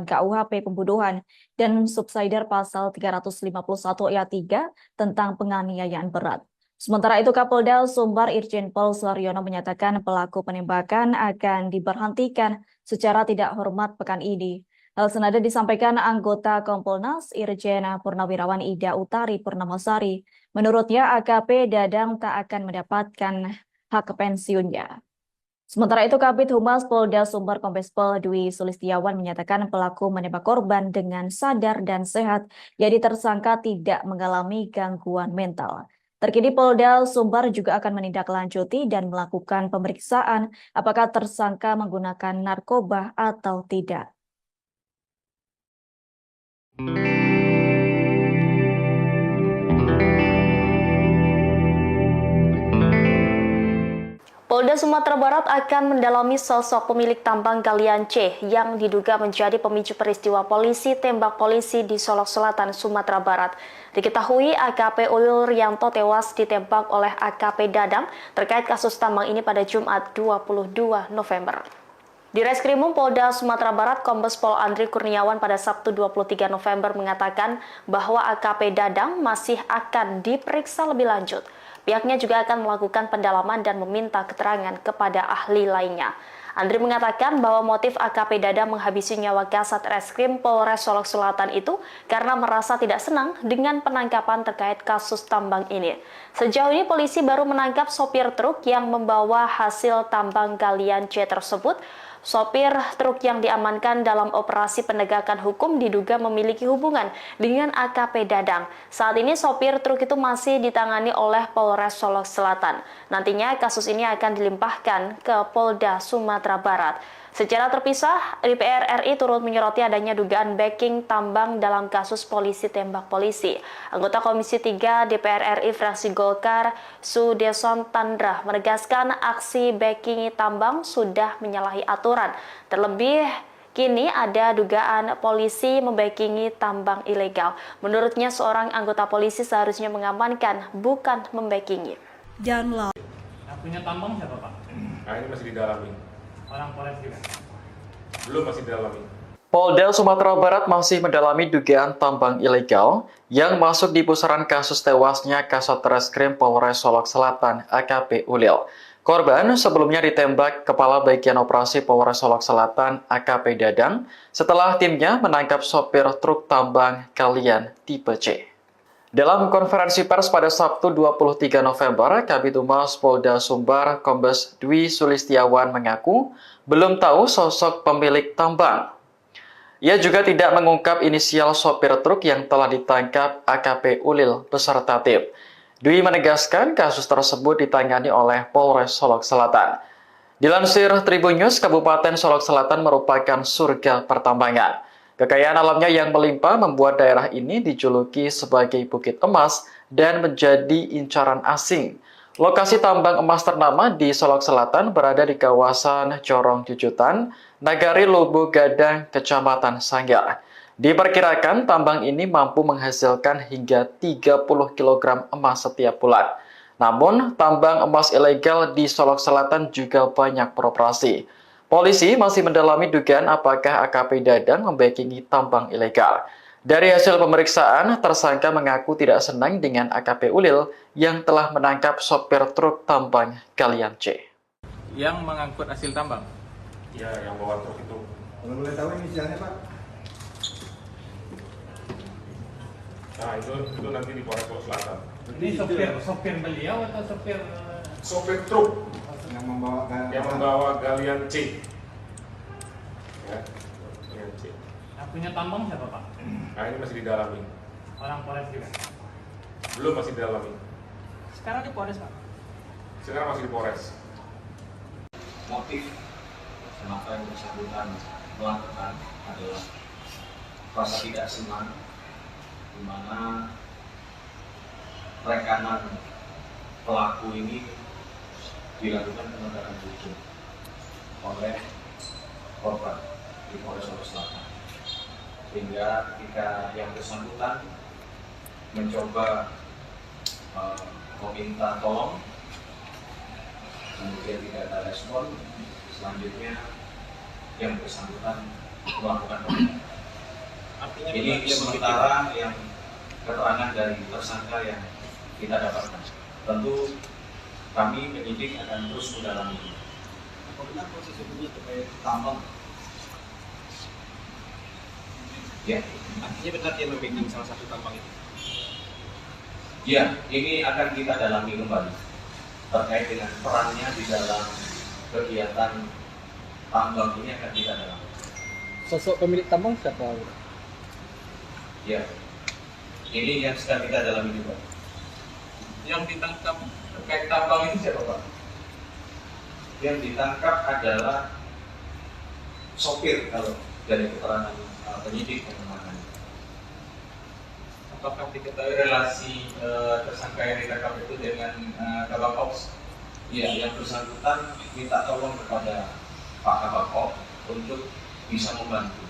KUHP pembunuhan, dan subsidiar pasal 351 ayat 3 tentang penganiayaan berat. Sementara itu, Kapolda Sumbar Irjen Pol Suharyono menyatakan pelaku penembakan akan diberhentikan secara tidak hormat pekan ini. Hal senada disampaikan anggota Kompolnas Irjen Purnawirawan Ida Utari Purnamasari. Menurutnya AKP Dadang tak akan mendapatkan hak pensiunnya. Sementara itu Kabid Humas Polda Sumbar Kombes Pol Dwi Sulistiawan menyatakan pelaku menembak korban dengan sadar dan sehat, jadi tersangka tidak mengalami gangguan mental. Terkini Polda Sumbar juga akan menindaklanjuti dan melakukan pemeriksaan apakah tersangka menggunakan narkoba atau tidak. Polda Sumatera Barat akan mendalami sosok pemilik tambang galian C yang diduga menjadi pemicu peristiwa polisi tembak polisi di Solok Selatan, Sumatera Barat. Diketahui AKP Ulil Rianto tewas ditembak oleh AKP Dadang terkait kasus tambang ini pada Jumat 22 November. Di Reskrimum Polda Sumatera Barat, Kombes Pol Andri Kurniawan pada Sabtu 23 November mengatakan bahwa AKP Dadang masih akan diperiksa lebih lanjut. Pihaknya juga akan melakukan pendalaman dan meminta keterangan kepada ahli lainnya. Andri mengatakan bahwa motif AKP Dadang menghabisi nyawa Kasat Reskrim Polres Solok Selatan itu karena merasa tidak senang dengan penangkapan terkait kasus tambang ini. Sejauh ini polisi baru menangkap sopir truk yang membawa hasil tambang galian C tersebut. Sopir truk yang diamankan dalam operasi penegakan hukum diduga memiliki hubungan dengan AKP Dadang. Saat ini sopir truk itu masih ditangani oleh Polres Solok Selatan. Nantinya kasus ini akan dilimpahkan ke Polda Sumatera Barat. Secara terpisah, DPR RI turut menyoroti adanya dugaan backing tambang dalam kasus polisi tembak polisi. Anggota Komisi 3 DPR RI fraksi Golkar, Sudeson Tandra, menegaskan aksi backing tambang sudah menyalahi aturan. Terlebih, kini ada dugaan polisi membackingi tambang ilegal. Menurutnya, seorang anggota polisi seharusnya mengamankan, bukan membackingi. Yang punya tambang siapa Pak? Nah, ini masih didalami. Orang Polres juga. Belum, masih didalami. Polda Sumatera Barat masih mendalami dugaan tambang ilegal yang masuk di pusaran kasus tewasnya Kasat Reskrim Polres Solok Selatan AKP Ulil. Korban sebelumnya ditembak Kepala Bagian Operasi Polres Solok Selatan AKP Dadang setelah timnya menangkap sopir truk tambang galian tipe C. Dalam konferensi pers pada Sabtu 23 November, Kabid Humas Polda Sumbar Kombes Dwi Sulistiawan mengaku belum tahu sosok pemilik tambang. Ia juga tidak mengungkap inisial sopir truk yang telah ditangkap AKP Ulil beserta tim. Dwi menegaskan kasus tersebut ditangani oleh Polres Solok Selatan. Dilansir Tribun News, Kabupaten Solok Selatan merupakan surga pertambangan. Kekayaan alamnya yang melimpah membuat daerah ini dijuluki sebagai Bukit Emas dan menjadi incaran asing. Lokasi tambang emas ternama di Solok Selatan berada di kawasan Corong Jujutan, Nagari Lubu Gadang, Kecamatan Sanggar. Diperkirakan tambang ini mampu menghasilkan hingga 30 kg emas setiap bulan. Namun, tambang emas ilegal di Solok Selatan juga banyak beroperasi. Polisi masih mendalami dugaan apakah AKP Dadang membackingi tambang ilegal. Dari hasil pemeriksaan, tersangka mengaku tidak senang dengan AKP Ulil yang telah menangkap sopir truk tambang galian C. Yang mengangkut hasil tambang. Ya, yang bawa truk itu. Kalau boleh tahu inisialnya Pak? Nah, itu nanti di Polres Solok Selatan. Ini sopir beliau atau sopir? Sopir truk Yang membawa yang membawa galian C. Ya, galian C. Yang punya tambang siapa Pak? Nah, ini masih didalami. Orang Polres juga. Belum, masih didalami. Sekarang di Polres Pak. Sekarang masih di Polres. Motif kenapa yang bersangkutan melakukan adalah rasa tidak senang, di mana rekanan pelaku ini dilakukan penegakan hukum oleh korban di Polres Solok Selatan, sehingga ketika yang bersangkutan mencoba meminta tolong, kemudian tidak ada respon, selanjutnya yang bersangkutan melakukan penembakan. Ini sementara yang keterangan dari tersangka yang kita dapatkan. Tentu kami penyidik akan terus mendalami. Apabila proses hukumnya terkait tambang, Ya, artinya benar dia membacking salah satu tambang itu. ya, ini akan kita dalami kembali terkait dengan perannya di dalam kegiatan tambang ini akan kita dalami. Sosok pemilik tambang siapa? Ya, ini yang sedang kita dalami juga. Yang ditangkap terkait tambang ini siapa Pak? Yang ditangkap adalah sopir kalau dari keterangan penyidik yang menangani. Apakah diketahui relasi tersangka yang ditangkap itu dengan Kabak Ops? Ya, yang bersangkutan minta tolong kepada Pak Kabak Ops untuk bisa membantu.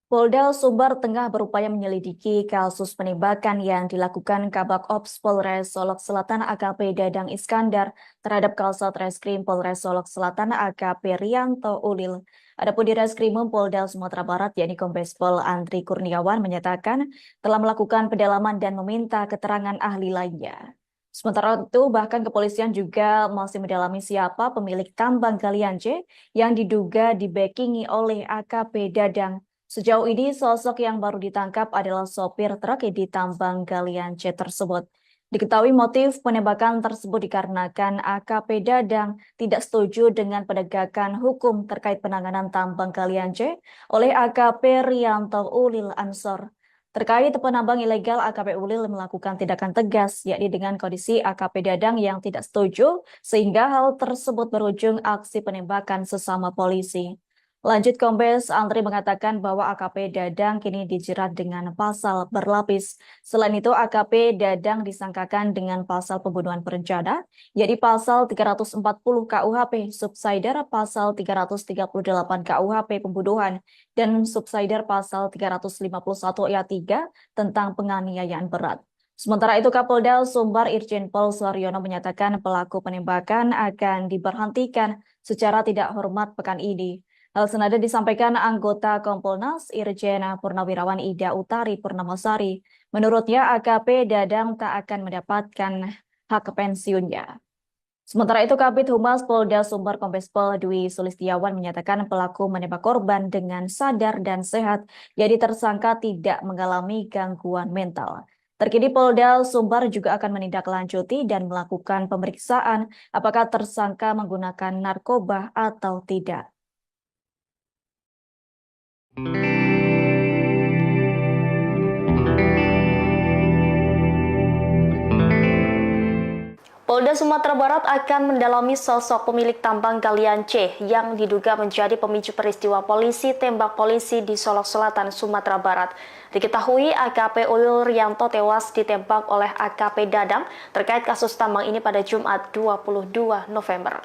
Polda Sumbar tengah berupaya menyelidiki kasus penembakan yang dilakukan Kabak Ops Polres Solok Selatan AKP Dadang Iskandar terhadap Kasat Reskrim Polres Solok Selatan AKP Rianto Ulil. Adapun di Reskrimum Polda Sumatera Barat yakni Kombes Pol Andri Kurniawan menyatakan telah melakukan pendalaman dan meminta keterangan ahli lainnya. Sementara itu, bahkan kepolisian juga masih mendalami siapa pemilik tambang galian C yang diduga dibackingi oleh AKP Dadang. Sejauh ini, sosok yang baru ditangkap adalah sopir truk di tambang galian C tersebut. Diketahui motif penembakan tersebut dikarenakan AKP Dadang tidak setuju dengan penegakan hukum terkait penanganan tambang galian C oleh AKP Rianto Ulil Ansor. Terkait penambang ilegal, AKP Ulil melakukan tindakan tegas, yakni dengan kondisi AKP Dadang yang tidak setuju, sehingga hal tersebut berujung aksi penembakan sesama polisi. Lanjut, Kombes Andri mengatakan bahwa AKP Dadang kini dijerat dengan pasal berlapis. Selain itu, AKP Dadang disangkakan dengan pasal pembunuhan berencana, yakni pasal 340 KUHP, subsidiar pasal 338 KUHP pembunuhan, dan subsidiar pasal 351 ayat 3 tentang penganiayaan berat. Sementara itu, Kapolda Sumbar Irjen Pol Suaryono menyatakan pelaku penembakan akan diberhentikan secara tidak hormat pekan ini. Hal senada disampaikan anggota Kompolnas Irjen Purnawirawan Ida Utari Purnamasari. Menurutnya, AKP Dadang tak akan mendapatkan hak pensiunnya. Sementara itu, Kabid Humas Polda Sumbar Kombes Pol Dwi Sulistiawan menyatakan pelaku menembak korban dengan sadar dan sehat, jadi tersangka tidak mengalami gangguan mental. Terkini Polda Sumbar juga akan menindaklanjuti dan melakukan pemeriksaan apakah tersangka menggunakan narkoba atau tidak. Polda Sumatera Barat akan mendalami sosok pemilik tambang galian C yang diduga menjadi pemicu peristiwa polisi tembak polisi di Solok Selatan, Sumatera Barat. Diketahui AKP Ulil Rianto tewas ditembak oleh AKP Dadang terkait kasus tambang ini pada Jumat 22 November.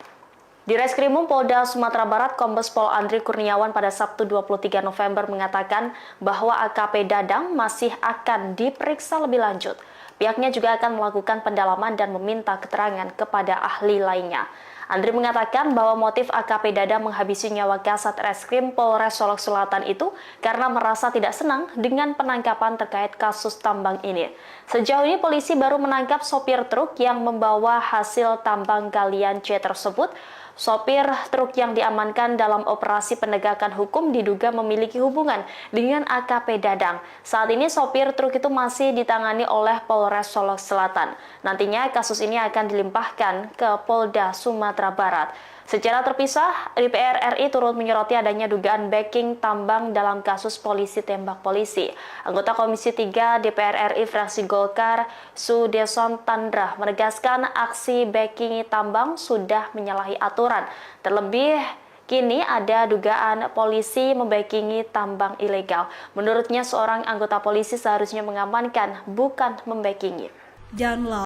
Di Reskrimum Polda Sumatera Barat, Kombes Pol Andri Kurniawan pada Sabtu 23 November mengatakan bahwa AKP Dadang masih akan diperiksa lebih lanjut. Pihaknya juga akan melakukan pendalaman dan meminta keterangan kepada ahli lainnya. Andri mengatakan bahwa motif AKP Dadang menghabisi nyawa Kasat Reskrim Polres Solok Selatan itu karena merasa tidak senang dengan penangkapan terkait kasus tambang ini. Sejauh ini polisi baru menangkap sopir truk yang membawa hasil tambang galian C tersebut. Sopir truk yang diamankan dalam operasi penegakan hukum diduga memiliki hubungan dengan AKP Dadang. Saat ini sopir truk itu masih ditangani oleh Polres Solok Selatan. Nantinya kasus ini akan dilimpahkan ke Polda Sumatera Barat. Secara terpisah, DPR RI turut menyoroti adanya dugaan backing tambang dalam kasus polisi tembak polisi. Anggota Komisi 3 DPR RI fraksi Golkar, Sudeson Tandra, menegaskan aksi backing tambang sudah menyalahi aturan. Terlebih, kini ada dugaan polisi membackingi tambang ilegal. Menurutnya, seorang anggota polisi seharusnya mengamankan, bukan membackingi. Yang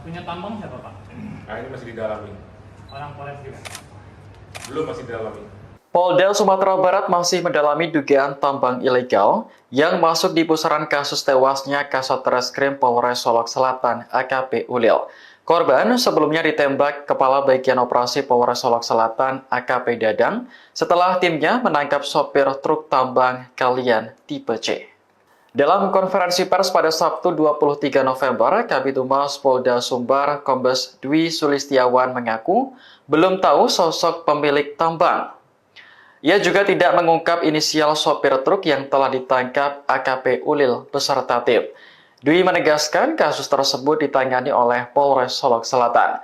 punya tambang siapa, Pak? Nah, ini masih didalami. Orang Polres juga? Belum, masih didalami. Polda Sumatera Barat masih mendalami dugaan tambang ilegal yang masuk di pusaran kasus tewasnya Kasat Reskrim Polres Solok Selatan AKP Ulil. Korban sebelumnya ditembak Kepala Bagian Operasi Polres Solok Selatan AKP Dadang setelah timnya menangkap sopir truk tambang galian tipe C. Dalam konferensi pers pada Sabtu 23 November, Kabid Humas Polda Sumbar Kombes Dwi Sulistiawan mengaku belum tahu sosok pemilik tambang. Ia juga tidak mengungkap inisial sopir truk yang telah ditangkap AKP Ulil beserta tim. Dwi menegaskan kasus tersebut ditangani oleh Polres Solok Selatan.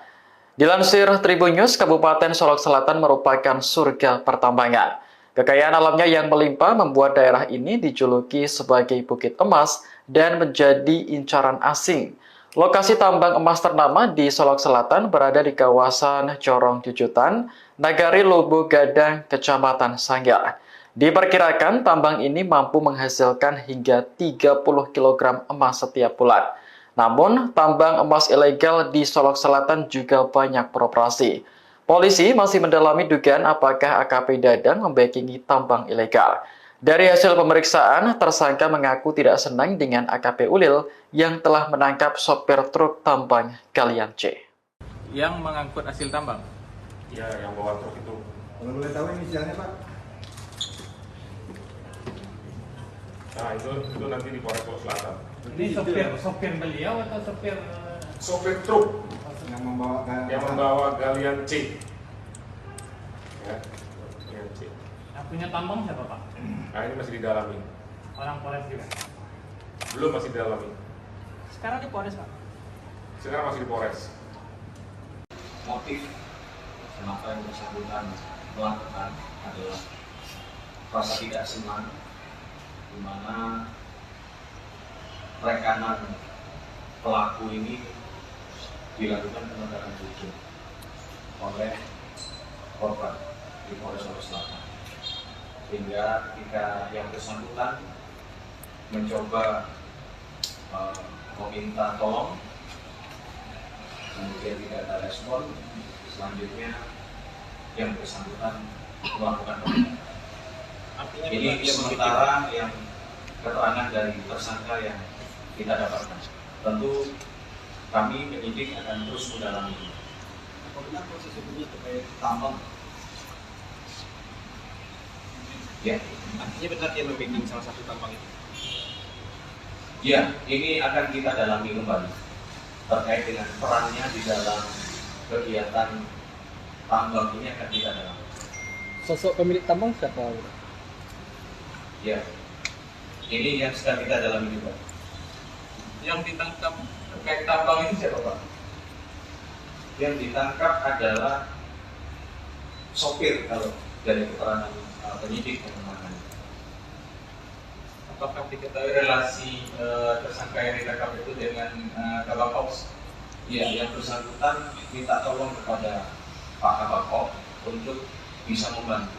Dilansir Tribun News, Kabupaten Solok Selatan merupakan surga pertambangan. Kekayaan alamnya yang melimpah membuat daerah ini dijuluki sebagai Bukit Emas dan menjadi incaran asing. Lokasi tambang emas ternama di Solok Selatan berada di kawasan Corong Jujutan, Nagari Lubu Gadang, Kecamatan Sanggar. Diperkirakan tambang ini mampu menghasilkan hingga 30 kg emas setiap bulan. Namun, tambang emas ilegal di Solok Selatan juga banyak beroperasi. Polisi masih mendalami dugaan apakah AKP Dadang membackingi tambang ilegal. Dari hasil pemeriksaan, tersangka mengaku tidak senang dengan AKP Ulil yang telah menangkap sopir truk tambang galian C. Yang mengangkut hasil tambang? Ya, yang bawa truk itu. Kalau boleh tahu inisialnya, Pak? Nah, itu nanti di Polres Solok Selatan. Ini sopir beliau atau sopir sopir truk yang membawa galian C. Ya, galian C. Yang punya tambang siapa Pak? Nah, ini masih didalami. Orang Polres juga. Belum, masih didalami. Sekarang di Polres Pak. Sekarang masih di Polres. Motif kenapa yang bersangkutan melakukan adalah rasa tidak senang, di mana rekanan pelaku ini dilakukan penegakan hukum oleh korban di Polres Solok Selatan, sehingga ketika yang bersangkutan mencoba meminta tolong, kemudian tidak ada respon, selanjutnya yang bersangkutan melakukan penindakan. Ini sementara yang keterangan dari tersangka yang kita dapatkan. Tentu kami penyidik akan terus mendalami. Apa benar proses hukumnya terkait tambang? Ya, Artinya benar dia membimbing salah satu tambang itu. ya, ini akan kita dalami kembali terkait dengan perannya di dalam kegiatan tambang ini akan kita dalami. Sosok pemilik tambang siapa? Ya, ini yang sedang kita dalami juga. Yang ditangkap terkait tambang ini siapa Pak? Yang ditangkap adalah sopir kalau dari keterangan penyidik yang mengatakan. Apakah diketahui relasi tersangka yang ditangkap itu dengan Kabak Ops? Ya, yang bersangkutan minta tolong kepada Pak Kabak Ops untuk bisa membantu.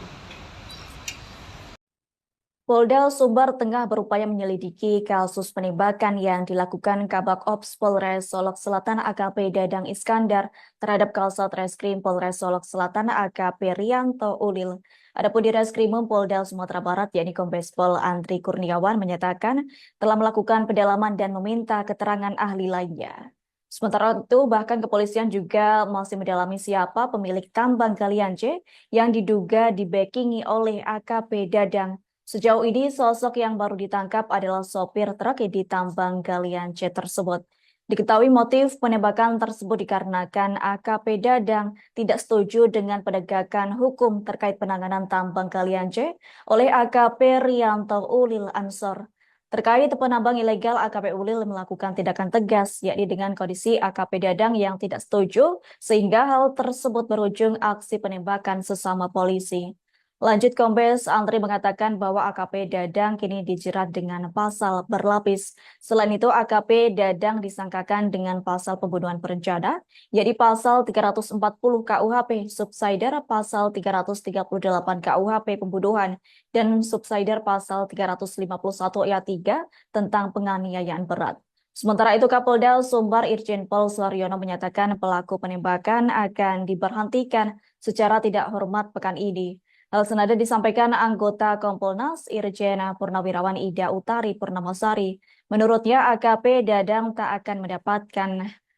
Polda Sumbar tengah berupaya menyelidiki kasus penembakan yang dilakukan Kabak Ops Polres Solok Selatan AKP Dadang Iskandar terhadap Kasat Reskrim Polres Solok Selatan AKP Rianto Ulil. Adapun di Reskrimum Polda Sumatera Barat yakni Kombes Pol Andri Kurniawan menyatakan telah melakukan pendalaman dan meminta keterangan ahli lainnya. Sementara itu bahkan kepolisian juga masih mendalami siapa pemilik tambang galian C yang diduga dibackingi oleh AKP Dadang. Sejauh ini, sosok yang baru ditangkap adalah sopir truk di tambang galian C tersebut. Diketahui motif penembakan tersebut dikarenakan AKP Dadang tidak setuju dengan penegakan hukum terkait penanganan tambang galian C oleh AKP Rianto Ulil Ansor. Terkait penambang ilegal, AKP Ulil melakukan tindakan tegas, yakni dengan kondisi AKP Dadang yang tidak setuju, sehingga hal tersebut berujung aksi penembakan sesama polisi. Lanjut, Kombes Andri mengatakan bahwa AKP Dadang kini dijerat dengan pasal berlapis. Selain itu, AKP Dadang disangkakan dengan pasal pembunuhan berencana, yakni pasal 340 KUHP, subsider pasal 338 KUHP pembunuhan, dan subsider pasal 351 ayat 3 tentang penganiayaan berat. Sementara itu, Kapolda Sumbar Irjen Pol Suharyono menyatakan pelaku penembakan akan diberhentikan secara tidak hormat pekan ini. Hal senada disampaikan anggota Kompolnas Irjen Purnawirawan Ida Utari Purnamasari. Menurutnya AKP Dadang tak akan mendapatkan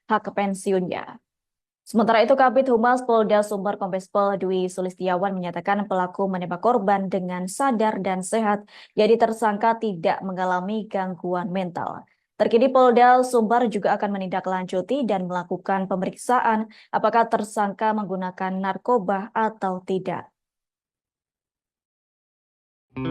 hak pensiunnya. Sementara itu Kabid Humas Polda Sumbar Kombes Pol Dwi Sulistiawan menyatakan pelaku menembak korban dengan sadar dan sehat, jadi tersangka tidak mengalami gangguan mental. Terkini Polda Sumbar juga akan menindaklanjuti dan melakukan pemeriksaan apakah tersangka menggunakan narkoba atau tidak. Polda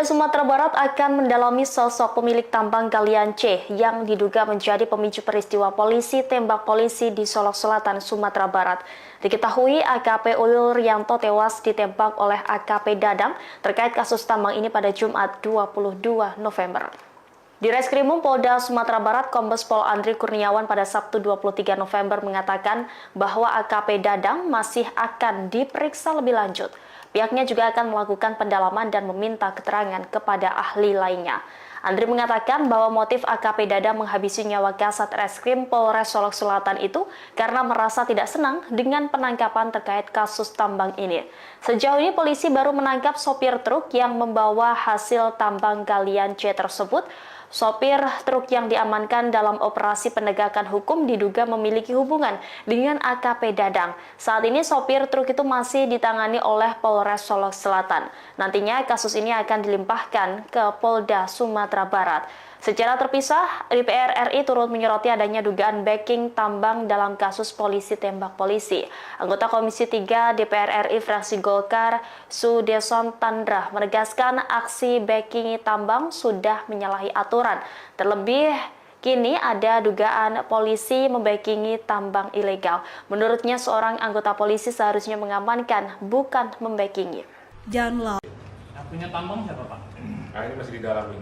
Sumatera Barat akan mendalami sosok pemilik tambang galian C yang diduga menjadi pemicu peristiwa polisi tembak polisi di Solok Selatan, Sumatera Barat. Diketahui AKP Ulil Rianto tewas ditembak oleh AKP Dadang terkait kasus tambang ini pada Jumat 22 November. Di Reskrimum Polda Sumatera Barat, Kombes Pol Andri Kurniawan pada Sabtu 23 November mengatakan bahwa AKP Dadang masih akan diperiksa lebih lanjut. Pihaknya juga akan melakukan pendalaman dan meminta keterangan kepada ahli lainnya. Andri mengatakan bahwa motif AKP Dadang menghabisi nyawa Kasat Reskrim Polres Solok Selatan itu karena merasa tidak senang dengan penangkapan terkait kasus tambang ini. Sejauh ini polisi baru menangkap sopir truk yang membawa hasil tambang galian C tersebut. Sopir truk yang diamankan dalam operasi penegakan hukum diduga memiliki hubungan dengan AKP Dadang. Saat ini sopir truk itu masih ditangani oleh Polres Solok Selatan. Nantinya kasus ini akan dilimpahkan ke Polda Sumatera Barat. Secara terpisah, DPR RI turut menyoroti adanya dugaan backing tambang dalam kasus polisi tembak polisi. Anggota Komisi 3 DPR RI fraksi Golkar, Sudeson Tandra, menegaskan aksi backing tambang sudah menyalahi aturan. Terlebih, kini ada dugaan polisi membackingi tambang ilegal. Menurutnya, seorang anggota polisi seharusnya mengamankan, bukan membackingi. Yang punya tambang siapa Pak? Nah, ini masih didalami.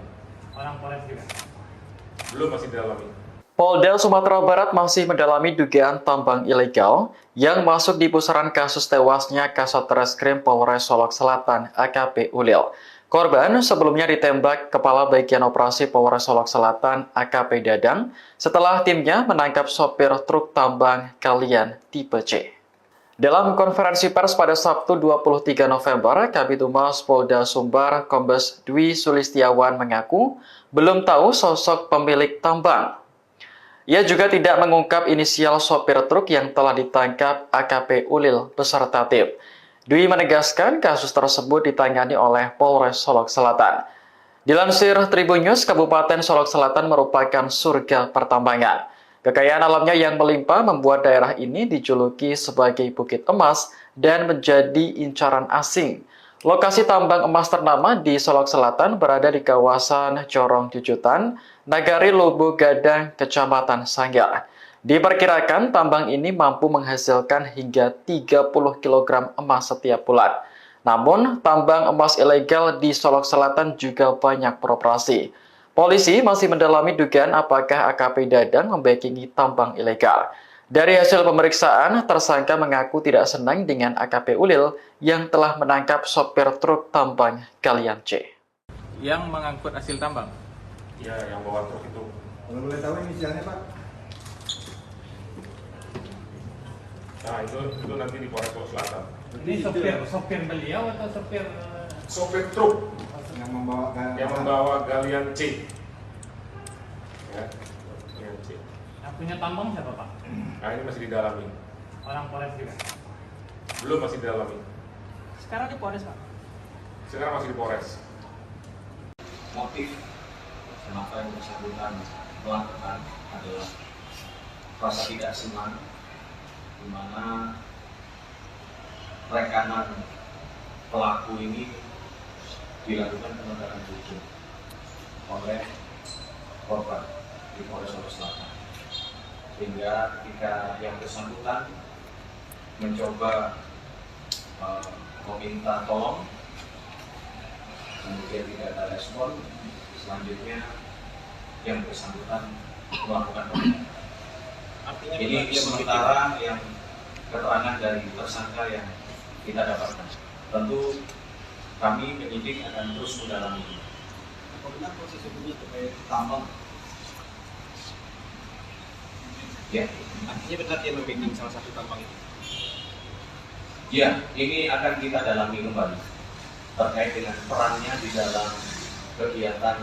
Orang Polres juga? Belum, masih didalami. Polda Sumatera Barat masih mendalami dugaan tambang ilegal yang masuk di pusaran kasus tewasnya Kasat Reskrim Polres Solok Selatan AKP Ulil. Korban sebelumnya ditembak Kepala Bagian Operasi Polres Solok Selatan AKP Dadang setelah timnya menangkap sopir truk tambang Kalian tipe C. Dalam konferensi pers pada Sabtu 23 November, Kabid Humas Polda Sumbar Kombes Dwi Sulistiawan mengaku belum tahu sosok pemilik tambang. Ia juga tidak mengungkap inisial sopir truk yang telah ditangkap AKP Ulil beserta tim. Dwi menegaskan kasus tersebut ditangani oleh Polres Solok Selatan. Dilansir Tribun News, Kabupaten Solok Selatan merupakan surga pertambangan. Kekayaan alamnya yang melimpah membuat daerah ini dijuluki sebagai Bukit Emas dan menjadi incaran asing. Lokasi tambang emas ternama di Solok Selatan berada di kawasan Corong Jujutan, Nagari Lubu Gadang, Kecamatan Sanggar. Diperkirakan tambang ini mampu menghasilkan hingga 30 kg emas setiap bulan. Namun, tambang emas ilegal di Solok Selatan juga banyak beroperasi. Polisi masih mendalami dugaan apakah AKP Dadang membackingi tambang ilegal. Dari hasil pemeriksaan, tersangka mengaku tidak senang dengan AKP Ulil yang telah menangkap sopir truk tambang Kalian C. Yang mengangkut hasil tambang. Ya, yang bawa truk itu. Kalau boleh tahu inisialnya Pak? Nah, itu nanti di Polres Solok Selatan. Ini sopir beliau atau sopir? Sopir truk Yang membawa yang membawa Galian C. Ya, Galian C. Yang punya tambang siapa Pak? Nah, ini masih didalami. Orang Polres juga? Belum, masih didalami. Sekarang di Polres Pak? Sekarang masih di Polres. Motif kenapa yang bersangkutan melakukan adalah rasa tidak senang, di mana rekanan pelaku ini dilakukan penegakan hukum oleh korban di Polres Solok Selatan, sehingga ketika yang bersangkutan mencoba meminta tolong, kemudian tidak ada respon, selanjutnya yang bersangkutan melakukan penindakan. Ini sementara yang keterangan dari tersangka yang kita dapatkan. Tentu kami penyidik akan terus mendalami. Apa benar proses hukumnya terkait tambang? Ya, Artinya benar dia membacking salah satu tambang itu? ya, ini akan kita dalami kembali terkait dengan perannya di dalam kegiatan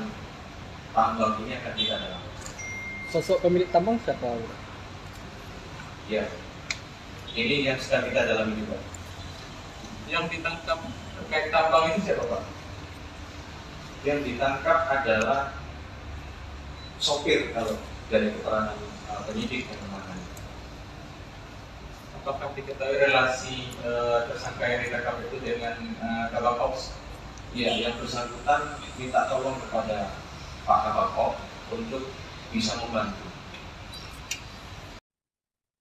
tambang ini akan kita dalami. Sosok pemilik tambang siapa? Ya, ini yang sedang kita dalami juga. Yang ditangkap terkait tambang ini siapa Pak? Yang ditangkap adalah sopir kalau dari keterangan penyidik yang menangani. Apakah diketahui relasi tersangka yang ditangkap itu dengan Kabak Ops? Ya, yang bersangkutan minta tolong kepada Pak Kabak Ops untuk bisa membantu.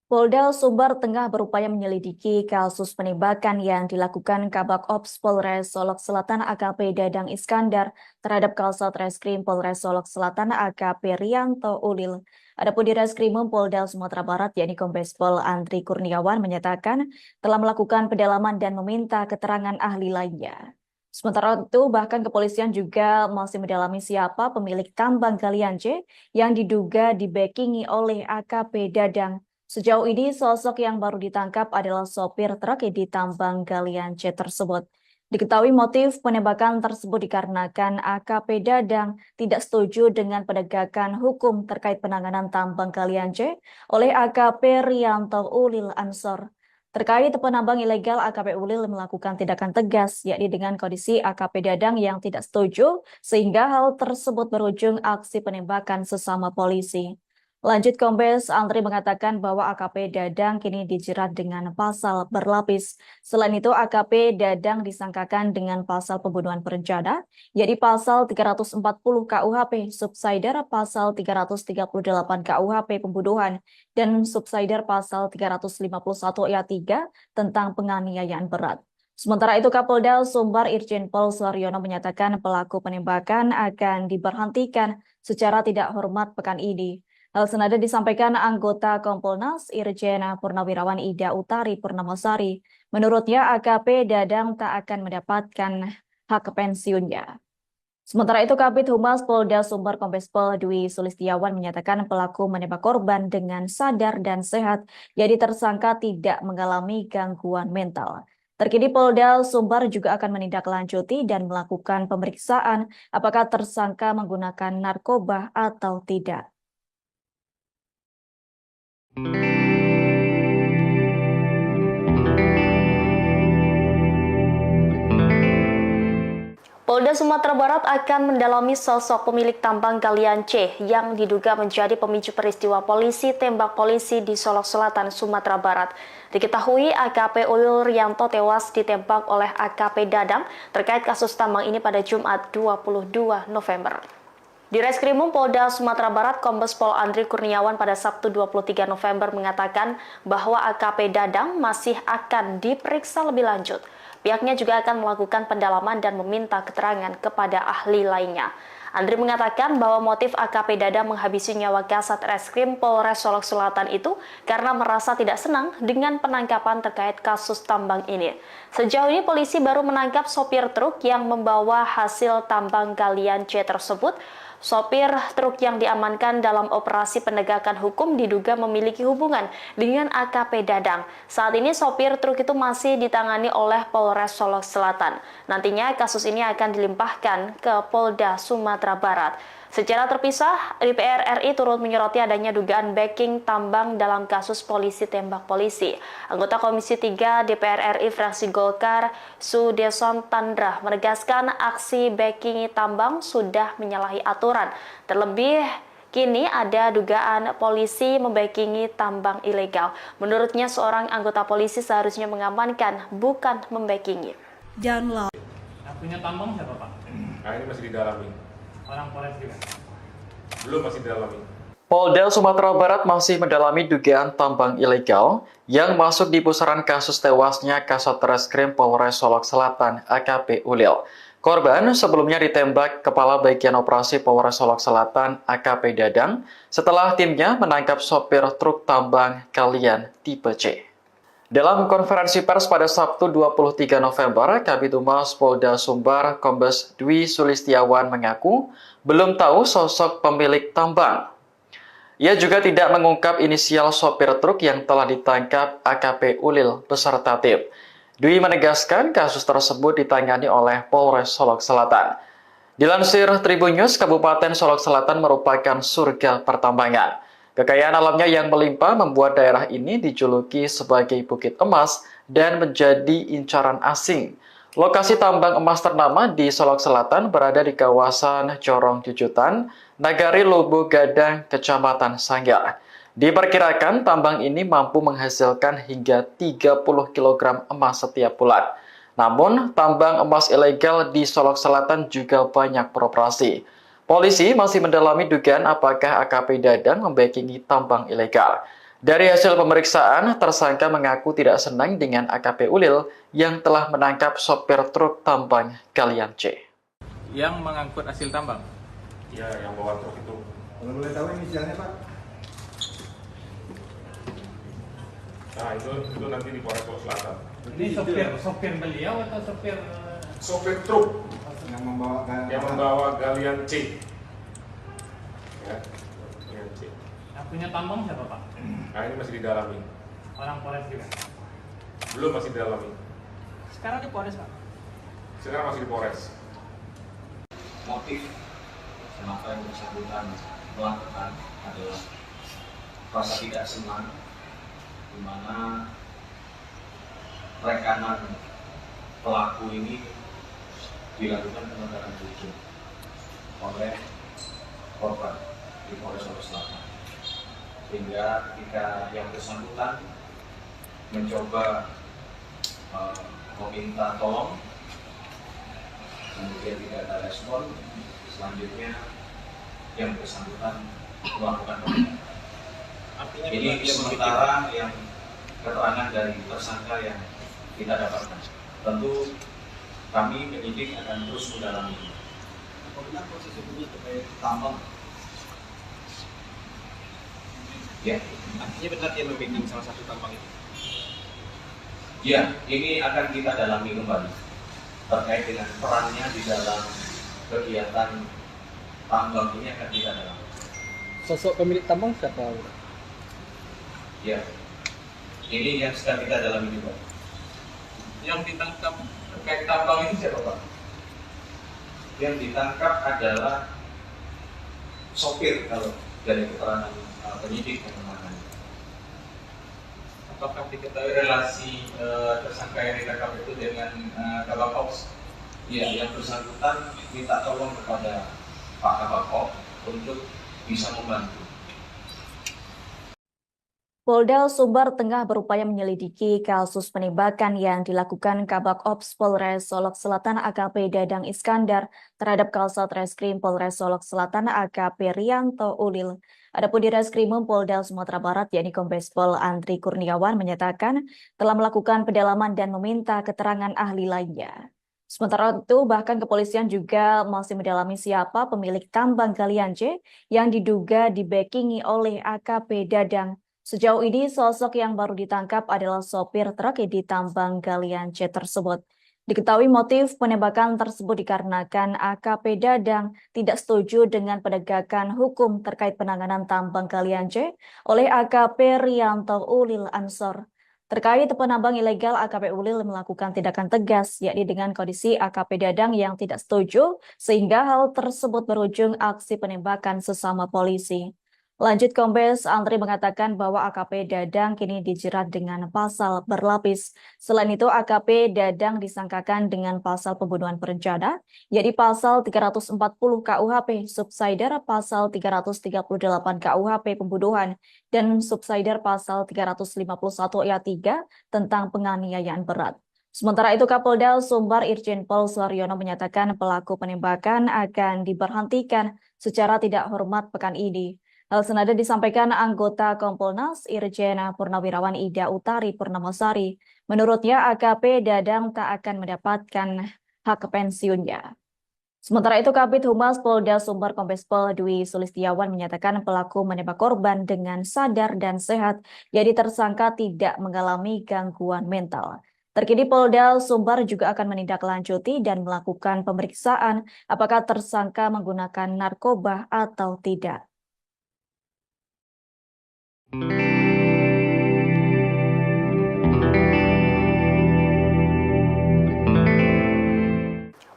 Polda Sumbar tengah berupaya menyelidiki kasus penembakan yang dilakukan Kabak Ops Polres Solok Selatan AKP Dadang Iskandar terhadap Kasat Reskrim Polres Solok Selatan AKP Rianto Ulil. Adapun di Reskrimum Polda Sumatera Barat, yakni Kombes Pol Andri Kurniawan menyatakan telah melakukan pendalaman dan meminta keterangan ahli lainnya. Sementara itu, bahkan kepolisian juga masih mendalami siapa pemilik tambang Galian C yang diduga dibackingi oleh AKP Dadang. Sejauh ini, sosok yang baru ditangkap adalah sopir truk di tambang Galian C tersebut. Diketahui motif penembakan tersebut dikarenakan AKP Dadang tidak setuju dengan penegakan hukum terkait penanganan tambang galian C oleh AKP Rianto Ulil Ansor. Terkait penambang ilegal, AKP Ulil melakukan tindakan tegas, yakni dengan kondisi AKP Dadang yang tidak setuju, sehingga hal tersebut berujung aksi penembakan sesama polisi. Lanjut, Kombes Andri mengatakan bahwa AKP Dadang kini dijerat dengan pasal berlapis. Selain itu, AKP Dadang disangkakan dengan pasal pembunuhan berencana, yakni pasal 340 KUHP, subsidiar pasal 338 KUHP pembunuhan, dan subsidiar pasal 351 ayat 3 tentang penganiayaan berat. Sementara itu, Kapolda Sumbar Irjen Pol Suharyono menyatakan pelaku penembakan akan diberhentikan secara tidak hormat pekan ini. Hal senada disampaikan anggota Kompolnas Irjen Purnawirawan Ida Utari Purnamasari. Menurutnya, AKP Dadang tak akan mendapatkan hak pensiunnya. Sementara itu, Kabid Humas Polda Sumbar Kombes Pol Dwi Sulistiawan menyatakan pelaku menembak korban dengan sadar dan sehat, jadi tersangka tidak mengalami gangguan mental. Terkini Polda Sumbar juga akan menindaklanjuti dan melakukan pemeriksaan apakah tersangka menggunakan narkoba atau tidak. Polda Sumatera Barat akan mendalami sosok pemilik tambang galian C yang diduga menjadi pemicu peristiwa polisi tembak polisi di Solok Selatan, Sumatera Barat. Diketahui AKP Ulil Rianto tewas ditembak oleh AKP Dadang terkait kasus tambang ini pada Jumat 22 November. Di Reskrimum Polda Sumatera Barat, Kombes Pol Andri Kurniawan pada Sabtu 23 November mengatakan bahwa AKP Dadang masih akan diperiksa lebih lanjut. Pihaknya juga akan melakukan pendalaman dan meminta keterangan kepada ahli lainnya. Andri mengatakan bahwa motif AKP Dadang menghabisi nyawa Kasat Reskrim Polres Solok Selatan itu karena merasa tidak senang dengan penangkapan terkait kasus tambang ini. Sejauh ini polisi baru menangkap sopir truk yang membawa hasil tambang galian C tersebut. Sopir truk yang diamankan dalam operasi penegakan hukum diduga memiliki hubungan dengan AKP Dadang. Saat ini sopir truk itu masih ditangani oleh Polres Solok Selatan. Nantinya kasus ini akan dilimpahkan ke Polda Sumatera Barat. Secara terpisah, DPR RI turut menyoroti adanya dugaan backing tambang dalam kasus polisi tembak polisi. Anggota Komisi 3 DPR RI fraksi Golkar, Sudeson Tandra, menegaskan aksi backing tambang sudah menyalahi aturan. Terlebih, kini ada dugaan polisi membackingi tambang ilegal. Menurutnya, seorang anggota polisi seharusnya mengamankan, bukan membackingi. Yang punya tambang siapa, Pak? Nah, ini masih didalami. Orang Polres juga? Belum, masih didalami. Polda Sumatera Barat masih mendalami dugaan tambang ilegal yang masuk di pusaran kasus tewasnya Kasat Reskrim Polres Solok Selatan AKP Ulil. Korban sebelumnya ditembak Kepala Bagian Operasi Polres Solok Selatan AKP Dadang setelah timnya menangkap sopir truk tambang galian tipe C. Dalam konferensi pers pada Sabtu 23 November, Kabid Humas Polda Sumbar Kombes Dwi Sulistiawan mengaku belum tahu sosok pemilik tambang. Ia juga tidak mengungkap inisial sopir truk yang telah ditangkap AKP Ulil beserta tim. Dwi menegaskan kasus tersebut ditangani oleh Polres Solok Selatan. Dilansir Tribun News, Kabupaten Solok Selatan merupakan surga pertambangan. Kekayaan alamnya yang melimpah membuat daerah ini dijuluki sebagai Bukit Emas dan menjadi incaran asing. Lokasi tambang emas ternama di Solok Selatan berada di kawasan Corong Jujutan, Nagari Lubu Gadang, Kecamatan Sanggar. Diperkirakan tambang ini mampu menghasilkan hingga 30 kg emas setiap bulan. Namun, tambang emas ilegal di Solok Selatan juga banyak beroperasi. Polisi masih mendalami dugaan apakah AKP Dadang membackingi tambang ilegal. Dari hasil pemeriksaan, tersangka mengaku tidak senang dengan AKP Ulil yang telah menangkap sopir truk tambang galian C. Yang mengangkut hasil tambang? Ya, yang bawa truk itu. Kalau boleh tahu inisialnya Pak? Nah, itu nanti di Polres Solok Selatan. Ini sopir beliau atau sopir? Sopir truk Yang membawa galian C. Ya, galian C. Yang punya tambang siapa, Pak? Nah, ini masih didalami. Orang Polres juga? Belum, masih didalami. Sekarang di Polres, Pak? Sekarang masih di Polres. Motif kenapa yang bersangkutan melakukan adalah rasa tidak senang, di mana rekanan pelaku ini dilakukan penegakan hukum oleh korban di Polres Solok Selatan. Sehingga ketika yang bersangkutan mencoba meminta tolong, kemudian tidak ada respon, selanjutnya yang bersangkutan melakukan penegakan. Ini sementara yang keterangan dari tersangka yang kita dapatkan. Tentu kami penyidik akan terus mendalami. Apa benar proses hukumnya terkait tambang? Ya, Artinya benar dia membacking salah satu tambang itu. ya, ini akan kita dalami kembali terkait dengan perannya di dalam kegiatan tambang ini akan kita dalami. Sosok pemilik tambang siapa? Ya, ini yang sedang kita dalami juga. Yang ditangkap terkait tambang ini siapa Pak? Yang ditangkap adalah sopir kalau dari keterangan penyidik yang menangani. Apakah diketahui relasi tersangka yang ditangkap itu dengan Kabak Ops? Ya, yang bersangkutan minta tolong kepada Pak Kabak Ops untuk bisa membantu. Polda Sumbar tengah berupaya menyelidiki kasus penembakan yang dilakukan Kabak Ops Polres Solok Selatan AKP Dadang Iskandar terhadap Kasat Reskrim Polres Solok Selatan AKP Rianto Ulil. Adapun di Reskrimum Polda Sumatera Barat yakni Kombes Pol Andri Kurniawan menyatakan telah melakukan pendalaman dan meminta keterangan ahli lainnya. Sementara itu bahkan kepolisian juga masih mendalami siapa pemilik tambang galian C yang diduga dibackingi oleh AKP Dadang. Sejauh ini, sosok yang baru ditangkap adalah sopir truk di tambang galian C tersebut. Diketahui motif penembakan tersebut dikarenakan AKP Dadang tidak setuju dengan penegakan hukum terkait penanganan tambang galian C oleh AKP Rianto Ulil Ansor. Terkait penambang ilegal, AKP Ulil melakukan tindakan tegas, yakni dengan kondisi AKP Dadang yang tidak setuju, sehingga hal tersebut berujung aksi penembakan sesama polisi. Lanjut, Kombes Andri mengatakan bahwa AKP Dadang kini dijerat dengan pasal berlapis. Selain itu, AKP Dadang disangkakan dengan pasal pembunuhan berencana, yaitu pasal 340 KUHP, subsider pasal 338 KUHP pembunuhan, dan subsider pasal 351 ayat 3 tentang penganiayaan berat. Sementara itu, Kapolda Sumbar Irjen Pol Suharyono menyatakan pelaku penembakan akan diberhentikan secara tidak hormat pekan ini. Hal senada disampaikan anggota Kompolnas Irjen Purnawirawan Ida Utari Purnamasari. Menurutnya AKP Dadang tak akan mendapatkan hak pensiunnya. Sementara itu Kabid Humas Polda Sumbar Kombes Pol Dwi Sulistiawan menyatakan pelaku menembak korban dengan sadar dan sehat, jadi tersangka tidak mengalami gangguan mental. Terkini Polda Sumbar juga akan menindaklanjuti dan melakukan pemeriksaan apakah tersangka menggunakan narkoba atau tidak.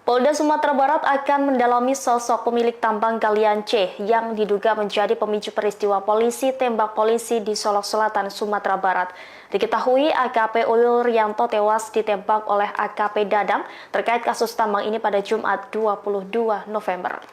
Polda Sumatera Barat akan mendalami sosok pemilik tambang galian C yang diduga menjadi pemicu peristiwa polisi tembak polisi di Solok Selatan, Sumatera Barat. Diketahui AKP Ulil Rianto tewas ditembak oleh AKP Dadang terkait kasus tambang ini pada Jumat 22 November.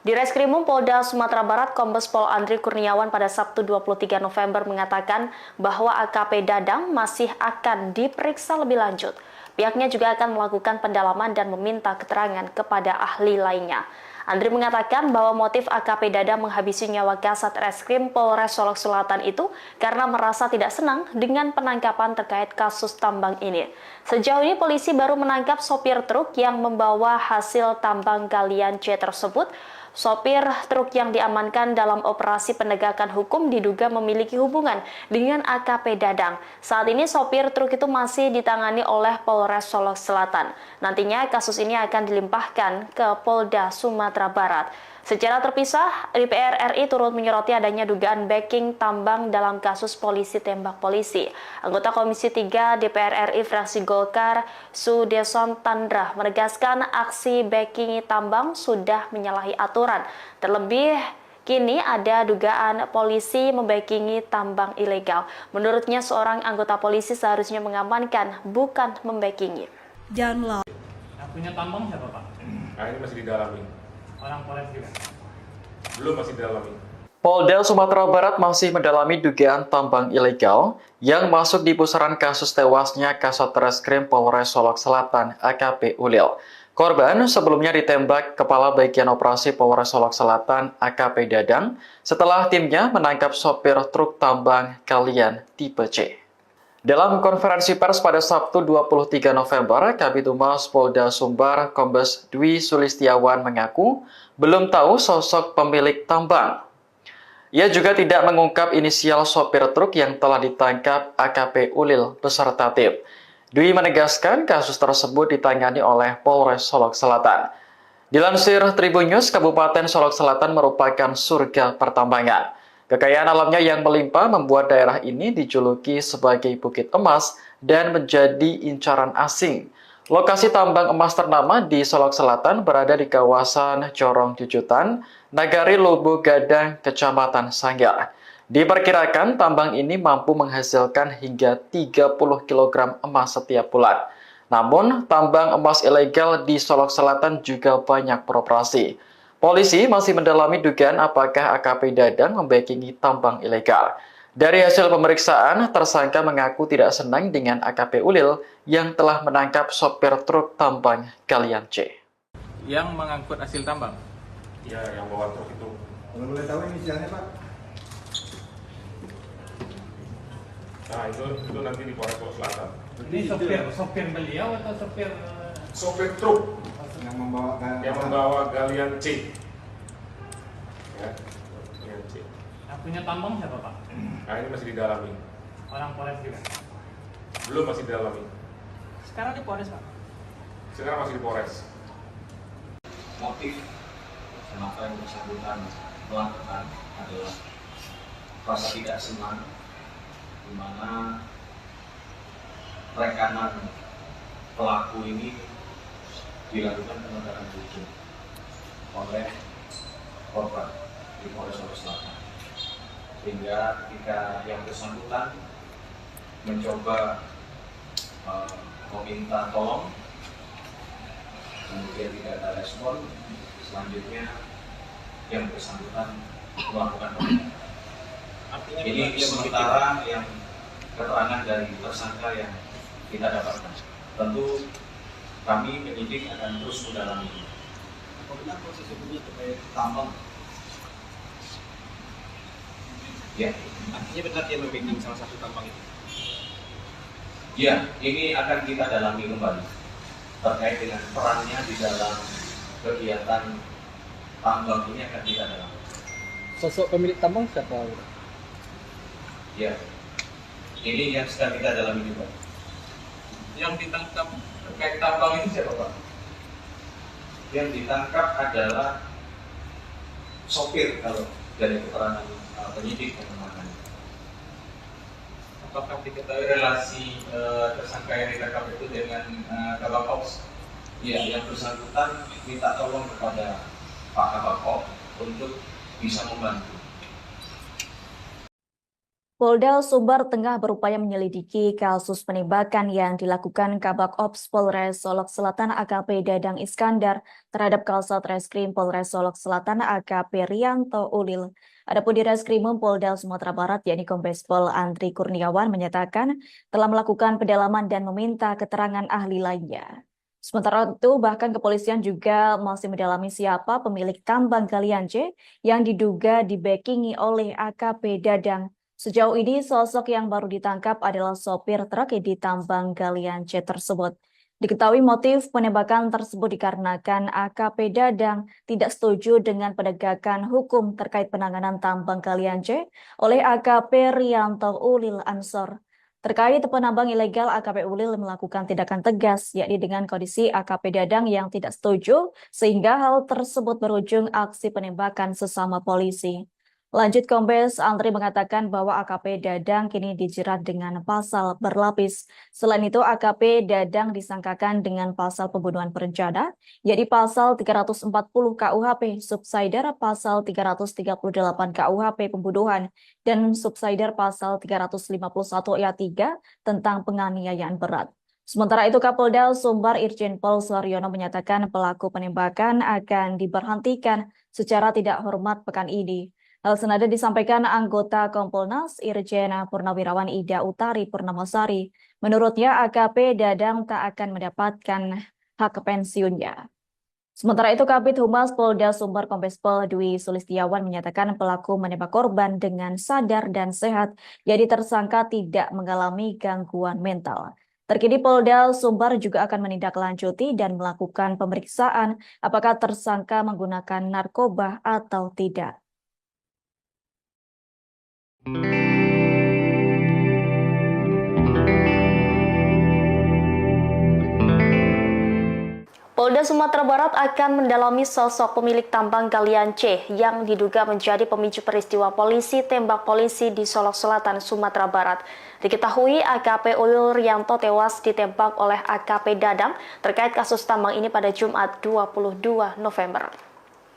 Di Reskrimum Polda Sumatera Barat, Kombes Pol Andri Kurniawan pada Sabtu 23 November mengatakan bahwa AKP Dadang masih akan diperiksa lebih lanjut. Pihaknya juga akan melakukan pendalaman dan meminta keterangan kepada ahli lainnya. Andri mengatakan bahwa motif AKP Dadang menghabisi nyawa Kasat Reskrim Polres Solok Selatan itu karena merasa tidak senang dengan penangkapan terkait kasus tambang ini. Sejauh ini polisi baru menangkap sopir truk yang membawa hasil tambang galian C tersebut. Sopir truk yang diamankan dalam operasi penegakan hukum diduga memiliki hubungan dengan AKP Dadang. Saat ini sopir truk itu masih ditangani oleh Polres Solok Selatan. Nantinya kasus ini akan dilimpahkan ke Polda Sumatera Barat. Secara terpisah, DPR RI turut menyoroti adanya dugaan backing tambang dalam kasus polisi tembak polisi. Anggota Komisi 3 DPR RI fraksi Golkar, Sudeson Tandra, menegaskan aksi backing tambang sudah menyalahi aturan. Terlebih, kini ada dugaan polisi membackingi tambang ilegal. Menurutnya, seorang anggota polisi seharusnya mengamankan, bukan membackingi. Yang punya tambang siapa Pak? Nah, ini masih didalami. Orang Polres juga. Belum, masih didalami. Polda Sumatera Barat masih mendalami dugaan tambang ilegal yang masuk di pusaran kasus tewasnya Kasat Reskrim Polres Solok Selatan AKP Ulil. Korban sebelumnya ditembak Kepala Bagian Operasi Polres Solok Selatan AKP Dadang setelah timnya menangkap sopir truk tambang Galian tipe C. Dalam konferensi pers pada Sabtu 23 November, Kabid Humas Polda Sumbar Kombes Dwi Sulistiawan mengaku belum tahu sosok pemilik tambang. Ia juga tidak mengungkap inisial sopir truk yang telah ditangkap AKP Ulil beserta tim. Dwi menegaskan kasus tersebut ditangani oleh Polres Solok Selatan. Dilansir Tribun News, Kabupaten Solok Selatan merupakan surga pertambangan. Kekayaan alamnya yang melimpah membuat daerah ini dijuluki sebagai Bukit Emas dan menjadi incaran asing. Lokasi tambang emas ternama di Solok Selatan berada di kawasan Corong Jujutan, Nagari Lobo Gadang, Kecamatan Sanggar. Diperkirakan tambang ini mampu menghasilkan hingga 30 kg emas setiap bulan. Namun, tambang emas ilegal di Solok Selatan juga banyak beroperasi. Polisi masih mendalami dugaan apakah AKP Dadang membackingi tambang ilegal. Dari hasil pemeriksaan, tersangka mengaku tidak senang dengan AKP Ulil yang telah menangkap sopir truk tambang Galian C. Yang mengangkut hasil tambang. Ya, yang bawa truk itu. Kalau boleh tahu inisialnya Pak? Nah, itu nanti di Polres Solok Selatan. Ini sopir beliau atau sopir Sopir truk Yang membawa yang membawa Galian C. Ya, Galian C. yang punya tambang siapa Pak? Nah, ini masih didalami. Orang Polres juga. Belum, masih didalami. Sekarang di Polres, Pak. Sekarang masih di Polres. Motif kenapa yang bersangkutan melakukan adalah rasa tidak senang, di mana rekanan pelaku ini dilakukan penegakan hukum oleh korban di Polres Solok Selatan, sehingga ketika yang bersangkutan mencoba meminta tolong, kemudian tidak ada respon, selanjutnya yang bersangkutan melakukan penindakan. Ini sementara yang keterangan dari tersangka yang kita dapatkan. Tentu kami penyidik akan terus mendalami. Apabila proses hukumnya terkait tambang, Ya, artinya benar dia membacking salah satu tambang itu. ya, ini akan kita dalami kembali terkait dengan perannya di dalam kegiatan tambang ini akan kita dalami. Sosok pemilik tambang siapa? Ya, ini yang sedang kita dalami juga. Yang ditangkap terkait tambang itu siapa Pak? Yang ditangkap adalah sopir kalau dari keterangan penyidik yang menangani. Apakah diketahui relasi tersangka yang ditangkap itu dengan Kabak Ops? Ya, yang bersangkutan minta tolong kepada Pak Kabak Ops untuk bisa membantu. Polda Sumbar tengah berupaya menyelidiki kasus penembakan yang dilakukan Kabak Ops Polres Solok Selatan AKP Dadang Iskandar terhadap Kasat Reskrim Polres Solok Selatan AKP Rianto Ulil. Adapun di Reskrimum Polda Sumatera Barat yakni Kombes Pol Andri Kurniawan menyatakan telah melakukan pendalaman dan meminta keterangan ahli lainnya. Sementara itu bahkan kepolisian juga masih mendalami siapa pemilik tambang Galian C yang diduga dibackingi oleh AKP Dadang. Sejauh ini, sosok yang baru ditangkap adalah sopir truk di tambang Galian C tersebut. Diketahui motif penembakan tersebut dikarenakan AKP Dadang tidak setuju dengan penegakan hukum terkait penanganan tambang galian C oleh AKP Rianto Ulil Ansor. Terkait penambang ilegal, AKP Ulil melakukan tindakan tegas, yakni dengan kondisi AKP Dadang yang tidak setuju, sehingga hal tersebut berujung aksi penembakan sesama polisi. Lanjut, Kombes Andri mengatakan bahwa AKP Dadang kini dijerat dengan pasal berlapis. Selain itu, AKP Dadang disangkakan dengan pasal pembunuhan berencana, yakni pasal 340 KUHP, subsidiar pasal 338 KUHP pembunuhan, dan subsidiar pasal 351 ayat 3 tentang penganiayaan berat. Sementara itu, Kapolda Sumbar Irjen Pol Suharyono menyatakan pelaku penembakan akan diberhentikan secara tidak hormat pekan ini. Hal senada disampaikan anggota Kompolnas Irjen Purnawirawan Ida Utari Purnamasari. Menurutnya, AKP Dadang tak akan mendapatkan hak pensiunnya. Sementara itu, Kabid Humas Polda Sumbar Kombes Pol Dwi Sulistiawan menyatakan pelaku menembak korban dengan sadar dan sehat, jadi tersangka tidak mengalami gangguan mental. Terkini Polda Sumbar juga akan menindaklanjuti dan melakukan pemeriksaan apakah tersangka menggunakan narkoba atau tidak. Polda Sumatera Barat akan mendalami sosok pemilik tambang galian C yang diduga menjadi pemicu peristiwa polisi tembak polisi di Solok Selatan, Sumatera Barat. Diketahui AKP Ulil Rianto tewas ditembak oleh AKP Dadang terkait kasus tambang ini pada Jumat 22 November.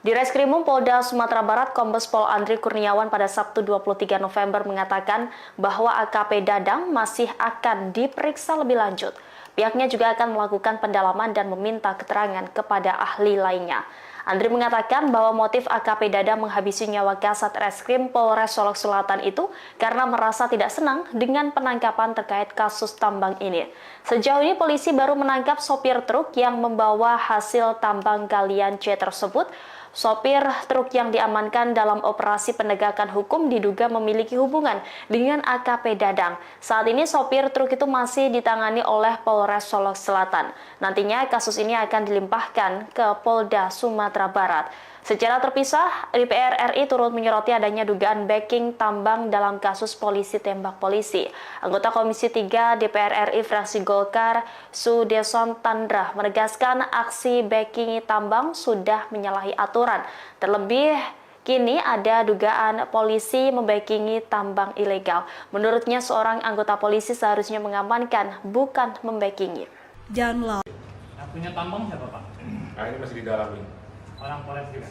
Di Reskrimum Polda Sumatera Barat, Kombes Pol Andri Kurniawan pada Sabtu 23 November mengatakan bahwa AKP Dadang masih akan diperiksa lebih lanjut. Pihaknya juga akan melakukan pendalaman dan meminta keterangan kepada ahli lainnya. Andri mengatakan bahwa motif AKP Dadang menghabisi nyawa Kasat Reskrim Polres Solok Selatan itu karena merasa tidak senang dengan penangkapan terkait kasus tambang ini. Sejauh ini polisi baru menangkap sopir truk yang membawa hasil tambang galian C tersebut. Sopir truk yang diamankan dalam operasi penegakan hukum diduga memiliki hubungan dengan AKP Dadang. Saat ini sopir truk itu masih ditangani oleh Polres Solok Selatan. Nantinya kasus ini akan dilimpahkan ke Polda Sumatera Barat. Secara terpisah, DPR RI turut menyoroti adanya dugaan backing tambang dalam kasus polisi tembak polisi. Anggota Komisi 3 DPR RI fraksi Golkar, Sudeson Tandra, menegaskan aksi backing tambang sudah menyalahi aturan. Terlebih, kini ada dugaan polisi membackingi tambang ilegal. Menurutnya, seorang anggota polisi seharusnya mengamankan, bukan membackingi. Yang punya tambang siapa, Pak? Nah, ini masih didalami. Orang Polres juga?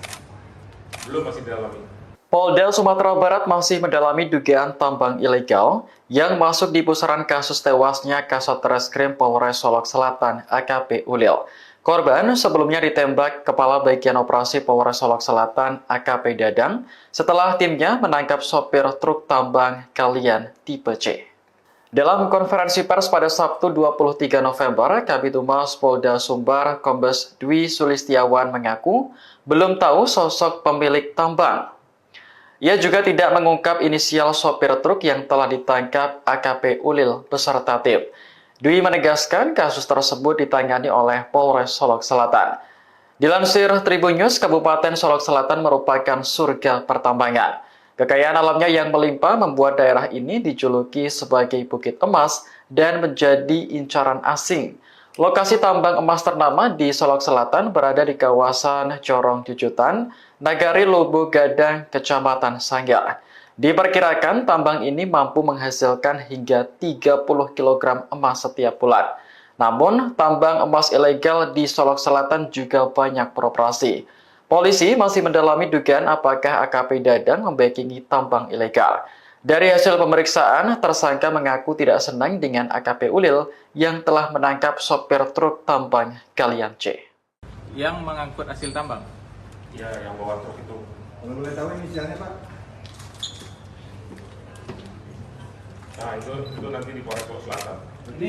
Belum, masih didalami. Polda Sumatera Barat masih mendalami dugaan tambang ilegal yang masuk di pusaran kasus tewasnya Kasat Reskrim Polres Solok Selatan AKP Ulil. Korban sebelumnya ditembak Kepala Bagian Operasi Polres Solok Selatan AKP Dadang setelah timnya menangkap sopir truk tambang galian tipe C. Dalam konferensi pers pada Sabtu 23 November, Kabid Humas Polda Sumbar Kombes Dwi Sulistiawan mengaku belum tahu sosok pemilik tambang. Ia juga tidak mengungkap inisial sopir truk yang telah ditangkap AKP Ulil beserta tim. Dwi menegaskan kasus tersebut ditangani oleh Polres Solok Selatan. Dilansir Tribun News, Kabupaten Solok Selatan merupakan surga pertambangan. Kekayaan alamnya yang melimpah membuat daerah ini dijuluki sebagai Bukit Emas dan menjadi incaran asing. Lokasi tambang emas ternama di Solok Selatan berada di kawasan Corong Jujutan, Nagari Lubu Gadang, Kecamatan Sanggar. Diperkirakan tambang ini mampu menghasilkan hingga 30 kg emas setiap bulan. Namun, tambang emas ilegal di Solok Selatan juga banyak beroperasi. Polisi masih mendalami dugaan apakah AKP Dadang membackingi tambang ilegal. Dari hasil pemeriksaan, tersangka mengaku tidak senang dengan AKP Ulil yang telah menangkap sopir truk tambang galian C. Yang mengangkut hasil tambang? Ya, yang bawa truk itu. Kalau boleh tahu inisialnya Pak? Nah, itu nanti di Polres Solok Selatan. Ini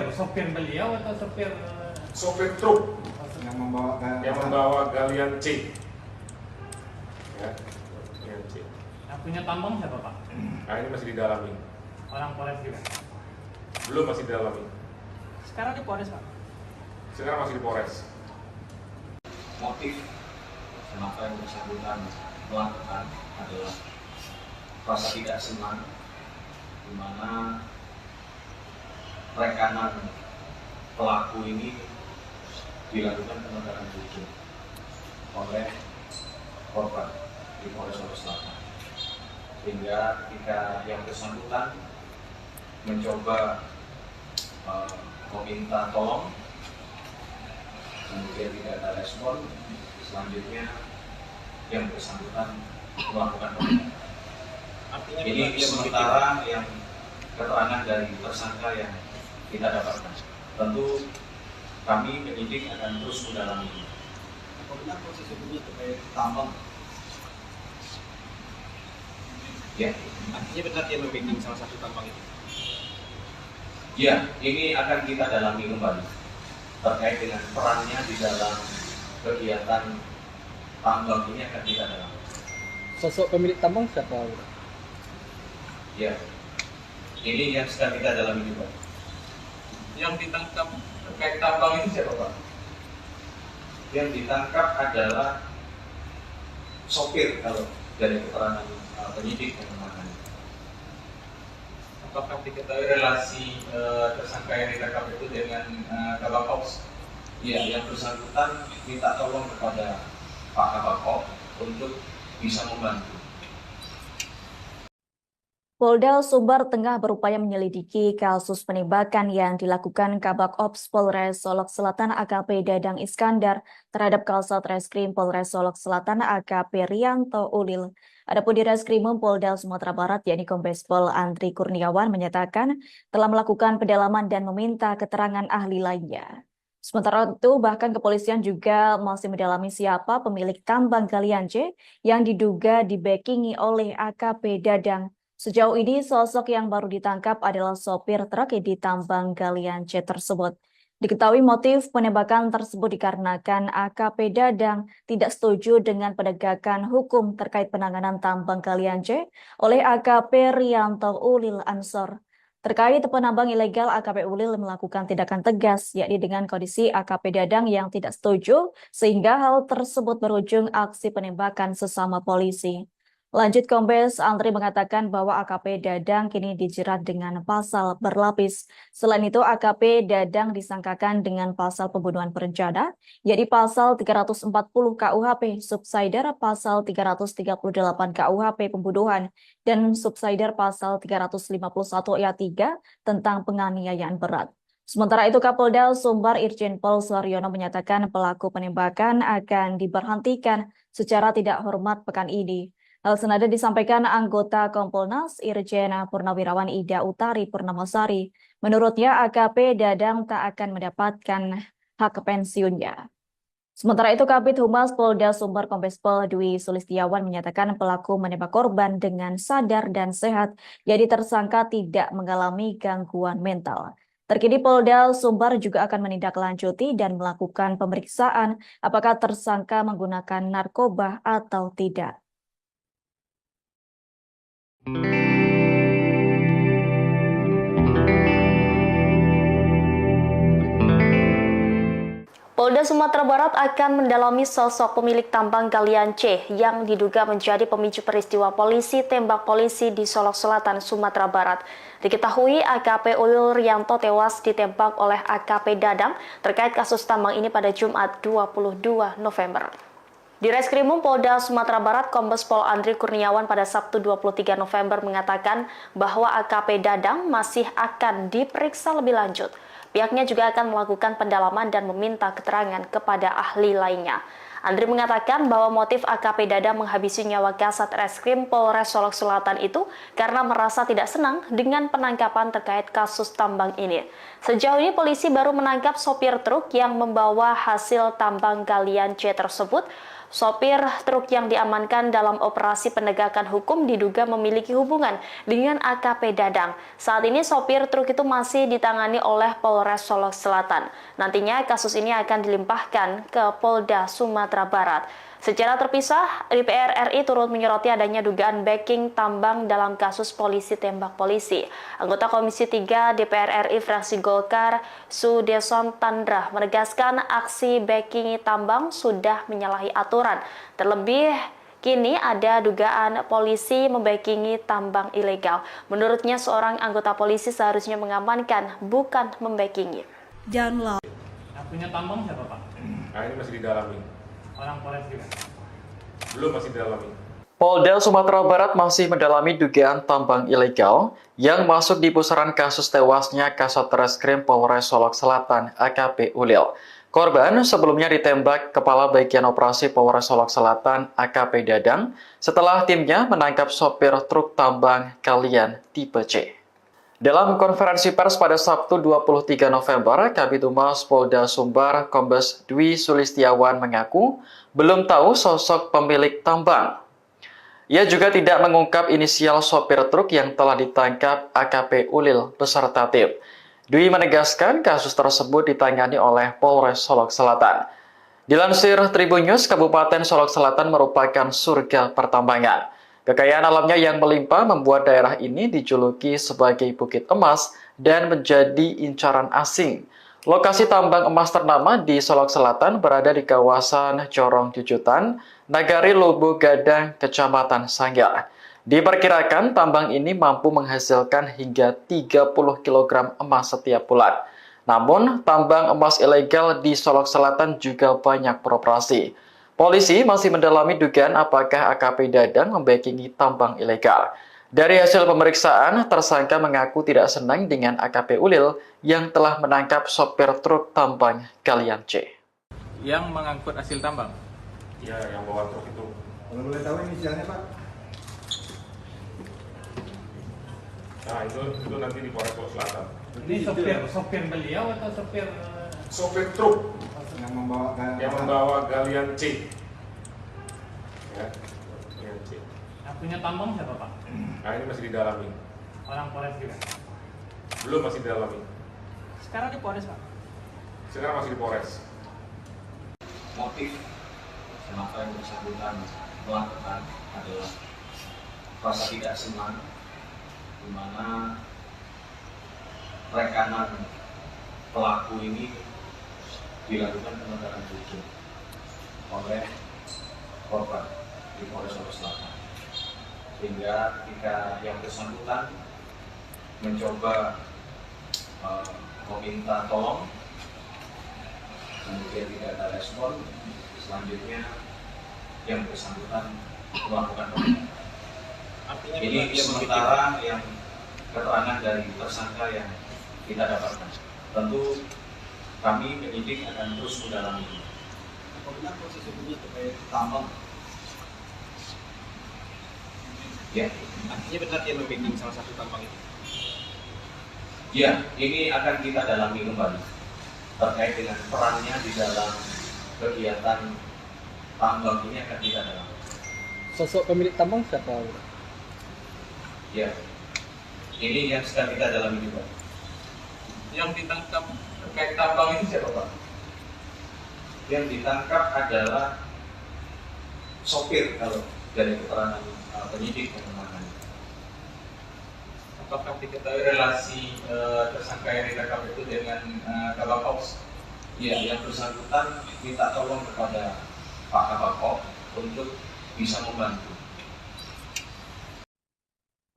sopir beliau atau sopir? Sopir truk yang membawa galian C. Ya, galian C. Yang punya tambang siapa, Pak? Nah, ini masih didalami. Orang Polres juga? Belum, masih didalami. Sekarang di Polres, Pak. Sekarang masih di Polres. Motif kenapa yang bersangkutan melakukan adalah rasa tidak senang, di mana rekanan pelaku ini dilakukan penegakan hukum oleh korban di Polres Solo Selatan. Sehingga ketika yang bersangkutan mencoba meminta tolong, kemudian tidak ada respon, selanjutnya yang bersangkutan melakukan penegakan. Ini sementara yang keterangan dari tersangka yang kita dapatkan. Tentu kami penyidik akan terus mendalami. Apabila proses hukumnya terkait tambang, Ya, artinya benar dia membacking salah satu tambang itu. ya, ini akan kita dalami kembali terkait dengan perannya di dalam kegiatan tambang ini akan kita dalami. Sosok pemilik tambang siapa? Ya, ini yang sedang kita dalami juga. Yang ditangkap terkait tambang itu siapa Pak? Yang ditangkap adalah sopir kalau dari keterangan penyidik yang menangani. Apakah diketahui relasi tersangka yang ditangkap itu dengan Kabak Ops? Ya, yang bersangkutan minta tolong kepada Pak Kabak Ops untuk bisa membantu. Polda Sumbar tengah berupaya menyelidiki kasus penembakan yang dilakukan Kabak Ops Polres Solok Selatan AKP Dadang Iskandar terhadap Kasat Reskrim Polres Solok Selatan AKP Rianto Ulil. Adapun di Reskrimum Polda Sumatera Barat yakni Kombes Pol Andri Kurniawan menyatakan telah melakukan pendalaman dan meminta keterangan ahli lainnya. Sementara itu, bahkan kepolisian juga masih mendalami siapa pemilik tambang galian C yang diduga dibackingi oleh AKP Dadang. Sejauh ini, sosok yang baru ditangkap adalah sopir truk di tambang galian C tersebut. Diketahui motif penembakan tersebut dikarenakan AKP Dadang tidak setuju dengan penegakan hukum terkait penanganan tambang galian C oleh AKP Rianto Ulil Ansor. Terkait penambang ilegal, AKP Ulil melakukan tindakan tegas, yakni dengan kondisi AKP Dadang yang tidak setuju, sehingga hal tersebut berujung aksi penembakan sesama polisi. Lanjut, Kombes Andri mengatakan bahwa AKP Dadang kini dijerat dengan pasal berlapis. Selain itu, AKP Dadang disangkakan dengan pasal pembunuhan berencana, yakni pasal 340 KUHP, subsidiar pasal 338 KUHP pembunuhan, dan subsidiar pasal 351 ayat 3 tentang penganiayaan berat. Sementara itu, Kapolda Sumbar Irjen Pol Suharyono menyatakan pelaku penembakan akan diberhentikan secara tidak hormat pekan ini. Hal senada disampaikan anggota Kompolnas Irjen Purnawirawan Ida Utari Purnamasari. Menurutnya, AKP Dadang tak akan mendapatkan hak pensiunnya. Sementara itu, Kabid Humas Polda Sumbar Kombes Pol Dwi Sulistiawan menyatakan pelaku menembak korban dengan sadar dan sehat, jadi tersangka tidak mengalami gangguan mental. Terkini Polda Sumbar juga akan menindaklanjuti dan melakukan pemeriksaan apakah tersangka menggunakan narkoba atau tidak. Polda Sumatera Barat akan mendalami sosok pemilik tambang galian C yang diduga menjadi pemicu peristiwa polisi tembak polisi di Solok Selatan, Sumatera Barat. Diketahui AKP Ulil Rianto tewas ditembak oleh AKP Dadang terkait kasus tambang ini pada Jumat 22 November. Di Reskrimum Polda Sumatera Barat, Kombes Pol Andri Kurniawan pada Sabtu 23 November mengatakan bahwa AKP Dadang masih akan diperiksa lebih lanjut. Pihaknya juga akan melakukan pendalaman dan meminta keterangan kepada ahli lainnya. Andri mengatakan bahwa motif AKP Dadang menghabisi nyawa Kasat Reskrim Polres Solok Selatan itu karena merasa tidak senang dengan penangkapan terkait kasus tambang ini. Sejauh ini polisi baru menangkap sopir truk yang membawa hasil tambang galian C tersebut. Sopir truk yang diamankan dalam operasi penegakan hukum diduga memiliki hubungan dengan AKP Dadang. Saat ini sopir truk itu masih ditangani oleh Polres Solok Selatan. Nantinya kasus ini akan dilimpahkan ke Polda Sumatera Barat. Secara terpisah, DPR RI turut menyoroti adanya dugaan backing tambang dalam kasus polisi tembak polisi. Anggota Komisi 3 DPR RI fraksi Golkar, Sudeson Tandra, menegaskan aksi backing tambang sudah menyalahi aturan. Terlebih, kini ada dugaan polisi membackingi tambang ilegal. Menurutnya, seorang anggota polisi seharusnya mengamankan, bukan membackingi. Yang punya tambang siapa Pak? Nah ini masih didalami. Orang Polres juga? Belum, masih didalami. Polda Sumatera Barat masih mendalami dugaan tambang ilegal yang masuk di pusaran kasus tewasnya Kasat Reskrim Polres Solok Selatan AKP Ulil. Korban sebelumnya ditembak Kepala Bagian Operasi Polres Solok Selatan AKP Dadang setelah timnya menangkap sopir truk tambang galian tipe C. Dalam konferensi pers pada Sabtu 23 November, Kabid Humas Polda Sumbar Kombes Dwi Sulistiawan mengaku belum tahu sosok pemilik tambang. Ia juga tidak mengungkap inisial sopir truk yang telah ditangkap AKP Ulil beserta tim. Dwi menegaskan kasus tersebut ditangani oleh Polres Solok Selatan. Dilansir Tribun News, Kabupaten Solok Selatan merupakan surga pertambangan. Kekayaan alamnya yang melimpah membuat daerah ini dijuluki sebagai Bukit Emas dan menjadi incaran asing. Lokasi tambang emas ternama di Solok Selatan berada di kawasan Corong Jujutan, Nagari Lubu Gadang, Kecamatan Sanggar. Diperkirakan tambang ini mampu menghasilkan hingga 30 kg emas setiap bulan. Namun, tambang emas ilegal di Solok Selatan juga banyak beroperasi. Polisi masih mendalami dugaan apakah AKP Dadang membackingi tambang ilegal. Dari hasil pemeriksaan, tersangka mengaku tidak senang dengan AKP Ulil yang telah menangkap sopir truk tambang galian C. Yang mengangkut hasil tambang? Ya, yang bawa truk itu. Kalau boleh tahu inisialnya Pak? Nah itu nanti di Polres Solok Selatan. Ini sopir beliau atau sopir? Sopir truk Yang membawa yang membawa galian C. Ya, galian C. Yang punya tambang siapa Pak? Nah ini masih didalami. Orang Polres juga? Belum, masih didalami. Sekarang di Polres, Pak. Sekarang masih di Polres. Motif kenapa yang bersangkutan melakukan adalah rasa tidak senang, di mana rekanan pelaku ini dilakukan penegakan hukum oleh korban di Polres Solok Selatan, sehingga ketika yang bersangkutan mencoba meminta tolong, kemudian tidak ada respon, selanjutnya yang bersangkutan melakukan penegakan. Artinya Ini sementara yang keterangan dari tersangka yang kita dapatkan. Tentu kami penyidik akan terus mendalami ini. Apa benar proses hukumnya terkait tambang? Ya, Artinya benar dia membacking salah satu tambang itu. ya, ini akan kita dalami kembali terkait dengan perannya di dalam kegiatan tambang ini akan kita dalami. Sosok pemilik tambang siapa? Ya, ini yang sedang kita dalami juga. Yang ditangkap terkait tambang ini siapa Pak? Yang ditangkap adalah sopir kalau dari keterangan penyidik yang menangani. Apakah diketahui relasi tersangka yang ditangkap itu dengan Kabak Ops? Ya, yang bersangkutan minta tolong kepada Pak Kabak untuk bisa membantu.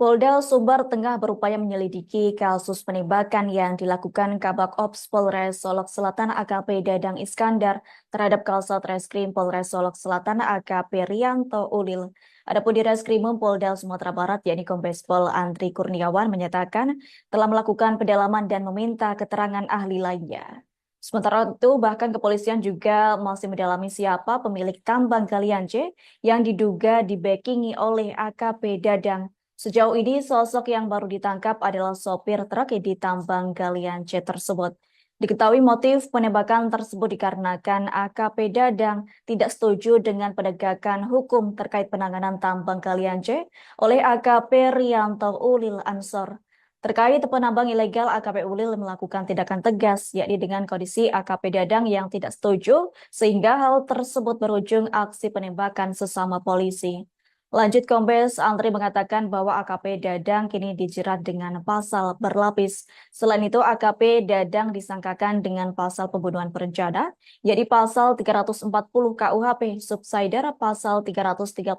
Polda Sumbar tengah berupaya menyelidiki kasus penembakan yang dilakukan Kabak Ops Polres Solok Selatan AKP Dadang Iskandar terhadap Kasat Reskrim Polres Solok Selatan AKP Rianto Ulil. Adapun di Reskrimum Polda Sumatera Barat yakni Kombes Pol Andri Kurniawan menyatakan telah melakukan pendalaman dan meminta keterangan ahli lainnya. Sementara itu bahkan kepolisian juga masih mendalami siapa pemilik tambang galian C yang diduga dibackingi oleh AKP Dadang. Sejauh ini, sosok yang baru ditangkap adalah sopir truk di tambang galian C tersebut. Diketahui motif penembakan tersebut dikarenakan AKP Dadang tidak setuju dengan penegakan hukum terkait penanganan tambang galian C oleh AKP Rianto Ulil Ansor. Terkait penambang ilegal, AKP Ulil melakukan tindakan tegas, yakni dengan kondisi AKP Dadang yang tidak setuju, sehingga hal tersebut berujung aksi penembakan sesama polisi. Lanjut, Kombes Andri mengatakan bahwa AKP Dadang kini dijerat dengan pasal berlapis. Selain itu, AKP Dadang disangkakan dengan pasal pembunuhan berencana, yakni pasal 340 KUHP, subsider pasal 338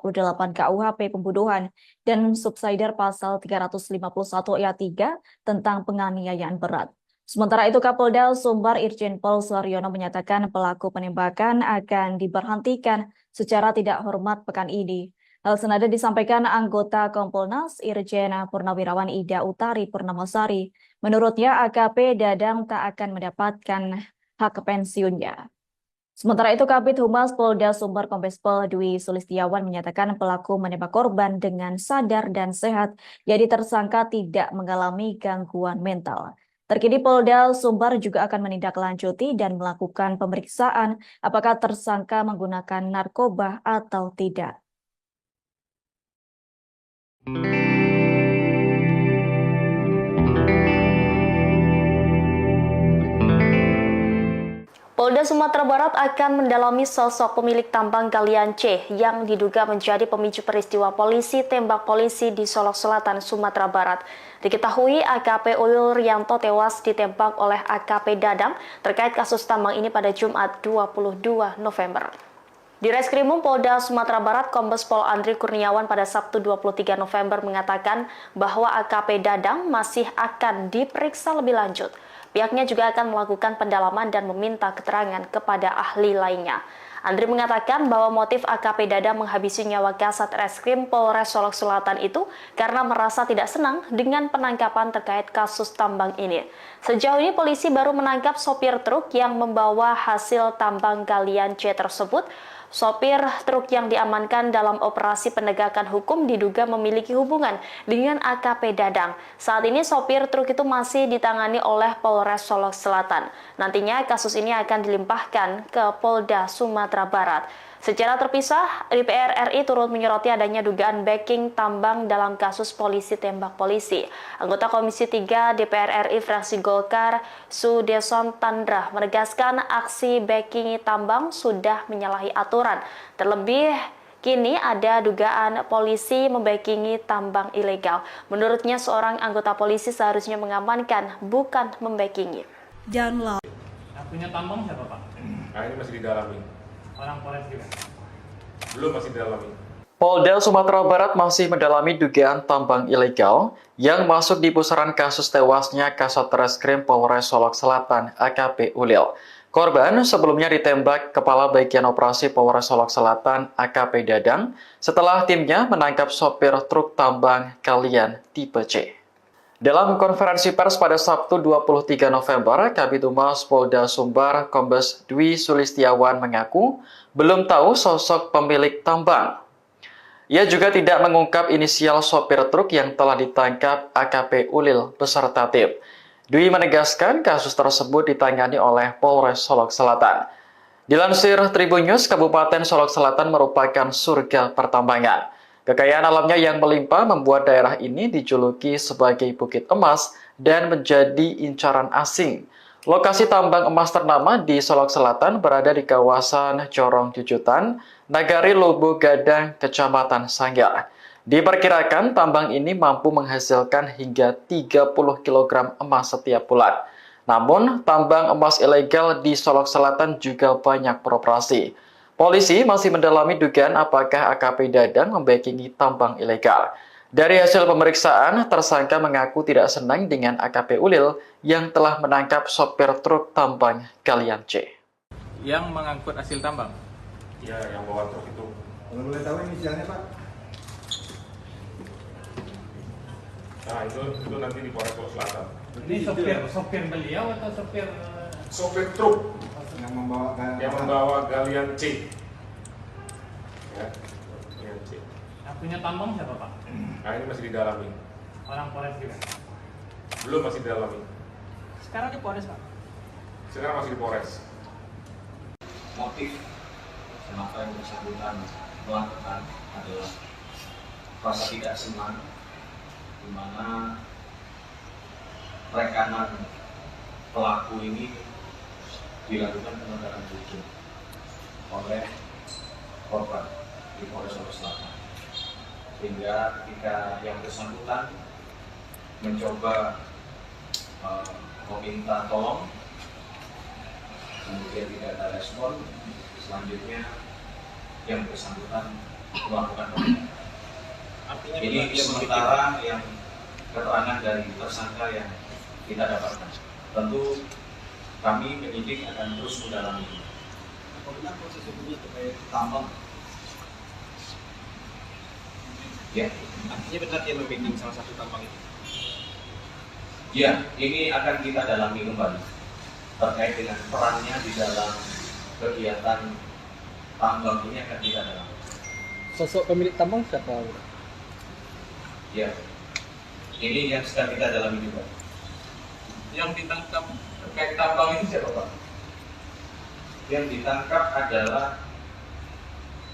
KUHP pembunuhan, dan subsider pasal 351 ayat 3 tentang penganiayaan berat. Sementara itu, Kapolda Sumbar Irjen Pol Suharyono menyatakan pelaku penembakan akan diberhentikan secara tidak hormat pekan ini. Hal senada disampaikan anggota Kompolnas Irjen Purnawirawan Ida Utari Purnamasari. Menurutnya, AKP Dadang tak akan mendapatkan hak pensiunnya. Sementara itu, Kabid Humas Polda Sumbar Kombes Pol Dwi Sulistiawan menyatakan pelaku menembak korban dengan sadar dan sehat, jadi tersangka tidak mengalami gangguan mental. Terkini Polda Sumbar juga akan menindaklanjuti dan melakukan pemeriksaan apakah tersangka menggunakan narkoba atau tidak. Polda Sumatera Barat akan mendalami sosok pemilik tambang galian C yang diduga menjadi pemicu peristiwa polisi tembak polisi di Solok Selatan, Sumatera Barat. Diketahui AKP Ulil Rianto tewas ditembak oleh AKP Dadang terkait kasus tambang ini pada Jumat 22 November. Di Reskrimum Polda Sumatera Barat, Kombes Pol Andri Kurniawan pada Sabtu 23 November mengatakan bahwa AKP Dadang masih akan diperiksa lebih lanjut. Pihaknya juga akan melakukan pendalaman dan meminta keterangan kepada ahli lainnya. Andri mengatakan bahwa motif AKP Dadang menghabisi nyawa Kasat Reskrim Polres Solok Selatan itu karena merasa tidak senang dengan penangkapan terkait kasus tambang ini. Sejauh ini polisi baru menangkap sopir truk yang membawa hasil tambang galian C tersebut. Sopir truk yang diamankan dalam operasi penegakan hukum diduga memiliki hubungan dengan AKP Dadang. Saat ini sopir truk itu masih ditangani oleh Polres Solok Selatan. Nantinya kasus ini akan dilimpahkan ke Polda Sumatera Barat. Secara terpisah, DPR RI turut menyoroti adanya dugaan backing tambang dalam kasus polisi tembak polisi. Anggota Komisi 3 DPR RI fraksi Golkar, Sudeson Tandra, menegaskan aksi backing tambang sudah menyalahi aturan. Terlebih, kini ada dugaan polisi membackingi tambang ilegal. Menurutnya, seorang anggota polisi seharusnya mengamankan, bukan membackingi. Yang punya tambang siapa, Pak? Nah, ini masih didalami. Orang Polres juga? Belum, masih didalami. Polda Sumatera Barat masih mendalami dugaan tambang ilegal yang masuk di pusaran kasus tewasnya Kasat Reskrim Polres Solok Selatan AKP Ulil. Korban sebelumnya ditembak Kepala Bagian Operasi Polres Solok Selatan AKP Dadang setelah timnya menangkap sopir truk tambang galian tipe C. Dalam konferensi pers pada Sabtu 23 November, Kabid Humas Polda Sumbar Kombes Dwi Sulistiawan mengaku belum tahu sosok pemilik tambang. Ia juga tidak mengungkap inisial sopir truk yang telah ditangkap AKP Ulil beserta tim. Dwi menegaskan kasus tersebut ditangani oleh Polres Solok Selatan. Dilansir Tribun News, Kabupaten Solok Selatan merupakan surga pertambangan. Kekayaan alamnya yang melimpah membuat daerah ini dijuluki sebagai Bukit Emas dan menjadi incaran asing. Lokasi tambang emas ternama di Solok Selatan berada di kawasan Corong Jujutan, Nagari Lobo Gadang, Kecamatan Sanggar. Diperkirakan tambang ini mampu menghasilkan hingga 30 kg emas setiap bulan. Namun, tambang emas ilegal di Solok Selatan juga banyak beroperasi. Polisi masih mendalami dugaan apakah AKP Dadang membackingi tambang ilegal. Dari hasil pemeriksaan, tersangka mengaku tidak senang dengan AKP Ulil yang telah menangkap sopir truk tambang galian C. Yang mengangkut hasil tambang? Ya, yang bawa truk itu. Kalau boleh tahu inisialnya, Pak? Nah, itu nanti di Polres Solok Selatan. Ini sopir beliau atau sopir? Sopir truk yang membawa galian C. Ya, galian C. Yang punya tambang siapa, Pak? Nah, ini masih didalami. Orang Polres juga? Belum, masih didalami. Sekarang di Polres, Pak? Sekarang masih di Polres. Motif kenapa yang bersangkutan melakukan adalah rasa tidak senang, di mana rekanan pelaku ini dilakukan penegakan hukum oleh korban di Polres Solo Selatan, sehingga ketika yang bersangkutan mencoba meminta tolong, kemudian tidak ada respon, selanjutnya yang bersangkutan melakukan penindakan. Ini sementara yang keterangan dari tersangka yang kita dapatkan. Tentu kami penyidik akan terus mendalami. Apabila proses hukumnya terkait tambang, Ya, Artinya benar dia membacking salah satu tambang itu. ya, ini akan kita dalami kembali terkait dengan perannya di dalam kegiatan tambang ini akan kita dalami. Sosok pemilik tambang siapa? Ya, ini yang sedang kita dalami juga. Yang ditangkap terkait tambang itu siapa Pak? Yang ditangkap adalah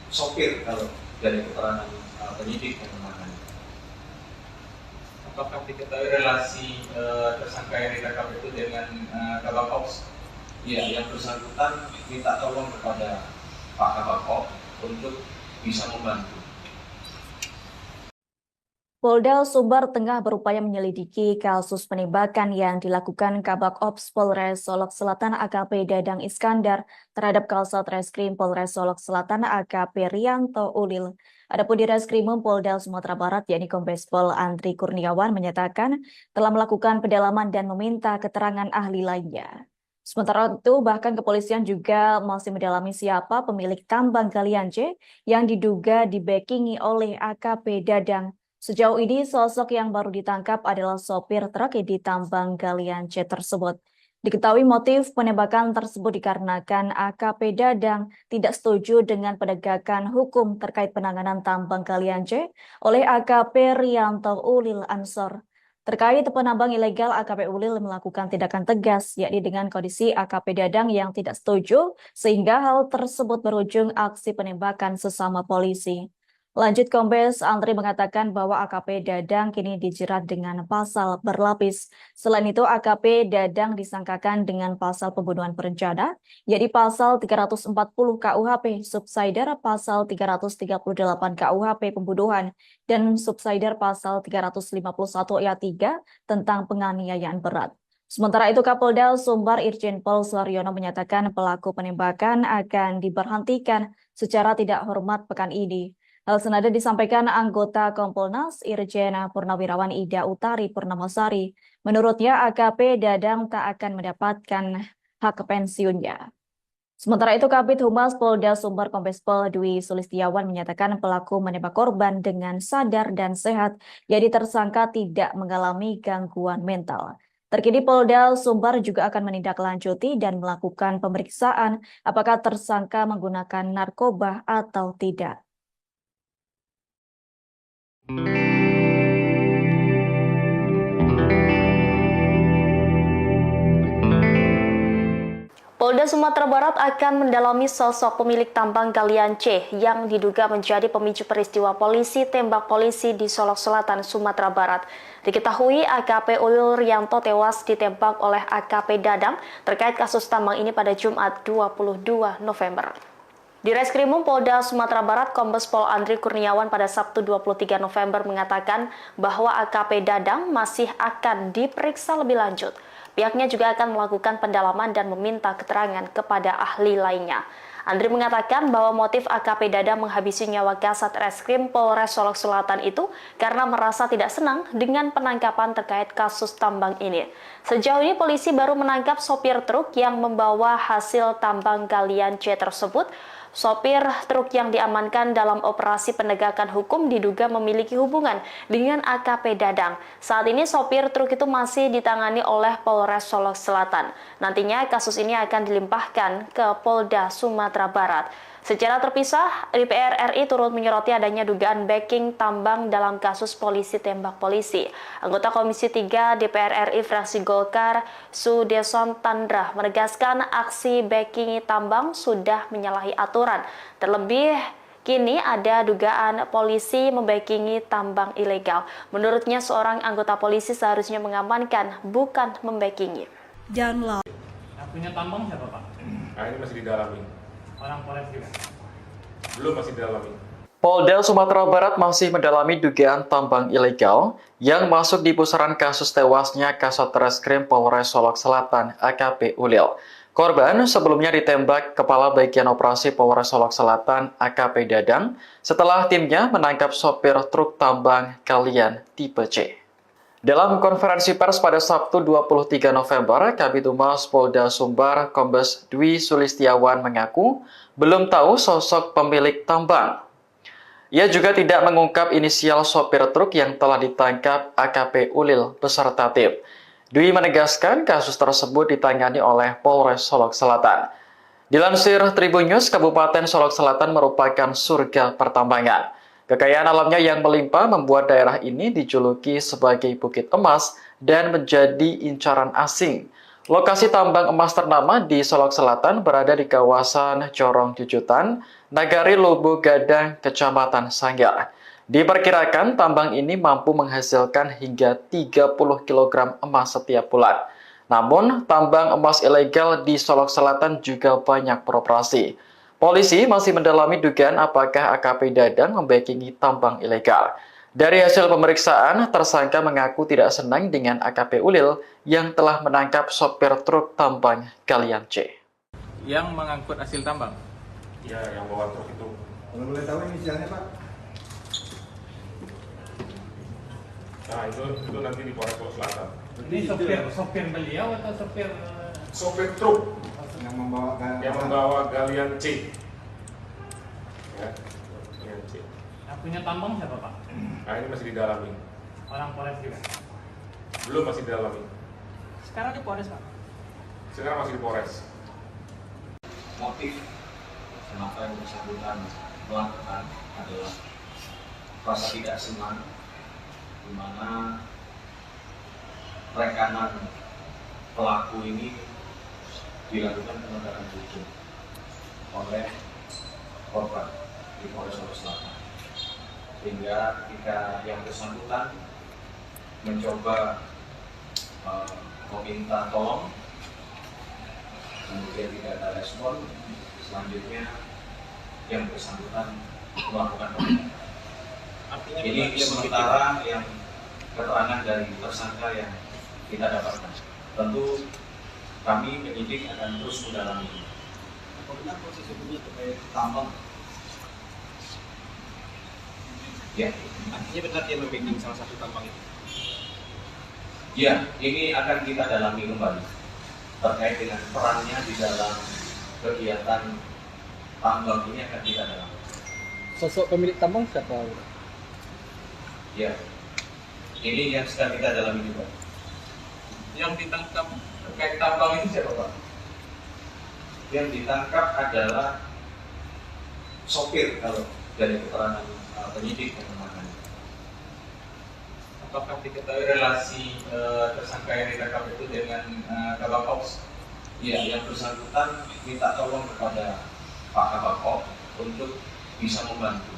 sopir kalau dari keterangan penyidik yang menangani. Apakah diketahui relasi tersangka yang ditangkap itu dengan Kabak Ops? Ya, yang bersangkutan minta tolong kepada Pak Kabak Ops untuk bisa membantu. Polda Sumbar tengah berupaya menyelidiki kasus penembakan yang dilakukan Kabak Ops Polres Solok Selatan AKP Dadang Iskandar terhadap Kasat Reskrim Polres Solok Selatan AKP Rianto Ulil. Adapun di Reskrimum Polda Sumatera Barat yakni Kombes Pol Andri Kurniawan menyatakan telah melakukan pendalaman dan meminta keterangan ahli lainnya. Sementara itu bahkan kepolisian juga masih mendalami siapa pemilik tambang galian C yang diduga dibackingi oleh AKP Dadang. Sejauh ini sosok yang baru ditangkap adalah sopir truk di tambang galian C tersebut. Diketahui motif penembakan tersebut dikarenakan AKP Dadang tidak setuju dengan penegakan hukum terkait penanganan tambang galian C oleh AKP Rianto Ulil Ansor. Terkait penambang ilegal, AKP Ulil melakukan tindakan tegas, yakni dengan kondisi AKP Dadang yang tidak setuju, sehingga hal tersebut berujung aksi penembakan sesama polisi. Lanjut, Kombes Andri mengatakan bahwa AKP Dadang kini dijerat dengan pasal berlapis. Selain itu, AKP Dadang disangkakan dengan pasal pembunuhan berencana, yakni pasal 340 KUHP, subsidiar pasal 338 KUHP pembunuhan, dan subsidiar pasal 351 ayat 3 tentang penganiayaan berat. Sementara itu, Kapolda Sumbar Irjen Pol Suharyono menyatakan pelaku penembakan akan diberhentikan secara tidak hormat pekan ini. Hal senada disampaikan anggota Kompolnas Irjen Purnawirawan Ida Utari Purnamasari. Menurutnya AKP Dadang tak akan mendapatkan hak pensiunnya. Sementara itu Kabid Humas Polda Sumbar Kombes Pol Dwi Sulistiawan menyatakan pelaku menembak korban dengan sadar dan sehat, jadi tersangka tidak mengalami gangguan mental. Terkini Polda Sumbar juga akan menindaklanjuti dan melakukan pemeriksaan apakah tersangka menggunakan narkoba atau tidak. Polda Sumatera Barat akan mendalami sosok pemilik tambang galian C yang diduga menjadi pemicu peristiwa polisi tembak polisi di Solok Selatan, Sumatera Barat. Diketahui AKP Ulil Rianto tewas ditembak oleh AKP Dadang terkait kasus tambang ini pada Jumat 22 November. Di Reskrimum Polda Sumatera Barat, Kombes Pol Andri Kurniawan pada Sabtu 23 November mengatakan bahwa AKP Dadang masih akan diperiksa lebih lanjut. Pihaknya juga akan melakukan pendalaman dan meminta keterangan kepada ahli lainnya. Andri mengatakan bahwa motif AKP Dadang menghabisi nyawa Kasat Reskrim Polres Solok Selatan itu karena merasa tidak senang dengan penangkapan terkait kasus tambang ini. Sejauh ini polisi baru menangkap sopir truk yang membawa hasil tambang galian C tersebut. Sopir truk yang diamankan dalam operasi penegakan hukum diduga memiliki hubungan dengan AKP Dadang. Saat ini sopir truk itu masih ditangani oleh Polres Solok Selatan. Nantinya kasus ini akan dilimpahkan ke Polda Sumatera Barat. Secara terpisah, DPR RI turut menyoroti adanya dugaan backing tambang dalam kasus polisi tembak polisi. Anggota Komisi 3 DPR RI fraksi Golkar, Sudeson Tandra, menegaskan aksi backing tambang sudah menyalahi aturan. Terlebih, Kini ada dugaan polisi membackingi tambang ilegal. Menurutnya seorang anggota polisi seharusnya mengamankan, bukan membackingi. Yang punya tambang siapa Pak? Nah, ini masih didalami. Orang Polres juga. Belum, masih didalami. Polda Sumatera Barat masih mendalami dugaan tambang ilegal yang masuk di pusaran kasus tewasnya Kasat Reskrim Polres Solok Selatan AKP Ulil. Korban sebelumnya ditembak Kepala Bagian Operasi Polres Solok Selatan AKP Dadang setelah timnya menangkap sopir truk tambang galian tipe C. Dalam konferensi pers pada Sabtu 23 November, Kabid Humas Polda Sumbar Kombes Dwi Sulistiawan mengaku belum tahu sosok pemilik tambang. Ia juga tidak mengungkap inisial sopir truk yang telah ditangkap AKP Ulil beserta tim. Dwi menegaskan kasus tersebut ditangani oleh Polres Solok Selatan. Dilansir Tribun News, Kabupaten Solok Selatan merupakan surga pertambangan. Kekayaan alamnya yang melimpah membuat daerah ini dijuluki sebagai Bukit Emas dan menjadi incaran asing. Lokasi tambang emas ternama di Solok Selatan berada di kawasan Corong Jujutan, Nagari Lubuk Gadang, Kecamatan Sanggar. Diperkirakan tambang ini mampu menghasilkan hingga 30 kg emas setiap bulan. Namun, tambang emas ilegal di Solok Selatan juga banyak beroperasi. Polisi masih mendalami dugaan apakah AKP Dadang membackingi tambang ilegal. Dari hasil pemeriksaan, tersangka mengaku tidak senang dengan AKP Ulil yang telah menangkap sopir truk tambang galian C. Yang mengangkut hasil tambang. Ya, yang bawa truk itu. Kalau boleh tahu inisialnya Pak? Nah, itu nanti di Polres Solok Selatan. Ini sopir beliau atau sopir Sopir truk yang yang membawa galian C. Ya, galian C. yang punya tambang siapa Pak? Nah, ini masih didalami. Orang Polres juga. Belum, masih didalami. Sekarang di Polres Pak. Sekarang masih di Polres. Motif kenapa yang bersangkutan melakukan adalah rasa tidak senang, di mana rekanan pelaku ini dilakukan penegakan hukum oleh korban di Polres Solok Selatan, sehingga ketika yang bersangkutan mencoba meminta tolong, kemudian tidak ada respon, selanjutnya yang bersangkutan melakukan penegakan. Artinya Ini sementara yang keterangan dari tersangka yang kita dapatkan. Tentu kami penyidik akan terus mendalami. Apa benar proses hukumnya terkait tambang? Ya, artinya benar dia membacking salah satu tambang itu. ya, ini akan kita dalami kembali terkait dengan perannya di dalam kegiatan tambang ini akan kita dalami. Sosok pemilik tambang siapa? Ya, ini yang sedang kita dalami juga. Yang ditangkap terkait tambang itu siapa Pak? Yang ditangkap adalah sopir kalau dari keterangan penyidik yang menangani. Apakah diketahui relasi tersangka yang ditangkap itu dengan Kabak Ops? Ya, yang bersangkutan minta tolong kepada Pak Kabak Ops untuk bisa membantu.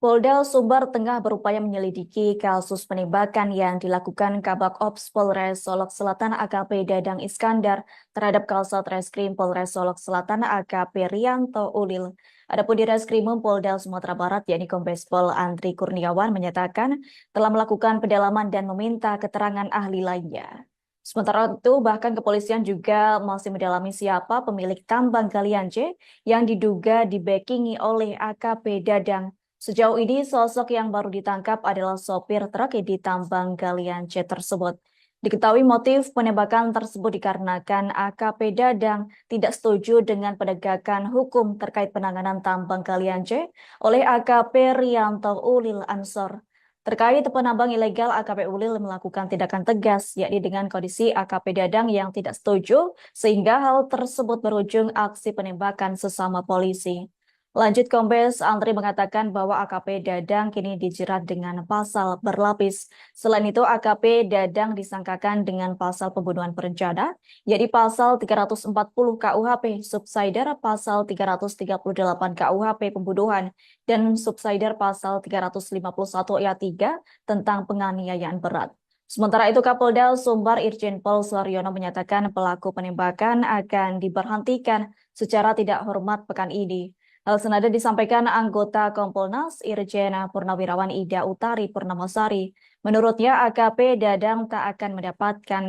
Polda Sumbar tengah berupaya menyelidiki kasus penembakan yang dilakukan Kabak Ops Polres Solok Selatan AKP Dadang Iskandar terhadap Kasat Reskrim Polres Solok Selatan AKP Rianto Ulil. Adapun di Reskrimum Polda Sumatera Barat yakni Kombes Pol Andri Kurniawan menyatakan telah melakukan pendalaman dan meminta keterangan ahli lainnya. Sementara itu, bahkan kepolisian juga masih mendalami siapa pemilik tambang galian C yang diduga dibackingi oleh AKP Dadang. Sejauh ini, sosok yang baru ditangkap adalah sopir truk di tambang galian C tersebut. Diketahui motif penembakan tersebut dikarenakan AKP Dadang tidak setuju dengan penegakan hukum terkait penanganan tambang galian C oleh AKP Rianto Ulil Ansor. Terkait penambang ilegal, AKP Ulil melakukan tindakan tegas, yakni dengan kondisi AKP Dadang yang tidak setuju, sehingga hal tersebut berujung aksi penembakan sesama polisi. Lanjut, Kombes Andri mengatakan bahwa AKP Dadang kini dijerat dengan pasal berlapis. Selain itu, AKP Dadang disangkakan dengan pasal pembunuhan berencana, yakni pasal 340 KUHP, subsidiar pasal 338 KUHP pembunuhan, dan subsidiar pasal 351 ayat 3 tentang penganiayaan berat. Sementara itu, Kapolda Sumbar Irjen Pol Suaryono menyatakan pelaku penembakan akan diberhentikan secara tidak hormat pekan ini. Hal senada disampaikan anggota Kompolnas Irjen Purnawirawan Ida Utari Purnamasari. Menurutnya, AKP Dadang tak akan mendapatkan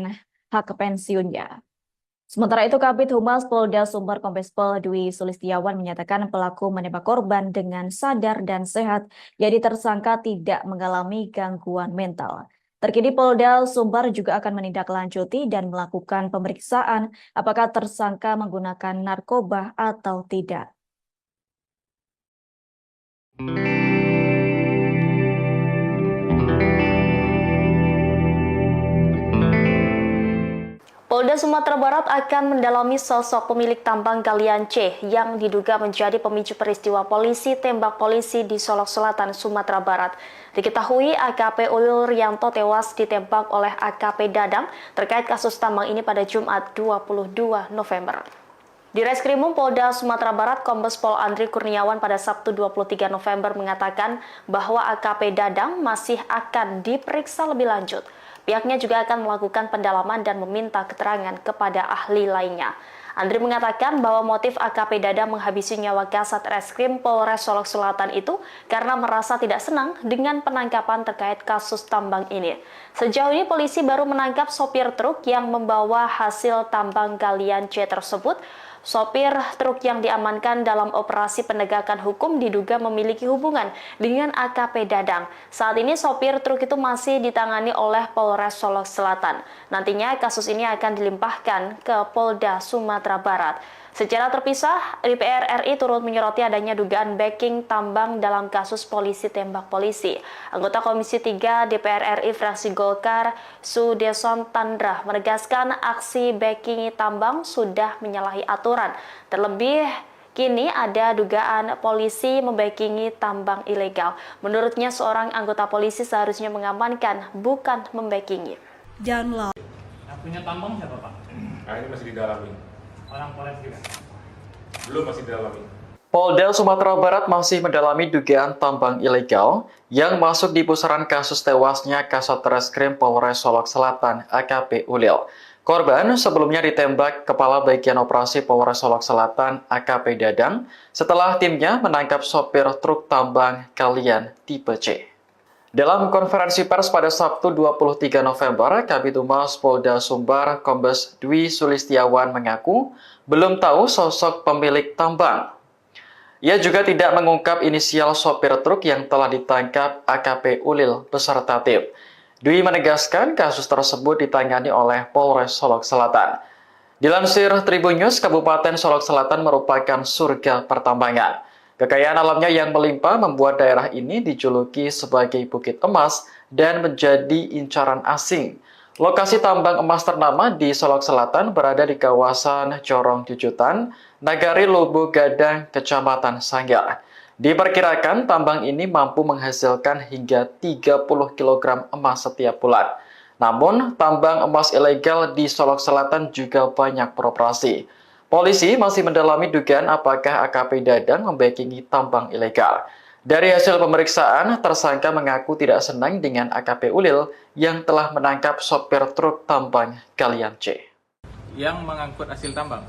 hak pensiunnya. Sementara itu, Kabid Humas Polda Sumbar Kombes Pol Dwi Sulistiawan menyatakan pelaku menembak korban dengan sadar dan sehat, jadi tersangka tidak mengalami gangguan mental. Terkini Polda Sumbar juga akan menindaklanjuti dan melakukan pemeriksaan apakah tersangka menggunakan narkoba atau tidak. Polda Sumatera Barat akan mendalami sosok pemilik tambang galian C yang diduga menjadi pemicu peristiwa polisi tembak polisi di Solok Selatan, Sumatera Barat. Diketahui AKP Ulil Rianto tewas ditembak oleh AKP Dadang terkait kasus tambang ini pada Jumat 22 November. Di Reskrimum Polda Sumatera Barat, Kombes Pol Andri Kurniawan pada Sabtu 23 November mengatakan bahwa AKP Dadang masih akan diperiksa lebih lanjut. Pihaknya juga akan melakukan pendalaman dan meminta keterangan kepada ahli lainnya. Andri mengatakan bahwa motif AKP Dadang menghabisi nyawa Kasat Reskrim Polres Solok Selatan itu karena merasa tidak senang dengan penangkapan terkait kasus tambang ini. Sejauh ini polisi baru menangkap sopir truk yang membawa hasil tambang galian C tersebut. Sopir truk yang diamankan dalam operasi penegakan hukum diduga memiliki hubungan dengan AKP Dadang. Saat ini sopir truk itu masih ditangani oleh Polres Solok Selatan. Nantinya kasus ini akan dilimpahkan ke Polda Sumatera Barat. Secara terpisah, DPR RI turut menyoroti adanya dugaan backing tambang dalam kasus polisi tembak polisi. Anggota Komisi 3 DPR RI fraksi Golkar, Sudeson Tandra, menegaskan aksi backing tambang sudah menyalahi aturan. Terlebih, kini ada dugaan polisi membackingi tambang ilegal. Menurutnya, seorang anggota polisi seharusnya mengamankan, bukan membackingi. Yang punya tambang siapa, Pak? Nah, ini masih didalami. Orang Polres juga? Belum, masih didalami. Polda Sumatera Barat masih mendalami dugaan tambang ilegal yang masuk di pusaran kasus tewasnya Kasat Reskrim Polres Solok Selatan AKP Ulil. Korban sebelumnya ditembak Kepala Bagian Operasi Polres Solok Selatan AKP Dadang setelah timnya menangkap sopir truk tambang galian tipe C. Dalam konferensi pers pada Sabtu 23 November, Kabid Humas Polda Sumbar Kombes Dwi Sulistiawan mengaku belum tahu sosok pemilik tambang. Ia juga tidak mengungkap inisial sopir truk yang telah ditangkap AKP Ulil beserta tim. Dwi menegaskan kasus tersebut ditangani oleh Polres Solok Selatan. Dilansir Tribun News, Kabupaten Solok Selatan merupakan surga pertambangan. Kekayaan alamnya yang melimpah membuat daerah ini dijuluki sebagai Bukit Emas dan menjadi incaran asing. Lokasi tambang emas ternama di Solok Selatan berada di kawasan Corong Jujutan, Nagari Lubu Gadang, Kecamatan Sanggar. Diperkirakan tambang ini mampu menghasilkan hingga 30 kg emas setiap bulan. Namun, tambang emas ilegal di Solok Selatan juga banyak beroperasi. Polisi masih mendalami dugaan apakah AKP Dadang membackingi tambang ilegal. Dari hasil pemeriksaan, tersangka mengaku tidak senang dengan AKP Ulil yang telah menangkap sopir truk tambang galian C. Yang mengangkut hasil tambang?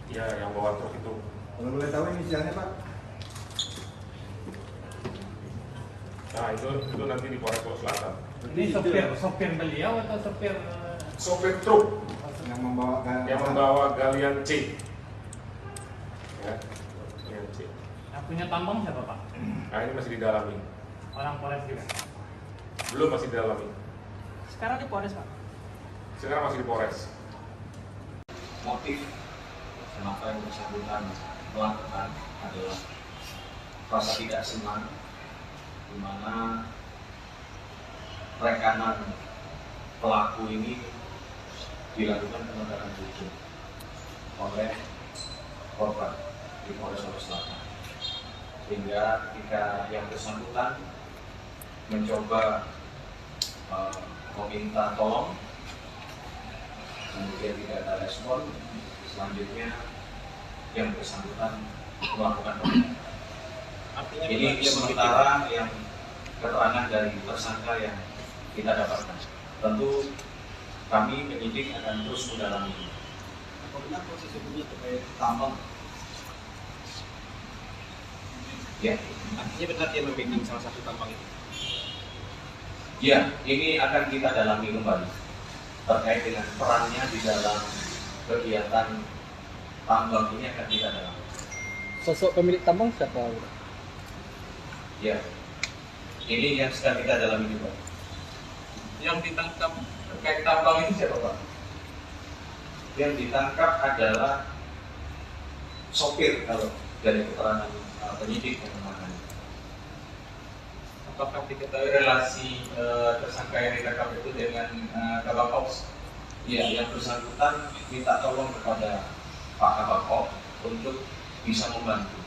Ya, yang bawa truk itu. Kalau boleh tahu inisialnya, Pak? Nah, itu nanti di Polres Solok Selatan. Ini sopir beliau atau sopir? Sopir truk Yang membawa galian C. Ya, galian C. Yang punya tambang siapa, Pak? Nah, ini masih didalami. Orang Polres juga? Belum, masih didalami. Sekarang di Polres, Pak? Sekarang masih di Polres. Motif kenapa yang bersangkutan melakukan adalah rasa tidak senang, di mana rekanan pelaku ini dilakukan penegakan hukum oleh korban di Polres Solok Selatan. sehingga ketika yang bersangkutan mencoba meminta tolong, kemudian tidak ada respon, selanjutnya yang bersangkutan melakukan pembunuhan. Ini sementara yang keterangan dari tersangka yang kita dapatkan. Tentu kami penyidik akan terus mendalami. Apabila proses hukumnya terkait tambang, Ya, Artinya benar dia membacking salah satu tambang itu. ya, ini akan kita dalami kembali terkait dengan perannya di dalam kegiatan tambang ini akan kita dalami. Sosok pemilik tambang siapa? Ya, ini yang sedang kita dalami juga. Yang ditangkap terkait tambang ini siapa Pak? Yang ditangkap adalah sopir kalau dari keterangan penyidik yang menangani. Apakah diketahui relasi tersangka yang ditangkap itu dengan Kabak Ops? Ya, yang bersangkutan minta tolong kepada Pak Kabak Ops untuk bisa membantu.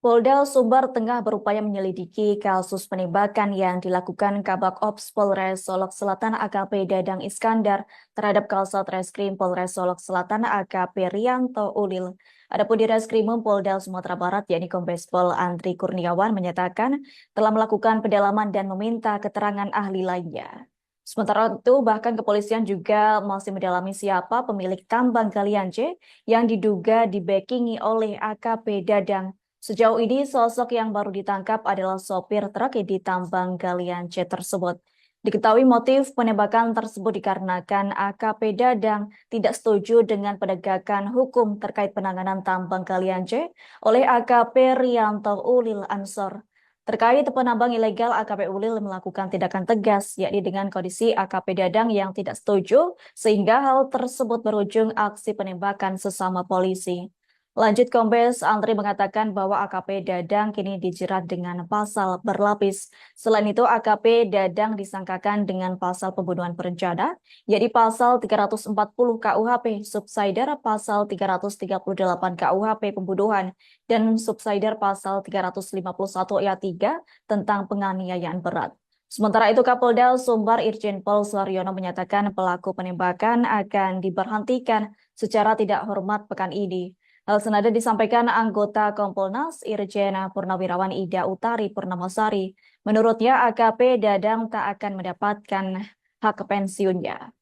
Polda Sumbar tengah berupaya menyelidiki kasus penembakan yang dilakukan Kabak Ops Polres Solok Selatan AKP Dadang Iskandar terhadap Kasat Reskrim Polres Solok Selatan AKP Rianto Ulil. Adapun di Reskrimum Polda Sumatera Barat yakni Kombes Pol Andri Kurniawan menyatakan telah melakukan pendalaman dan meminta keterangan ahli lainnya. Sementara itu bahkan kepolisian juga masih mendalami siapa pemilik tambang galian C yang diduga dibackingi oleh AKP Dadang. Sejauh ini, sosok yang baru ditangkap adalah sopir truk di tambang galian C tersebut. Diketahui motif penembakan tersebut dikarenakan AKP Dadang tidak setuju dengan penegakan hukum terkait penanganan tambang galian C oleh AKP Rianto Ulil Ansor. Terkait penambang ilegal, AKP Ulil melakukan tindakan tegas, yakni dengan kondisi AKP Dadang yang tidak setuju, sehingga hal tersebut berujung aksi penembakan sesama polisi. Lanjut, Kombes Andri mengatakan bahwa AKP Dadang kini dijerat dengan pasal berlapis. Selain itu, AKP Dadang disangkakan dengan pasal pembunuhan berencana, yakni pasal 340 KUHP, subsider pasal 338 KUHP pembunuhan, dan subsider pasal 351 ayat 3 tentang penganiayaan berat. Sementara itu, Kapolda Sumbar Irjen Pol Suharyono menyatakan pelaku penembakan akan diberhentikan secara tidak hormat pekan ini. Hal senada disampaikan anggota Kompolnas Irjen Purnawirawan Ida Utari Purnamasari. Menurutnya AKP Dadang tak akan mendapatkan hak pensiunnya.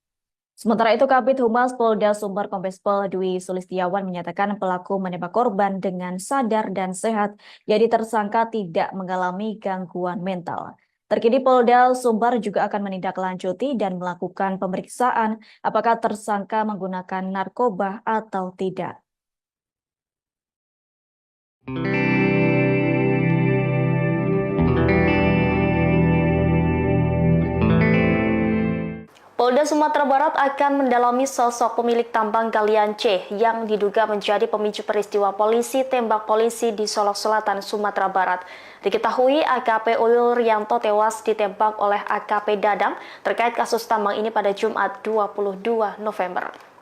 Sementara itu Kabid Humas Polda Sumbar Kombes Pol Dwi Sulistiawan menyatakan pelaku menembak korban dengan sadar dan sehat, jadi tersangka tidak mengalami gangguan mental. Terkini Polda Sumbar juga akan menindaklanjuti dan melakukan pemeriksaan apakah tersangka menggunakan narkoba atau tidak. Polda Sumatera Barat akan mendalami sosok pemilik tambang galian C yang diduga menjadi pemicu peristiwa polisi tembak polisi di Solok Selatan, Sumatera Barat. Diketahui AKP Ulil Rianto tewas ditembak oleh AKP Dadang terkait kasus tambang ini pada Jumat 22 November.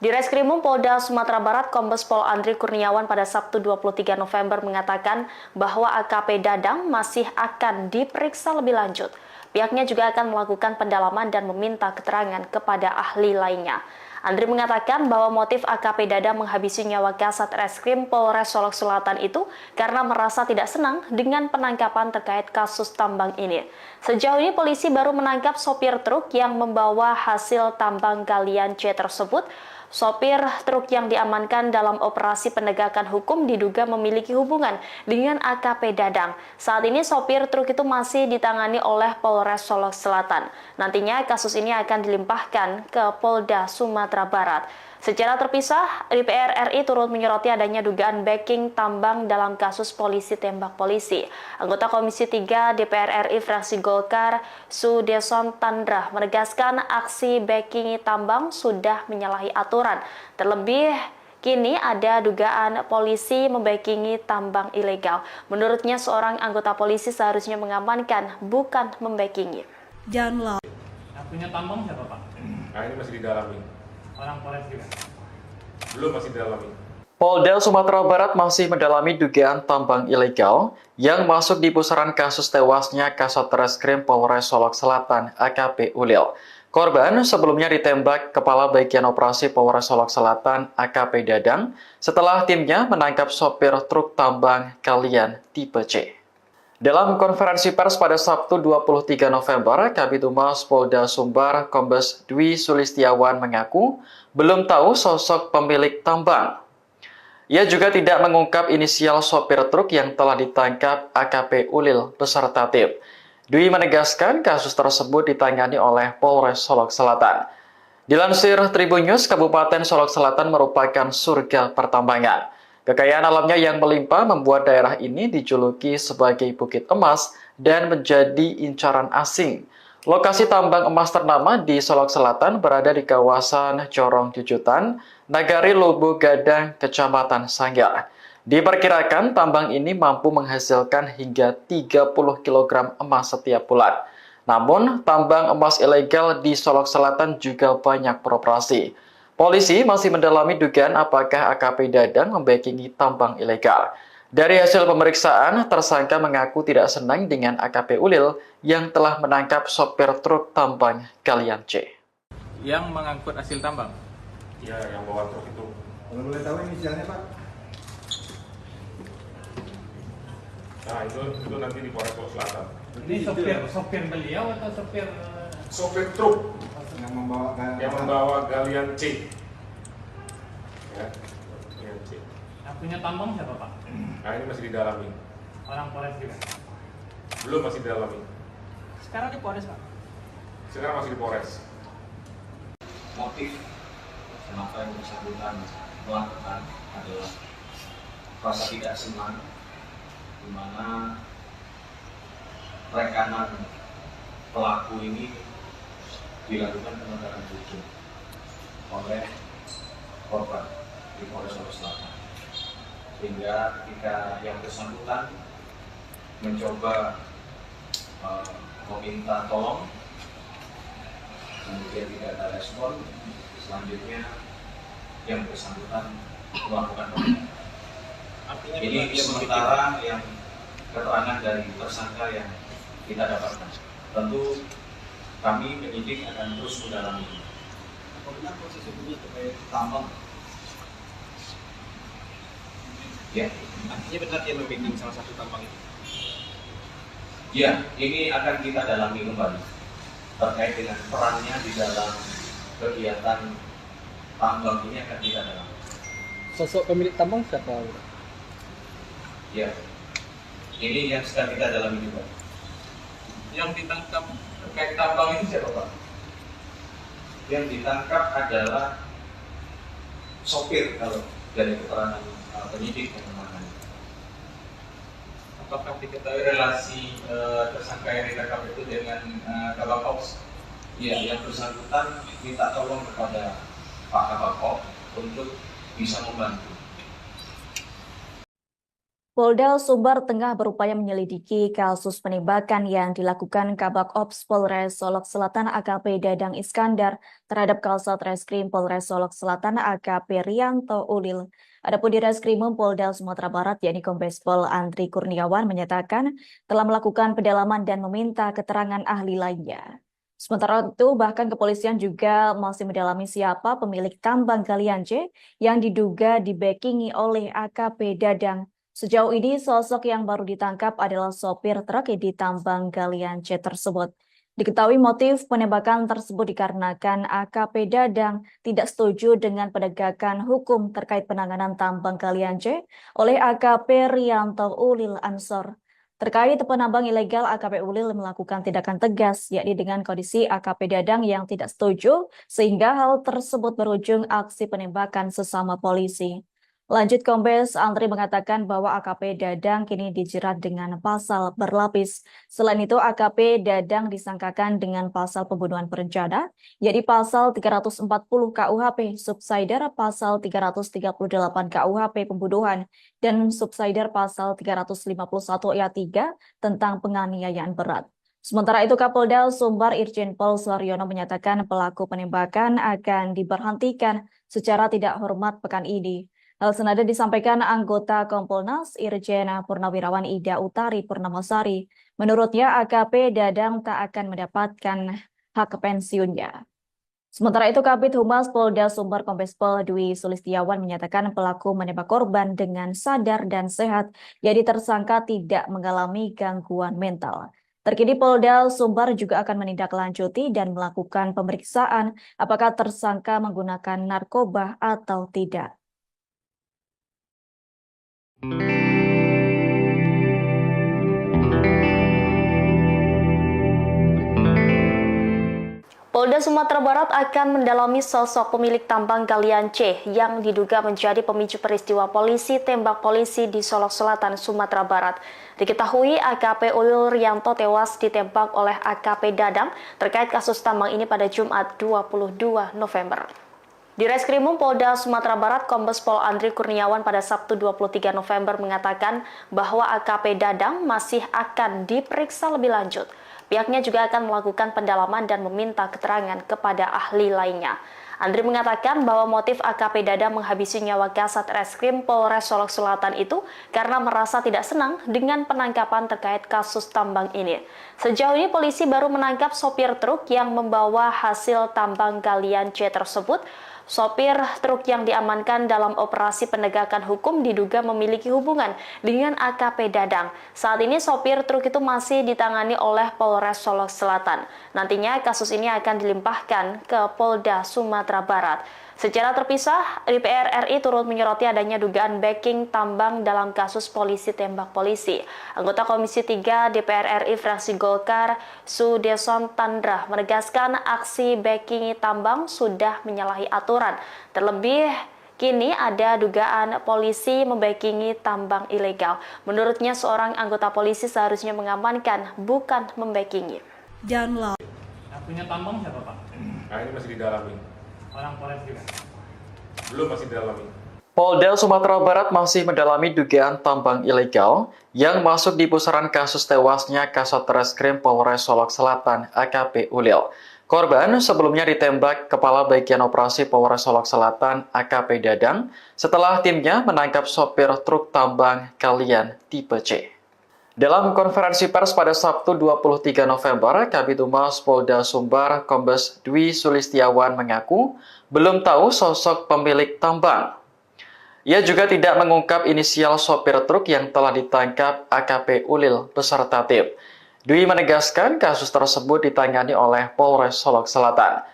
Di Reskrimum Polda Sumatera Barat, Kombes Pol Andri Kurniawan pada Sabtu 23 November mengatakan bahwa AKP Dadang masih akan diperiksa lebih lanjut. Pihaknya juga akan melakukan pendalaman dan meminta keterangan kepada ahli lainnya. Andri mengatakan bahwa motif AKP Dadang menghabisi nyawa Kasat Reskrim Polres Solok Selatan itu karena merasa tidak senang dengan penangkapan terkait kasus tambang ini. Sejauh ini polisi baru menangkap sopir truk yang membawa hasil tambang galian C tersebut. Sopir truk yang diamankan dalam operasi penegakan hukum diduga memiliki hubungan dengan AKP Dadang. Saat ini sopir truk itu masih ditangani oleh Polres Solok Selatan. Nantinya kasus ini akan dilimpahkan ke Polda Sumatera Barat. Secara terpisah, DPR RI turut menyoroti adanya dugaan backing tambang dalam kasus polisi tembak polisi. Anggota Komisi 3 DPR RI fraksi Golkar, Sudeson Tandra, menegaskan aksi backing tambang sudah menyalahi aturan. Terlebih, kini ada dugaan polisi membackingi tambang ilegal. Menurutnya, seorang anggota polisi seharusnya mengamankan, bukan membackingi. Yang punya tambang siapa Pak? Nah ini masih didalami. Orang Polres juga. Belum, masih didalami. Polda Sumatera Barat masih mendalami dugaan tambang ilegal yang masuk di pusaran kasus tewasnya Kasat Reskrim Polres Solok Selatan AKP Ulil. Korban sebelumnya ditembak Kepala Bagian Operasi Polres Solok Selatan AKP Dadang setelah timnya menangkap sopir truk tambang galian tipe C. Dalam konferensi pers pada Sabtu 23 November, Kabid Humas Polda Sumbar Kombes Dwi Sulistiawan mengaku belum tahu sosok pemilik tambang. Ia juga tidak mengungkap inisial sopir truk yang telah ditangkap AKP Ulil beserta tim. Dwi menegaskan kasus tersebut ditangani oleh Polres Solok Selatan. Dilansir Tribun News, Kabupaten Solok Selatan merupakan surga pertambangan. Kekayaan alamnya yang melimpah membuat daerah ini dijuluki sebagai Bukit Emas dan menjadi incaran asing. Lokasi tambang emas ternama di Solok Selatan berada di kawasan Corong Jujutan, Nagari Lubu Gadang, Kecamatan Sanggar. Diperkirakan tambang ini mampu menghasilkan hingga 30 kg emas setiap bulan. Namun, tambang emas ilegal di Solok Selatan juga banyak beroperasi. Polisi masih mendalami dugaan apakah AKP Dadang membackingi tambang ilegal. Dari hasil pemeriksaan, tersangka mengaku tidak senang dengan AKP Ulil yang telah menangkap sopir truk tambang galian C. Yang mengangkut hasil tambang. Ya, yang bawa truk itu. Kalau boleh tahu inisialnya Pak? Nah, itu nanti di Polres Solok Selatan. Ini sopir beliau atau sopir Sopir truk yang yang membawa galian C. Ya, galian C. yang punya tambang siapa Pak? Nah, ini masih didalami. Orang Polres juga. Belum, masih didalami. Sekarang di Polres Pak. Sekarang masih di Polres. Motif kenapa yang bersangkutan melakukan adalah rasa tidak senang, di mana rekanan pelaku ini dilakukan penegakan hukum oleh korban di Polres Solok Selatan, sehingga ketika yang bersangkutan mencoba meminta tolong, kemudian tidak ada respon, selanjutnya yang bersangkutan melakukan penindakan. Ini sementara yang keterangan dari tersangka yang kita dapatkan. Tentu kami penyidik akan terus mendalami. Apa benar proses hukumnya terkait tambang? Ya, Artinya benar dia membacking salah satu tambang itu. ya, ini akan kita dalami kembali terkait dengan perannya di dalam kegiatan tambang ini akan kita dalami. Sosok pemilik tambang siapa? Ya, ini yang sedang kita dalami juga. Yang ditangkap terkait tambang itu siapa Pak? Yang ditangkap adalah sopir kalau dari keterangan penyidik yang menangani. Apakah diketahui relasi tersangka yang ditangkap itu dengan Kabak Ops? Ya, yang bersangkutan minta tolong kepada Pak Kabak Ops untuk bisa membantu. Polda Sumbar tengah berupaya menyelidiki kasus penembakan yang dilakukan Kabak Ops Polres Solok Selatan AKP Dadang Iskandar terhadap Kasat Reskrim Polres Solok Selatan AKP Rianto Ulil. Adapun di Reskrimum Polda Sumatera Barat yakni Kombes Pol Andri Kurniawan menyatakan telah melakukan pendalaman dan meminta keterangan ahli lainnya. Sementara itu, bahkan kepolisian juga masih mendalami siapa pemilik tambang galian C yang diduga dibackingi oleh AKP Dadang. Sejauh ini, sosok yang baru ditangkap adalah sopir truk di tambang galian C tersebut. Diketahui motif penembakan tersebut dikarenakan AKP Dadang tidak setuju dengan penegakan hukum terkait penanganan tambang galian C oleh AKP Rianto Ulil Ansor. Terkait penambang ilegal, AKP Ulil melakukan tindakan tegas, yakni dengan kondisi AKP Dadang yang tidak setuju, sehingga hal tersebut berujung aksi penembakan sesama polisi. Lanjut, Kombes Andri mengatakan bahwa AKP Dadang kini dijerat dengan pasal berlapis. Selain itu, AKP Dadang disangkakan dengan pasal pembunuhan berencana, yakni pasal 340 KUHP, subsidiar pasal 338 KUHP pembunuhan, dan subsidiar pasal 351 ayat 3 tentang penganiayaan berat. Sementara itu, Kapolda Sumbar Irjen Pol Suharyono menyatakan pelaku penembakan akan diberhentikan secara tidak hormat pekan ini. Hal senada disampaikan anggota Kompolnas Irjen Purnawirawan Ida Utari Purnamasari. Menurutnya AKP Dadang tak akan mendapatkan hak pensiunnya. Sementara itu Kabid Humas Polda Sumber Kombes Pol Dwi Sulistiawan menyatakan pelaku menembak korban dengan sadar dan sehat, jadi tersangka tidak mengalami gangguan mental. Terkini Polda Sumber juga akan menindaklanjuti dan melakukan pemeriksaan apakah tersangka menggunakan narkoba atau tidak. Polda Sumatera Barat akan mendalami sosok pemilik tambang galian C yang diduga menjadi pemicu peristiwa polisi tembak polisi di Solok Selatan, Sumatera Barat. Diketahui AKP Ulil Rianto tewas ditembak oleh AKP Dadang terkait kasus tambang ini pada Jumat 22 November. Di Reskrimum Polda Sumatera Barat, Kombes Pol Andri Kurniawan pada Sabtu 23 November mengatakan bahwa AKP Dadang masih akan diperiksa lebih lanjut. Pihaknya juga akan melakukan pendalaman dan meminta keterangan kepada ahli lainnya. Andri mengatakan bahwa motif AKP Dadang menghabisi nyawa Kasat Reskrim Polres Solok Selatan itu karena merasa tidak senang dengan penangkapan terkait kasus tambang ini. Sejauh ini polisi baru menangkap sopir truk yang membawa hasil tambang galian C tersebut. Sopir truk yang diamankan dalam operasi penegakan hukum diduga memiliki hubungan dengan AKP Dadang. Saat ini sopir truk itu masih ditangani oleh Polres Solok Selatan. Nantinya kasus ini akan dilimpahkan ke Polda Sumatera Barat. Secara terpisah, DPR RI turut menyoroti adanya dugaan backing tambang dalam kasus polisi tembak polisi. Anggota Komisi 3 DPR RI fraksi Golkar, Sudeson Tandra, menegaskan aksi backing tambang sudah menyalahi aturan. Terlebih, kini ada dugaan polisi membackingi tambang ilegal. Menurutnya, seorang anggota polisi seharusnya mengamankan, bukan membackingi. Yang punya tambang siapa, Pak? Nah, ini masih didalami. Orang Polres juga? Belum, masih didalami. Polda Sumatera Barat masih mendalami dugaan tambang ilegal yang masuk di pusaran kasus tewasnya Kasat Reskrim Polres Solok Selatan AKP Ulil. Korban sebelumnya ditembak Kepala Bagian Operasi Polres Solok Selatan AKP Dadang setelah timnya menangkap sopir truk tambang galian tipe C. Dalam konferensi pers pada Sabtu 23 November, Kabid Humas Polda Sumbar Kombes Dwi Sulistiawan mengaku belum tahu sosok pemilik tambang. Ia juga tidak mengungkap inisial sopir truk yang telah ditangkap AKP Ulil beserta tim. Dwi menegaskan kasus tersebut ditangani oleh Polres Solok Selatan.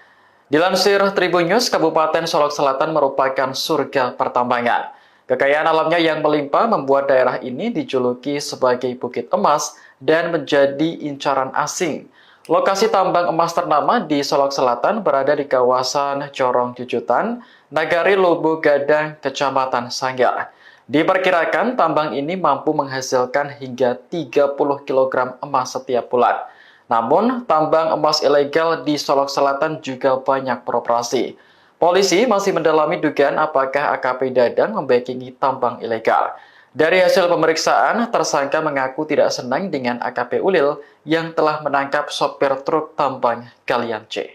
Dilansir Tribun News, Kabupaten Solok Selatan merupakan surga pertambangan. Kekayaan alamnya yang melimpah membuat daerah ini dijuluki sebagai Bukit Emas dan menjadi incaran asing. Lokasi tambang emas ternama di Solok Selatan berada di kawasan Corong Jujutan, Nagari Lubuk Gadang, Kecamatan Sanggar. Diperkirakan tambang ini mampu menghasilkan hingga 30 kg emas setiap bulan. Namun, tambang emas ilegal di Solok Selatan juga banyak beroperasi. Polisi masih mendalami dugaan apakah AKP Dadang membackingi tambang ilegal. Dari hasil pemeriksaan, tersangka mengaku tidak senang dengan AKP Ulil yang telah menangkap sopir truk tambang galian C.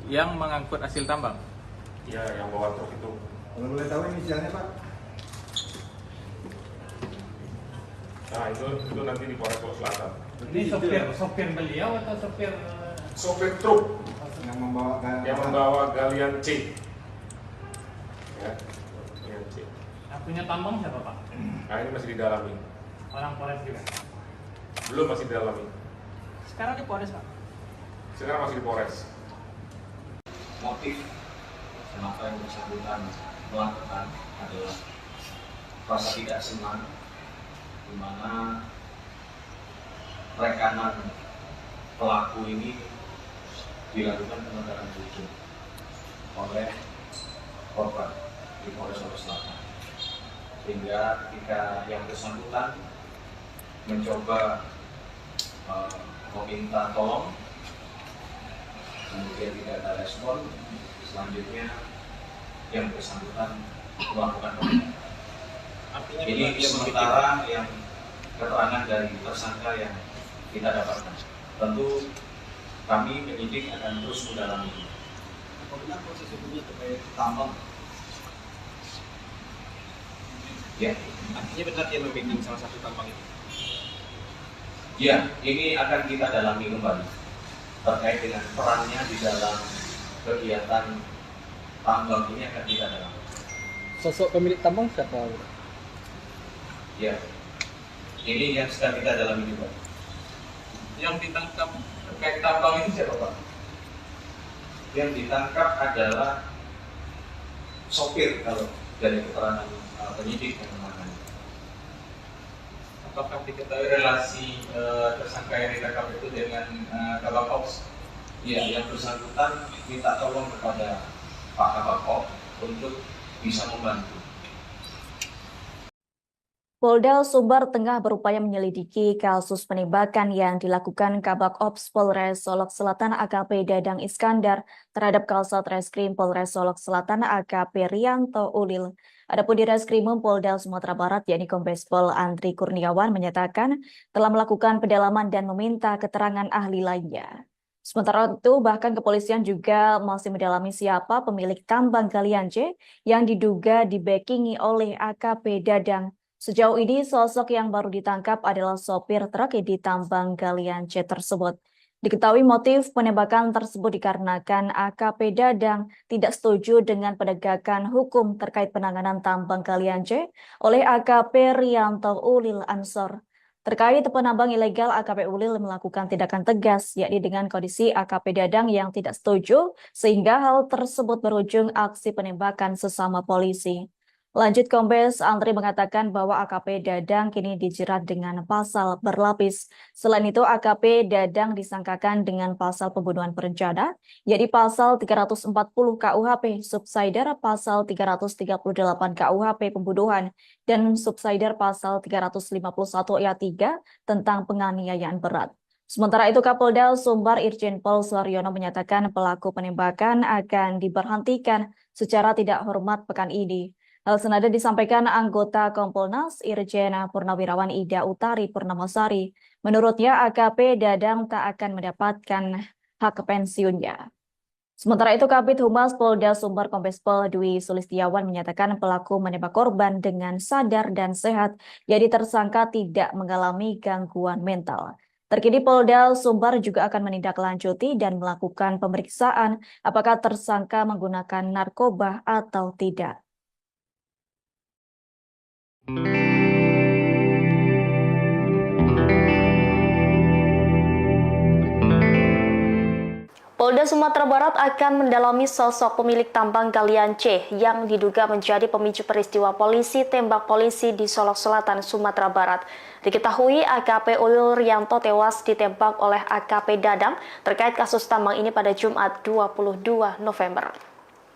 Yang mengangkut hasil tambang. Ya, yang bawa truk itu. Kalau boleh tahu inisialnya Pak? Nah, itu nanti di Polres Solok Selatan. Ini sopir beliau atau sopir? Sopir truk Yang membawa galian C. Ya, galian C. Yang punya tambang siapa, Pak? Nah, ini masih didalami. Orang Polres juga? Belum, masih didalami. Sekarang di Polres, Pak? Sekarang masih di Polres. Motif kenapa yang bersangkutan melakukan adalah rasa tidak senang, di mana rekanan pelaku ini dilakukan penegakan hukum oleh korban di Polres Solok Selatan, sehingga ketika yang bersangkutan mencoba meminta tolong, kemudian tidak ada respon, selanjutnya yang bersangkutan melakukan penegakan. Artinya Ini sementara yang keterangan dari tersangka yang kita dapatkan. Tentu kami penyidik akan terus mendalami. Apa benar proses hukumnya terkait tambang? Ya, Artinya benar dia membacking salah satu tambang itu. ya, ini akan kita dalami kembali terkait dengan perannya di dalam kegiatan tambang ini akan kita dalami. Sosok pemilik tambang siapa? Ya, ini yang sedang kita dalami juga. Yang ditangkap terkait tambang ini siapa Pak? Yang ditangkap adalah sopir kalau dari keterangan penyidik yang menangani. Apakah diketahui relasi tersangka yang ditangkap itu dengan Kabak Ops? Ya, yang bersangkutan minta tolong kepada Pak Kabak Ops untuk bisa membantu. Polda Sumbar tengah berupaya menyelidiki kasus penembakan yang dilakukan Kabak Ops Polres Solok Selatan AKP Dadang Iskandar terhadap Kasat Reskrim Polres Solok Selatan AKP Rianto Ulil. Adapun di Reskrimum Polda Sumatera Barat yakni Kombes Pol Andri Kurniawan menyatakan telah melakukan pendalaman dan meminta keterangan ahli lainnya. Sementara itu, bahkan kepolisian juga masih mendalami siapa pemilik tambang galian C yang diduga dibackingi oleh AKP Dadang. Sejauh ini, sosok yang baru ditangkap adalah sopir truk di tambang galian C tersebut. Diketahui motif penembakan tersebut dikarenakan AKP Dadang tidak setuju dengan penegakan hukum terkait penanganan tambang galian C oleh AKP Rianto Ulil Ansor. Terkait penambang ilegal, AKP Ulil melakukan tindakan tegas, yakni dengan kondisi AKP Dadang yang tidak setuju, sehingga hal tersebut berujung aksi penembakan sesama polisi. Lanjut, Kombes Andri mengatakan bahwa AKP Dadang kini dijerat dengan pasal berlapis. Selain itu, AKP Dadang disangkakan dengan pasal pembunuhan berencana, yakni pasal 340 KUHP, subsider pasal 338 KUHP pembunuhan, dan subsider pasal 351 ayat 3 tentang penganiayaan berat. Sementara itu, Kapolda Sumbar Irjen Pol Suharyono menyatakan pelaku penembakan akan diberhentikan secara tidak hormat pekan ini. Hal senada disampaikan anggota Kompolnas Irjen Purnawirawan Ida Utari Purnamasari. Menurutnya AKP Dadang tak akan mendapatkan hak pensiunnya. Sementara itu, Kabid Humas Polda Sumbar Kombes Pol Dwi Sulistiawan menyatakan pelaku menembak korban dengan sadar dan sehat, jadi tersangka tidak mengalami gangguan mental. Terkini Polda Sumbar juga akan menindaklanjuti dan melakukan pemeriksaan apakah tersangka menggunakan narkoba atau tidak. Polda Sumatera Barat akan mendalami sosok pemilik tambang galian C yang diduga menjadi pemicu peristiwa polisi tembak polisi di Solok Selatan, Sumatera Barat. Diketahui AKP Ulil Rianto tewas ditembak oleh AKP Dadang terkait kasus tambang ini pada Jumat 22 November.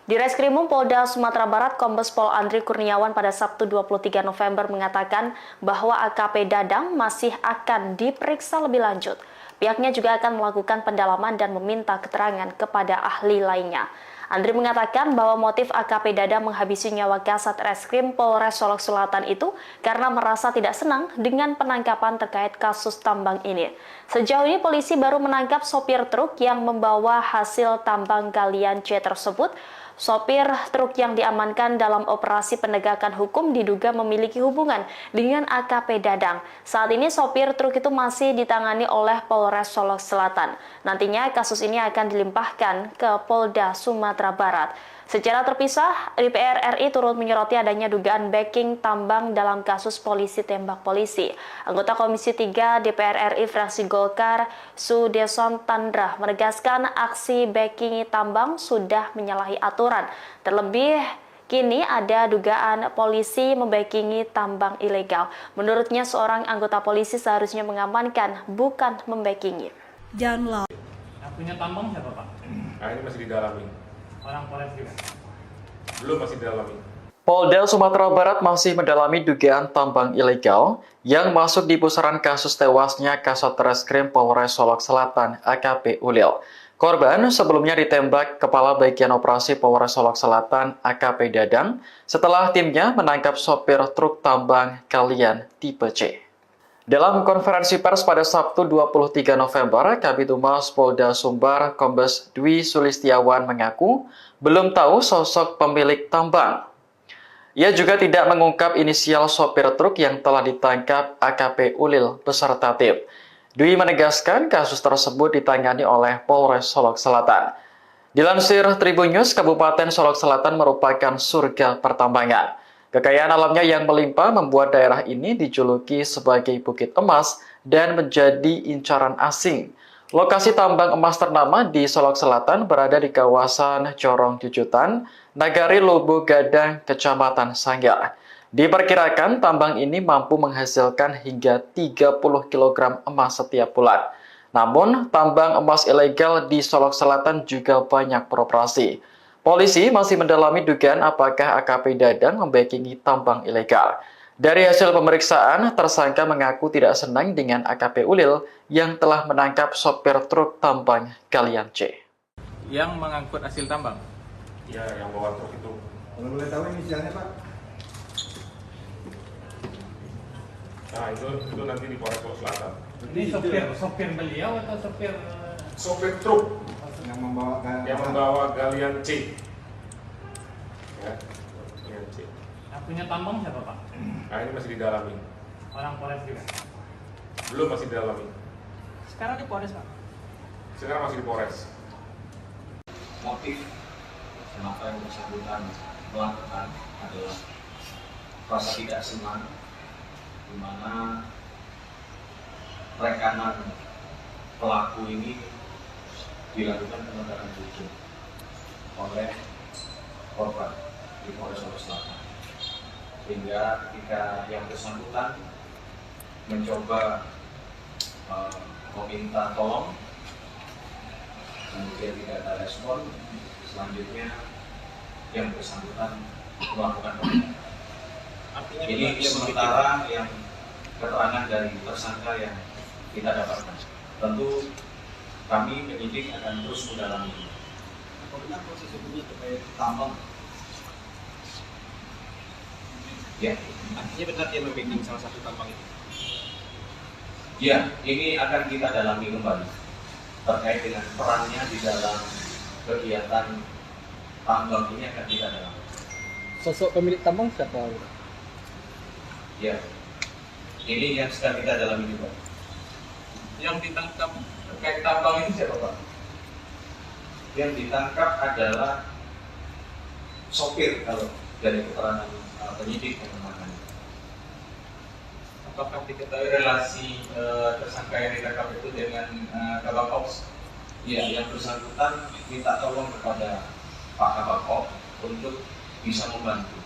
Di Reskrimum Polda Sumatera Barat, Kombes Pol Andri Kurniawan pada Sabtu 23 November mengatakan bahwa AKP Dadang masih akan diperiksa lebih lanjut. Pihaknya juga akan melakukan pendalaman dan meminta keterangan kepada ahli lainnya. Andri mengatakan bahwa motif AKP Dadang menghabisi nyawa Kasat Reskrim Polres Solok Selatan itu karena merasa tidak senang dengan penangkapan terkait kasus tambang ini. Sejauh ini polisi baru menangkap sopir truk yang membawa hasil tambang galian C tersebut. Sopir truk yang diamankan dalam operasi penegakan hukum diduga memiliki hubungan dengan AKP Dadang. Saat ini sopir truk itu masih ditangani oleh Polres Solok Selatan. Nantinya kasus ini akan dilimpahkan ke Polda Sumatera Barat. Secara terpisah, DPR RI turut menyoroti adanya dugaan backing tambang dalam kasus polisi tembak polisi. Anggota Komisi 3 DPR RI fraksi Golkar, Sudeson Tandra, menegaskan aksi backing tambang sudah menyalahi aturan. Terlebih, kini ada dugaan polisi membackingi tambang ilegal. Menurutnya, seorang anggota polisi seharusnya mengamankan, bukan membackingi. Yang punya tambang siapa Pak? Nah, ini masih didalami. Orang Polres juga? Belum, masih didalami. Polda Sumatera Barat masih mendalami dugaan tambang ilegal yang masuk di pusaran kasus tewasnya Kasat Reskrim Polres Solok Selatan AKP Ulil. Korban sebelumnya ditembak Kepala Bagian Operasi Polres Solok Selatan AKP Dadang setelah timnya menangkap sopir truk tambang galian tipe C. Dalam konferensi pers pada Sabtu 23 November, Kabid Humas Polda Sumbar Kombes Dwi Sulistiawan mengaku belum tahu sosok pemilik tambang. Ia juga tidak mengungkap inisial sopir truk yang telah ditangkap AKP Ulil beserta tim. Dwi menegaskan kasus tersebut ditangani oleh Polres Solok Selatan. Dilansir Tribun News, Kabupaten Solok Selatan merupakan surga pertambangan. Kekayaan alamnya yang melimpah membuat daerah ini dijuluki sebagai Bukit Emas dan menjadi incaran asing. Lokasi tambang emas ternama di Solok Selatan berada di kawasan Corong Jujutan, Nagari Lobo Gadang, Kecamatan Sanggar. Diperkirakan tambang ini mampu menghasilkan hingga 30 kg emas setiap bulan. Namun, tambang emas ilegal di Solok Selatan juga banyak beroperasi. Polisi masih mendalami dugaan apakah AKP Dadang membackingi tambang ilegal. Dari hasil pemeriksaan, tersangka mengaku tidak senang dengan AKP Ulil yang telah menangkap sopir truk tambang galian C. Yang mengangkut hasil tambang. Ya, yang bawa truk itu. Kalau boleh tahu inisialnya, Pak? Nah, itu nanti di Polres Solok Selatan. Ini sopir beliau atau sopir Sopir truk Yang membawa galian C. Ya, galian C. yang punya tambang siapa Pak? Nah, ini masih didalami. Orang Polres juga. Belum, masih didalami. Sekarang di Polres Pak? Sekarang masih di Polres. Motif kenapa yang bersangkutan melakukan adalah rasa tidak senang, di mana rekanan pelaku ini dilakukan penegakan hukum oleh korban di Polres Solok Selatan, sehingga ketika yang bersangkutan mencoba meminta tolong, kemudian tidak ada respon, selanjutnya yang bersangkutan melakukan penindakan. Artinya Ini sementara yang keterangan dari tersangka yang kita dapatkan. Tentu kami penyidik akan terus mendalami. Bagaimana proses hukumnya terkait tambang? Ya, artinya benar dia membacking salah satu tambang itu. ya, ini akan kita dalami kembali terkait dengan perannya di dalam kegiatan tambang ini akan kita dalami. Sosok pemilik tambang siapa? Ya, ini yang sedang kita dalami juga. Yang ditangkap terkait tambang itu siapa Pak? Yang ditangkap adalah sopir kalau dari keterangan penyidik yang menangani. Apakah diketahui relasi tersangka yang ditangkap itu dengan Kabak Ops? Ya, yang bersangkutan minta tolong kepada Pak Kabak untuk bisa membantu.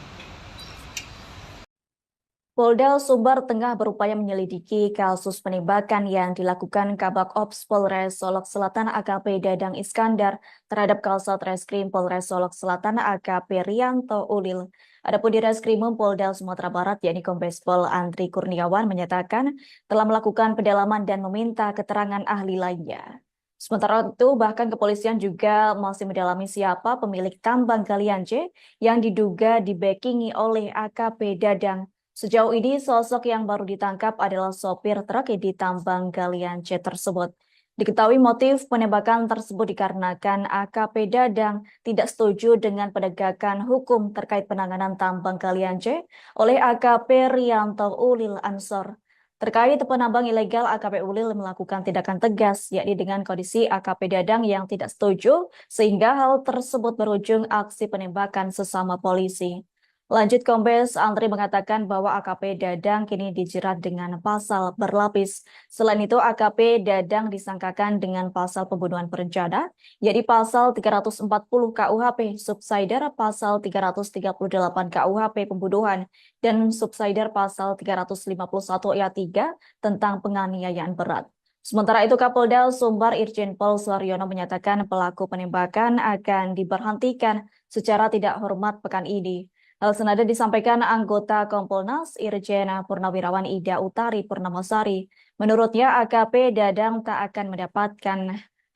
Polda Sumbar tengah berupaya menyelidiki kasus penembakan yang dilakukan Kabak Ops Polres Solok Selatan AKP Dadang Iskandar terhadap Kasat Reskrim Polres Solok Selatan AKP Rianto Ulil. Adapun di Reskrimum Polda Sumatera Barat yakni Kombes Pol Andri Kurniawan menyatakan telah melakukan pendalaman dan meminta keterangan ahli lainnya. Sementara itu bahkan kepolisian juga masih mendalami siapa pemilik tambang galian C yang diduga dibackingi oleh AKP Dadang. Sejauh ini, sosok yang baru ditangkap adalah sopir truk di tambang galian C tersebut. Diketahui motif penembakan tersebut dikarenakan AKP Dadang tidak setuju dengan penegakan hukum terkait penanganan tambang galian C oleh AKP Rianto Ulil Ansor. Terkait penambang ilegal, AKP Ulil melakukan tindakan tegas, yakni dengan kondisi AKP Dadang yang tidak setuju, sehingga hal tersebut berujung aksi penembakan sesama polisi. Lanjut, Kombes Andri mengatakan bahwa AKP Dadang kini dijerat dengan pasal berlapis. Selain itu, AKP Dadang disangkakan dengan pasal pembunuhan berencana, yakni pasal 340 KUHP, subsidiar pasal 338 KUHP pembunuhan, dan subsidiar pasal 351 ayat 3 tentang penganiayaan berat. Sementara itu, Kapolda Sumbar Irjen Pol Suaryono menyatakan pelaku penembakan akan diberhentikan secara tidak hormat pekan ini. Hal senada disampaikan anggota Kompolnas Irjen Purnawirawan Ida Utari Purnamasari. Menurutnya AKP Dadang tak akan mendapatkan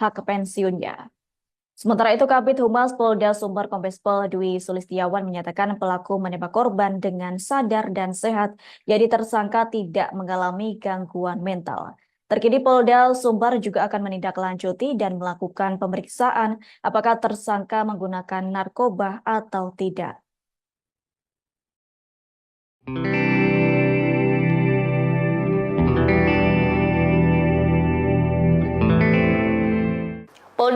hak pensiunnya. Sementara itu Kabid Humas Polda Sumbar Kombes Pol Dwi Sulistiawan menyatakan pelaku menembak korban dengan sadar dan sehat, jadi tersangka tidak mengalami gangguan mental. Terkini Polda Sumbar juga akan menindaklanjuti dan melakukan pemeriksaan apakah tersangka menggunakan narkoba atau tidak. Polda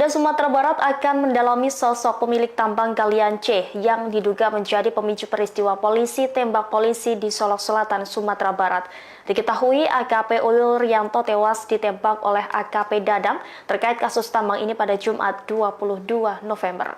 Sumatera Barat akan mendalami sosok pemilik tambang galian C yang diduga menjadi pemicu peristiwa polisi tembak polisi di Solok Selatan, Sumatera Barat. Diketahui AKP Ulil Rianto tewas ditembak oleh AKP Dadang terkait kasus tambang ini pada Jumat 22 November.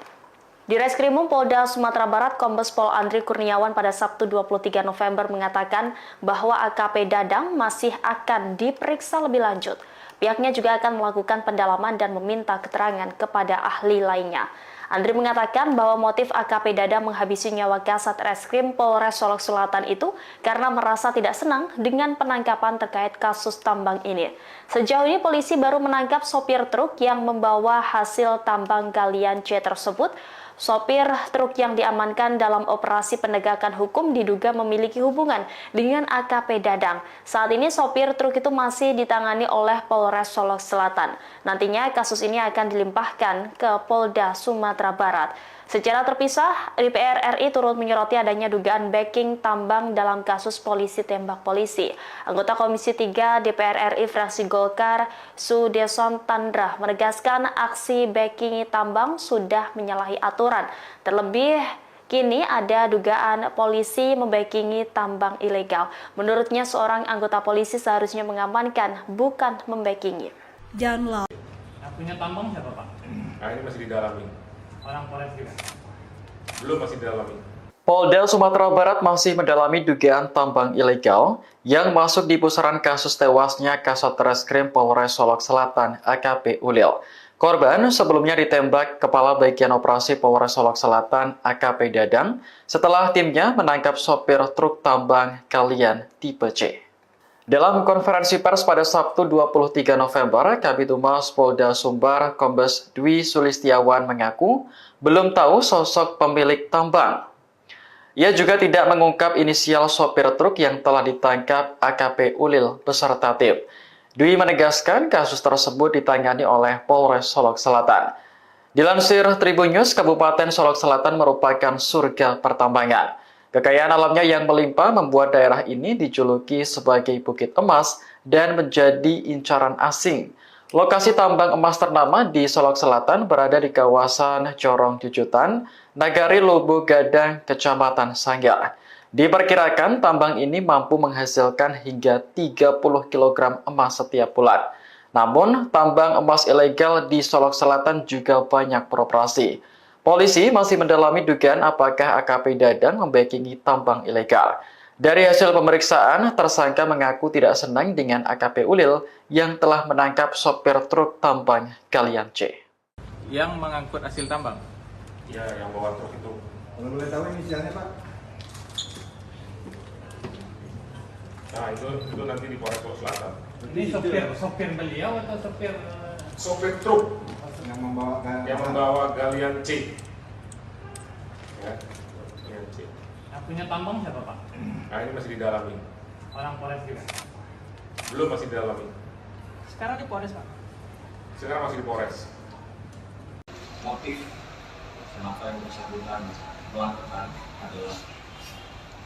Di Reskrimum Polda Sumatera Barat, Kombes Pol Andri Kurniawan pada Sabtu 23 November mengatakan bahwa AKP Dadang masih akan diperiksa lebih lanjut. Pihaknya juga akan melakukan pendalaman dan meminta keterangan kepada ahli lainnya. Andri mengatakan bahwa motif AKP Dadang menghabisi nyawa Kasat Reskrim Polres Solok Selatan itu karena merasa tidak senang dengan penangkapan terkait kasus tambang ini. Sejauh ini polisi baru menangkap sopir truk yang membawa hasil tambang galian C tersebut. Sopir truk yang diamankan dalam operasi penegakan hukum diduga memiliki hubungan dengan AKP Dadang. Saat ini sopir truk itu masih ditangani oleh Polres Solok Selatan. Nantinya kasus ini akan dilimpahkan ke Polda Sumatera Barat. Secara terpisah, DPR RI turut menyoroti adanya dugaan backing tambang dalam kasus polisi tembak polisi. Anggota Komisi 3 DPR RI fraksi Golkar, Sudeson Tandra, menegaskan aksi backing tambang sudah menyalahi aturan. Terlebih, kini ada dugaan polisi membackingi tambang ilegal. Menurutnya, seorang anggota polisi seharusnya mengamankan, bukan membackingi. Yang punya tambang siapa, Pak? Nah, ini masih didalami. Orang Polres juga? Belum, masih didalami. Polda Sumatera Barat masih mendalami dugaan tambang ilegal yang masuk di pusaran kasus tewasnya Kasat Reskrim Polres Solok Selatan AKP Ulil. Korban sebelumnya ditembak Kepala Bagian Operasi Polres Solok Selatan AKP Dadang setelah timnya menangkap sopir truk tambang galian tipe C. Dalam konferensi pers pada Sabtu 23 November, Kabid Humas Polda Sumbar Kombes Dwi Sulistiawan mengaku belum tahu sosok pemilik tambang. Ia juga tidak mengungkap inisial sopir truk yang telah ditangkap AKP Ulil beserta tim. Dwi menegaskan kasus tersebut ditangani oleh Polres Solok Selatan. Dilansir Tribun News, Kabupaten Solok Selatan merupakan surga pertambangan. Kekayaan alamnya yang melimpah membuat daerah ini dijuluki sebagai Bukit Emas dan menjadi incaran asing. Lokasi tambang emas ternama di Solok Selatan berada di kawasan Corong Jujutan, Nagari Lubu Gadang, Kecamatan Sanggar. Diperkirakan tambang ini mampu menghasilkan hingga 30 kg emas setiap bulan. Namun, tambang emas ilegal di Solok Selatan juga banyak beroperasi. Polisi masih mendalami dugaan apakah AKP Dadang membackingi tambang ilegal. Dari hasil pemeriksaan, tersangka mengaku tidak senang dengan AKP Ulil yang telah menangkap sopir truk tambang galian C. Yang mengangkut hasil tambang? Ya, yang bawa truk itu. Kalau boleh tahu inisialnya Pak? Nah, itu nanti di Polres Solok Selatan. Ini sopir beliau atau sopir? Sopir truk yang membawa galian C. Ya, galian C. Yang punya tambang siapa, Pak? Nah, ini masih didalami. Orang Polres juga? Belum, masih didalami. Sekarang di Polres, Pak? Sekarang masih di Polres. Motif kenapa yang bersangkutan melakukan adalah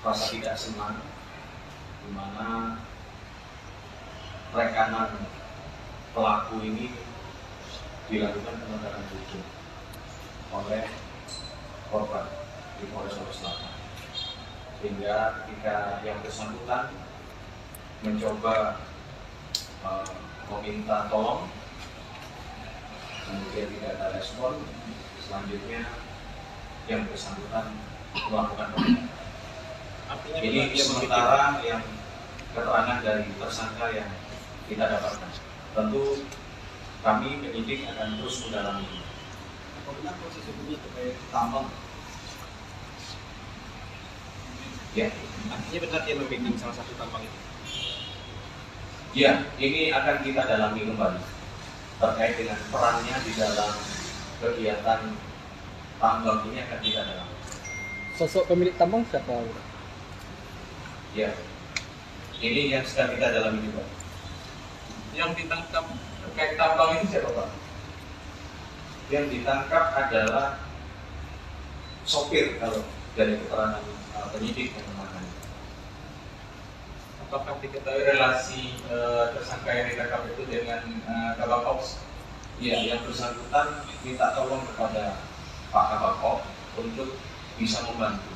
rasa tidak senang, di mana rekanan pelaku ini dilakukan penegakan hukum oleh korban di Polres Solok Selatan, sehingga ketika yang bersangkutan mencoba meminta tolong, kemudian tidak ada respon, selanjutnya yang bersangkutan melakukan penegakan. Artinya Ini sementara yang keterangan dari tersangka yang kita dapatkan. Tentu kami penyidik akan terus mendalami. Bagaimana proses hukumnya terkait tambang? Ya, artinya benar dia membacking salah satu tambang itu. ya, ini akan kita dalami kembali terkait dengan perannya di dalam kegiatan tambang ini akan kita dalami. Sosok pemilik tambang siapa? Ya, ini yang sedang kita dalami juga. Yang ditangkap terkait tambang ini siapa, Pak? Yang ditangkap adalah sopir kalau dari keterangan penyidik yang menangani. Apakah diketahui relasi tersangka yang ditangkap itu dengan Kabak Ops? Ya, yang bersangkutan minta tolong kepada Pak Kabak Ops untuk bisa membantu.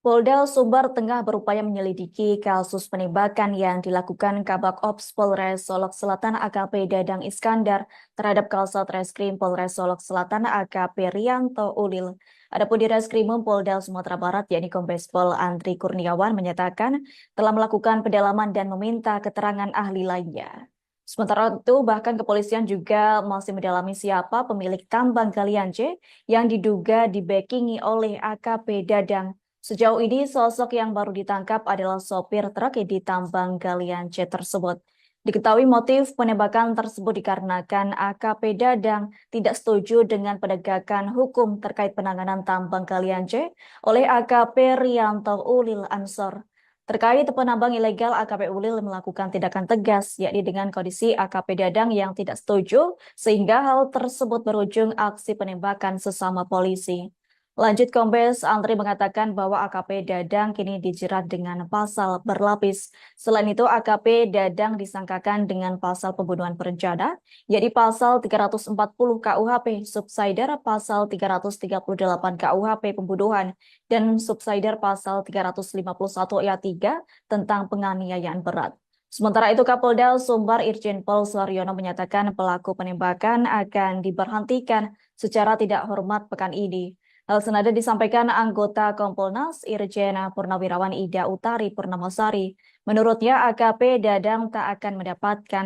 Polda Sumbar tengah berupaya menyelidiki kasus penembakan yang dilakukan Kabak Ops Polres Solok Selatan AKP Dadang Iskandar terhadap Kasat Reskrim Polres Solok Selatan AKP Rianto Ulil. Adapun di Reskrimum Polda Sumatera Barat yakni Kombes Pol Andri Kurniawan menyatakan telah melakukan pendalaman dan meminta keterangan ahli lainnya. Sementara itu, bahkan kepolisian juga masih mendalami siapa pemilik tambang galian C yang diduga dibackingi oleh AKP Dadang. Sejauh ini, sosok yang baru ditangkap adalah sopir truk di tambang galian C tersebut. Diketahui motif penembakan tersebut dikarenakan AKP Dadang tidak setuju dengan penegakan hukum terkait penanganan tambang galian C oleh AKP Rianto Ulil Ansor. Terkait penambang ilegal, AKP Ulil melakukan tindakan tegas, yakni dengan kondisi AKP Dadang yang tidak setuju, sehingga hal tersebut berujung aksi penembakan sesama polisi. Lanjut, Kombes Andri mengatakan bahwa AKP Dadang kini dijerat dengan pasal berlapis. Selain itu, AKP Dadang disangkakan dengan pasal pembunuhan berencana, yakni pasal 340 KUHP, subsidiar pasal 338 KUHP pembunuhan, dan subsidiar pasal 351 ayat 3 tentang penganiayaan berat. Sementara itu, Kapolda Sumbar Irjen Pol Suharyono menyatakan pelaku penembakan akan diberhentikan secara tidak hormat pekan ini. Hal senada disampaikan anggota Kompolnas Irjen Purnawirawan Ida Utari Purnamasari. Menurutnya, AKP Dadang tak akan mendapatkan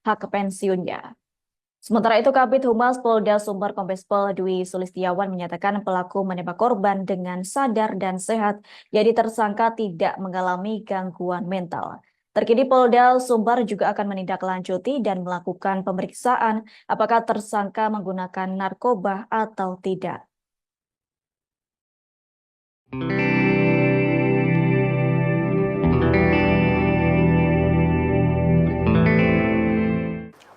hak pensiunnya. Sementara itu, Kabid Humas Polda Sumbar Kombes Pol Dwi Sulistiawan menyatakan pelaku menembak korban dengan sadar dan sehat, jadi tersangka tidak mengalami gangguan mental. Terkini Polda Sumbar juga akan menindaklanjuti dan melakukan pemeriksaan apakah tersangka menggunakan narkoba atau tidak.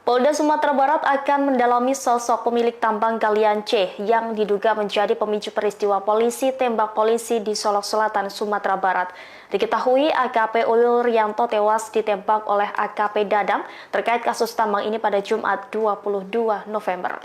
Polda Sumatera Barat akan mendalami sosok pemilik tambang galian C yang diduga menjadi pemicu peristiwa polisi tembak polisi di Solok Selatan, Sumatera Barat. Diketahui AKP Ulil Rianto tewas ditembak oleh AKP Dadang terkait kasus tambang ini pada Jumat 22 November.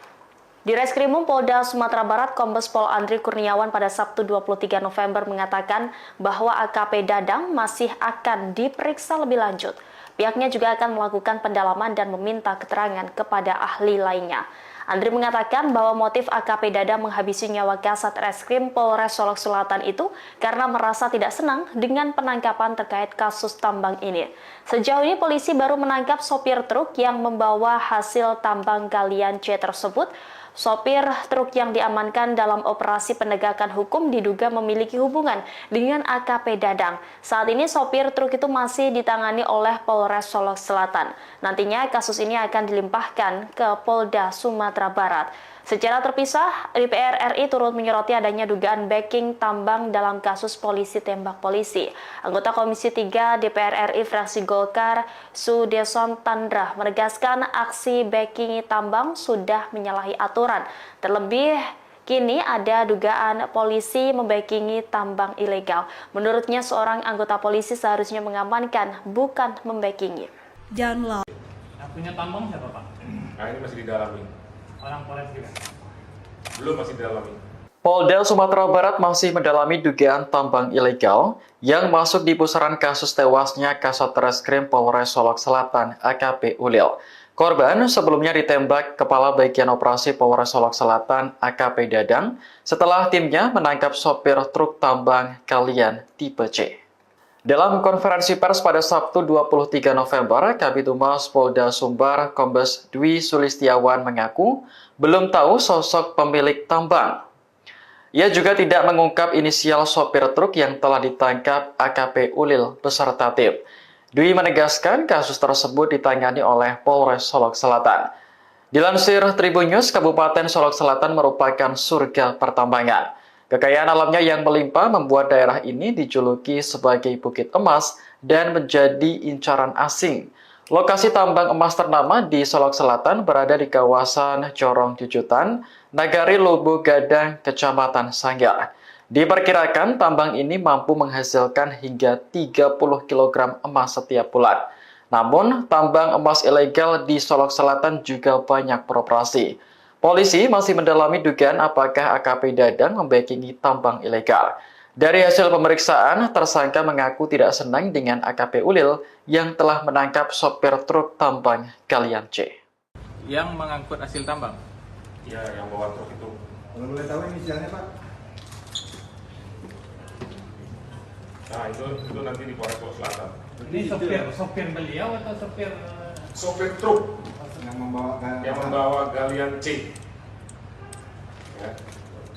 Di Reskrimum Polda Sumatera Barat, Kombes Pol Andri Kurniawan pada Sabtu 23 November mengatakan bahwa AKP Dadang masih akan diperiksa lebih lanjut. Pihaknya juga akan melakukan pendalaman dan meminta keterangan kepada ahli lainnya. Andri mengatakan bahwa motif AKP Dadang menghabisi nyawa Kasat Reskrim Polres Solok Selatan itu karena merasa tidak senang dengan penangkapan terkait kasus tambang ini. Sejauh ini polisi baru menangkap sopir truk yang membawa hasil tambang galian C tersebut. Sopir truk yang diamankan dalam operasi penegakan hukum diduga memiliki hubungan dengan AKP Dadang. Saat ini sopir truk itu masih ditangani oleh Polres Solok Selatan. Nantinya kasus ini akan dilimpahkan ke Polda Sumatera Barat. Secara terpisah, DPR RI turut menyoroti adanya dugaan backing tambang dalam kasus polisi tembak polisi. Anggota Komisi 3 DPR RI fraksi Golkar, Sudeson Tandra, menegaskan aksi backing tambang sudah menyalahi aturan. Terlebih, kini ada dugaan polisi membackingi tambang ilegal. Menurutnya, seorang anggota polisi seharusnya mengamankan, bukan membackingi. Yang punya tambang siapa, Pak? Nah, ini masih didalami. Orang Polres juga? Belum, masih didalami. Polda Sumatera Barat masih mendalami dugaan tambang ilegal yang masuk di pusaran kasus tewasnya Kasat Reskrim Polres Solok Selatan AKP Ulil. Korban sebelumnya ditembak Kepala Bagian Operasi Polres Solok Selatan AKP Dadang setelah timnya menangkap sopir truk tambang galian tipe C. Dalam konferensi pers pada Sabtu 23 November, Kabid Humas Polda Sumbar Kombes Dwi Sulistiawan mengaku belum tahu sosok pemilik tambang. Ia juga tidak mengungkap inisial sopir truk yang telah ditangkap AKP Ulil beserta tim. Dwi menegaskan kasus tersebut ditangani oleh Polres Solok Selatan. Dilansir Tribun News, Kabupaten Solok Selatan merupakan surga pertambangan. Kekayaan alamnya yang melimpah membuat daerah ini dijuluki sebagai Bukit Emas dan menjadi incaran asing. Lokasi tambang emas ternama di Solok Selatan berada di kawasan Corong Jujutan, Nagari Lubu Gadang, Kecamatan Sanggar. Diperkirakan tambang ini mampu menghasilkan hingga 30 kg emas setiap bulan. Namun, tambang emas ilegal di Solok Selatan juga banyak beroperasi. Polisi masih mendalami dugaan apakah AKP Dadang membackingi tambang ilegal. Dari hasil pemeriksaan, tersangka mengaku tidak senang dengan AKP Ulil yang telah menangkap sopir truk tambang galian C. Yang mengangkut hasil tambang. Ya, yang bawa truk itu. Kalau boleh tahu inisialnya Pak? Nah, itu nanti di Polres Solok Selatan. Ini sopir beliau atau sopir Sopir truk Yang membawa galian C. Ya,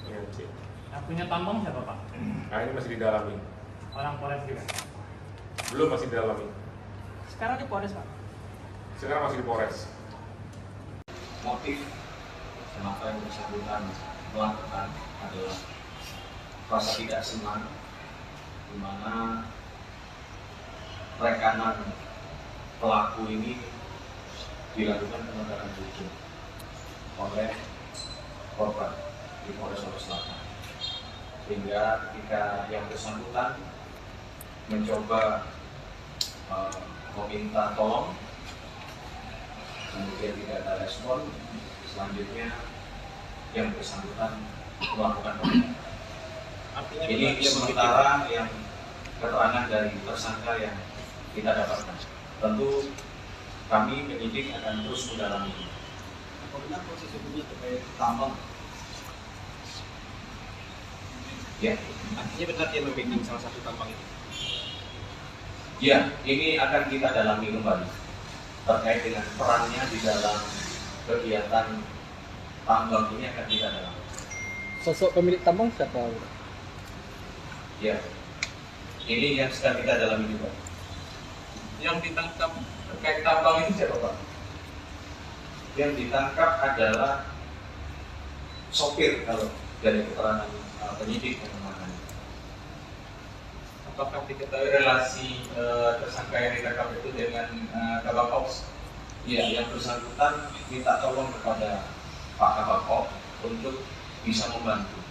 galian C. yang punya tambang siapa Pak? Nah, ini masih didalami. Orang Polres juga. Belum, masih didalami. Sekarang di Polres Pak. Sekarang masih di Polres. Motif kenapa yang bersangkutan melakukan adalah rasa tidak senang, di mana rekanan pelaku ini dilakukan penegakan hukum oleh korban di Polres Solok Selatan, sehingga ketika yang bersangkutan mencoba meminta tolong, kemudian tidak ada respon, selanjutnya yang bersangkutan melakukan penegakan. Artinya Ini dia sementara yang keterangan dari tersangka yang kita dapatkan. Tentu kami penyidik akan terus mendalami. Apa benar proses hukumnya terkait tambang? Ya, artinya benar dia membacking salah satu tambang itu. ya, ini akan kita dalami kembali terkait dengan perannya di dalam kegiatan tambang ini akan kita dalami. Sosok pemilik tambang siapa? Ya, ini yang sedang kita dalami juga. Yang ditangkap terkait tambang itu siapa Pak? Yang ditangkap adalah sopir kalau dari keterangan penyidik yang menangani. Apakah diketahui relasi tersangka yang ditangkap itu dengan Kabak Ops? Ya, yang bersangkutan minta tolong kepada Pak Kabak untuk bisa membantu.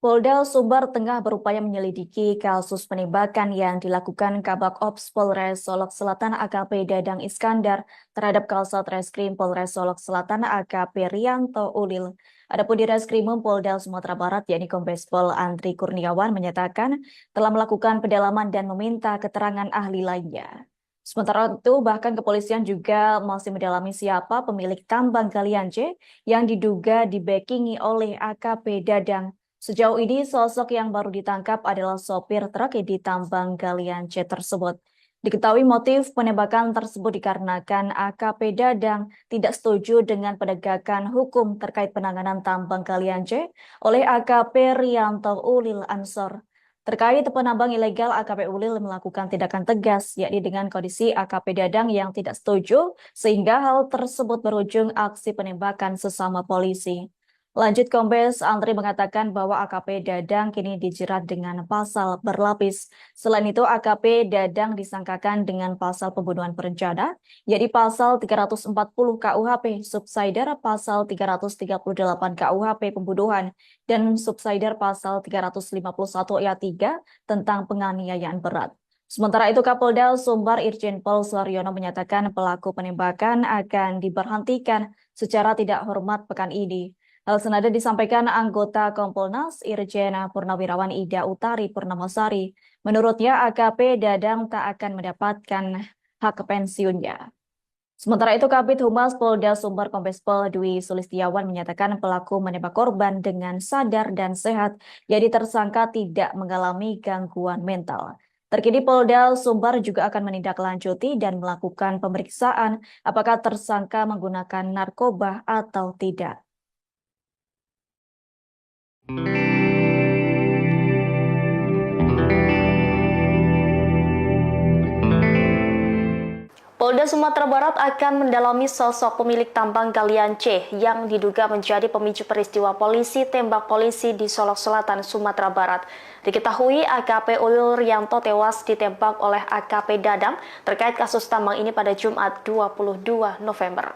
Polda Sumbar tengah berupaya menyelidiki kasus penembakan yang dilakukan Kabak Ops Polres Solok Selatan AKP Dadang Iskandar terhadap Kasat Reskrim Polres Solok Selatan AKP Rianto Ulil. Adapun di Reskrimum Polda Sumatera Barat yakni Kombes Pol Andri Kurniawan menyatakan telah melakukan pendalaman dan meminta keterangan ahli lainnya. Sementara itu bahkan kepolisian juga masih mendalami siapa pemilik tambang galian C yang diduga dibackingi oleh AKP Dadang. Sejauh ini, sosok yang baru ditangkap adalah sopir truk di tambang galian C tersebut. Diketahui motif penembakan tersebut dikarenakan AKP Dadang tidak setuju dengan penegakan hukum terkait penanganan tambang galian C oleh AKP Rianto Ulil Ansor. Terkait penambang ilegal, AKP Ulil melakukan tindakan tegas, yakni dengan kondisi AKP Dadang yang tidak setuju, sehingga hal tersebut berujung aksi penembakan sesama polisi. Lanjut, Kombes Andri mengatakan bahwa AKP Dadang kini dijerat dengan pasal berlapis. Selain itu, AKP Dadang disangkakan dengan pasal pembunuhan berencana, yaitu pasal 340 KUHP, subsider pasal 338 KUHP pembunuhan, dan subsider pasal 351 ayat 3 tentang penganiayaan berat. Sementara itu, Kapolda Sumbar Irjen Pol Suharyono menyatakan pelaku penembakan akan diberhentikan secara tidak hormat pekan ini. Hal senada disampaikan anggota Kompolnas Irjen Purnawirawan Ida Utari Purnamasari. Menurutnya AKP Dadang tak akan mendapatkan hak pensiunnya. Sementara itu Kabid Humas Polda Sumbar Kombes Pol Dwi Sulistiawan menyatakan pelaku menembak korban dengan sadar dan sehat, jadi tersangka tidak mengalami gangguan mental. Terkini Polda Sumbar juga akan menindaklanjuti dan melakukan pemeriksaan apakah tersangka menggunakan narkoba atau tidak. Polda Sumatera Barat akan mendalami sosok pemilik tambang galian C yang diduga menjadi pemicu peristiwa polisi tembak polisi di Solok Selatan, Sumatera Barat. Diketahui AKP Ulil Rianto tewas ditembak oleh AKP Dadang terkait kasus tambang ini pada Jumat 22 November.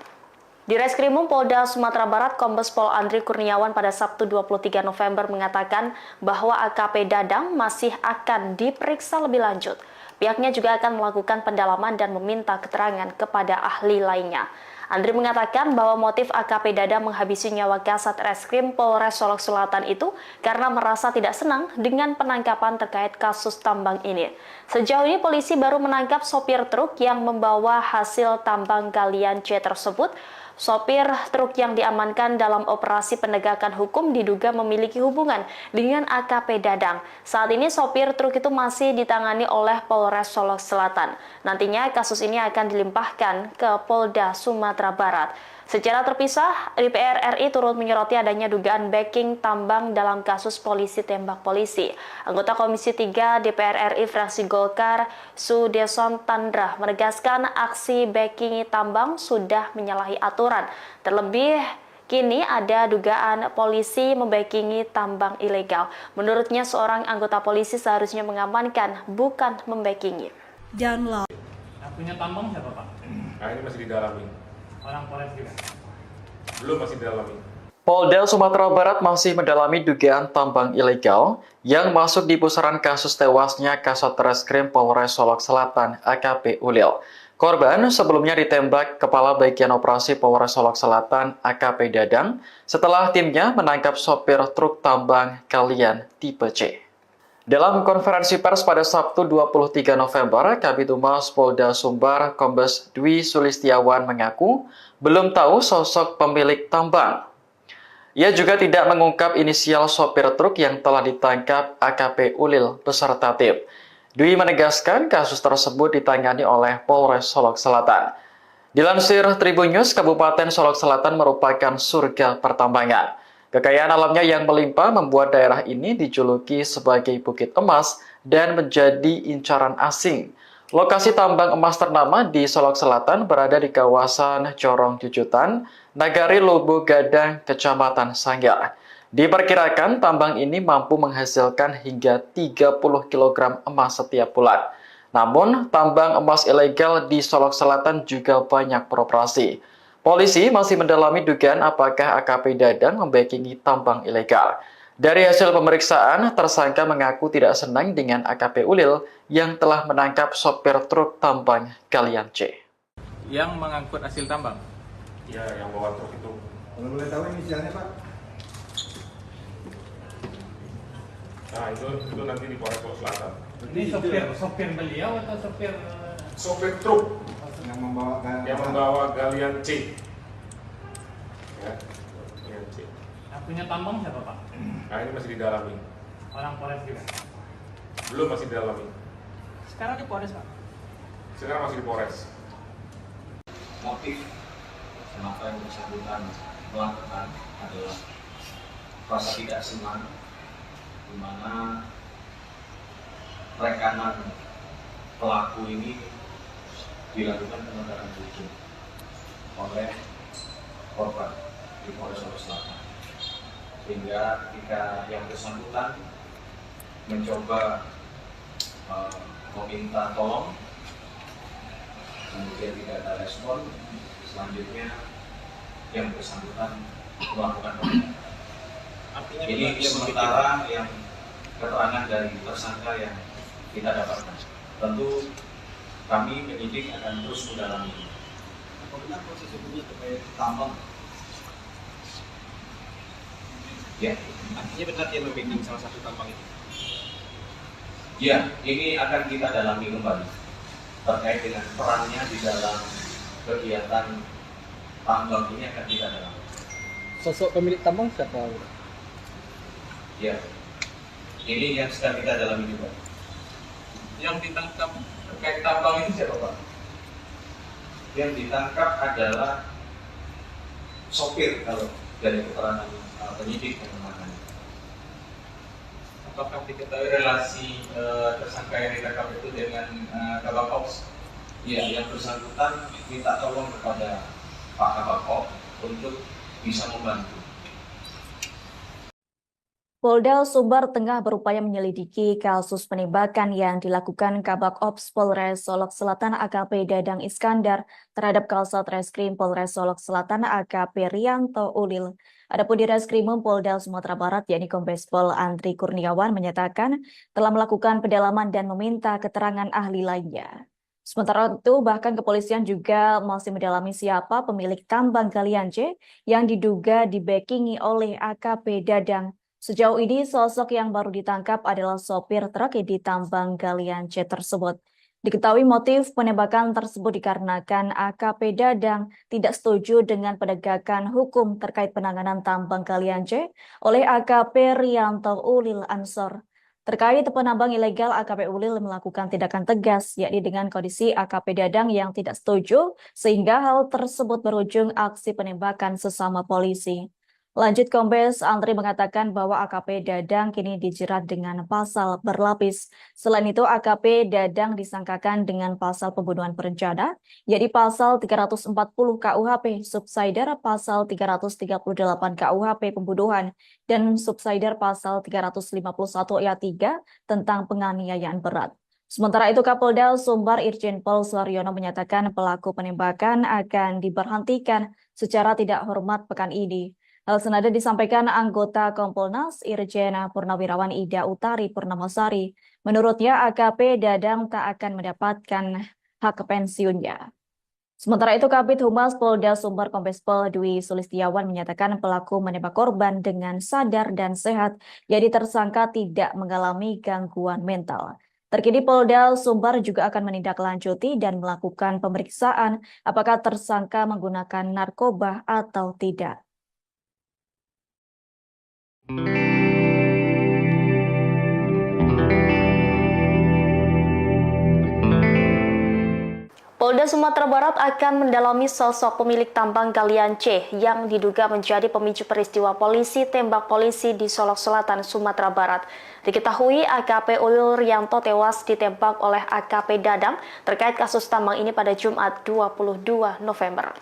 Di Reskrimum Polda Sumatera Barat, Kombes Pol Andri Kurniawan pada Sabtu 23 November mengatakan bahwa AKP Dadang masih akan diperiksa lebih lanjut. Pihaknya juga akan melakukan pendalaman dan meminta keterangan kepada ahli lainnya. Andri mengatakan bahwa motif AKP Dadang menghabisi nyawa Kasat Reskrim Polres Solok Selatan itu karena merasa tidak senang dengan penangkapan terkait kasus tambang ini. Sejauh ini polisi baru menangkap sopir truk yang membawa hasil tambang galian C tersebut. Sopir truk yang diamankan dalam operasi penegakan hukum diduga memiliki hubungan dengan AKP Dadang. Saat ini sopir truk itu masih ditangani oleh Polres Solok Selatan. Nantinya kasus ini akan dilimpahkan ke Polda Sumatera Barat. Secara terpisah, DPR RI turut menyoroti adanya dugaan backing tambang dalam kasus polisi tembak polisi. Anggota Komisi 3 DPR RI fraksi Golkar, Sudeson Tandra, menegaskan aksi backing tambang sudah menyalahi aturan. Terlebih, kini ada dugaan polisi membackingi tambang ilegal. Menurutnya, seorang anggota polisi seharusnya mengamankan, bukan membackingi. Yang punya tambang siapa, Pak? Nah, ini masih didalami. Orang Polres juga? Belum, masih didalami. Polda Sumatera Barat masih mendalami dugaan tambang ilegal yang masuk di pusaran kasus tewasnya Kasat Reskrim Polres Solok Selatan AKP Ulil. Korban sebelumnya ditembak Kepala Bagian Operasi Polres Solok Selatan AKP Dadang setelah timnya menangkap sopir truk tambang galian tipe C. Dalam konferensi pers pada Sabtu 23 November, Kabid Humas Polda Sumbar Kombes Dwi Sulistiawan mengaku belum tahu sosok pemilik tambang. Ia juga tidak mengungkap inisial sopir truk yang telah ditangkap AKP Ulil beserta tim. Dwi menegaskan kasus tersebut ditangani oleh Polres Solok Selatan. Dilansir Tribun News, Kabupaten Solok Selatan merupakan surga pertambangan. Kekayaan alamnya yang melimpah membuat daerah ini dijuluki sebagai Bukit Emas dan menjadi incaran asing. Lokasi tambang emas ternama di Solok Selatan berada di kawasan Corong Jujutan, Nagari Lubu Gadang, Kecamatan Sanggar. Diperkirakan tambang ini mampu menghasilkan hingga 30 kg emas setiap bulan. Namun, tambang emas ilegal di Solok Selatan juga banyak beroperasi. Polisi masih mendalami dugaan apakah AKP Dadang membackingi tambang ilegal. Dari hasil pemeriksaan, tersangka mengaku tidak senang dengan AKP Ulil yang telah menangkap sopir truk tambang galian C. Yang mengangkut hasil tambang? Ya, yang bawa truk itu. Kalau boleh tahu inisialnya Pak? Nah, itu nanti di Polres Solok Selatan. Ini sopir beliau atau sopir? Sopir truk Yang membawa galian C. Ya, galian C. Yang punya tambang siapa, Pak? Nah, ini masih didalami. Orang Polres juga? Belum, masih didalami. Sekarang di Polres, Pak? Sekarang masih di Polres. Motif kenapa yang bersangkutan melakukan adalah rasa tidak senang, di mana rekanan pelaku ini dilakukan penegakan hukum oleh korban di Polres Solok Selatan, sehingga ketika yang bersangkutan mencoba meminta tolong, kemudian tidak ada respon, selanjutnya yang bersangkutan melakukan penegakan. Artinya Ini sementara yang keterangan dari tersangka yang kita dapatkan. Tentu kami penyidik akan terus mendalami. Apa benar proses hukumnya terkait tambang? Ya, artinya benar dia membacking salah satu tambang itu. ya, ini akan kita dalami kembali terkait dengan perannya di dalam kegiatan tambang ini akan kita dalami. Sosok pemilik tambang siapa? Ya, ini yang sedang kita dalami juga. Yang ditangkap terkait tambang itu siapa, Pak? Yang ditangkap adalah sopir kalau dari keterangan penyidik yang menangani. Apakah diketahui relasi tersangka yang ditangkap itu dengan Kabak Ops? Ya, yang bersangkutan minta tolong kepada Pak Kabak Ops untuk bisa membantu Polda Sumbar tengah berupaya menyelidiki kasus penembakan yang dilakukan Kabak Ops Polres Solok Selatan AKP Dadang Iskandar terhadap Kasat Reskrim Polres Solok Selatan AKP Rianto Ulil. Adapun di Reskrimum Polda Sumatera Barat yakni Kombes Pol Andri Kurniawan menyatakan telah melakukan pendalaman dan meminta keterangan ahli lainnya. Sementara itu, bahkan kepolisian juga masih mendalami siapa pemilik tambang galian C yang diduga dibackingi oleh AKP Dadang. Sejauh ini, sosok yang baru ditangkap adalah sopir truk di tambang galian C tersebut. Diketahui motif penembakan tersebut dikarenakan AKP Dadang tidak setuju dengan penegakan hukum terkait penanganan tambang galian C oleh AKP Rianto Ulil Ansor. Terkait penambang ilegal, AKP Ulil melakukan tindakan tegas, yakni dengan kondisi AKP Dadang yang tidak setuju, sehingga hal tersebut berujung aksi penembakan sesama polisi. Lanjut, Kombes Andri mengatakan bahwa AKP Dadang kini dijerat dengan pasal berlapis. Selain itu, AKP Dadang disangkakan dengan pasal pembunuhan berencana, yakni pasal 340 KUHP, subsidiar pasal 338 KUHP pembunuhan, dan subsidiar pasal 351 ayat 3 tentang penganiayaan berat. Sementara itu, Kapolda Sumbar Irjen Pol Suaryono menyatakan pelaku penembakan akan diberhentikan secara tidak hormat pekan ini. Hal senada disampaikan anggota Kompolnas Irjen Purnawirawan Ida Utari Purnamasari. Menurutnya, AKP Dadang tak akan mendapatkan hak pensiunnya. Sementara itu, Kabid Humas Polda Sumbar Kombes Pol Dwi Sulistiawan menyatakan pelaku menembak korban dengan sadar dan sehat, jadi tersangka tidak mengalami gangguan mental. Terkini Polda Sumbar juga akan menindaklanjuti dan melakukan pemeriksaan apakah tersangka menggunakan narkoba atau tidak. Polda Sumatera Barat akan mendalami sosok pemilik tambang galian C yang diduga menjadi pemicu peristiwa polisi tembak polisi di Solok Selatan, Sumatera Barat. Diketahui AKP Ulil Rianto tewas ditembak oleh AKP Dadang terkait kasus tambang ini pada Jumat 22 November.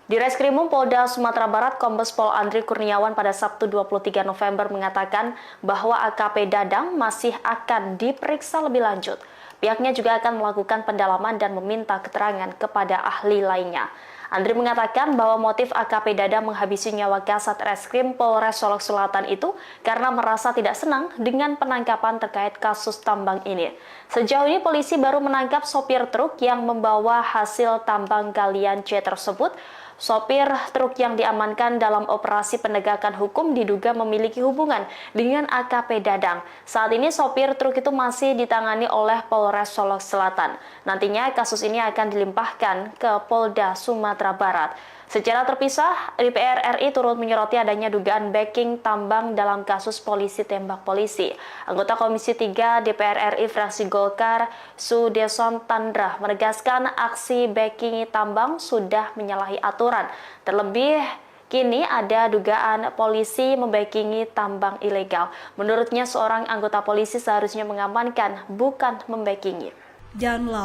Di Reskrimum Polda Sumatera Barat, Kombes Pol Andri Kurniawan pada Sabtu 23 November mengatakan bahwa AKP Dadang masih akan diperiksa lebih lanjut. Pihaknya juga akan melakukan pendalaman dan meminta keterangan kepada ahli lainnya. Andri mengatakan bahwa motif AKP Dadang menghabisi nyawa Kasat Reskrim Polres Solok Selatan itu karena merasa tidak senang dengan penangkapan terkait kasus tambang ini. Sejauh ini polisi baru menangkap sopir truk yang membawa hasil tambang galian C tersebut. Sopir truk yang diamankan dalam operasi penegakan hukum diduga memiliki hubungan dengan AKP Dadang. Saat ini sopir truk itu masih ditangani oleh Polres Solok Selatan. Nantinya kasus ini akan dilimpahkan ke Polda Sumatera Barat. Secara terpisah, DPR RI turut menyoroti adanya dugaan backing tambang dalam kasus polisi tembak polisi. Anggota Komisi 3 DPR RI fraksi Golkar, Sudeson Tandra, menegaskan aksi backing tambang sudah menyalahi aturan. Terlebih, kini ada dugaan polisi membackingi tambang ilegal. Menurutnya, seorang anggota polisi seharusnya mengamankan, bukan membackingi. Yang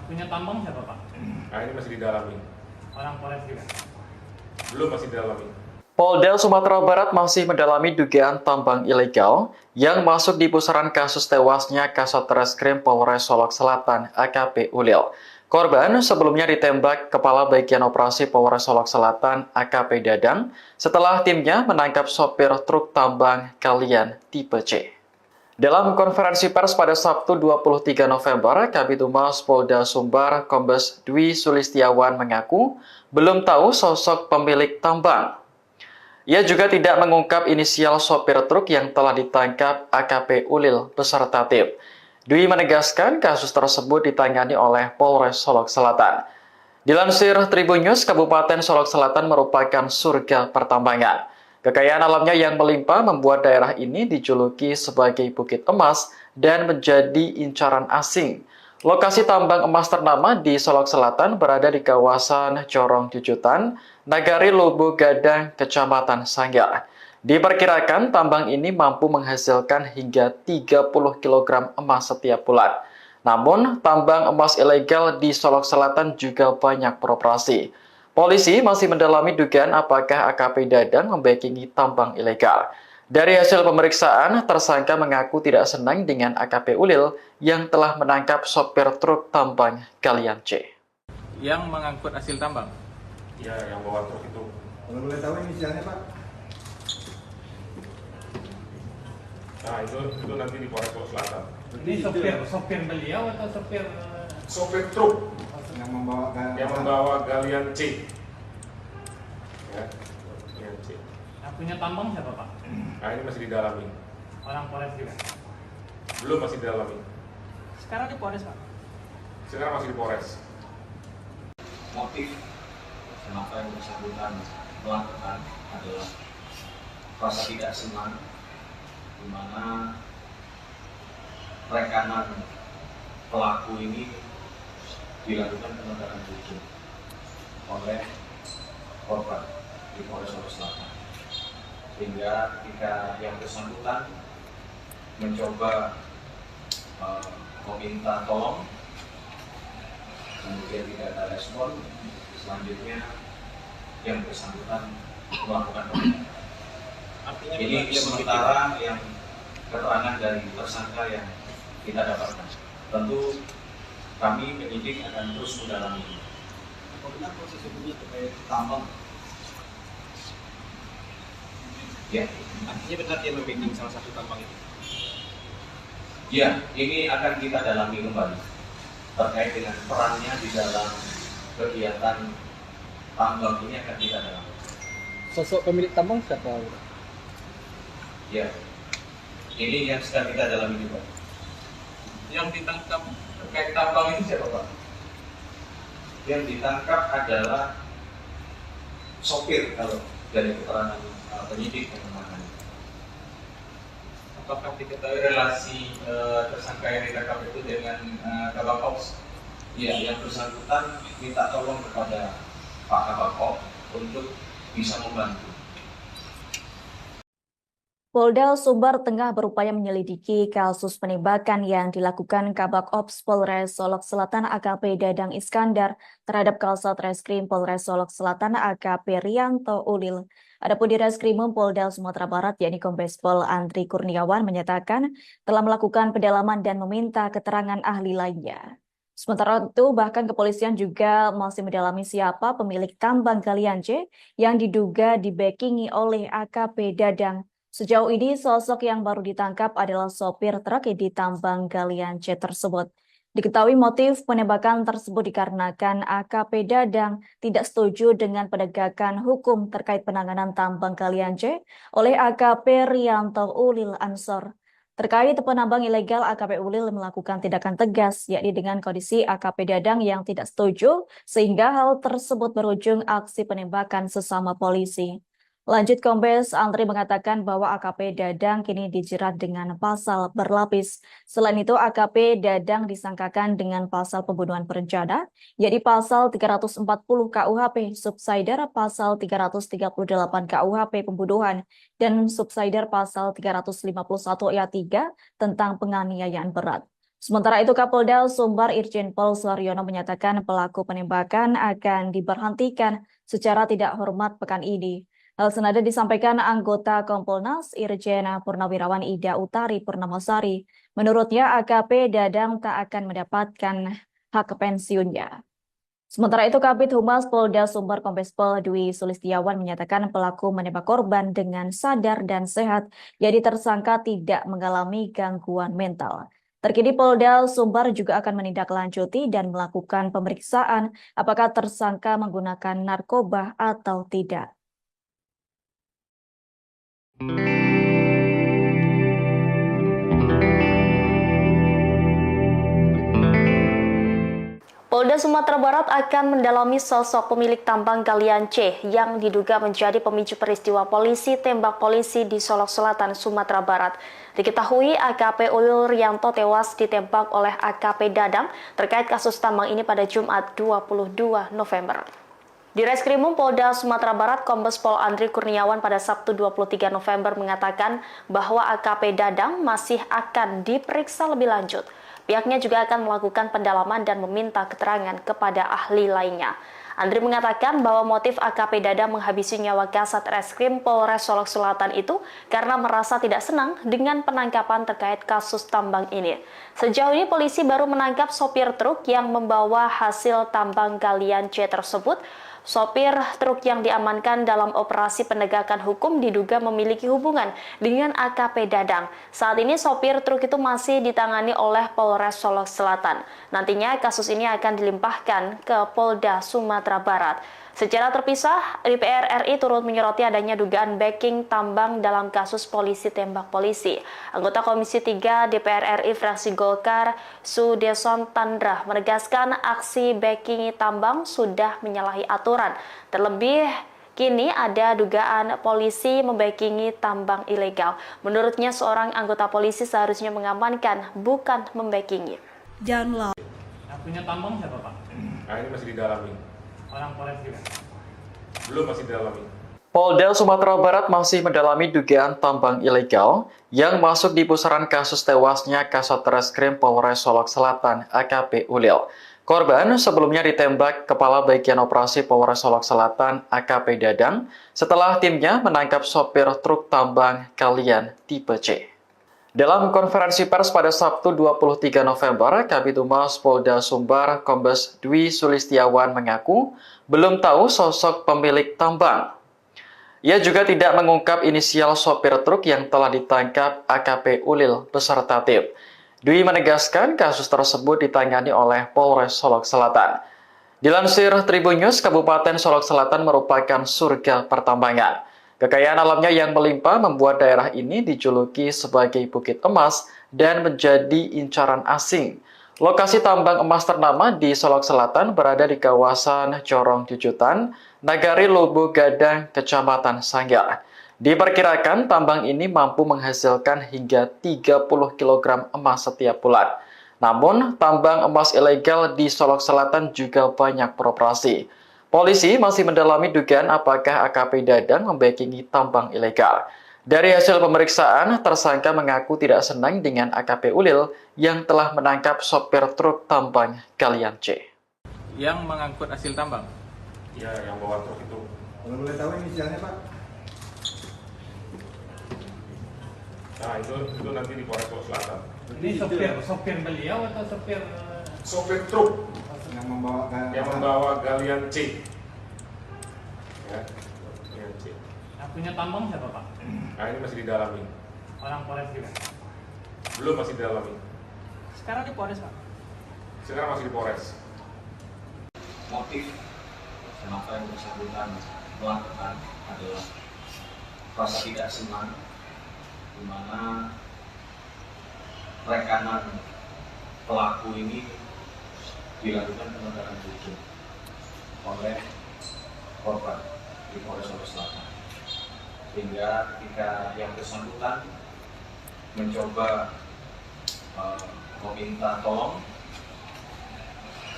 punya tambang siapa, Pak? Nah, ini masih didalami. Orang Polres juga? Belum, masih didalami. Polda Sumatera Barat masih mendalami dugaan tambang ilegal yang masuk di pusaran kasus tewasnya Kasat Reskrim Polres Solok Selatan AKP Ulil. Korban sebelumnya ditembak Kepala Bagian Operasi Polres Solok Selatan AKP Dadang setelah timnya menangkap sopir truk tambang galian tipe C. Dalam konferensi pers pada Sabtu 23 November, Kabid Humas Polda Sumbar Kombes Dwi Sulistiawan mengaku belum tahu sosok pemilik tambang. Ia juga tidak mengungkap inisial sopir truk yang telah ditangkap AKP Ulil beserta tim. Dwi menegaskan kasus tersebut ditangani oleh Polres Solok Selatan. Dilansir Tribun News, Kabupaten Solok Selatan merupakan surga pertambangan. Kekayaan alamnya yang melimpah membuat daerah ini dijuluki sebagai Bukit Emas dan menjadi incaran asing. Lokasi tambang emas ternama di Solok Selatan berada di kawasan Corong Jujutan, Nagari Lubu Gadang, Kecamatan Sanggar. Diperkirakan tambang ini mampu menghasilkan hingga 30 kg emas setiap bulan. Namun, tambang emas ilegal di Solok Selatan juga banyak beroperasi. Polisi masih mendalami dugaan apakah AKP Dadang membackingi tambang ilegal. Dari hasil pemeriksaan, tersangka mengaku tidak senang dengan AKP Ulil yang telah menangkap sopir truk tambang galian C. Yang mengangkut hasil tambang. Ya, yang bawa truk itu. Kalau boleh tahu inisialnya Pak? Nah, itu nanti di Polres Solok Selatan. Ini sopir beliau atau sopir Sopir truk Yang yang membawa galian C. Ya, galian C. yang punya tambang siapa Pak? Nah, ini masih didalami. Orang Polres juga. Belum, masih didalami. Sekarang di Polres Pak. Sekarang masih di Polres. Motif kenapa yang bersangkutan melakukan adalah rasa tidak senang, di mana rekanan pelaku ini dilakukan penegakan hukum oleh korban di Polres Solok Selatan, sehingga ketika yang bersangkutan mencoba meminta tolong, kemudian tidak ada respon, selanjutnya yang bersangkutan melakukan penindakan. Artinya Ini benar dia sementara yang keterangan dari tersangka yang kita dapatkan. Tentu kami penyidik akan terus mendalami. Apa benar proses hukumnya terkait tambang? Ya, artinya benar dia membacking salah satu tambang itu. ya, ini akan kita dalami kembali terkait dengan perannya di dalam kegiatan tambang ini akan kita dalami. Sosok pemilik tambang siapa? Ya, ini yang sedang kita dalami juga. Yang ditangkap terkait tambang itu siapa Pak? Yang ditangkap adalah sopir kalau dari keterangan penyidik yang menangani. Apakah diketahui relasi tersangka yang ditangkap itu dengan Kabak Ops? Ya, yang bersangkutan minta tolong kepada Pak Kabak Ops untuk bisa membantu. Polda Sumbar tengah berupaya menyelidiki kasus penembakan yang dilakukan Kabak Ops Polres Solok Selatan AKP Dadang Iskandar terhadap Kasat Reskrim Polres Solok Selatan AKP Rianto Ulil. Adapun di Reskrimum Polda Sumatera Barat yakni Kombes Pol Andri Kurniawan menyatakan telah melakukan pendalaman dan meminta keterangan ahli lainnya. Sementara itu, bahkan kepolisian juga masih mendalami siapa pemilik tambang galian C yang diduga dibackingi oleh AKP Dadang. Sejauh ini, sosok yang baru ditangkap adalah sopir truk di tambang galian C tersebut. Diketahui motif penembakan tersebut dikarenakan AKP Dadang tidak setuju dengan penegakan hukum terkait penanganan tambang galian C oleh AKP Rianto Ulil Ansor. Terkait penambang ilegal, AKP Ulil melakukan tindakan tegas, yakni dengan kondisi AKP Dadang yang tidak setuju, sehingga hal tersebut berujung aksi penembakan sesama polisi. Lanjut, Kombes Andri mengatakan bahwa AKP Dadang kini dijerat dengan pasal berlapis. Selain itu, AKP Dadang disangkakan dengan pasal pembunuhan berencana, yakni pasal 340 KUHP, subsidiar pasal 338 KUHP pembunuhan, dan subsidiar pasal 351 ayat 3 tentang penganiayaan berat. Sementara itu, Kapolda Sumbar Irjen Pol Suharyono menyatakan pelaku penembakan akan diberhentikan secara tidak hormat pekan ini. Hal senada disampaikan anggota Kompolnas Irjen Purnawirawan Ida Utari Purnamasari. Menurutnya AKP Dadang tak akan mendapatkan hak pensiunnya. Sementara itu, Kabid Humas Polda Sumbar Kombes Pol Dwi Sulistiawan menyatakan pelaku menembak korban dengan sadar dan sehat, jadi tersangka tidak mengalami gangguan mental. Terkini Polda Sumbar juga akan menindaklanjuti dan melakukan pemeriksaan apakah tersangka menggunakan narkoba atau tidak. Polda Sumatera Barat akan mendalami sosok pemilik tambang galian C yang diduga menjadi pemicu peristiwa polisi tembak polisi di Solok Selatan, Sumatera Barat. Diketahui AKP Ulil Rianto tewas ditembak oleh AKP Dadang terkait kasus tambang ini pada Jumat 22 November. Di Reskrimum Polda Sumatera Barat, Kombes Pol Andri Kurniawan pada Sabtu 23 November mengatakan bahwa AKP Dadang masih akan diperiksa lebih lanjut. Pihaknya juga akan melakukan pendalaman dan meminta keterangan kepada ahli lainnya. Andri mengatakan bahwa motif AKP Dadang menghabisi nyawa Kasat Reskrim Polres Solok Selatan itu karena merasa tidak senang dengan penangkapan terkait kasus tambang ini. Sejauh ini polisi baru menangkap sopir truk yang membawa hasil tambang galian C tersebut. Sopir truk yang diamankan dalam operasi penegakan hukum diduga memiliki hubungan dengan AKP Dadang. Saat ini sopir truk itu masih ditangani oleh Polres Solok Selatan. Nantinya kasus ini akan dilimpahkan ke Polda Sumatera Barat. Secara terpisah, DPR RI turut menyoroti adanya dugaan backing tambang dalam kasus polisi tembak polisi. Anggota Komisi 3 DPR RI fraksi Golkar, Sudeson Tandra, menegaskan aksi backing tambang sudah menyalahi aturan. Terlebih, kini ada dugaan polisi membackingi tambang ilegal. Menurutnya, seorang anggota polisi seharusnya mengamankan, bukan membackingi. Yang punya tambang siapa, Pak? Nah, ini masih didalami. Orang Polres juga? Belum, masih didalami. Polda Sumatera Barat masih mendalami dugaan tambang ilegal yang masuk di pusaran kasus tewasnya Kasat Reskrim Polres Solok Selatan AKP Ulil. Korban sebelumnya ditembak Kepala Bagian Operasi Polres Solok Selatan AKP Dadang setelah timnya menangkap sopir truk tambang galian tipe C. Dalam konferensi pers pada Sabtu 23 November, Kabid Humas Polda Sumbar Kombes Dwi Sulistiawan mengaku belum tahu sosok pemilik tambang. Ia juga tidak mengungkap inisial sopir truk yang telah ditangkap AKP Ulil beserta tim. Dwi menegaskan kasus tersebut ditangani oleh Polres Solok Selatan. Dilansir Tribun News, Kabupaten Solok Selatan merupakan surga pertambangan. Kekayaan alamnya yang melimpah membuat daerah ini dijuluki sebagai Bukit Emas dan menjadi incaran asing. Lokasi tambang emas ternama di Solok Selatan berada di kawasan Corong Jujutan, Nagari Lobo Gadang, Kecamatan Sanggar. Diperkirakan tambang ini mampu menghasilkan hingga 30 kg emas setiap bulan. Namun, tambang emas ilegal di Solok Selatan juga banyak beroperasi. Polisi masih mendalami dugaan apakah AKP Dadang membackingi tambang ilegal. Dari hasil pemeriksaan, tersangka mengaku tidak senang dengan AKP Ulil yang telah menangkap sopir truk tambang galian C. Yang mengangkut hasil tambang? Ya, yang bawa truk itu. Kalau boleh tahu inisialnya Pak? Nah, itu nanti di Polres Solok Selatan. Ini sopir beliau atau sopir? Sopir truk Yang membawa galian C. Ya, galian C. Yang punya tambang siapa, Pak? Nah, ini masih didalami. Orang Polres juga? Belum, masih didalami. Sekarang di Polres, Pak? Sekarang masih di Polres. Motif kenapa yang bersangkutan melakukan adalah rasa tidak senang, di mana rekanan pelaku ini dilakukan penegakan hukum oleh korban di Polres Solok Selatan, sehingga ketika yang bersangkutan mencoba meminta tolong,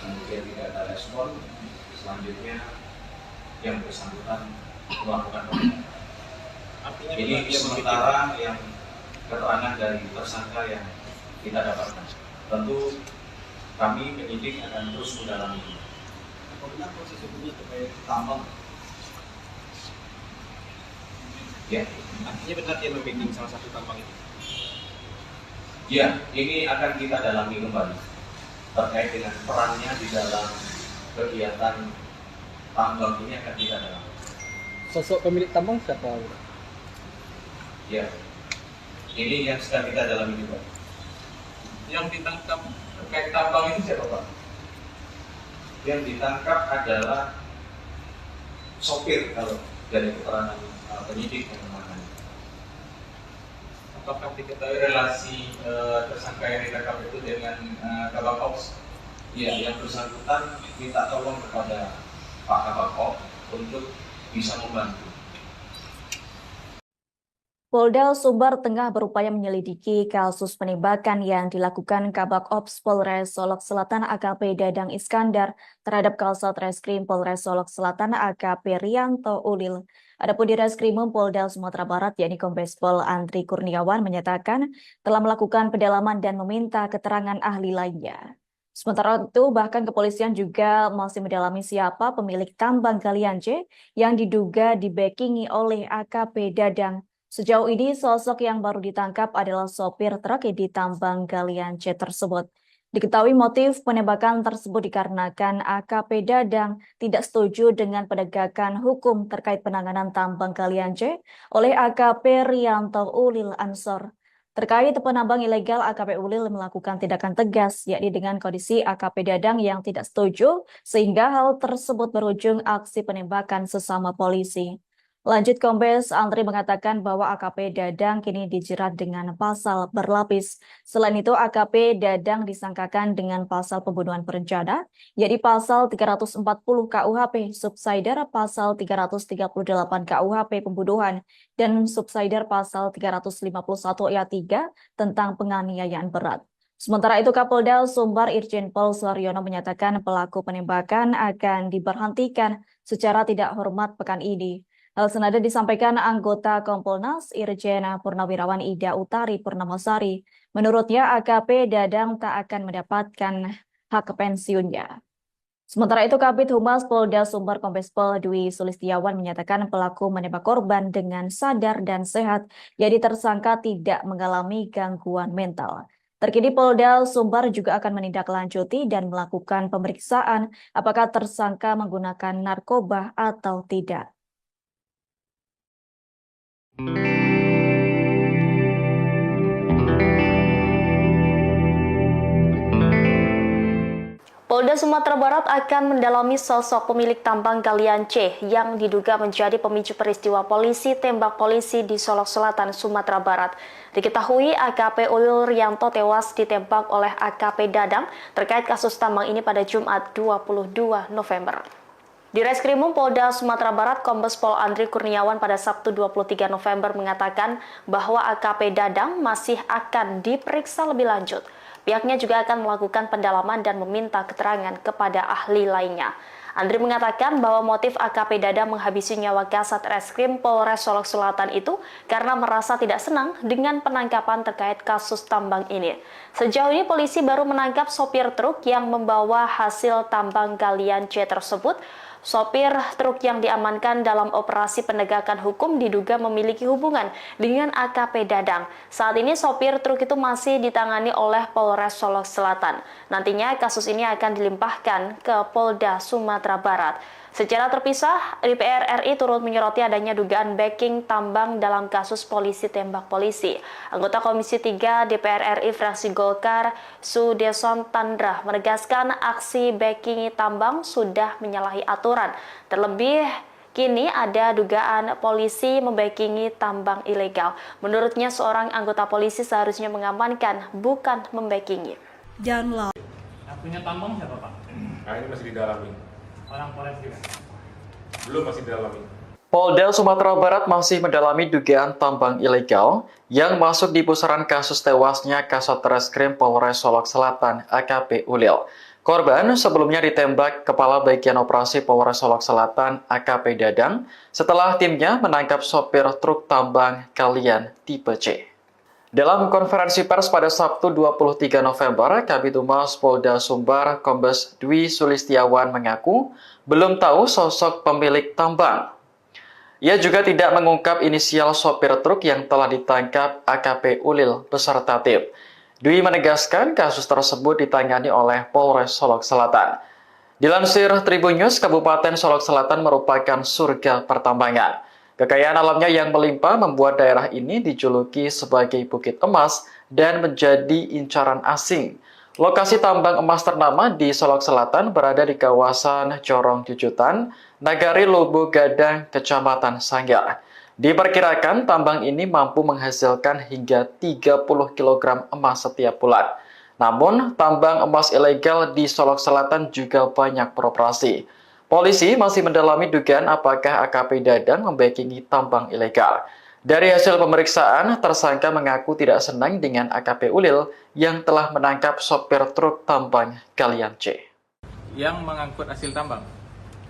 kemudian tidak ada respon, selanjutnya yang bersangkutan melakukan penegakan. Artinya Ini dia sementara yang keterangan dari tersangka yang kita dapatkan. Tentu kami penyidik akan terus mendalami. Apa benar proses hukumnya terkait tambang? Ya, artinya benar dia membacking salah satu tambang itu. ya, ini akan kita dalami kembali terkait dengan perannya di dalam kegiatan tambang ini akan kita dalami. Sosok pemilik tambang siapa? Ya, ini yang sedang kita dalami juga. Yang ditangkap terkait tambang itu siapa, Pak? Yang ditangkap adalah sopir kalau dari keterangan penyidik yang menangani. Apakah diketahui relasi tersangka yang ditangkap itu dengan Kabak Ops? Ya, yang bersangkutan minta tolong kepada Pak Kabak Ops untuk bisa membantu. Polda Sumbar tengah berupaya menyelidiki kasus penembakan yang dilakukan Kabak Ops Polres Solok Selatan AKP Dadang Iskandar terhadap Kasat Reskrim Polres Solok Selatan AKP Rianto Ulil. Adapun di Reskrimum Polda Sumatera Barat yakni Kombes Pol Andri Kurniawan menyatakan telah melakukan pendalaman dan meminta keterangan ahli lainnya. Sementara itu bahkan kepolisian juga masih mendalami siapa pemilik tambang galian C yang diduga dibackingi oleh AKP Dadang. Sejauh ini, sosok yang baru ditangkap adalah sopir truk di tambang galian C tersebut. Diketahui motif penembakan tersebut dikarenakan AKP Dadang tidak setuju dengan penegakan hukum terkait penanganan tambang galian C oleh AKP Rianto Ulil Ansor. Terkait penambang ilegal, AKP Ulil melakukan tindakan tegas, yakni dengan kondisi AKP Dadang yang tidak setuju, sehingga hal tersebut berujung aksi penembakan sesama polisi. Lanjut, Kombes Andri mengatakan bahwa AKP Dadang kini dijerat dengan pasal berlapis. Selain itu, AKP Dadang disangkakan dengan pasal pembunuhan berencana, yakni pasal 340 KUHP, subsider pasal 338 KUHP pembunuhan, dan subsider pasal 351 ayat 3 tentang penganiayaan berat. Sementara itu, Kapolda Sumbar Irjen Pol Suharyono menyatakan pelaku penembakan akan diberhentikan secara tidak hormat pekan ini. Hal senada disampaikan anggota Kompolnas Irjen Purnawirawan Ida Utari Purnamasari. Menurutnya AKP Dadang tak akan mendapatkan hak pensiunnya. Sementara itu Kabid Humas Polda Sumbar Kombes Pol Dwi Sulistiawan menyatakan pelaku menembak korban dengan sadar dan sehat, jadi tersangka tidak mengalami gangguan mental. Terkini Polda Sumbar juga akan menindaklanjuti dan melakukan pemeriksaan apakah tersangka menggunakan narkoba atau tidak. Polda Sumatera Barat akan mendalami sosok pemilik tambang galian C yang diduga menjadi pemicu peristiwa polisi tembak polisi di Solok Selatan, Sumatera Barat. Diketahui AKP Ulil Rianto tewas ditembak oleh AKP Dadang terkait kasus tambang ini pada Jumat 22 November. Di Reskrimum Polda Sumatera Barat, Kombes Pol Andri Kurniawan pada Sabtu 23 November mengatakan bahwa AKP Dadang masih akan diperiksa lebih lanjut. Pihaknya juga akan melakukan pendalaman dan meminta keterangan kepada ahli lainnya. Andri mengatakan bahwa motif AKP Dadang menghabisi nyawa Kasat Reskrim Polres Solok Selatan itu karena merasa tidak senang dengan penangkapan terkait kasus tambang ini. Sejauh ini polisi baru menangkap sopir truk yang membawa hasil tambang galian C tersebut. Sopir truk yang diamankan dalam operasi penegakan hukum diduga memiliki hubungan dengan AKP Dadang. Saat ini sopir truk itu masih ditangani oleh Polres Solok Selatan. Nantinya kasus ini akan dilimpahkan ke Polda Sumatera Barat. Secara terpisah, DPR RI turut menyoroti adanya dugaan backing tambang dalam kasus polisi tembak polisi. Anggota Komisi 3 DPR RI fraksi Golkar, Sudeson Tandra, menegaskan aksi backing tambang sudah menyalahi aturan. Terlebih, kini ada dugaan polisi membackingi tambang ilegal. Menurutnya, seorang anggota polisi seharusnya mengamankan, bukan membackingi. Yang punya tambang siapa, Pak? Nah, ini masih didalami. Orang Polres juga? Belum, masih didalami. Polda Sumatera Barat masih mendalami dugaan tambang ilegal yang masuk di pusaran kasus tewasnya Kasat Reskrim Polres Solok Selatan AKP Ulil. Korban sebelumnya ditembak Kepala Bagian Operasi Polres Solok Selatan AKP Dadang setelah timnya menangkap sopir truk tambang galian tipe C. Dalam konferensi pers pada Sabtu 23 November, Kabid Humas Polda Sumbar Kombes Dwi Sulistiawan mengaku belum tahu sosok pemilik tambang. Ia juga tidak mengungkap inisial sopir truk yang telah ditangkap AKP Ulil beserta tim. Dwi menegaskan kasus tersebut ditangani oleh Polres Solok Selatan. Dilansir Tribun News, Kabupaten Solok Selatan merupakan surga pertambangan. Kekayaan alamnya yang melimpah membuat daerah ini dijuluki sebagai Bukit Emas dan menjadi incaran asing. Lokasi tambang emas ternama di Solok Selatan berada di kawasan Corong Jujutan, Nagari Lubu Gadang, Kecamatan Sanggar. Diperkirakan tambang ini mampu menghasilkan hingga 30 kg emas setiap bulan. Namun, tambang emas ilegal di Solok Selatan juga banyak beroperasi. Polisi masih mendalami dugaan apakah AKP Dadang membackingi tambang ilegal. Dari hasil pemeriksaan, tersangka mengaku tidak senang dengan AKP Ulil yang telah menangkap sopir truk tambang galian C. Yang mengangkut hasil tambang.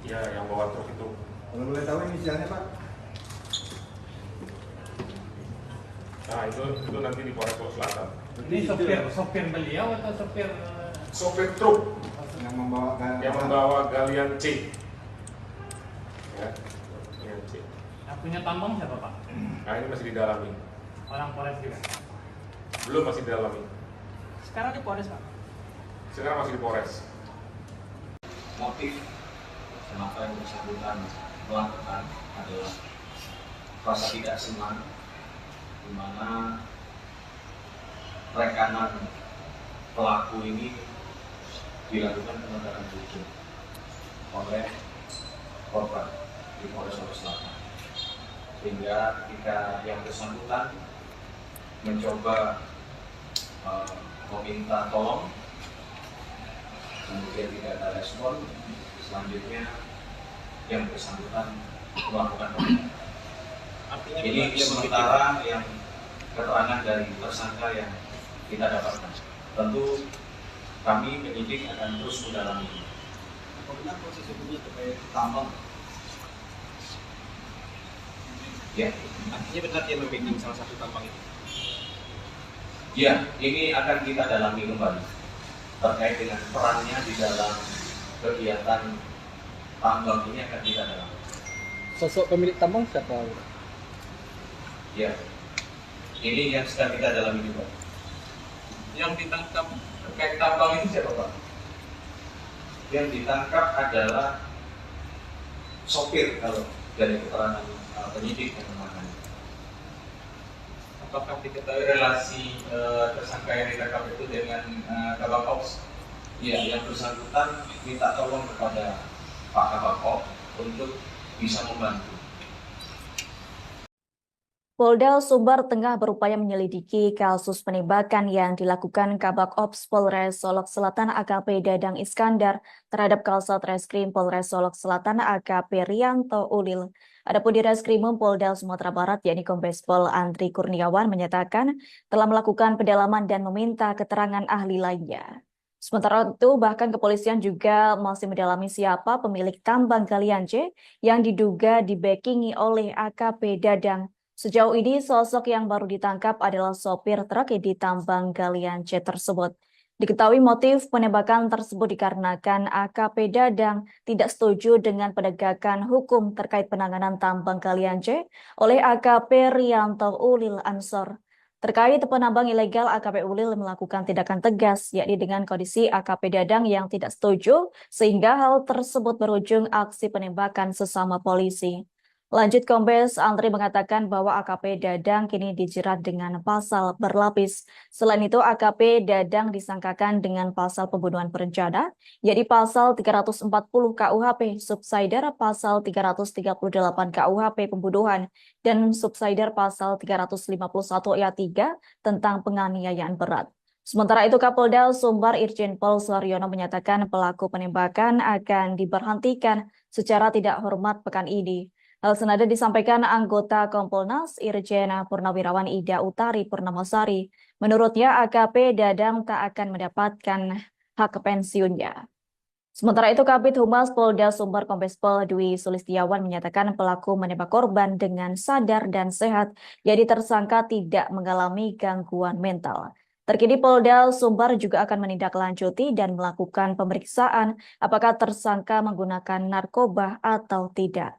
Ya, yang bawa truk itu. Kalau boleh tahu inisialnya Pak? Nah, itu nanti di Polres Solok Selatan. Ini sopir beliau atau sopir Sopir truk Yang membawa yang membawa galian C. Ya, galian C. yang punya tambang siapa Pak? Nah, ini masih didalami. Orang Polres juga. Belum, masih didalami. Sekarang di Polres Pak. Sekarang masih di Polres. Motif kenapa yang bersangkutan melakukan adalah rasa tidak senang, di mana rekanan pelaku ini dilakukan penegakan hukum oleh korban di Polres Solok Selatan, sehingga ketika yang bersangkutan mencoba meminta tolong, kemudian tidak ada respon, selanjutnya yang bersangkutan melakukan penegakan. Artinya Ini dia sementara yang keterangan dari tersangka yang kita dapatkan. Tentu kami penyidik akan terus mendalami. Apa benar proses hukumnya terkait tambang? Ya, artinya benar dia membimbing salah satu tambang itu. ya, ini akan kita dalami kembali terkait dengan perannya di dalam kegiatan tambang ini akan kita dalami. Sosok pemilik tambang siapa? Ya, ini yang sedang kita dalami juga. Yang ditangkap terkait tambang itu siapa Pak? Yang ditangkap adalah sopir kalau dari keterangan penyidik yang menangani. Apakah diketahui relasi tersangka yang ditangkap itu dengan Kabak Ops? Ya, yang bersangkutan minta tolong kepada Pak Kabak Ops untuk bisa membantu. Polda Sumbar tengah berupaya menyelidiki kasus penembakan yang dilakukan Kabak Ops Polres Solok Selatan AKP Dadang Iskandar terhadap Kasat Reskrim Polres Solok Selatan AKP Rianto Ulil. Adapun di Reskrimum Polda Sumatera Barat yakni Kombes Pol Andri Kurniawan menyatakan telah melakukan pendalaman dan meminta keterangan ahli lainnya. Sementara itu, bahkan kepolisian juga masih mendalami siapa pemilik tambang galian C yang diduga dibackingi oleh AKP Dadang. Sejauh ini, sosok yang baru ditangkap adalah sopir truk di tambang galian C tersebut. Diketahui motif penembakan tersebut dikarenakan AKP Dadang tidak setuju dengan penegakan hukum terkait penanganan tambang galian C oleh AKP Rianto Ulil Ansor. Terkait penambang ilegal, AKP Ulil melakukan tindakan tegas, yakni dengan kondisi AKP Dadang yang tidak setuju, sehingga hal tersebut berujung aksi penembakan sesama polisi. Lanjut, Kombes Andri mengatakan bahwa AKP Dadang kini dijerat dengan pasal berlapis. Selain itu, AKP Dadang disangkakan dengan pasal pembunuhan berencana, yakni pasal 340 KUHP, subsidiar pasal 338 KUHP pembunuhan, dan subsidiar pasal 351 ayat 3 tentang penganiayaan berat. Sementara itu, Kapolda Sumbar Irjen Pol Suharyono menyatakan pelaku penembakan akan diberhentikan secara tidak hormat pekan ini. Hal senada disampaikan anggota Kompolnas Irjen Purnawirawan Ida Utari Purnamasari. Menurutnya AKP Dadang tak akan mendapatkan hak pensiunnya. Sementara itu, Kabid Humas Polda Sumbar Kombes Pol Dwi Sulistiawan menyatakan pelaku menembak korban dengan sadar dan sehat, jadi tersangka tidak mengalami gangguan mental. Terkini Polda Sumbar juga akan menindaklanjuti dan melakukan pemeriksaan apakah tersangka menggunakan narkoba atau tidak.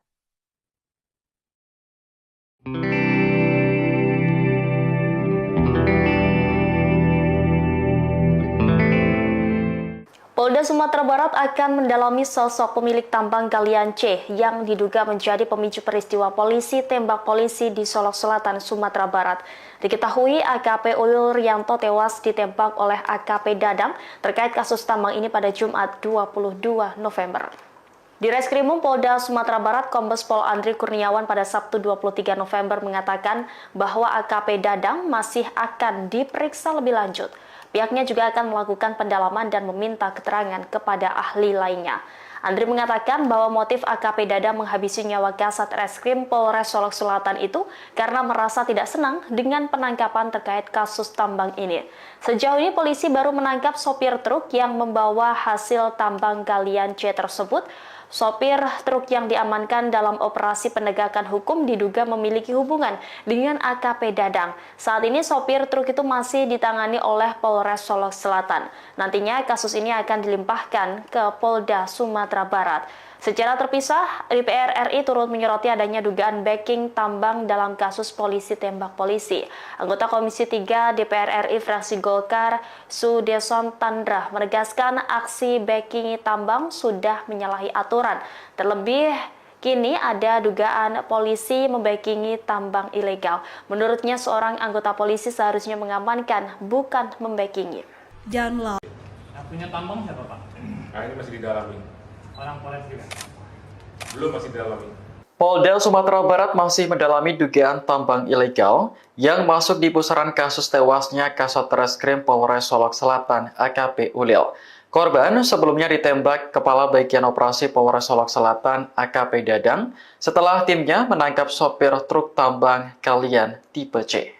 Polda Sumatera Barat akan mendalami sosok pemilik tambang galian C yang diduga menjadi pemicu peristiwa polisi tembak polisi di Solok Selatan, Sumatera Barat. Diketahui AKP Ulil Rianto tewas ditembak oleh AKP Dadang terkait kasus tambang ini pada Jumat 22 November. Di Reskrimum Polda Sumatera Barat, Kombes Pol Andri Kurniawan pada Sabtu 23 November mengatakan bahwa AKP Dadang masih akan diperiksa lebih lanjut. Pihaknya juga akan melakukan pendalaman dan meminta keterangan kepada ahli lainnya. Andri mengatakan bahwa motif AKP Dadang menghabisi nyawa Kasat Reskrim Polres Solok Selatan itu karena merasa tidak senang dengan penangkapan terkait kasus tambang ini. Sejauh ini polisi baru menangkap sopir truk yang membawa hasil tambang galian C tersebut. Sopir truk yang diamankan dalam operasi penegakan hukum diduga memiliki hubungan dengan AKP Dadang. Saat ini sopir truk itu masih ditangani oleh Polres Solok Selatan. Nantinya kasus ini akan dilimpahkan ke Polda Sumatera Barat. Secara terpisah, DPR RI turut menyoroti adanya dugaan backing tambang dalam kasus polisi tembak polisi. Anggota Komisi 3 DPR RI fraksi Golkar, Sudeson Tandra, menegaskan aksi backing tambang sudah menyalahi aturan. Terlebih, kini ada dugaan polisi membackingi tambang ilegal. Menurutnya, seorang anggota polisi seharusnya mengamankan, bukan membackingi. Yang punya tambang siapa Pak? Nah, ini masih didalami. Orang Polres juga. Belum, masih didalami. Polda Sumatera Barat masih mendalami dugaan tambang ilegal yang masuk di pusaran kasus tewasnya Kasat Reskrim Polres Solok Selatan AKP Ulil. Korban sebelumnya ditembak Kepala Bagian Operasi Polres Solok Selatan AKP Dadang setelah timnya menangkap sopir truk tambang galian tipe C.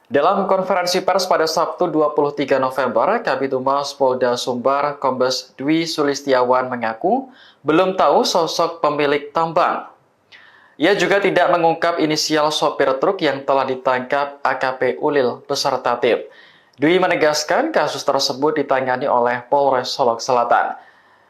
Dalam konferensi pers pada Sabtu 23 November, Kabid Humas Polda Sumbar Kombes Dwi Sulistiawan mengaku belum tahu sosok pemilik tambang. Ia juga tidak mengungkap inisial sopir truk yang telah ditangkap AKP Ulil beserta tim. Dwi menegaskan kasus tersebut ditangani oleh Polres Solok Selatan.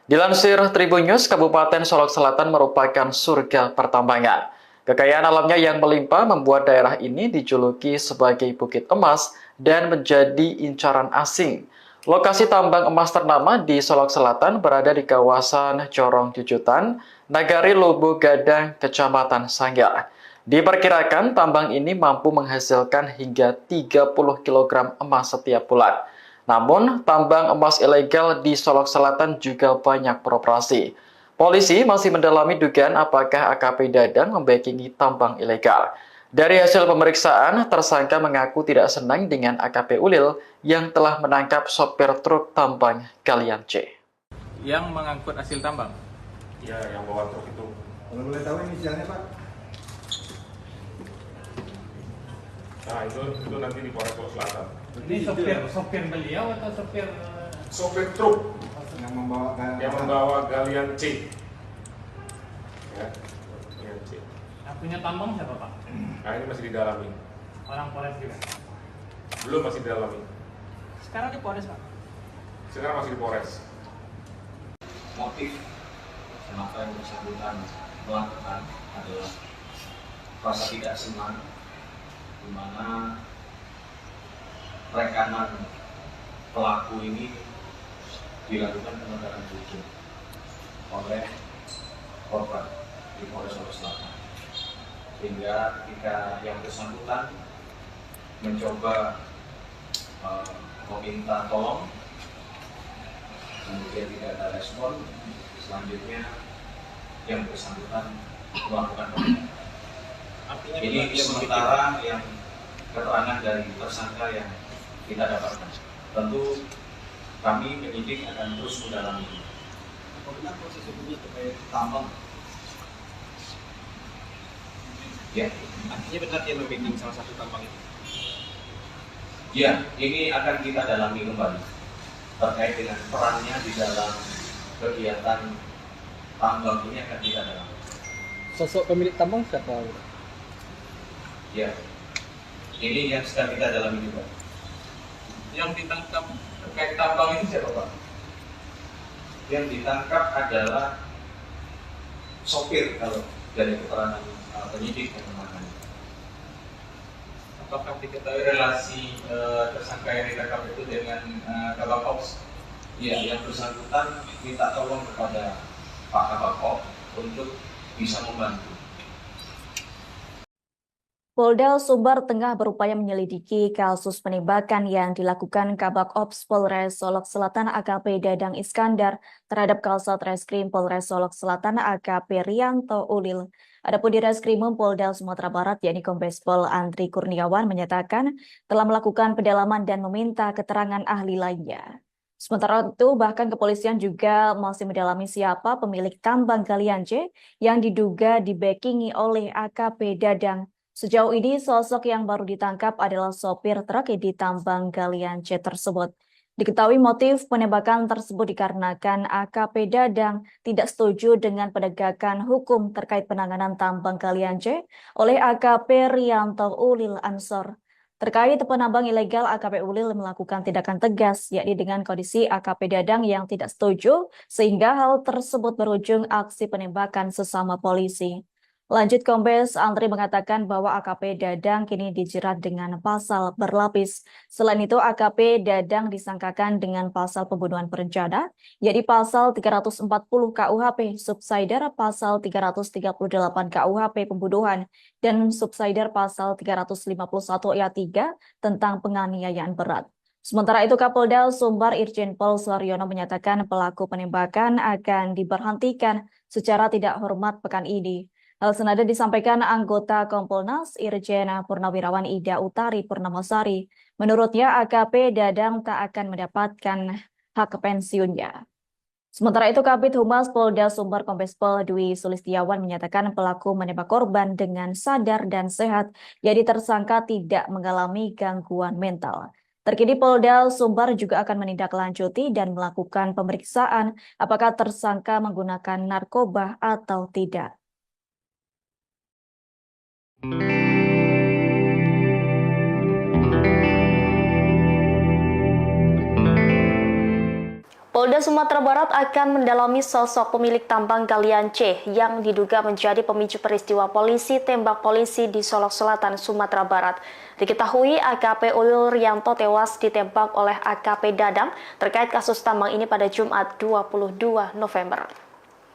Dilansir Tribun News, Kabupaten Solok Selatan merupakan surga pertambangan. Kekayaan alamnya yang melimpah membuat daerah ini dijuluki sebagai Bukit Emas dan menjadi incaran asing. Lokasi tambang emas ternama di Solok Selatan berada di kawasan Corong Jujutan, Nagari Lubu Gadang, Kecamatan Sanggar. Diperkirakan tambang ini mampu menghasilkan hingga 30 kg emas setiap bulan. Namun, tambang emas ilegal di Solok Selatan juga banyak beroperasi. Polisi masih mendalami dugaan apakah AKP Dadang membackingi tambang ilegal. Dari hasil pemeriksaan, tersangka mengaku tidak senang dengan AKP Ulil yang telah menangkap sopir truk tambang galian C. Yang mengangkut hasil tambang. Ya, yang bawa truk itu. Kalau boleh tahu inisialnya Pak? Nah, itu nanti di Polres Solok Selatan. Ini sopir beliau atau sopir Sopir truk Yang membawa yang membawa galian C. Ya, galian C. yang punya tambang siapa Pak? Nah, ini masih didalami. Orang Polres juga. Belum, masih didalami. Sekarang di Polres Pak. Sekarang masih di Polres. Motif kenapa yang bersangkutan melakukan adalah rasa tidak senang, di mana rekanan pelaku ini dilakukan penegakan hukum oleh korban di Polres Solok Selatan, sehingga ketika yang bersangkutan mencoba meminta tolong, kemudian tidak ada respon, selanjutnya yang bersangkutan melakukan penegakan. Artinya Ini dia sementara yang keterangan dari tersangka yang kita dapatkan. Tentu kami penyidik akan terus mendalami. Apa benar proses hukumnya terkait tambang? Ya, artinya benar dia membacking salah satu tambang itu. ya, ini akan kita dalami kembali terkait dengan perannya di dalam kegiatan tambang ini akan kita dalami. Sosok pemilik tambang siapa? Ya, ini yang sedang kita dalami juga. Yang ditangkap terkait tambang ini siapa Pak? Yang ditangkap adalah sopir kalau dari keterangan penyidik yang menangani. Apakah diketahui relasi tersangka yang ditangkap itu dengan Kabak Ops? Ya, yang bersangkutan minta tolong kepada Pak Kabak Ops untuk bisa membantu. Polda Sumbar tengah berupaya menyelidiki kasus penembakan yang dilakukan Kabak Ops Polres Solok Selatan AKP Dadang Iskandar terhadap Kasat Reskrim Polres Solok Selatan AKP Rianto Ulil. Adapun di Reskrimum Polda Sumatera Barat yakni Kombes Pol Andri Kurniawan menyatakan telah melakukan pendalaman dan meminta keterangan ahli lainnya. Sementara itu, bahkan kepolisian juga masih mendalami siapa pemilik tambang galian C yang diduga dibackingi oleh AKP Dadang. Sejauh ini, sosok yang baru ditangkap adalah sopir truk di tambang galian C tersebut. Diketahui motif penembakan tersebut dikarenakan AKP Dadang tidak setuju dengan penegakan hukum terkait penanganan tambang galian C oleh AKP Rianto Ulil Ansor. Terkait penambang ilegal, AKP Ulil melakukan tindakan tegas, yakni dengan kondisi AKP Dadang yang tidak setuju, sehingga hal tersebut berujung aksi penembakan sesama polisi. Lanjut, Kombes Andri mengatakan bahwa AKP Dadang kini dijerat dengan pasal berlapis. Selain itu, AKP Dadang disangkakan dengan pasal pembunuhan berencana, yakni pasal 340 KUHP, subsidiar pasal 338 KUHP pembunuhan, dan subsidiar pasal 351 ayat 3 tentang penganiayaan berat. Sementara itu, Kapolda Sumbar Irjen Pol Suharyono menyatakan pelaku penembakan akan diberhentikan secara tidak hormat pekan ini. Hal senada disampaikan anggota Kompolnas Irjen Purnawirawan Ida Utari Purnamasari. Menurutnya, AKP Dadang tak akan mendapatkan hak pensiunnya. Sementara itu, Kabid Humas Polda Sumbar Kombes Pol Dwi Sulistiawan menyatakan pelaku menembak korban dengan sadar dan sehat, jadi tersangka tidak mengalami gangguan mental. Terkini Polda Sumbar juga akan menindaklanjuti dan melakukan pemeriksaan apakah tersangka menggunakan narkoba atau tidak. Polda Sumatera Barat akan mendalami sosok pemilik tambang galian C yang diduga menjadi pemicu peristiwa polisi tembak polisi di Solok Selatan, Sumatera Barat. Diketahui AKP Ulil Rianto tewas ditembak oleh AKP Dadang terkait kasus tambang ini pada Jumat 22 November.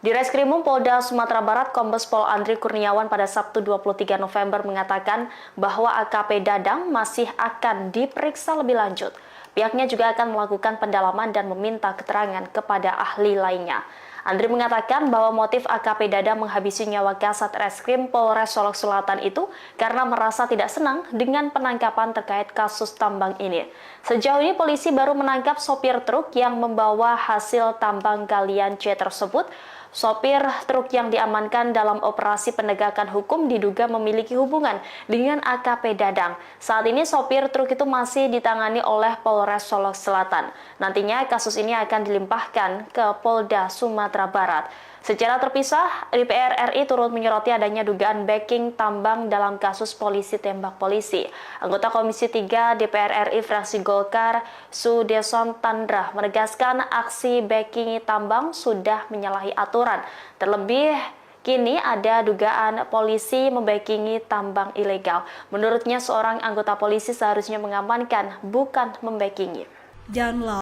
Di Reskrimum Polda Sumatera Barat, Kombes Pol Andri Kurniawan pada Sabtu 23 November mengatakan bahwa AKP Dadang masih akan diperiksa lebih lanjut. Pihaknya juga akan melakukan pendalaman dan meminta keterangan kepada ahli lainnya. Andri mengatakan bahwa motif AKP Dadang menghabisi nyawa Kasat Reskrim Polres Solok Selatan itu karena merasa tidak senang dengan penangkapan terkait kasus tambang ini. Sejauh ini polisi baru menangkap sopir truk yang membawa hasil tambang galian C tersebut. Sopir truk yang diamankan dalam operasi penegakan hukum diduga memiliki hubungan dengan AKP Dadang. Saat ini sopir truk itu masih ditangani oleh Polres Solok Selatan. Nantinya kasus ini akan dilimpahkan ke Polda Sumatera Barat. Secara terpisah, DPR RI turut menyoroti adanya dugaan backing tambang dalam kasus polisi tembak polisi. Anggota Komisi 3 DPR RI fraksi Golkar, Sudeson Tandra, menegaskan aksi backing tambang sudah menyalahi aturan. Terlebih, kini ada dugaan polisi membackingi tambang ilegal. Menurutnya, seorang anggota polisi seharusnya mengamankan, bukan membackingi. Yang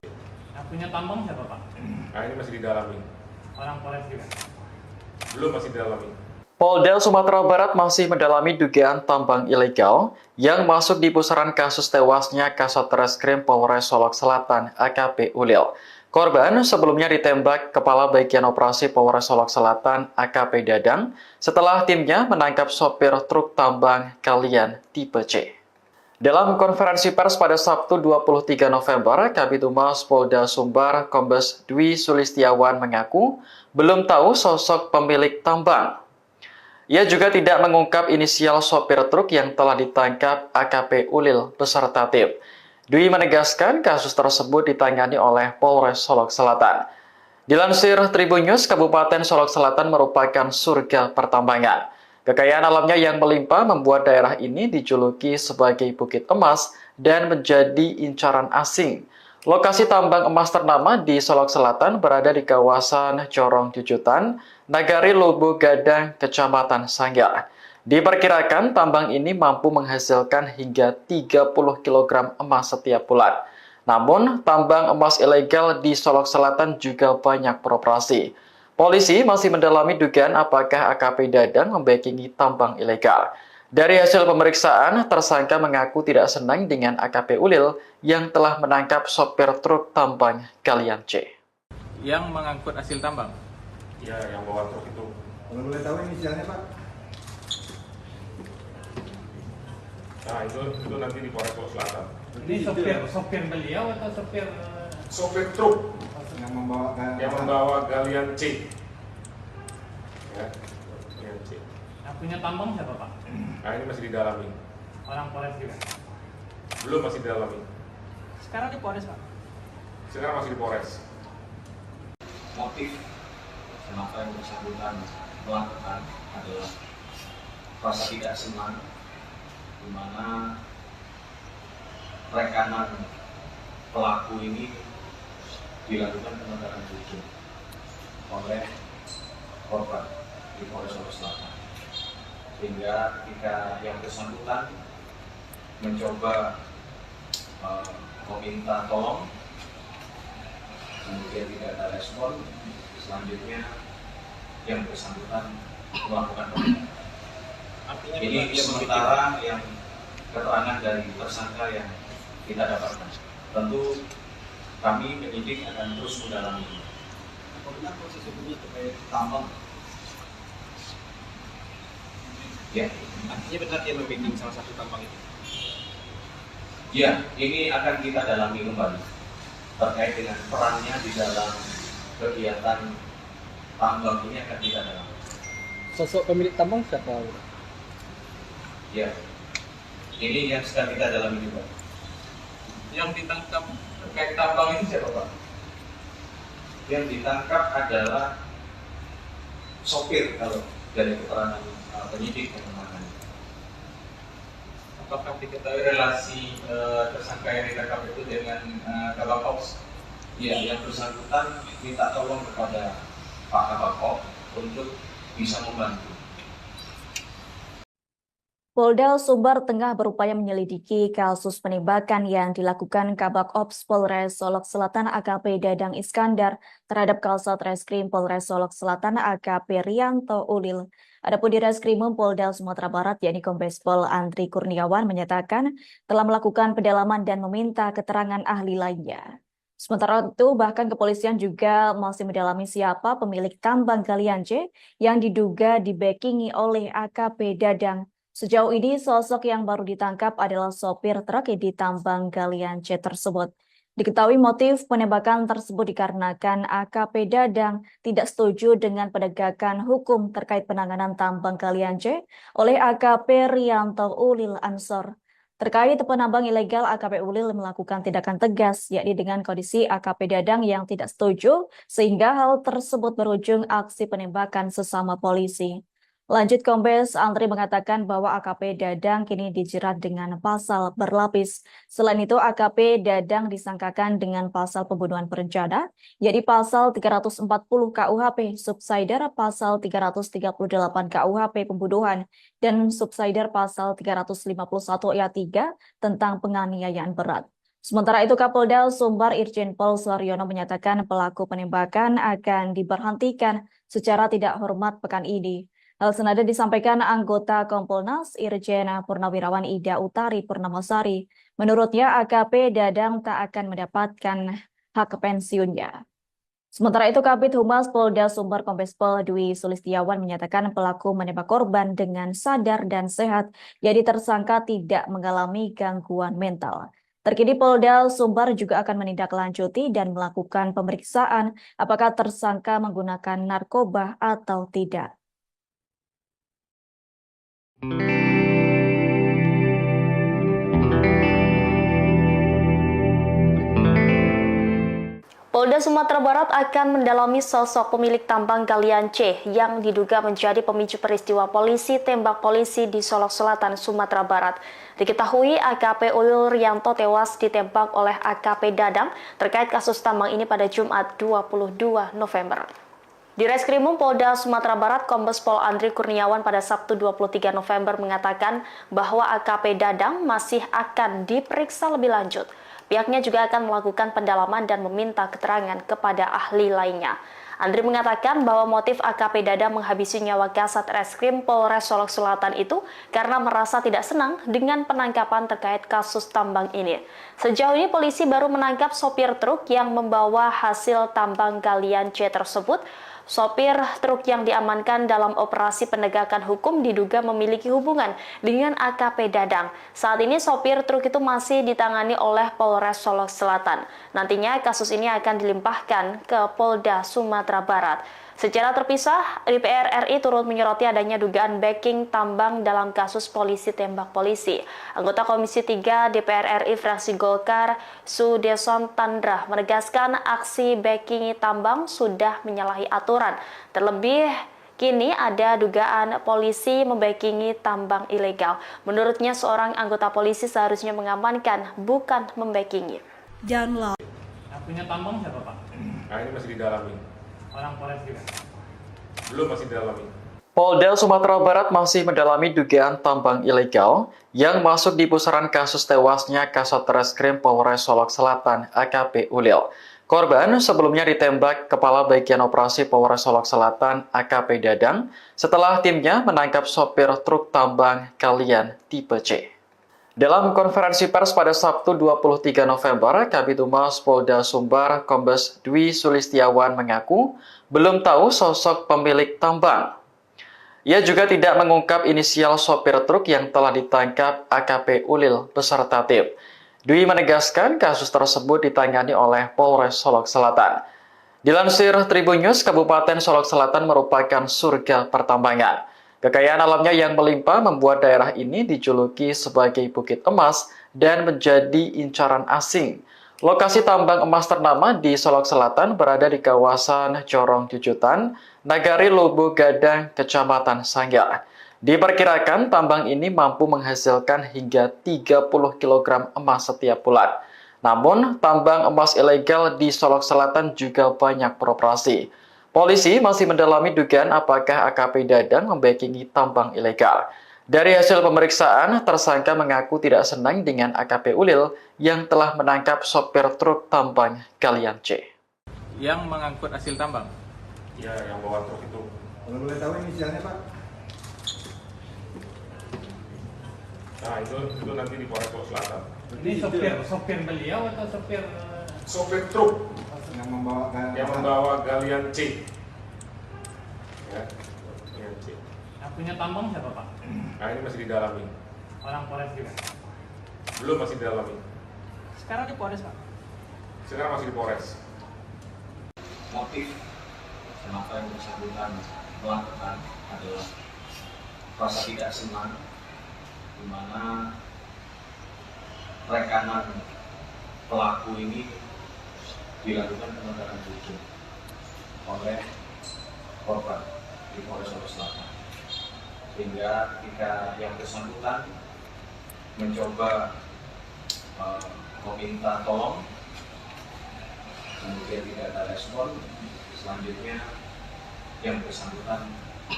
punya tambang siapa, Pak? Nah, ini masih didalami. Orang Polres juga? Belum, masih didalami. Polda Sumatera Barat masih mendalami dugaan tambang ilegal yang masuk di pusaran kasus tewasnya Kasat Reskrim Polres Solok Selatan AKP Ulil. Korban sebelumnya ditembak Kepala Bagian Operasi Polres Solok Selatan AKP Dadang setelah timnya menangkap sopir truk tambang galian tipe C. Dalam konferensi pers pada Sabtu 23 November, Kabid Humas Polda Sumbar Kombes Dwi Sulistiawan mengaku belum tahu sosok pemilik tambang. Ia juga tidak mengungkap inisial sopir truk yang telah ditangkap AKP Ulil beserta tim. Dwi menegaskan kasus tersebut ditangani oleh Polres Solok Selatan. Dilansir Tribun News, Kabupaten Solok Selatan merupakan surga pertambangan. Kekayaan alamnya yang melimpah membuat daerah ini dijuluki sebagai Bukit Emas dan menjadi incaran asing. Lokasi tambang emas ternama di Solok Selatan berada di kawasan Corong Jujutan, Nagari Lubu Gadang, Kecamatan Sanggar. Diperkirakan tambang ini mampu menghasilkan hingga 30 kg emas setiap bulan. Namun, tambang emas ilegal di Solok Selatan juga banyak beroperasi. Polisi masih mendalami dugaan apakah AKP Dadang membackingi tambang ilegal. Dari hasil pemeriksaan, tersangka mengaku tidak senang dengan AKP Ulil yang telah menangkap sopir truk tambang galian C. Yang mengangkut hasil tambang? Ya, yang bawa truk itu. Kalau boleh tahu inisialnya Pak? Nah, itu nanti di Polres Solok Selatan. Ini sopir beliau atau sopir sopir truk yang yang membawa galian C. Ya, galian C. Yang punya tambang siapa Pak? Nah, ini masih didalami. Orang Polres juga. Belum, masih didalami. Sekarang di Polres Pak. Sekarang masih di Polres. Motif kenapa yang bersangkutan melakukan adalah rasa tidak senang, di mana rekanan pelaku ini dilakukan penegakan hukum oleh korban di Polres Solo Selatan, sehingga ketika yang bersangkutan mencoba meminta tolong, kemudian tidak ada respon, selanjutnya yang bersangkutan melakukan penegakan. Ini sementara yang keterangan dari tersangka yang kita dapatkan. Tentu kami penyidik akan terus mendalami. Apabila proses hukumnya terkait tambang, Ya, artinya benar dia membimbing salah satu tambang itu. ya, ini akan kita dalami kembali terkait dengan perannya di dalam kegiatan tambang ini akan kita dalami. Sosok pemilik tambang siapa? Ya, ini yang sedang kita dalami juga. Yang ditangkap terkait tambang ini siapa Pak? Yang ditangkap adalah sopir kalau dari keterangan penyidik yang menangani. Apakah diketahui relasi tersangka yang ditangkap itu dengan Kabak Ops? Ya, yang bersangkutan minta tolong kepada Pak Kabak Ops untuk bisa membantu. Polda Sumbar tengah berupaya menyelidiki kasus penembakan yang dilakukan Kabak Ops Polres Solok Selatan AKP Dadang Iskandar terhadap Kasat Reskrim Polres Solok Selatan AKP Rianto Ulil. Adapun di Reskrimum Polda Sumatera Barat yakni Kombes Pol Andri Kurniawan menyatakan telah melakukan pendalaman dan meminta keterangan ahli lainnya. Sementara itu bahkan kepolisian juga masih mendalami siapa pemilik tambang galian C yang diduga dibackingi oleh AKP Dadang. Sejauh ini, sosok yang baru ditangkap adalah sopir truk di tambang galian C tersebut. Diketahui motif penembakan tersebut dikarenakan AKP Dadang tidak setuju dengan penegakan hukum terkait penanganan tambang galian C oleh AKP Rianto Ulil Ansor. Terkait penambang ilegal, AKP Ulil melakukan tindakan tegas, yakni dengan kondisi AKP Dadang yang tidak setuju, sehingga hal tersebut berujung aksi penembakan sesama polisi. Lanjut, Kombes Andri mengatakan bahwa AKP Dadang kini dijerat dengan pasal berlapis. Selain itu, AKP Dadang disangkakan dengan pasal pembunuhan berencana, yakni pasal 340 KUHP, subsidiar pasal 338 KUHP pembunuhan, dan subsidiar pasal 351 ayat 3 tentang penganiayaan berat. Sementara itu, Kapolda Sumbar Irjen Pol Suaryono menyatakan pelaku penembakan akan diberhentikan secara tidak hormat pekan ini. Hal senada disampaikan anggota Kompolnas Irjen Purnawirawan Ida Utari Purnamasari. Menurutnya AKP Dadang tak akan mendapatkan hak pensiunnya. Sementara itu Kabid Humas Polda Sumbar Kombes Pol Dwi Sulistiawan menyatakan pelaku menembak korban dengan sadar dan sehat, jadi tersangka tidak mengalami gangguan mental. Terkini Polda Sumbar juga akan menindaklanjuti dan melakukan pemeriksaan apakah tersangka menggunakan narkoba atau tidak. Polda Sumatera Barat akan mendalami sosok pemilik tambang galian C yang diduga menjadi pemicu peristiwa polisi tembak polisi di Solok Selatan, Sumatera Barat. Diketahui AKP Ulil Rianto tewas ditembak oleh AKP Dadang terkait kasus tambang ini pada Jumat 22 November. Di Reskrimum Polda Sumatera Barat, Kombes Pol Andri Kurniawan pada Sabtu 23 November mengatakan bahwa AKP Dadang masih akan diperiksa lebih lanjut. Pihaknya juga akan melakukan pendalaman dan meminta keterangan kepada ahli lainnya. Andri mengatakan bahwa motif AKP Dadang menghabisi nyawa Kasat Reskrim Polres Solok Selatan itu karena merasa tidak senang dengan penangkapan terkait kasus tambang ini. Sejauh ini polisi baru menangkap sopir truk yang membawa hasil tambang galian C tersebut. Sopir truk yang diamankan dalam operasi penegakan hukum diduga memiliki hubungan dengan AKP Dadang. Saat ini sopir truk itu masih ditangani oleh Polres Solok Selatan. Nantinya kasus ini akan dilimpahkan ke Polda Sumatera Barat. Secara terpisah, DPR RI turut menyoroti adanya dugaan backing tambang dalam kasus polisi tembak polisi. Anggota Komisi 3 DPR RI fraksi Golkar, Sudeson Tandra, menegaskan aksi backing tambang sudah menyalahi aturan. Terlebih, kini ada dugaan polisi membackingi tambang ilegal. Menurutnya, seorang anggota polisi seharusnya mengamankan, bukan membackingi. Yang punya tambang siapa Pak? Nah ini masih didalami. Orang Polres juga? Belum, masih didalami. Polda Sumatera Barat masih mendalami dugaan tambang ilegal yang masuk di pusaran kasus tewasnya Kasat Reskrim Polres Solok Selatan AKP Ulil. Korban sebelumnya ditembak Kepala Bagian Operasi Polres Solok Selatan AKP Dadang setelah timnya menangkap sopir truk tambang Kalian tipe C. Dalam konferensi pers pada Sabtu 23 November, Kabid Humas Polda Sumbar Kombes Dwi Sulistiawan mengaku belum tahu sosok pemilik tambang. Ia juga tidak mengungkap inisial sopir truk yang telah ditangkap AKP Ulil beserta tim. Dwi menegaskan kasus tersebut ditangani oleh Polres Solok Selatan. Dilansir Tribun News, Kabupaten Solok Selatan merupakan surga pertambangan. Kekayaan alamnya yang melimpah membuat daerah ini dijuluki sebagai Bukit Emas dan menjadi incaran asing. Lokasi tambang emas ternama di Solok Selatan berada di kawasan Corong Jujutan, Nagari Lubu Gadang, Kecamatan Sanggar. Diperkirakan tambang ini mampu menghasilkan hingga 30 kg emas setiap bulan. Namun, tambang emas ilegal di Solok Selatan juga banyak beroperasi. Polisi masih mendalami dugaan apakah AKP Dadang membackingi tambang ilegal. Dari hasil pemeriksaan, tersangka mengaku tidak senang dengan AKP Ulil yang telah menangkap sopir truk tambang Kalian C. Yang mengangkut hasil tambang. Ya, yang bawa truk itu. Kalau boleh tahu inisialnya Pak? Nah, itu nanti di Polres Solok Selatan. Ini sopir beliau atau sopir? Sopir truk yang membawa Galian C. Ya, Galian C. Yang punya tambang siapa Pak? Nah, ini masih didalami. Orang Polres juga? Belum, masih didalami. Sekarang di Polres Pak? Sekarang masih di Polres. Motif kenapa yang bersangkutan melakukan adalah rasa tidak senang, di mana rekanan pelaku ini dilakukan penegakan hukum oleh korban di Polres Solok Selatan, sehingga ketika yang bersangkutan mencoba meminta tolong, kemudian tidak ada respon, selanjutnya yang bersangkutan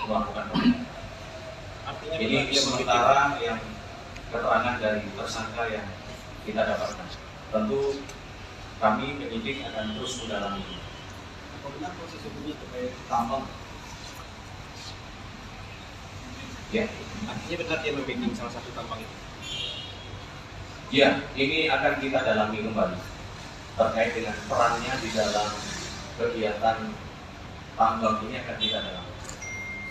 melakukan penembakan. Ini sementara yang keterangan dari tersangka yang kita dapatkan. Tentu kami penyidik akan terus mendalami. Apabila proses hukumnya terkait tambang, Ya, artinya benar dia membacking salah satu tambang itu. ya, ini akan kita dalami kembali terkait dengan perannya di dalam kegiatan tambang ini akan kita dalami.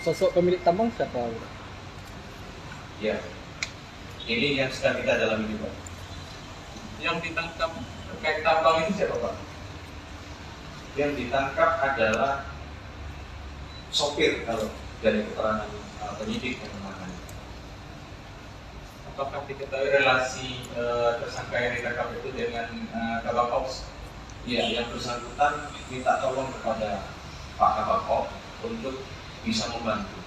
Sosok pemilik tambang siapa? Ya, ini yang sedang kita dalami juga. Yang ditangkap terkait tambang ini siapa Pak? Yang ditangkap adalah sopir kalau dari keterangan penyidik yang menangani. Apakah diketahui relasi tersangka yang ditangkap itu dengan Kabak Ops? Ya, yang bersangkutan minta tolong kepada Pak Kabak Ops untuk bisa membantu.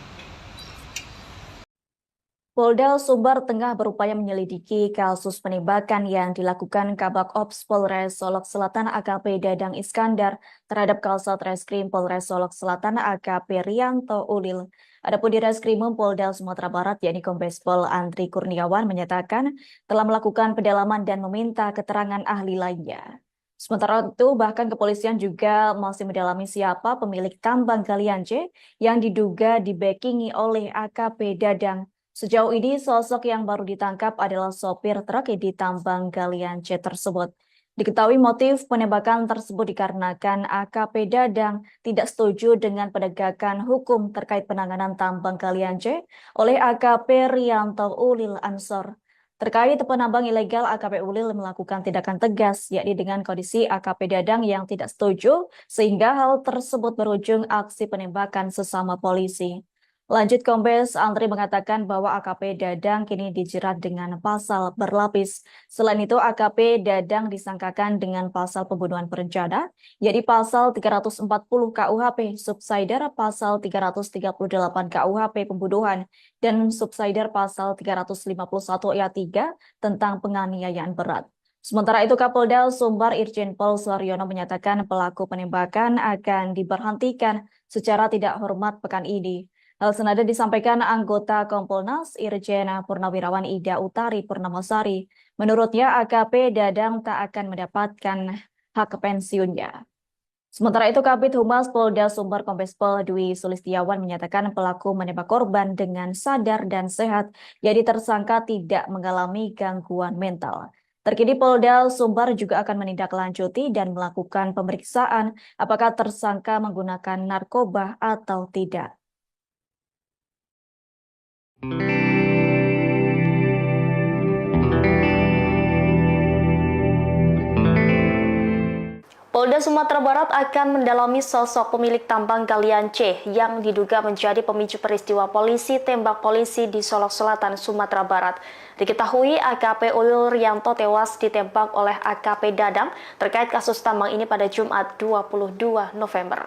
Polda Sumbar tengah berupaya menyelidiki kasus penembakan yang dilakukan Kabak Ops Polres Solok Selatan AKP Dadang Iskandar terhadap Kasat Reskrim Polres Solok Selatan AKP Rianto Ulil. Adapun di Reskrimum Polda Sumatera Barat, yakni Kombes Pol Andri Kurniawan menyatakan telah melakukan pendalaman dan meminta keterangan ahli lainnya. Sementara itu, bahkan kepolisian juga masih mendalami siapa pemilik tambang Galian C yang diduga dibackingi oleh AKP Dadang. Sejauh ini, sosok yang baru ditangkap adalah sopir truk di tambang Galian C tersebut. Diketahui motif penembakan tersebut dikarenakan AKP Dadang tidak setuju dengan penegakan hukum terkait penanganan tambang galian C oleh AKP Rianto Ulil Ansor. Terkait penambang ilegal, AKP Ulil melakukan tindakan tegas, yakni dengan kondisi AKP Dadang yang tidak setuju, sehingga hal tersebut berujung aksi penembakan sesama polisi. Lanjut, Kombes Andri mengatakan bahwa AKP Dadang kini dijerat dengan pasal berlapis. Selain itu, AKP Dadang disangkakan dengan pasal pembunuhan berencana, yakni pasal 340 KUHP, subsidiar pasal 338 KUHP pembunuhan, dan subsidiar pasal 351 ayat 3 tentang penganiayaan berat. Sementara itu, Kapolda Sumbar Irjen Pol Suharyono menyatakan pelaku penembakan akan diberhentikan secara tidak hormat pekan ini. Hal senada disampaikan anggota Kompolnas Irjen Purnawirawan Ida Utari Purnamasari. Menurutnya, AKP Dadang tak akan mendapatkan hak pensiunnya. Sementara itu, Kabid Humas Polda Sumbar Kombes Pol Dwi Sulistiawan menyatakan pelaku menembak korban dengan sadar dan sehat, jadi tersangka tidak mengalami gangguan mental. Terkini Polda Sumbar juga akan menindaklanjuti dan melakukan pemeriksaan apakah tersangka menggunakan narkoba atau tidak. Polda Sumatera Barat akan mendalami sosok pemilik tambang galian C yang diduga menjadi pemicu peristiwa polisi tembak polisi di Solok Selatan, Sumatera Barat. Diketahui AKP Ulil Rianto tewas ditembak oleh AKP Dadang terkait kasus tambang ini pada Jumat 22 November.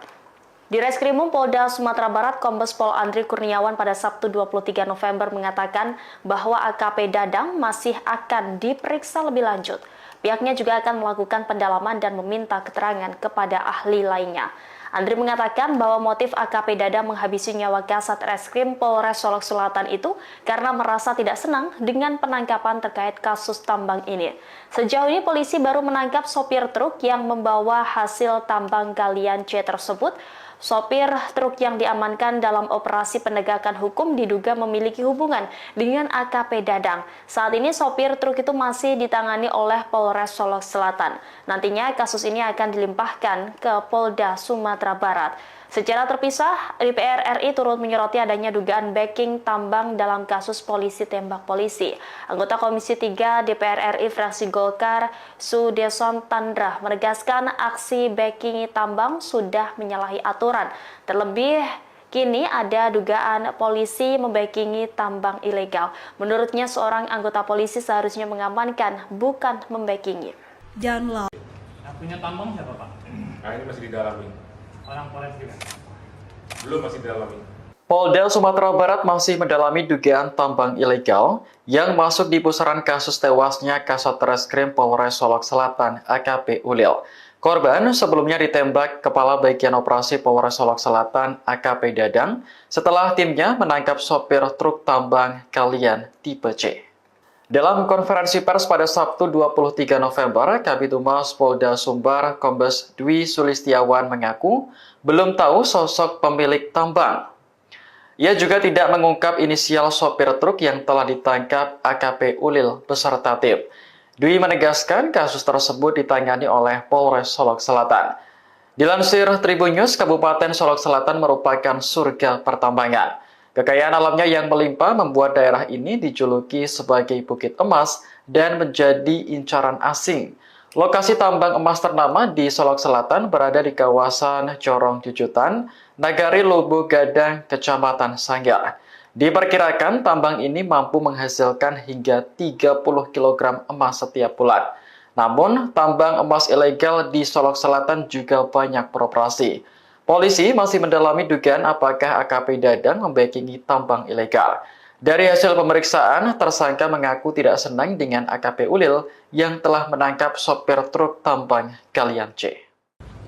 Di Reskrimum Polda Sumatera Barat, Kombes Pol Andri Kurniawan pada Sabtu 23 November mengatakan bahwa AKP Dadang masih akan diperiksa lebih lanjut. Pihaknya juga akan melakukan pendalaman dan meminta keterangan kepada ahli lainnya. Andri mengatakan bahwa motif AKP Dadang menghabisi nyawa Kasat Reskrim Polres Solok Selatan itu karena merasa tidak senang dengan penangkapan terkait kasus tambang ini. Sejauh ini polisi baru menangkap sopir truk yang membawa hasil tambang galian C tersebut. Sopir truk yang diamankan dalam operasi penegakan hukum diduga memiliki hubungan dengan AKP Dadang. Saat ini sopir truk itu masih ditangani oleh Polres Solok Selatan. Nantinya kasus ini akan dilimpahkan ke Polda Sumatera Barat. Secara terpisah, DPR RI turut menyoroti adanya dugaan backing tambang dalam kasus polisi tembak polisi. Anggota Komisi 3 DPR RI fraksi Golkar, Sudeson Tandra, menegaskan aksi backing tambang sudah menyalahi aturan. Terlebih, kini ada dugaan polisi membackingi tambang ilegal. Menurutnya, seorang anggota polisi seharusnya mengamankan, bukan membackingi. Yang punya tambang siapa, Pak? Nah, ini masih didalami. Orang Polres juga? Belum, masih didalami. Polda Sumatera Barat masih mendalami dugaan tambang ilegal yang masuk di pusaran kasus tewasnya Kasat Reskrim Polres Solok Selatan AKP Ulil. Korban sebelumnya ditembak Kepala Bagian Operasi Polres Solok Selatan AKP Dadang setelah timnya menangkap sopir truk tambang galian tipe C. Dalam konferensi pers pada Sabtu 23 November, Kabid Humas Polda Sumbar Kombes Dwi Sulistiawan mengaku belum tahu sosok pemilik tambang. Ia juga tidak mengungkap inisial sopir truk yang telah ditangkap AKP Ulil beserta tim. Dwi menegaskan kasus tersebut ditangani oleh Polres Solok Selatan. Dilansir Tribun News, Kabupaten Solok Selatan merupakan surga pertambangan. Kekayaan alamnya yang melimpah membuat daerah ini dijuluki sebagai Bukit Emas dan menjadi incaran asing. Lokasi tambang emas ternama di Solok Selatan berada di kawasan Corong Jujutan, Nagari Lubu Gadang, Kecamatan Sanggar. Diperkirakan tambang ini mampu menghasilkan hingga 30 kg emas setiap bulan. Namun, tambang emas ilegal di Solok Selatan juga banyak beroperasi. Polisi masih mendalami dugaan apakah AKP Dadang membackingi tambang ilegal. Dari hasil pemeriksaan, tersangka mengaku tidak senang dengan AKP Ulil yang telah menangkap sopir truk tambang galian C.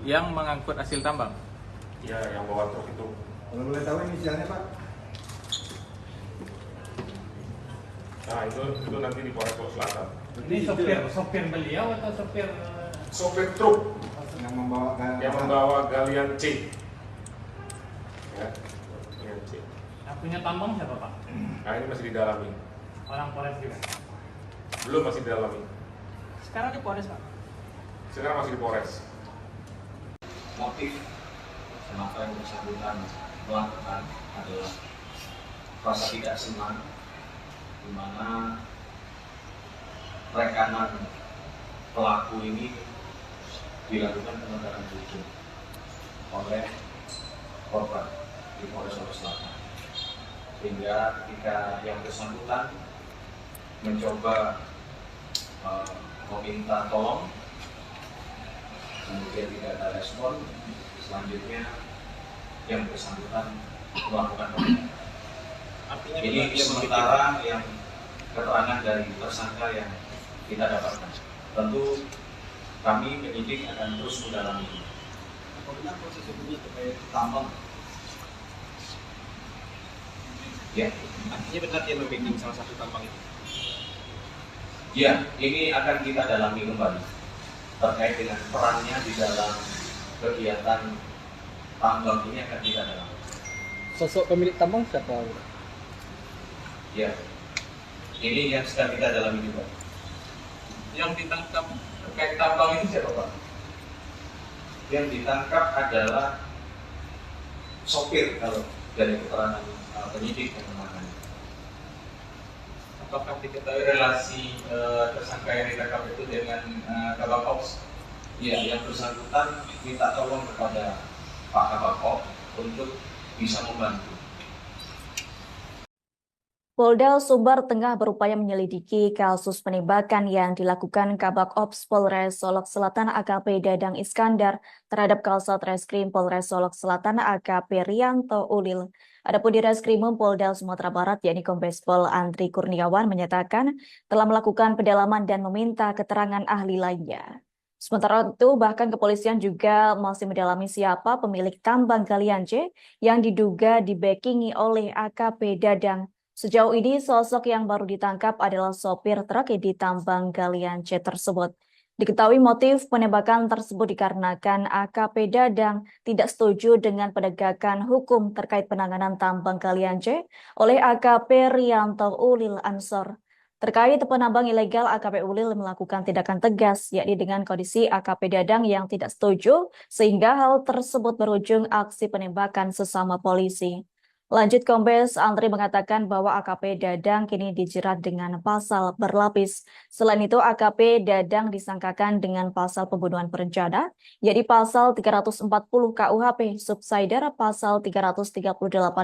Yang mengangkut hasil tambang? Ya, yang bawa truk itu. Kalau boleh tahu inisialnya, Pak? Nah, itu nanti di Polres Solok Selatan. Ini sopir beliau atau sopir? Sopir truk Yang membawa galian C. Ya, galian C. Yang punya tambang siapa, Pak? Nah, ini masih didalami. Orang Polres juga? Belum, masih didalami. Sekarang di Polres, Pak? Sekarang masih di Polres. Motif kenapa yang bersangkutan melakukan adalah rasa tidak senang, di mana rekanan pelaku ini dilakukan penegakan hukum oleh korban di Polres Solo Selatan. Sehingga ketika yang bersangkutan mencoba meminta tolong, kemudian tidak ada respon, selanjutnya yang bersangkutan melakukan penegakan. Ini sementara yang keterangan dari tersangka yang kita dapatkan. Tentu kami penyidik akan terus mendalami. Bagaimana proses hukumnya terkait tambang? Ya, Artinya benar dia membimbing salah satu tambang itu. ya, ini akan kita dalami kembali terkait dengan perannya di dalam kegiatan tambang ini akan kita dalami. Sosok pemilik tambang siapa? Ya, ini yang sedang kita dalami juga. Yang ditangkap terkait tambang itu siapa Pak? Yang ditangkap adalah sopir kalau dari keterangan penyidik yang menangani. Apakah diketahui relasi tersangka yang ditangkap itu dengan Kabak Ops? Ya, yang bersangkutan minta tolong kepada Pak Kabak untuk bisa membantu. Polda Sumbar tengah berupaya menyelidiki kasus penembakan yang dilakukan Kabak Ops Polres Solok Selatan AKP Dadang Iskandar terhadap Kasat Reskrim Polres Solok Selatan AKP Rianto Ulil. Adapun di Reskrimum Polda Sumatera Barat yakni Kombes Pol Andri Kurniawan menyatakan telah melakukan pendalaman dan meminta keterangan ahli lainnya. Sementara itu bahkan kepolisian juga masih mendalami siapa pemilik tambang galian C yang diduga dibackingi oleh AKP Dadang. Sejauh ini, sosok yang baru ditangkap adalah sopir truk di tambang galian C tersebut. Diketahui motif penembakan tersebut dikarenakan AKP Dadang tidak setuju dengan penegakan hukum terkait penanganan tambang galian C oleh AKP Rianto Ulil Ansor. Terkait penambang ilegal, AKP Ulil melakukan tindakan tegas, yakni dengan kondisi AKP Dadang yang tidak setuju, sehingga hal tersebut berujung aksi penembakan sesama polisi. Lanjut, Kombes Andri mengatakan bahwa AKP Dadang kini dijerat dengan pasal berlapis. Selain itu, AKP Dadang disangkakan dengan pasal pembunuhan berencana, yaitu pasal 340 KUHP, subsider pasal 338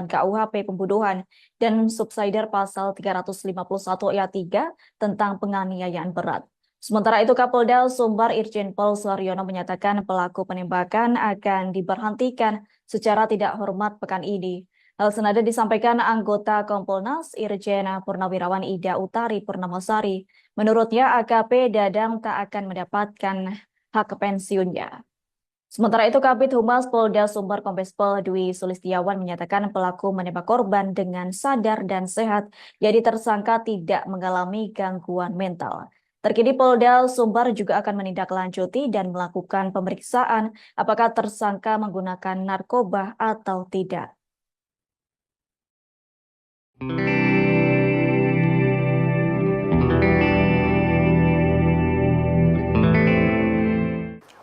KUHP pembunuhan, dan subsider pasal 351 ayat 3 tentang penganiayaan berat. Sementara itu, Kapolda Sumbar Irjen Pol Suharyono menyatakan pelaku penembakan akan diberhentikan secara tidak hormat pekan ini. Hal senada disampaikan anggota Kompolnas Irjen Purnawirawan Ida Utari Purnamasari. Menurutnya AKP Dadang tak akan mendapatkan hak pensiunnya. Sementara itu Kabid Humas Polda Sumbar Kombes Pol Dwi Sulistiawan menyatakan pelaku menembak korban dengan sadar dan sehat, jadi tersangka tidak mengalami gangguan mental. Terkini Polda Sumbar juga akan menindaklanjuti dan melakukan pemeriksaan apakah tersangka menggunakan narkoba atau tidak.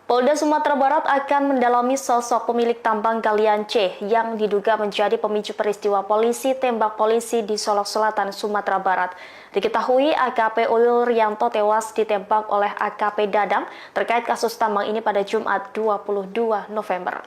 Polda Sumatera Barat akan mendalami sosok pemilik tambang galian C yang diduga menjadi pemicu peristiwa polisi tembak polisi di Solok Selatan, Sumatera Barat. Diketahui AKP Ulil Rianto tewas ditembak oleh AKP Dadang terkait kasus tambang ini pada Jumat 22 November.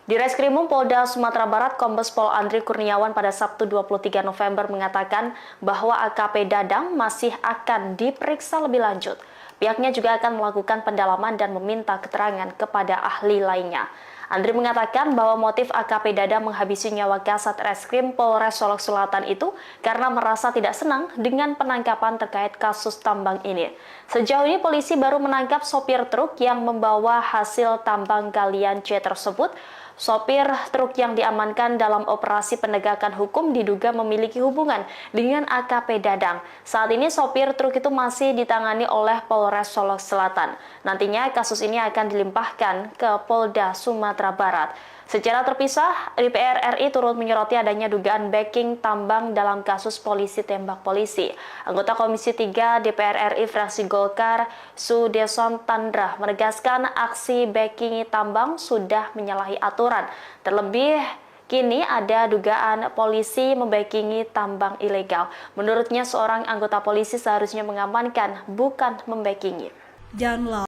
Di Reskrimum Polda Sumatera Barat, Kombes Pol Andri Kurniawan pada Sabtu 23 November mengatakan bahwa AKP Dadang masih akan diperiksa lebih lanjut. Pihaknya juga akan melakukan pendalaman dan meminta keterangan kepada ahli lainnya. Andri mengatakan bahwa motif AKP Dadang menghabisi nyawa Kasat Reskrim Polres Solok Selatan itu karena merasa tidak senang dengan penangkapan terkait kasus tambang ini. Sejauh ini polisi baru menangkap sopir truk yang membawa hasil tambang galian C tersebut. Sopir truk yang diamankan dalam operasi penegakan hukum diduga memiliki hubungan dengan AKP Dadang. Saat ini sopir truk itu masih ditangani oleh Polres Solok Selatan. Nantinya kasus ini akan dilimpahkan ke Polda Sumatera Barat. Secara terpisah, DPR RI turut menyoroti adanya dugaan backing tambang dalam kasus polisi tembak polisi. Anggota Komisi 3 DPR RI fraksi Golkar, Sudeson Tandra, menegaskan aksi backing tambang sudah menyalahi aturan. Terlebih, kini ada dugaan polisi membackingi tambang ilegal. Menurutnya, seorang anggota polisi seharusnya mengamankan, bukan membackingi. Yang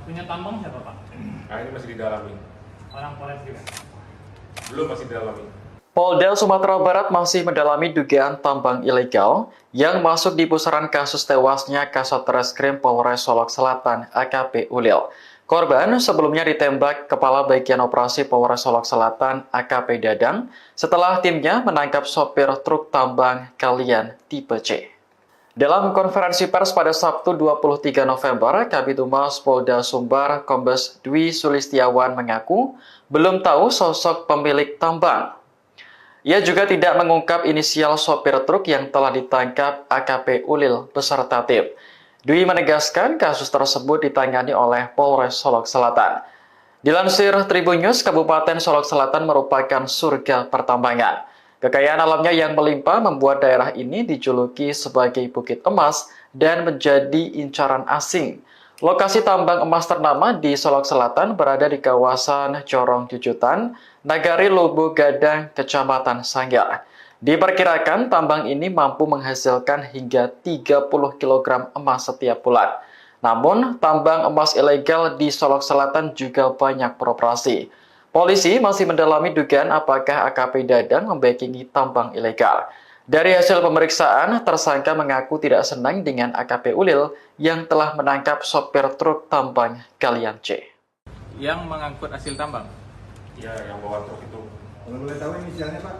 punya tambang siapa Pak? Nah, ini masih didalami. Orang Polres juga. Belum, masih didalami. Polda Sumatera Barat masih mendalami dugaan tambang ilegal yang masuk di pusaran kasus tewasnya Kasat Reskrim Polres Solok Selatan AKP Ulil. Korban sebelumnya ditembak Kepala Bagian Operasi Polres Solok Selatan AKP Dadang setelah timnya menangkap sopir truk tambang galian tipe C. Dalam konferensi pers pada Sabtu 23 November, Kabid Humas Polda Sumbar Kombes Dwi Sulistiawan mengaku belum tahu sosok pemilik tambang. Ia juga tidak mengungkap inisial sopir truk yang telah ditangkap AKP Ulil beserta tim. Dwi menegaskan kasus tersebut ditangani oleh Polres Solok Selatan. Dilansir Tribun News, Kabupaten Solok Selatan merupakan surga pertambangan. Kekayaan alamnya yang melimpah membuat daerah ini dijuluki sebagai Bukit Emas dan menjadi incaran asing. Lokasi tambang emas ternama di Solok Selatan berada di kawasan Corong Jujutan, Nagari Lubu Gadang, Kecamatan Sanggar. Diperkirakan tambang ini mampu menghasilkan hingga 30 kg emas setiap bulan. Namun, tambang emas ilegal di Solok Selatan juga banyak beroperasi. Polisi masih mendalami dugaan apakah AKP Dadang membackingi tambang ilegal. Dari hasil pemeriksaan, tersangka mengaku tidak senang dengan AKP Ulil yang telah menangkap sopir truk tambang galian C. Yang mengangkut hasil tambang. Ya, yang bawa truk itu. Kalau boleh tahu inisialnya Pak?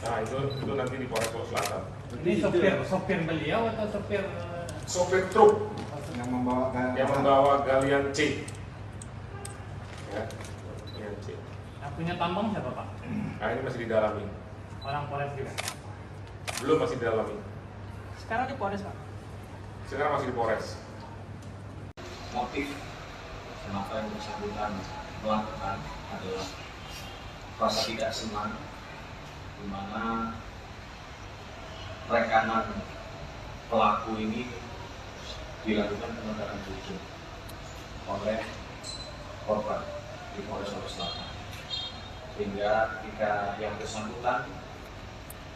Nah, itu nanti di Polres Solok Selatan. Ini sopir beliau atau sopir Sopir truk Yang membawa yang membawa galian C. Ya, galian C. yang punya tambang siapa Pak? Nah, ini masih didalami. Orang Polres juga. Belum, masih didalami. Sekarang di Polres Pak. Sekarang masih di Polres. Motif kenapa yang bersangkutan melakukan adalah rasa tidak senang di mana rekanan pelaku ini dilakukan penegakan hukum oleh korban di Polres Solok Selatan, sehingga ketika yang bersangkutan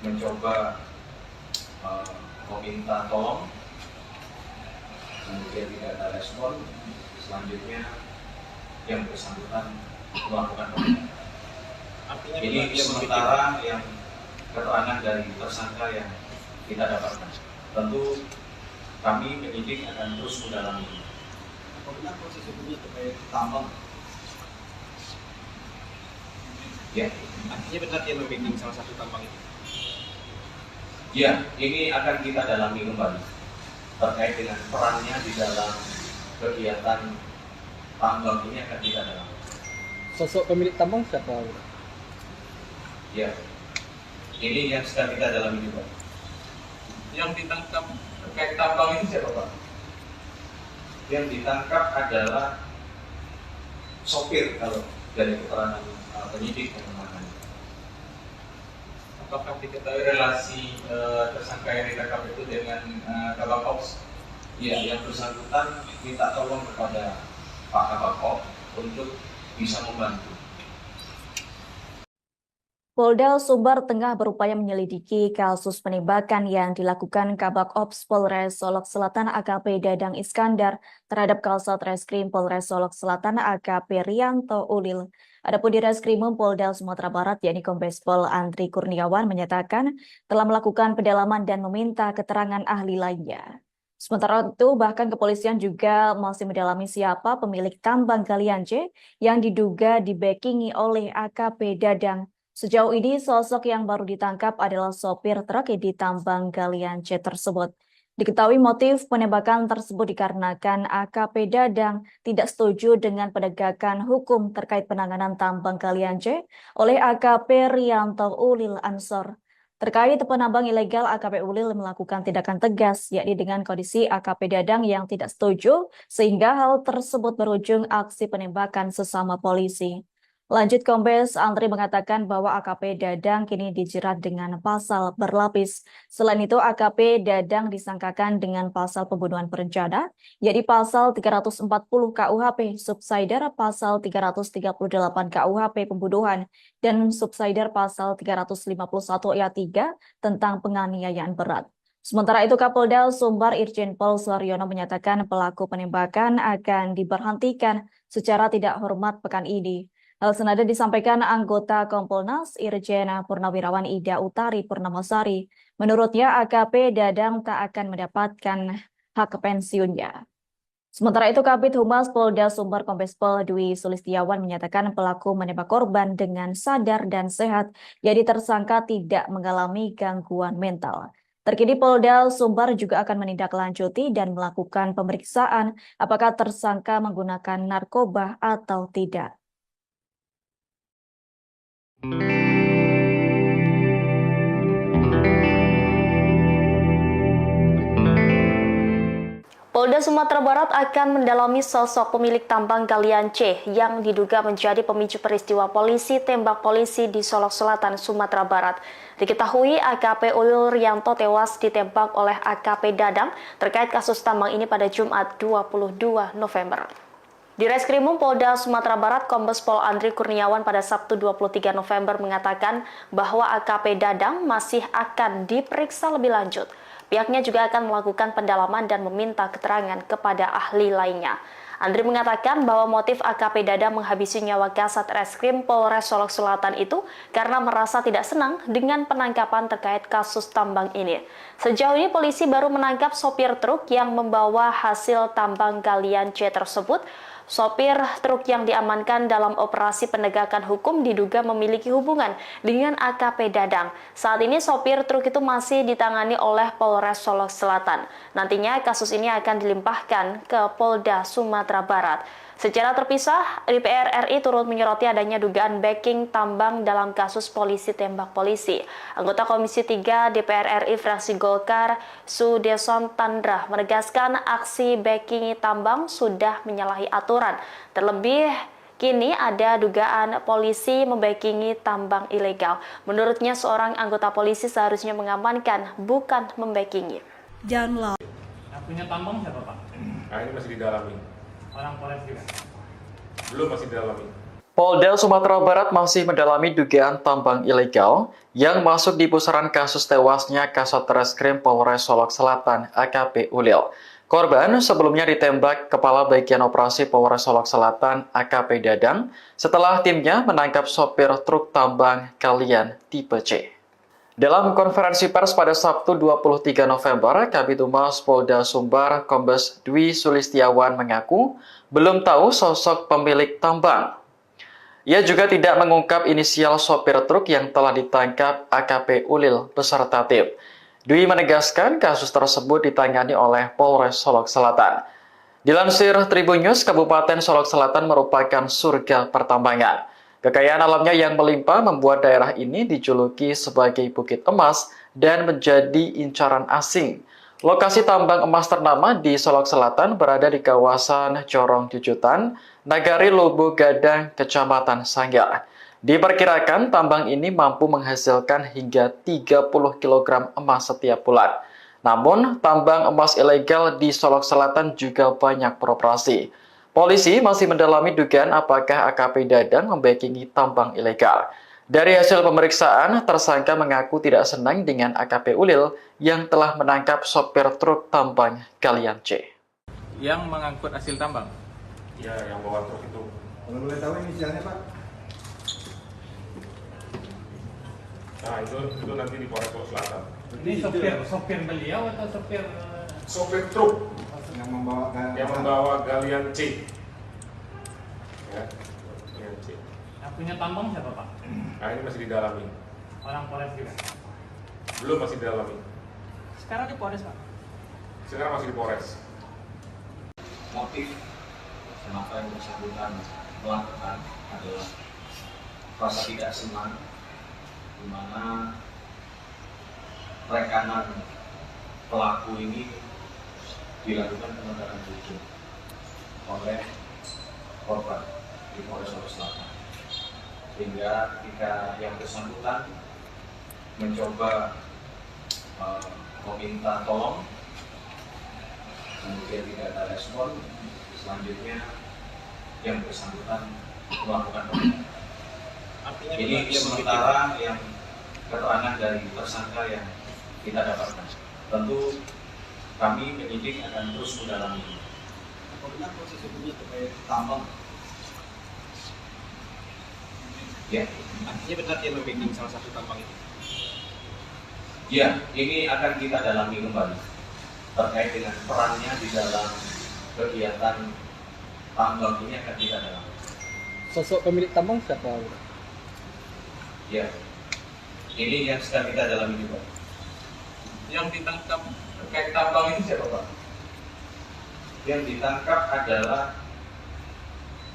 mencoba meminta tolong, kemudian tidak ada respon, selanjutnya yang bersangkutan melakukan penegakan. Ini sementara yang keterangan dari tersangka yang kita dapatkan. Tentu kami penyidik akan terus mendalami. Apabila proses hukumnya terkait tambang, Ya, artinya benar dia membacking salah satu tambang itu. ya, ini akan kita dalami kembali terkait dengan perannya di dalam kegiatan tambang ini akan kita dalami. Sosok pemilik tambang siapa? Ya, ini yang sedang kita dalami juga. Yang ditangkap terkait tambang itu siapa Pak? Yang ditangkap adalah sopir kalau dari keterangan penyidik yang menangani. Apakah diketahui relasi tersangka yang ditangkap itu dengan Kabak Ops? Ya, yang bersangkutan minta tolong kepada Pak Kabak Ops untuk bisa membantu. Polda Sumbar tengah berupaya menyelidiki kasus penembakan yang dilakukan Kabak Ops Polres Solok Selatan AKP Dadang Iskandar terhadap Kasat Reskrim Polres Solok Selatan AKP Rianto Ulil. Adapun di Reskrimum Polda Sumatera Barat yakni Kombes Pol Andri Kurniawan menyatakan telah melakukan pendalaman dan meminta keterangan ahli lainnya. Sementara itu, bahkan kepolisian juga masih mendalami siapa pemilik tambang galian C yang diduga dibackingi oleh AKP Dadang. Sejauh ini, sosok yang baru ditangkap adalah sopir truk di tambang galian C tersebut. Diketahui motif penembakan tersebut dikarenakan AKP Dadang tidak setuju dengan penegakan hukum terkait penanganan tambang galian C oleh AKP Rianto Ulil Ansor. Terkait penambang ilegal, AKP Ulil melakukan tindakan tegas, yakni dengan kondisi AKP Dadang yang tidak setuju, sehingga hal tersebut berujung aksi penembakan sesama polisi. Lanjut, Kombes Andri mengatakan bahwa AKP Dadang kini dijerat dengan pasal berlapis. Selain itu, AKP Dadang disangkakan dengan pasal pembunuhan berencana, yakni pasal 340 KUHP, subsidiar pasal 338 KUHP pembunuhan, dan subsidiar pasal 351 ayat 3 tentang penganiayaan berat. Sementara itu, Kapolda Sumbar Irjen Pol Suharyono menyatakan pelaku penembakan akan diberhentikan secara tidak hormat pekan ini. Hal senada disampaikan anggota Kompolnas Irjen Purnawirawan Ida Utari Purnamasari. Menurutnya, AKP Dadang tak akan mendapatkan hak pensiunnya. Sementara itu, Kabid Humas Polda Sumbar Kombes Pol Dwi Sulistiawan menyatakan pelaku menembak korban dengan sadar dan sehat, jadi tersangka tidak mengalami gangguan mental. Terkini Polda Sumbar juga akan menindaklanjuti dan melakukan pemeriksaan apakah tersangka menggunakan narkoba atau tidak. Polda Sumatera Barat akan mendalami sosok pemilik tambang galian C yang diduga menjadi pemicu peristiwa polisi tembak polisi di Solok Selatan, Sumatera Barat. Diketahui AKP Ulil Rianto tewas ditembak oleh AKP Dadang terkait kasus tambang ini pada Jumat 22 November. Di Reskrimum Polda Sumatera Barat, Kombes Pol Andri Kurniawan pada Sabtu 23 November mengatakan bahwa AKP Dadang masih akan diperiksa lebih lanjut. Pihaknya juga akan melakukan pendalaman dan meminta keterangan kepada ahli lainnya. Andri mengatakan bahwa motif AKP Dadang menghabisi nyawa Kasat Reskrim Polres Solok Selatan itu karena merasa tidak senang dengan penangkapan terkait kasus tambang ini. Sejauh ini polisi baru menangkap sopir truk yang membawa hasil tambang galian C tersebut. Sopir truk yang diamankan dalam operasi penegakan hukum diduga memiliki hubungan dengan AKP Dadang. Saat ini sopir truk itu masih ditangani oleh Polres Solok Selatan. Nantinya kasus ini akan dilimpahkan ke Polda Sumatera Barat. Secara terpisah, DPR RI turut menyoroti adanya dugaan backing tambang dalam kasus polisi tembak polisi. Anggota Komisi 3 DPR RI fraksi Golkar, Sudeson Tandra, menegaskan aksi backing tambang sudah menyalahi aturan. Terlebih, kini ada dugaan polisi membackingi tambang ilegal. Menurutnya, seorang anggota polisi seharusnya mengamankan, bukan membackingi. Yang punya tambang siapa, Pak? Nah, ini masih didalami. Orang Polres juga? Belum, masih didalami. Polda Sumatera Barat masih mendalami dugaan tambang ilegal yang masuk di pusaran kasus tewasnya Kasat Reskrim Polres Solok Selatan AKP Ulil. Korban sebelumnya ditembak Kepala Bagian Operasi Polres Solok Selatan AKP Dadang setelah timnya menangkap sopir truk tambang galian tipe C. Dalam konferensi pers pada Sabtu 23 November, Kabid Humas Polda Sumbar Kombes Dwi Sulistiawan mengaku belum tahu sosok pemilik tambang. Ia juga tidak mengungkap inisial sopir truk yang telah ditangkap AKP Ulil beserta tim. Dwi menegaskan kasus tersebut ditangani oleh Polres Solok Selatan. Dilansir Tribun News, Kabupaten Solok Selatan merupakan surga pertambangan. Kekayaan alamnya yang melimpah membuat daerah ini dijuluki sebagai Bukit Emas dan menjadi incaran asing. Lokasi tambang emas ternama di Solok Selatan berada di kawasan Corong Jujutan, Nagari Lubu Gadang, Kecamatan Sanggar. Diperkirakan tambang ini mampu menghasilkan hingga 30 kg emas setiap bulan. Namun, tambang emas ilegal di Solok Selatan juga banyak beroperasi. Polisi masih mendalami dugaan apakah AKP Dadang membackingi tambang ilegal. Dari hasil pemeriksaan, tersangka mengaku tidak senang dengan AKP Ulil yang telah menangkap sopir truk tambang galian C. Yang mengangkut hasil tambang? Ya, yang bawa truk itu. Kalau boleh tahu inisialnya, Pak? Nah, itu nanti di Polres Solok Selatan. Ini sopir beliau atau sopir? Sopir truk yang membawa galian C. Ya, galian C. Yang punya tambang siapa, Pak? Nah, ini masih didalami. Orang Polres juga? Belum, masih didalami. Sekarang di Polres, Pak? Sekarang masih di Polres. Motif kenapa yang bersangkutan melakukan adalah rasa tidak senang, di mana rekanan pelaku ini dilakukan penegakan hukum oleh korban di Polres Solok Selatan, sehingga ketika yang bersangkutan mencoba meminta tolong, kemudian tidak ada respon, selanjutnya yang bersangkutan melakukan penembakan. Ini sementara yang keterangan dari tersangka yang kita dapatkan. Tentu kami penyidik akan terus mendalami. Apa benar proses hukumnya terkait tambang? Ya, Artinya benar dia membimbing salah satu tambang itu. ya, ini akan kita dalami kembali terkait dengan perannya di dalam kegiatan tambang ini akan kita dalami. Sosok pemilik tambang siapa? Ya, ini yang sedang kita dalami juga. Yang ditangkap terkait tambang ini siapa Pak? Yang ditangkap adalah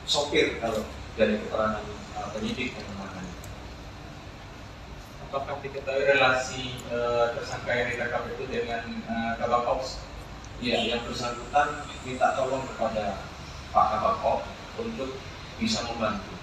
sopir kalau dari keterangan penyidik yang menangani. Apakah diketahui relasi tersangka yang ditangkap itu dengan Kabak Ops? Ya, yang bersangkutan minta tolong kepada Pak Kabak Ops untuk bisa membantu.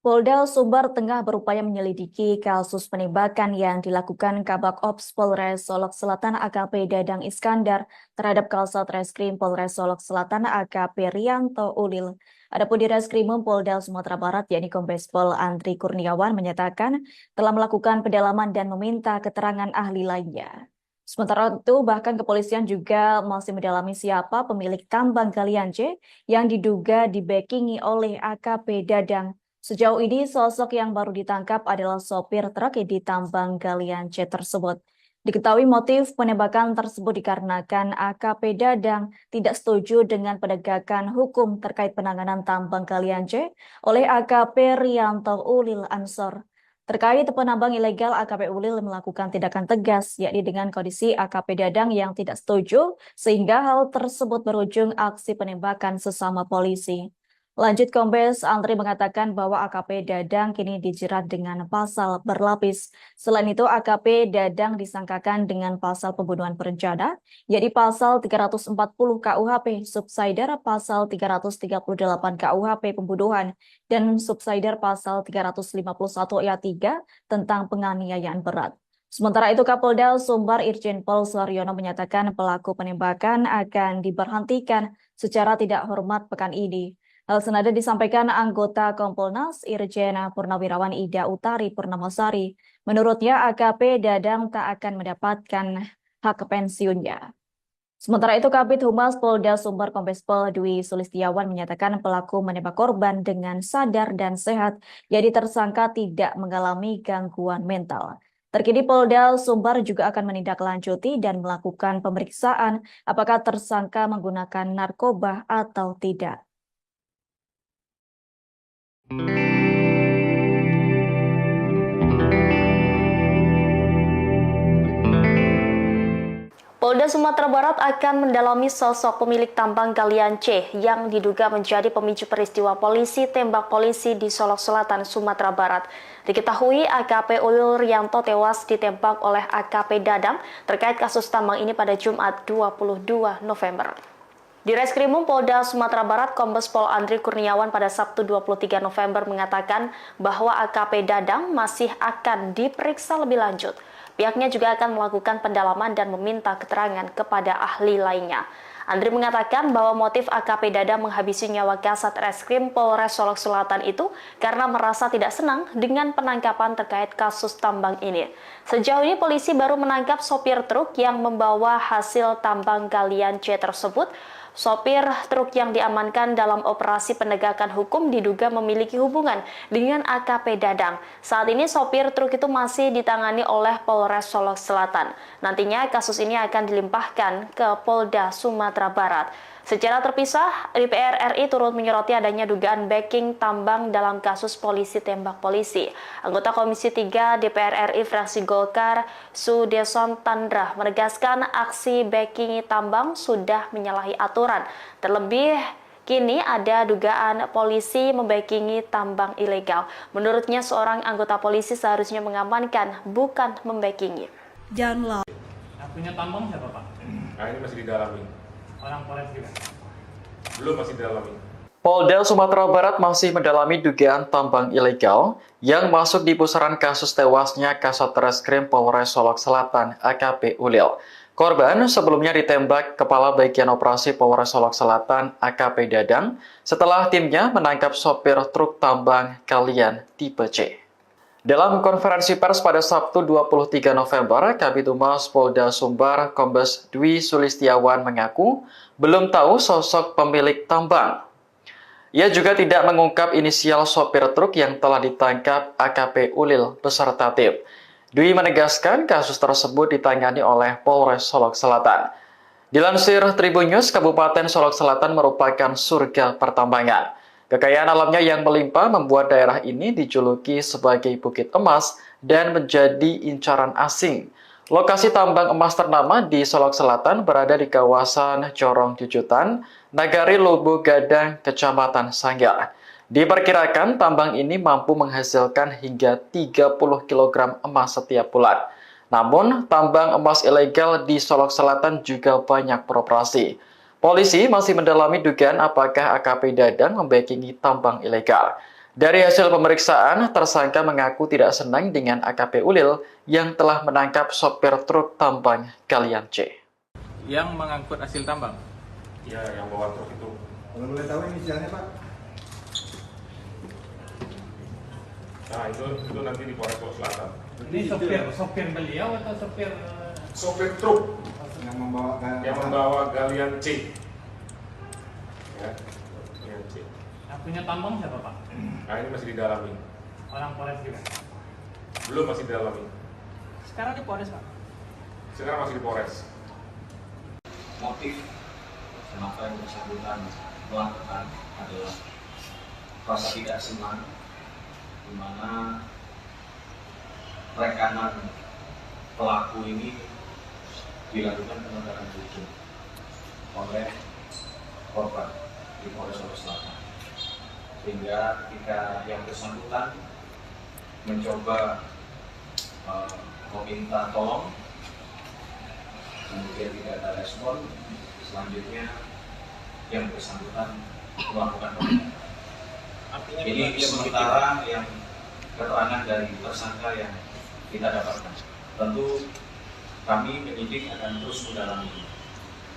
Polda Sumbar tengah berupaya menyelidiki kasus penembakan yang dilakukan Kabak Ops Polres Solok Selatan AKP Dadang Iskandar terhadap Kasat Reskrim Polres Solok Selatan AKP Rianto Ulil. Adapun di Reskrimum Polda Sumatera Barat yakni Kombes Pol Andri Kurniawan menyatakan telah melakukan pendalaman dan meminta keterangan ahli lainnya. Sementara itu, bahkan kepolisian juga masih mendalami siapa pemilik tambang galian C yang diduga dibackingi oleh AKP Dadang. Sejauh ini, sosok yang baru ditangkap adalah sopir truk di tambang galian C tersebut. Diketahui motif penembakan tersebut dikarenakan AKP Dadang tidak setuju dengan penegakan hukum terkait penanganan tambang galian C oleh AKP Rianto Ulil Ansor. Terkait penambang ilegal, AKP Ulil melakukan tindakan tegas, yakni dengan kondisi AKP Dadang yang tidak setuju, sehingga hal tersebut berujung aksi penembakan sesama polisi. Lanjut, Kombes Andri mengatakan bahwa AKP Dadang kini dijerat dengan pasal berlapis. Selain itu, AKP Dadang disangkakan dengan pasal pembunuhan berencana, yakni pasal 340 KUHP, subsidiar pasal 338 KUHP pembunuhan, dan subsidiar pasal 351 ayat 3 tentang penganiayaan berat. Sementara itu, Kapolda Sumbar Irjen Pol Suharyono menyatakan pelaku penembakan akan diberhentikan secara tidak hormat pekan ini. Hal senada disampaikan anggota Kompolnas Irjen Purnawirawan Ida Utari Purnamasari. Menurutnya AKP Dadang tak akan mendapatkan hak pensiunnya. Sementara itu, Kabid Humas Polda Sumbar Kombes Pol Dwi Sulistiawan menyatakan pelaku menembak korban dengan sadar dan sehat, jadi tersangka tidak mengalami gangguan mental. Terkini Polda Sumbar juga akan menindaklanjuti dan melakukan pemeriksaan apakah tersangka menggunakan narkoba atau tidak. Polda Sumatera Barat akan mendalami sosok pemilik tambang galian C yang diduga menjadi pemicu peristiwa polisi tembak polisi di Solok Selatan, Sumatera Barat. Diketahui AKP Ulil Rianto tewas ditembak oleh AKP Dadang terkait kasus tambang ini pada Jumat 22 November. Di Reskrimum Polda Sumatera Barat, Kombes Pol Andri Kurniawan pada Sabtu 23 November mengatakan bahwa AKP Dadang masih akan diperiksa lebih lanjut. Pihaknya juga akan melakukan pendalaman dan meminta keterangan kepada ahli lainnya. Andri mengatakan bahwa motif AKP Dadang menghabisi nyawa Kasat Reskrim Polres Solok Selatan itu karena merasa tidak senang dengan penangkapan terkait kasus tambang ini. Sejauh ini polisi baru menangkap sopir truk yang membawa hasil tambang galian C tersebut. Sopir truk yang diamankan dalam operasi penegakan hukum diduga memiliki hubungan dengan AKP Dadang. Saat ini sopir truk itu masih ditangani oleh Polres Solok Selatan. Nantinya kasus ini akan dilimpahkan ke Polda Sumatera Barat. Secara terpisah, DPR RI turut menyoroti adanya dugaan backing tambang dalam kasus polisi tembak polisi. Anggota Komisi 3 DPR RI fraksi Golkar, Sudeson Tandra, menegaskan aksi backing tambang sudah menyalahi aturan. Terlebih, Kini ada dugaan polisi membackingi tambang ilegal. Menurutnya seorang anggota polisi seharusnya mengamankan, bukan membackingi. Yang punya tambang siapa Pak? Nah ini masih didalami. Orang Polres juga. Belum, masih didalami. Polda Sumatera Barat masih mendalami dugaan tambang ilegal yang masuk di pusaran kasus tewasnya Kasat Reskrim Polres Solok Selatan AKP Ulil. Korban sebelumnya ditembak Kepala Bagian Operasi Polres Solok Selatan AKP Dadang setelah timnya menangkap sopir truk tambang galian tipe C. Dalam konferensi pers pada Sabtu 23 November, Kabid Humas Polda Sumbar Kombes Dwi Sulistiawan mengaku belum tahu sosok pemilik tambang. Ia juga tidak mengungkap inisial sopir truk yang telah ditangkap AKP Ulil beserta tim. Dwi menegaskan kasus tersebut ditangani oleh Polres Solok Selatan. Dilansir Tribun News, Kabupaten Solok Selatan merupakan surga pertambangan. Kekayaan alamnya yang melimpah membuat daerah ini dijuluki sebagai Bukit Emas dan menjadi incaran asing. Lokasi tambang emas ternama di Solok Selatan berada di kawasan Corong Jujutan, Nagari Lubu Gadang, Kecamatan Sanggar. Diperkirakan tambang ini mampu menghasilkan hingga 30 kg emas setiap bulan. Namun, tambang emas ilegal di Solok Selatan juga banyak beroperasi. Polisi masih mendalami dugaan apakah AKP Dadang membackingi tambang ilegal. Dari hasil pemeriksaan, tersangka mengaku tidak senang dengan AKP Ulil yang telah menangkap sopir truk tambang galian C. Yang mengangkut hasil tambang. Ya, yang bawa truk itu. Kalau boleh tahu inisialnya Pak? Nah itu nanti di Polres Solok Selatan. Ini sopir beliau atau sopir Sopir truk Yang membawa galian C. Ya, galian C. yang punya tambang siapa Pak? Nah ini masih didalami. Orang Polres juga. Belum, masih didalami. Sekarang di Polres Pak. Sekarang masih di Polres. Motif kenapa yang bersangkutan melakukan adalah rasa tidak senang, di mana rekanan pelaku ini dilakukan penegakan hukum oleh korban di Polres Solok Selatan, sehingga ketika yang bersangkutan mencoba meminta tolong, kemudian tidak ada respon, selanjutnya yang bersangkutan melakukan penegakan. Ini sementara yang keterangan dari tersangka yang kita dapatkan. Tentu kami penyidik akan terus mendalami.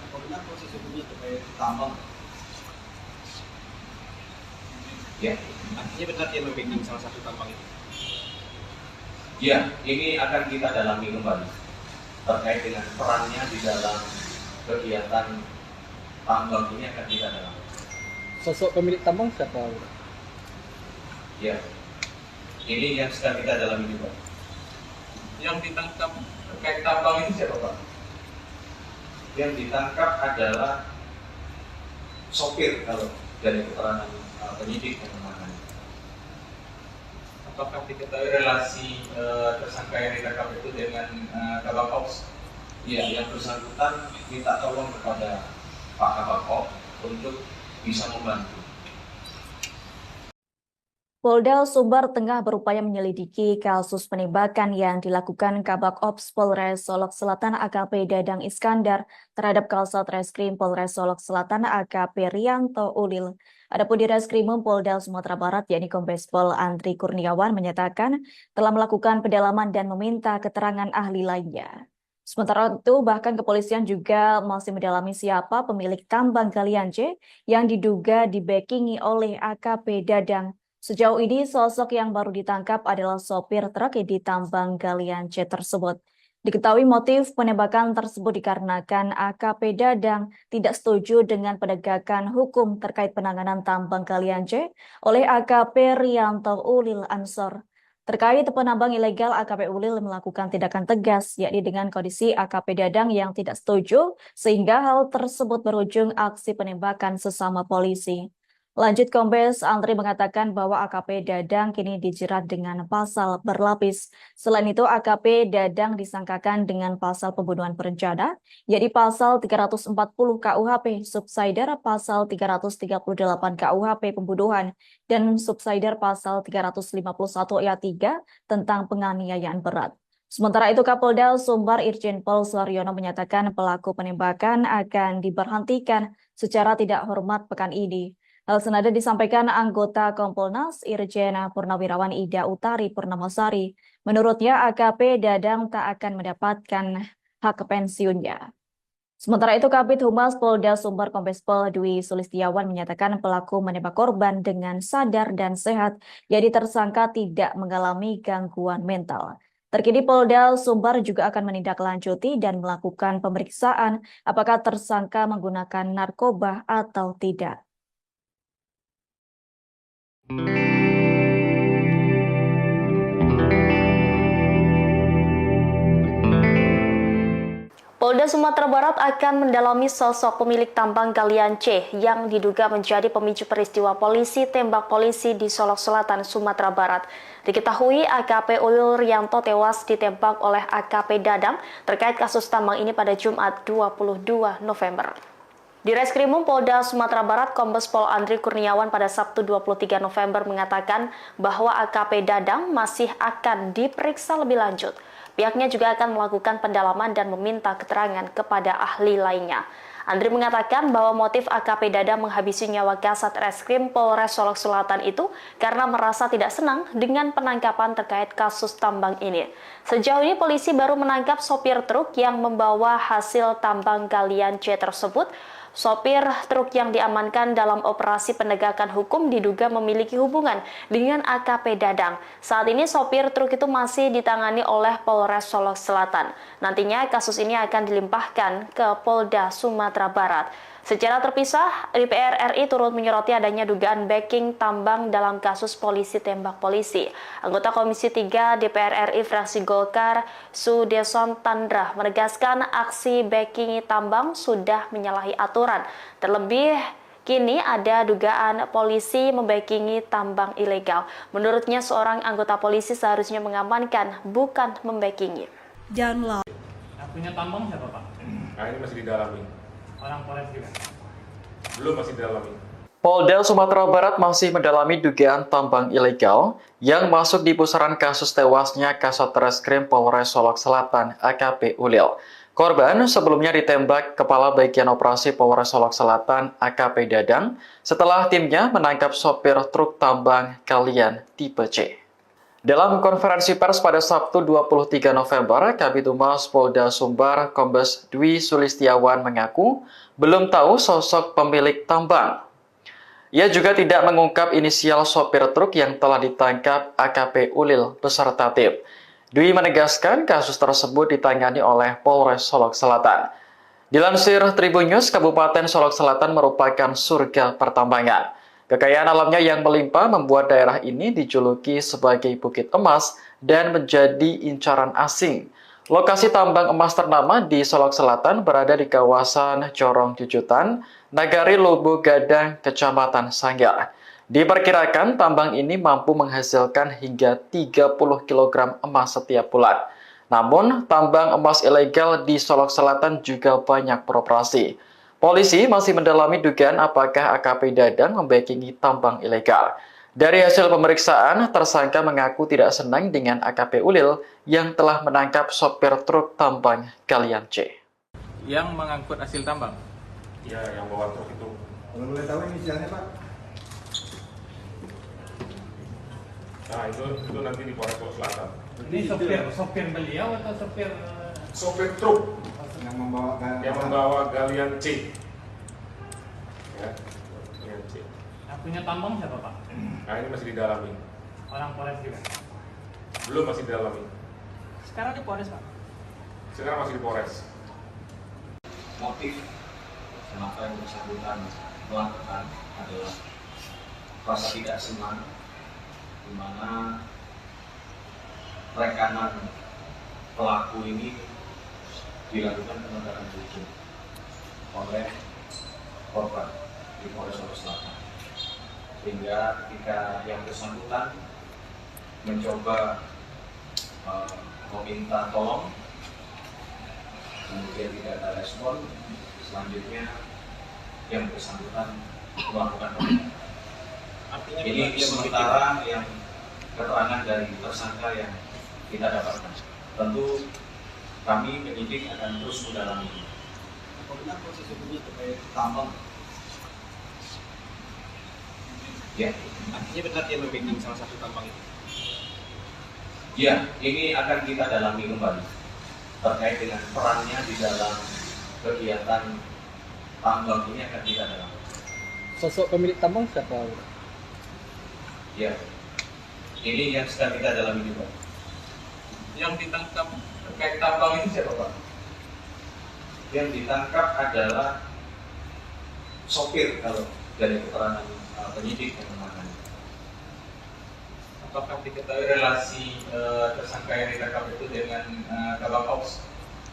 Apa benar proses hukumnya terkait tambang? Ya, Artinya benar dia membacking salah satu tambang itu. ya, ini akan kita dalami kembali terkait dengan perannya di dalam kegiatan tambang ini akan kita dalami. Sosok pemilik tambang siapa? Ya, ini yang sedang kita dalami juga. Yang ditangkap terkait tambang ini siapa Pak? Yang ditangkap adalah sopir kalau dari keterangan penyidik yang menangani. Apakah diketahui relasi tersangka yang ditangkap itu dengan Kabak Ops? Iya, yang bersangkutan minta tolong kepada Pak Kabak Ops untuk bisa membantu. Polda Sumbar tengah berupaya menyelidiki kasus penembakan yang dilakukan Kabak Ops Polres Solok Selatan AKP Dadang Iskandar terhadap Kasat Reskrim Polres Solok Selatan AKP Rianto Ulil. Adapun di Reskrimum Polda Sumatera Barat, yakni Kombes Pol Andri Kurniawan menyatakan telah melakukan pendalaman dan meminta keterangan ahli lainnya. Sementara itu, bahkan kepolisian juga masih mendalami siapa pemilik tambang galian C yang diduga dibackingi oleh AKP Dadang. Sejauh ini, sosok yang baru ditangkap adalah sopir truk di tambang galian C tersebut. Diketahui motif penembakan tersebut dikarenakan AKP Dadang tidak setuju dengan penegakan hukum terkait penanganan tambang galian C oleh AKP Rianto Ulil Ansor. Terkait penambang ilegal, AKP Ulil melakukan tindakan tegas, yakni dengan kondisi AKP Dadang yang tidak setuju, sehingga hal tersebut berujung aksi penembakan sesama polisi. Lanjut, Kombes Andri mengatakan bahwa AKP Dadang kini dijerat dengan pasal berlapis. Selain itu, AKP Dadang disangkakan dengan pasal pembunuhan berencana, yakni pasal 340 KUHP, subsider pasal 338 KUHP pembunuhan, dan subsider pasal 351 ayat 3 tentang penganiayaan berat. Sementara itu, Kapolda Sumbar Irjen Pol Suharyono menyatakan pelaku penembakan akan diberhentikan secara tidak hormat pekan ini. Hal senada disampaikan anggota Kompolnas Irjen Purnawirawan Ida Utari Purnamasari. Menurutnya, AKP Dadang tak akan mendapatkan hak pensiunnya. Sementara itu, Kabid Humas Polda Sumbar Kombes Pol Dwi Sulistiawan menyatakan pelaku menembak korban dengan sadar dan sehat, jadi tersangka tidak mengalami gangguan mental. Terkini Polda Sumbar juga akan menindaklanjuti dan melakukan pemeriksaan apakah tersangka menggunakan narkoba atau tidak. Polda Sumatera Barat akan mendalami sosok pemilik tambang galian C yang diduga menjadi pemicu peristiwa polisi tembak polisi di Solok Selatan, Sumatera Barat. Diketahui AKP Ulil Rianto tewas ditembak oleh AKP Dadang terkait kasus tambang ini pada Jumat 22 November. Di Reskrimum Polda Sumatera Barat, Kombes Pol Andri Kurniawan pada Sabtu 23 November mengatakan bahwa AKP Dadang masih akan diperiksa lebih lanjut. Pihaknya juga akan melakukan pendalaman dan meminta keterangan kepada ahli lainnya. Andri mengatakan bahwa motif AKP Dadang menghabisi nyawa Kasat Reskrim Polres Solok Selatan itu karena merasa tidak senang dengan penangkapan terkait kasus tambang ini. Sejauh ini polisi baru menangkap sopir truk yang membawa hasil tambang galian C tersebut. Sopir truk yang diamankan dalam operasi penegakan hukum diduga memiliki hubungan dengan AKP Dadang. Saat ini sopir truk itu masih ditangani oleh Polres Solok Selatan. Nantinya kasus ini akan dilimpahkan ke Polda Sumatera Barat. Secara terpisah, DPR RI turut menyoroti adanya dugaan backing tambang dalam kasus polisi tembak polisi. Anggota Komisi 3 DPR RI fraksi Golkar, Sudeson Tandra, menegaskan aksi backing tambang sudah menyalahi aturan. Terlebih, kini ada dugaan polisi membackingi tambang ilegal. Menurutnya, seorang anggota polisi seharusnya mengamankan, bukan membackingi. Yang punya tambang siapa, Pak? Nah, ini masih didalami. Orang Polres juga? Belum, masih didalami. Polda Sumatera Barat masih mendalami dugaan tambang ilegal yang masuk di pusaran kasus tewasnya Kasat Reskrim Polres Solok Selatan AKP Ulil. Korban sebelumnya ditembak Kepala Bagian Operasi Polres Solok Selatan AKP Dadang setelah timnya menangkap sopir truk tambang galian tipe C. Dalam konferensi pers pada Sabtu 23 November, Kabid Humas Polda Sumbar Kombes Dwi Sulistiawan mengaku belum tahu sosok pemilik tambang. Ia juga tidak mengungkap inisial sopir truk yang telah ditangkap AKP Ulil beserta tim. Dwi menegaskan kasus tersebut ditangani oleh Polres Solok Selatan. Dilansir Tribun News, Kabupaten Solok Selatan merupakan surga pertambangan. Kekayaan alamnya yang melimpah membuat daerah ini dijuluki sebagai Bukit Emas dan menjadi incaran asing. Lokasi tambang emas ternama di Solok Selatan berada di kawasan Corong Jujutan, Nagari Lubu Gadang, Kecamatan Sanggar. Diperkirakan tambang ini mampu menghasilkan hingga 30 kg emas setiap bulan. Namun, tambang emas ilegal di Solok Selatan juga banyak beroperasi. Polisi masih mendalami dugaan apakah AKP Dadang membackingi tambang ilegal. Dari hasil pemeriksaan, tersangka mengaku tidak senang dengan AKP Ulil yang telah menangkap sopir truk tambang galian C. Yang mengangkut hasil tambang? Ya, yang bawa truk itu. Kalau boleh tahu inisialnya Pak? Nah, itu nanti di Polres Solok Selatan. Ini sopir beliau atau sopir? Sopir truk yang membawa galian C. Ya, galian C. Yang punya tambang siapa, Pak? Nah, ini masih didalami. Orang Polres juga? Belum, masih didalami. Sekarang di Polres, Pak? Sekarang masih di Polres. Motif kenapa yang bersangkutan melakukan adalah rasa tidak senang, di mana rekanan pelaku ini dilakukan penegakan hukum oleh korban di Polres Solok Selatan. sehingga ketika yang bersangkutan mencoba meminta tolong, kemudian tidak ada respon, selanjutnya yang bersangkutan melakukan pembunuhan. Ini sementara yang keterangan dari tersangka yang kita dapatkan. Tentu kami penyidik akan terus mendalami. Apa benar proses hukumnya terkait tambang? Ya, Artinya benar dia membacking salah satu tambang itu. ya, ini akan kita dalami kembali terkait dengan perannya di dalam kegiatan tambang ini akan kita dalami. Sosok pemilik tambang siapa? Ya, ini yang sedang kita dalami juga. Yang ditangkap terkait tambang itu siapa Pak? Yang ditangkap adalah sopir kalau dari keterangan penyidik yang menangani. Apakah diketahui relasi tersangka yang ditangkap itu dengan Kabak Ops?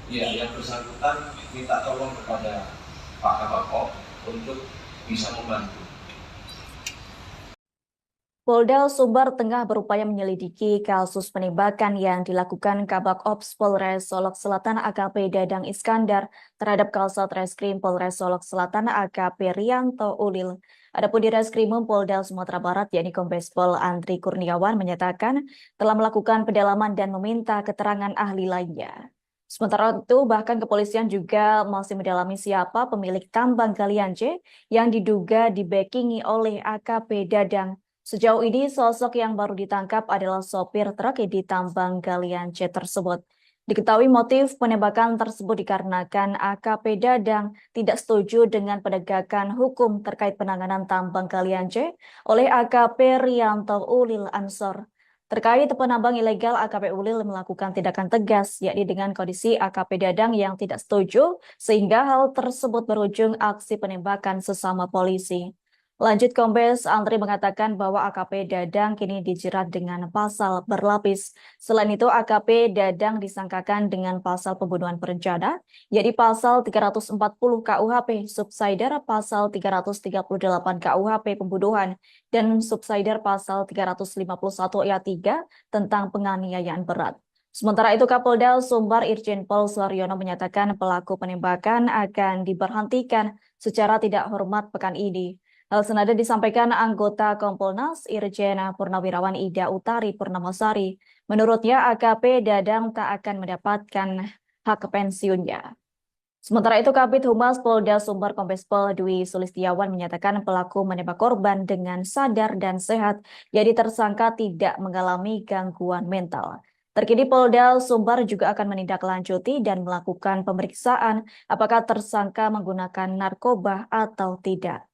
Ya, yang bersangkutan minta tolong kepada Pak Kabak untuk bisa membantu. Polda Sumbar tengah berupaya menyelidiki kasus penembakan yang dilakukan Kabak Ops Polres Solok Selatan AKP Dadang Iskandar terhadap Kasat Reskrim Polres Solok Selatan AKP Rianto Ulil. Adapun di Reskrimum Polda Sumatera Barat yakni Kombes Pol Andri Kurniawan menyatakan telah melakukan pendalaman dan meminta keterangan ahli lainnya. Sementara itu bahkan kepolisian juga masih mendalami siapa pemilik tambang galian C yang diduga dibackingi oleh AKP Dadang. Sejauh ini sosok yang baru ditangkap adalah sopir truk di tambang galian C tersebut. Diketahui motif penembakan tersebut dikarenakan AKP Dadang tidak setuju dengan penegakan hukum terkait penanganan tambang galian C oleh AKP Rianto Ulil Ansor. Terkait penambang ilegal, AKP Ulil melakukan tindakan tegas, yakni dengan kondisi AKP Dadang yang tidak setuju, sehingga hal tersebut berujung aksi penembakan sesama polisi. Lanjut, Kombes Andri mengatakan bahwa AKP Dadang kini dijerat dengan pasal berlapis. Selain itu, AKP Dadang disangkakan dengan pasal pembunuhan berencana, yakni pasal 340 KUHP, subsidiar pasal 338 KUHP pembunuhan, dan subsidiar pasal 351 ayat 3 tentang penganiayaan berat. Sementara itu, Kapolda Sumbar Irjen Pol Suaryono menyatakan pelaku penembakan akan diberhentikan secara tidak hormat pekan ini. Hal senada disampaikan anggota Kompolnas Irjen Purnawirawan Ida Utari Purnamasari. Menurutnya AKP Dadang tak akan mendapatkan hak pensiunnya. Sementara itu Kabid Humas Polda Sumbar Kombes Pol Dwi Sulistiawan menyatakan pelaku menembak korban dengan sadar dan sehat, jadi tersangka tidak mengalami gangguan mental. Terkini Polda Sumbar juga akan menindaklanjuti dan melakukan pemeriksaan apakah tersangka menggunakan narkoba atau tidak.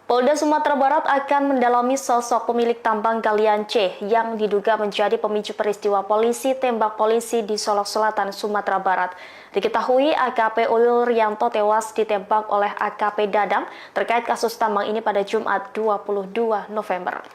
Polda Sumatera Barat akan mendalami sosok pemilik tambang galian C yang diduga menjadi pemicu peristiwa polisi tembak polisi di Solok Selatan, Sumatera Barat. Diketahui AKP Ulil Rianto tewas ditembak oleh AKP Dadang terkait kasus tambang ini pada Jumat 22 November.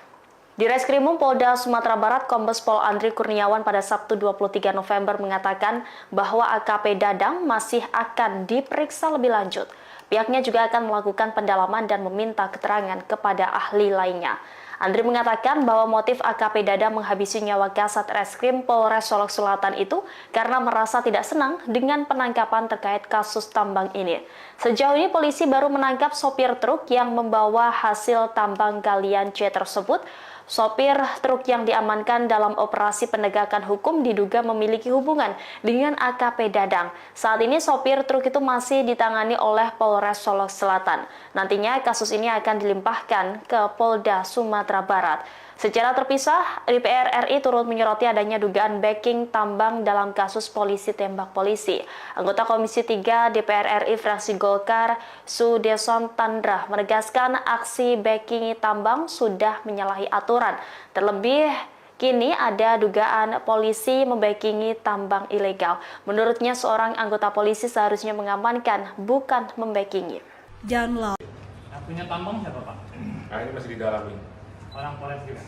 Di Reskrimum Polda Sumatera Barat, Kombes Pol Andri Kurniawan pada Sabtu 23 November mengatakan bahwa AKP Dadang masih akan diperiksa lebih lanjut. Pihaknya juga akan melakukan pendalaman dan meminta keterangan kepada ahli lainnya. Andri mengatakan bahwa motif AKP Dadang menghabisi nyawa Kasat Reskrim Polres Solok Selatan itu karena merasa tidak senang dengan penangkapan terkait kasus tambang ini. Sejauh ini polisi baru menangkap sopir truk yang membawa hasil tambang galian C tersebut. Sopir truk yang diamankan dalam operasi penegakan hukum diduga memiliki hubungan dengan AKP Dadang. Saat ini sopir truk itu masih ditangani oleh Polres Solok Selatan. Nantinya kasus ini akan dilimpahkan ke Polda Sumatera Barat. Secara terpisah, DPR RI turut menyoroti adanya dugaan backing tambang dalam kasus polisi tembak polisi. Anggota Komisi 3 DPR RI fraksi Golkar, Sudeson Tandra, menegaskan aksi backing tambang sudah menyalahi aturan. Terlebih, kini ada dugaan polisi membackingi tambang ilegal. Menurutnya, seorang anggota polisi seharusnya mengamankan, bukan membackingi. Yang punya tambang siapa Pak? Nah ini masih didalami. Orang Polres juga.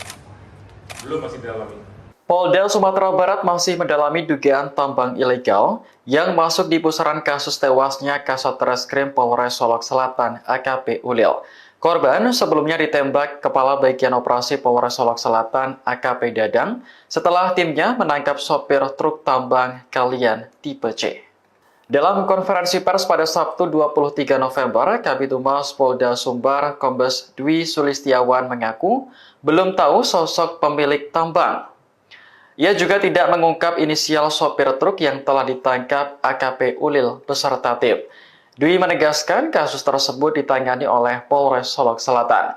Belum, masih didalami. Polda Sumatera Barat masih mendalami dugaan tambang ilegal yang masuk di pusaran kasus tewasnya Kasat Reskrim Polres Solok Selatan AKP Ulil. Korban sebelumnya ditembak Kepala Bagian Operasi Polres Solok Selatan AKP Dadang setelah timnya menangkap sopir truk tambang galian tipe C. Dalam konferensi pers pada Sabtu 23 November, Kabid Humas Polda Sumbar Kombes Dwi Sulistiawan mengaku belum tahu sosok pemilik tambang. Ia juga tidak mengungkap inisial sopir truk yang telah ditangkap AKP Ulil beserta tim. Dwi menegaskan kasus tersebut ditangani oleh Polres Solok Selatan.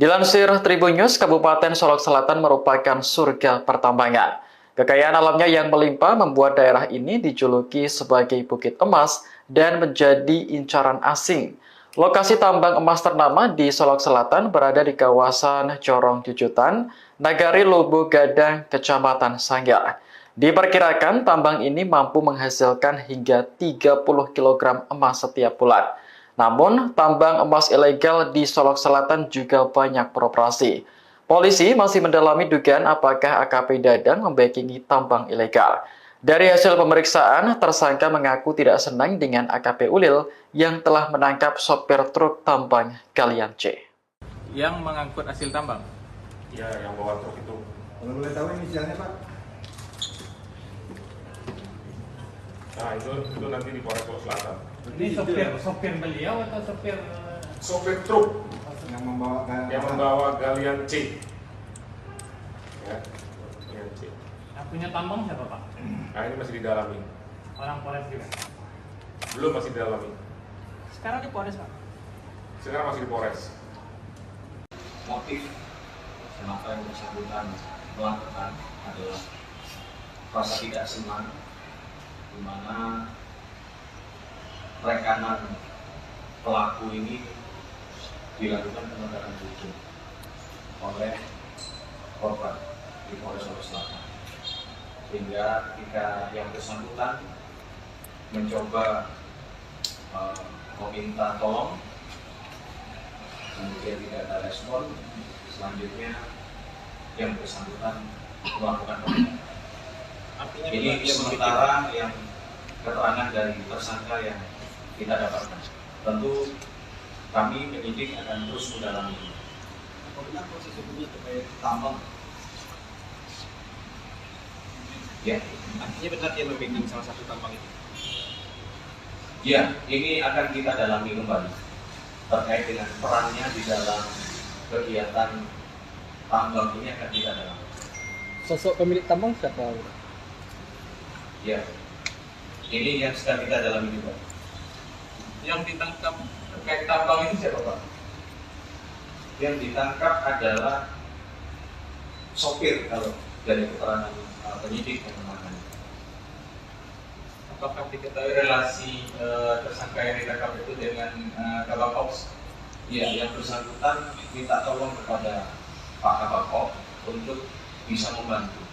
Dilansir Tribun News, Kabupaten Solok Selatan merupakan surga pertambangan. Kekayaan alamnya yang melimpah membuat daerah ini dijuluki sebagai Bukit Emas dan menjadi incaran asing. Lokasi tambang emas ternama di Solok Selatan berada di kawasan Corong Jujutan, Nagari Lubuk Gadang, Kecamatan Sanggar. Diperkirakan tambang ini mampu menghasilkan hingga 30 kg emas setiap bulan. Namun, tambang emas ilegal di Solok Selatan juga banyak beroperasi. Polisi masih mendalami dugaan apakah AKP Dadang membackingi tambang ilegal. Dari hasil pemeriksaan, tersangka mengaku tidak senang dengan AKP Ulil yang telah menangkap sopir truk tambang galian C. Yang mengangkut hasil tambang. Ya, yang bawa truk itu. Kalau boleh tahu inisialnya Pak? Nah, itu nanti di Polres Solok Selatan. Ini sopir beliau atau sopir Sopir truk yang yang membawa galian C. Ya, galian C. yang punya tambang siapa, Pak? Nah, ini masih didalami. Orang Polres juga. Belum, masih didalami. Sekarang di Polres, Pak. Sekarang masih di Polres. Motif kenapa yang bersangkutan melakukan adalah rasa tidak senang, di mana rekanan pelaku ini dilakukan penegakan hukum oleh korban di Polres Solok Selatan, sehingga ketika yang bersangkutan mencoba meminta tolong, kemudian tidak ada respon, selanjutnya yang bersangkutan melakukan penindakan. Ini sementara yang keterangan dari tersangka yang kita dapatkan. Tentu kami penyidik akan terus mendalami. Apabila proses hukumnya terkait tambang, Ya, artinya benar dia membacking salah satu tambang itu. ya, ini akan kita dalami kembali terkait dengan perannya di dalam kegiatan tambang ini akan kita dalami. Sosok pemilik tambang siapa? Ya, ini yang sedang kita dalami juga. Yang ditangkap terkait tambang itu siapa, Pak? Yang ditangkap adalah sopir kalau dari keterangan penyidik yang menangani. Apakah diketahui relasi tersangka yang ditangkap itu dengan Kabak Ops? Ya, yang bersangkutan minta tolong kepada Pak Kabak untuk bisa membantu.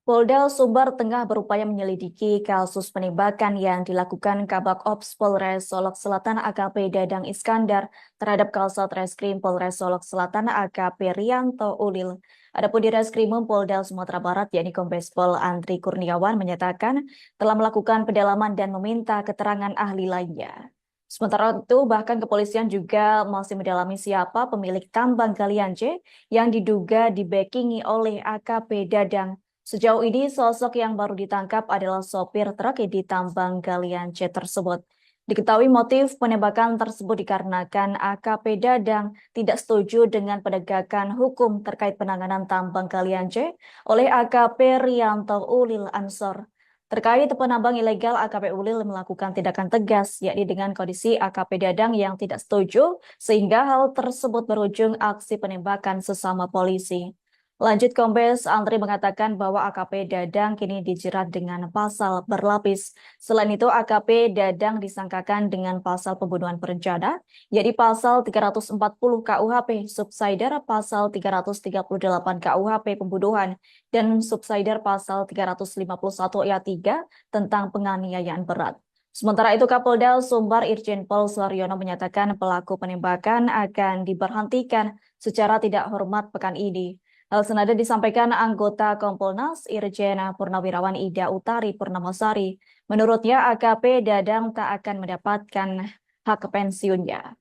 Polda Sumbar tengah berupaya menyelidiki kasus penembakan yang dilakukan Kabak Ops Polres Solok Selatan AKP Dadang Iskandar terhadap Kasat Reskrim Polres Solok Selatan AKP Rianto Ulil. Adapun di Reskrimum Polda Sumatera Barat yakni Kombes Pol Andri Kurniawan menyatakan telah melakukan pendalaman dan meminta keterangan ahli lainnya. Sementara itu, bahkan kepolisian juga masih mendalami siapa pemilik tambang galian C yang diduga dibackingi oleh AKP Dadang. Sejauh ini, sosok yang baru ditangkap adalah sopir truk di tambang galian C tersebut. Diketahui motif penembakan tersebut dikarenakan AKP Dadang tidak setuju dengan penegakan hukum terkait penanganan tambang galian C oleh AKP Rianto Ulil Ansor. Terkait penambang ilegal, AKP Ulil melakukan tindakan tegas, yakni dengan kondisi AKP Dadang yang tidak setuju, sehingga hal tersebut berujung aksi penembakan sesama polisi. Lanjut, Kombes Andri mengatakan bahwa AKP Dadang kini dijerat dengan pasal berlapis. Selain itu, AKP Dadang disangkakan dengan pasal pembunuhan berencana, yaitu pasal 340 KUHP, subsider pasal 338 KUHP pembunuhan, dan subsider pasal 351 ayat 3 tentang penganiayaan berat. Sementara itu, Kapolda Sumbar Irjen Pol Suharyono menyatakan pelaku penembakan akan diberhentikan secara tidak hormat pekan ini. Hal senada disampaikan anggota Kompolnas Irjen Purnawirawan Ida Utari Purnamasari. Menurutnya AKP Dadang tak akan mendapatkan hak pensiunnya.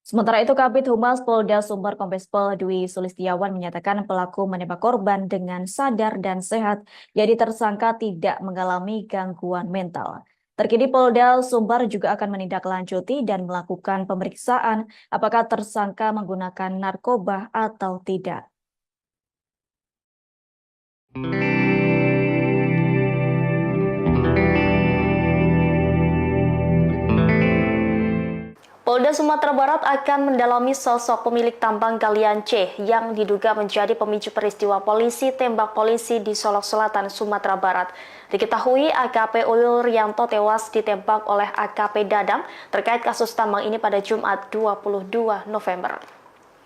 Sementara itu Kabid Humas Polda Sumber Kombes Pol Dwi Sulistiawan menyatakan pelaku menembak korban dengan sadar dan sehat, jadi tersangka tidak mengalami gangguan mental. Terkini Polda Sumbar juga akan menindaklanjuti dan melakukan pemeriksaan apakah tersangka menggunakan narkoba atau tidak. Polda Sumatera Barat akan mendalami sosok pemilik tambang galian C yang diduga menjadi pemicu peristiwa polisi tembak polisi di Solok Selatan, Sumatera Barat. Diketahui AKP Ulil Rianto tewas ditembak oleh AKP Dadang terkait kasus tambang ini pada Jumat 22 November.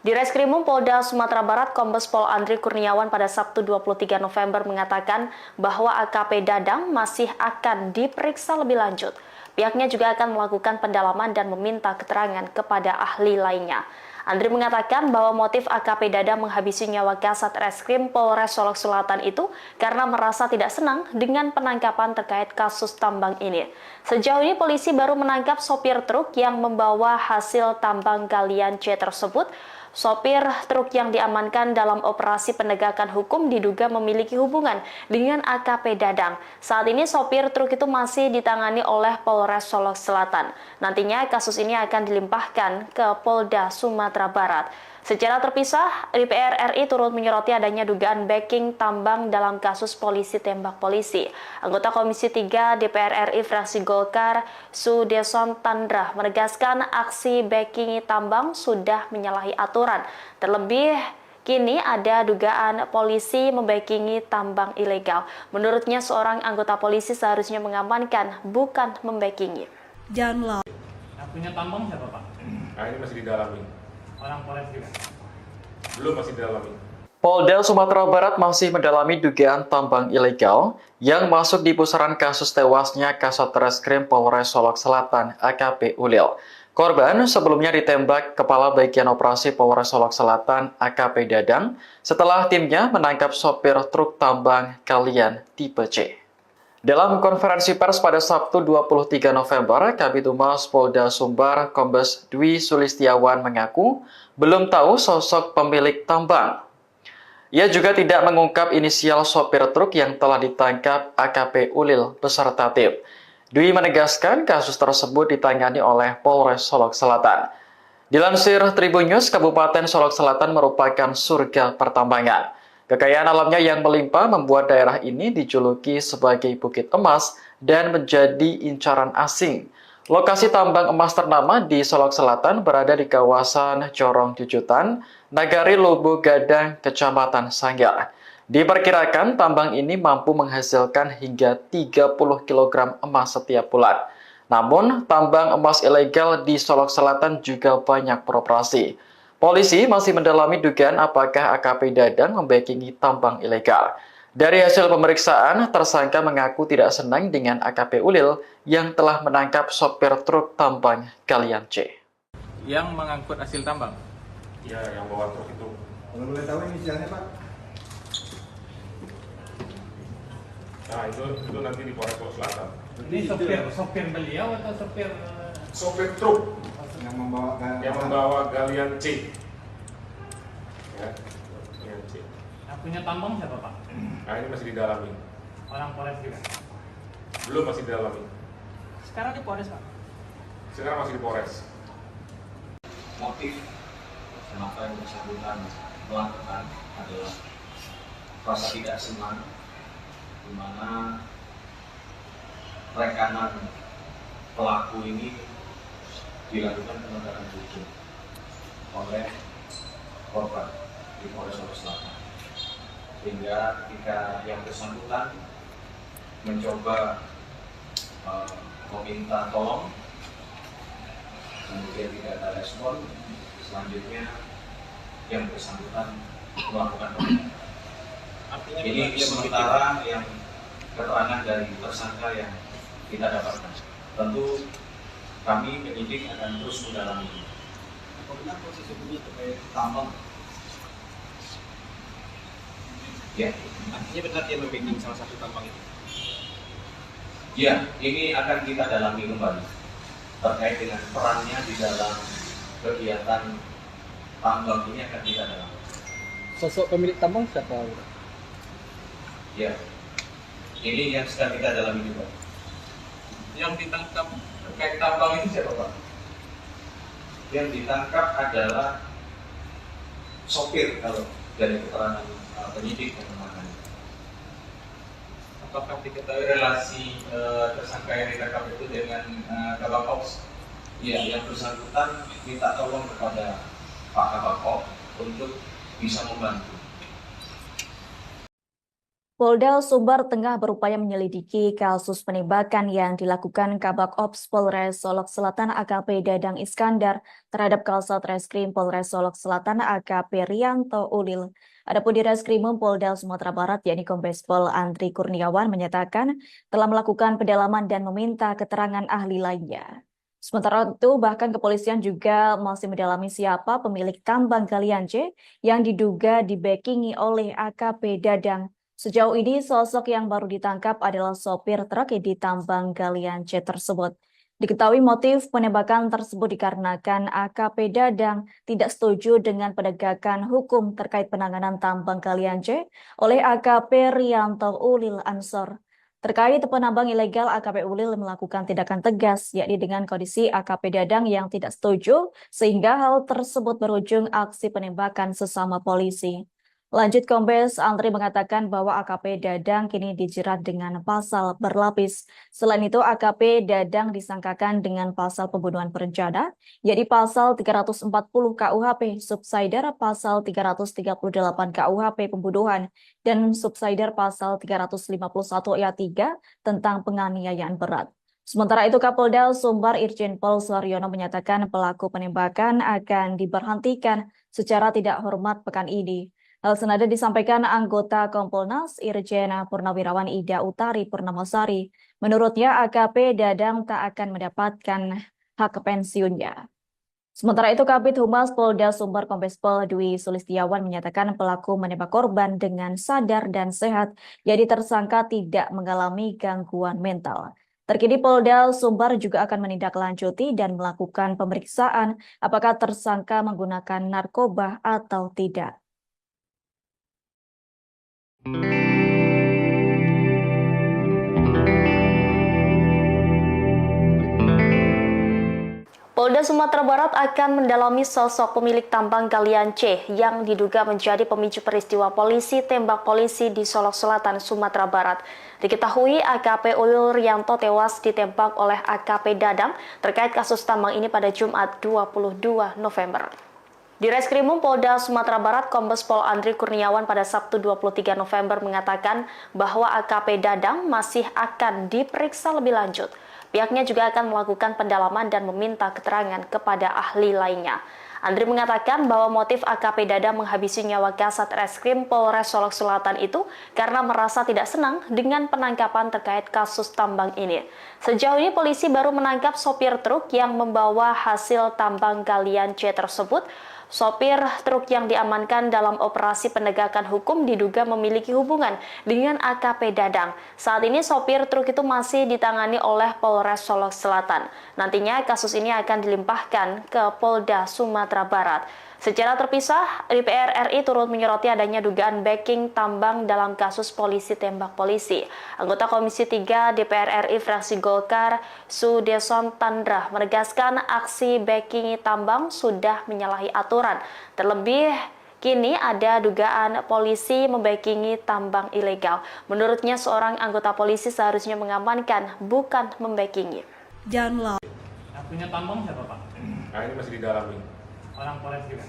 Di Reskrimum Polda Sumatera Barat, Kombes Pol Andri Kurniawan pada Sabtu 23 November mengatakan bahwa AKP Dadang masih akan diperiksa lebih lanjut. Pihaknya juga akan melakukan pendalaman dan meminta keterangan kepada ahli lainnya. Andri mengatakan bahwa motif AKP Dadang menghabisi nyawa Kasat Reskrim Polres Solok Selatan itu karena merasa tidak senang dengan penangkapan terkait kasus tambang ini. Sejauh ini polisi baru menangkap sopir truk yang membawa hasil tambang galian C tersebut. Sopir truk yang diamankan dalam operasi penegakan hukum diduga memiliki hubungan dengan AKP Dadang. Saat ini sopir truk itu masih ditangani oleh Polres Solok Selatan. Nantinya kasus ini akan dilimpahkan ke Polda Sumatera Barat. Secara terpisah, DPR RI turut menyoroti adanya dugaan backing tambang dalam kasus polisi tembak polisi. Anggota Komisi 3 DPR RI fraksi Golkar, Sudeson Tandra, menegaskan aksi backing tambang sudah menyalahi aturan. Terlebih, kini ada dugaan polisi membackingi tambang ilegal. Menurutnya, seorang anggota polisi seharusnya mengamankan, bukan membackingi. Janganlah. Yang punya tambang siapa, Pak? Nah, ini masih didalami. Orang Polres juga? Belum, masih didalami. Polda Sumatera Barat masih mendalami dugaan tambang ilegal yang masuk di pusaran kasus tewasnya Kasat Reskrim Polres Solok Selatan AKP Ulil. Korban sebelumnya ditembak Kepala Bagian Operasi Polres Solok Selatan AKP Dadang setelah timnya menangkap sopir truk tambang galian tipe C. Dalam konferensi pers pada Sabtu 23 November, Kabid Humas Polda Sumbar Kombes Dwi Sulistiawan mengaku belum tahu sosok pemilik tambang. Ia juga tidak mengungkap inisial sopir truk yang telah ditangkap AKP Ulil beserta tim. Dwi menegaskan kasus tersebut ditangani oleh Polres Solok Selatan. Dilansir Tribun News, Kabupaten Solok Selatan merupakan surga pertambangan. Kekayaan alamnya yang melimpah membuat daerah ini dijuluki sebagai Bukit Emas dan menjadi incaran asing. Lokasi tambang emas ternama di Solok Selatan berada di kawasan Corong Jujutan, Nagari Lobo Gadang, Kecamatan Sanggar. Diperkirakan tambang ini mampu menghasilkan hingga 30 kg emas setiap bulan. Namun, tambang emas ilegal di Solok Selatan juga banyak beroperasi. Polisi masih mendalami dugaan apakah AKP Dadang membackingi tambang ilegal. Dari hasil pemeriksaan, tersangka mengaku tidak senang dengan AKP Ulil yang telah menangkap sopir truk tambang galian C. Yang mengangkut hasil tambang? Ya, yang bawa truk itu. Kalau boleh tahu inisialnya Pak? Nah, itu nanti di Polres Solok Selatan. Ini sopir beliau atau sopir? Sopir truk Yang membawa galian C. Ya, galian C. Yang punya tambang siapa, Pak? Nah, ini masih didalami. Orang Polres juga? Belum, masih didalami. Sekarang di Polres, Pak? Sekarang masih di Polres. Motif kenapa yang bersangkutan melakukan adalah rasa tidak senang, di mana rekanan pelaku ini dilakukan penegakan hukum oleh korban di Polres Solok Selatan, sehingga ketika yang bersangkutan mencoba meminta tolong, kemudian tidak ada respon, selanjutnya yang bersangkutan melakukan penegakan. Ini sementara yang keterangan dari tersangka yang kita dapatkan. Tentu kami penyidik akan terus mendalami. Bagaimana proses hukumnya terkait tambang? Ya, Artinya benar dia membacking salah satu tambang itu. ya, ini akan kita dalami kembali terkait dengan perannya di dalam kegiatan tambang ini akan kita dalami. Sosok pemilik tambang siapa? Ya, ini yang sedang kita dalami juga. Yang ditangkap terkait tambang itu siapa Pak? Yang ditangkap adalah sopir kalau dari keterangan penyidik yang menangani. Apakah diketahui relasi tersangka yang ditangkap itu dengan Kabak Ops? Ya, yang bersangkutan minta tolong kepada Pak Kabak untuk bisa membantu. Polda Sumbar tengah berupaya menyelidiki kasus penembakan yang dilakukan Kabak Ops Polres Solok Selatan AKP Dadang Iskandar terhadap Kasat Reskrim Polres Solok Selatan AKP Rianto Ulil. Adapun di Reskrimum Polda Sumatera Barat yakni Kombes Pol Andri Kurniawan menyatakan telah melakukan pendalaman dan meminta keterangan ahli lainnya. Sementara itu bahkan kepolisian juga masih mendalami siapa pemilik tambang galian C yang diduga dibackingi oleh AKP Dadang. Sejauh ini sosok yang baru ditangkap adalah sopir truk di tambang galian C tersebut. Diketahui motif penembakan tersebut dikarenakan AKP Dadang tidak setuju dengan penegakan hukum terkait penanganan tambang galian C oleh AKP Rianto Ulil Ansor. Terkait penambang ilegal, AKP Ulil melakukan tindakan tegas, yakni dengan kondisi AKP Dadang yang tidak setuju, sehingga hal tersebut berujung aksi penembakan sesama polisi. Lanjut, Kombes Andri mengatakan bahwa AKP Dadang kini dijerat dengan pasal berlapis. Selain itu, AKP Dadang disangkakan dengan pasal pembunuhan berencana, yakni pasal 340 KUHP, subsidiar pasal 338 KUHP pembunuhan, dan subsidiar pasal 351 ayat 3 tentang penganiayaan berat. Sementara itu, Kapolda Sumbar Irjen Pol Suharyono menyatakan pelaku penembakan akan diberhentikan secara tidak hormat pekan ini. Hal senada disampaikan anggota Kompolnas Irjen Purnawirawan Ida Utari Purnamasari. Menurutnya AKP Dadang tak akan mendapatkan hak pensiunnya. Sementara itu Kabid Humas Polda Sumbar Kombes Pol Dwi Sulistiawan menyatakan pelaku menembak korban dengan sadar dan sehat, jadi tersangka tidak mengalami gangguan mental. Terkini Polda Sumbar juga akan menindaklanjuti dan melakukan pemeriksaan apakah tersangka menggunakan narkoba atau tidak. Polda Sumatera Barat akan mendalami sosok pemilik tambang galian C yang diduga menjadi pemicu peristiwa polisi tembak polisi di Solok Selatan, Sumatera Barat. Diketahui AKP Ulil Rianto tewas ditembak oleh AKP Dadang terkait kasus tambang ini pada Jumat 22 November. Di Reskrimum Polda Sumatera Barat, Kombes Pol Andri Kurniawan pada Sabtu 23 November mengatakan bahwa AKP Dadang masih akan diperiksa lebih lanjut. Pihaknya juga akan melakukan pendalaman dan meminta keterangan kepada ahli lainnya. Andri mengatakan bahwa motif AKP Dadang menghabisi nyawa Kasat Reskrim Polres Solok Selatan itu karena merasa tidak senang dengan penangkapan terkait kasus tambang ini. Sejauh ini polisi baru menangkap sopir truk yang membawa hasil tambang galian C tersebut. Sopir truk yang diamankan dalam operasi penegakan hukum diduga memiliki hubungan dengan AKP Dadang. Saat ini sopir truk itu masih ditangani oleh Polres Solok Selatan. Nantinya kasus ini akan dilimpahkan ke Polda Sumatera Barat. Secara terpisah, DPR RI turut menyoroti adanya dugaan backing tambang dalam kasus polisi tembak polisi. Anggota Komisi 3 DPR RI fraksi Golkar, Sudeson Tandra, menegaskan aksi backing tambang sudah menyalahi aturan. Terlebih, kini ada dugaan polisi membackingi tambang ilegal. Menurutnya, seorang anggota polisi seharusnya mengamankan, bukan membackingi. Yang punya tambang siapa Pak? Nah ini masih didalami. Orang Polres juga?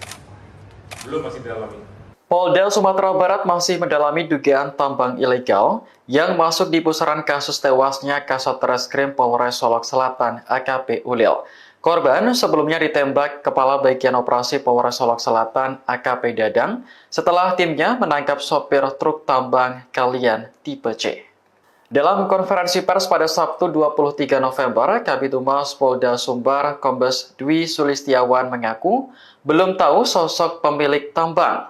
Belum, masih didalami. Polda Sumatera Barat masih mendalami dugaan tambang ilegal yang masuk di pusaran kasus tewasnya Kasat Reskrim Polres Solok Selatan AKP Ulil. Korban sebelumnya ditembak Kepala Bagian Operasi Polres Solok Selatan AKP Dadang setelah timnya menangkap sopir truk tambang galian tipe C. Dalam konferensi pers pada Sabtu 23 November, Kabid Humas Polda Sumbar Kombes Dwi Sulistiawan mengaku belum tahu sosok pemilik tambang.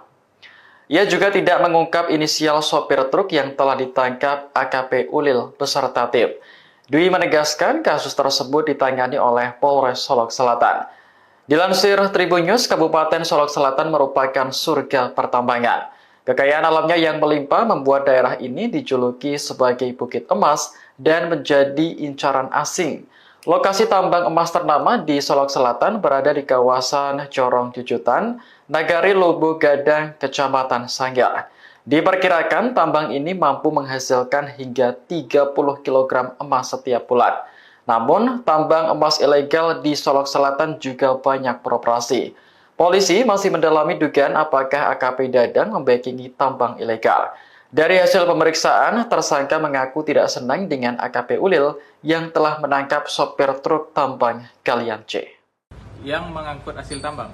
Ia juga tidak mengungkap inisial sopir truk yang telah ditangkap AKP Ulil beserta tim. Dwi menegaskan kasus tersebut ditangani oleh Polres Solok Selatan. Dilansir Tribun News, Kabupaten Solok Selatan merupakan surga pertambangan. Kekayaan alamnya yang melimpah membuat daerah ini dijuluki sebagai Bukit Emas dan menjadi incaran asing. Lokasi tambang emas ternama di Solok Selatan berada di kawasan Corong Jujutan, Nagari Lubu Gadang, Kecamatan Sanggar. Diperkirakan tambang ini mampu menghasilkan hingga 30 kg emas setiap bulan. Namun, tambang emas ilegal di Solok Selatan juga banyak beroperasi. Polisi masih mendalami dugaan apakah AKP Dadang membackingi tambang ilegal. Dari hasil pemeriksaan, tersangka mengaku tidak senang dengan AKP Ulil yang telah menangkap sopir truk tambang Galian C. Yang mengangkut hasil tambang.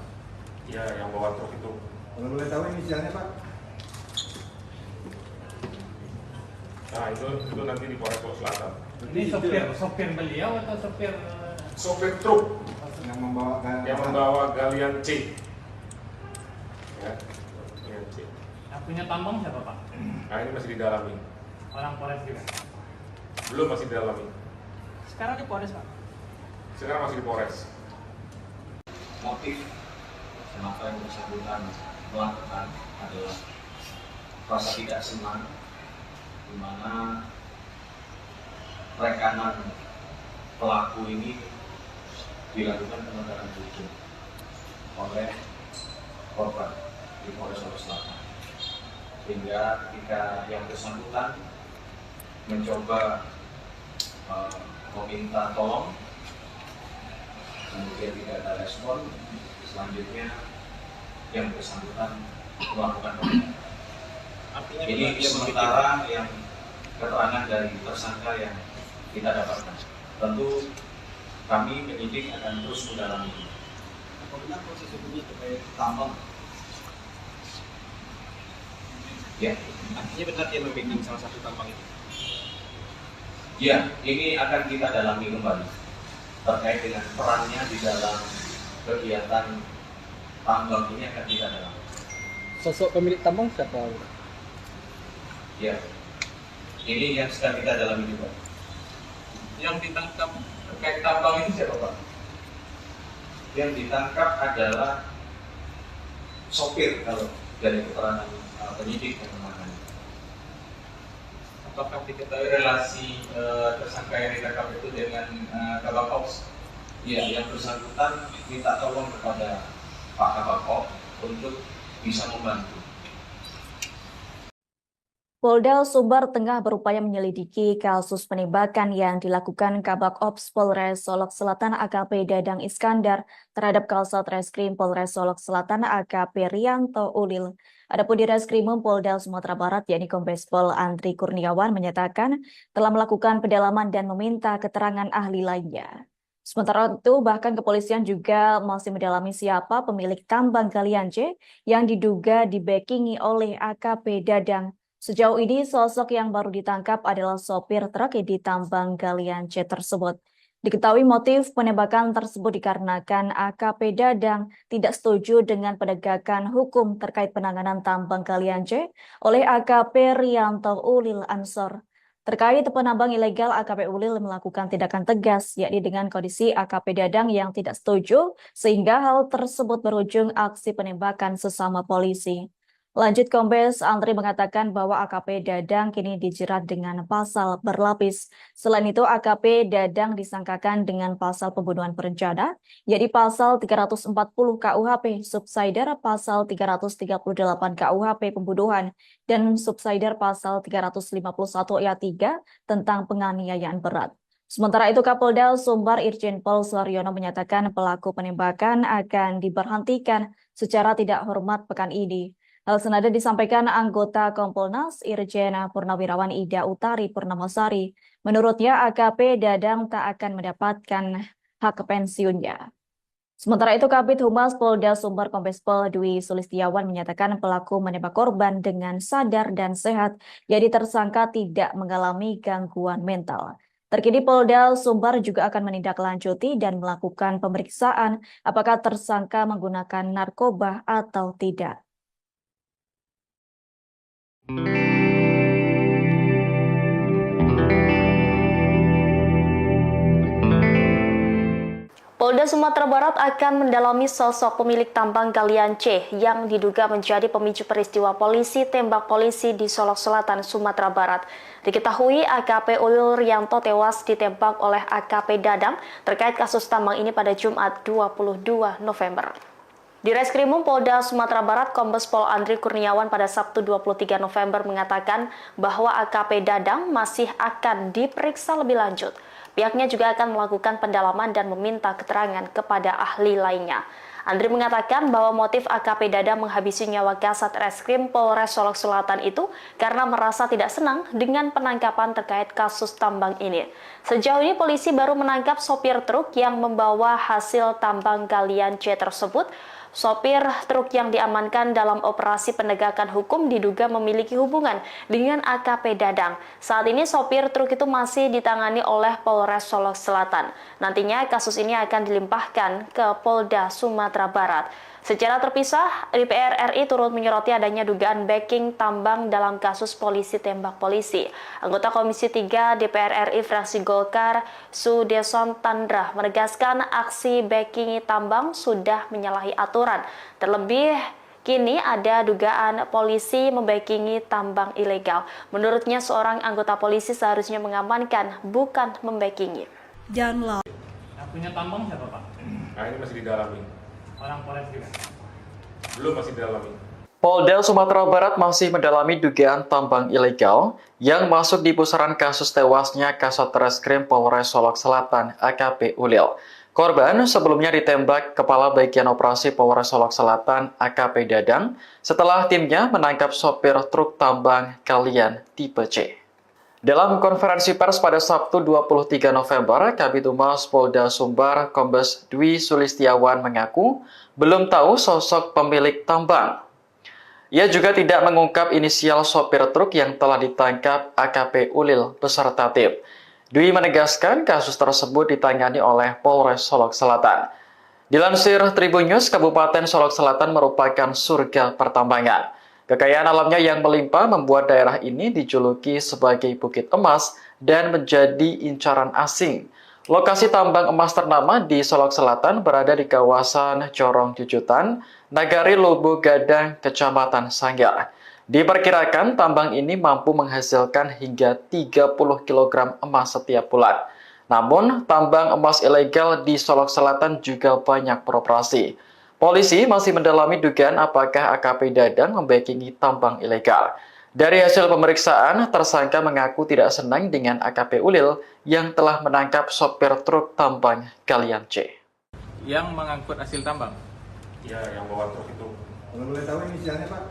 Ya, yang bawa truk itu. Kalau boleh tahu inisialnya Pak? Nah, itu nanti di Polres Solok Selatan. Ini sopir beliau atau sopir Sopir truk yang membawa Galian C. Ya, Galian C. yang punya tambang siapa Pak? Nah, ini masih didalami. Orang Polres juga. Belum, masih didalami. Sekarang di Polres Pak. Sekarang masih di Polres. Motif kenapa yang bersangkutan melakukan adalah rasa tidak senang, di mana rekanan pelaku ini dilakukan penegakan hukum oleh korban di Polres Solok Selatan, sehingga ketika yang bersangkutan mencoba meminta tolong, kemudian tidak ada respon, selanjutnya yang bersangkutan melakukan penembakan. Ini sementara yang keterangan dari tersangka yang kita dapatkan. Tentu kami penyidik akan terus mendalami. Bagaimana proses hukumnya terkait tambang? Ya, Artinya benar dia membacking salah satu tambang itu. ya, ini akan kita dalami kembali terkait dengan perannya di dalam kegiatan tambang ini akan kita dalami. Sosok pemilik tambang siapa? Ya, ini yang sedang kita dalami juga. Yang ditangkap terkait tambang ini siapa Pak? Yang ditangkap adalah sopir kalau dari keterangan penyidik yang menangani. Apakah diketahui relasi tersangka yang ditangkap itu dengan Kabak Ops? Ya, yang bersangkutan minta tolong kepada Pak Kabak Ops untuk bisa membantu. Polda Sumbar tengah berupaya menyelidiki kasus penembakan yang dilakukan Kabak Ops Polres Solok Selatan AKP Dadang Iskandar terhadap Kasat Reskrim Polres Solok Selatan AKP Rianto Ulil. Adapun di Reskrimum Polda Sumatera Barat yakni Kombes Pol Andri Kurniawan menyatakan telah melakukan pendalaman dan meminta keterangan ahli lainnya. Sementara itu, bahkan kepolisian juga masih mendalami siapa pemilik tambang Galian C yang diduga dibackingi oleh AKP Dadang. Sejauh ini, sosok yang baru ditangkap adalah sopir truk di tambang Galian C tersebut. Diketahui motif penembakan tersebut dikarenakan AKP Dadang tidak setuju dengan penegakan hukum terkait penanganan tambang Galian C oleh AKP Rianto Ulil Ansor. Terkait penambang ilegal, AKP Ulil melakukan tindakan tegas, yakni dengan kondisi AKP Dadang yang tidak setuju, sehingga hal tersebut berujung aksi penembakan sesama polisi. Lanjut, Kombes Andri mengatakan bahwa AKP Dadang kini dijerat dengan pasal berlapis. Selain itu, AKP Dadang disangkakan dengan pasal pembunuhan berencana, yakni pasal 340 KUHP, subsidiar pasal 338 KUHP pembunuhan, dan subsidiar pasal 351 ayat 3 tentang penganiayaan berat. Sementara itu, Kapolda Sumbar Irjen Pol Suharyono menyatakan pelaku penembakan akan diberhentikan secara tidak hormat pekan ini. Hal senada disampaikan anggota Kompolnas Irjen Purnawirawan Ida Utari Purnamasari. Menurutnya, AKP Dadang tak akan mendapatkan hak pensiunnya. Sementara itu, Kabid Humas Polda Sumbar Kombes Pol Dwi Sulistiawan menyatakan pelaku menembak korban dengan sadar dan sehat, jadi tersangka tidak mengalami gangguan mental. Terkini Polda Sumbar juga akan menindaklanjuti dan melakukan pemeriksaan apakah tersangka menggunakan narkoba atau tidak. Polda Sumatera Barat akan mendalami sosok pemilik tambang galian C yang diduga menjadi pemicu peristiwa polisi tembak polisi di Solok Selatan, Sumatera Barat. Diketahui AKP Ulil Rianto tewas ditembak oleh AKP Dadang terkait kasus tambang ini pada Jumat 22 November. Di Reskrimum Polda Sumatera Barat, Kombes Pol Andri Kurniawan pada Sabtu 23 November mengatakan bahwa AKP Dadang masih akan diperiksa lebih lanjut. Pihaknya juga akan melakukan pendalaman dan meminta keterangan kepada ahli lainnya. Andri mengatakan bahwa motif AKP Dadang menghabisi nyawa Kasat Reskrim Polres Solok Selatan itu karena merasa tidak senang dengan penangkapan terkait kasus tambang ini. Sejauh ini polisi baru menangkap sopir truk yang membawa hasil tambang galian C tersebut. Sopir truk yang diamankan dalam operasi penegakan hukum diduga memiliki hubungan dengan AKP Dadang. Saat ini sopir truk itu masih ditangani oleh Polres Solok Selatan. Nantinya kasus ini akan dilimpahkan ke Polda Sumatera Barat. Secara terpisah, DPR RI turut menyoroti adanya dugaan backing tambang dalam kasus polisi tembak polisi. Anggota Komisi 3 DPR RI fraksi Golkar, Sudeson Tandra, menegaskan aksi backing tambang sudah menyalahi aturan. Terlebih, kini ada dugaan polisi membackingi tambang ilegal. Menurutnya, seorang anggota polisi seharusnya mengamankan, bukan membackingi. Yang punya tambang siapa, Pak? Nah, ini masih didalami. Orang Polres juga? Belum, masih didalami. Polda Sumatera Barat masih mendalami dugaan tambang ilegal yang masuk di pusaran kasus tewasnya Kasat Reskrim Polres Solok Selatan AKP Ulil. Korban sebelumnya ditembak Kepala Bagian Operasi Polres Solok Selatan AKP Dadang setelah timnya menangkap sopir truk tambang galian tipe C. Dalam konferensi pers pada Sabtu 23 November, Kabid Humas Polda Sumbar Kombes Dwi Sulistiawan mengaku belum tahu sosok pemilik tambang. Ia juga tidak mengungkap inisial sopir truk yang telah ditangkap AKP Ulil beserta tim. Dwi menegaskan kasus tersebut ditangani oleh Polres Solok Selatan. Dilansir Tribun News, Kabupaten Solok Selatan merupakan surga pertambangan. Kekayaan alamnya yang melimpah membuat daerah ini dijuluki sebagai Bukit Emas dan menjadi incaran asing. Lokasi tambang emas ternama di Solok Selatan berada di kawasan Corong Jujutan, Nagari Lubu Gadang, Kecamatan Sanggar. Diperkirakan tambang ini mampu menghasilkan hingga 30 kg emas setiap bulan. Namun, tambang emas ilegal di Solok Selatan juga banyak beroperasi. Polisi masih mendalami dugaan apakah AKP Dadang membackingi tambang ilegal. Dari hasil pemeriksaan, tersangka mengaku tidak senang dengan AKP Ulil yang telah menangkap sopir truk tambang galian C. Yang mengangkut hasil tambang? Ya, yang bawa truk itu. Kalau boleh tahu inisialnya Pak?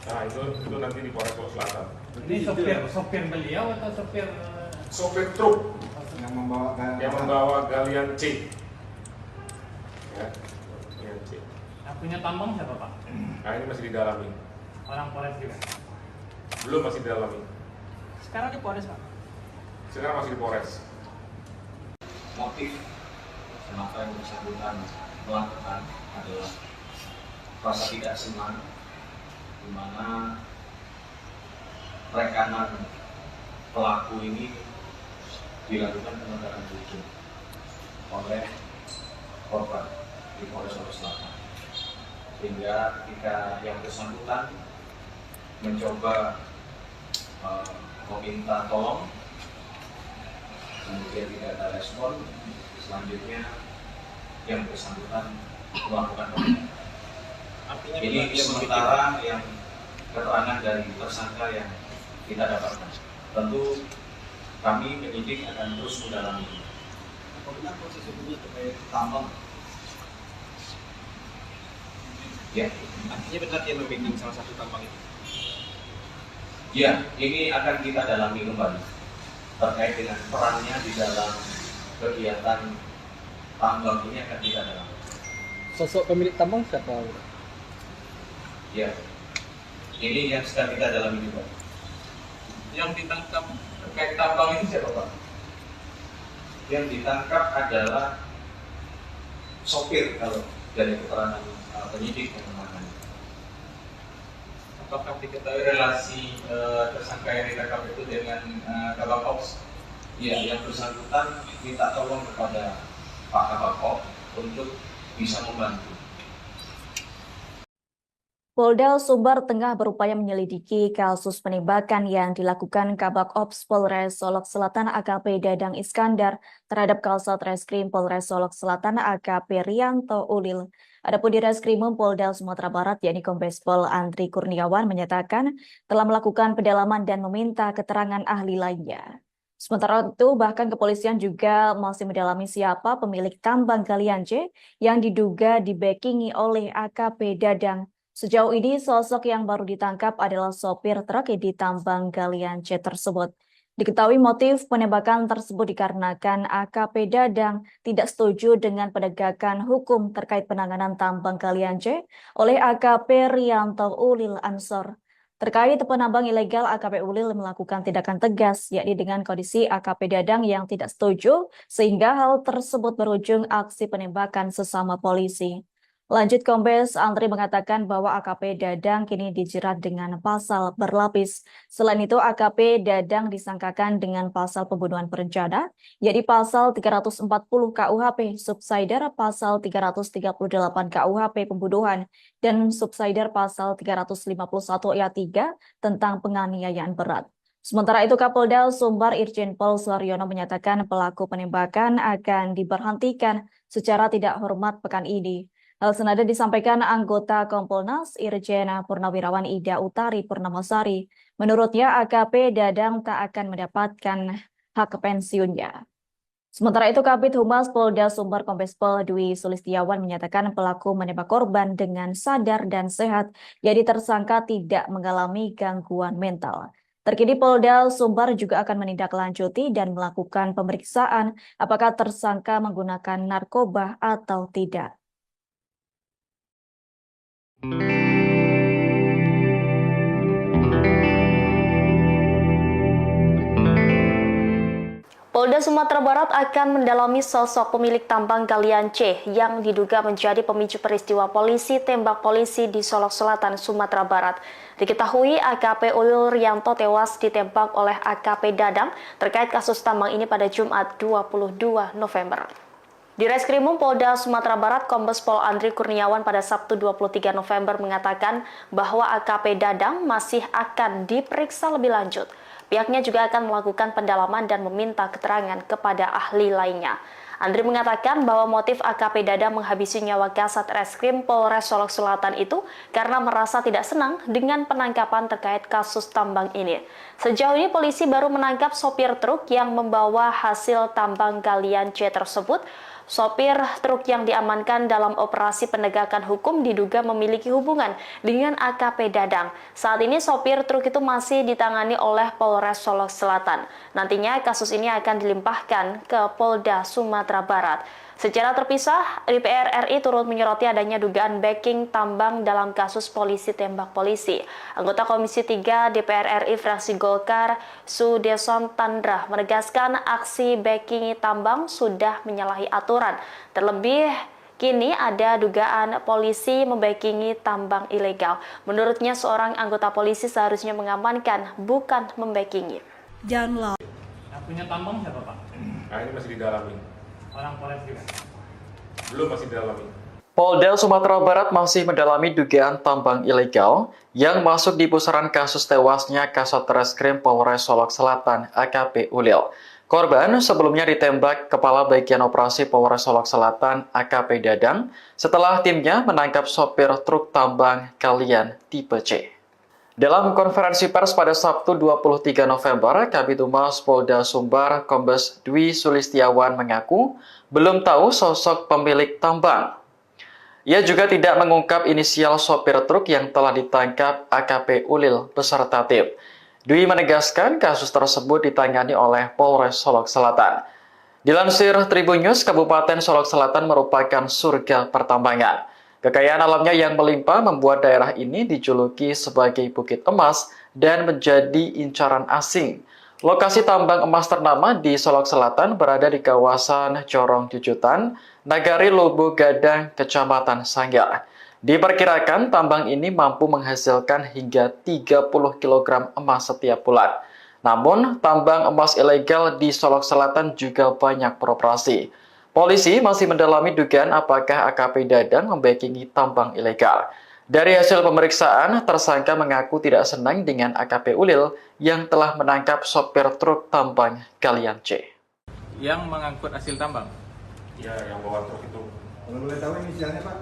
Nah, itu nanti di Polres Solok Selatan. Ini sopir beliau atau sopir? Sopir truk Yang membawa galian C. Ya, galian C. Yang punya tambang siapa, Pak? Nah, ini masih didalami. Orang Polres juga? Belum, masih didalami. Sekarang di Polres, Pak? Sekarang masih di Polres. Motif kenapa yang bersangkutan melakukan adalah rasa tidak senang, di mana rekanan pelaku ini dilakukan penegakan hukum oleh korban di Polres Solok Selatan, sehingga ketika yang bersangkutan mencoba meminta tolong, kemudian tidak ada respon, selanjutnya yang bersangkutan melakukan penegakan. Ini sementara yang keterangan dari tersangka yang kita dapatkan. Tentu kami penyidik akan terus mendalami. Apa benar proses hukumnya terkait tambang? Ya, Artinya benar dia membacking salah satu tambang itu? ya, ini akan kita dalami kembali terkait dengan perannya di dalam kegiatan tambang ini akan kita dalami. Sosok pemilik tambang siapa? Ya, ini yang sedang kita dalami juga. Yang ditangkap terkait tambang ini siapa, Pak? Yang ditangkap adalah sopir kalau dari keterangan penyidik yang menangani. Apakah diketahui relasi tersangka yang ditangkap itu dengan Kabak Ops? Ya, yang bersangkutan minta tolong kepada Pak Kabak Ops untuk bisa membantu. Polda Sumbar tengah berupaya menyelidiki kasus penembakan yang dilakukan Kabak Ops Polres Solok Selatan AKP Dadang Iskandar terhadap Kasat Reskrim Polres Solok Selatan AKP Rianto Ulil. Adapun di Reskrimum Polda Sumatera Barat yakni Kombes Pol Andri Kurniawan menyatakan telah melakukan pendalaman dan meminta keterangan ahli lainnya. Sementara itu, bahkan kepolisian juga masih mendalami siapa pemilik tambang galian C yang diduga dibackingi oleh AKP Dadang. Sejauh ini, sosok yang baru ditangkap adalah sopir truk di tambang galian C tersebut. Diketahui motif penembakan tersebut dikarenakan AKP Dadang tidak setuju dengan penegakan hukum terkait penanganan tambang galian C oleh AKP Rianto Ulil Ansor. Terkait penambang ilegal, AKP Ulil melakukan tindakan tegas, yakni dengan kondisi AKP Dadang yang tidak setuju, sehingga hal tersebut berujung aksi penembakan sesama polisi. Lanjut, Kombes Andri mengatakan bahwa AKP Dadang kini dijerat dengan pasal berlapis. Selain itu, AKP Dadang disangkakan dengan pasal pembunuhan berencana, yakni pasal 340 KUHP, subsider pasal 338 KUHP pembunuhan, dan subsider pasal 351 ayat 3 tentang penganiayaan berat. Sementara itu, Kapolda Sumbar Irjen Pol Suharyono menyatakan pelaku penembakan akan diberhentikan secara tidak hormat pekan ini. Hal senada disampaikan anggota Kompolnas Irjen Purnawirawan Ida Utari Purnamasari. Menurutnya, AKP Dadang tak akan mendapatkan hak pensiunnya. Sementara itu, Kabid Humas Polda Sumbar Kombes Pol Dwi Sulistiawan menyatakan pelaku menembak korban dengan sadar dan sehat, jadi tersangka tidak mengalami gangguan mental. Terkini Polda Sumbar juga akan menindaklanjuti dan melakukan pemeriksaan apakah tersangka menggunakan narkoba atau tidak. Polda Sumatera Barat akan mendalami sosok pemilik tambang galian C yang diduga menjadi pemicu peristiwa polisi tembak polisi di Solok Selatan, Sumatera Barat. Diketahui AKP Ulil Rianto tewas ditembak oleh AKP Dadang terkait kasus tambang ini pada Jumat 22 November. Di Reskrimum Polda Sumatera Barat, Kombes Pol Andri Kurniawan pada Sabtu 23 November mengatakan bahwa AKP Dadang masih akan diperiksa lebih lanjut. Pihaknya juga akan melakukan pendalaman dan meminta keterangan kepada ahli lainnya. Andri mengatakan bahwa motif AKP Dadang menghabisi nyawa Kasat Reskrim Polres Solok Selatan itu karena merasa tidak senang dengan penangkapan terkait kasus tambang ini. Sejauh ini polisi baru menangkap sopir truk yang membawa hasil tambang galian C tersebut. Sopir truk yang diamankan dalam operasi penegakan hukum diduga memiliki hubungan dengan AKP Dadang. Saat ini sopir truk itu masih ditangani oleh Polres Solok Selatan. Nantinya kasus ini akan dilimpahkan ke Polda Sumatera Barat. Secara terpisah, DPR RI turut menyoroti adanya dugaan backing tambang dalam kasus polisi tembak polisi. Anggota Komisi 3 DPR RI fraksi Golkar, Sudeson Tandra, menegaskan aksi backing tambang sudah menyalahi aturan. Terlebih, kini ada dugaan polisi membackingi tambang ilegal. Menurutnya, seorang anggota polisi seharusnya mengamankan, bukan membackingi. Yang punya tambang siapa, Pak? Nah, ini masih didalami. Orang Polres juga? Belum, masih didalami. Polda Sumatera Barat masih mendalami dugaan tambang ilegal yang masuk di pusaran kasus tewasnya Kasat Reskrim Polres Solok Selatan AKP Ulil. Korban sebelumnya ditembak Kepala Bagian Operasi Polres Solok Selatan AKP Dadang setelah timnya menangkap sopir truk tambang galian tipe C. Dalam konferensi pers pada Sabtu 23 November, Kabid Humas Polda Sumbar Kombes Dwi Sulistiawan mengaku belum tahu sosok pemilik tambang. Ia juga tidak mengungkap inisial sopir truk yang telah ditangkap AKP Ulil beserta tim. Dwi menegaskan kasus tersebut ditangani oleh Polres Solok Selatan. Dilansir Tribun News, Kabupaten Solok Selatan merupakan surga pertambangan. Kekayaan alamnya yang melimpah membuat daerah ini dijuluki sebagai Bukit Emas dan menjadi incaran asing. Lokasi tambang emas ternama di Solok Selatan berada di kawasan Corong Jujutan, Nagari Lobo Gadang, Kecamatan Sanggar. Diperkirakan tambang ini mampu menghasilkan hingga 30 kg emas setiap bulan. Namun, tambang emas ilegal di Solok Selatan juga banyak beroperasi. Polisi masih mendalami dugaan apakah AKP Dadang membackingi tambang ilegal. Dari hasil pemeriksaan, tersangka mengaku tidak senang dengan AKP Ulil yang telah menangkap sopir truk tambang Galian C. Yang mengangkut hasil tambang. Ya, yang bawa truk itu. Kalau boleh tahu inisialnya Pak?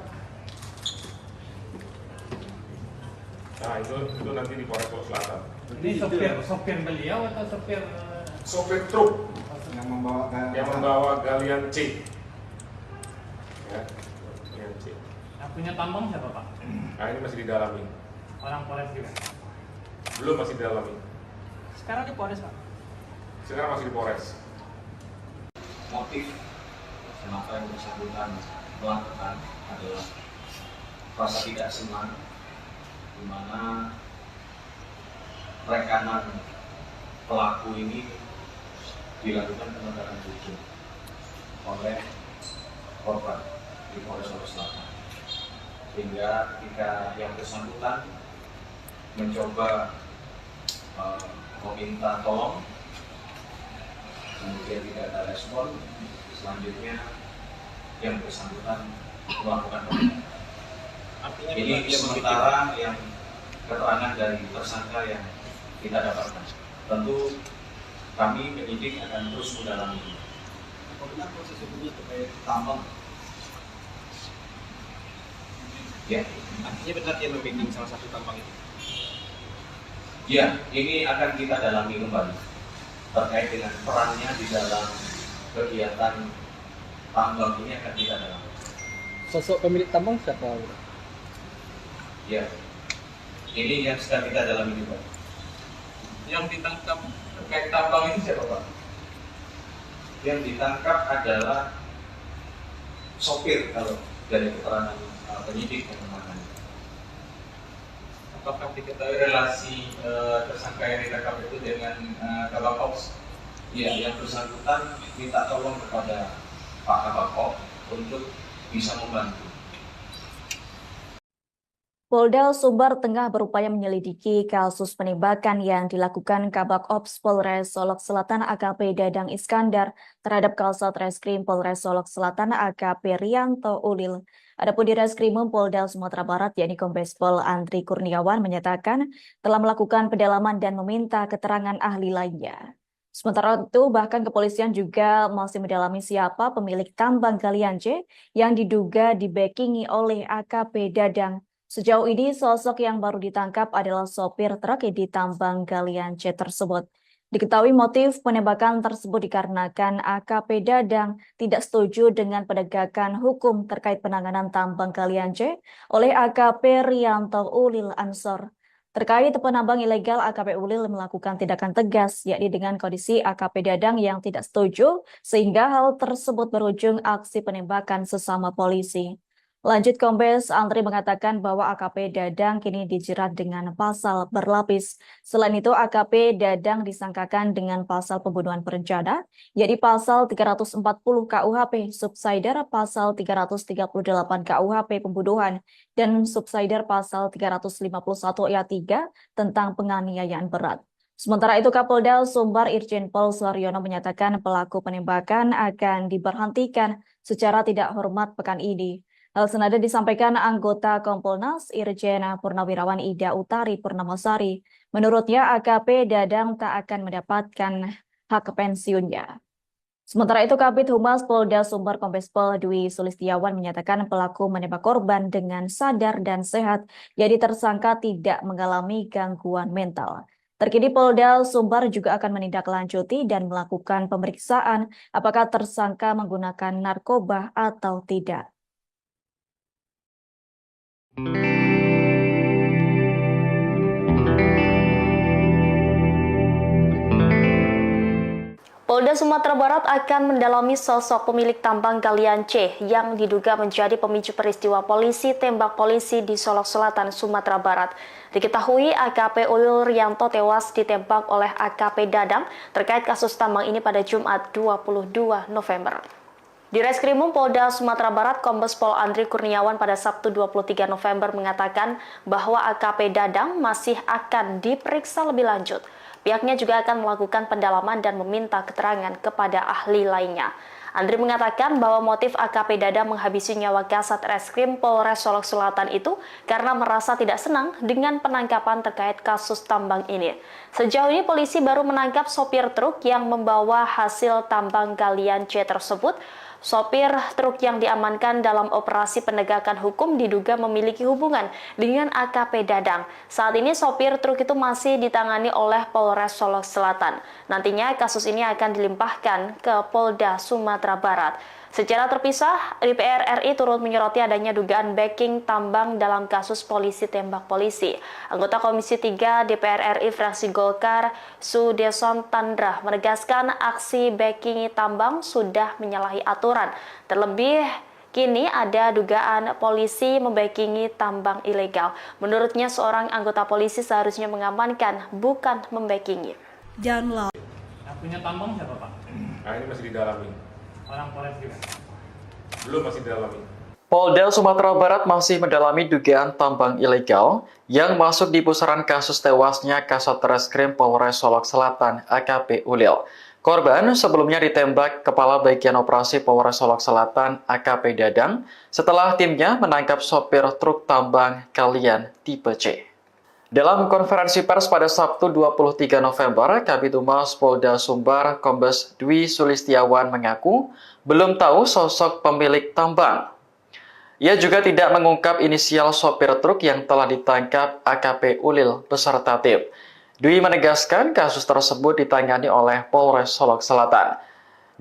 Nah, itu nanti di Polres Solok Selatan. Ini sopir beliau atau sopir Sopir truk yang yang membawa Galian C. Ya, Galian C. yang punya tambang siapa Pak? Nah, ini masih didalami. Orang Polres juga. Belum, masih didalami. Sekarang di Polres Pak. Sekarang masih di Polres. Motif kenapa yang bersangkutan melakukan adalah rasa tidak senang, di mana rekanan pelaku ini dilakukan penegakan hukum oleh korban di Polres Solok Selatan, sehingga ketika yang bersangkutan mencoba meminta tolong, kemudian tidak ada respon, selanjutnya yang bersangkutan melakukan penindakan. Ini sementara yang keterangan dari tersangka yang kita dapatkan. Tentu kami penyidik akan terus mendalami. Apabila proses hukumnya terkait tambang, Ya, artinya benar dia membacking salah satu tambang itu. ya, ini akan kita dalami kembali terkait dengan perannya di dalam kegiatan tambang ini akan kita dalami. Sosok pemilik tambang siapa? Ya, ini yang sedang kita dalami juga. Yang ditangkap terkait tambang ini siapa Pak? Yang ditangkap adalah sopir kalau dari keterangan penyidik yang menangani. Apakah diketahui relasi tersangka yang ditangkap itu dengan Kabak Ops? Ya, yang bersangkutan minta tolong kepada Pak Kabak untuk bisa membantu. Polda Sumbar tengah berupaya menyelidiki kasus penembakan yang dilakukan Kabak Ops Polres Solok Selatan AKP Dadang Iskandar terhadap Kasat Reskrim Polres Solok Selatan AKP Rianto Ulil. Adapun di Reskrimum Polda Sumatera Barat yakni Kombes Pol Andri Kurniawan menyatakan telah melakukan pendalaman dan meminta keterangan ahli lainnya. Sementara itu bahkan kepolisian juga masih mendalami siapa pemilik tambang Galian C yang diduga dibackingi oleh AKP Dadang. Sejauh ini, sosok yang baru ditangkap adalah sopir truk di tambang Galian C tersebut. Diketahui motif penembakan tersebut dikarenakan AKP Dadang tidak setuju dengan penegakan hukum terkait penanganan tambang Galian C oleh AKP Rianto Ulil Ansor. Terkait penambang ilegal, AKP Ulil melakukan tindakan tegas, yakni dengan kondisi AKP Dadang yang tidak setuju, sehingga hal tersebut berujung aksi penembakan sesama polisi. Lanjut, Kombes Andri mengatakan bahwa AKP Dadang kini dijerat dengan pasal berlapis. Selain itu, AKP Dadang disangkakan dengan pasal pembunuhan berencana, yakni pasal 340 KUHP, subsidiar pasal 338 KUHP pembunuhan, dan subsidiar pasal 351 ayat 3 tentang penganiayaan berat. Sementara itu, Kapolda Sumbar Irjen Pol Suharyono menyatakan pelaku penembakan akan diberhentikan secara tidak hormat pekan ini. Hal senada disampaikan anggota Kompolnas Irjen Purnawirawan Ida Utari Purnamasari. Menurutnya AKP Dadang tak akan mendapatkan hak pensiunnya. Sementara itu Kabid Humas Polda Sumbar Kombes Pol Dwi Sulistiawan menyatakan pelaku menembak korban dengan sadar dan sehat, jadi tersangka tidak mengalami gangguan mental. Terkini Polda Sumbar juga akan menindaklanjuti dan melakukan pemeriksaan apakah tersangka menggunakan narkoba atau tidak. Polda Sumatera Barat akan mendalami sosok pemilik tambang Galian C yang diduga menjadi pemicu peristiwa polisi tembak polisi di Solok Selatan, Sumatera Barat. Diketahui AKP Ulil Rianto tewas ditembak oleh AKP Dadang terkait kasus tambang ini pada Jumat 22 November. Di Reskrimum Polda Sumatera Barat, Kombes Pol Andri Kurniawan pada Sabtu 23 November mengatakan bahwa AKP Dadang masih akan diperiksa lebih lanjut. Pihaknya juga akan melakukan pendalaman dan meminta keterangan kepada ahli lainnya. Andri mengatakan bahwa motif AKP Dadang menghabisi nyawa Kasat Reskrim Polres Solok Selatan itu karena merasa tidak senang dengan penangkapan terkait kasus tambang ini. Sejauh ini polisi baru menangkap sopir truk yang membawa hasil tambang galian C tersebut. Sopir truk yang diamankan dalam operasi penegakan hukum diduga memiliki hubungan dengan AKP Dadang. Saat ini sopir truk itu masih ditangani oleh Polres Solok Selatan. Nantinya kasus ini akan dilimpahkan ke Polda Sumatera Barat. Secara terpisah, DPR RI turut menyoroti adanya dugaan backing tambang dalam kasus polisi tembak polisi. Anggota Komisi 3 DPR RI fraksi Golkar, Sudeson Tandra, menegaskan aksi backing tambang sudah menyalahi aturan. Terlebih, kini ada dugaan polisi membackingi tambang ilegal. Menurutnya, seorang anggota polisi seharusnya mengamankan, bukan membackingi. Yang punya tambang siapa, Pak? Nah, ini masih didalami. Orang Polres juga? Belum, masih didalami. Polda Sumatera Barat masih mendalami dugaan tambang ilegal yang masuk di pusaran kasus tewasnya Kasat Reskrim Polres Solok Selatan AKP Ulil. Korban sebelumnya ditembak Kepala Bagian Operasi Polres Solok Selatan AKP Dadang setelah timnya menangkap sopir truk tambang galian tipe C. Dalam konferensi pers pada Sabtu 23 November, Kabid Humas Polda Sumbar Kombes Dwi Sulistiawan mengaku belum tahu sosok pemilik tambang. Ia juga tidak mengungkap inisial sopir truk yang telah ditangkap AKP Ulil beserta tim. Dwi menegaskan kasus tersebut ditangani oleh Polres Solok Selatan.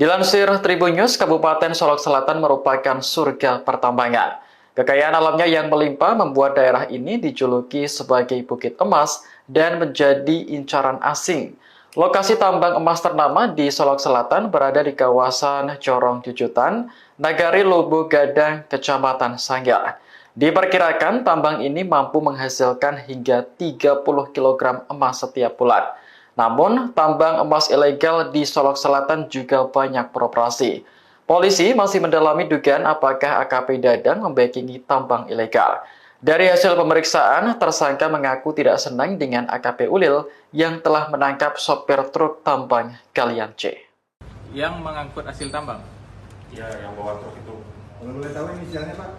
Dilansir Tribun News, Kabupaten Solok Selatan merupakan surga pertambangan. Kekayaan alamnya yang melimpah membuat daerah ini dijuluki sebagai Bukit Emas dan menjadi incaran asing. Lokasi tambang emas ternama di Solok Selatan berada di kawasan Corong Jujutan, Nagari Lubu Gadang, Kecamatan Sanggar. Diperkirakan tambang ini mampu menghasilkan hingga 30 kg emas setiap bulan. Namun, tambang emas ilegal di Solok Selatan juga banyak beroperasi. Polisi masih mendalami dugaan apakah AKP Dadang membackingi tambang ilegal. Dari hasil pemeriksaan, tersangka mengaku tidak senang dengan AKP Ulil yang telah menangkap sopir truk tambang galian C. Yang mengangkut hasil tambang? Ya, yang bawa truk itu. Kalau boleh tahu inisialnya Pak?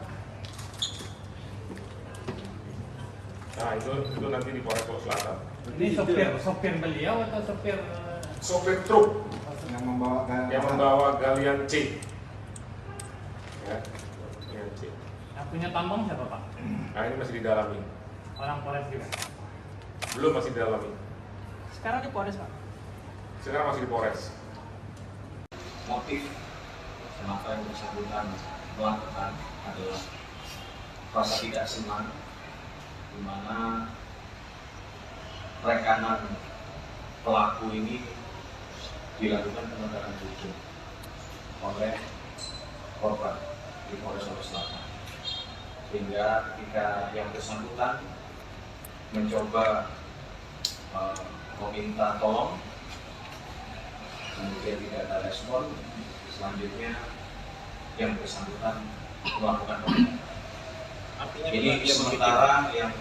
Nah, itu nanti di Polres Solok Selatan. Ini sopir beliau atau sopir? Sopir truk yang membawa galian C. Ya, galian C. Yang punya tambang siapa, Pak? Nah, ini masih didalami. Orang Polres juga? Belum, masih didalami. Sekarang di Polres, Pak? Sekarang masih di Polres. Motif kenapa yang bersangkutan melakukan adalah rasa tidak senang, di mana rekanan pelaku ini dilakukan penegakan hukum oleh korban di Polres Solok Selatan, sehingga ketika yang bersangkutan mencoba meminta tolong, kemudian tidak ada respon, selanjutnya yang bersangkutan melakukan penegakan. Ini sementara yang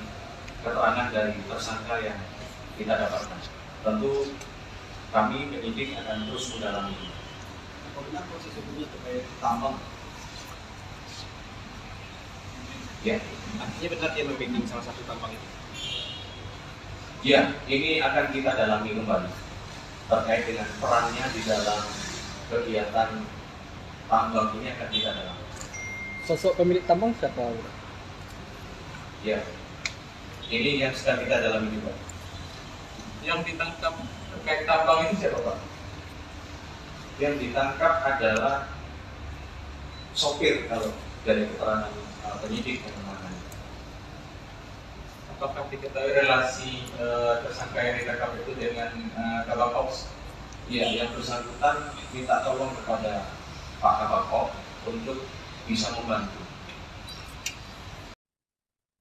keterangan dari tersangka yang kita dapatkan. Tentu kami penyidik akan terus mendalami. Bagaimana proses hukumnya terkait tambang? Ya, Artinya benar dia membacking salah satu tambang itu? ya, ini akan kita dalami kembali terkait dengan perannya di dalam kegiatan tambang ini akan kita dalami. Sosok pemilik tambang siapa? Ya, ini yang sedang kita dalami juga. Yang ditangkap terkait tambang ini siapa, Pak? Yang ditangkap adalah sopir kalau dari keterangan penyidik yang menangani. Apakah diketahui relasi tersangka yang ditangkap itu dengan Kabak Ops? Ya, yang bersangkutan minta tolong kepada Pak Kabak Ops untuk bisa membantu.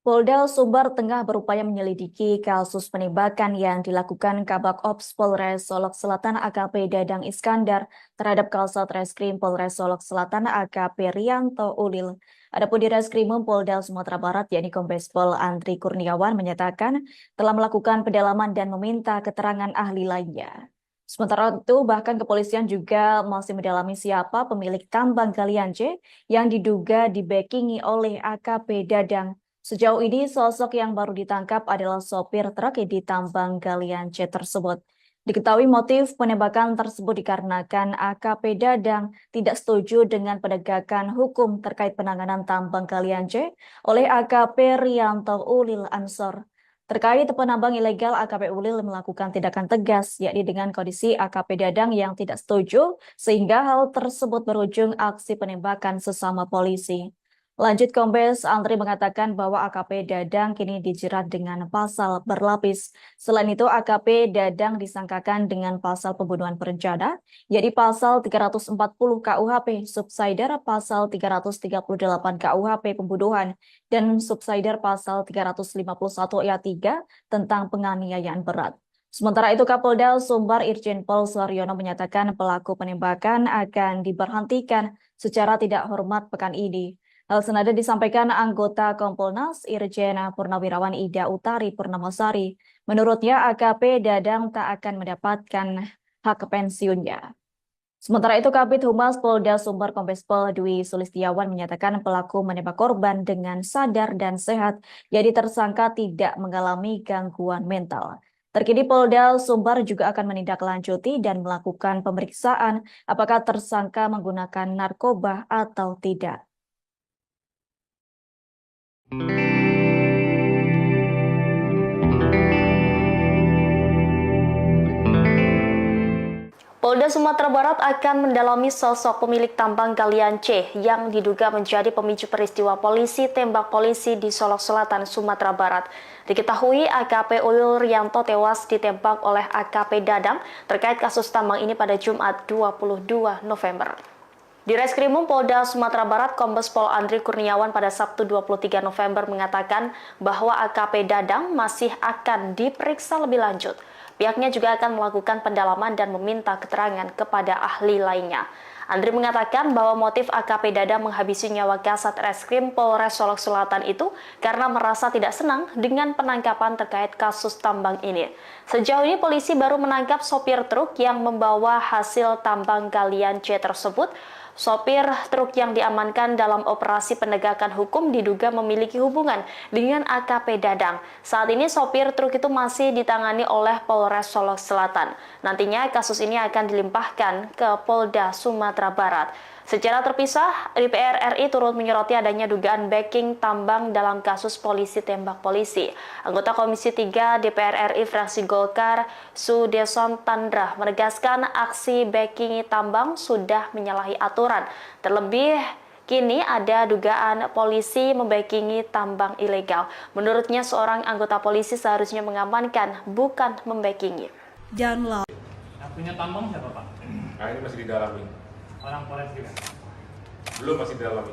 Polda Sumbar tengah berupaya menyelidiki kasus penembakan yang dilakukan Kabak Ops Polres Solok Selatan AKP Dadang Iskandar terhadap Kasat Reskrim Polres Solok Selatan AKP Rianto Ulil. Adapun di Reskrimum Polda Sumatera Barat yakni Kombes Pol Andri Kurniawan menyatakan telah melakukan pendalaman dan meminta keterangan ahli lainnya. Sementara itu, bahkan kepolisian juga masih mendalami siapa pemilik tambang galian C yang diduga dibackingi oleh AKP Dadang. Sejauh ini, sosok yang baru ditangkap adalah sopir truk di tambang galian C tersebut. Diketahui motif penembakan tersebut dikarenakan AKP Dadang tidak setuju dengan penegakan hukum terkait penanganan tambang galian C oleh AKP Rianto Ulil Ansor. Terkait penambang ilegal, AKP Ulil melakukan tindakan tegas, yakni dengan kondisi AKP Dadang yang tidak setuju, sehingga hal tersebut berujung aksi penembakan sesama polisi. Lanjut, Kombes Andri mengatakan bahwa AKP Dadang kini dijerat dengan pasal berlapis. Selain itu, AKP Dadang disangkakan dengan pasal pembunuhan berencana, yakni pasal 340 KUHP, subsidiar pasal 338 KUHP pembunuhan, dan subsidiar pasal 351 ayat 3 tentang penganiayaan berat. Sementara itu, Kapolda Sumbar Irjen Pol Suharyono menyatakan pelaku penembakan akan diberhentikan secara tidak hormat pekan ini. Hal senada disampaikan anggota Kompolnas Irjen Purnawirawan Ida Utari Purnamasari. Menurutnya, AKP Dadang tak akan mendapatkan hak pensiunnya. Sementara itu, Kabid Humas Polda Sumbar Kombes Pol Dwi Sulistiawan menyatakan pelaku menembak korban dengan sadar dan sehat, jadi tersangka tidak mengalami gangguan mental. Terkini Polda Sumbar juga akan menindaklanjuti dan melakukan pemeriksaan apakah tersangka menggunakan narkoba atau tidak. Polda Sumatera Barat akan mendalami sosok pemilik tambang galian C yang diduga menjadi pemicu peristiwa polisi tembak polisi di Solok Selatan, Sumatera Barat. Diketahui AKP Ulil Rianto tewas ditembak oleh AKP Dadang terkait kasus tambang ini pada Jumat 22 November. Di Reskrimum Polda Sumatera Barat, Kombes Pol Andri Kurniawan pada Sabtu 23 November mengatakan bahwa AKP Dadang masih akan diperiksa lebih lanjut. Pihaknya juga akan melakukan pendalaman dan meminta keterangan kepada ahli lainnya. Andri mengatakan bahwa motif AKP Dadang menghabisi nyawa Kasat Reskrim Polres Solok Selatan itu karena merasa tidak senang dengan penangkapan terkait kasus tambang ini. Sejauh ini polisi baru menangkap sopir truk yang membawa hasil tambang galian C tersebut. Sopir truk yang diamankan dalam operasi penegakan hukum diduga memiliki hubungan dengan AKP Dadang. Saat ini sopir truk itu masih ditangani oleh Polres Solok Selatan. Nantinya kasus ini akan dilimpahkan ke Polda Sumatera Barat. Secara terpisah, DPR RI turut menyoroti adanya dugaan backing tambang dalam kasus polisi tembak polisi. Anggota Komisi 3 DPR RI fraksi Golkar, Sudeson Tandra, menegaskan aksi backing tambang sudah menyalahi aturan. Terlebih, kini ada dugaan polisi membackingi tambang ilegal. Menurutnya, seorang anggota polisi seharusnya mengamankan, bukan membackingi. Yang punya tambang siapa, Pak? Nah, ini masih didalami. Orang Polres juga? Belum, masih didalami.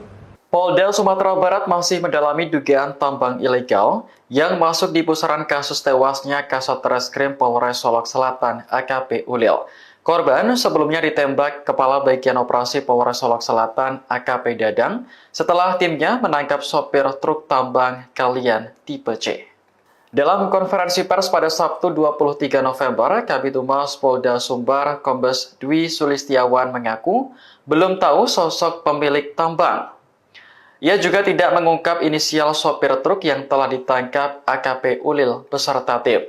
Polda Sumatera Barat masih mendalami dugaan tambang ilegal yang masuk di pusaran kasus tewasnya Kasat Reskrim Polres Solok Selatan AKP Ulil. Korban sebelumnya ditembak Kepala Bagian Operasi Polres Solok Selatan AKP Dadang setelah timnya menangkap sopir truk tambang galian tipe C. Dalam konferensi pers pada Sabtu 23 November, Kabid Humas Polda Sumbar Kombes Dwi Sulistiawan mengaku belum tahu sosok pemilik tambang. Ia juga tidak mengungkap inisial sopir truk yang telah ditangkap AKP Ulil beserta tim.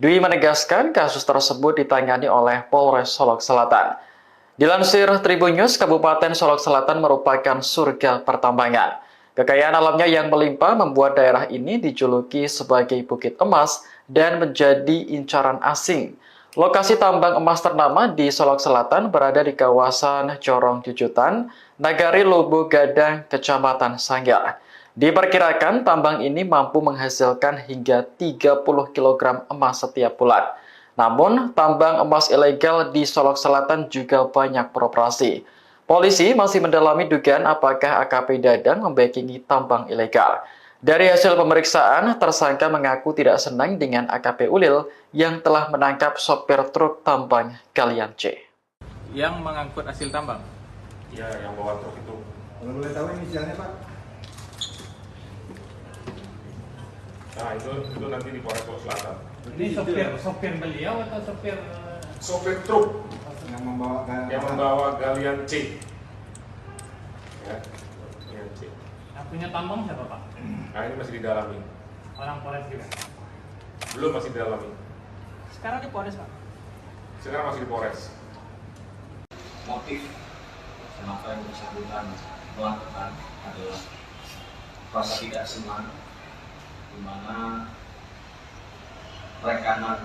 Dwi menegaskan kasus tersebut ditangani oleh Polres Solok Selatan. Dilansir Tribun News, Kabupaten Solok Selatan merupakan surga pertambangan. Kekayaan alamnya yang melimpah membuat daerah ini dijuluki sebagai Bukit Emas dan menjadi incaran asing. Lokasi tambang emas ternama di Solok Selatan berada di kawasan Corong Jujutan, Nagari Lubu Gadang, Kecamatan Sanggar. Diperkirakan tambang ini mampu menghasilkan hingga 30 kg emas setiap bulan. Namun, tambang emas ilegal di Solok Selatan juga banyak beroperasi. Polisi masih mendalami dugaan apakah AKP Dadang membackingi tambang ilegal. Dari hasil pemeriksaan, tersangka mengaku tidak senang dengan AKP Ulil yang telah menangkap sopir truk tambang galian C. Yang mengangkut hasil tambang. Ya, yang bawa truk itu. Kalau boleh tahu inisialnya Pak? Nah, itu nanti di Polres Solok Selatan. Ini sopir beliau atau sopir Sopir truk Yang membawa galian C. Ya, galian C. yang punya tambang siapa Pak? Nah, ini masih didalami. Orang Polres juga. Belum, masih didalami. Sekarang di Polres Pak. Sekarang masih di Polres. Motif kenapa yang bersangkutan melakukan adalah rasa tidak senang, di mana rekanan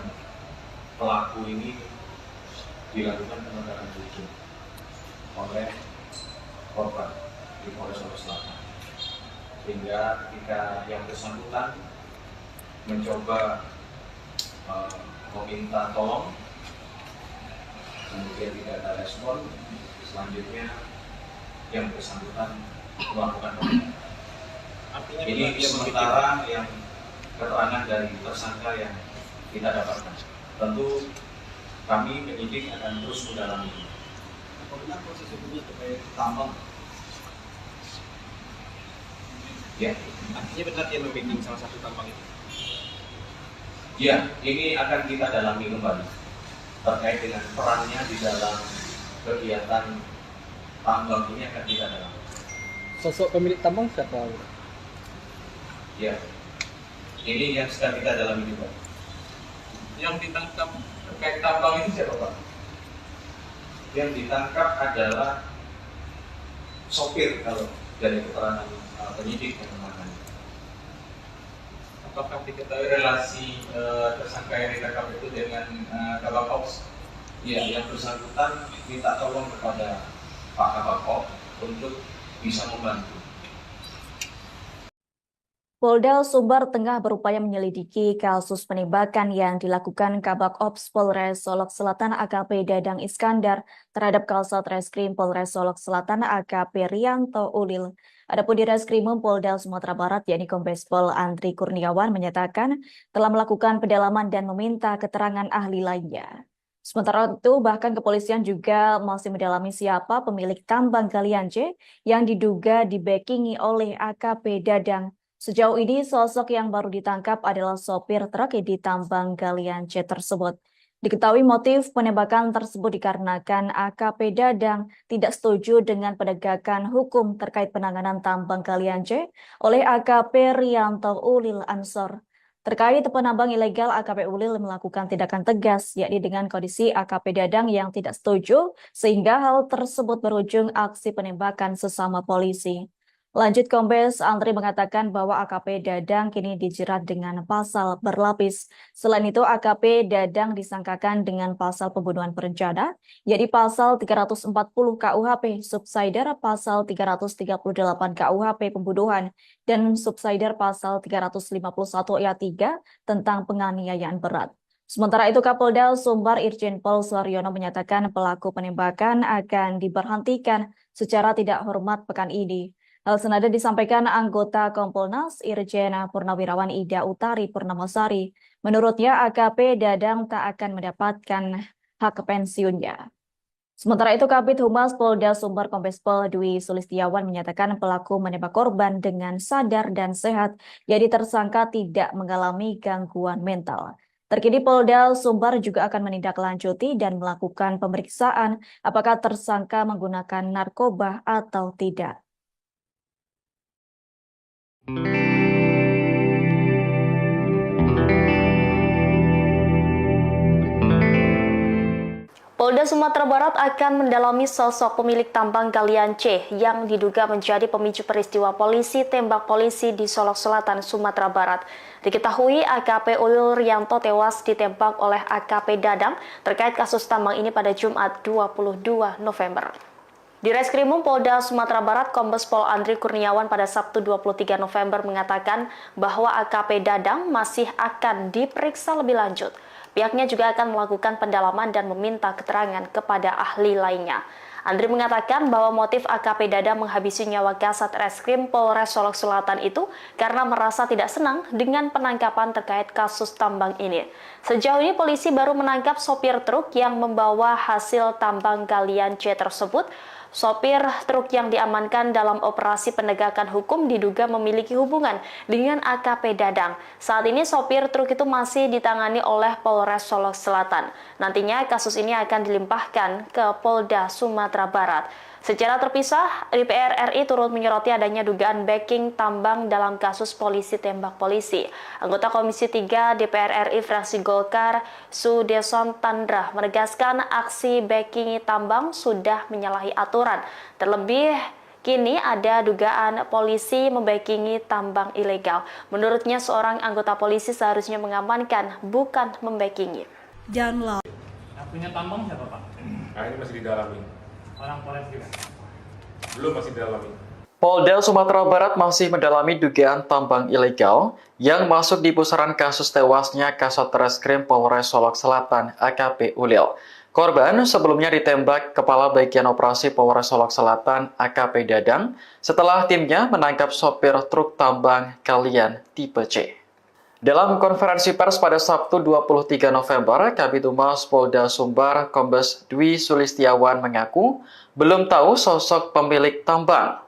pelaku ini dilakukan penegakan hukum oleh korban di Polres Solok Selatan, sehingga ketika yang bersangkutan mencoba meminta tolong, kemudian tidak ada respon, selanjutnya yang bersangkutan melakukan penembakan. Ini sementara yang keterangan dari tersangka yang kita dapatkan. Tentu kami penyidik akan terus mendalami. Apa benar proses hukumnya terkait tambang? Ya, Artinya benar dia membacking salah satu tambang itu. ya, ini akan kita dalami kembali terkait dengan perannya di dalam kegiatan tambang ini akan kita dalami. Sosok pemilik tambang siapa? Ya, ini yang sedang kita dalami juga. Yang ditangkap terkait tambang itu siapa Pak? Yang ditangkap adalah sopir kalau dari keterangan penyidik yang menangani. Apakah diketahui relasi tersangka yang ditangkap itu dengan Kabak Ops? Ya, yang bersangkutan minta tolong kepada Pak Kabak untuk bisa membantu. Polda Sumbar tengah berupaya menyelidiki kasus penembakan yang dilakukan Kabak Ops Polres Solok Selatan AKP Dadang Iskandar terhadap Kasat Reskrim Polres Solok Selatan AKP Rianto Ulil. Adapun di Reskrimum Polda Sumatera Barat yakni Kombes Pol Andri Kurniawan menyatakan telah melakukan pendalaman dan meminta keterangan ahli lainnya. Sementara itu bahkan kepolisian juga masih mendalami siapa pemilik tambang galian C yang diduga dibackingi oleh AKP Dadang. Sejauh ini, sosok yang baru ditangkap adalah sopir truk di tambang galian C tersebut. Diketahui motif penembakan tersebut dikarenakan AKP Dadang tidak setuju dengan penegakan hukum terkait penanganan tambang galian C oleh AKP Rianto Ulil Ansor. Terkait penambang ilegal, AKP Ulil melakukan tindakan tegas, yakni dengan kondisi AKP Dadang yang tidak setuju, sehingga hal tersebut berujung aksi penembakan sesama polisi. Lanjut, Kombes Andri mengatakan bahwa AKP Dadang kini dijerat dengan pasal berlapis. Selain itu, AKP Dadang disangkakan dengan pasal pembunuhan berencana, yaitu pasal 340 KUHP, subsider pasal 338 KUHP pembunuhan, dan subsider pasal 351 ayat 3 tentang penganiayaan berat. Sementara itu, Kapolda Sumbar Irjen Pol Suaryono menyatakan pelaku penembakan akan diberhentikan secara tidak hormat pekan ini. Hal senada disampaikan anggota Kompolnas Irjen Purnawirawan Ida Utari Purnamasari. Menurutnya AKP Dadang tak akan mendapatkan hak pensiunnya. Sementara itu Kabid Humas Polda Sumbar Kombes Pol Dwi Sulistiawan menyatakan pelaku menembak korban dengan sadar dan sehat, jadi tersangka tidak mengalami gangguan mental. Terkini Polda Sumbar juga akan menindaklanjuti dan melakukan pemeriksaan apakah tersangka menggunakan narkoba atau tidak. Polda Sumatera Barat akan mendalami sosok pemilik tambang galian C yang diduga menjadi pemicu peristiwa polisi tembak polisi di Solok Selatan, Sumatera Barat. Diketahui AKP Ulil Rianto tewas ditembak oleh AKP Dadang terkait kasus tambang ini pada Jumat 22 November. Di Reskrimum Polda Sumatera Barat, Kombes Pol Andri Kurniawan pada Sabtu 23 November mengatakan bahwa AKP Dadang masih akan diperiksa lebih lanjut. Pihaknya juga akan melakukan pendalaman dan meminta keterangan kepada ahli lainnya. Andri mengatakan bahwa motif AKP Dadang menghabisi nyawa Kasat Reskrim Polres Solok Selatan itu karena merasa tidak senang dengan penangkapan terkait kasus tambang ini. Sejauh ini polisi baru menangkap sopir truk yang membawa hasil tambang galian C tersebut. Sopir truk yang diamankan dalam operasi penegakan hukum diduga memiliki hubungan dengan AKP Dadang. Saat ini sopir truk itu masih ditangani oleh Polres Solok Selatan. Nantinya kasus ini akan dilimpahkan ke Polda Sumatera Barat. Secara terpisah, DPR RI turut menyoroti adanya dugaan backing tambang dalam kasus polisi tembak polisi. Anggota Komisi 3 DPR RI fraksi Golkar, Sudeson Tandra, menegaskan aksi backing tambang sudah menyalahi aturan. Terlebih, kini ada dugaan polisi membackingi tambang ilegal. Menurutnya, seorang anggota polisi seharusnya mengamankan, bukan membackingi. Yang punya tambang siapa Pak? Nah, ini masih didalami. Orang Polres juga? Belum, masih didalami. Polda Sumatera Barat masih mendalami dugaan tambang ilegal yang masuk di pusaran kasus tewasnya Kasat Reskrim Polres Solok Selatan AKP Ulil. Korban sebelumnya ditembak Kepala Bagian Operasi Polres Solok Selatan AKP Dadang setelah timnya menangkap sopir truk tambang galian tipe C. Dalam konferensi pers pada Sabtu 23 November, Kabid Humas Polda Sumbar Kombes Dwi Sulistiawan mengaku belum tahu sosok pemilik tambang.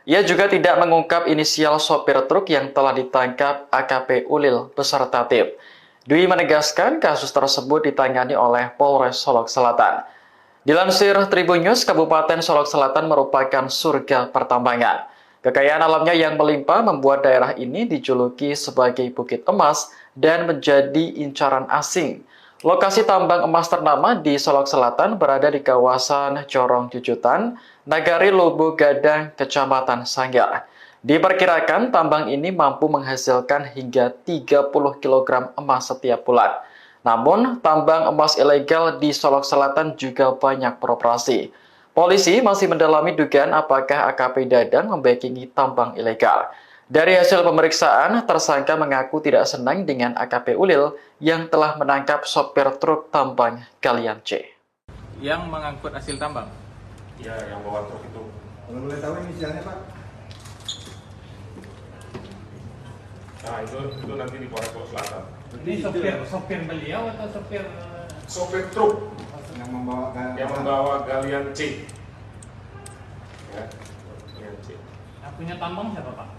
Ia juga tidak mengungkap inisial sopir truk yang telah ditangkap AKP Ulil beserta tim. Dwi menegaskan kasus tersebut ditangani oleh Polres Solok Selatan. Dilansir Tribun News, Kabupaten Solok Selatan merupakan surga pertambangan. Kekayaan alamnya yang melimpah membuat daerah ini dijuluki sebagai Bukit Emas dan menjadi incaran asing. Lokasi tambang emas ternama di Solok Selatan berada di kawasan Corong Jujutan, Nagari Lubu Gadang, Kecamatan Sanggar. Diperkirakan tambang ini mampu menghasilkan hingga 30 kg emas setiap bulan. Namun, tambang emas ilegal di Solok Selatan juga banyak beroperasi. Polisi masih mendalami dugaan apakah AKP Dadang membackingi tambang ilegal. Dari hasil pemeriksaan, tersangka mengaku tidak senang dengan AKP Ulil yang telah menangkap sopir truk tambang galian C. Yang mengangkut hasil tambang? Ya, yang bawa truk itu. Kalau boleh tahu inisialnya Pak? Nah, itu nanti di Polres Solok Selatan. Ini sopir beliau atau sopir? Sopir truk Yang membawa yang membawa galian C. Ya, galian C. Yang punya tambang siapa Pak?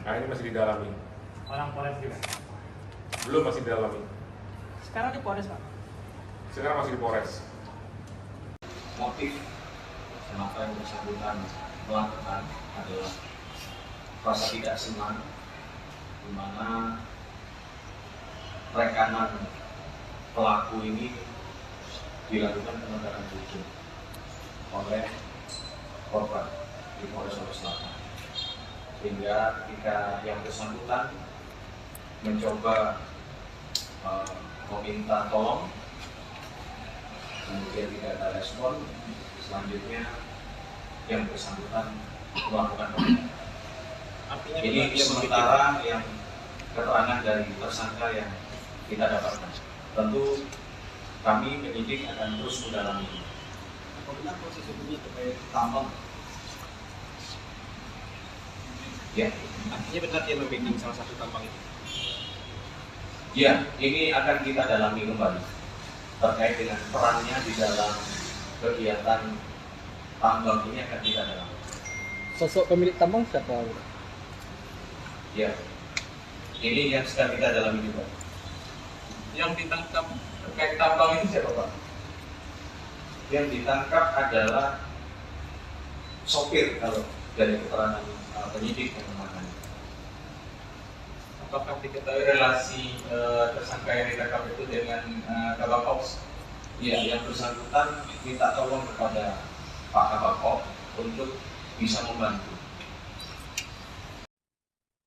Nah, ini masih didalami. Orang Polres juga? Belum, masih didalami. Sekarang di Polres Pak? Sekarang masih di Polres. Motif kenapa yang bersangkutan melakukan adalah rasa tidak senang, di mana rekanan pelaku ini dilakukan penegakan hukum oleh korban di Polres Solok Selatan, sehingga ketika yang bersangkutan mencoba meminta tolong, kemudian tidak ada respon, selanjutnya yang bersangkutan melakukan penegakan. Ini sementara yang keterangan dari tersangka yang kita dapatkan. Tentu kami penyidik akan terus mendalami. Apabila proses hukumnya terkait tambang, Ya, artinya benar dia membacking salah satu tambang itu. ya, ini akan kita dalami kembali terkait dengan perannya di dalam kegiatan tambang ini akan kita dalami. Sosok pemilik tambang siapa? Ya, ini yang sedang kita dalami juga. Yang ditangkap terkait tambang itu siapa Pak? Yang ditangkap adalah sopir kalau dari keterangan penyidik yang menangani. Apakah diketahui relasi tersangka yang ditangkap itu dengan Kabak Ops? Ya, yang bersangkutan minta tolong kepada Pak Kabak untuk bisa membantu.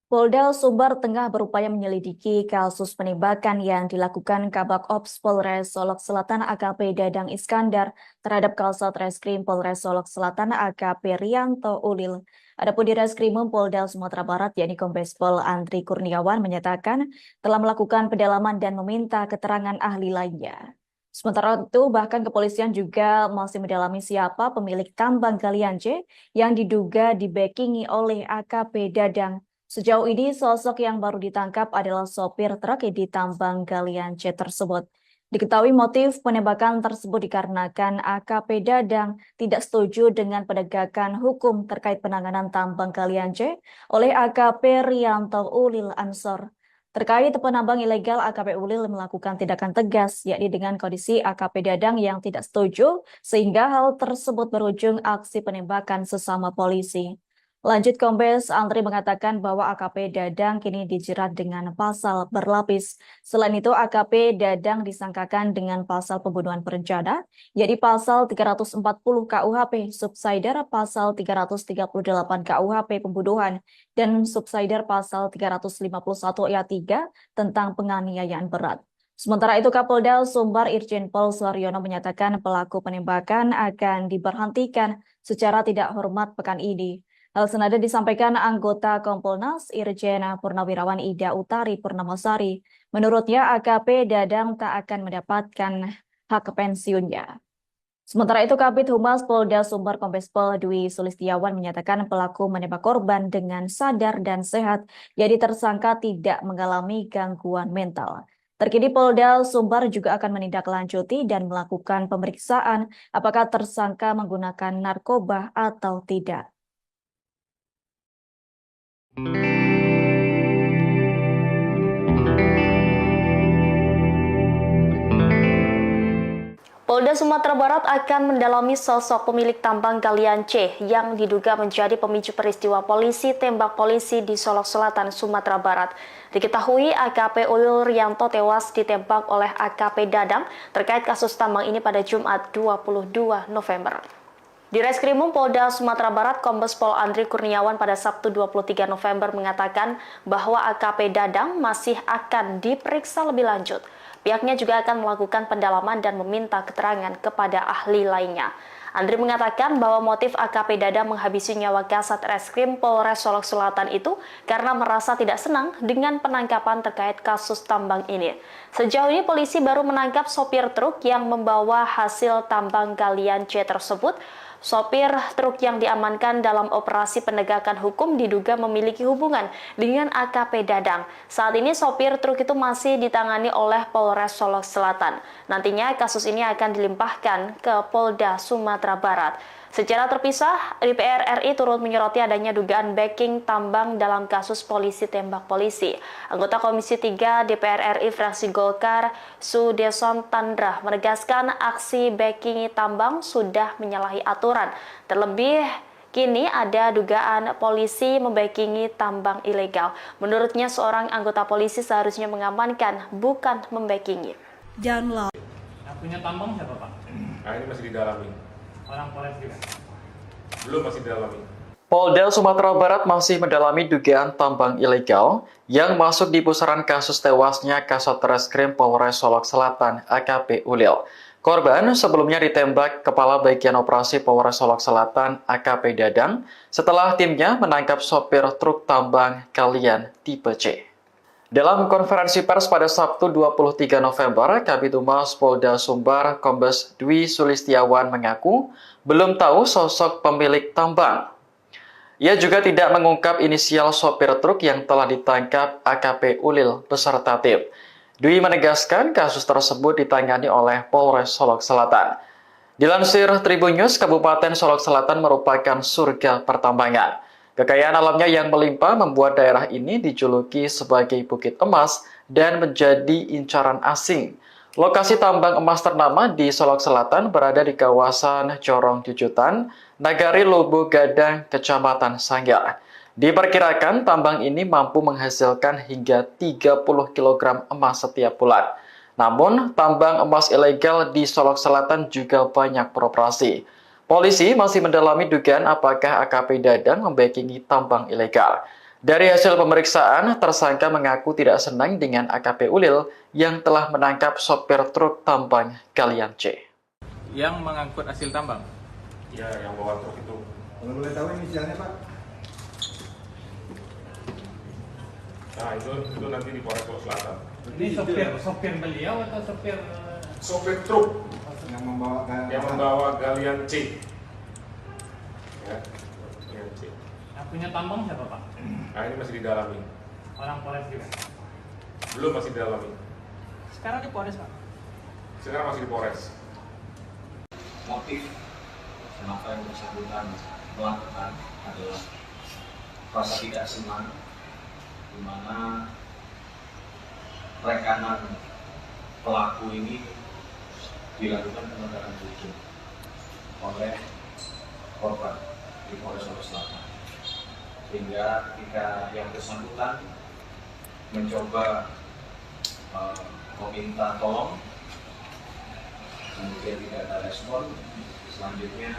Polda Sumbar tengah berupaya menyelidiki kasus penembakan yang dilakukan Kabak Ops Polres Solok Selatan AKP Dadang Iskandar terhadap Kasat Reskrim Polres Solok Selatan AKP Rianto Ulil. Adapun di Reskrimum Polda Sumatera Barat, yakni Kombes Pol Andri Kurniawan menyatakan telah melakukan pendalaman dan meminta keterangan ahli lainnya. Sementara itu, bahkan kepolisian juga masih mendalami siapa pemilik tambang galian C yang diduga dibackingi oleh AKP Dadang. Sejauh ini, sosok yang baru ditangkap adalah sopir truk di tambang galian C tersebut. Diketahui motif penembakan tersebut dikarenakan AKP Dadang tidak setuju dengan penegakan hukum terkait penanganan tambang galian C oleh AKP Rianto Ulil Ansor. Terkait penambang ilegal, AKP Ulil melakukan tindakan tegas, yakni dengan kondisi AKP Dadang yang tidak setuju, sehingga hal tersebut berujung aksi penembakan sesama polisi. Lanjut, Kombes Andri mengatakan bahwa AKP Dadang kini dijerat dengan pasal berlapis. Selain itu, AKP Dadang disangkakan dengan pasal pembunuhan berencana, yakni pasal 340 KUHP, subsidiar pasal 338 KUHP pembunuhan, dan subsidiar pasal 351 ayat 3 tentang penganiayaan berat. Sementara itu, Kapolda Sumbar Irjen Pol Suharyono menyatakan pelaku penembakan akan diberhentikan secara tidak hormat pekan ini. Hal senada disampaikan anggota Kompolnas Irjen Purnawirawan Ida Utari Purnamasari. Menurutnya, AKP Dadang tak akan mendapatkan hak pensiunnya. Sementara itu, Kabid Humas Polda Sumbar Kombes Pol Dwi Sulistiawan menyatakan pelaku menembak korban dengan sadar dan sehat, jadi tersangka tidak mengalami gangguan mental. Terkini Polda Sumbar juga akan menindaklanjuti dan melakukan pemeriksaan apakah tersangka menggunakan narkoba atau tidak. Polda Sumatera Barat akan mendalami sosok pemilik tambang galian C yang diduga menjadi pemicu peristiwa polisi tembak polisi di Solok Selatan, Sumatera Barat. Diketahui AKP Ulil Rianto tewas ditembak oleh AKP Dadang terkait kasus tambang ini pada Jumat 22 November. Di Reskrimum Polda Sumatera Barat, Kombes Pol Andri Kurniawan pada Sabtu 23 November mengatakan bahwa AKP Dadang masih akan diperiksa lebih lanjut. Pihaknya juga akan melakukan pendalaman dan meminta keterangan kepada ahli lainnya. Andri mengatakan bahwa motif AKP Dadang menghabisi nyawa Kasat Reskrim Polres Solok Selatan itu karena merasa tidak senang dengan penangkapan terkait kasus tambang ini. Sejauh ini polisi baru menangkap sopir truk yang membawa hasil tambang galian C tersebut. Sopir truk yang diamankan dalam operasi penegakan hukum diduga memiliki hubungan dengan AKP Dadang. Saat ini sopir truk itu masih ditangani oleh Polres Solok Selatan. Nantinya kasus ini akan dilimpahkan ke Polda Sumatera Barat. Secara terpisah, DPR RI turut menyoroti adanya dugaan backing tambang dalam kasus polisi tembak polisi. Anggota Komisi 3 DPR RI fraksi Golkar, Sudeson Tandra, menegaskan aksi backing tambang sudah menyalahi aturan. Terlebih, kini ada dugaan polisi membackingi tambang ilegal. Menurutnya, seorang anggota polisi seharusnya mengamankan, bukan membackingi. Yang punya tambang siapa, Pak? Nah, ini masih didalami. Orang Polres juga? Belum, masih didalami. Polda Sumatera Barat masih mendalami dugaan tambang ilegal yang masuk di pusaran kasus tewasnya Kasat Reskrim Polres Solok Selatan AKP Ulil. Korban sebelumnya ditembak Kepala Bagian Operasi Polres Solok Selatan AKP Dadang setelah timnya menangkap sopir truk tambang galian tipe C. Dalam konferensi pers pada Sabtu 23 November, Kabid Humas Polda Sumbar Kombes Dwi Sulistiawan mengaku belum tahu sosok pemilik tambang. Ia juga tidak mengungkap inisial sopir truk yang telah ditangkap AKP Ulil beserta tim. Dwi menegaskan kasus tersebut ditangani oleh Polres Solok Selatan. Dilansir Tribun News, Kabupaten Solok Selatan merupakan surga pertambangan. Kekayaan alamnya yang melimpah membuat daerah ini dijuluki sebagai Bukit Emas dan menjadi incaran asing. Lokasi tambang emas ternama di Solok Selatan berada di kawasan Corong Jujutan, Nagari Lubu Gadang, Kecamatan Sanggar. Diperkirakan tambang ini mampu menghasilkan hingga 30 kg emas setiap bulan. Namun, tambang emas ilegal di Solok Selatan juga banyak beroperasi. Polisi masih mendalami dugaan apakah AKP Dadang membackingi tambang ilegal. Dari hasil pemeriksaan, tersangka mengaku tidak senang dengan AKP Ulil yang telah menangkap sopir truk tambang galian C. Yang mengangkut hasil tambang? Ya, yang bawa truk itu. Kalau boleh tahu inisialnya, Pak? Nah, itu nanti di Polres Solok Selatan. Ini sopir beliau atau sopir sopir truk yang membawa galian C. Ya, galian C. Yang punya tambang siapa Pak? Nah ini masih didalami. Orang Polres juga. Belum, masih didalami. Sekarang di Polres Pak. Sekarang masih di Polres. Motif kenapa yang bersangkutan melakukan adalah rasa tidak senang, di mana rekanan pelaku ini dilakukan penegakan hukum oleh korban di Polres Solo Selatan, sehingga ketika yang bersangkutan mencoba meminta tolong, kemudian tidak ada respon, selanjutnya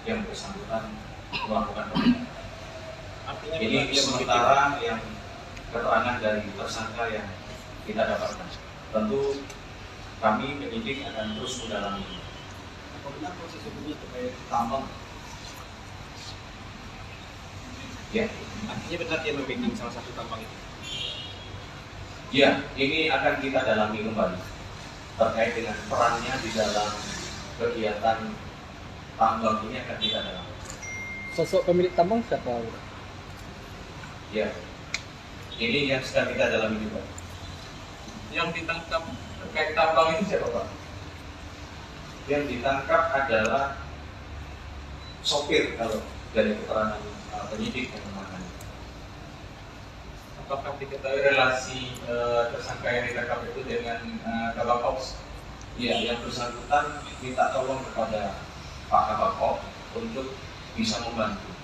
yang bersangkutan melakukan penindakan. Ini sementara yang keterangan dari tersangka yang kita dapatkan. Tentu kami penyidik akan terus mendalami. Apa benar proses hukumnya terkait tambang? Ya, Artinya benar dia membimbing salah satu tambang itu. ya, ini akan kita dalami kembali terkait dengan perannya di dalam kegiatan tambang ini akan kita dalami. Sosok pemilik tambang siapa? Ya, ini yang sedang kita dalami juga. Yang ditangkap terkait tambang ini siapa Pak? Yang ditangkap adalah sopir kalau dari keterangan penyidik yang menangani. Apakah diketahui relasi tersangka yang ditangkap itu dengan Kabak Ops? Ya, yang bersangkutan minta tolong kepada Pak Kabak Ops untuk bisa membantu.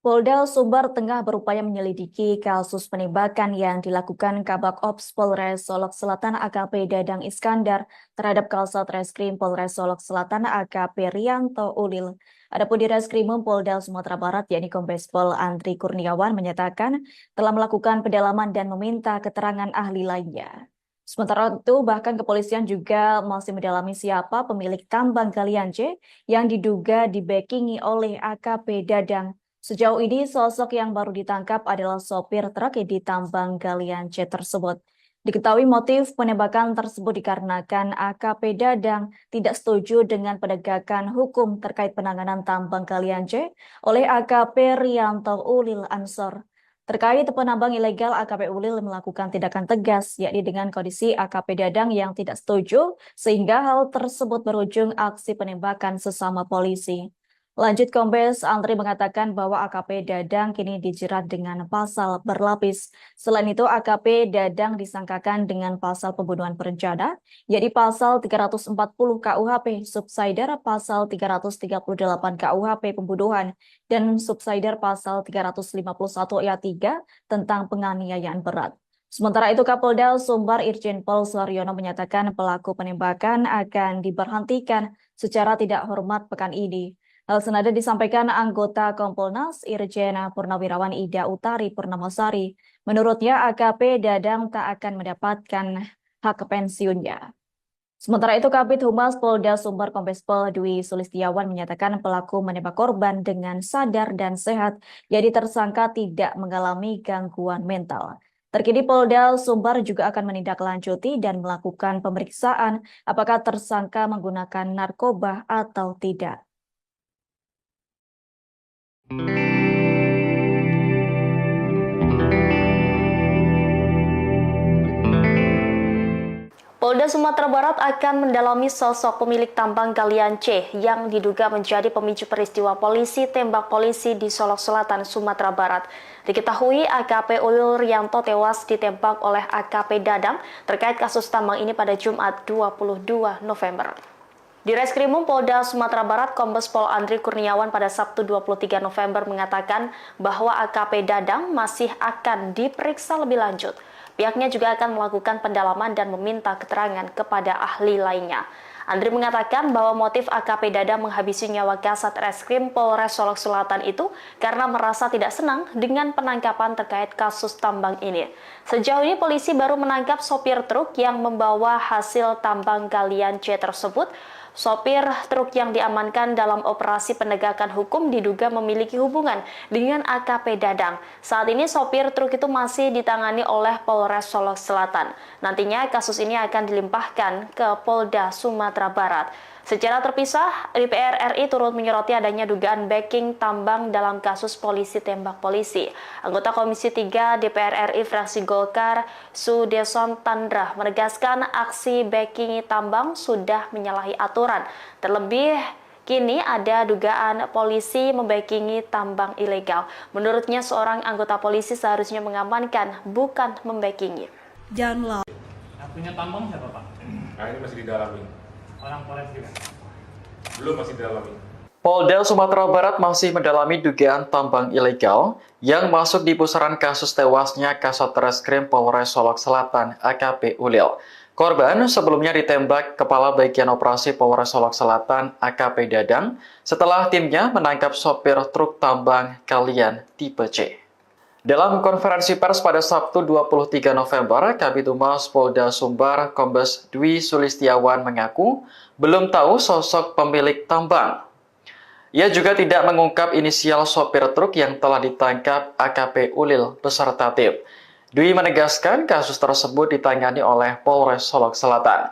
Polda Sumbar tengah berupaya menyelidiki kasus penembakan yang dilakukan Kabak Ops Polres Solok Selatan AKP Dadang Iskandar terhadap Kasat Reskrim Polres Solok Selatan AKP Rianto Ulil. Adapun di Reskrimum Polda Sumatera Barat yakni Kombes Pol Andri Kurniawan menyatakan telah melakukan pendalaman dan meminta keterangan ahli lainnya. Sementara itu bahkan kepolisian juga masih mendalami siapa pemilik tambang galian C yang diduga dibackingi oleh AKP Dadang. Sejauh ini, sosok yang baru ditangkap adalah sopir truk di tambang galian C tersebut. Diketahui motif penembakan tersebut dikarenakan AKP Dadang tidak setuju dengan penegakan hukum terkait penanganan tambang galian C oleh AKP Rianto Ulil Ansor. Terkait penambang ilegal, AKP Ulil melakukan tindakan tegas, yakni dengan kondisi AKP Dadang yang tidak setuju, sehingga hal tersebut berujung aksi penembakan sesama polisi. Lanjut, Kombes Andri mengatakan bahwa AKP Dadang kini dijerat dengan pasal berlapis. Selain itu, AKP Dadang disangkakan dengan pasal pembunuhan berencana, yaitu pasal 340 KUHP, subsider pasal 338 KUHP pembunuhan, dan subsider pasal 351 ayat 3 tentang penganiayaan berat. Sementara itu, Kapolda Sumbar Irjen Pol Suharyono menyatakan pelaku penembakan akan diberhentikan secara tidak hormat pekan ini. Hal senada disampaikan anggota Kompolnas Irjen Purnawirawan Ida Utari Purnamasari. Menurutnya AKP Dadang tak akan mendapatkan hak pensiunnya. Sementara itu Kabid Humas Polda Sumbar Kombes Pol Dwi Sulistiawan menyatakan pelaku menembak korban dengan sadar dan sehat, jadi tersangka tidak mengalami gangguan mental. Terkini Polda Sumbar juga akan menindaklanjuti dan melakukan pemeriksaan apakah tersangka menggunakan narkoba atau tidak. Polda Sumatera Barat akan mendalami sosok pemilik tambang galian C yang diduga menjadi pemicu peristiwa polisi tembak polisi di Solok Selatan, Sumatera Barat. Diketahui AKP Ulil Rianto tewas ditembak oleh AKP Dadang terkait kasus tambang ini pada Jumat 22 November. Di Reskrimum Polda Sumatera Barat, Kombes Pol Andri Kurniawan pada Sabtu 23 November mengatakan bahwa AKP Dadang masih akan diperiksa lebih lanjut. Pihaknya juga akan melakukan pendalaman dan meminta keterangan kepada ahli lainnya. Andri mengatakan bahwa motif AKP Dadang menghabisi nyawa Kasat Reskrim Polres Solok Selatan itu karena merasa tidak senang dengan penangkapan terkait kasus tambang ini. Sejauh ini polisi baru menangkap sopir truk yang membawa hasil tambang galian C tersebut. Sopir truk yang diamankan dalam operasi penegakan hukum diduga memiliki hubungan dengan AKP Dadang. Saat ini sopir truk itu masih ditangani oleh Polres Solok Selatan. Nantinya kasus ini akan dilimpahkan ke Polda Sumatera Barat. Secara terpisah, DPR RI turut menyoroti adanya dugaan backing tambang dalam kasus polisi tembak polisi. Anggota Komisi 3 DPR RI fraksi Golkar, Sudeson Tandra, menegaskan aksi backing tambang sudah menyalahi aturan. Terlebih, kini ada dugaan polisi membackingi tambang ilegal. Menurutnya, seorang anggota polisi seharusnya mengamankan, bukan membackingi. Yang punya tambang siapa Pak? Nah ini masih didalami. Orang Polres juga? Belum, masih didalami. Polda Sumatera Barat masih mendalami dugaan tambang ilegal yang masuk di pusaran kasus tewasnya Kasat Reskrim Polres Solok Selatan AKP Ulil. Korban sebelumnya ditembak Kepala Bagian Operasi Polres Solok Selatan AKP Dadang setelah timnya menangkap sopir truk tambang Kalian tipe C. Dalam konferensi pers pada Sabtu 23 November, Kabid Humas Polda Sumbar Kombes Dwi Sulistiawan mengaku belum tahu sosok pemilik tambang. Ia juga tidak mengungkap inisial sopir truk yang telah ditangkap AKP Ulil beserta tim. Dwi menegaskan kasus tersebut ditangani oleh Polres Solok Selatan.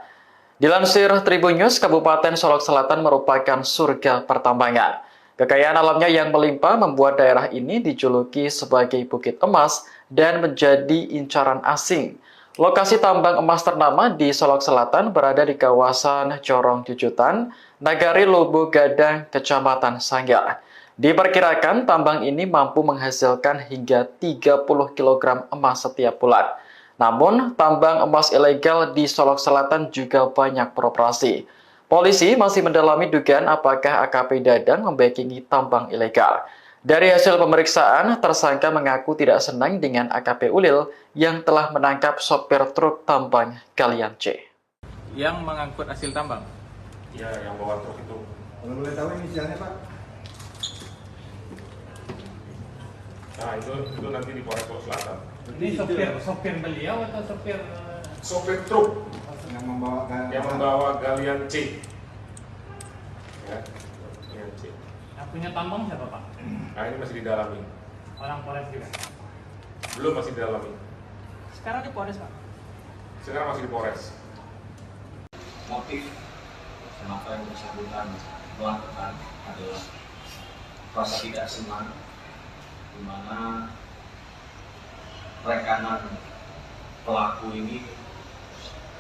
Dilansir Tribun News, Kabupaten Solok Selatan merupakan surga pertambangan. Kekayaan alamnya yang melimpah membuat daerah ini dijuluki sebagai Bukit Emas dan menjadi incaran asing. Lokasi tambang emas ternama di Solok Selatan berada di kawasan Corong Jujutan, Nagari Lobo Gadang, Kecamatan Sanggar. Diperkirakan tambang ini mampu menghasilkan hingga 30 kg emas setiap bulan. Namun, tambang emas ilegal di Solok Selatan juga banyak beroperasi. Polisi masih mendalami dugaan apakah AKP Dadang membackingi tambang ilegal. Dari hasil pemeriksaan, tersangka mengaku tidak senang dengan AKP Ulil yang telah menangkap sopir truk tambang Kalian C. Yang mengangkut hasil tambang? Ya, yang bawa truk itu. Kalau boleh tahu inisialnya Pak? Nah, itu nanti di Polres Solok Selatan. Ini sopir beliau atau sopir? Sopir truk Yang membawa Galian C. Ya, Galian C. Yang punya tambang siapa Pak? Nah ini masih didalami. Orang Polres juga? Belum, masih didalami. Sekarang di Polres Pak? Sekarang masih di Polres. Motif kenapa yang bersangkutan melakukan adalah rasa tidak senang, di mana rekanan pelaku ini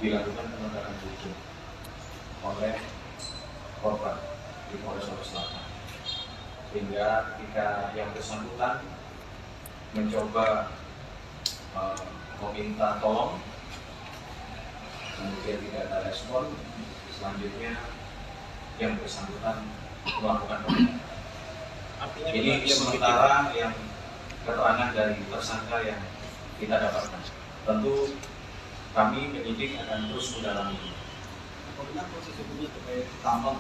dilakukan penegakan hukum oleh korban di Polres Solok Selatan, sehingga ketika yang bersangkutan mencoba meminta tolong, kemudian tidak ada respon, selanjutnya yang bersangkutan melakukan penegakan. Ini sementara yang keterangan dari tersangka yang kita dapatkan. Tentu kami penyidik akan terus mendalami. Apabila proses hukumnya terkait tambang,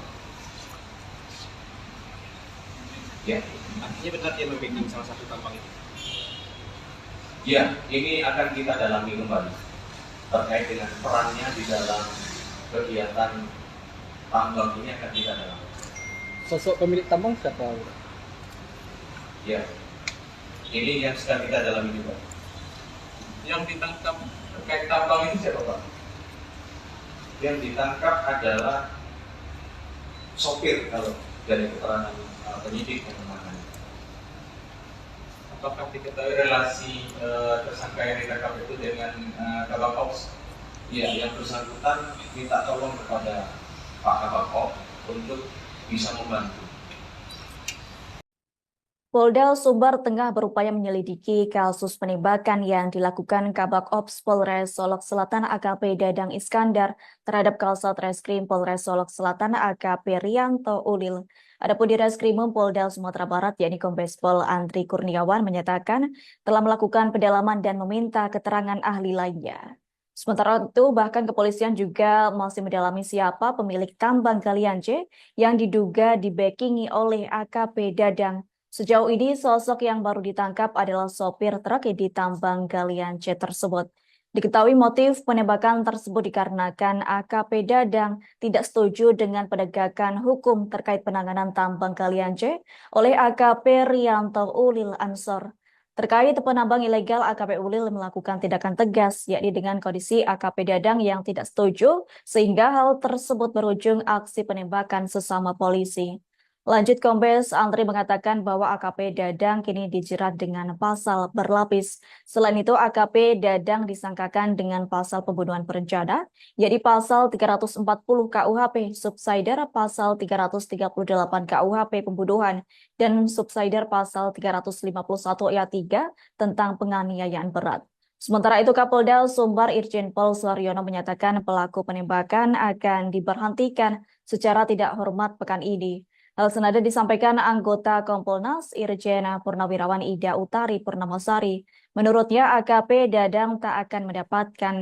Ya, artinya benar dia membacking salah satu tambang itu. ya, ini akan kita dalami kembali terkait dengan perannya di dalam kegiatan tambang ini akan kita dalami. Sosok pemilik tambang siapa? Ya, ini yang sedang kita dalami juga. Yang ditangkap terkait tambang itu siapa Pak? Yang ditangkap adalah sopir kalau dari keterangan penyidik yang menangani. Apakah diketahui relasi tersangka yang ditangkap itu dengan Kabak Ops? Ya, yang bersangkutan minta tolong kepada Pak Kabak Ops untuk bisa membantu. Polda Sumbar tengah berupaya menyelidiki kasus penembakan yang dilakukan Kabak Ops Polres Solok Selatan AKP Dadang Iskandar terhadap Kasat Reskrim Polres Solok Selatan AKP Rianto Ulil. Adapun di Reskrimum Polda Sumatera Barat, yakni Kombes Pol Andri Kurniawan menyatakan telah melakukan pendalaman dan meminta keterangan ahli lainnya. Sementara itu, bahkan kepolisian juga masih mendalami siapa pemilik tambang Galian C yang diduga dibackingi oleh AKP Dadang. Sejauh ini, sosok yang baru ditangkap adalah sopir truk di tambang Galian C tersebut. Diketahui motif penembakan tersebut dikarenakan AKP Dadang tidak setuju dengan penegakan hukum terkait penanganan tambang galian C oleh AKP Rianto Ulil Ansor. Terkait penambang ilegal, AKP Ulil melakukan tindakan tegas, yakni dengan kondisi AKP Dadang yang tidak setuju, sehingga hal tersebut berujung aksi penembakan sesama polisi. Lanjut, Kombes Andri mengatakan bahwa AKP Dadang kini dijerat dengan pasal berlapis. Selain itu, AKP Dadang disangkakan dengan pasal pembunuhan berencana, yakni pasal 340 KUHP, subsidiar pasal 338 KUHP pembunuhan, dan subsidiar pasal 351 ayat 3 tentang penganiayaan berat. Sementara itu, Kapolda Sumbar Irjen Pol Suharyono menyatakan pelaku penembakan akan diberhentikan secara tidak hormat pekan ini. Hal senada disampaikan anggota Kompolnas Irjen Purnawirawan Ida Utari Purnamasari. Menurutnya, AKP Dadang tak akan mendapatkan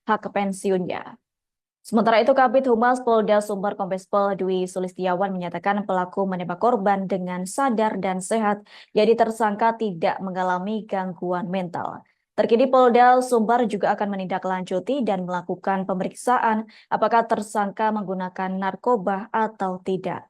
hak pensiunnya. Sementara itu, Kabid Humas Polda Sumbar Kombes Pol Dwi Sulistiawan menyatakan pelaku menembak korban dengan sadar dan sehat, jadi tersangka tidak mengalami gangguan mental. Terkini Polda Sumbar juga akan menindaklanjuti dan melakukan pemeriksaan apakah tersangka menggunakan narkoba atau tidak.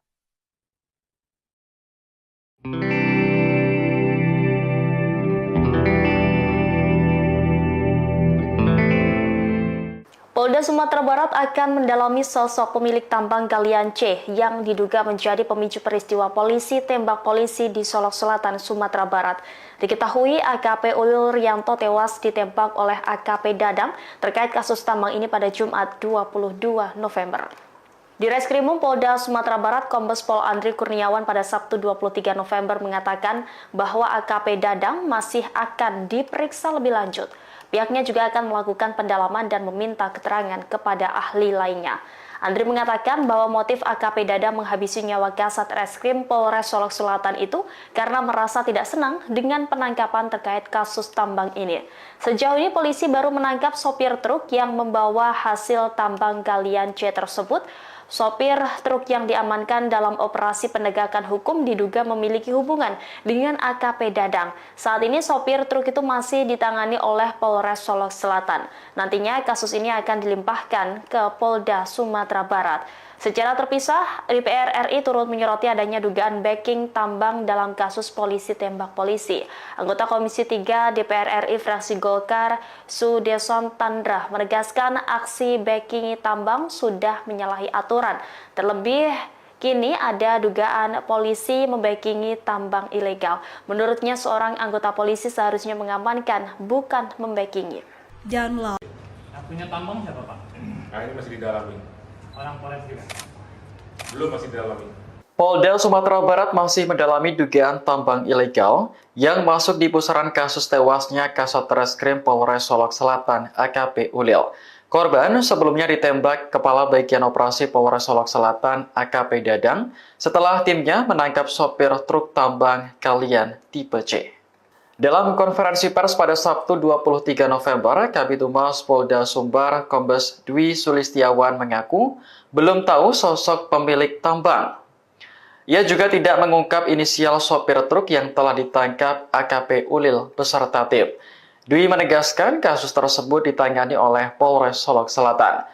Polda Sumatera Barat akan mendalami sosok pemilik tambang galian C yang diduga menjadi pemicu peristiwa polisi tembak polisi di Solok Selatan, Sumatera Barat. Diketahui AKP Ulil Rianto tewas ditembak oleh AKP Dadang terkait kasus tambang ini pada Jumat 22 November. Di Reskrimum Polda Sumatera Barat, Kombes Pol Andri Kurniawan pada Sabtu 23 November mengatakan bahwa AKP Dadang masih akan diperiksa lebih lanjut. Pihaknya juga akan melakukan pendalaman dan meminta keterangan kepada ahli lainnya. Andri mengatakan bahwa motif AKP Dadang menghabisi nyawa Kasat Reskrim Polres Solok Selatan itu karena merasa tidak senang dengan penangkapan terkait kasus tambang ini. Sejauh ini polisi baru menangkap sopir truk yang membawa hasil tambang galian C tersebut. Sopir truk yang diamankan dalam operasi penegakan hukum diduga memiliki hubungan dengan AKP Dadang. Saat ini sopir truk itu masih ditangani oleh Polres Solok Selatan. Nantinya kasus ini akan dilimpahkan ke Polda Sumatera Barat. Secara terpisah, DPR RI turut menyoroti adanya dugaan backing tambang dalam kasus polisi tembak polisi. Anggota Komisi 3 DPR RI fraksi Golkar, Sudeson Tandra, menegaskan aksi backing tambang sudah menyalahi aturan. Terlebih, kini ada dugaan polisi membackingi tambang ilegal. Menurutnya, seorang anggota polisi seharusnya mengamankan, bukan membackingi. Yang punya tambang siapa, Pak? Nah, ini masih didalami. Orang Polres juga? Belum, masih didalami. Polda Sumatera Barat masih mendalami dugaan tambang ilegal yang masuk di pusaran kasus tewasnya Kasat Reskrim Polres Solok Selatan AKP Ulil. Korban sebelumnya ditembak Kepala Bagian Operasi Polres Solok Selatan AKP Dadang setelah timnya menangkap sopir truk tambang galian tipe C. Dalam konferensi pers pada Sabtu 23 November, Kabid Humas Polda Sumbar Kombes Dwi Sulistiawan mengaku belum tahu sosok pemilik tambang. Ia juga tidak mengungkap inisial sopir truk yang telah ditangkap AKP Ulil beserta tim. Dwi menegaskan kasus tersebut ditangani oleh Polres Solok Selatan.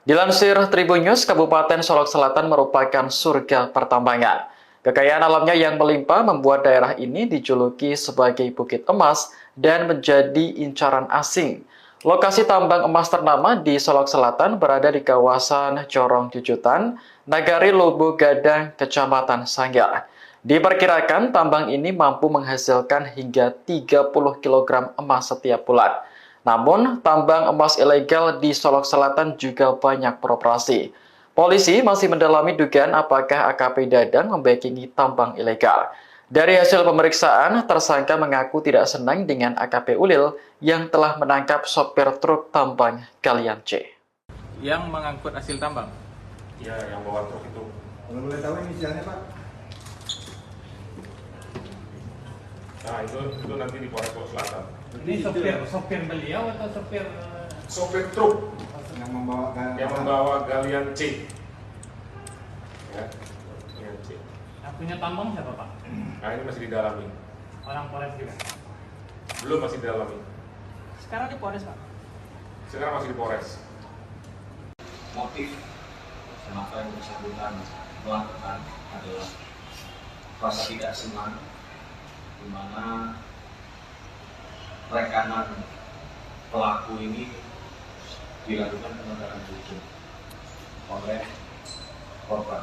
Dilansir Tribun News, Kabupaten Solok Selatan merupakan surga pertambangan. Kekayaan alamnya yang melimpah membuat daerah ini dijuluki sebagai Bukit Emas dan menjadi incaran asing. Lokasi tambang emas ternama di Solok Selatan berada di kawasan Corong Jujutan, Nagari Lubu Gadang, Kecamatan Sanggar. Diperkirakan tambang ini mampu menghasilkan hingga 30 kg emas setiap bulan. Namun, tambang emas ilegal di Solok Selatan juga banyak beroperasi. Polisi masih mendalami dugaan apakah AKP Dadang membackingi tambang ilegal. Dari hasil pemeriksaan, tersangka mengaku tidak senang dengan AKP Ulil yang telah menangkap sopir truk tambang galian C. Yang mengangkut hasil tambang? Ya, yang bawa truk itu. Kalau boleh tahu inisialnya, Pak? Nah, itu nanti di Polres Solok Selatan. Ini sopir beliau atau sopir? Sopir truk Yang membawa galian C. Ya, galian C. Yang punya tambang siapa, Pak? Nah, ini masih didalami. Orang Polres juga? Belum, masih didalami. Sekarang di Polres, Pak? Sekarang masih di Polres. Motif kenapa yang bersangkutan melakukan adalah rasa tidak senang, di mana rekanan pelaku ini dilakukan penegakan hukum oleh korban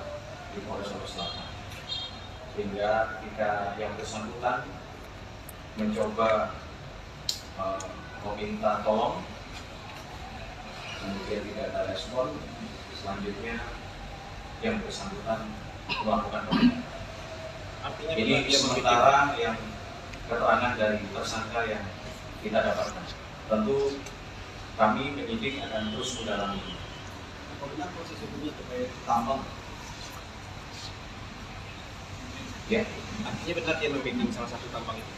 di Polres Solok Selatan, sehingga ketika yang bersangkutan mencoba meminta tolong, kemudian tidak ada respon, selanjutnya yang bersangkutan melakukan penegakan. Artinya Ini sementara yang keterangan dari tersangka yang kita dapatkan. Tentu kami penyidik akan terus mendalami. apa benar proses hukumnya terkait tambang? Ya, Artinya benar dia membacking salah satu tambang itu.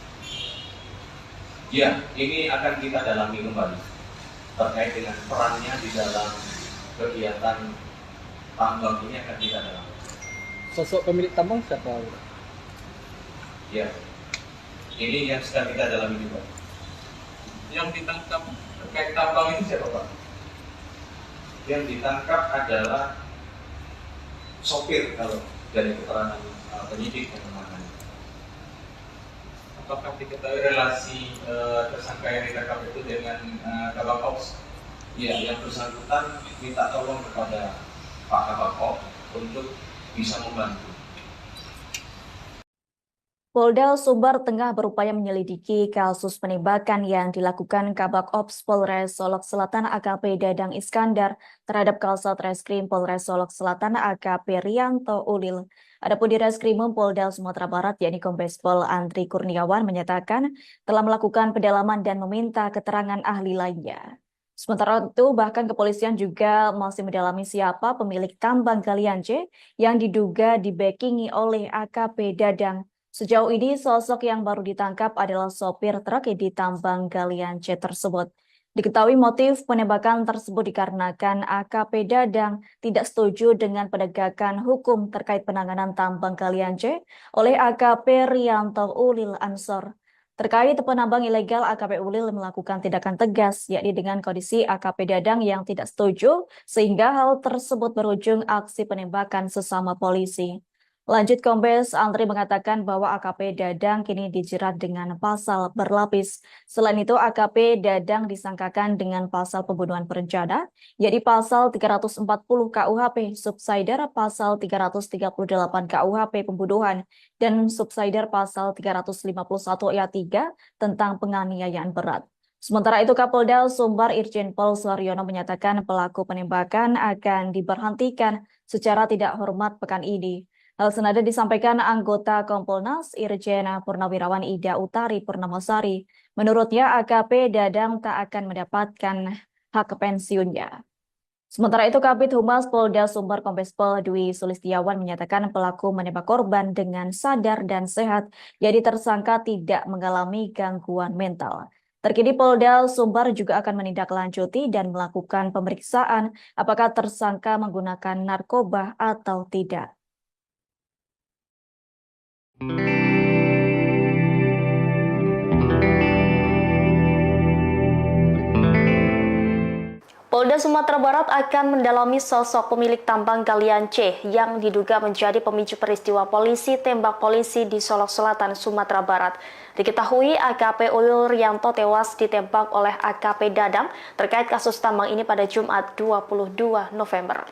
ya, ini akan kita dalami kembali terkait dengan perannya di dalam kegiatan tambang ini akan kita dalami. Sosok pemilik tambang siapa? Ya, ini yang sedang kita dalami juga. Yang ditangkap terkait tambang ini siapa Pak? Yang ditangkap adalah sopir kalau dari keterangan penyidik yang menangani. Apakah diketahui relasi tersangka yang ditangkap itu dengan Kabak Ops? Ya, yang bersangkutan minta tolong kepada Pak Kabak untuk bisa membantu. Polda Sumbar tengah berupaya menyelidiki kasus penembakan yang dilakukan Kabak Ops Polres Solok Selatan AKP Dadang Iskandar terhadap Kasat Reskrim Polres Solok Selatan AKP Rianto Ulil. Adapun di Reskrimum Polda Sumatera Barat yakni Kombes Pol Andri Kurniawan menyatakan telah melakukan pendalaman dan meminta keterangan ahli lainnya. Sementara itu bahkan kepolisian juga masih mendalami siapa pemilik tambang galian C yang diduga dibackingi oleh AKP Dadang. Sejauh ini, sosok yang baru ditangkap adalah sopir truk di tambang galian C tersebut. Diketahui motif penembakan tersebut dikarenakan AKP Dadang tidak setuju dengan penegakan hukum terkait penanganan tambang galian C oleh AKP Rianto Ulil Ansor. Terkait penambang ilegal, AKP Ulil melakukan tindakan tegas, yakni dengan kondisi AKP Dadang yang tidak setuju, sehingga hal tersebut berujung aksi penembakan sesama polisi. Lanjut, Kombes Andri mengatakan bahwa AKP Dadang kini dijerat dengan pasal berlapis. Selain itu, AKP Dadang disangkakan dengan pasal pembunuhan berencana, yaitu pasal 340 KUHP, subsider pasal 338 KUHP pembunuhan, dan subsider pasal 351 ayat 3 tentang penganiayaan berat. Sementara itu, Kapolda Sumbar Irjen Pol Suharyono menyatakan pelaku penembakan akan diberhentikan secara tidak hormat pekan ini. Hal senada disampaikan anggota Kompolnas Irjen Purnawirawan Ida Utari Purnamasari. Menurutnya AKP Dadang tak akan mendapatkan hak pensiunnya. Sementara itu Kabid Humas Polda Sumbar Kombes Pol Dwi Sulistiawan menyatakan pelaku menembak korban dengan sadar dan sehat, jadi tersangka tidak mengalami gangguan mental. Terkini Polda Sumbar juga akan menindaklanjuti dan melakukan pemeriksaan apakah tersangka menggunakan narkoba atau tidak. Polda Sumatera Barat akan mendalami sosok pemilik tambang galian C yang diduga menjadi pemicu peristiwa polisi tembak polisi di Solok Selatan, Sumatera Barat. Diketahui AKP Ulil Rianto tewas ditembak oleh AKP Dadang terkait kasus tambang ini pada Jumat 22 November.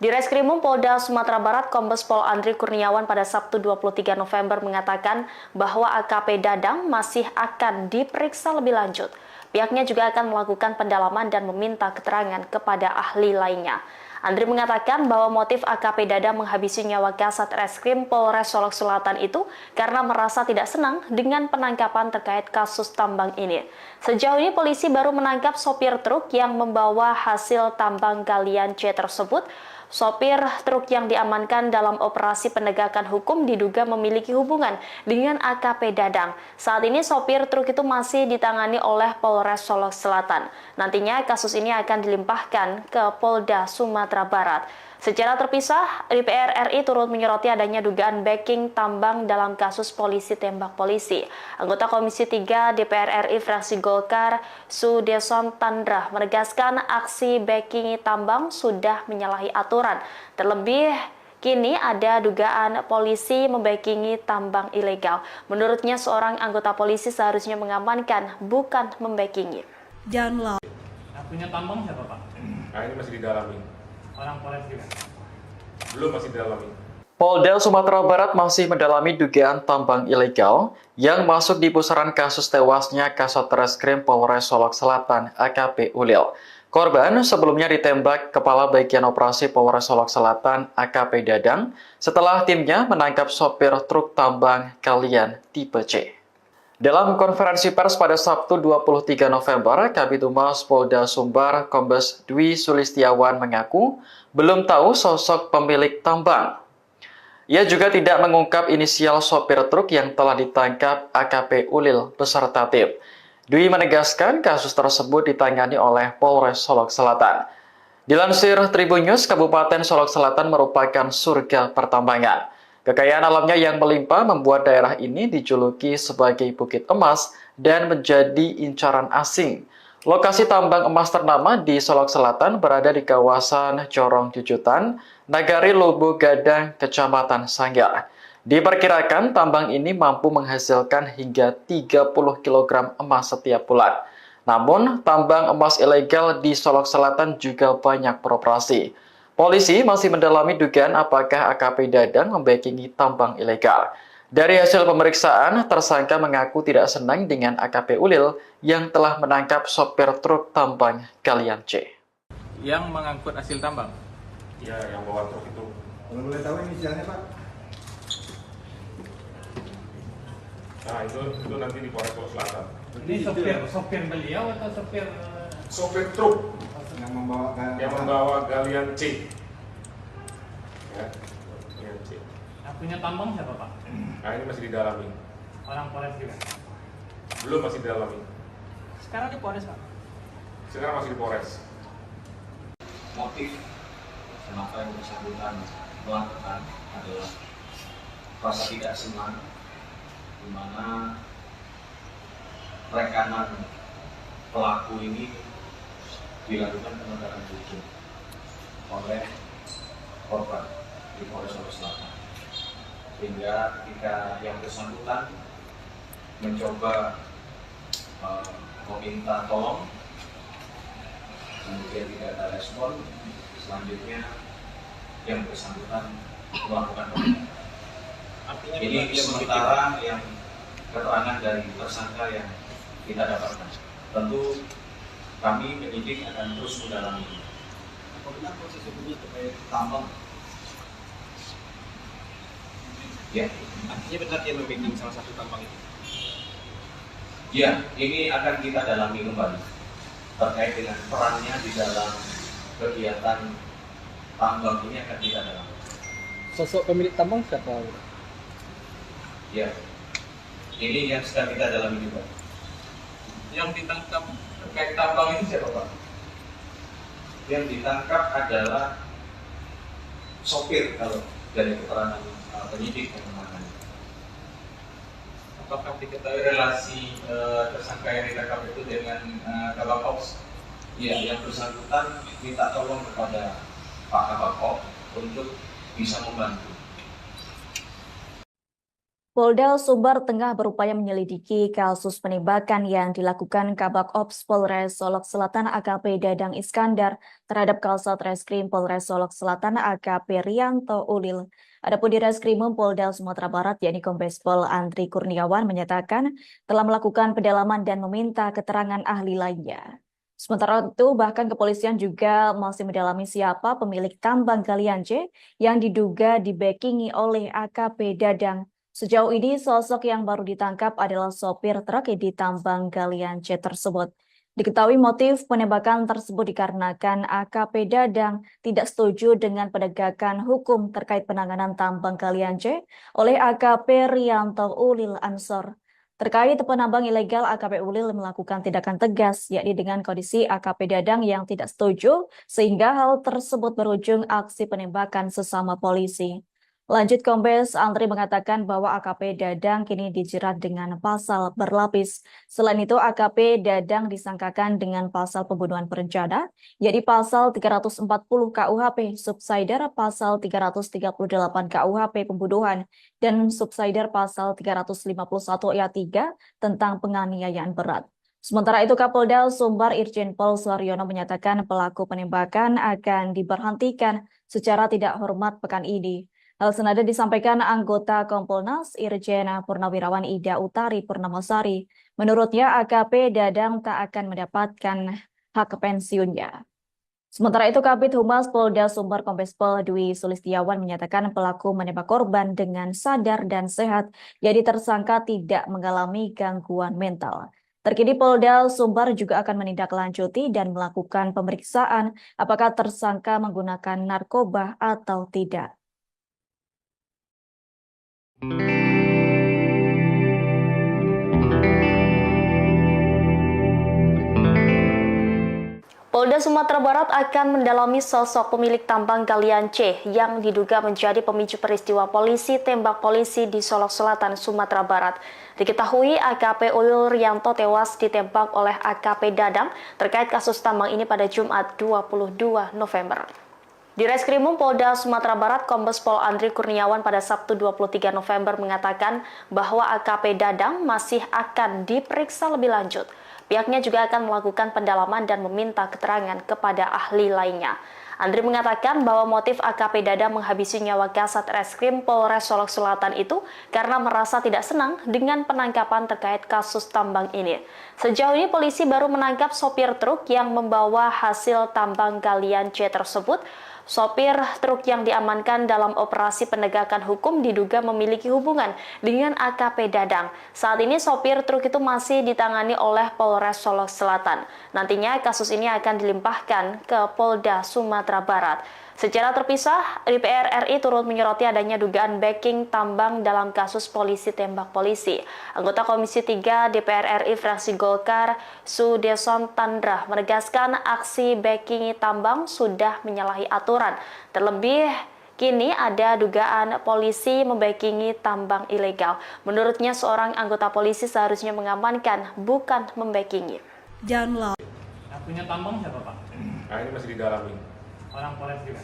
Di Reskrimum Polda Sumatera Barat, Kombes Pol Andri Kurniawan pada Sabtu 23 November mengatakan bahwa AKP Dadang masih akan diperiksa lebih lanjut. Pihaknya juga akan melakukan pendalaman dan meminta keterangan kepada ahli lainnya. Andri mengatakan bahwa motif AKP Dadang menghabisi nyawa Kasat Reskrim Polres Solok Selatan itu karena merasa tidak senang dengan penangkapan terkait kasus tambang ini. Sejauh ini polisi baru menangkap sopir truk yang membawa hasil tambang galian C tersebut. Sopir truk yang diamankan dalam operasi penegakan hukum diduga memiliki hubungan dengan AKP Dadang. Saat ini sopir truk itu masih ditangani oleh Polres Solok Selatan. Nantinya kasus ini akan dilimpahkan ke Polda Sumatera Barat. Secara terpisah, DPR RI turut menyoroti adanya dugaan backing tambang dalam kasus polisi tembak polisi. Anggota Komisi 3 DPR RI fraksi Golkar, Sudeson Tandra, menegaskan aksi backing tambang sudah menyalahi aturan. Terlebih, kini ada dugaan polisi membackingi tambang ilegal. Menurutnya, seorang anggota polisi seharusnya mengamankan, bukan membackingi. Yang punya tambang siapa Pak? Nah, ini masih didalami. Orang Polres juga. Belum, masih didalami. Polda Sumatera Barat masih mendalami dugaan tambang ilegal yang masuk di pusaran kasus tewasnya Kasat Reskrim Polres Solok Selatan AKP Ulil. Korban sebelumnya ditembak Kepala Bagian Operasi Polres Solok Selatan AKP Dadang setelah timnya menangkap sopir truk tambang Kalian tipe C. Dalam konferensi pers pada Sabtu 23 November, Kabid Humas Polda Sumbar Kombes Dwi Sulistiawan mengaku belum tahu sosok pemilik tambang. Ia juga tidak mengungkap inisial sopir truk yang telah ditangkap AKP Ulil beserta tim. Dwi menegaskan kasus tersebut ditangani oleh Polres Solok Selatan. Dilansir Tribun News, Kabupaten Solok Selatan merupakan surga pertambangan. Kekayaan alamnya yang melimpah membuat daerah ini dijuluki sebagai Bukit Emas dan menjadi incaran asing. Lokasi tambang emas ternama di Solok Selatan berada di kawasan Corong Jujutan, Nagari Lubu Gadang, Kecamatan Sanggar. Diperkirakan tambang ini mampu menghasilkan hingga 30 kg emas setiap bulan. Namun, tambang emas ilegal di Solok Selatan juga banyak beroperasi. Polisi masih mendalami dugaan apakah AKP Dadang membackingi tambang ilegal. Dari hasil pemeriksaan, tersangka mengaku tidak senang dengan AKP Ulil yang telah menangkap sopir truk tambang Kalian C. Yang mengangkut hasil tambang. Ya, yang bawa truk itu. Kalau boleh tahu inisialnya Pak? Nah, itu nanti di Polres Solok Selatan. Ini sopir beliau atau sopir Sopir truk Yang membawa Galian C. Ya, Galian C. yang punya tambang siapa Pak? Nah, ini masih didalami. Orang Polres juga. Belum, masih didalami. Sekarang di Polres, Pak. Sekarang masih di Polres. Motif kenapa yang bersangkutan melakukan adalah rasa tidak senang, di mana rekanan pelaku ini dilakukan penegakan hukum oleh korban di Polres Solok Selatan, sehingga ketika yang bersangkutan mencoba meminta tolong, kemudian tidak ada respon, selanjutnya yang bersangkutan melakukan penegakan. Artinya Ini sementara yang keterangan dari tersangka yang kita dapatkan. Tentu kami penyidik akan terus mendalami. apa benar proses hukumnya terkait tambang? Ya, Artinya benar dia membacking salah satu tambang itu. ya, ini akan kita dalami kembali terkait dengan perannya di dalam kegiatan tambang ini akan kita dalami. Sosok pemilik tambang siapa? Ya, ini yang sedang kita dalami juga. Yang ditangkap terkait tambang itu siapa Pak? Yang ditangkap adalah sopir kalau dari keterangan penyidik yang menangani. Apakah diketahui relasi tersangka yang ditangkap itu dengan Kabak Ops? Ya, yang bersangkutan minta tolong kepada Pak Kabak untuk bisa membantu. Polda Sumbar tengah berupaya menyelidiki kasus penembakan yang dilakukan Kabak Ops Polres Solok Selatan AKP Dadang Iskandar terhadap Kasat Reskrim Polres Solok Selatan AKP Rianto Ulil. Adapun di Reskrimum Polda Sumatera Barat yakni Kombes Pol Andri Kurniawan menyatakan telah melakukan pendalaman dan meminta keterangan ahli lainnya. Sementara itu bahkan kepolisian juga masih mendalami siapa pemilik tambang Kalian C yang diduga dibackingi oleh AKP Dadang. Sejauh ini, sosok yang baru ditangkap adalah sopir truk di tambang Kalian C tersebut. Diketahui motif penembakan tersebut dikarenakan AKP Dadang tidak setuju dengan penegakan hukum terkait penanganan tambang Kalian C oleh AKP Rianto Ulil Ansor. Terkait penambang ilegal, AKP Ulil melakukan tindakan tegas, yakni dengan kondisi AKP Dadang yang tidak setuju, sehingga hal tersebut berujung aksi penembakan sesama polisi. Lanjut, Kombes Andri mengatakan bahwa AKP Dadang kini dijerat dengan pasal berlapis. Selain itu, AKP Dadang disangkakan dengan pasal pembunuhan berencana, yakni pasal 340 KUHP, subsidiar pasal 338 KUHP pembunuhan, dan subsidiar pasal 351 ayat 3 tentang penganiayaan berat. Sementara itu, Kapolda Sumbar Irjen Pol Suharyono menyatakan pelaku penembakan akan diberhentikan secara tidak hormat pekan ini. Hal senada disampaikan anggota Kompolnas Irjen Purnawirawan Ida Utari Purnamasari. Menurutnya, AKP Dadang tak akan mendapatkan hak pensiunnya. Sementara itu, Kabid Humas Polda Sumbar Kombes Pol Dwi Sulistiawan menyatakan pelaku menembak korban dengan sadar dan sehat, jadi tersangka tidak mengalami gangguan mental. Terkini Polda Sumbar juga akan menindaklanjuti dan melakukan pemeriksaan apakah tersangka menggunakan narkoba atau tidak. Polda Sumatera Barat akan mendalami sosok pemilik tambang galian C yang diduga menjadi pemicu peristiwa polisi tembak polisi di Solok Selatan, Sumatera Barat. Diketahui AKP Ulil Rianto tewas ditembak oleh AKP Dadang terkait kasus tambang ini pada Jumat 22 November. Di Reskrimum Polda Sumatera Barat, Kombes Pol Andri Kurniawan pada Sabtu 23 November mengatakan bahwa AKP Dadang masih akan diperiksa lebih lanjut. Pihaknya juga akan melakukan pendalaman dan meminta keterangan kepada ahli lainnya. Andri mengatakan bahwa motif AKP Dadang menghabisi nyawa Kasat Reskrim Polres Solok Selatan itu karena merasa tidak senang dengan penangkapan terkait kasus tambang ini. Sejauh ini polisi baru menangkap sopir truk yang membawa hasil tambang galian C tersebut. Sopir truk yang diamankan dalam operasi penegakan hukum diduga memiliki hubungan dengan AKP Dadang. Saat ini sopir truk itu masih ditangani oleh Polres Solok Selatan. Nantinya kasus ini akan dilimpahkan ke Polda Sumatera Barat. Secara terpisah, DPR RI turut menyoroti adanya dugaan backing tambang dalam kasus polisi tembak polisi. Anggota Komisi 3 DPR RI fraksi Golkar, Sudeson Tandra, menegaskan aksi backing tambang sudah menyalahi aturan. Terlebih, kini ada dugaan polisi membackingi tambang ilegal. Menurutnya, seorang anggota polisi seharusnya mengamankan, bukan membackingi. Yang punya tambang siapa, Pak? Nah, ini masih didalami. Orang Polres juga?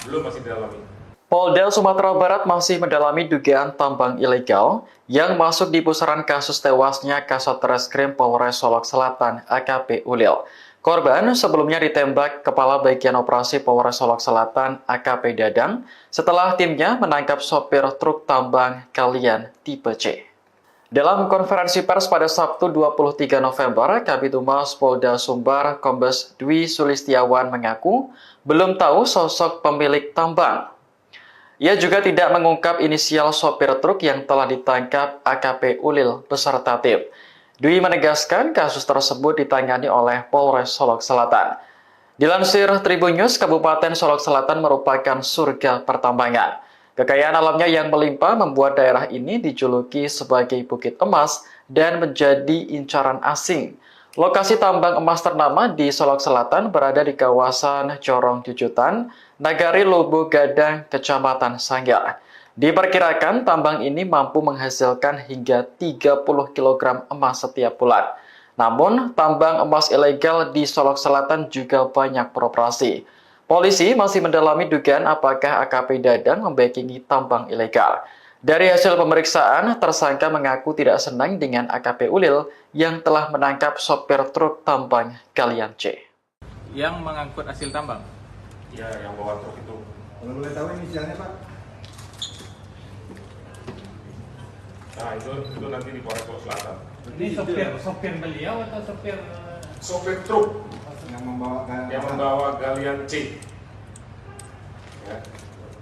Belum, masih didalami. Polda Sumatera Barat masih mendalami dugaan tambang ilegal yang masuk di pusaran kasus tewasnya Kasat Reskrim Polres Solok Selatan AKP Ulil. Korban sebelumnya ditembak Kepala Bagian Operasi Polres Solok Selatan AKP Dadang setelah timnya menangkap sopir truk tambang galian tipe C. Dalam konferensi pers pada Sabtu 23 November, Kabid Humas Polda Sumbar Kombes Dwi Sulistiawan mengaku belum tahu sosok pemilik tambang. Ia juga tidak mengungkap inisial sopir truk yang telah ditangkap AKP Ulil beserta tim. Dwi menegaskan kasus tersebut ditangani oleh Polres Solok Selatan. Dilansir Tribun News, Kabupaten Solok Selatan merupakan surga pertambangan. Kekayaan alamnya yang melimpah membuat daerah ini dijuluki sebagai Bukit Emas dan menjadi incaran asing. Lokasi tambang emas ternama di Solok Selatan berada di kawasan Corong Jujutan, Nagari Lubu Gadang, Kecamatan Sanggar. Diperkirakan tambang ini mampu menghasilkan hingga 30 kg emas setiap bulan. Namun, tambang emas ilegal di Solok Selatan juga banyak beroperasi. Polisi masih mendalami dugaan apakah AKP Dadang membackingi tambang ilegal. Dari hasil pemeriksaan, tersangka mengaku tidak senang dengan AKP Ulil yang telah menangkap sopir truk tambang galian C. Yang mengangkut hasil tambang? Ya, yang bawa truk itu. Kalau boleh tahu inisialnya, Pak? Nah, itu nanti di Polres Solok Selatan. Ini sopir beliau atau sopir? Sopir truk Yang membawa galian C. Ya,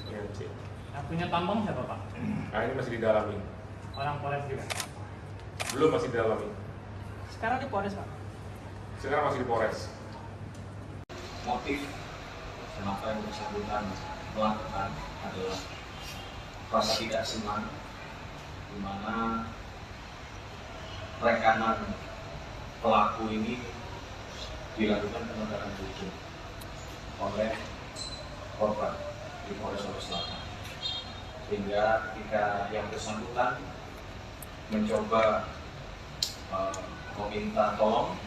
galian C. Yang punya tambang siapa, Pak? Nah, ini masih didalami. Orang Polres juga? Belum, masih didalami. Sekarang di Polres, Pak? Sekarang masih di Polres. Motif kenapa yang bersangkutan melakukan adalah rasa tidak senang, di mana rekanan pelaku ini dilakukan penegakan hukum oleh korban di Polres Solo Selatan, sehingga ketika yang bersangkutan mencoba meminta tolong,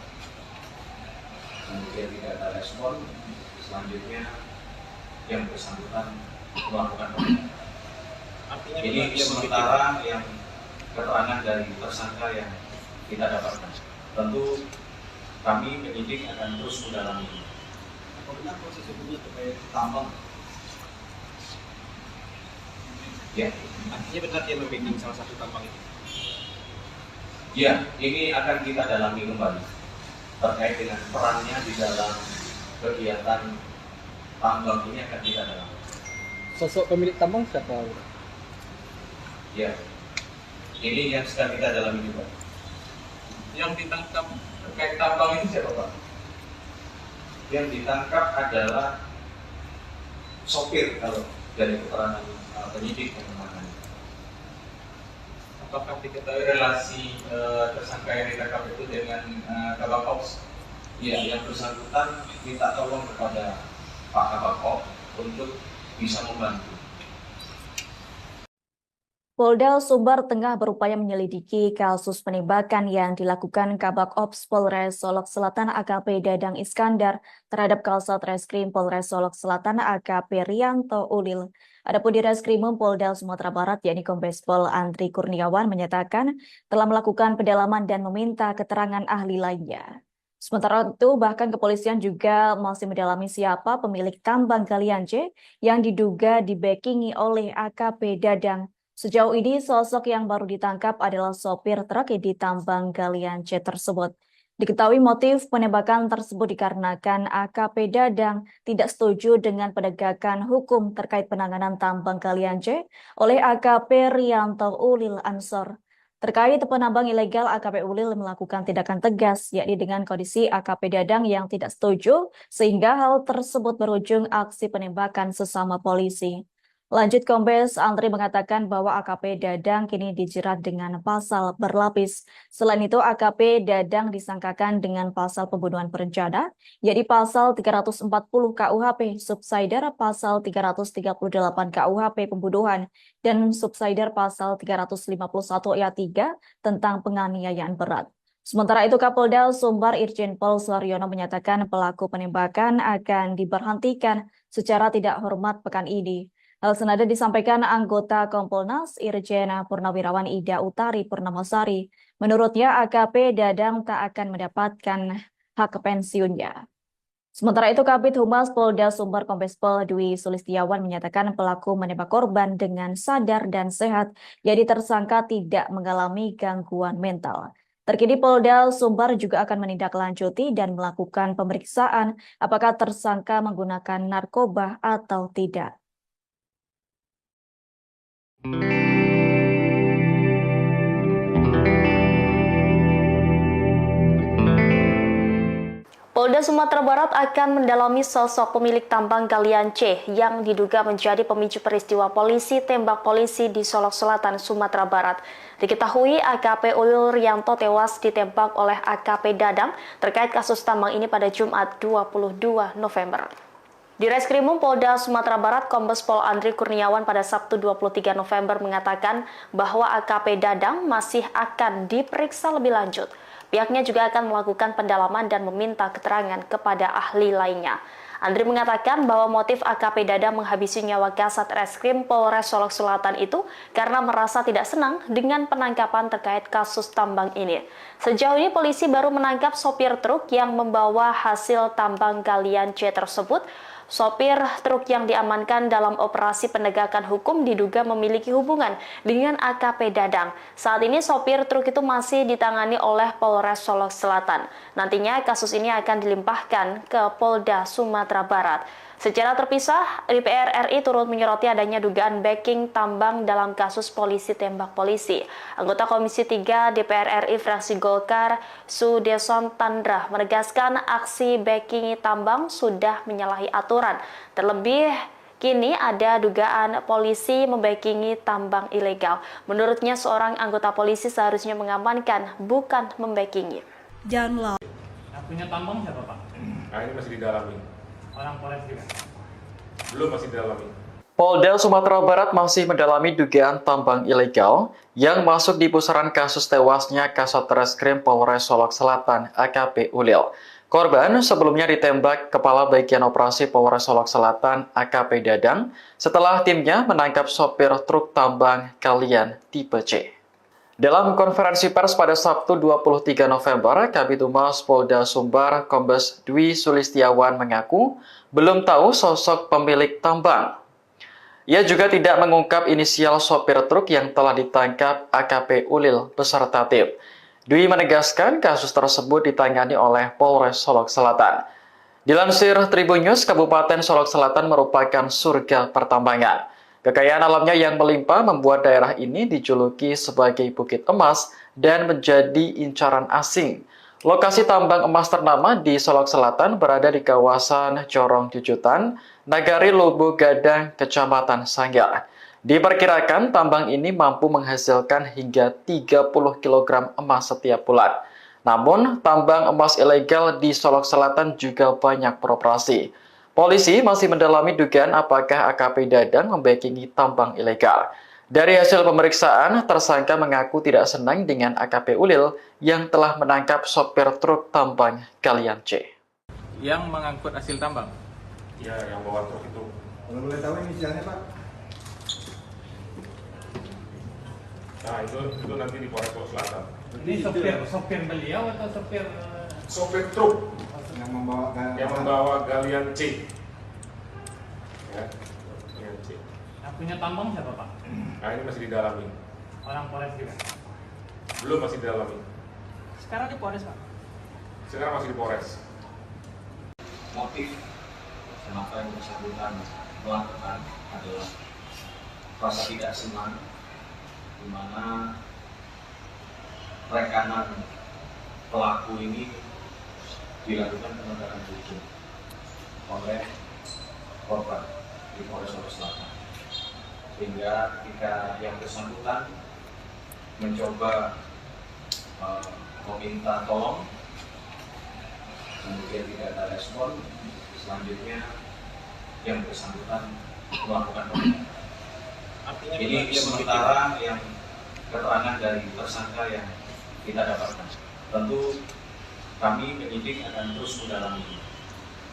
kemudian tidak ada respon, selanjutnya yang bersangkutan melakukan penembakan. Ini sementara yang keterangan dari tersangka yang kita dapatkan. Tentu kami penyidik akan terus mendalami. Bagaimana proses hukumnya terkait tambang? Ya, Artinya benar dia membimbing salah satu tambang itu. ya, ini akan kita dalami kembali terkait dengan perannya di dalam kegiatan tambang ini akan kita dalami. Sosok pemilik tambang siapa? Ya, ini yang sedang kita dalami juga. Yang ditangkap terkait tambang itu siapa Pak? Yang ditangkap adalah sopir kalau dari keterangan penyidik yang menangani. Apakah diketahui relasi tersangka yang ditangkap itu dengan Kabak Ops? Ya, yang bersangkutan minta tolong kepada Pak Kabak Ops untuk bisa membantu. Polda Sumbar tengah berupaya menyelidiki kasus penembakan yang dilakukan Kabak Ops Polres Solok Selatan AKP Dadang Iskandar terhadap Kasat Reskrim Polres Solok Selatan AKP Rianto Ulil. Adapun di Reskrimum Polda Sumatera Barat yakni Kombes Pol Andri Kurniawan menyatakan telah melakukan pendalaman dan meminta keterangan ahli lainnya. Sementara itu, bahkan kepolisian juga masih mendalami siapa pemilik tambang galian C yang diduga dibackingi oleh AKP Dadang. Sejauh ini, sosok yang baru ditangkap adalah sopir truk di tambang galian C tersebut. Diketahui motif penembakan tersebut dikarenakan AKP Dadang tidak setuju dengan penegakan hukum terkait penanganan tambang galian C oleh AKP Rianto Ulil Ansor. Terkait penambang ilegal, AKP Ulil melakukan tindakan tegas, yakni dengan kondisi AKP Dadang yang tidak setuju, sehingga hal tersebut berujung aksi penembakan sesama polisi. Lanjut, Kombes Andri mengatakan bahwa AKP Dadang kini dijerat dengan pasal berlapis. Selain itu, AKP Dadang disangkakan dengan pasal pembunuhan berencana, yaitu pasal 340 KUHP, subsider pasal 338 KUHP pembunuhan, dan subsider pasal 351 ayat 3 tentang penganiayaan berat. Sementara itu, Kapolda Sumbar Irjen Pol Suharyono menyatakan pelaku penembakan akan diberhentikan secara tidak hormat pekan ini. Hal senada disampaikan anggota Kompolnas Irjen Purnawirawan Ida Utari Purnamasari. Menurutnya AKP Dadang tak akan mendapatkan hak pensiunnya. Sementara itu, Kabid Humas Polda Sumbar Kombes Pol Dwi Sulistiawan menyatakan pelaku menembak korban dengan sadar dan sehat, jadi tersangka tidak mengalami gangguan mental. Terkini Polda Sumbar juga akan menindaklanjuti dan melakukan pemeriksaan apakah tersangka menggunakan narkoba atau tidak. Polda Sumatera Barat akan mendalami sosok pemilik tambang galian C yang diduga menjadi pemicu peristiwa polisi tembak polisi di Solok Selatan, Sumatera Barat. Diketahui AKP Ulil Rianto tewas ditembak oleh AKP Dadang terkait kasus tambang ini pada Jumat 22 November. Di Reskrimum Polda Sumatera Barat, Kombes Pol Andri Kurniawan pada Sabtu 23 November mengatakan bahwa AKP Dadang masih akan diperiksa lebih lanjut. Pihaknya juga akan melakukan pendalaman dan meminta keterangan kepada ahli lainnya. Andri mengatakan bahwa motif AKP Dadang menghabisi nyawa Kasat Reskrim Polres Solok Selatan itu karena merasa tidak senang dengan penangkapan terkait kasus tambang ini. Sejauh ini polisi baru menangkap sopir truk yang membawa hasil tambang galian C tersebut. Sopir truk yang diamankan dalam operasi penegakan hukum diduga memiliki hubungan dengan AKP Dadang. Saat ini sopir truk itu masih ditangani oleh Polres Solok Selatan. Nantinya kasus ini akan dilimpahkan ke Polda Sumatera Barat. Secara terpisah, DPR RI turut menyoroti adanya dugaan backing tambang dalam kasus polisi tembak polisi. Anggota Komisi 3 DPR RI fraksi Golkar, Sudeson Tandra, menegaskan aksi backing tambang sudah menyalahi aturan. Terlebih, Kini ada dugaan polisi membackingi tambang ilegal. Menurutnya seorang anggota polisi seharusnya mengamankan, bukan membackingi. Yang punya tambang siapa Pak? Nah ini masih didalami. Orang Polres juga? Belum, masih didalami. Polda Sumatera Barat masih mendalami dugaan tambang ilegal yang masuk di pusaran kasus tewasnya Kasat Reskrim Polres Solok Selatan AKP Ulil. Korban sebelumnya ditembak Kepala Bagian Operasi Polres Solok Selatan AKP Dadang setelah timnya menangkap sopir truk tambang galian tipe C. Dalam konferensi pers pada Sabtu 23 November, Kabid Humas Polda Sumbar Kombes Dwi Sulistiawan mengaku belum tahu sosok pemilik tambang. Ia juga tidak mengungkap inisial sopir truk yang telah ditangkap AKP Ulil beserta tim. Dwi menegaskan kasus tersebut ditangani oleh Polres Solok Selatan. Dilansir Tribun News, Kabupaten Solok Selatan merupakan surga pertambangan. Kekayaan alamnya yang melimpah membuat daerah ini dijuluki sebagai Bukit Emas dan menjadi incaran asing. Lokasi tambang emas ternama di Solok Selatan berada di kawasan Corong Jujutan, Nagari Lobo Gadang, Kecamatan Sanggar. Diperkirakan tambang ini mampu menghasilkan hingga 30 kg emas setiap bulan. Namun, tambang emas ilegal di Solok Selatan juga banyak beroperasi. Polisi masih mendalami dugaan apakah AKP Dadang membackingi tambang ilegal. Dari hasil pemeriksaan, tersangka mengaku tidak senang dengan AKP Ulil yang telah menangkap sopir truk tambang galian C. Yang mengangkut hasil tambang. Ya, yang bawa truk itu. Kalau boleh tahu inisialnya Pak? Nah itu nanti di Polres Solok Selatan. Ini sopir beliau atau sopir? Sopir truk Yang membawa galian C. Ya, galian C. Yang punya tambang siapa Pak? Nah ini masih didalami. Orang Polres juga? Belum, masih didalami. Sekarang di Polres, Pak. Sekarang masih di Polres. Motif kenapa yang bersangkutan melakukan adalah rasa tidak senang di mana rekanan pelaku ini dilakukan penegakan hukum oleh korban di Polres Solok Selatan, sehingga ketika yang bersangkutan mencoba meminta tolong, kemudian tidak ada respon, selanjutnya yang bersangkutan melakukan penegakan. Ini sementara yang keterangan dari tersangka yang kita dapatkan. Tentu kami penyidik akan terus mendalami.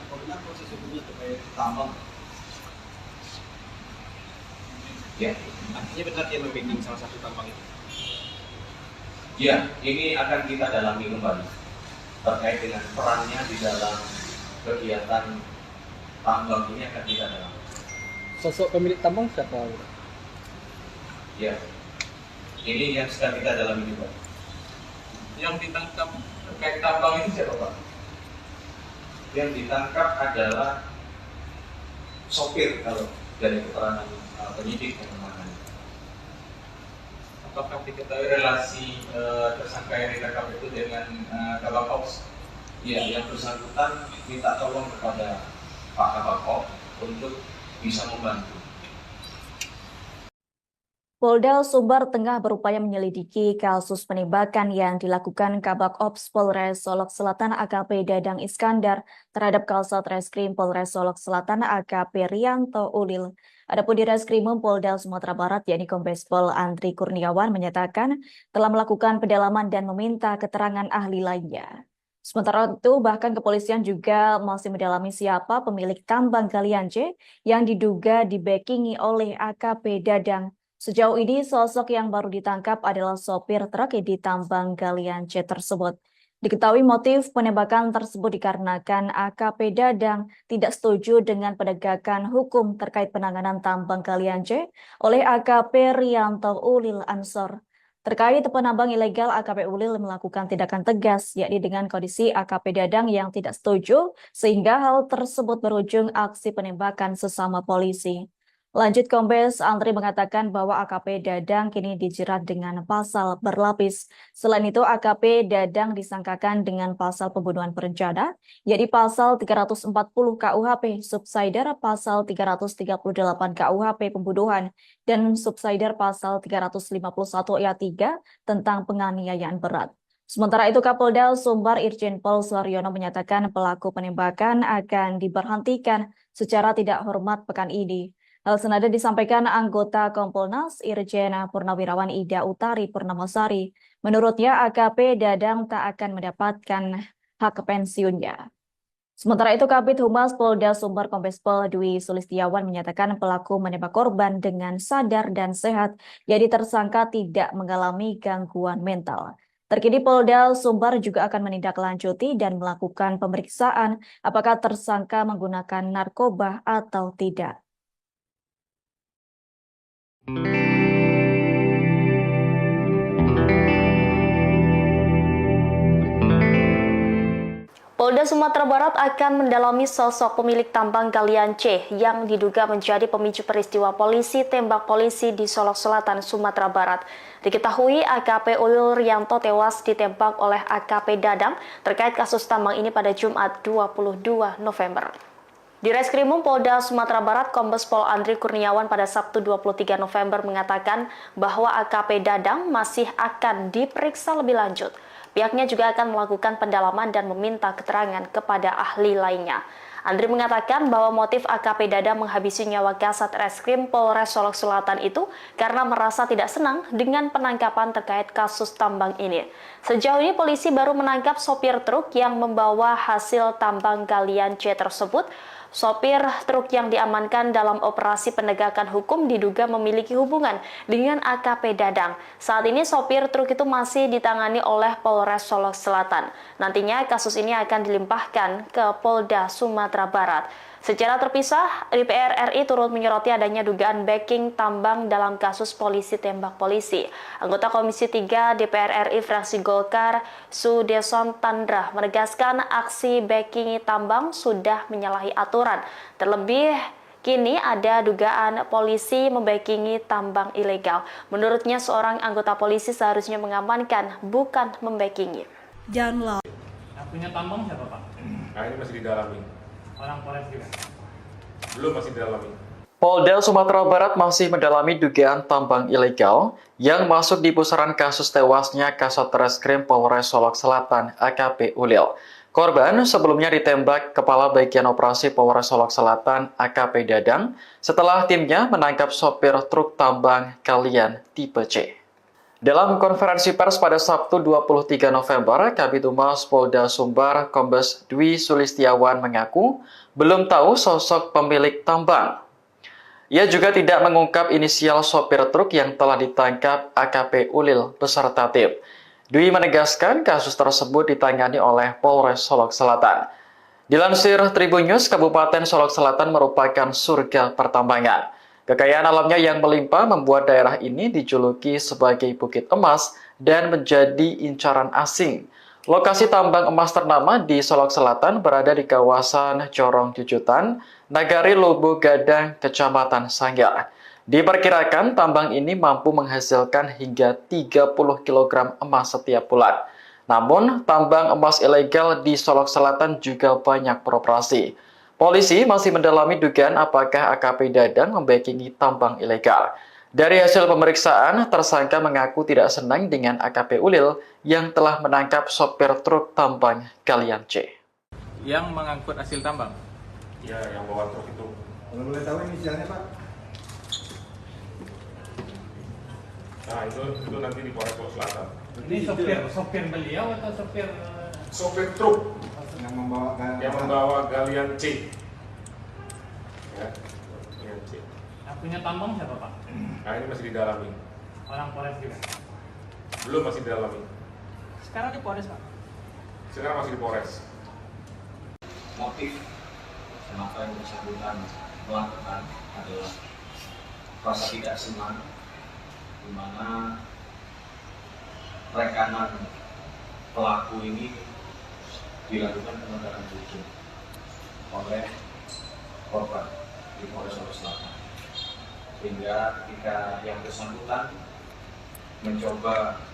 Apabila proses hukumnya terkait tambang, Ya, artinya benar dia membacking salah satu tambang itu. ya, ini akan kita dalami kembali terkait dengan perannya di dalam kegiatan tambang ini akan kita dalami. Sosok pemilik tambang siapa? Ya, ini yang sedang kita dalami juga. Yang ditangkap terkait tambang itu siapa Pak? Yang ditangkap adalah sopir kalau dari keterangan penyidik yang menangani. Apakah diketahui relasi tersangka yang ditangkap itu dengan Kabak Ops? Ya, yang bersangkutan minta tolong kepada Pak Kabak untuk bisa membantu. Polda Sumbar tengah berupaya menyelidiki kasus penembakan yang dilakukan Kabak Ops Polres Solok Selatan AKP Dadang Iskandar terhadap Kasat Reskrim Polres Solok Selatan AKP Rianto Ulil. Adapun di Reskrimum Polda Sumatera Barat yakni Kombes Pol Andri Kurniawan menyatakan telah melakukan pendalaman dan meminta keterangan ahli lainnya. Sementara itu bahkan kepolisian juga masih mendalami siapa pemilik tambang galian C yang diduga dibackingi oleh AKP Dadang. Sejauh ini, sosok yang baru ditangkap adalah sopir truk di tambang galian C tersebut. Diketahui motif penembakan tersebut dikarenakan AKP Dadang tidak setuju dengan penegakan hukum terkait penanganan tambang galian C oleh AKP Rianto Ulil Ansor. Terkait penambang ilegal, AKP Ulil melakukan tindakan tegas, yakni dengan kondisi AKP Dadang yang tidak setuju, sehingga hal tersebut berujung aksi penembakan sesama polisi. Lanjut, Kombes Andri mengatakan bahwa AKP Dadang kini dijerat dengan pasal berlapis. Selain itu, AKP Dadang disangkakan dengan pasal pembunuhan berencana, yakni pasal 340 KUHP, subsidiar pasal 338 KUHP pembunuhan, dan subsidiar pasal 351 ayat 3 tentang penganiayaan berat. Sementara itu, Kapolda Sumbar Irjen Pol Suharyono menyatakan pelaku penembakan akan diberhentikan secara tidak hormat pekan ini. Hal senada disampaikan anggota Kompolnas Irjen Purnawirawan Ida Utari Purnamasari. Menurutnya, AKP Dadang tak akan mendapatkan hak pensiunnya. Sementara itu, Kabid Humas Polda Sumbar Kombes Pol Dwi Sulistiawan menyatakan pelaku menembak korban dengan sadar dan sehat, jadi tersangka tidak mengalami gangguan mental. Terkini Polda Sumbar juga akan menindaklanjuti dan melakukan pemeriksaan apakah tersangka menggunakan narkoba atau tidak. Polda Sumatera Barat akan mendalami sosok pemilik tambang galian C yang diduga menjadi pemicu peristiwa polisi tembak polisi di Solok Selatan, Sumatera Barat. Diketahui AKP Ulil Rianto tewas ditembak oleh AKP Dadang terkait kasus tambang ini pada Jumat 22 November. Di Reskrimum Polda Sumatera Barat, Kombes Pol Andri Kurniawan pada Sabtu 23 November mengatakan bahwa AKP Dadang masih akan diperiksa lebih lanjut. Pihaknya juga akan melakukan pendalaman dan meminta keterangan kepada ahli lainnya. Andri mengatakan bahwa motif AKP Dadang menghabisi nyawa Kasat Reskrim Polres Solok Selatan itu karena merasa tidak senang dengan penangkapan terkait kasus tambang ini. Sejauh ini polisi baru menangkap sopir truk yang membawa hasil tambang galian C tersebut. Sopir truk yang diamankan dalam operasi penegakan hukum diduga memiliki hubungan dengan AKP Dadang. Saat ini sopir truk itu masih ditangani oleh Polres Solok Selatan. Nantinya kasus ini akan dilimpahkan ke Polda Sumatera Barat. Secara terpisah, DPR RI turut menyoroti adanya dugaan backing tambang dalam kasus polisi tembak polisi. Anggota Komisi 3 DPR RI fraksi Golkar, Sudeson Tandra, menegaskan aksi backing tambang sudah menyalahi aturan. Terlebih, kini ada dugaan polisi membackingi tambang ilegal. Menurutnya, seorang anggota polisi seharusnya mengamankan, bukan membackingi. Yang punya tambang siapa, Pak? Nah, ini masih didalami. Orang Polres juga? Belum, masih didalami. Polda Sumatera Barat masih mendalami dugaan tambang ilegal yang masuk di pusaran kasus tewasnya Kasat Reskrim Polres Solok Selatan AKP Ulil. Korban sebelumnya ditembak Kepala Bagian Operasi Polres Solok Selatan AKP Dadang setelah timnya menangkap sopir truk tambang galian tipe C. Dalam konferensi pers pada Sabtu 23 November, Kabid Humas Polda Sumbar Kombes Dwi Sulistiawan mengaku belum tahu sosok pemilik tambang. Ia juga tidak mengungkap inisial sopir truk yang telah ditangkap AKP Ulil beserta tim. Dwi menegaskan kasus tersebut ditangani oleh Polres Solok Selatan. Dilansir Tribun News, Kabupaten Solok Selatan merupakan surga pertambangan. Kekayaan alamnya yang melimpah membuat daerah ini dijuluki sebagai Bukit Emas dan menjadi incaran asing. Lokasi tambang emas ternama di Solok Selatan berada di kawasan Corong Jujutan, Nagari Lubu Gadang, Kecamatan Sanggar. Diperkirakan tambang ini mampu menghasilkan hingga 30 kg emas setiap bulan. Namun, tambang emas ilegal di Solok Selatan juga banyak beroperasi. Polisi masih mendalami dugaan apakah AKP Dadang membackingi tambang ilegal. Dari hasil pemeriksaan, tersangka mengaku tidak senang dengan AKP Ulil yang telah menangkap sopir truk tambang galian C. Yang mengangkut hasil tambang? Ya, yang bawa truk itu. Kalau boleh tahu inisialnya Pak? Nah, itu nanti di Polres Solok Selatan. Ini sopir beliau atau sopir? Sopir truk Yang membawa galian C. Ya, galian C. Yang punya tambang siapa, Pak? Nah, ini masih didalami. Orang Polres juga? Belum, masih didalami. Sekarang di Polres, Pak? Sekarang masih di Polres. Motif kenapa yang bersangkutan melakukan adalah rasa tidak senang, di mana rekanan pelaku ini dilakukan penegakan hukum oleh korban di Polres Solok Selatan. sehingga ketika yang bersangkutan mencoba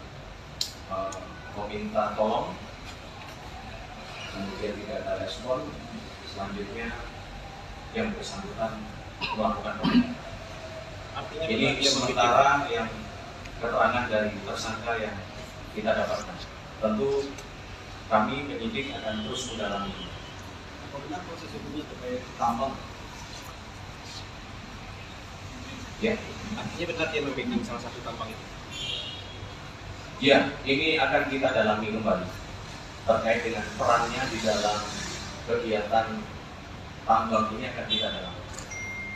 meminta tolong, kemudian tidak ada respon, selanjutnya yang bersangkutan melakukan pembunuhan. Ini sementara yang keterangan dari tersangka yang kita dapatkan. Tentu kami penyidik akan terus mendalami. Bagaimana proses hukumnya terkait tambang? Ya, Artinya benar dia membacking salah satu tambang itu. ya, ini akan kita dalami kembali terkait dengan perannya di dalam kegiatan tambang ini akan kita dalami.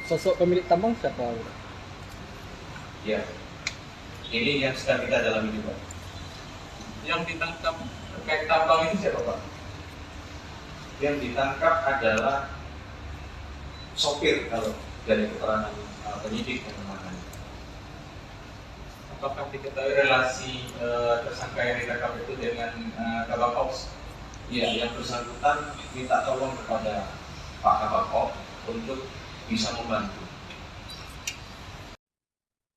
Sosok pemilik tambang siapa? Ya, ini yang sedang kita dalami juga. Yang ditangkap terkait tambang ini siapa Pak? Yang ditangkap adalah sopir kalau dari keterangan penyidik yang menangani. Apakah diketahui relasi tersangka yang ditangkap itu dengan Kabak Ops? Ya, yang bersangkutan minta tolong kepada Pak Kabak untuk bisa membantu.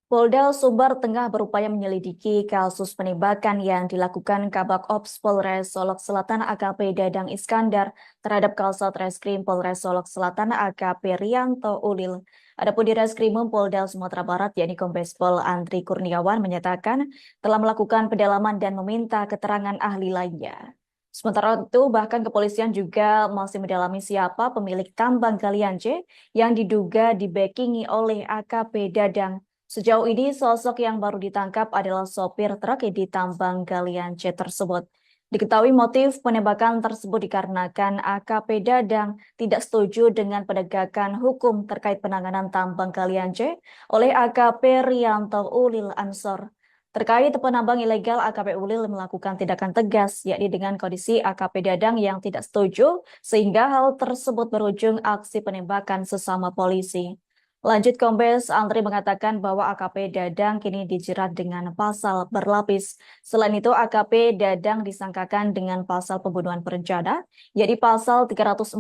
Polda Sumbar tengah berupaya menyelidiki kasus penembakan yang dilakukan Kabak Ops Polres Solok Selatan AKP Dadang Iskandar terhadap Kasat Reskrim Polres Solok Selatan AKP Rianto Ulil. Adapun di Reskrimum Polda Sumatera Barat yakni Kombes Pol Andri Kurniawan menyatakan telah melakukan pendalaman dan meminta keterangan ahli lainnya. Sementara itu, bahkan kepolisian juga masih mendalami siapa pemilik tambang galian C yang diduga dibackingi oleh AKP Dadang. Sejauh ini, sosok yang baru ditangkap adalah sopir truk di tambang galian C tersebut. Diketahui motif penembakan tersebut dikarenakan AKP Dadang tidak setuju dengan penegakan hukum terkait penanganan tambang galian C oleh AKP Rianto Ulil Ansor. Terkait penambang ilegal, AKP Ulil melakukan tindakan tegas, yakni dengan kondisi AKP Dadang yang tidak setuju, sehingga hal tersebut berujung aksi penembakan sesama polisi. Lanjut, Kombes Andri mengatakan bahwa AKP Dadang kini dijerat dengan pasal berlapis. Selain itu, AKP Dadang disangkakan dengan pasal pembunuhan berencana, yakni pasal 340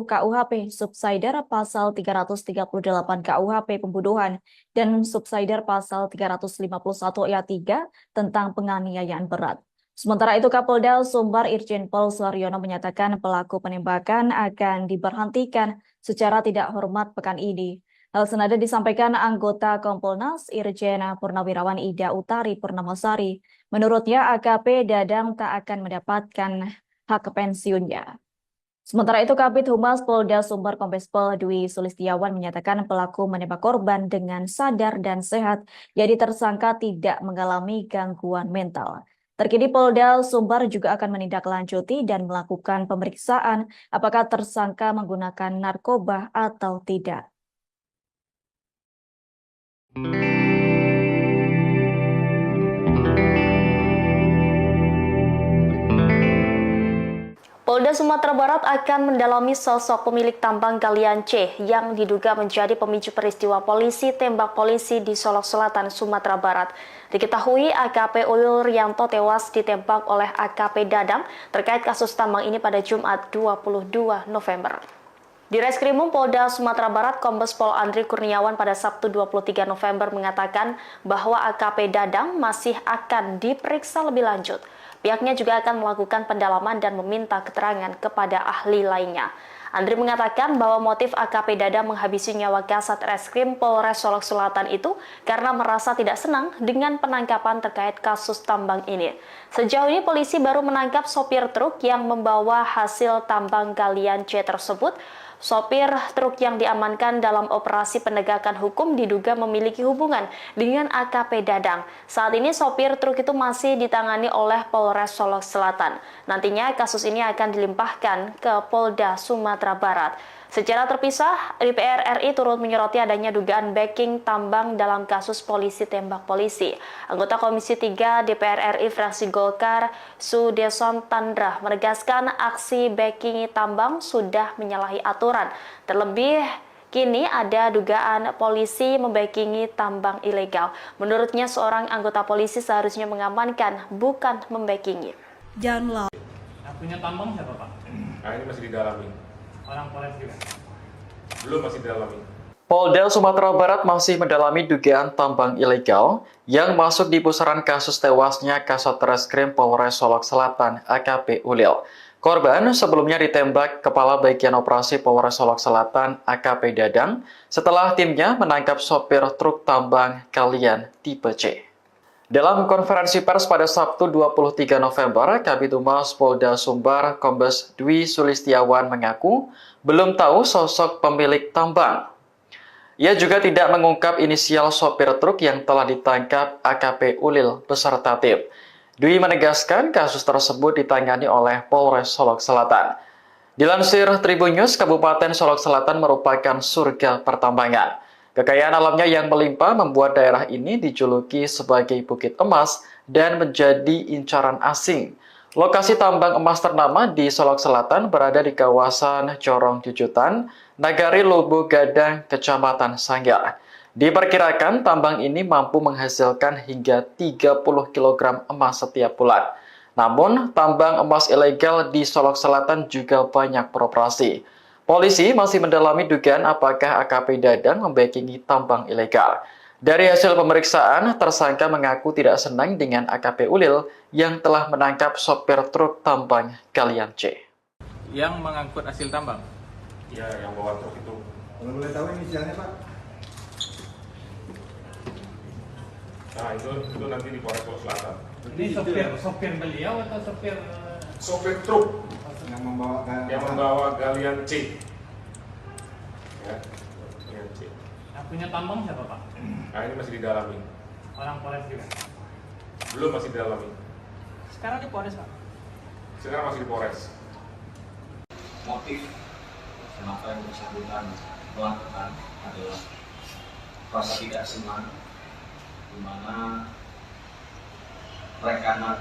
KUHP, subsidiar pasal 338 KUHP pembunuhan, dan subsidiar pasal 351 ayat 3 tentang penganiayaan berat. Sementara itu, Kapolda Sumbar Irjen Pol Suharyono menyatakan pelaku penembakan akan diberhentikan secara tidak hormat pekan ini. Hal senada disampaikan anggota Kompolnas Irjen Purnawirawan Ida Utari Purnamasari. Menurutnya AKP Dadang tak akan mendapatkan hak pensiunnya. Sementara itu Kabid Humas Polda Sumbar Kombes Pol Dwi Sulistiawan menyatakan pelaku menembak korban dengan sadar dan sehat, jadi tersangka tidak mengalami gangguan mental. Terkini Polda Sumbar juga akan menindaklanjuti dan melakukan pemeriksaan apakah tersangka menggunakan narkoba atau tidak. Polda Sumatera Barat akan mendalami sosok pemilik tambang galian C yang diduga menjadi pemicu peristiwa polisi tembak polisi di Solok Selatan, Sumatera Barat. Diketahui AKP Ulil Rianto tewas ditembak oleh AKP Dadang terkait kasus tambang ini pada Jumat 22 November. Di Reskrimum Polda Sumatera Barat, Kombes Pol Andri Kurniawan pada Sabtu 23 November mengatakan bahwa AKP Dadang masih akan diperiksa lebih lanjut. Pihaknya juga akan melakukan pendalaman dan meminta keterangan kepada ahli lainnya. Andri mengatakan bahwa motif AKP Dadang menghabisi nyawa Kasat Reskrim Polres Solok Selatan itu karena merasa tidak senang dengan penangkapan terkait kasus tambang ini. Sejauh ini polisi baru menangkap sopir truk yang membawa hasil tambang galian C tersebut. Sopir truk yang diamankan dalam operasi penegakan hukum diduga memiliki hubungan dengan AKP Dadang. Saat ini sopir truk itu masih ditangani oleh Polres Solok Selatan. Nantinya kasus ini akan dilimpahkan ke Polda Sumatera Barat. Secara terpisah, DPR RI turut menyoroti adanya dugaan backing tambang dalam kasus polisi tembak polisi. Anggota Komisi 3 DPR RI fraksi Golkar, Sudeson Tandra, menegaskan aksi backing tambang sudah menyalahi aturan. Terlebih, kini ada dugaan polisi membackingi tambang ilegal. Menurutnya, seorang anggota polisi seharusnya mengamankan, bukan membackingi. Yang punya tambang siapa Pak? Nah ini masih didalami. Orang Polres juga. Belum, masih didalami. Polda Sumatera Barat masih mendalami dugaan tambang ilegal yang masuk di pusaran kasus tewasnya Kasat Reskrim Polres Solok Selatan AKP Ulil. Korban sebelumnya ditembak Kepala Bagian Operasi Polres Solok Selatan AKP Dadang setelah timnya menangkap sopir truk tambang galian tipe C. Dalam konferensi pers pada Sabtu 23 November, Kabid Humas Polda Sumbar Kombes Dwi Sulistiawan mengaku belum tahu sosok pemilik tambang. Ia juga tidak mengungkap inisial sopir truk yang telah ditangkap AKP Ulil beserta tim. Dwi menegaskan kasus tersebut ditangani oleh Polres Solok Selatan. Dilansir Tribun News, Kabupaten Solok Selatan merupakan surga pertambangan. Kekayaan alamnya yang melimpah membuat daerah ini dijuluki sebagai Bukit Emas dan menjadi incaran asing. Lokasi tambang emas ternama di Solok Selatan berada di kawasan Corong Jujutan, Nagari Lubuk Gadang, Kecamatan Sanggar. Diperkirakan tambang ini mampu menghasilkan hingga 30 kg emas setiap bulan. Namun, tambang emas ilegal di Solok Selatan juga banyak beroperasi. Polisi masih mendalami dugaan apakah AKP Dadang membackingi tambang ilegal. Dari hasil pemeriksaan, tersangka mengaku tidak senang dengan AKP Ulil yang telah menangkap sopir truk tambang galian C. Yang mengangkut hasil tambang. Ya, yang bawa truk itu. Kalau boleh tahu inisialnya Pak? Nah, itu nanti di Polres Solok Selatan. Ini sopir beliau atau sopir Sopir truk Yang membawa galian C. Ya, galian C. yang punya tambang siapa Pak? Nah, ini masih didalami. Orang Polres juga. Belum, masih didalami. Sekarang di Polres Pak. Sekarang masih di Polres. Motif kenapa yang bersangkutan melakukan adalah rasa tidak senang, di mana rekanan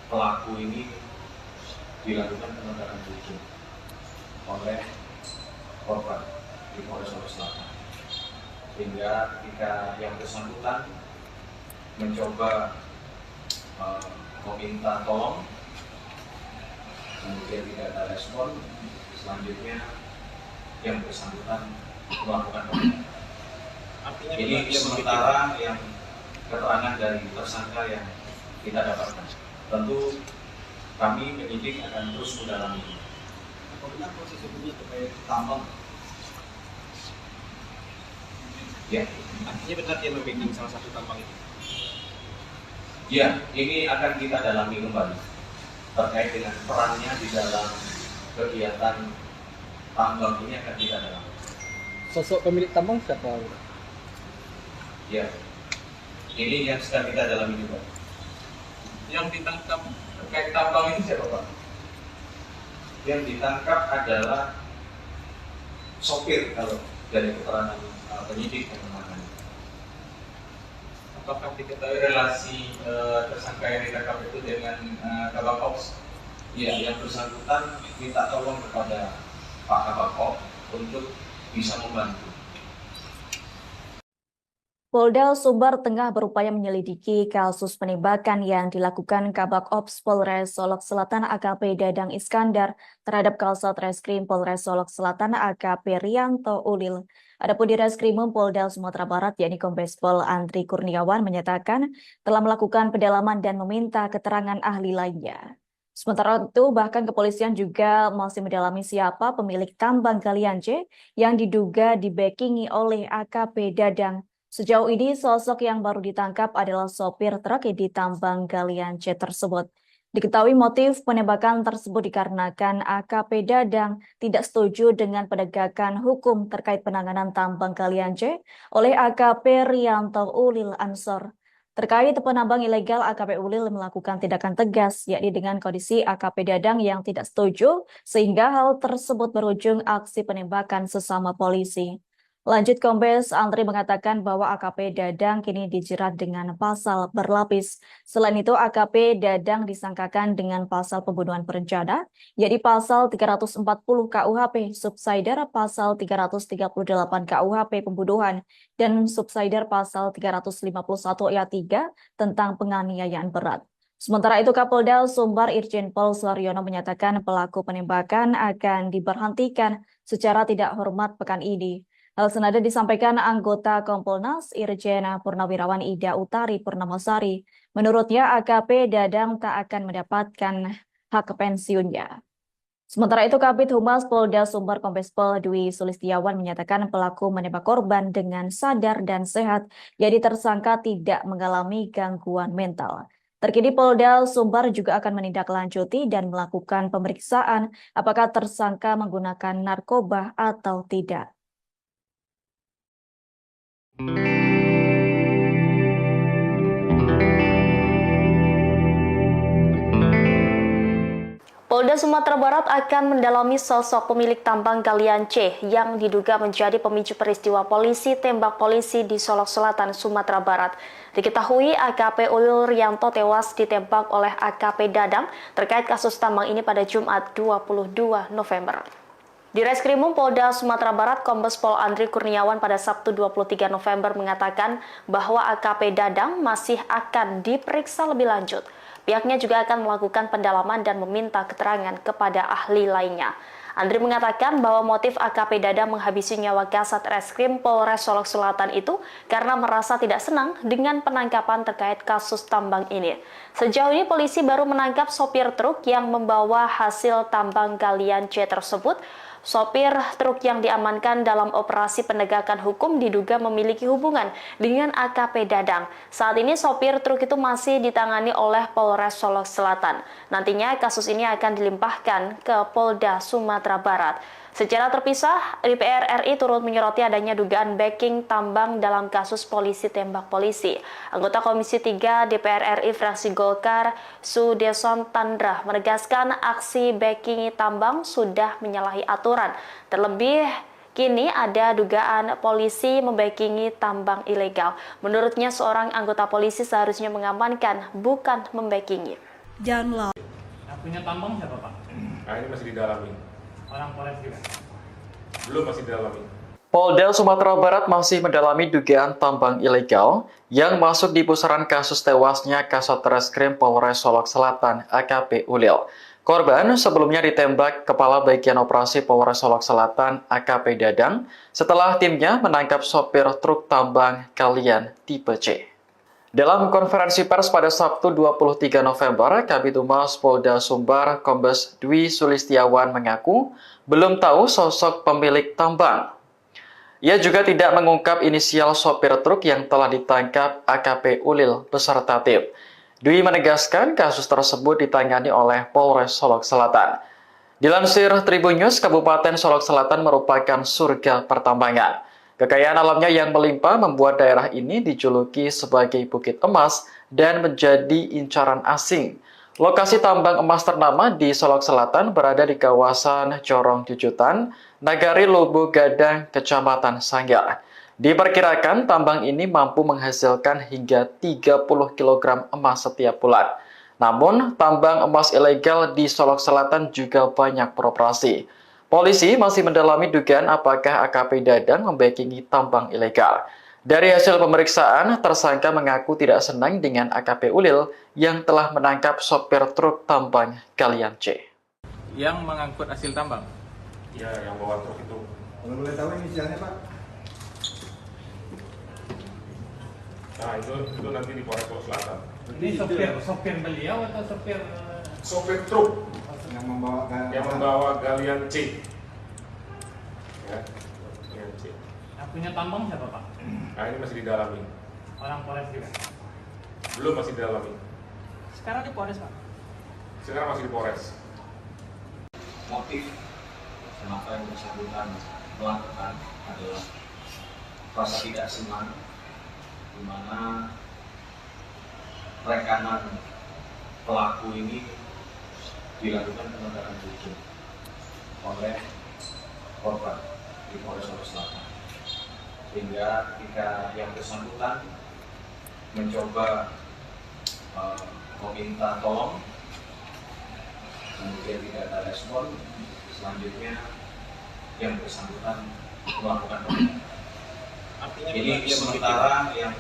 pelaku ini dilakukan penegakan hukum oleh korban di Polres Solok Selatan. Sehingga ketika yang bersangkutan mencoba meminta tolong, kemudian tidak ada respon, selanjutnya yang bersangkutan melakukan penembakan. Ini sementara yang keterangan dari tersangka yang kita dapatkan. Tentu kami penyidik akan terus mendalami. Apa benar proses hukumnya terkait tambang? Ya, Artinya benar dia membacking salah satu tambang itu. ya, ini akan kita dalami kembali terkait dengan perannya di dalam kegiatan tambang ini akan kita dalami. Sosok pemilik tambang siapa? Ya, ini yang sedang kita dalami juga. Yang ditangkap terkait tambang ini siapa Pak? Yang ditangkap adalah sopir kalau dari keterangan penyidik yang menangani. Apakah diketahui relasi tersangka yang ditangkap itu dengan Kabak Ops? Ya, yang bersangkutan minta tolong kepada Pak Kabak untuk bisa membantu. Polda Sumbar tengah berupaya menyelidiki kasus penembakan yang dilakukan Kabak Ops Polres Solok Selatan AKP Dadang Iskandar terhadap Kasat Reskrim Polres Solok Selatan AKP Rianto Ulil. Adapun di Reskrimum Polda Sumatera Barat yakni Kombes Pol Andri Kurniawan menyatakan telah melakukan pendalaman dan meminta keterangan ahli lainnya. Sementara itu bahkan kepolisian juga masih mendalami siapa pemilik tambang galian C yang diduga dibackingi oleh AKP Dadang. Sejauh ini, sosok yang baru ditangkap adalah sopir truk di tambang galian C tersebut. Diketahui motif penembakan tersebut dikarenakan AKP Dadang tidak setuju dengan penegakan hukum terkait penanganan tambang galian C oleh AKP Rianto Ulil Ansor. Terkait penambang ilegal, AKP Ulil melakukan tindakan tegas, yakni dengan kondisi AKP Dadang yang tidak setuju, sehingga hal tersebut berujung aksi penembakan sesama polisi. Lanjut, Kombes Andri mengatakan bahwa AKP Dadang kini dijerat dengan pasal berlapis. Selain itu, AKP Dadang disangkakan dengan pasal pembunuhan berencana, yaitu pasal 340 KUHP, subsider pasal 338 KUHP pembunuhan, dan subsider pasal 351 ayat 3 tentang penganiayaan berat. Sementara itu, Kapolda Sumbar Irjen Pol Suharyono menyatakan pelaku penembakan akan diberhentikan secara tidak hormat pekan ini. Hal senada disampaikan anggota Kompolnas Irjen Purnawirawan Ida Utari Purnamasari. Menurutnya AKP Dadang tak akan mendapatkan hak pensiunnya. Sementara itu Kabid Humas Polda Sumber Kombes Pol Dwi Sulistiawan menyatakan pelaku menembak korban dengan sadar dan sehat, jadi tersangka tidak mengalami gangguan mental. Terkini Polda Sumber juga akan menindaklanjuti dan melakukan pemeriksaan apakah tersangka menggunakan narkoba atau tidak. Polda Sumatera Barat akan mendalami sosok pemilik tambang galian C yang diduga menjadi pemicu peristiwa polisi tembak polisi di Solok Selatan, Sumatera Barat. Diketahui AKP Ulil Rianto tewas ditembak oleh AKP Dadang terkait kasus tambang ini pada Jumat 22 November. Di Reskrimum Polda Sumatera Barat, Kombes Pol Andri Kurniawan pada Sabtu 23 November mengatakan bahwa AKP Dadang masih akan diperiksa lebih lanjut. Pihaknya juga akan melakukan pendalaman dan meminta keterangan kepada ahli lainnya. Andri mengatakan bahwa motif AKP Dadang menghabisi nyawa Kasat Reskrim Polres Solok Selatan itu karena merasa tidak senang dengan penangkapan terkait kasus tambang ini. Sejauh ini polisi baru menangkap sopir truk yang membawa hasil tambang galian C tersebut. Sopir truk yang diamankan dalam operasi penegakan hukum diduga memiliki hubungan dengan AKP Dadang. Saat ini sopir truk itu masih ditangani oleh Polres Solok Selatan. Nantinya kasus ini akan dilimpahkan ke Polda Sumatera Barat. Secara terpisah, DPR RI turut menyoroti adanya dugaan backing tambang dalam kasus polisi tembak polisi. Anggota Komisi 3 DPR RI fraksi Golkar, Sudeson Tandra, menegaskan aksi backing tambang sudah menyalahi aturan. Terlebih, kini ada dugaan polisi membackingi tambang ilegal. Menurutnya, seorang anggota polisi seharusnya mengamankan, bukan membackingi. Yang punya tambang siapa, Pak? Nah, ini masih didalami. Orang Polres juga? Belum, masih didalami. Polda Sumatera Barat masih mendalami dugaan tambang ilegal yang masuk di pusaran kasus tewasnya Kasat Reskrim Polres Solok Selatan AKP Ulil. Korban sebelumnya ditembak Kepala Bagian Operasi Polres Solok Selatan AKP Dadang setelah timnya menangkap sopir truk tambang galian tipe C. Dalam konferensi pers pada Sabtu 23 November, Kabid Humas Polda Sumbar Kombes Dwi Sulistiawan mengaku belum tahu sosok pemilik tambang. Ia juga tidak mengungkap inisial sopir truk yang telah ditangkap AKP Ulil beserta tim. Dwi menegaskan kasus tersebut ditangani oleh Polres Solok Selatan. Dilansir Tribun News, Kabupaten Solok Selatan merupakan surga pertambangan. Kekayaan alamnya yang melimpah membuat daerah ini dijuluki sebagai Bukit Emas dan menjadi incaran asing. Lokasi tambang emas ternama di Solok Selatan berada di kawasan Corong Jujutan, Nagari Lobo Gadang, Kecamatan Sanggar. Diperkirakan tambang ini mampu menghasilkan hingga 30 kg emas setiap bulan. Namun, tambang emas ilegal di Solok Selatan juga banyak beroperasi. Polisi masih mendalami dugaan apakah AKP Dadang membackingi tambang ilegal. Dari hasil pemeriksaan, tersangka mengaku tidak senang dengan AKP Ulil yang telah menangkap sopir truk tambang galian C. Yang mengangkut hasil tambang? Ya, yang bawa truk itu. Kalau boleh tahu inisialnya Pak? Nah, itu nanti di Polres Solok Selatan. Ini sopir beliau atau sopir? Sopir truk Yang membawa galian C. Ya, galian C. Yang punya tambang siapa, Pak? Nah, ini masih didalami. Orang Polres juga? Belum, masih didalami. Sekarang di Polres, Pak? Sekarang masih di Polres. Motif kenapa yang bersangkutan melakukan adalah rasa tidak senang, di mana rekanan pelaku ini dilakukan penegakan hukum oleh korban di Polres Solok Selatan, sehingga ketika yang bersangkutan mencoba meminta tolong, kemudian tidak ada respon, selanjutnya yang bersangkutan melakukan penegakan. Ini sementara yang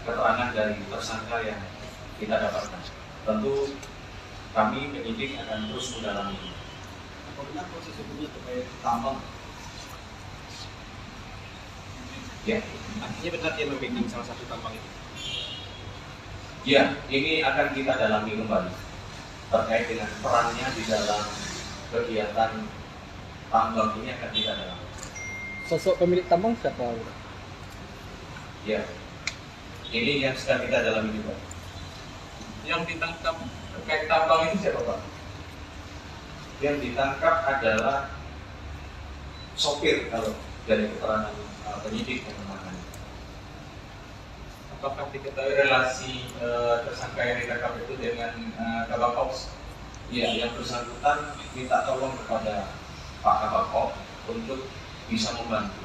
keterangan dari tersangka yang kita dapatkan. Tentu kami penyidik akan terus mendalami. Apabila proses hukumnya terkait tambang, Ya, Artinya benar dia membacking salah satu tambang itu. ya, ini akan kita dalami kembali terkait dengan perannya di dalam kegiatan tambang ini akan kita dalami. Sosok pemilik tambang siapa? Ya, ini yang sedang kita dalami juga. Yang ditangkap terkait tambang itu siapa Pak? Yang ditangkap adalah sopir kalau dari keterangan penyidik yang menangani. Apakah diketahui relasi tersangka yang ditangkap itu dengan Kabak Ops? Ya, yang bersangkutan minta tolong kepada Pak Kabak untuk bisa membantu.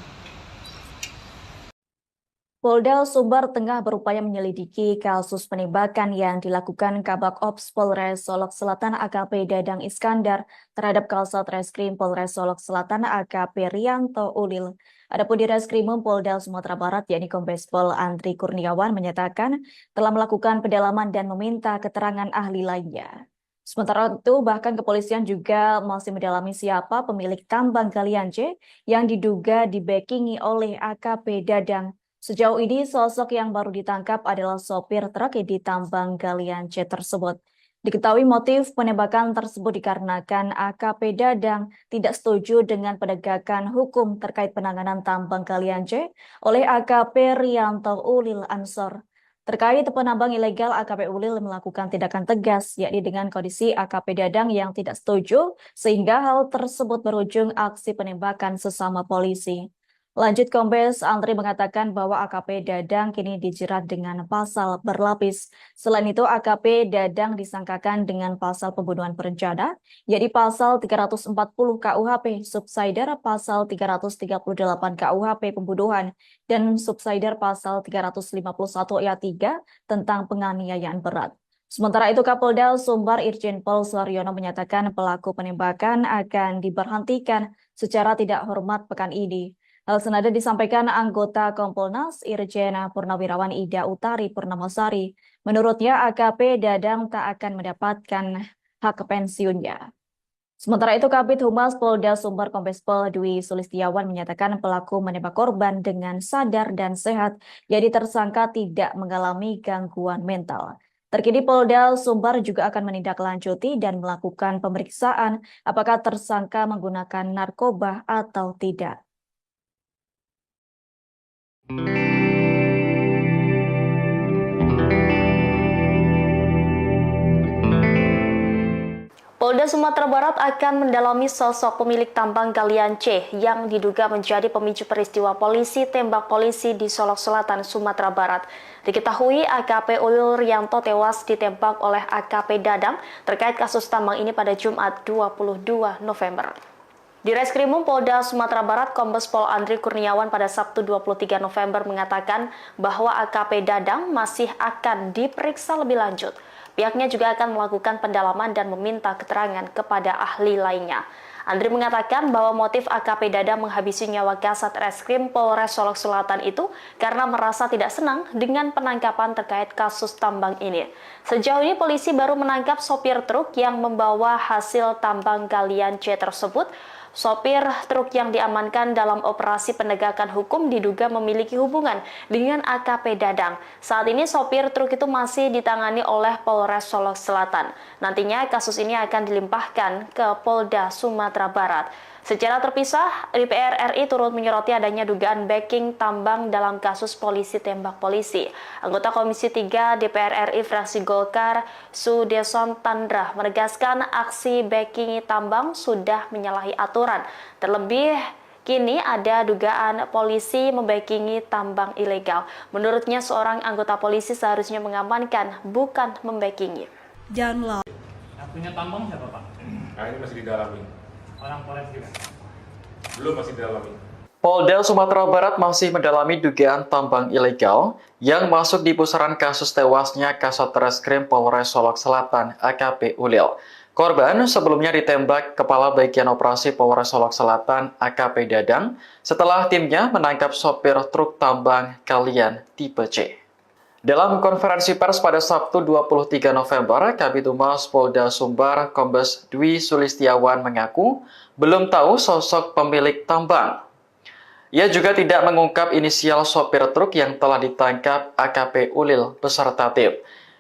Polda Sumbar tengah berupaya menyelidiki kasus penembakan yang dilakukan Kabak Ops Polres Solok Selatan AKP Dadang Iskandar terhadap Kasat Reskrim Polres Solok Selatan AKP Rianto Ulil. Adapun di Reskrimum Polda Sumatera Barat yakni Kombes Pol Andri Kurniawan menyatakan telah melakukan pendalaman dan meminta keterangan ahli lainnya. Sementara itu bahkan kepolisian juga masih mendalami siapa pemilik tambang galian C yang diduga dibackingi oleh AKP Dadang. Sejauh ini sosok yang baru ditangkap adalah sopir truk di tambang galian C tersebut. Diketahui motif penembakan tersebut dikarenakan AKP Dadang tidak setuju dengan penegakan hukum terkait penanganan tambang galian C oleh AKP Rianto Ulil Ansor. Terkait penambang ilegal, AKP Ulil melakukan tindakan tegas, yakni dengan kondisi AKP Dadang yang tidak setuju, sehingga hal tersebut berujung aksi penembakan sesama polisi. Lanjut, Kombes Andri mengatakan bahwa AKP Dadang kini dijerat dengan pasal berlapis. Selain itu, AKP Dadang disangkakan dengan pasal pembunuhan berencana, yakni pasal 340 KUHP, subsidiar pasal 338 KUHP pembunuhan, dan subsidiar pasal 351 ayat 3 tentang penganiayaan berat. Sementara itu, Kapolda Sumbar Irjen Pol Suharyono menyatakan pelaku penembakan akan diberhentikan secara tidak hormat pekan ini. Hal senada disampaikan anggota Kompolnas Irjen Purnawirawan Ida Utari Purnamasari. Menurutnya AKP Dadang tak akan mendapatkan hak pensiunnya. Sementara itu Kabid Humas Polda Sumbar Kombes Pol Dwi Sulistiawan menyatakan pelaku menembak korban dengan sadar dan sehat, jadi tersangka tidak mengalami gangguan mental. Terkini Polda Sumbar juga akan menindaklanjuti dan melakukan pemeriksaan apakah tersangka menggunakan narkoba atau tidak. Polda Sumatera Barat akan mendalami sosok pemilik tambang galian C yang diduga menjadi pemicu peristiwa polisi tembak polisi di Solok Selatan, Sumatera Barat. Diketahui AKP Ulil Rianto tewas ditembak oleh AKP Dadang terkait kasus tambang ini pada Jumat 22 November. Di Reskrimum Polda Sumatera Barat, Kombes Pol Andri Kurniawan pada Sabtu 23 November mengatakan bahwa AKP Dadang masih akan diperiksa lebih lanjut. Pihaknya juga akan melakukan pendalaman dan meminta keterangan kepada ahli lainnya. Andri mengatakan bahwa motif AKP Dadang menghabisi nyawa Kasat Reskrim Polres Solok Selatan itu karena merasa tidak senang dengan penangkapan terkait kasus tambang ini. Sejauh ini polisi baru menangkap sopir truk yang membawa hasil tambang galian C tersebut. Sopir truk yang diamankan dalam operasi penegakan hukum diduga memiliki hubungan dengan AKP Dadang. Saat ini sopir truk itu masih ditangani oleh Polres Solok Selatan. Nantinya kasus ini akan dilimpahkan ke Polda Sumatera Barat. Secara terpisah, DPR RI turut menyoroti adanya dugaan backing tambang dalam kasus polisi tembak polisi. Anggota Komisi 3 DPR RI fraksi Golkar, Sudeson Tandra, menegaskan aksi backing tambang sudah menyalahi aturan. Terlebih, kini ada dugaan polisi membackingi tambang ilegal. Menurutnya, seorang anggota polisi seharusnya mengamankan, bukan membackingi. Yang punya tambang siapa Pak? Nah ini masih didalami. Orang Polres juga? Belum, masih didalami. Polda Sumatera Barat masih mendalami dugaan tambang ilegal yang masuk di pusaran kasus tewasnya Kasat Reskrim Polres Solok Selatan AKP Ulil. Korban sebelumnya ditembak Kepala Bagian Operasi Polres Solok Selatan AKP Dadang setelah timnya menangkap sopir truk tambang galian tipe C. Dalam konferensi pers pada Sabtu 23 November, Kabid Humas Polda Sumbar Kombes Dwi Sulistiawan mengaku belum tahu sosok pemilik tambang. Ia juga tidak mengungkap inisial sopir truk yang telah ditangkap AKP Ulil beserta tim.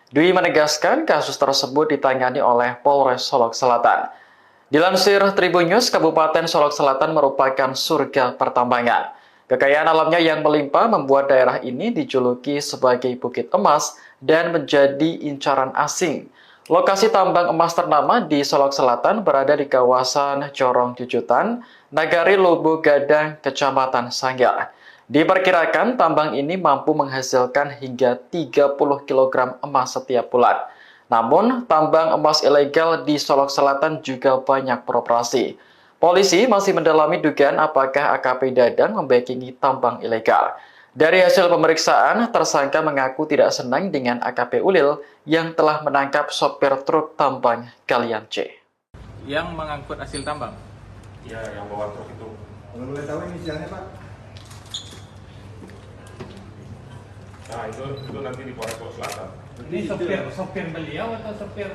Dwi menegaskan kasus tersebut ditangani oleh Polres Solok Selatan. Dilansir Tribun News, Kabupaten Solok Selatan merupakan surga pertambangan. Kekayaan alamnya yang melimpah membuat daerah ini dijuluki sebagai Bukit Emas dan menjadi incaran asing. Lokasi tambang emas ternama di Solok Selatan berada di kawasan Corong Jujutan, Nagari Lubu Gadang, Kecamatan Sanggar. Diperkirakan tambang ini mampu menghasilkan hingga 30 kg emas setiap bulan. Namun, tambang emas ilegal di Solok Selatan juga banyak beroperasi. Polisi masih mendalami dugaan apakah AKP Dadang membackingi tambang ilegal. Dari hasil pemeriksaan, tersangka mengaku tidak senang dengan AKP Ulil yang telah menangkap sopir truk tambang Galian C. Yang mengangkut hasil tambang. Ya, yang bawa truk itu. Kalau boleh tahu inisialnya Pak? Nah, itu nanti di Polres Solok Selatan. Ini sopir beliau atau sopir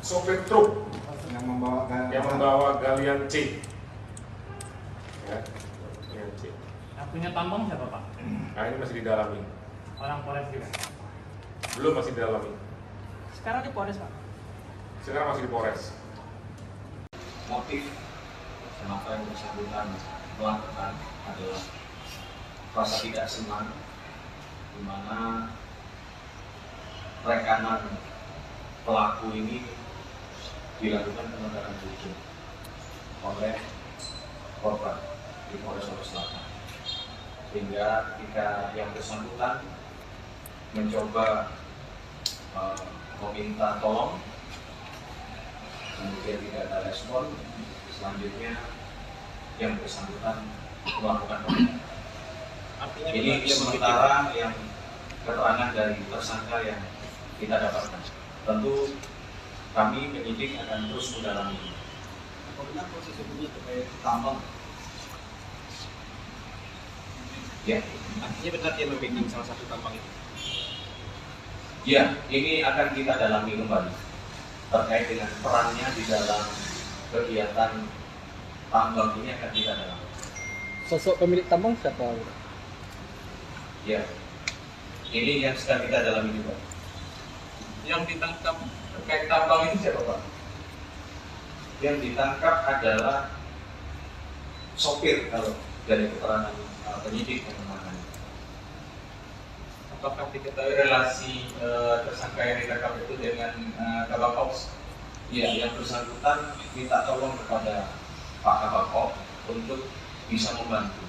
Sopir truk yang membawa Galian C. Ya, Galian C. yang punya tambang siapa Pak? Nah, ini masih didalami. Orang Polres juga. Belum, masih didalami. Sekarang di Polres Pak. Sekarang masih di Polres. Motif kenapa yang bersangkutan melakukan adalah rasa tidak senang, di mana rekanan pelaku ini dilakukan penegakan hukum oleh korban di Polres Solok Selatan, sehingga ketika yang bersangkutan mencoba meminta tolong, kemudian tidak ada respon, selanjutnya yang bersangkutan melakukan penegakan. Ini sementara yang keterangan dari tersangka yang kita dapatkan. Tentu kami penyidik akan terus mendalami. Bagaimana proses hukumnya terkait tambang? Ya, Artinya benar dia membacking salah satu tambang itu. ya, ini akan kita dalami kembali terkait dengan perannya di dalam kegiatan tambang ini akan kita dalami. Sosok pemilik tambang siapa? Ya, ini yang sedang kita dalami juga. Yang ditangkap terkait tambang ini siapa Pak? Yang ditangkap adalah sopir kalau dari keterangan penyidik yang menangani. Apakah diketahui relasi tersangka yang ditangkap itu dengan Kabak Ops? Ya, yang bersangkutan minta tolong kepada Pak Kabak Ops untuk bisa membantu.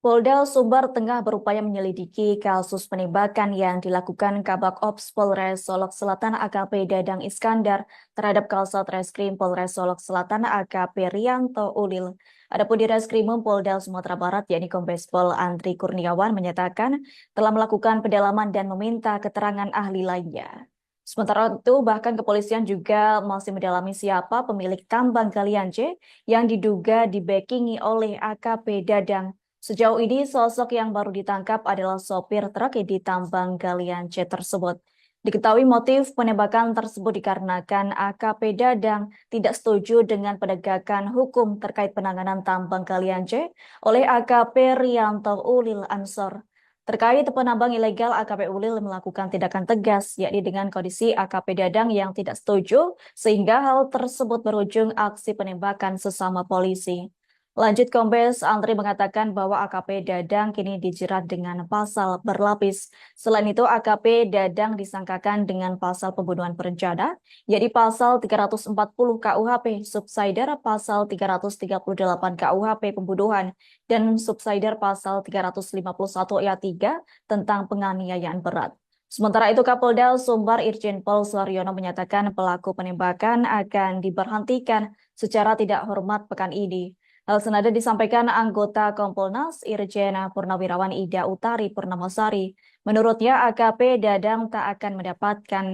Polda Sumbar tengah berupaya menyelidiki kasus penembakan yang dilakukan Kabak Ops Polres Solok Selatan AKP Dadang Iskandar terhadap Kasat Reskrim Polres Solok Selatan AKP Rianto Ulil. Adapun di Reskrimum Polda Sumatera Barat yakni Kombes Pol Andri Kurniawan menyatakan telah melakukan pendalaman dan meminta keterangan ahli lainnya. Sementara itu, bahkan kepolisian juga masih mendalami siapa pemilik tambang Galian C yang diduga dibackingi oleh AKP Dadang. Sejauh ini, sosok yang baru ditangkap adalah sopir truk di tambang Galian C tersebut. Diketahui motif penembakan tersebut dikarenakan AKP Dadang tidak setuju dengan penegakan hukum terkait penanganan tambang Galian C oleh AKP Rianto Ulil Ansor. Terkait penambang ilegal, AKP Ulil melakukan tindakan tegas, yakni dengan kondisi AKP Dadang yang tidak setuju, sehingga hal tersebut berujung aksi penembakan sesama polisi. Lanjut, Kombes Andri mengatakan bahwa AKP Dadang kini dijerat dengan pasal berlapis. Selain itu, AKP Dadang disangkakan dengan pasal pembunuhan berencana, yakni pasal 340 KUHP, subsidiar pasal 338 KUHP pembunuhan, dan subsidiar pasal 351 ayat 3 tentang penganiayaan berat. Sementara itu, Kapolda Sumbar Irjen Pol Suharyono menyatakan pelaku penembakan akan diberhentikan secara tidak hormat pekan ini. Hal senada disampaikan anggota Kompolnas Irjen Purnawirawan Ida Utari Purnamasari. Menurutnya, AKP Dadang tak akan mendapatkan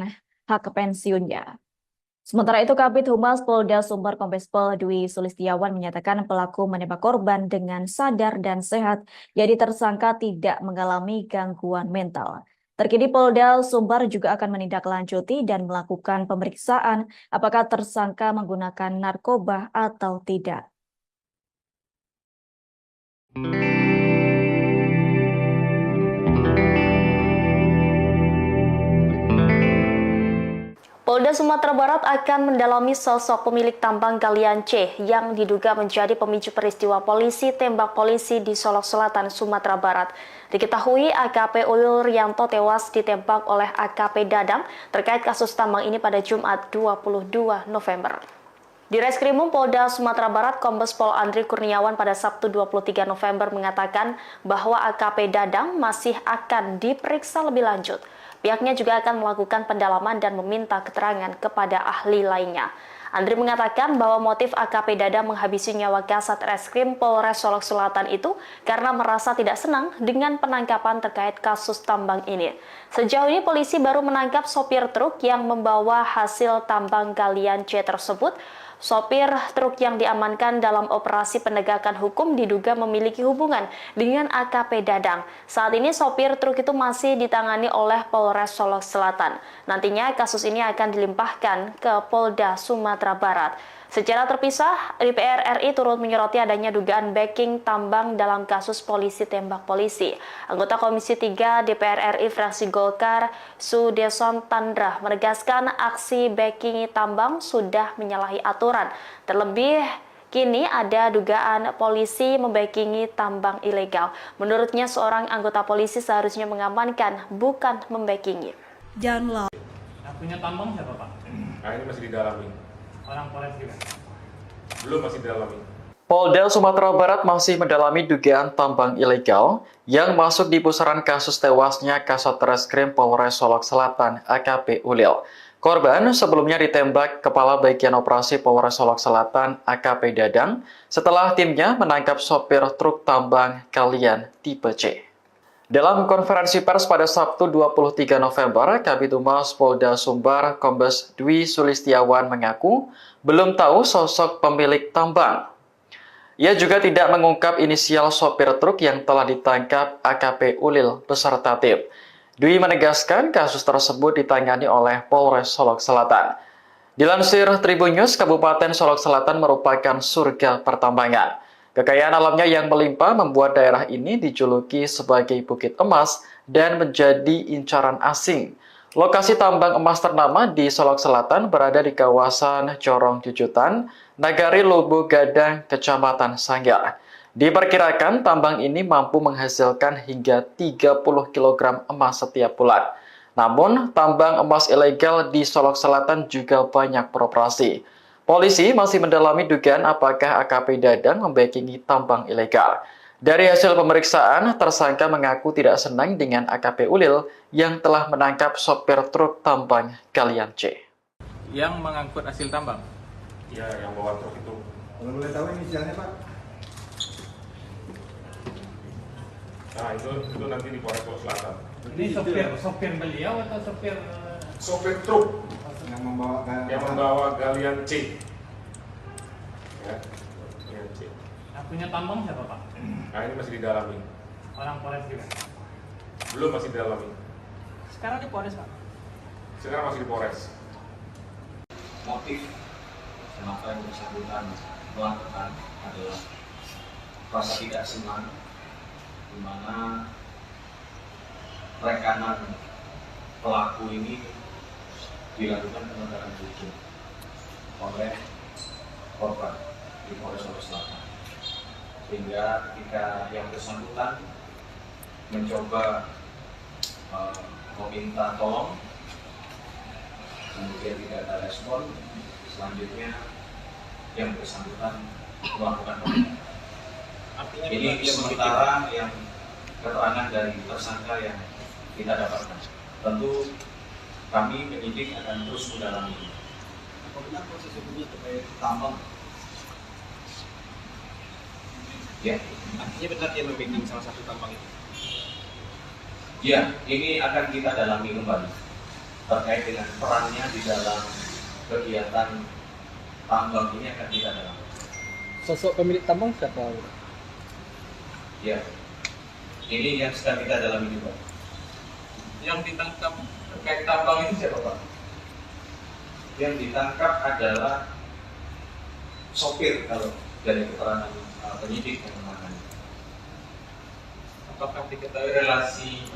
hak pensiunnya. Sementara itu, Kabid Humas Polda Sumbar Kombes Pol Dwi Sulistiawan menyatakan pelaku menembak korban dengan sadar dan sehat, jadi tersangka tidak mengalami gangguan mental. Terkini Polda Sumbar juga akan menindaklanjuti dan melakukan pemeriksaan apakah tersangka menggunakan narkoba atau tidak. Polda Sumatera Barat akan mendalami sosok pemilik tambang galian C yang diduga menjadi pemicu peristiwa polisi tembak polisi di Solok Selatan, Sumatera Barat. Diketahui AKP Ulil Rianto tewas ditembak oleh AKP Dadang terkait kasus tambang ini pada Jumat 22 November. Di Reskrimum Polda Sumatera Barat, Kombes Pol Andri Kurniawan pada Sabtu 23 November mengatakan bahwa AKP Dadang masih akan diperiksa lebih lanjut. Pihaknya juga akan melakukan pendalaman dan meminta keterangan kepada ahli lainnya. Andri mengatakan bahwa motif AKP Dadang menghabisi nyawa Kasat Reskrim Polres Solok Selatan itu karena merasa tidak senang dengan penangkapan terkait kasus tambang ini. Sejauh ini polisi baru menangkap sopir truk yang membawa hasil tambang galian C tersebut. Sopir truk yang diamankan dalam operasi penegakan hukum diduga memiliki hubungan dengan AKP Dadang. Saat ini sopir truk itu masih ditangani oleh Polres Solok Selatan. Nantinya kasus ini akan dilimpahkan ke Polda Sumatera Barat. Secara terpisah, DPR RI turut menyoroti adanya dugaan backing tambang dalam kasus polisi tembak polisi. Anggota Komisi 3 DPR RI fraksi Golkar, Sudeson Tandra, menegaskan aksi backing tambang sudah menyalahi aturan. Terlebih, kini ada dugaan polisi membackingi tambang ilegal. Menurutnya, seorang anggota polisi seharusnya mengamankan, bukan membackingi. Yang punya tambang siapa, Pak? Nah, ini masih didalami. Orang Polres juga? Belum, masih didalami. Polda Sumatera Barat masih mendalami dugaan tambang ilegal yang masuk di pusaran kasus tewasnya Kasat Reskrim Polres Solok Selatan AKP Ulil. Korban sebelumnya ditembak Kepala Bagian Operasi Polres Solok Selatan AKP Dadang setelah timnya menangkap sopir truk tambang galian tipe C. Dalam konferensi pers pada Sabtu 23 November, Kabid Humas Polda Sumbar Kombes Dwi Sulistiawan mengaku belum tahu sosok pemilik tambang. Ia juga tidak mengungkap inisial sopir truk yang telah ditangkap AKP Ulil beserta tim. Dwi menegaskan kasus tersebut ditangani oleh Polres Solok Selatan. Dilansir Tribun News, Kabupaten Solok Selatan merupakan surga pertambangan. Kekayaan alamnya yang melimpah membuat daerah ini dijuluki sebagai Bukit Emas dan menjadi incaran asing. Lokasi tambang emas ternama di Solok Selatan berada di kawasan Corong Jujutan, Nagari Lubu Gadang, Kecamatan Sanggar. Diperkirakan tambang ini mampu menghasilkan hingga 30 kg emas setiap bulan. Namun, tambang emas ilegal di Solok Selatan juga banyak beroperasi. Polisi masih mendalami dugaan apakah AKP Dadang membackingi tambang ilegal. Dari hasil pemeriksaan, tersangka mengaku tidak senang dengan AKP Ulil yang telah menangkap sopir truk tambang galian C. Yang mengangkut hasil tambang? Ya, yang bawa truk itu. Kalau boleh tahu inisialnya Pak? Nah, itu nanti di Polres Solok Selatan. Ini sopir beliau atau sopir? Sopir truk Yang membawa galian C. Ya, galian C. Yang punya tambang siapa, Pak? Nah, ini masih didalami. Orang Polres juga? Belum, masih didalami. Sekarang di Polres, Pak? Sekarang masih di Polres. Motif kenapa yang bersangkutan melakukan adalah rasa tidak senang, di mana rekanan pelaku ini dilakukan penegakan hukum oleh korban di Polres Solok Selatan, sehingga ketika yang bersangkutan mencoba meminta tolong, kemudian tidak ada respon, selanjutnya yang bersangkutan melakukan penegakan. Ini sementara yang keterangan dari tersangka yang kita dapatkan. Tentu kami penyidik akan terus mendalami. Apa benar proses hukumnya terkait tambang? Ya, Artinya benar dia membacking salah satu tambang itu? ya, ini akan kita dalami kembali terkait dengan perannya di dalam kegiatan tambang ini akan kita dalami. Sosok pemilik tambang siapa? Ya, ini yang sedang kita dalami juga. Yang ditangkap terkait tambang itu siapa, Pak? Yang ditangkap adalah sopir kalau dari keterangan penyidik yang menangani. Apakah diketahui relasi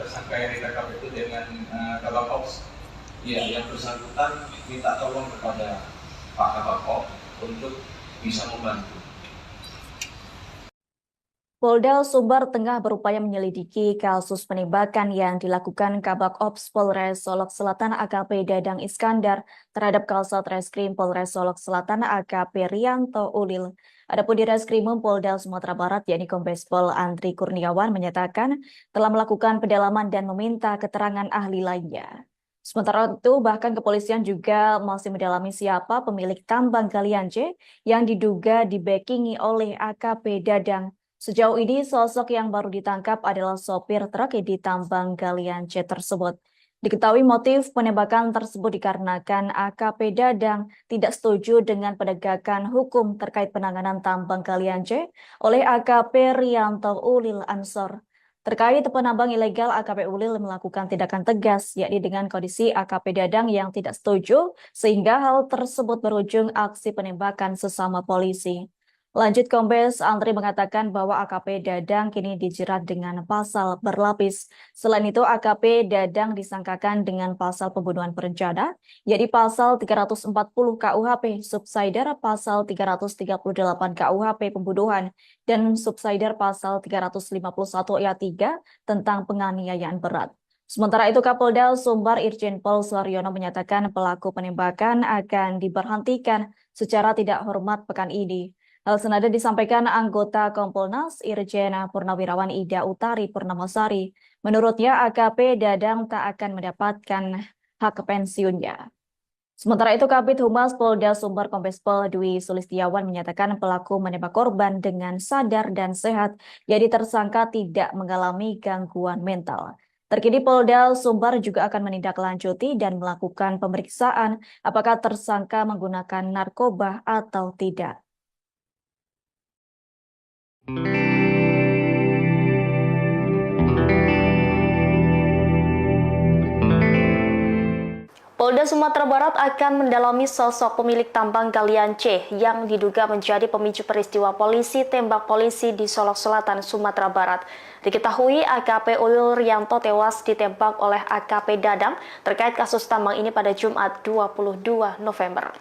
tersangka yang ditangkap itu dengan Kabak Ops? Iya, yang bersangkutan minta tolong kepada Pak Kabak untuk bisa membantu. Polda Sumbar tengah berupaya menyelidiki kasus penembakan yang dilakukan Kabak Ops Polres Solok Selatan AKP Dadang Iskandar terhadap Kasat Reskrim Polres Solok Selatan AKP Rianto Ulil. Adapun di Reskrimum Polda Sumatera Barat yakni Kombes Pol Andri Kurniawan menyatakan telah melakukan pendalaman dan meminta keterangan ahli lainnya. Sementara itu bahkan kepolisian juga masih mendalami siapa pemilik tambang galian C yang diduga dibackingi oleh AKP Dadang. Sejauh ini, sosok yang baru ditangkap adalah sopir truk di tambang galian C tersebut. Diketahui motif penembakan tersebut dikarenakan AKP Dadang tidak setuju dengan penegakan hukum terkait penanganan tambang galian C oleh AKP Rianto Ulil Ansor. Terkait penambang ilegal, AKP Ulil melakukan tindakan tegas, yakni dengan kondisi AKP Dadang yang tidak setuju, sehingga hal tersebut berujung aksi penembakan sesama polisi. Lanjut, Kombes Andri mengatakan bahwa AKP Dadang kini dijerat dengan pasal berlapis. Selain itu, AKP Dadang disangkakan dengan pasal pembunuhan berencana, yaitu pasal 340 KUHP, subsider pasal 338 KUHP pembunuhan, dan subsider pasal 351 ayat 3 tentang penganiayaan berat. Sementara itu, Kapolda Sumbar Irjen Pol Suharyono menyatakan pelaku penembakan akan diberhentikan secara tidak hormat pekan ini. Hal senada disampaikan anggota Kompolnas Irjen Purnawirawan Ida Utari Purnamasari. Menurutnya AKP Dadang tak akan mendapatkan hak pensiunnya. Sementara itu Kabid Humas Polda Sumbar Kombes Pol Dwi Sulistiawan menyatakan pelaku menembak korban dengan sadar dan sehat, jadi tersangka tidak mengalami gangguan mental. Terkini Polda Sumbar juga akan menindaklanjuti dan melakukan pemeriksaan apakah tersangka menggunakan narkoba atau tidak. Polda Sumatera Barat akan mendalami sosok pemilik tambang galian C yang diduga menjadi pemicu peristiwa polisi tembak polisi di Solok Selatan, Sumatera Barat. Diketahui AKP Ulil Rianto tewas ditembak oleh AKP Dadang terkait kasus tambang ini pada Jumat 22 November.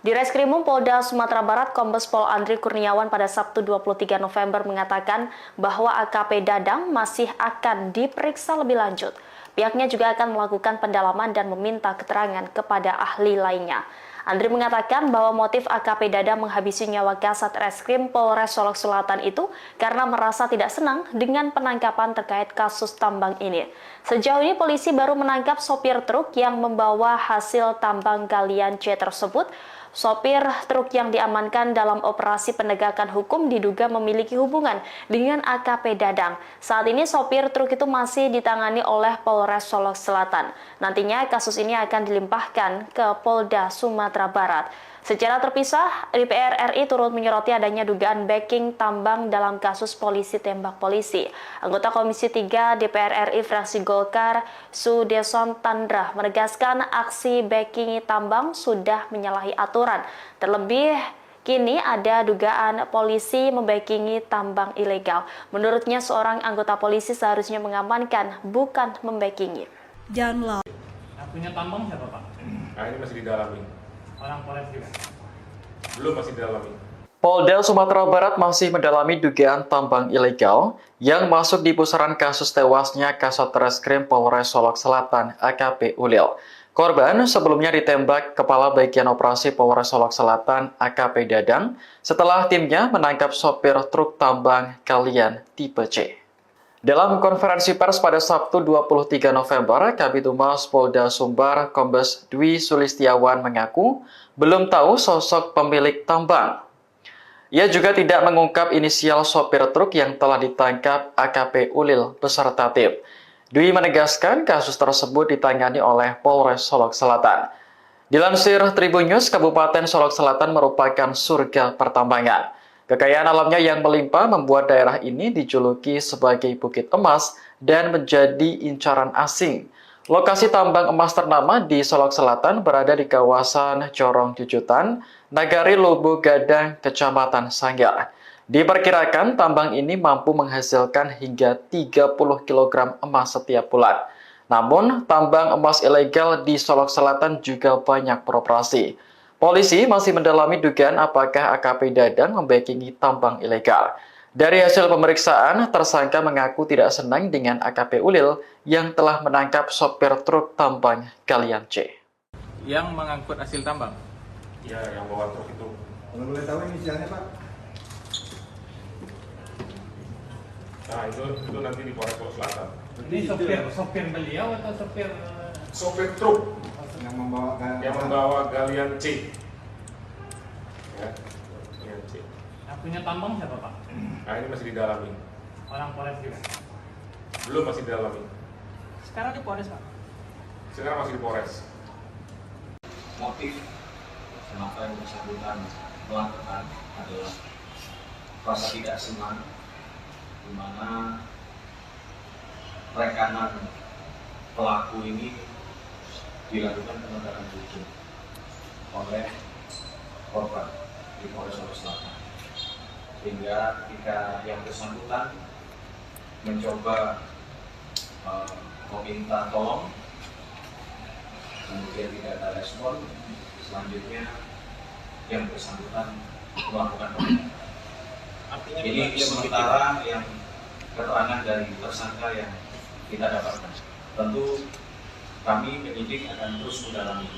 Di Reskrimum Polda Sumatera Barat, Kombes Pol Andri Kurniawan pada Sabtu 23 November mengatakan bahwa AKP Dadang masih akan diperiksa lebih lanjut. Pihaknya juga akan melakukan pendalaman dan meminta keterangan kepada ahli lainnya. Andri mengatakan bahwa motif AKP Dadang menghabisi nyawa Kasat Reskrim Polres Solok Selatan itu karena merasa tidak senang dengan penangkapan terkait kasus tambang ini. Sejauh ini polisi baru menangkap sopir truk yang membawa hasil tambang galian C tersebut. Sopir truk yang diamankan dalam operasi penegakan hukum diduga memiliki hubungan dengan AKP Dadang. Saat ini sopir truk itu masih ditangani oleh Polres Solok Selatan. Nantinya kasus ini akan dilimpahkan ke Polda Sumatera Barat. Secara terpisah, DPR RI turut menyoroti adanya dugaan backing tambang dalam kasus polisi tembak polisi. Anggota Komisi 3 DPR RI fraksi Golkar, Sudeson Tandra, menegaskan aksi backing tambang sudah menyalahi aturan. Terlebih, kini ada dugaan polisi membackingi tambang ilegal. Menurutnya, seorang anggota polisi seharusnya mengamankan, bukan membackingi. Yang punya tambang siapa, Pak? Nah, ini masih didalami. Orang Polres juga? Belum, masih didalami. Polda Sumatera Barat masih mendalami dugaan tambang ilegal yang masuk di pusaran kasus tewasnya Kasat Reskrim Polres Solok Selatan AKP Ulil. Korban sebelumnya ditembak Kepala Bagian Operasi Polres Solok Selatan AKP Dadang setelah timnya menangkap sopir truk tambang galian tipe C. Dalam konferensi pers pada Sabtu 23 November, Kabid Humas Polda Sumbar Kombes Dwi Sulistiawan mengaku belum tahu sosok pemilik tambang. Ia juga tidak mengungkap inisial sopir truk yang telah ditangkap AKP Ulil beserta tim. Dwi menegaskan kasus tersebut ditangani oleh Polres Solok Selatan. Dilansir Tribun News, Kabupaten Solok Selatan merupakan surga pertambangan. Kekayaan alamnya yang melimpah membuat daerah ini dijuluki sebagai Bukit Emas dan menjadi incaran asing. Lokasi tambang emas ternama di Solok Selatan berada di kawasan Corong Jujutan, Nagari Lubu Gadang, Kecamatan Sanggar. Diperkirakan tambang ini mampu menghasilkan hingga 30 kg emas setiap bulan. Namun, tambang emas ilegal di Solok Selatan juga banyak beroperasi. Polisi masih mendalami dugaan apakah AKP Dadang membackingi tambang ilegal. Dari hasil pemeriksaan, tersangka mengaku tidak senang dengan AKP Ulil yang telah menangkap sopir truk tambang galian C. Yang mengangkut hasil tambang. Ya, yang bawa truk itu. Kalau boleh tahu inisialnya Pak? Nah, itu nanti di Polres Solok Selatan. Ini sopir beliau atau sopir Sopir truk Yang membawa yang membawa galian C. Ya, galian C. yang punya tambang siapa Pak? Nah, ini masih didalami. Orang Polres juga. Belum, masih didalami. Sekarang di Polres Pak. Sekarang masih di Polres. Motif kenapa yang bersangkutan melakukan adalah rasa tidak senang, di mana rekanan pelaku ini dilakukan penegakan hukum oleh korban di Polres Solok Selatan, sehingga ketika yang bersangkutan mencoba meminta tolong, kemudian tidak ada respon, selanjutnya yang bersangkutan melakukan penindakan. Ini sementara yang keterangan dari tersangka yang kita dapatkan. Tentu kami penyidik akan terus mendalami.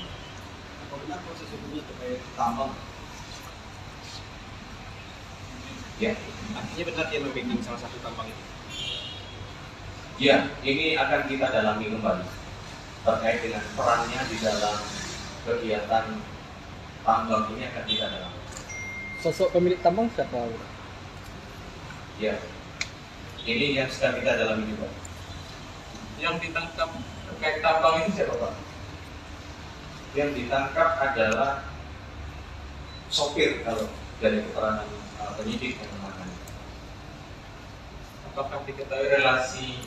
Apa benar proses hukumnya terkait tambang? Ya, Artinya benar dia membacking salah satu tambang itu. ya, ini akan kita dalami kembali terkait dengan perannya di dalam kegiatan tambang ini akan kita dalami. Sosok pemilik tambang siapa? Ya, ini yang sedang kita dalami juga. Yang ditangkap terkait tambang ini siapa Pak? Yang ditangkap adalah sopir kalau dari keterangan penyidik yang menangani. Apakah diketahui relasi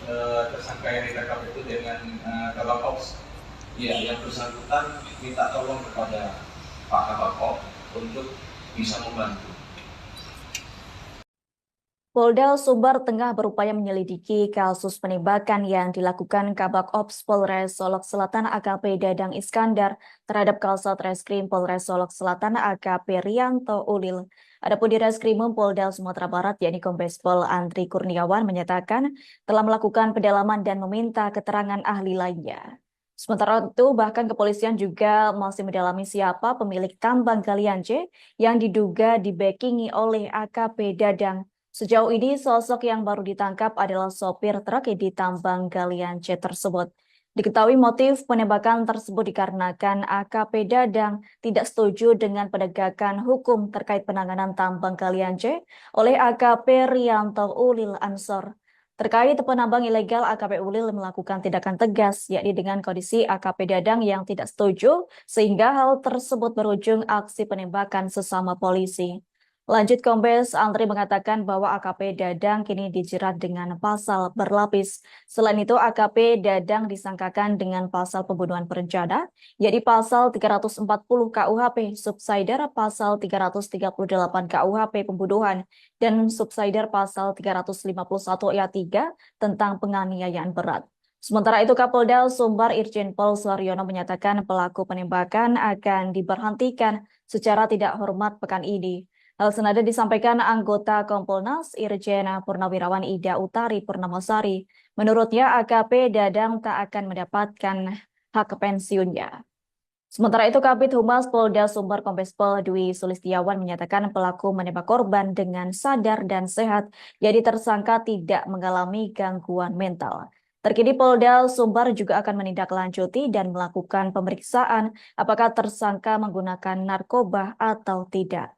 tersangka yang ditangkap itu dengan Kabak Ops? Ya, yang bersangkutan minta tolong kepada Pak Kabak untuk bisa membantu. Polda Sumbar tengah berupaya menyelidiki kasus penembakan yang dilakukan Kabak Ops Polres Solok Selatan AKP Dadang Iskandar terhadap Kasat Reskrim Polres Solok Selatan AKP Rianto Ulil. Adapun di Reskrimum Polda Sumatera Barat yakni Kombes Pol Andri Kurniawan menyatakan telah melakukan pendalaman dan meminta keterangan ahli lainnya. Sementara itu, bahkan kepolisian juga masih mendalami siapa pemilik tambang galian C yang diduga dibackingi oleh AKP Dadang. Sejauh ini, sosok yang baru ditangkap adalah sopir truk di tambang galian C tersebut. Diketahui motif penembakan tersebut dikarenakan AKP Dadang tidak setuju dengan penegakan hukum terkait penanganan tambang galian C oleh AKP Rianto Ulil Ansor. Terkait penambang ilegal, AKP Ulil melakukan tindakan tegas, yakni dengan kondisi AKP Dadang yang tidak setuju, sehingga hal tersebut berujung aksi penembakan sesama polisi. Lanjut, Kombes Andri mengatakan bahwa AKP Dadang kini dijerat dengan pasal berlapis. Selain itu, AKP Dadang disangkakan dengan pasal pembunuhan berencana, yakni pasal 340 KUHP, subsidiar pasal 338 KUHP pembunuhan, dan subsidiar pasal 351 ayat 3 tentang penganiayaan berat. Sementara itu, Kapolda Sumbar Irjen Pol Suharyono menyatakan pelaku penembakan akan diberhentikan secara tidak hormat pekan ini. Hal senada disampaikan anggota Kompolnas Irjen Purnawirawan Ida Utari Purnamasari. Menurutnya AKP Dadang tak akan mendapatkan hak pensiunnya. Sementara itu Kabid Humas Polda Sumbar Kombes Pol Dwi Sulistiawan menyatakan pelaku menembak korban dengan sadar dan sehat, jadi tersangka tidak mengalami gangguan mental. Terkini Polda Sumbar juga akan menindaklanjuti dan melakukan pemeriksaan apakah tersangka menggunakan narkoba atau tidak.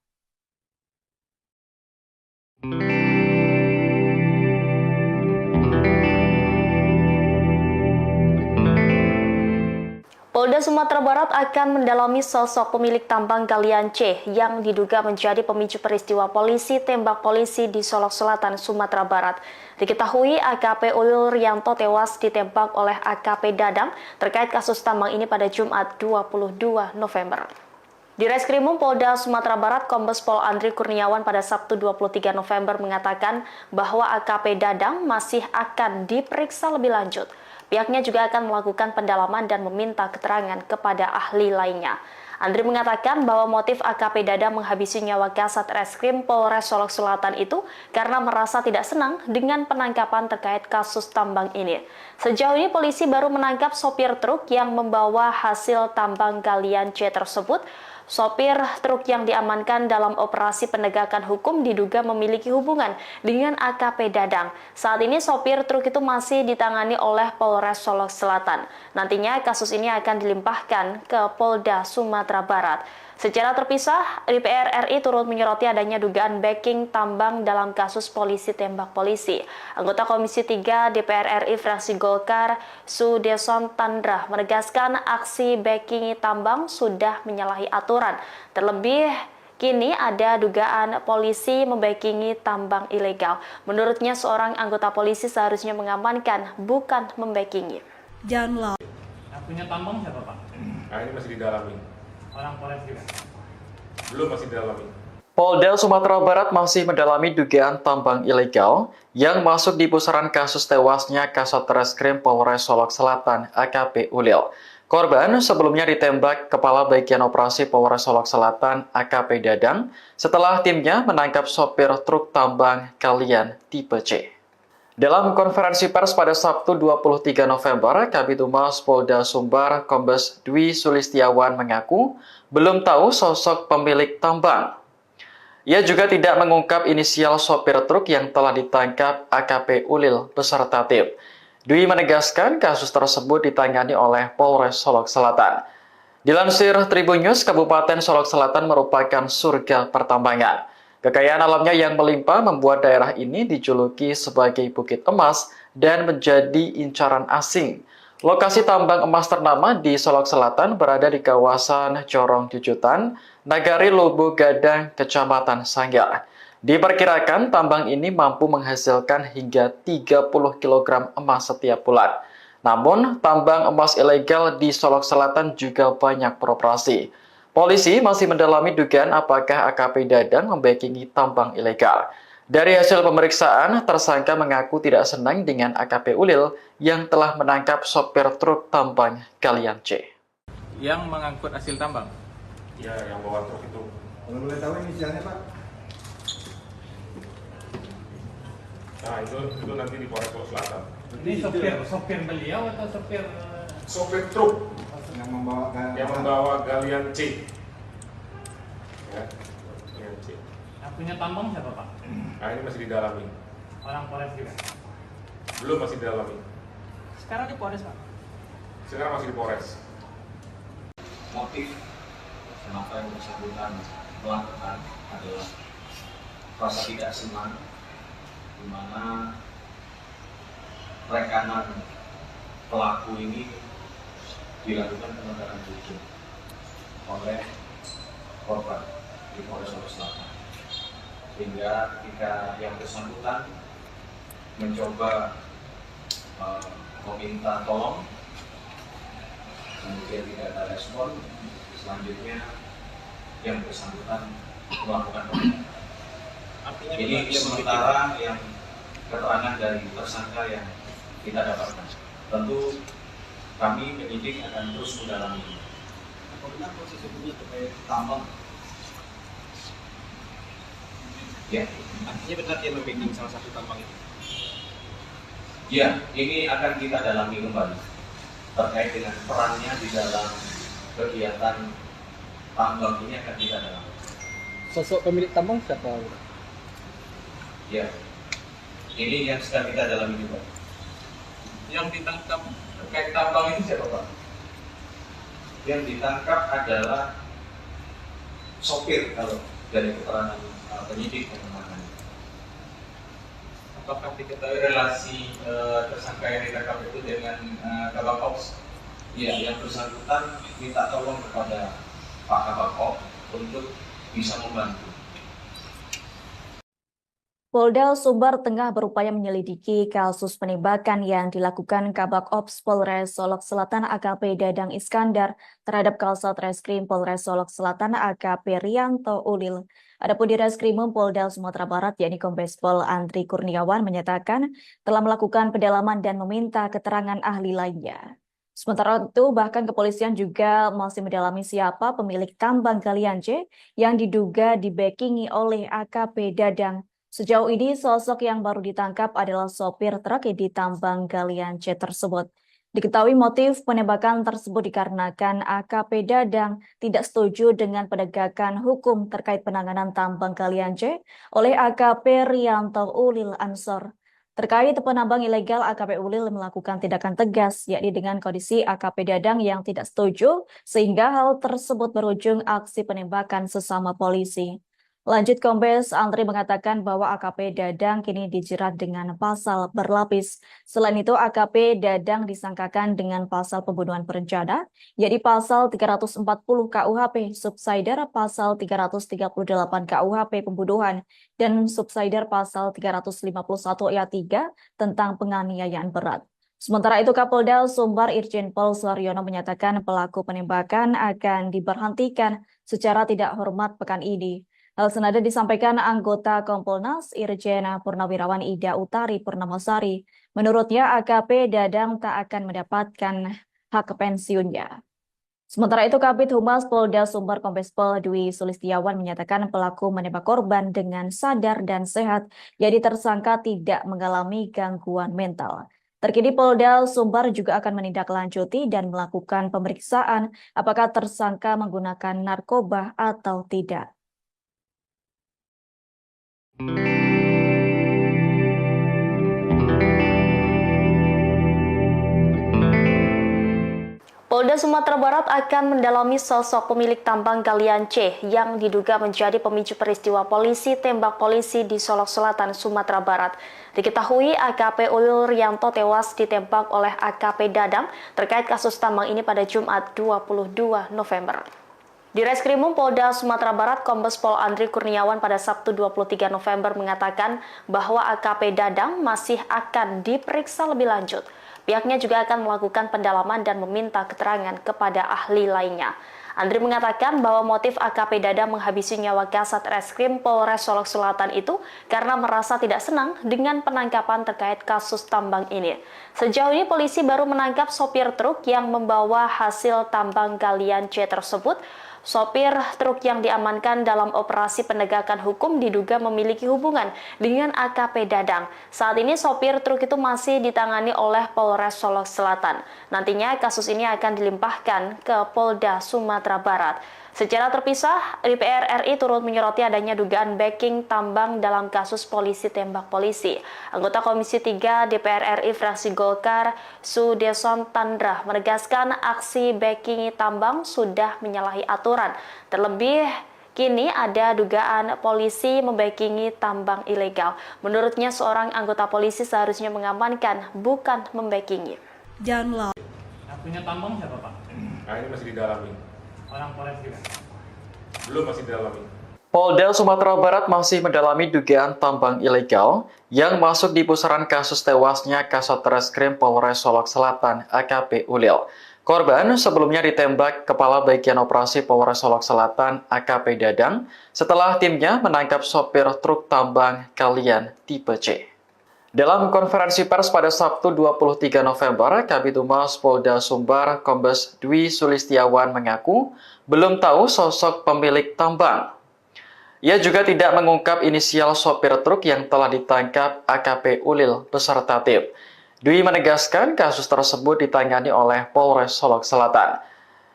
Polda Sumatera Barat akan mendalami sosok pemilik tambang galian C yang diduga menjadi pemicu peristiwa polisi tembak polisi di Solok Selatan, Sumatera Barat. Diketahui AKP Ulil Rianto tewas ditembak oleh AKP Dadang terkait kasus tambang ini pada Jumat 22 November. Di Reskrimum Polda Sumatera Barat, Kombes Pol Andri Kurniawan pada Sabtu 23 November mengatakan bahwa AKP Dadang masih akan diperiksa lebih lanjut. Pihaknya juga akan melakukan pendalaman dan meminta keterangan kepada ahli lainnya. Andri mengatakan bahwa motif AKP Dadang menghabisi nyawa Kasat Reskrim Polres Solok Selatan itu karena merasa tidak senang dengan penangkapan terkait kasus tambang ini. Sejauh ini polisi baru menangkap sopir truk yang membawa hasil tambang galian C tersebut. Sopir truk yang diamankan dalam operasi penegakan hukum diduga memiliki hubungan dengan AKP Dadang. Saat ini sopir truk itu masih ditangani oleh Polres Solok Selatan. Nantinya kasus ini akan dilimpahkan ke Polda Sumatera Barat. Secara terpisah, DPR RI turut menyoroti adanya dugaan backing tambang dalam kasus polisi tembak polisi. Anggota Komisi 3 DPR RI fraksi Golkar, Sudeson Tandra, menegaskan aksi backing tambang sudah menyalahi aturan. Terlebih, kini ada dugaan polisi membackingi tambang ilegal. Menurutnya, seorang anggota polisi seharusnya mengamankan, bukan membackingi. Yang punya tambang siapa, Pak? Nah, ini masih didalami. Orang Polres juga? Belum, masih didalami. Polda Sumatera Barat masih mendalami dugaan tambang ilegal yang masuk di pusaran kasus tewasnya Kasat Reskrim Polres Solok Selatan AKP Ulil. Korban sebelumnya ditembak Kepala Bagian Operasi Polres Solok Selatan AKP Dadang setelah timnya menangkap sopir truk tambang galian tipe C. Dalam konferensi pers pada Sabtu 23 November, Kabid Humas Polda Sumbar Kombes Dwi Sulistiawan mengaku belum tahu sosok pemilik tambang. Ia juga tidak mengungkap inisial sopir truk yang telah ditangkap AKP Ulil beserta tim. Dwi menegaskan kasus tersebut ditangani oleh Polres Solok Selatan. Dilansir Tribun News, Kabupaten Solok Selatan merupakan surga pertambangan. Kekayaan alamnya yang melimpah membuat daerah ini dijuluki sebagai Bukit Emas dan menjadi incaran asing. Lokasi tambang emas ternama di Solok Selatan berada di kawasan Corong Jujutan, Nagari Lobo Gadang, Kecamatan Sanggar. Diperkirakan tambang ini mampu menghasilkan hingga 30 kg emas setiap bulan. Namun, tambang emas ilegal di Solok Selatan juga banyak beroperasi. Polisi masih mendalami dugaan apakah AKP Dadang membackingi tambang ilegal. Dari hasil pemeriksaan, tersangka mengaku tidak senang dengan AKP Ulil yang telah menangkap sopir truk tambang galian C. Yang mengangkut hasil tambang? Ya, yang bawa truk itu. Kalau boleh tahu inisialnya Pak? Nah, itu nanti di Polres Solok Selatan. Ini sopir beliau atau sopir? Sopir truk Yang membawa galian C. Ya, galian C. Yang punya tambang siapa, Pak? Nah, ini masih didalami. Orang Polres juga? Belum, masih didalami. Sekarang di Polres, Pak? Sekarang masih di Polres. Motif kenapa yang bersangkutan melakukan adalah rasa tidak senang, di mana rekanan pelaku ini dilakukan penegakan hukum oleh korban di Polres Solok Selatan, sehingga ketika yang bersangkutan mencoba meminta tolong, kemudian tidak ada respon, selanjutnya yang bersangkutan melakukan penegakan. Ini sementara yang keterangan dari tersangka yang kita dapatkan. Tentu kami penyidik akan terus mendalami. Apa benar proses hukumnya terkait tambang? Ya, Artinya benar dia membacking salah satu tambang itu? ya, ini akan kita dalami kembali terkait dengan perannya di dalam kegiatan tambang ini akan kita dalami. Sosok pemilik tambang siapa? Ya, ini yang sedang kita dalami juga. Yang ditangkap terkait tambang ini siapa, Pak? Yang ditangkap adalah sopir kalau dari keterangan penyidik yang menangani. Apakah diketahui relasi tersangka yang ditangkap itu dengan Kabak Ops? Ya, yang bersangkutan minta tolong kepada Pak Kabak Ops untuk bisa membantu. Polda Sumbar tengah berupaya menyelidiki kasus penembakan yang dilakukan Kabak Ops Polres Solok Selatan AKP Dadang Iskandar terhadap Kasat Reskrim Polres Solok Selatan AKP Rianto Ulil. Adapun di Reskrimum Polda Sumatera Barat yakni Kombes Pol Andri Kurniawan menyatakan telah melakukan pendalaman dan meminta keterangan ahli lainnya. Sementara itu, bahkan kepolisian juga masih mendalami siapa pemilik tambang galian C yang diduga dibackingi oleh AKP Dadang. Sejauh ini, sosok yang baru ditangkap adalah sopir truk di tambang galian C tersebut. Diketahui motif penembakan tersebut dikarenakan AKP Dadang tidak setuju dengan penegakan hukum terkait penanganan tambang galian C oleh AKP Rianto Ulil Ansor. Terkait penambang ilegal, AKP Ulil melakukan tindakan tegas, yakni dengan kondisi AKP Dadang yang tidak setuju, sehingga hal tersebut berujung aksi penembakan sesama polisi. Lanjut, Kombes Andri mengatakan bahwa AKP Dadang kini dijerat dengan pasal berlapis. Selain itu, AKP Dadang disangkakan dengan pasal pembunuhan berencana, yakni pasal 340 KUHP, subsidiar pasal 338 KUHP pembunuhan, dan subsidiar pasal 351 ayat 3 tentang penganiayaan berat. Sementara itu, Kapolda Sumbar Irjen Pol Suharyono menyatakan pelaku penembakan akan diberhentikan secara tidak hormat pekan ini. Hal senada disampaikan anggota Kompolnas Irjen Purnawirawan Ida Utari Purnamasari. Menurutnya, AKP Dadang tak akan mendapatkan hak pensiunnya. Sementara itu, Kabid Humas Polda Sumbar Kombes Pol Dwi Sulistiawan menyatakan pelaku menembak korban dengan sadar dan sehat, jadi tersangka tidak mengalami gangguan mental. Terkini Polda Sumbar juga akan menindaklanjuti dan melakukan pemeriksaan apakah tersangka menggunakan narkoba atau tidak. Polda Sumatera Barat akan mendalami sosok pemilik tambang galian C yang diduga menjadi pemicu peristiwa polisi tembak polisi di Solok Selatan, Sumatera Barat. Diketahui AKP Ulil Rianto tewas ditembak oleh AKP Dadang terkait kasus tambang ini pada Jumat 22 November. Di Reskrimum Polda Sumatera Barat, Kombes Pol Andri Kurniawan pada Sabtu 23 November mengatakan bahwa AKP Dadang masih akan diperiksa lebih lanjut. Pihaknya juga akan melakukan pendalaman dan meminta keterangan kepada ahli lainnya. Andri mengatakan bahwa motif AKP Dadang menghabisi nyawa Kasat Reskrim Polres Solok Selatan itu karena merasa tidak senang dengan penangkapan terkait kasus tambang ini. Sejauh ini polisi baru menangkap sopir truk yang membawa hasil tambang galian C tersebut. Sopir truk yang diamankan dalam operasi penegakan hukum diduga memiliki hubungan dengan AKP Dadang. Saat ini sopir truk itu masih ditangani oleh Polres Solok Selatan. Nantinya kasus ini akan dilimpahkan ke Polda Sumatera Barat. Secara terpisah, DPR RI turut menyoroti adanya dugaan backing tambang dalam kasus polisi tembak polisi. Anggota Komisi 3 DPR RI fraksi Golkar, Sudeson Tandra, menegaskan aksi backing tambang sudah menyalahi aturan. Terlebih, kini ada dugaan polisi membackingi tambang ilegal. Menurutnya, seorang anggota polisi seharusnya mengamankan, bukan membackingi. Yang punya tambang siapa, Pak? Nah, ini masih didalami. Orang Polres juga? Belum, masih didalami. Polda Sumatera Barat masih mendalami dugaan tambang ilegal yang masuk di pusaran kasus tewasnya Kasat Reskrim Polres Solok Selatan AKP Ulil. Korban sebelumnya ditembak Kepala Bagian Operasi Polres Solok Selatan AKP Dadang setelah timnya menangkap sopir truk tambang galian tipe C. Dalam konferensi pers pada Sabtu 23 November, Kabid Humas Polda Sumbar Kombes Dwi Sulistiawan mengaku belum tahu sosok pemilik tambang. Ia juga tidak mengungkap inisial sopir truk yang telah ditangkap AKP Ulil beserta tim. Dwi menegaskan kasus tersebut ditangani oleh Polres Solok Selatan.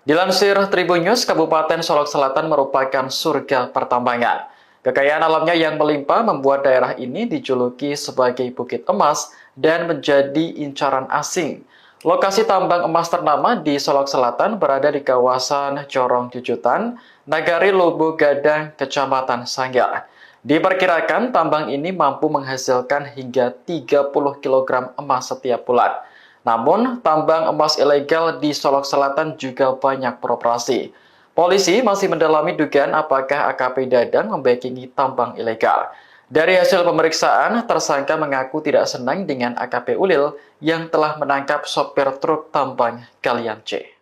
Dilansir Tribun News, Kabupaten Solok Selatan merupakan surga pertambangan. Kekayaan alamnya yang melimpah membuat daerah ini dijuluki sebagai Bukit Emas dan menjadi incaran asing. Lokasi tambang emas ternama di Solok Selatan berada di kawasan Corong Jujutan, Nagari Lobo Gadang, Kecamatan Sanggar. Diperkirakan tambang ini mampu menghasilkan hingga 30 kg emas setiap bulan. Namun, tambang emas ilegal di Solok Selatan juga banyak beroperasi. Polisi masih mendalami dugaan apakah AKP Dadang membackingi tambang ilegal. Dari hasil pemeriksaan, tersangka mengaku tidak senang dengan AKP Ulil yang telah menangkap sopir truk tambang galian C.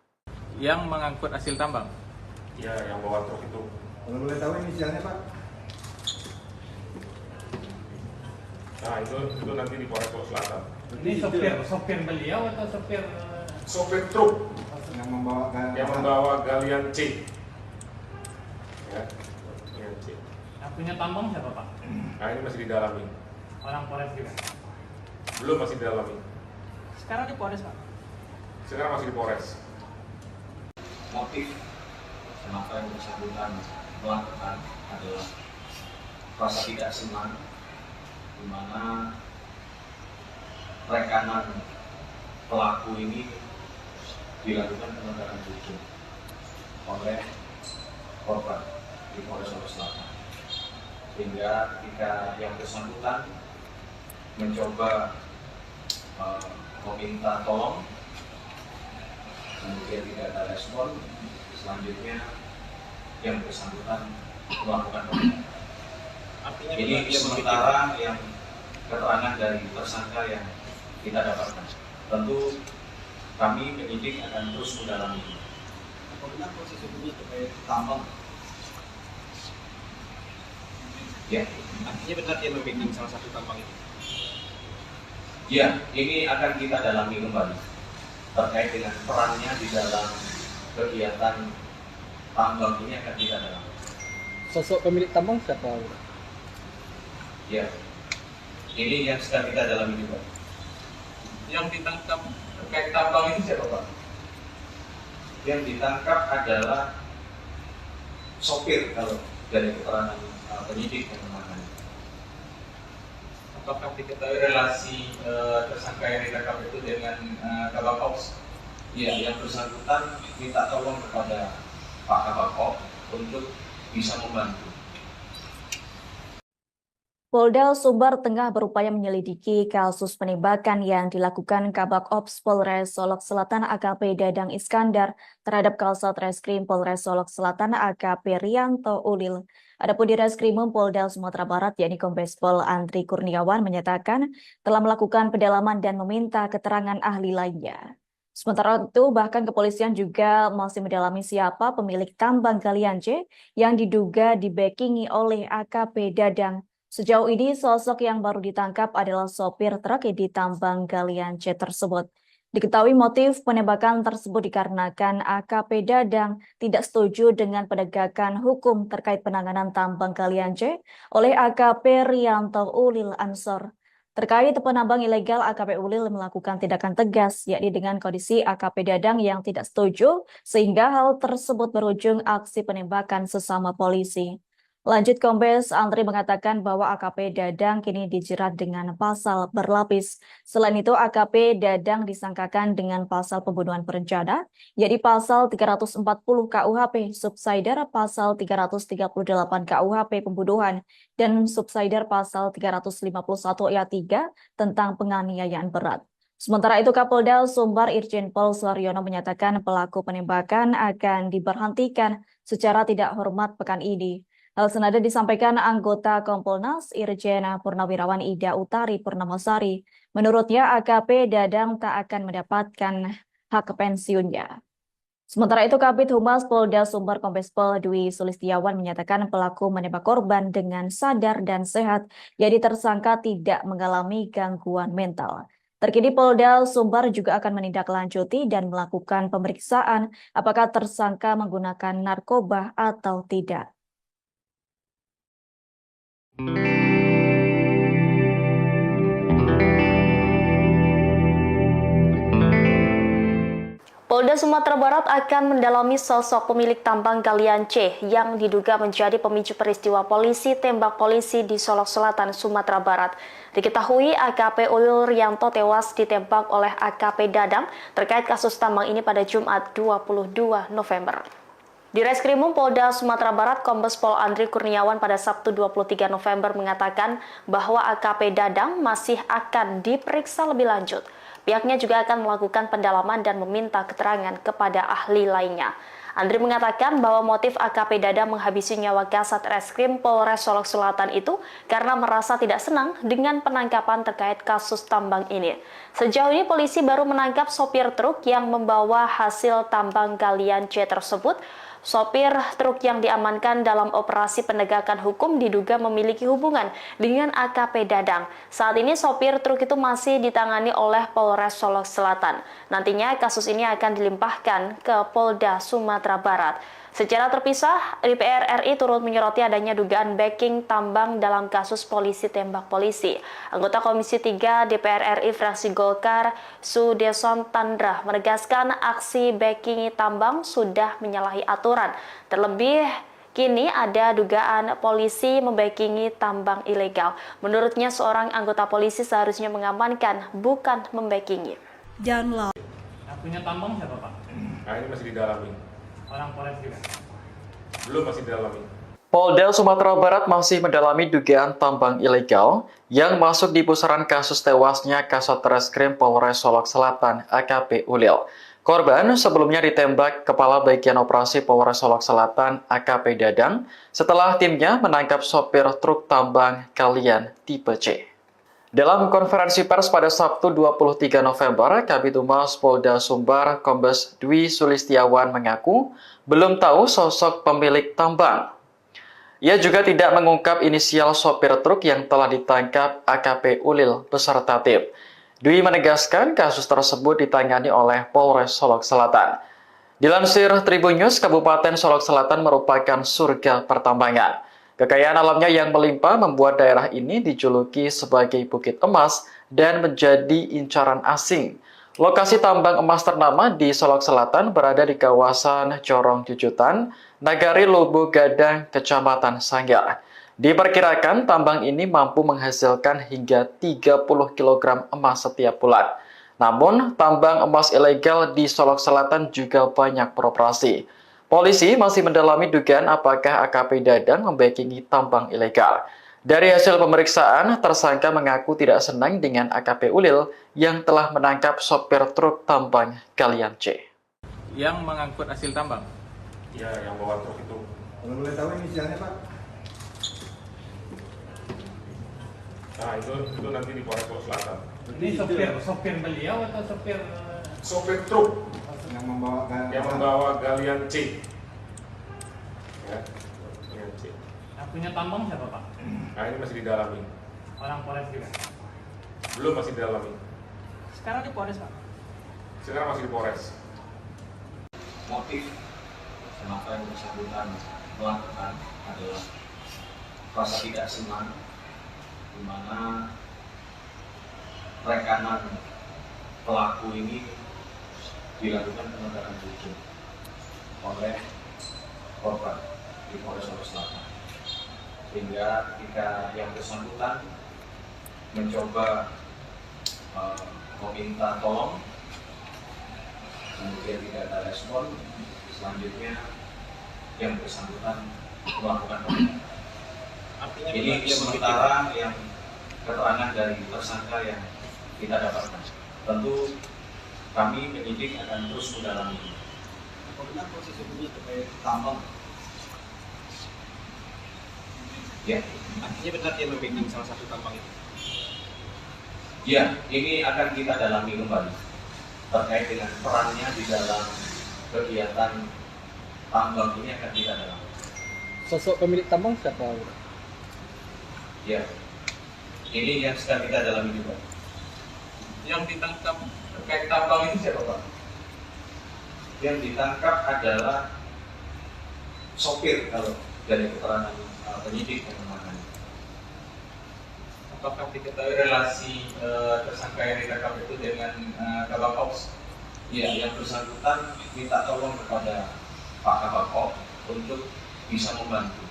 Yang mengangkut hasil tambang. Ya, yang bawa truk itu. Kalau boleh tahu inisialnya Pak? Nah, itu nanti di Polres Solok Selatan. Ini sopir beliau atau sopir Sopir truk Yang membawa yang membawa galian C. Ya, galian C. yang punya tambang siapa Pak? Nah, ini masih didalami. Orang Polres juga. Belum, masih didalami. Sekarang di Polres Pak. Sekarang masih di Polres. Motif kenapa yang bersangkutan melakukan adalah rasa tidak senang, di mana rekanan pelaku ini dilakukan penegakan hukum oleh korban di Polres Solok Selatan, sehingga ketika yang bersangkutan mencoba meminta tolong, kemudian tidak ada respon, selanjutnya yang bersangkutan melakukan penembakan. Ini sementara yang keterangan dari tersangka yang kita dapatkan. Tentu kami penyidik akan terus mendalami. Apa benar proses hukumnya terkait tambang? Ya, Artinya benar dia membacking salah satu tambang itu. ya, ini akan kita dalami kembali terkait dengan perannya di dalam kegiatan tambang ini akan kita dalami. Sosok pemilik tambang siapa? Ya, ini yang sedang kita dalami juga. Yang ditangkap terkait tambang itu siapa Pak? Yang ditangkap adalah sopir kalau dari keterangan penyidik yang menangani. Apakah diketahui relasi tersangka yang ditangkap itu dengan Kabak Ops? Ya, yang bersangkutan minta tolong kepada Pak Kabak untuk bisa membantu. Polda Sumbar tengah berupaya menyelidiki kasus penembakan yang dilakukan Kabak Ops Polres Solok Selatan AKP Dadang Iskandar terhadap Kasat Reskrim Polres Solok Selatan AKP Rianto Ulil. Adapun di Reskrimum Polda Sumatera Barat yakni Kombes Pol Andri Kurniawan menyatakan telah melakukan pendalaman dan meminta keterangan ahli lainnya. Sementara itu bahkan kepolisian juga masih mendalami siapa pemilik tambang galian C yang diduga dibackingi oleh AKP Dadang. Sejauh ini sosok yang baru ditangkap adalah sopir truk di tambang galian C tersebut. Diketahui motif penembakan tersebut dikarenakan AKP Dadang tidak setuju dengan penegakan hukum terkait penanganan tambang galian C oleh AKP Rianto Ulil Ansor. Terkait penambang ilegal, AKP Ulil melakukan tindakan tegas, yakni dengan kondisi AKP Dadang yang tidak setuju, sehingga hal tersebut berujung aksi penembakan sesama polisi. Lanjut, Kombes Andri mengatakan bahwa AKP Dadang kini dijerat dengan pasal berlapis. Selain itu, AKP Dadang disangkakan dengan pasal pembunuhan berencana, yakni pasal 340 KUHP, subsidiar pasal 338 KUHP pembunuhan, dan subsidiar pasal 351 ayat 3 tentang penganiayaan berat. Sementara itu, Kapolda Sumbar Irjen Pol Suharyono menyatakan pelaku penembakan akan diberhentikan secara tidak hormat pekan ini. Hal senada disampaikan anggota Kompolnas Irjen Purnawirawan Ida Utari Purnamasari. Menurutnya AKP Dadang tak akan mendapatkan hak pensiunnya. Sementara itu Kabid Humas Polda Sumbar Kombes Pol Dwi Sulistiawan menyatakan pelaku menembak korban dengan sadar dan sehat, jadi tersangka tidak mengalami gangguan mental. Terkini Polda Sumbar juga akan menindaklanjuti dan melakukan pemeriksaan apakah tersangka menggunakan narkoba atau tidak. Polda Sumatera Barat akan mendalami sosok pemilik tambang galian C yang diduga menjadi pemicu peristiwa polisi tembak polisi di Solok Selatan, Sumatera Barat. Diketahui AKP Ulil Rianto tewas ditembak oleh AKP Dadang terkait kasus tambang ini pada Jumat 22 November. Di Reskrimum Polda Sumatera Barat, Kombes Pol Andri Kurniawan pada Sabtu 23 November mengatakan bahwa AKP Dadang masih akan diperiksa lebih lanjut. Pihaknya juga akan melakukan pendalaman dan meminta keterangan kepada ahli lainnya. Andri mengatakan bahwa motif AKP Dadang menghabisi nyawa Kasat Reskrim Polres Solok Selatan itu karena merasa tidak senang dengan penangkapan terkait kasus tambang ini. Sejauh ini polisi baru menangkap sopir truk yang membawa hasil tambang galian C tersebut. Sopir truk yang diamankan dalam operasi penegakan hukum diduga memiliki hubungan dengan AKP Dadang. Saat ini sopir truk itu masih ditangani oleh Polres Solok Selatan. Nantinya kasus ini akan dilimpahkan ke Polda Sumatera Barat. Secara terpisah, DPR RI turut menyoroti adanya dugaan backing tambang dalam kasus polisi tembak polisi. Anggota Komisi 3 DPR RI fraksi Golkar, Sudeson Tandra, menegaskan aksi backing tambang sudah menyalahi aturan. Terlebih, kini ada dugaan polisi membackingi tambang ilegal. Menurutnya, seorang anggota polisi seharusnya mengamankan, bukan membackingi. Yang punya tambang siapa Pak? Nah, ini masih didalami. Orang Polres juga? Belum, masih didalami. Polda Sumatera Barat masih mendalami dugaan tambang ilegal yang masuk di pusaran kasus tewasnya Kasat Reskrim Polres Solok Selatan AKP Ulil. Korban sebelumnya ditembak Kepala Bagian Operasi Polres Solok Selatan AKP Dadang setelah timnya menangkap sopir truk tambang galian tipe C. Dalam konferensi pers pada Sabtu 23 November, Kabid Humas Polda Sumbar Kombes Dwi Sulistiawan mengaku belum tahu sosok pemilik tambang. Ia juga tidak mengungkap inisial sopir truk yang telah ditangkap AKP Ulil beserta tim. Dwi menegaskan kasus tersebut ditangani oleh Polres Solok Selatan. Dilansir Tribun News, Kabupaten Solok Selatan merupakan surga pertambangan. Kekayaan alamnya yang melimpah membuat daerah ini dijuluki sebagai Bukit Emas dan menjadi incaran asing. Lokasi tambang emas ternama di Solok Selatan berada di kawasan Corong Jujutan, Nagari Lubu Gadang, Kecamatan Sanggar. Diperkirakan tambang ini mampu menghasilkan hingga 30 kg emas setiap bulan. Namun, tambang emas ilegal di Solok Selatan juga banyak beroperasi. Polisi masih mendalami dugaan apakah AKP Dadang membackingi tambang ilegal. Dari hasil pemeriksaan, tersangka mengaku tidak senang dengan AKP Ulil yang telah menangkap sopir truk tambang galian C. Yang mengangkut hasil tambang? Ya, yang bawa truk itu. Kalau boleh tahu inisialnya Pak? Nah, itu nanti di Polres Solok Selatan. Ini sopir beliau atau sopir? Sopir truk yang membawa galian C. Ya, galian C. Yang punya tambang siapa Pak? Nah, ini masih didalami. Orang Polres juga? Belum, masih didalami. Sekarang di Polres Pak? Sekarang masih di Polres. Motif kenapa yang bersangkutan melakukan adalah rasa tidak senang, di mana rekanan pelaku ini dilakukan penegakan hukum oleh korban di Polres Solok Selatan, sehingga ketika yang bersangkutan mencoba meminta tolong, kemudian tidak ada respon, selanjutnya yang bersangkutan melakukan penembakan. Ini sementara yang keterangan dari tersangka yang kita dapatkan. Tentu kami penyidik akan terus mendalami. Apabila proses hukumnya terkait tambang, Ya, artinya benar dia membacking salah satu tambang itu. ya, ini akan kita dalami kembali terkait dengan perannya di dalam kegiatan tambang ini akan kita dalami. Sosok pemilik tambang siapa? Ya, ini yang sedang kita dalami juga. Yang ditangkap terkait tambang ini siapa Pak? Yang ditangkap adalah sopir kalau dari keterangan penyidik yang menangani. Apakah diketahui relasi tersangka yang ditangkap itu dengan Kabak Ops? Ya, yang bersangkutan minta tolong kepada Pak Kabak Ops untuk bisa membantu.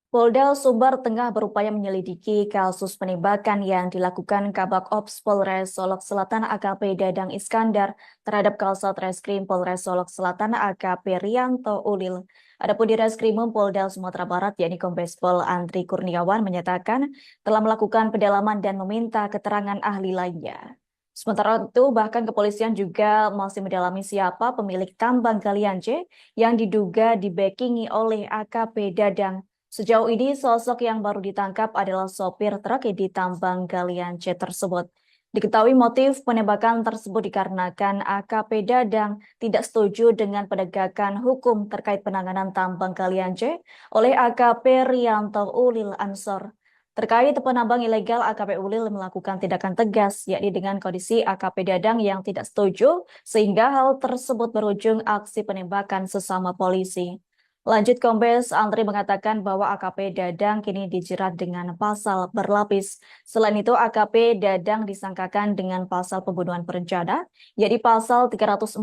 Polda Sumbar tengah berupaya menyelidiki kasus penembakan yang dilakukan Kabak Ops Polres Solok Selatan AKP Dadang Iskandar terhadap Kasat Reskrim Polres Solok Selatan AKP Rianto Ulil. Adapun di Reskrimum Polda Sumatera Barat, yakni Kombes Pol Andri Kurniawan menyatakan telah melakukan pendalaman dan meminta keterangan ahli lainnya. Sementara itu, bahkan kepolisian juga masih mendalami siapa pemilik tambang galian C yang diduga dibackingi oleh AKP Dadang. Sejauh ini, sosok yang baru ditangkap adalah sopir truk di tambang galian C tersebut. Diketahui motif penembakan tersebut dikarenakan AKP Dadang tidak setuju dengan penegakan hukum terkait penanganan tambang galian C oleh AKP Rianto Ulil Ansor. Terkait penambang ilegal, AKP Ulil melakukan tindakan tegas, yakni dengan kondisi AKP Dadang yang tidak setuju, sehingga hal tersebut berujung aksi penembakan sesama polisi. Lanjut, Kombes Andri mengatakan bahwa AKP Dadang kini dijerat dengan pasal berlapis. Selain itu, AKP Dadang disangkakan dengan pasal pembunuhan berencana, yakni pasal 340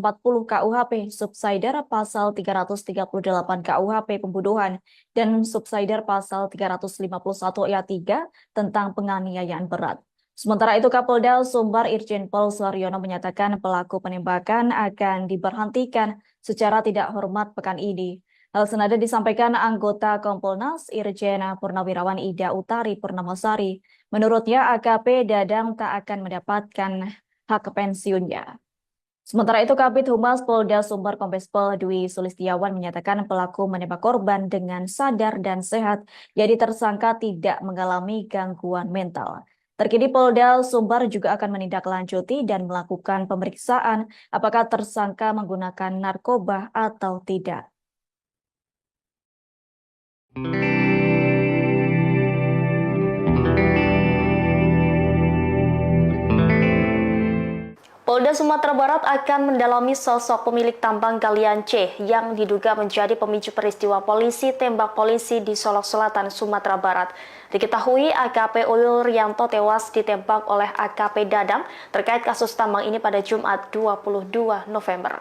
KUHP, subsidiar pasal 338 KUHP pembunuhan, dan subsidiar pasal 351 ayat 3 tentang penganiayaan berat. Sementara itu, Kapolda Sumbar Irjen Pol Suharyono menyatakan pelaku penembakan akan diberhentikan secara tidak hormat pekan ini. Hal senada disampaikan anggota Kompolnas Irjen Purnawirawan Ida Utari Purnamasari. Menurutnya, AKP Dadang tak akan mendapatkan hak pensiunnya. Sementara itu, Kabid Humas Polda Sumbar Kombes Pol Dwi Sulistiawan menyatakan pelaku menembak korban dengan sadar dan sehat, jadi tersangka tidak mengalami gangguan mental. Terkini Polda Sumbar juga akan menindaklanjuti dan melakukan pemeriksaan apakah tersangka menggunakan narkoba atau tidak. Polda Sumatera Barat akan mendalami sosok pemilik tambang galian C yang diduga menjadi pemicu peristiwa polisi tembak polisi di Solok Selatan, Sumatera Barat. Diketahui AKP Ulil Rianto tewas ditembak oleh AKP Dadang terkait kasus tambang ini pada Jumat 22 November.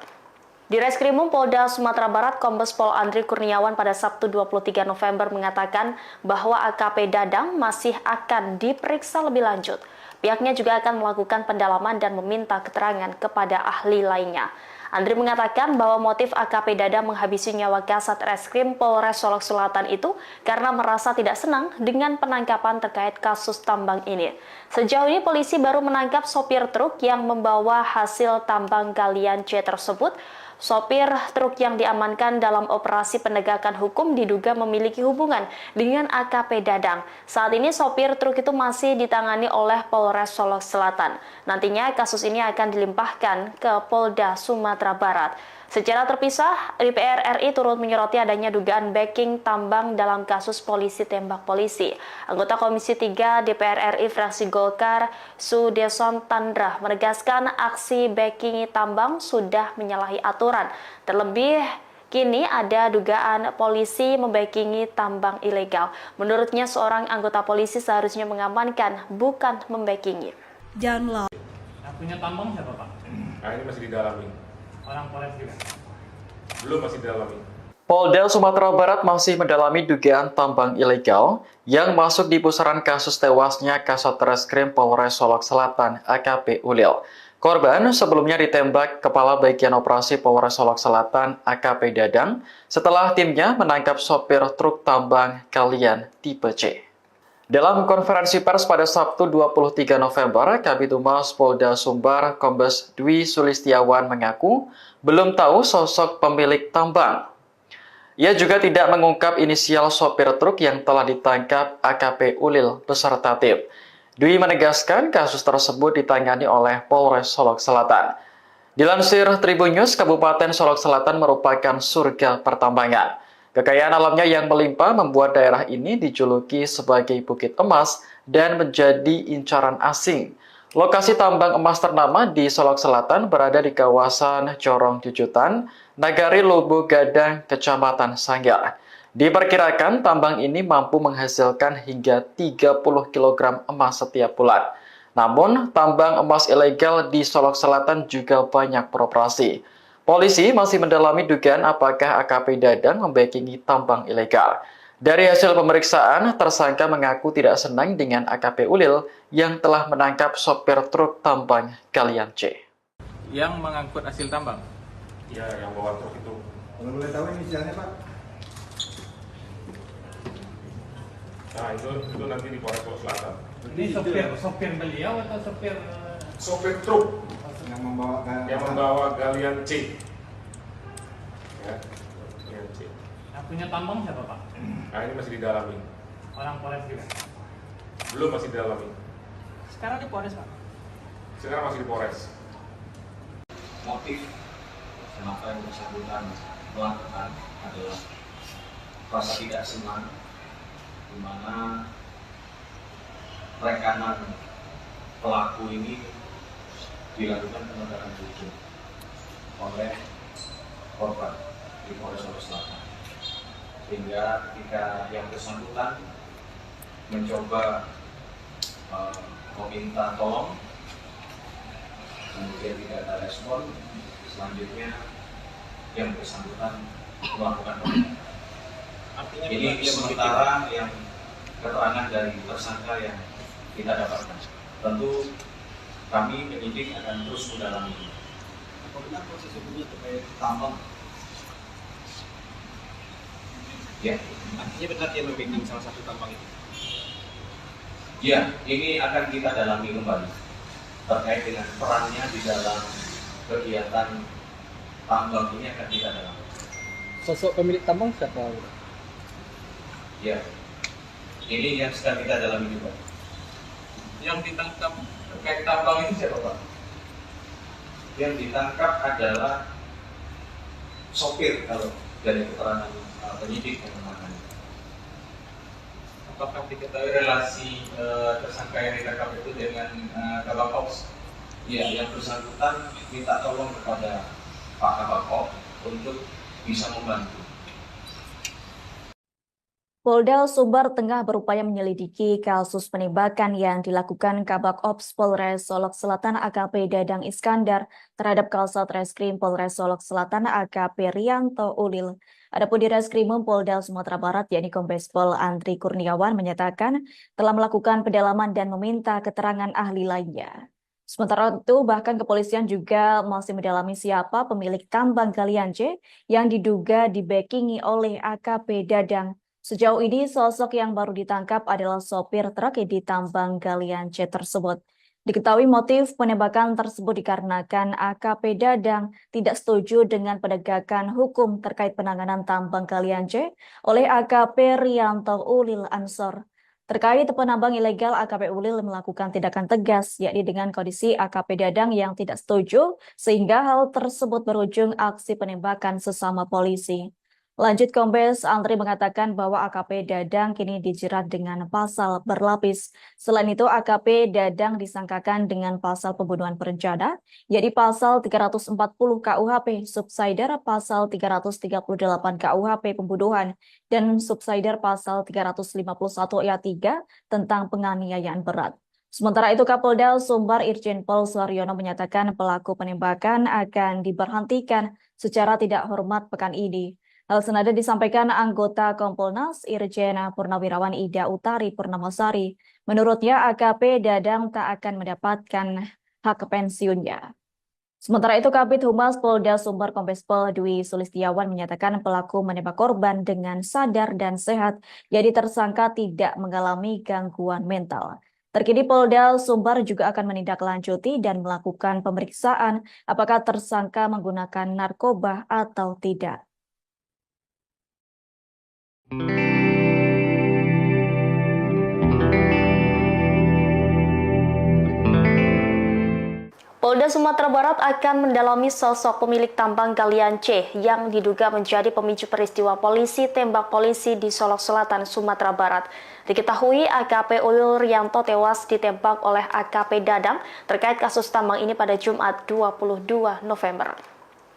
Di Reskrimum Polda Sumatera Barat, Kombes Pol Andri Kurniawan pada Sabtu 23 November mengatakan bahwa AKP Dadang masih akan diperiksa lebih lanjut. Pihaknya juga akan melakukan pendalaman dan meminta keterangan kepada ahli lainnya. Andri mengatakan bahwa motif AKP Dadang menghabisi nyawa Kasat Reskrim Polres Solok Selatan itu karena merasa tidak senang dengan penangkapan terkait kasus tambang ini. Sejauh ini polisi baru menangkap sopir truk yang membawa hasil tambang galian C tersebut. Sopir truk yang diamankan dalam operasi penegakan hukum diduga memiliki hubungan dengan AKP Dadang. Saat ini sopir truk itu masih ditangani oleh Polres Solok Selatan. Nantinya kasus ini akan dilimpahkan ke Polda Sumatera Barat. Secara terpisah, DPR RI turut menyoroti adanya dugaan backing tambang dalam kasus polisi tembak polisi. Anggota Komisi 3 DPR RI fraksi Golkar, Sudeson Tandra, menegaskan aksi backing tambang sudah menyalahi aturan. Terlebih, kini ada dugaan polisi membackingi tambang ilegal. Menurutnya, seorang anggota polisi seharusnya mengamankan, bukan membackingi. Yang punya tambang siapa, Pak? Nah, ini masih didalami. Orang Polres juga? Belum, masih didalami. Polda Sumatera Barat masih mendalami dugaan tambang ilegal yang masuk di pusaran kasus tewasnya Kasat Reskrim Polres Solok Selatan AKP Ulil. Korban sebelumnya ditembak Kepala Bagian Operasi Polres Solok Selatan AKP Dadang setelah timnya menangkap sopir truk tambang galian tipe C. Dalam konferensi pers pada Sabtu 23 November, Kabid Humas Polda Sumbar Kombes Dwi Sulistiawan mengaku belum tahu sosok pemilik tambang. Ia juga tidak mengungkap inisial sopir truk yang telah ditangkap AKP Ulil beserta tim. Dwi menegaskan kasus tersebut ditangani oleh Polres Solok Selatan. Dilansir Tribun News, Kabupaten Solok Selatan merupakan surga pertambangan. Kekayaan alamnya yang melimpah membuat daerah ini dijuluki sebagai Bukit Emas dan menjadi incaran asing. Lokasi tambang emas ternama di Solok Selatan berada di kawasan Corong Jujutan, Nagari Lubu Gadang, Kecamatan Sanggar. Diperkirakan tambang ini mampu menghasilkan hingga 30 kg emas setiap bulan. Namun, tambang emas ilegal di Solok Selatan juga banyak beroperasi. Polisi masih mendalami dugaan apakah AKP Dadang membackingi tambang ilegal. Dari hasil pemeriksaan, tersangka mengaku tidak senang dengan AKP Ulil yang telah menangkap sopir truk tambang galian C. Yang mengangkut hasil tambang? Ya, yang bawa truk itu. Kalau boleh tahu inisialnya, Pak? Nah, itu nanti di Polres Solok Selatan. Ini sopir beliau atau sopir sopir truk yang membawa galian C. Ya, galian C. Yang punya tambang siapa Pak? Nah, ini masih didalami. Orang Polres juga. Belum, masih didalami. Sekarang di Polres Pak. Sekarang masih di Polres. Motif kenapa yang bersangkutan melakukan adalah rasa tidak senang, di mana rekanan pelaku ini dilakukan penegakan hukum oleh korban di Polres Solo Selatan, sehingga ketika yang bersangkutan mencoba meminta tolong, kemudian tidak ada respon, selanjutnya yang bersangkutan melakukan penembakan. Ini sementara yang keterangan dari tersangka yang kita dapatkan. Tentu kami penyidik akan terus mendalami. Apa benar proses hukumnya terkait tambang? Ya, Artinya benar dia membacking salah satu tambang itu. ya, ini akan kita dalami kembali terkait dengan perannya di dalam kegiatan tambang ini akan kita dalami. Sosok pemilik tambang siapa? Ya, ini yang sedang kita dalami juga. Yang ditangkap terkait tambang ini siapa Pak? Yang ditangkap adalah sopir kalau dari keterangan penyidik yang menangani. Apakah diketahui relasi tersangka yang ditangkap itu dengan Kabak Ops? Ya, yang bersangkutan minta tolong kepada Pak Kabak untuk bisa membantu. Polda Sumbar tengah berupaya menyelidiki kasus penembakan yang dilakukan Kabak Ops Polres Solok Selatan AKP Dadang Iskandar terhadap Kasat Reskrim Polres Solok Selatan AKP Rianto Ulil. Adapun di Reskrimum Polda Sumatera Barat yakni Kombes Pol Andri Kurniawan menyatakan telah melakukan pendalaman dan meminta keterangan ahli lainnya. Sementara itu bahkan kepolisian juga masih mendalami siapa pemilik tambang galian C yang diduga dibackingi oleh AKP Dadang. Sejauh ini, sosok yang baru ditangkap adalah sopir truk di tambang galian C tersebut. Diketahui motif penembakan tersebut dikarenakan AKP Dadang tidak setuju dengan penegakan hukum terkait penanganan tambang galian C oleh AKP Rianto Ulil Ansor. Terkait penambang ilegal, AKP Ulil melakukan tindakan tegas, yakni dengan kondisi AKP Dadang yang tidak setuju, sehingga hal tersebut berujung aksi penembakan sesama polisi. Lanjut, Kombes Andri mengatakan bahwa AKP Dadang kini dijerat dengan pasal berlapis. Selain itu, AKP Dadang disangkakan dengan pasal pembunuhan berencana, yakni pasal 340 KUHP, subsider pasal 338 KUHP pembunuhan, dan subsider pasal 351 ayat 3 tentang penganiayaan berat. Sementara itu, Kapolda Sumbar Irjen Pol Suharyono menyatakan pelaku penembakan akan diberhentikan secara tidak hormat pekan ini. Hal senada disampaikan anggota Kompolnas Irjen Purnawirawan Ida Utari Purnamasari. Menurutnya AKP Dadang tak akan mendapatkan hak pensiunnya. Sementara itu Kabid Humas Polda Sumbar Kombes Pol Dwi Sulistiawan menyatakan pelaku menembak korban dengan sadar dan sehat, jadi tersangka tidak mengalami gangguan mental. Terkini Polda Sumbar juga akan menindaklanjuti dan melakukan pemeriksaan apakah tersangka menggunakan narkoba atau tidak. Polda Sumatera Barat akan mendalami sosok pemilik tambang galian C yang diduga menjadi pemicu peristiwa polisi tembak polisi di Solok Selatan, Sumatera Barat. Diketahui AKP Ulil Rianto tewas ditembak oleh AKP Dadang terkait kasus tambang ini pada Jumat 22 November.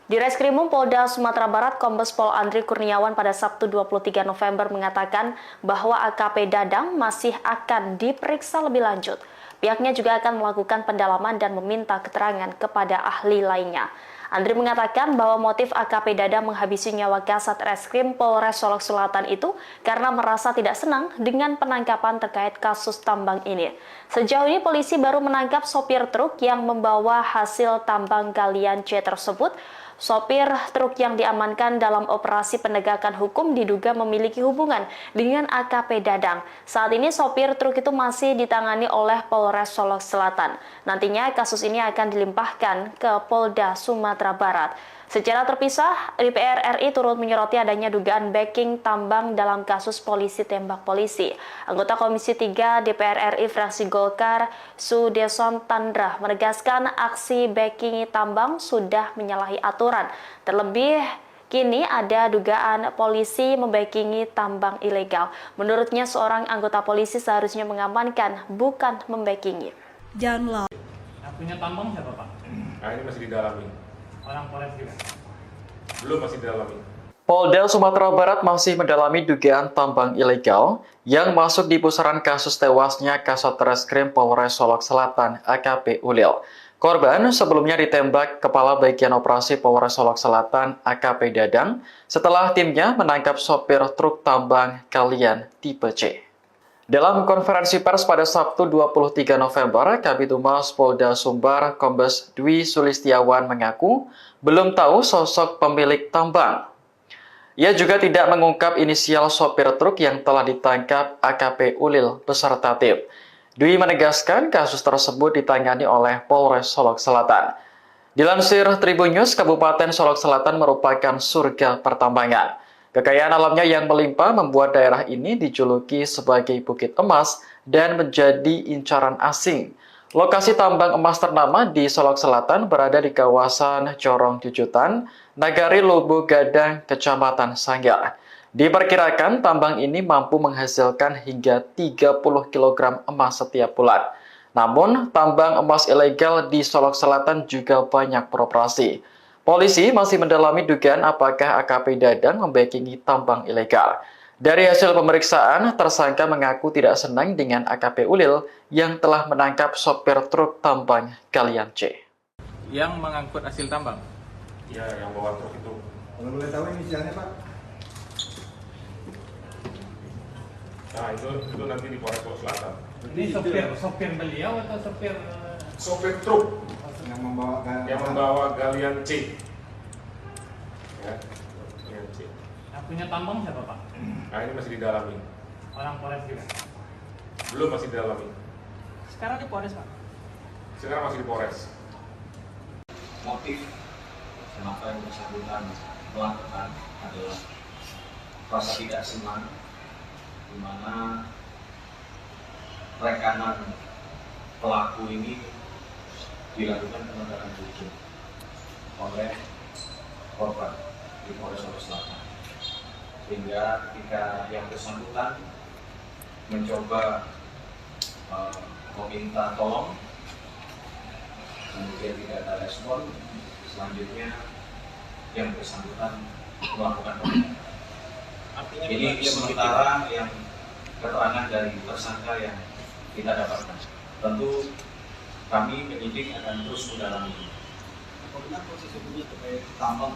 Di Reskrimum Polda Sumatera Barat, Kombes Pol Andri Kurniawan pada Sabtu 23 November mengatakan bahwa AKP Dadang masih akan diperiksa lebih lanjut. Pihaknya juga akan melakukan pendalaman dan meminta keterangan kepada ahli lainnya. Andri mengatakan bahwa motif AKP Dadang menghabisi nyawa Kasat Reskrim Polres Solok Selatan itu karena merasa tidak senang dengan penangkapan terkait kasus tambang ini. Sejauh ini polisi baru menangkap sopir truk yang membawa hasil tambang galian C tersebut. Sopir truk yang diamankan dalam operasi penegakan hukum diduga memiliki hubungan dengan AKP Dadang. Saat ini sopir truk itu masih ditangani oleh Polres Solok Selatan. Nantinya kasus ini akan dilimpahkan ke Polda Sumatera Barat. Secara terpisah, DPR RI turut menyoroti adanya dugaan backing tambang dalam kasus polisi tembak polisi. Anggota Komisi 3 DPR RI fraksi Golkar, Sudeson Tandra, menegaskan aksi backing tambang sudah menyalahi aturan. Terlebih, kini ada dugaan polisi membackingi tambang ilegal. Menurutnya, seorang anggota polisi seharusnya mengamankan, bukan membackingi. Yang punya tambang siapa Pak? Nah ini masih didalami. Orang Polres juga. Belum, masih didalami. Polda Sumatera Barat masih mendalami dugaan tambang ilegal yang masuk di pusaran kasus tewasnya Kasat Reskrim Polres Solok Selatan AKP Ulil. Korban sebelumnya ditembak Kepala Bagian Operasi Polres Solok Selatan AKP Dadang setelah timnya menangkap sopir truk tambang Kalian tipe C. Dalam konferensi pers pada Sabtu 23 November, Kabid Humas Polda Sumbar Kombes Dwi Sulistiawan mengaku belum tahu sosok pemilik tambang. Ia juga tidak mengungkap inisial sopir truk yang telah ditangkap AKP Ulil beserta tim. Dwi menegaskan kasus tersebut ditangani oleh Polres Solok Selatan. Dilansir Tribun News, Kabupaten Solok Selatan merupakan surga pertambangan. Kekayaan alamnya yang melimpah membuat daerah ini dijuluki sebagai Bukit Emas dan menjadi incaran asing. Lokasi tambang emas ternama di Solok Selatan berada di kawasan Corong Jujutan, Nagari Lobo Gadang, Kecamatan Sanggar. Diperkirakan tambang ini mampu menghasilkan hingga 30 kg emas setiap bulan. Namun, tambang emas ilegal di Solok Selatan juga banyak beroperasi. Polisi masih mendalami dugaan apakah AKP Dadang membackingi tambang ilegal. Dari hasil pemeriksaan, tersangka mengaku tidak senang dengan AKP Ulil yang telah menangkap sopir truk tambang Kalian C. Yang mengangkut hasil tambang. Ya, yang bawa truk itu. Kalau boleh tahu inisialnya Pak? Nah, itu nanti di Polres Solok Selatan. Ini sopir beliau atau sopir Sopir truk yang membawa Galian C. Ya, Galian C. yang punya tambang siapa Pak? Nah ini masih didalami. Orang Polres juga. Belum, masih didalami. Sekarang di Polres Pak. Sekarang masih di Polres. Motif kenapa yang bersangkutan melakukan adalah rasa tidak senang, di mana rekanan pelaku ini dilakukan penegakan hukum oleh korban di Polres Solok Selatan, sehingga ketika yang bersangkutan mencoba meminta tolong, kemudian tidak ada respon, selanjutnya yang bersangkutan melakukan penegakan. Ini sementara yang keterangan dari tersangka yang kita dapatkan. Tentu kami penyidik akan terus mendalami. Apa benar proses hukumnya terkait tambang?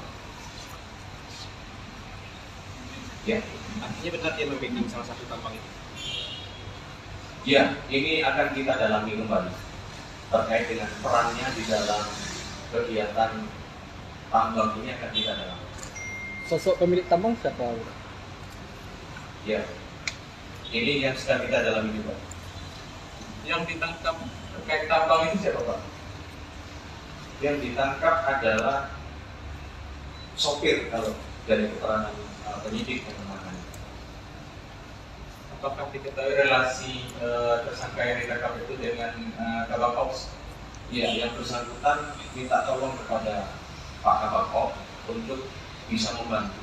Ya, Artinya benar dia membacking salah satu tambang itu? ya, ini akan kita dalami kembali terkait dengan perannya di dalam kegiatan tambang ini akan kita dalami. Sosok pemilik tambang siapa? Ya, ini yang sedang kita dalami juga. Yang ditangkap terkait tambang itu siapa Pak? Yang ditangkap adalah sopir kalau dari keterangan penyidik yang menangani. Apakah diketahui relasi tersangka yang ditangkap itu dengan Kabak Ops? Ya, yang bersangkutan minta tolong kepada Pak Kabak Ops untuk bisa membantu.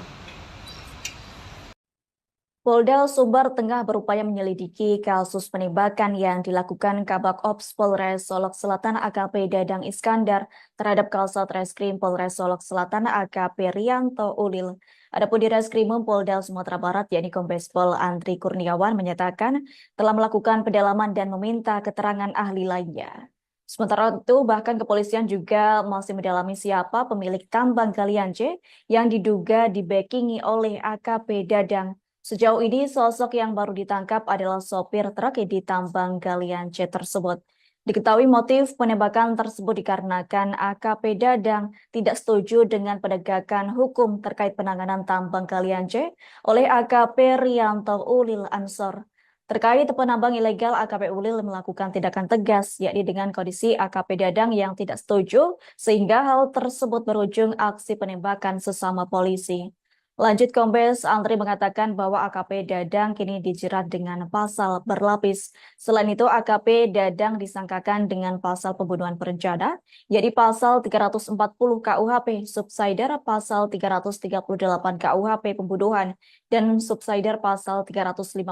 Polda Sumbar tengah berupaya menyelidiki kasus penembakan yang dilakukan Kabak Ops Polres Solok Selatan AKP Dadang Iskandar terhadap Kasat Reskrim Polres Solok Selatan AKP Rianto Ulil. Adapun di Reskrimum Polda Sumatera Barat yakni Kombes Pol Andri Kurniawan menyatakan telah melakukan pendalaman dan meminta keterangan ahli lainnya. Sementara itu bahkan kepolisian juga masih mendalami siapa pemilik tambang Galian C yang diduga dibackingi oleh AKP Dadang. Sejauh ini, sosok yang baru ditangkap adalah sopir truk di tambang Galian C tersebut. Diketahui motif penembakan tersebut dikarenakan AKP Dadang tidak setuju dengan penegakan hukum terkait penanganan tambang galian C oleh AKP Rianto Ulil Ansor. Terkait penambang ilegal, AKP Ulil melakukan tindakan tegas, yakni dengan kondisi AKP Dadang yang tidak setuju, sehingga hal tersebut berujung aksi penembakan sesama polisi. Lanjut, Kombes Andri mengatakan bahwa AKP Dadang kini dijerat dengan pasal berlapis. Selain itu, AKP Dadang disangkakan dengan pasal pembunuhan berencana, yakni pasal 340 KUHP, subsidiar pasal 338 KUHP pembunuhan, dan subsidiar pasal 351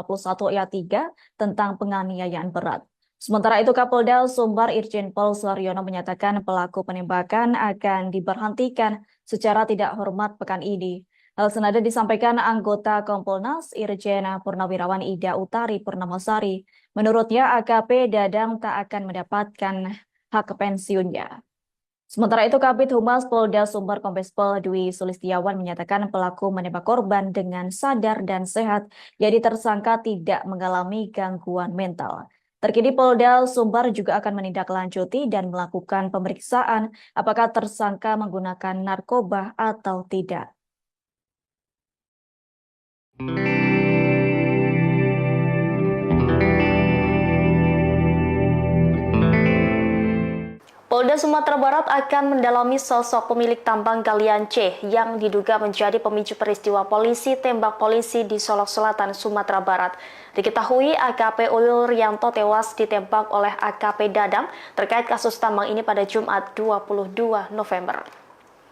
ayat 3 tentang penganiayaan berat. Sementara itu, Kapolda Sumbar Irjen Pol Suharyono menyatakan pelaku penembakan akan diberhentikan secara tidak hormat pekan ini. Hal senada disampaikan anggota Kompolnas Irjen Purnawirawan Ida Utari Purnamasari. Menurutnya, AKP Dadang tak akan mendapatkan hak pensiunnya. Sementara itu, Kabid Humas Polda Sumbar Kombes Pol Dwi Sulistiawan menyatakan pelaku menembak korban dengan sadar dan sehat, jadi tersangka tidak mengalami gangguan mental. Terkini Polda Sumbar juga akan menindaklanjuti dan melakukan pemeriksaan apakah tersangka menggunakan narkoba atau tidak. Polda Sumatera Barat akan mendalami sosok pemilik tambang galian C yang diduga menjadi pemicu peristiwa polisi tembak polisi di Solok Selatan, Sumatera Barat. Diketahui AKP Ulil Rianto tewas ditembak oleh AKP Dadang terkait kasus tambang ini pada Jumat 22 November.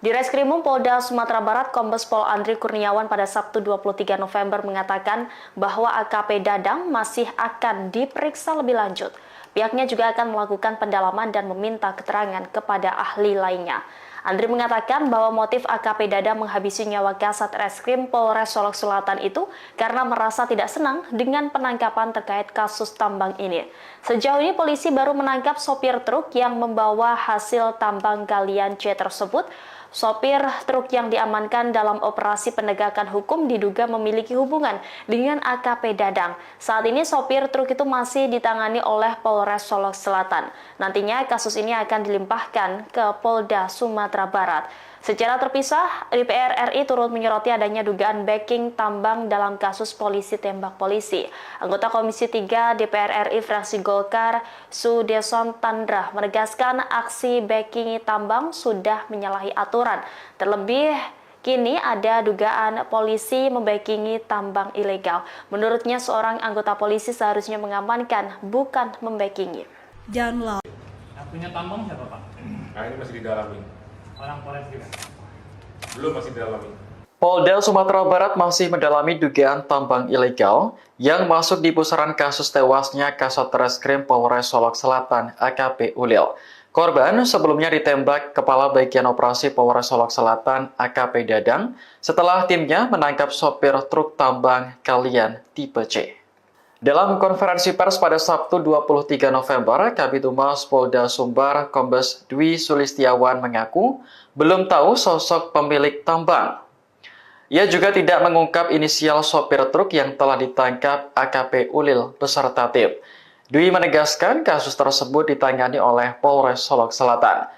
Di Reskrimum Polda Sumatera Barat, Kombes Pol Andri Kurniawan pada Sabtu 23 November mengatakan bahwa AKP Dadang masih akan diperiksa lebih lanjut. Pihaknya juga akan melakukan pendalaman dan meminta keterangan kepada ahli lainnya. Andri mengatakan bahwa motif AKP Dadang menghabisi nyawa Kasat Reskrim Polres Solok Selatan itu karena merasa tidak senang dengan penangkapan terkait kasus tambang ini. Sejauh ini polisi baru menangkap sopir truk yang membawa hasil tambang galian C tersebut. Sopir truk yang diamankan dalam operasi penegakan hukum diduga memiliki hubungan dengan AKP Dadang. Saat ini sopir truk itu masih ditangani oleh Polres Solok Selatan. Nantinya kasus ini akan dilimpahkan ke Polda Sumatera Barat. Secara terpisah, DPR RI turut menyoroti adanya dugaan backing tambang dalam kasus polisi tembak polisi. Anggota Komisi 3 DPR RI fraksi Golkar, Sudeson Tandra, menegaskan aksi backing tambang sudah menyalahi aturan. Terlebih, kini ada dugaan polisi membackingi tambang ilegal. Menurutnya, seorang anggota polisi seharusnya mengamankan, bukan membackingi. Yang punya tambang siapa, Pak? Nah, ini masih didalami. Orang Polres juga? Belum, masih didalami. Polda Sumatera Barat masih mendalami dugaan tambang ilegal yang masuk di pusaran kasus tewasnya Kasat Reskrim Polres Solok Selatan AKP Ulil. Korban sebelumnya ditembak Kepala Bagian Operasi Polres Solok Selatan AKP Dadang setelah timnya menangkap sopir truk tambang galian tipe C. Dalam konferensi pers pada Sabtu 23 November, Kabid Humas Polda Sumbar Kombes Dwi Sulistiawan mengaku belum tahu sosok pemilik tambang. Ia juga tidak mengungkap inisial sopir truk yang telah ditangkap AKP Ulil beserta tim. Dwi menegaskan kasus tersebut ditangani oleh Polres Solok Selatan.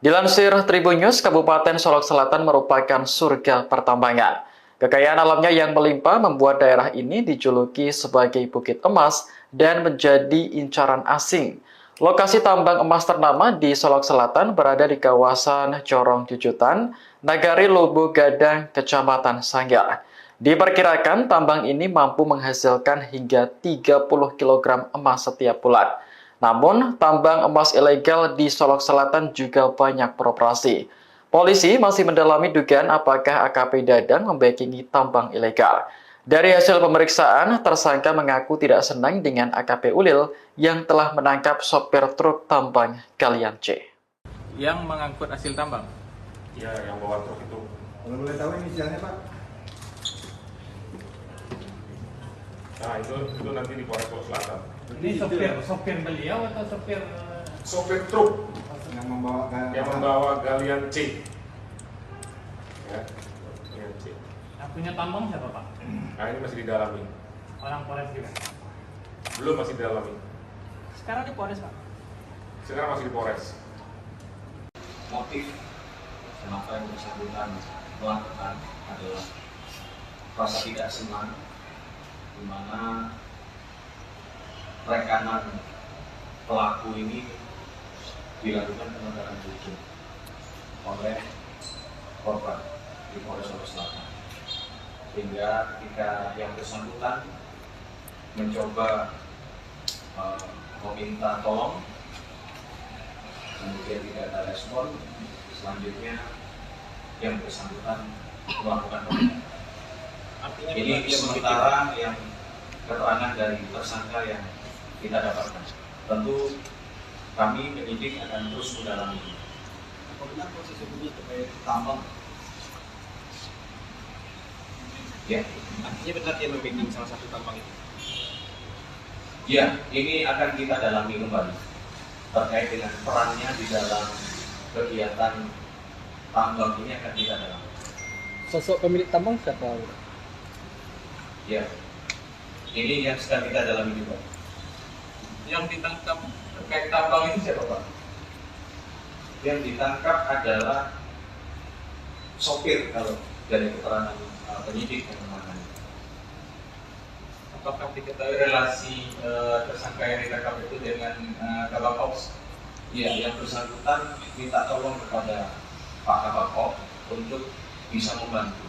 Dilansir Tribun News, Kabupaten Solok Selatan merupakan surga pertambangan. Kekayaan alamnya yang melimpah membuat daerah ini dijuluki sebagai Bukit Emas dan menjadi incaran asing. Lokasi tambang emas ternama di Solok Selatan berada di kawasan Corong Jujutan, Nagari Lubu Gadang, Kecamatan Sanggar. Diperkirakan tambang ini mampu menghasilkan hingga 30 kg emas setiap bulan. Namun, tambang emas ilegal di Solok Selatan juga banyak beroperasi. Polisi masih mendalami dugaan apakah AKP Dadang membackingi tambang ilegal. Dari hasil pemeriksaan, tersangka mengaku tidak senang dengan AKP Ulil yang telah menangkap sopir truk tambang galian C. Yang mengangkut hasil tambang? Ya, yang bawa truk itu. Kalau boleh tahu inisialnya, Pak? Nah, itu nanti di Polres Solok Selatan. Ini sopir beliau atau sopir? Sopir truk yang membawa galian C. Ya, galian C. Yang punya tambang siapa, Pak? Nah, ini masih didalami. Orang Polres juga? Belum, masih didalami. Sekarang di Polres, Pak? Sekarang masih di Polres. Motif kenapa yang bersangkutan melakukan adalah rasa tidak senang, di mana rekanan pelaku ini dilakukan penegakan hukum oleh korban di Polres Solok Selatan, sehingga ketika yang bersangkutan mencoba meminta tolong, kemudian tidak ada respon, selanjutnya yang bersangkutan melakukan penegakan. Ini sementara yang keterangan dari tersangka yang kita dapatkan. Tentu kami penyidik akan terus mendalami. Apa benar proses hukumnya terkait tambang? Ya, Artinya benar dia membacking salah satu tambang itu. ya, ini akan kita dalami kembali terkait dengan perannya di dalam kegiatan tambang ini akan kita dalami. Sosok pemilik tambang siapa? Ya, ini yang sedang kita dalami juga. Yang ditangkap terkait tambang ini siapa Pak? Yang ditangkap adalah sopir kalau dari keterangan penyidik yang menangani. Apakah diketahui relasi tersangka yang ditangkap itu dengan Kabak Ops? Ya, yang bersangkutan minta tolong kepada Pak Kabak untuk bisa membantu.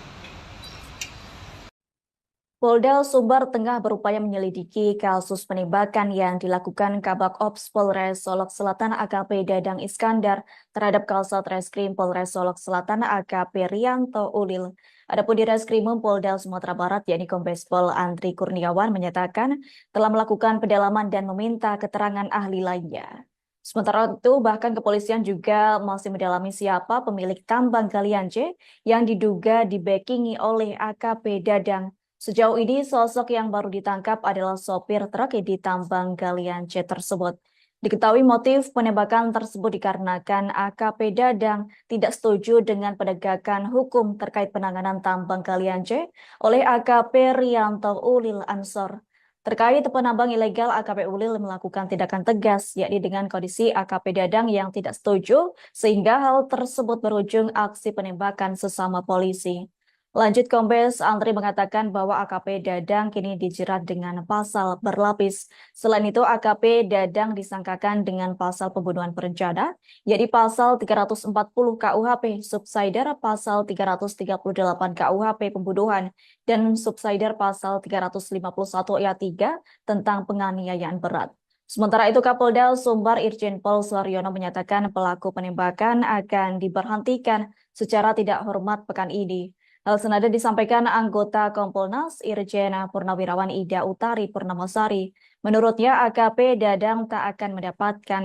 Polda Sumbar tengah berupaya menyelidiki kasus penembakan yang dilakukan Kabak Ops Polres Solok Selatan AKP Dadang Iskandar terhadap Kasat Reskrim Polres Solok Selatan AKP Rianto Ulil. Adapun di Reskrimum Polda Sumatera Barat yakni Kombes Pol Andri Kurniawan menyatakan telah melakukan pendalaman dan meminta keterangan ahli lainnya. Sementara itu, bahkan kepolisian juga masih mendalami siapa pemilik tambang galian C yang diduga dibackingi oleh AKP Dadang. Sejauh ini, sosok yang baru ditangkap adalah sopir truk di tambang galian C tersebut. Diketahui motif penembakan tersebut dikarenakan AKP Dadang tidak setuju dengan penegakan hukum terkait penanganan tambang galian C oleh AKP Rianto Ulil Ansor. Terkait penambang ilegal, AKP Ulil melakukan tindakan tegas, yakni dengan kondisi AKP Dadang yang tidak setuju, sehingga hal tersebut berujung aksi penembakan sesama polisi. Lanjut, Kombes Andri mengatakan bahwa AKP Dadang kini dijerat dengan pasal berlapis. Selain itu, AKP Dadang disangkakan dengan pasal pembunuhan berencana, yakni pasal 340 KUHP, subsidiar pasal 338 KUHP pembunuhan, dan subsidiar pasal 351 ayat 3 tentang penganiayaan berat. Sementara itu, Kapolda Sumbar Irjen Pol Suharyono menyatakan pelaku penembakan akan diberhentikan secara tidak hormat pekan ini. Hal senada disampaikan anggota Kompolnas Irjen Purnawirawan Ida Utari Purnamasari. Menurutnya AKP Dadang tak akan mendapatkan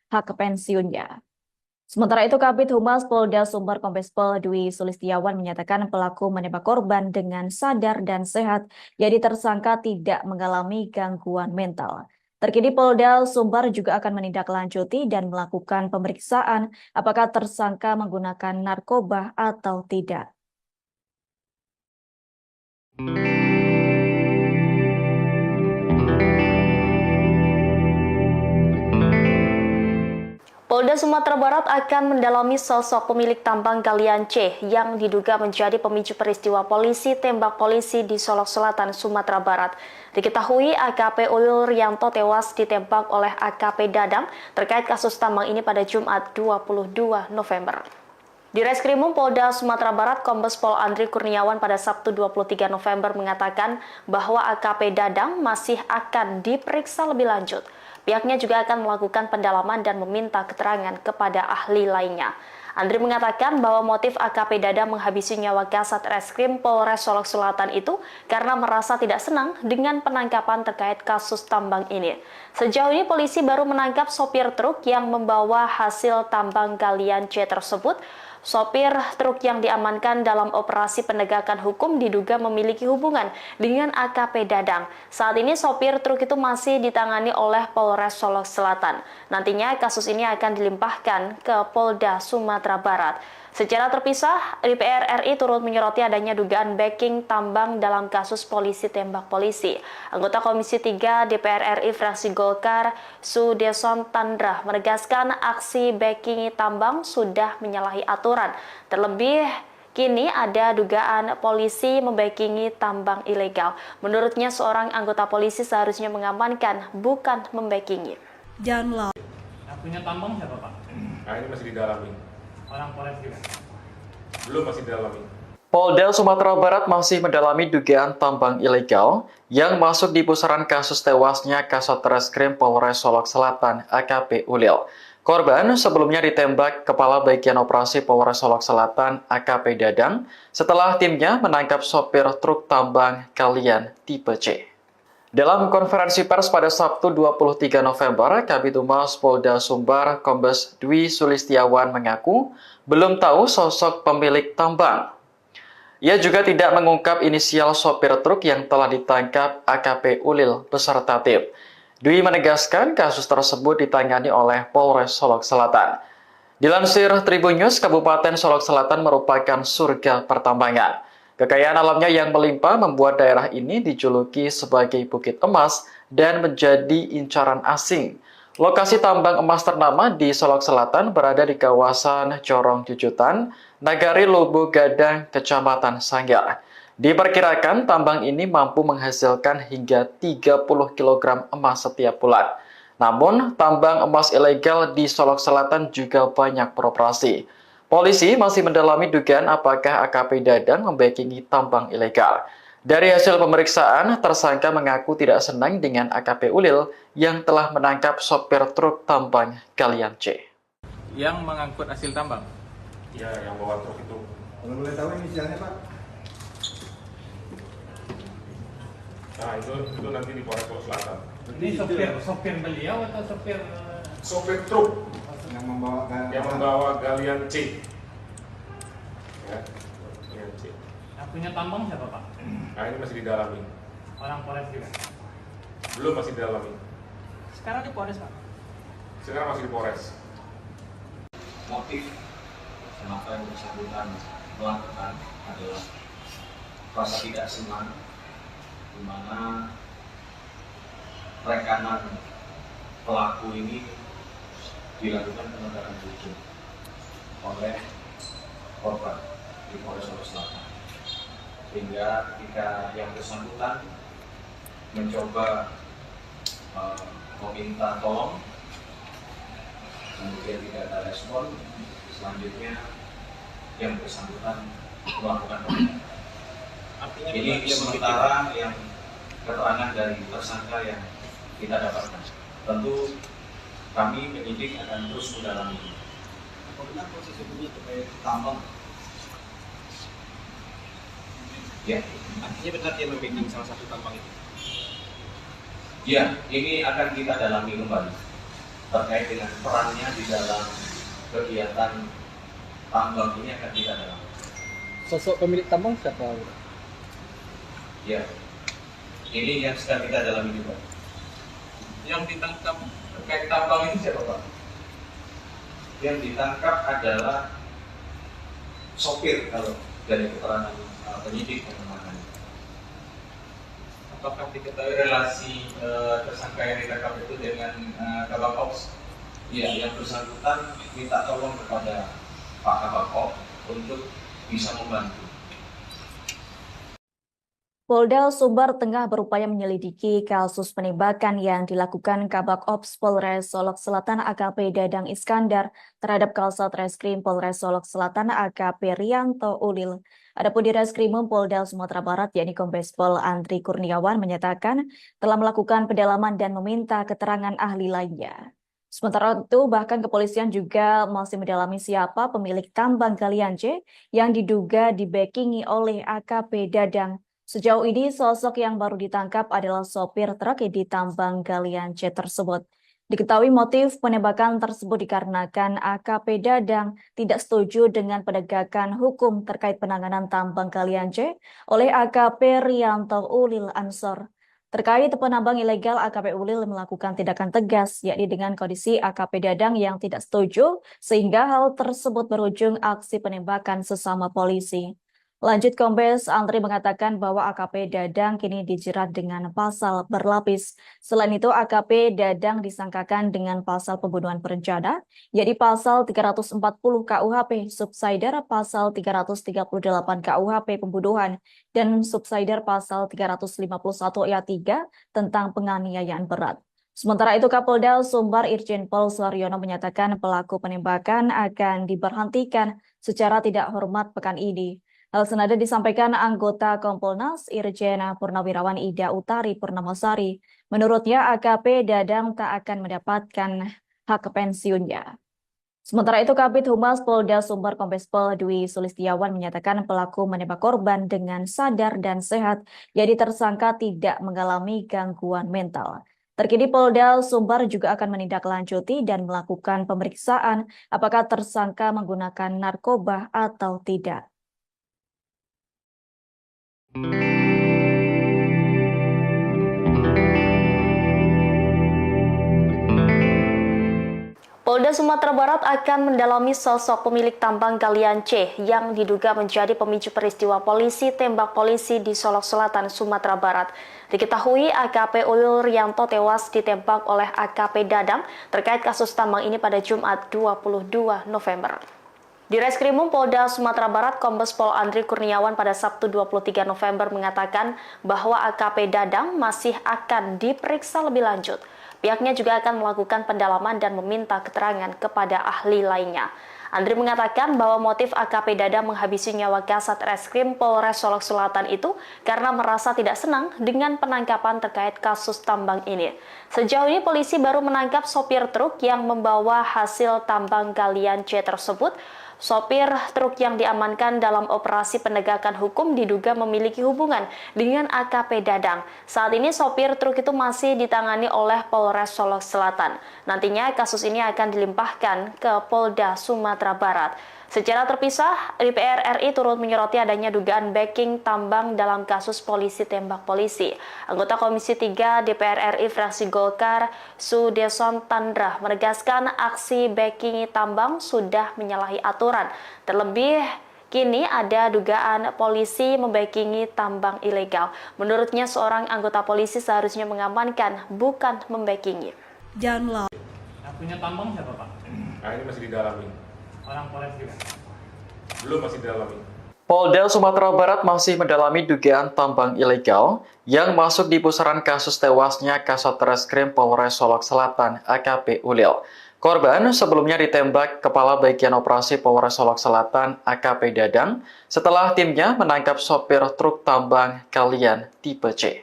hak pensiunnya. Sementara itu, Kabid Humas Polda Sumbar Kombes Pol Dwi Sulistiawan menyatakan pelaku menembak korban dengan sadar dan sehat, jadi tersangka tidak mengalami gangguan mental. Terkini Polda Sumbar juga akan menindaklanjuti dan melakukan pemeriksaan apakah tersangka menggunakan narkoba atau tidak. Polda Sumatera Barat akan mendalami sosok pemilik tambang galian C yang diduga menjadi pemicu peristiwa polisi tembak polisi di Solok Selatan, Sumatera Barat. Diketahui AKP Ulil Rianto tewas ditembak oleh AKP Dadang terkait kasus tambang ini pada Jumat 22 November. Di Reskrimum Polda Sumatera Barat, Kombes Pol Andri Kurniawan pada Sabtu 23 November mengatakan bahwa AKP Dadang masih akan diperiksa lebih lanjut. Pihaknya juga akan melakukan pendalaman dan meminta keterangan kepada ahli lainnya. Andri mengatakan bahwa motif AKP Dadang menghabisi nyawa Kasat Reskrim Polres Solok Selatan itu karena merasa tidak senang dengan penangkapan terkait kasus tambang ini. Sejauh ini polisi baru menangkap sopir truk yang membawa hasil tambang galian C tersebut. Sopir truk yang diamankan dalam operasi penegakan hukum diduga memiliki hubungan dengan AKP Dadang. Saat ini sopir truk itu masih ditangani oleh Polres Solok Selatan. Nantinya kasus ini akan dilimpahkan ke Polda Sumatera Barat. Secara terpisah, DPR RI turut menyoroti adanya dugaan backing tambang dalam kasus polisi tembak polisi. Anggota Komisi 3 DPR RI fraksi Golkar, Sudeson Tandra, menegaskan aksi backing tambang sudah menyalahi aturan. Terlebih, kini ada dugaan polisi membackingi tambang ilegal. Menurutnya, seorang anggota polisi seharusnya mengamankan, bukan membackingi. Yang punya tambang siapa Pak? Nah ini masih didalami. Orang Polres juga? Belum, masih didalami. Polda Sumatera Barat masih mendalami dugaan tambang ilegal yang masuk di pusaran kasus tewasnya Kasat Reskrim Polres Solok Selatan AKP Ulil. Korban sebelumnya ditembak Kepala Bagian Operasi Polres Solok Selatan AKP Dadang setelah timnya menangkap sopir truk tambang Kalian tipe C. Dalam konferensi pers pada Sabtu 23 November, Kabid Humas Polda Sumbar Kombes Dwi Sulistiawan mengaku belum tahu sosok pemilik tambang. Ia juga tidak mengungkap inisial sopir truk yang telah ditangkap AKP Ulil beserta tim. Dwi menegaskan kasus tersebut ditangani oleh Polres Solok Selatan. Dilansir Tribun News, Kabupaten Solok Selatan merupakan surga pertambangan. Kekayaan alamnya yang melimpah membuat daerah ini dijuluki sebagai Bukit Emas dan menjadi incaran asing. Lokasi tambang emas ternama di Solok Selatan berada di kawasan Corong Jujutan, Nagari Lubu Gadang, Kecamatan Sanggar. Diperkirakan tambang ini mampu menghasilkan hingga 30 kg emas setiap bulan. Namun, tambang emas ilegal di Solok Selatan juga banyak beroperasi. Polisi masih mendalami dugaan apakah AKP Dadang membackingi tambang ilegal. Dari hasil pemeriksaan, tersangka mengaku tidak senang dengan AKP Ulil yang telah menangkap sopir truk tambang Kalian C. Yang mengangkut hasil tambang? Ya, yang bawa truk itu. Kalau boleh tahu inisialnya Pak? Nah itu nanti di Polres Solok Selatan. Ini sopir beliau atau sopir? Sopir truk Yang membawa Galian C. Ya, Galian C. Yang punya tambang siapa Pak? Nah ini masih didalami. Orang Polres juga? Belum, masih didalami. Sekarang di Polres, Pak. Sekarang masih di Polres. Motif kenapa yang bersangkutan melakukan adalah rasa tidak senang, di mana rekanan pelaku ini dilakukan penegakan hukum oleh korban di Polres Solok Selatan, sehingga ketika yang bersangkutan mencoba meminta tolong, kemudian tidak ada respon, selanjutnya yang bersangkutan melakukan penegakan. Ini sementara yang keterangan dari tersangka yang kita dapatkan. Tentu kami penyidik akan terus mendalami. Apa benar posisi bumi terkait tambang? Ya, Artinya benar dia membacking salah satu tambang itu. ya, ini akan kita dalami kembali terkait dengan perannya di dalam kegiatan tambang ini akan kita dalami. Sosok pemilik tambang siapa? Ya, ini yang sedang kita dalami juga. Yang ditangkap terkait tambang ini siapa Pak? Yang ditangkap adalah sopir kalau dari keterangan penyidik yang menangani. Apakah diketahui relasi tersangka yang ditangkap itu dengan Kabak Ops? Ya, yang bersangkutan minta tolong kepada Pak Kabak untuk bisa membantu. Polda Sumbar tengah berupaya menyelidiki kasus penembakan yang dilakukan Kabak Ops Polres Solok Selatan AKP Dadang Iskandar terhadap Kasat Reskrim Polres Solok Selatan AKP Rianto Ulil. Adapun di Reskrimum Polda Sumatera Barat, yakni Kombes Pol Andri Kurniawan menyatakan telah melakukan pendalaman dan meminta keterangan ahli lainnya. Sementara itu, bahkan kepolisian juga masih mendalami siapa pemilik tambang Kalian C yang diduga dibackingi oleh AKP Dadang. Sejauh ini, sosok yang baru ditangkap adalah sopir truk di tambang Kalian C tersebut. Diketahui motif penembakan tersebut dikarenakan AKP Dadang tidak setuju dengan penegakan hukum terkait penanganan tambang Kalian C oleh AKP Rianto Ulil Ansor. Terkait penambang ilegal, AKP Ulil melakukan tindakan tegas, yakni dengan kondisi AKP Dadang yang tidak setuju, sehingga hal tersebut berujung aksi penembakan sesama polisi. Lanjut, Kombes Andri mengatakan bahwa AKP Dadang kini dijerat dengan pasal berlapis. Selain itu, AKP Dadang disangkakan dengan pasal pembunuhan berencana, yakni pasal 340 KUHP, subsider pasal 338 KUHP pembunuhan, dan subsider pasal 351 ayat 3 tentang penganiayaan berat. Sementara itu, Kapolda Sumbar Irjen Pol Suharyono menyatakan pelaku penembakan akan diberhentikan secara tidak hormat pekan ini. Hal senada disampaikan anggota Kompolnas Irjen Purnawirawan Ida Utari Purnamasari. Menurutnya, AKP Dadang tak akan mendapatkan hak pensiunnya. Sementara itu, Kabid Humas Polda Sumbar Kombes Pol Dwi Sulistiawan menyatakan pelaku menembak korban dengan sadar dan sehat, jadi tersangka tidak mengalami gangguan mental. Terkini Polda Sumbar juga akan menindaklanjuti dan melakukan pemeriksaan apakah tersangka menggunakan narkoba atau tidak. Polda Sumatera Barat akan mendalami sosok pemilik tambang galian C yang diduga menjadi pemicu peristiwa polisi tembak polisi di Solok Selatan, Sumatera Barat. Diketahui AKP Ulil Rianto tewas ditembak oleh AKP Dadang terkait kasus tambang ini pada Jumat 22 November. Di Reskrimum Polda Sumatera Barat, Kombes Pol Andri Kurniawan pada Sabtu 23 November mengatakan bahwa AKP Dadang masih akan diperiksa lebih lanjut. Pihaknya juga akan melakukan pendalaman dan meminta keterangan kepada ahli lainnya. Andri mengatakan bahwa motif AKP Dadang menghabisi nyawa Kasat Reskrim Polres Solok Selatan itu karena merasa tidak senang dengan penangkapan terkait kasus tambang ini. Sejauh ini polisi baru menangkap sopir truk yang membawa hasil tambang galian C tersebut. Sopir truk yang diamankan dalam operasi penegakan hukum diduga memiliki hubungan dengan AKP Dadang. Saat ini sopir truk itu masih ditangani oleh Polres Solok Selatan. Nantinya kasus ini akan dilimpahkan ke Polda Sumatera Barat. Secara terpisah, DPR RI turut menyoroti adanya dugaan backing tambang dalam kasus polisi tembak polisi. Anggota Komisi 3 DPR RI fraksi Golkar, Sudeson Tandra, menegaskan aksi backing tambang sudah menyalahi aturan. Terlebih, kini ada dugaan polisi membackingi tambang ilegal. Menurutnya, seorang anggota polisi seharusnya mengamankan, bukan membackingi. Yang punya tambang siapa, Pak? Nah, ini masih didalami. Orang Polres juga? Belum, masih didalami. Polda Sumatera Barat masih mendalami dugaan tambang ilegal yang masuk di pusaran kasus tewasnya Kasat Reskrim Polres Solok Selatan AKP Ulil. Korban sebelumnya ditembak Kepala Bagian Operasi Polres Solok Selatan AKP Dadang setelah timnya menangkap sopir truk tambang galian tipe C.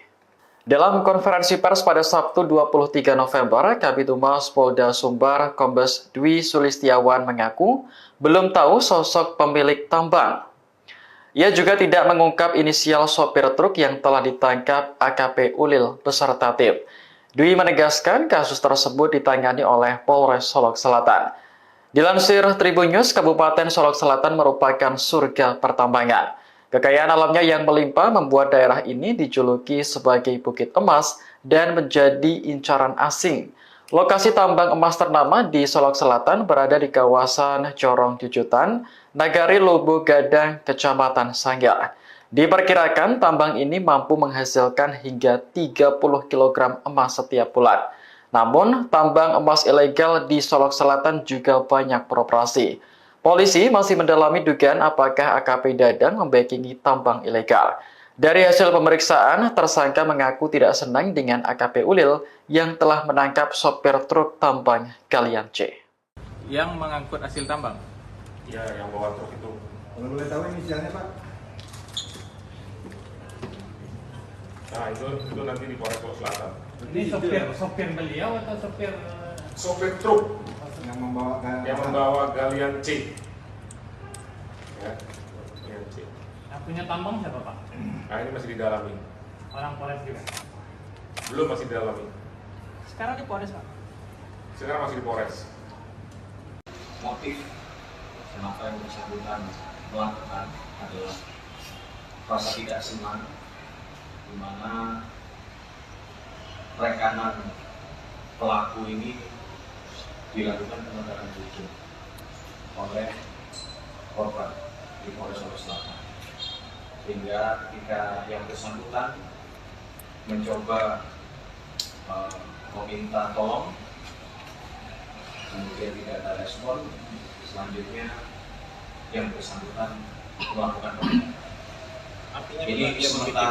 Dalam konferensi pers pada Sabtu 23 November, Kabid Humas Polda Sumbar Kombes Dwi Sulistiawan mengaku belum tahu sosok pemilik tambang. Ia juga tidak mengungkap inisial sopir truk yang telah ditangkap AKP Ulil beserta tim. Dwi menegaskan kasus tersebut ditangani oleh Polres Solok Selatan. Dilansir Tribun News, Kabupaten Solok Selatan merupakan surga pertambangan. Kekayaan alamnya yang melimpah membuat daerah ini dijuluki sebagai Bukit Emas dan menjadi incaran asing. Lokasi tambang emas ternama di Solok Selatan berada di kawasan Corong Jujutan, Nagari Lubu Gadang, Kecamatan Sanggar. Diperkirakan tambang ini mampu menghasilkan hingga 30 kg emas setiap bulan. Namun, tambang emas ilegal di Solok Selatan juga banyak beroperasi. Polisi masih mendalami dugaan apakah AKP Dadang membackingi tambang ilegal. Dari hasil pemeriksaan, tersangka mengaku tidak senang dengan AKP Ulil yang telah menangkap sopir truk tambang galian C. Yang mengangkut hasil tambang? Ya, yang bawa truk itu. Kalau boleh tahu inisialnya Pak? Nah, itu nanti di Polres Solok Selatan. Ini sopir beliau atau sopir? Sopir truk Yang membawa galian C. Ya, galian C. Yang punya tambang siapa, Pak? Nah, ini masih didalami. Orang Polres juga? Belum, masih didalami. Sekarang di Polres, Pak? Sekarang masih di Polres. Motif kenapa yang bersangkutan melakukan adalah rasa tidak senang, di mana rekanan pelaku ini dilakukan penegakan hukum oleh korban di Polres Solo Selatan, sehingga ketika yang bersangkutan mencoba meminta tolong, kemudian tidak ada respon, selanjutnya yang bersangkutan melakukan penegakan. Artinya Ini sementara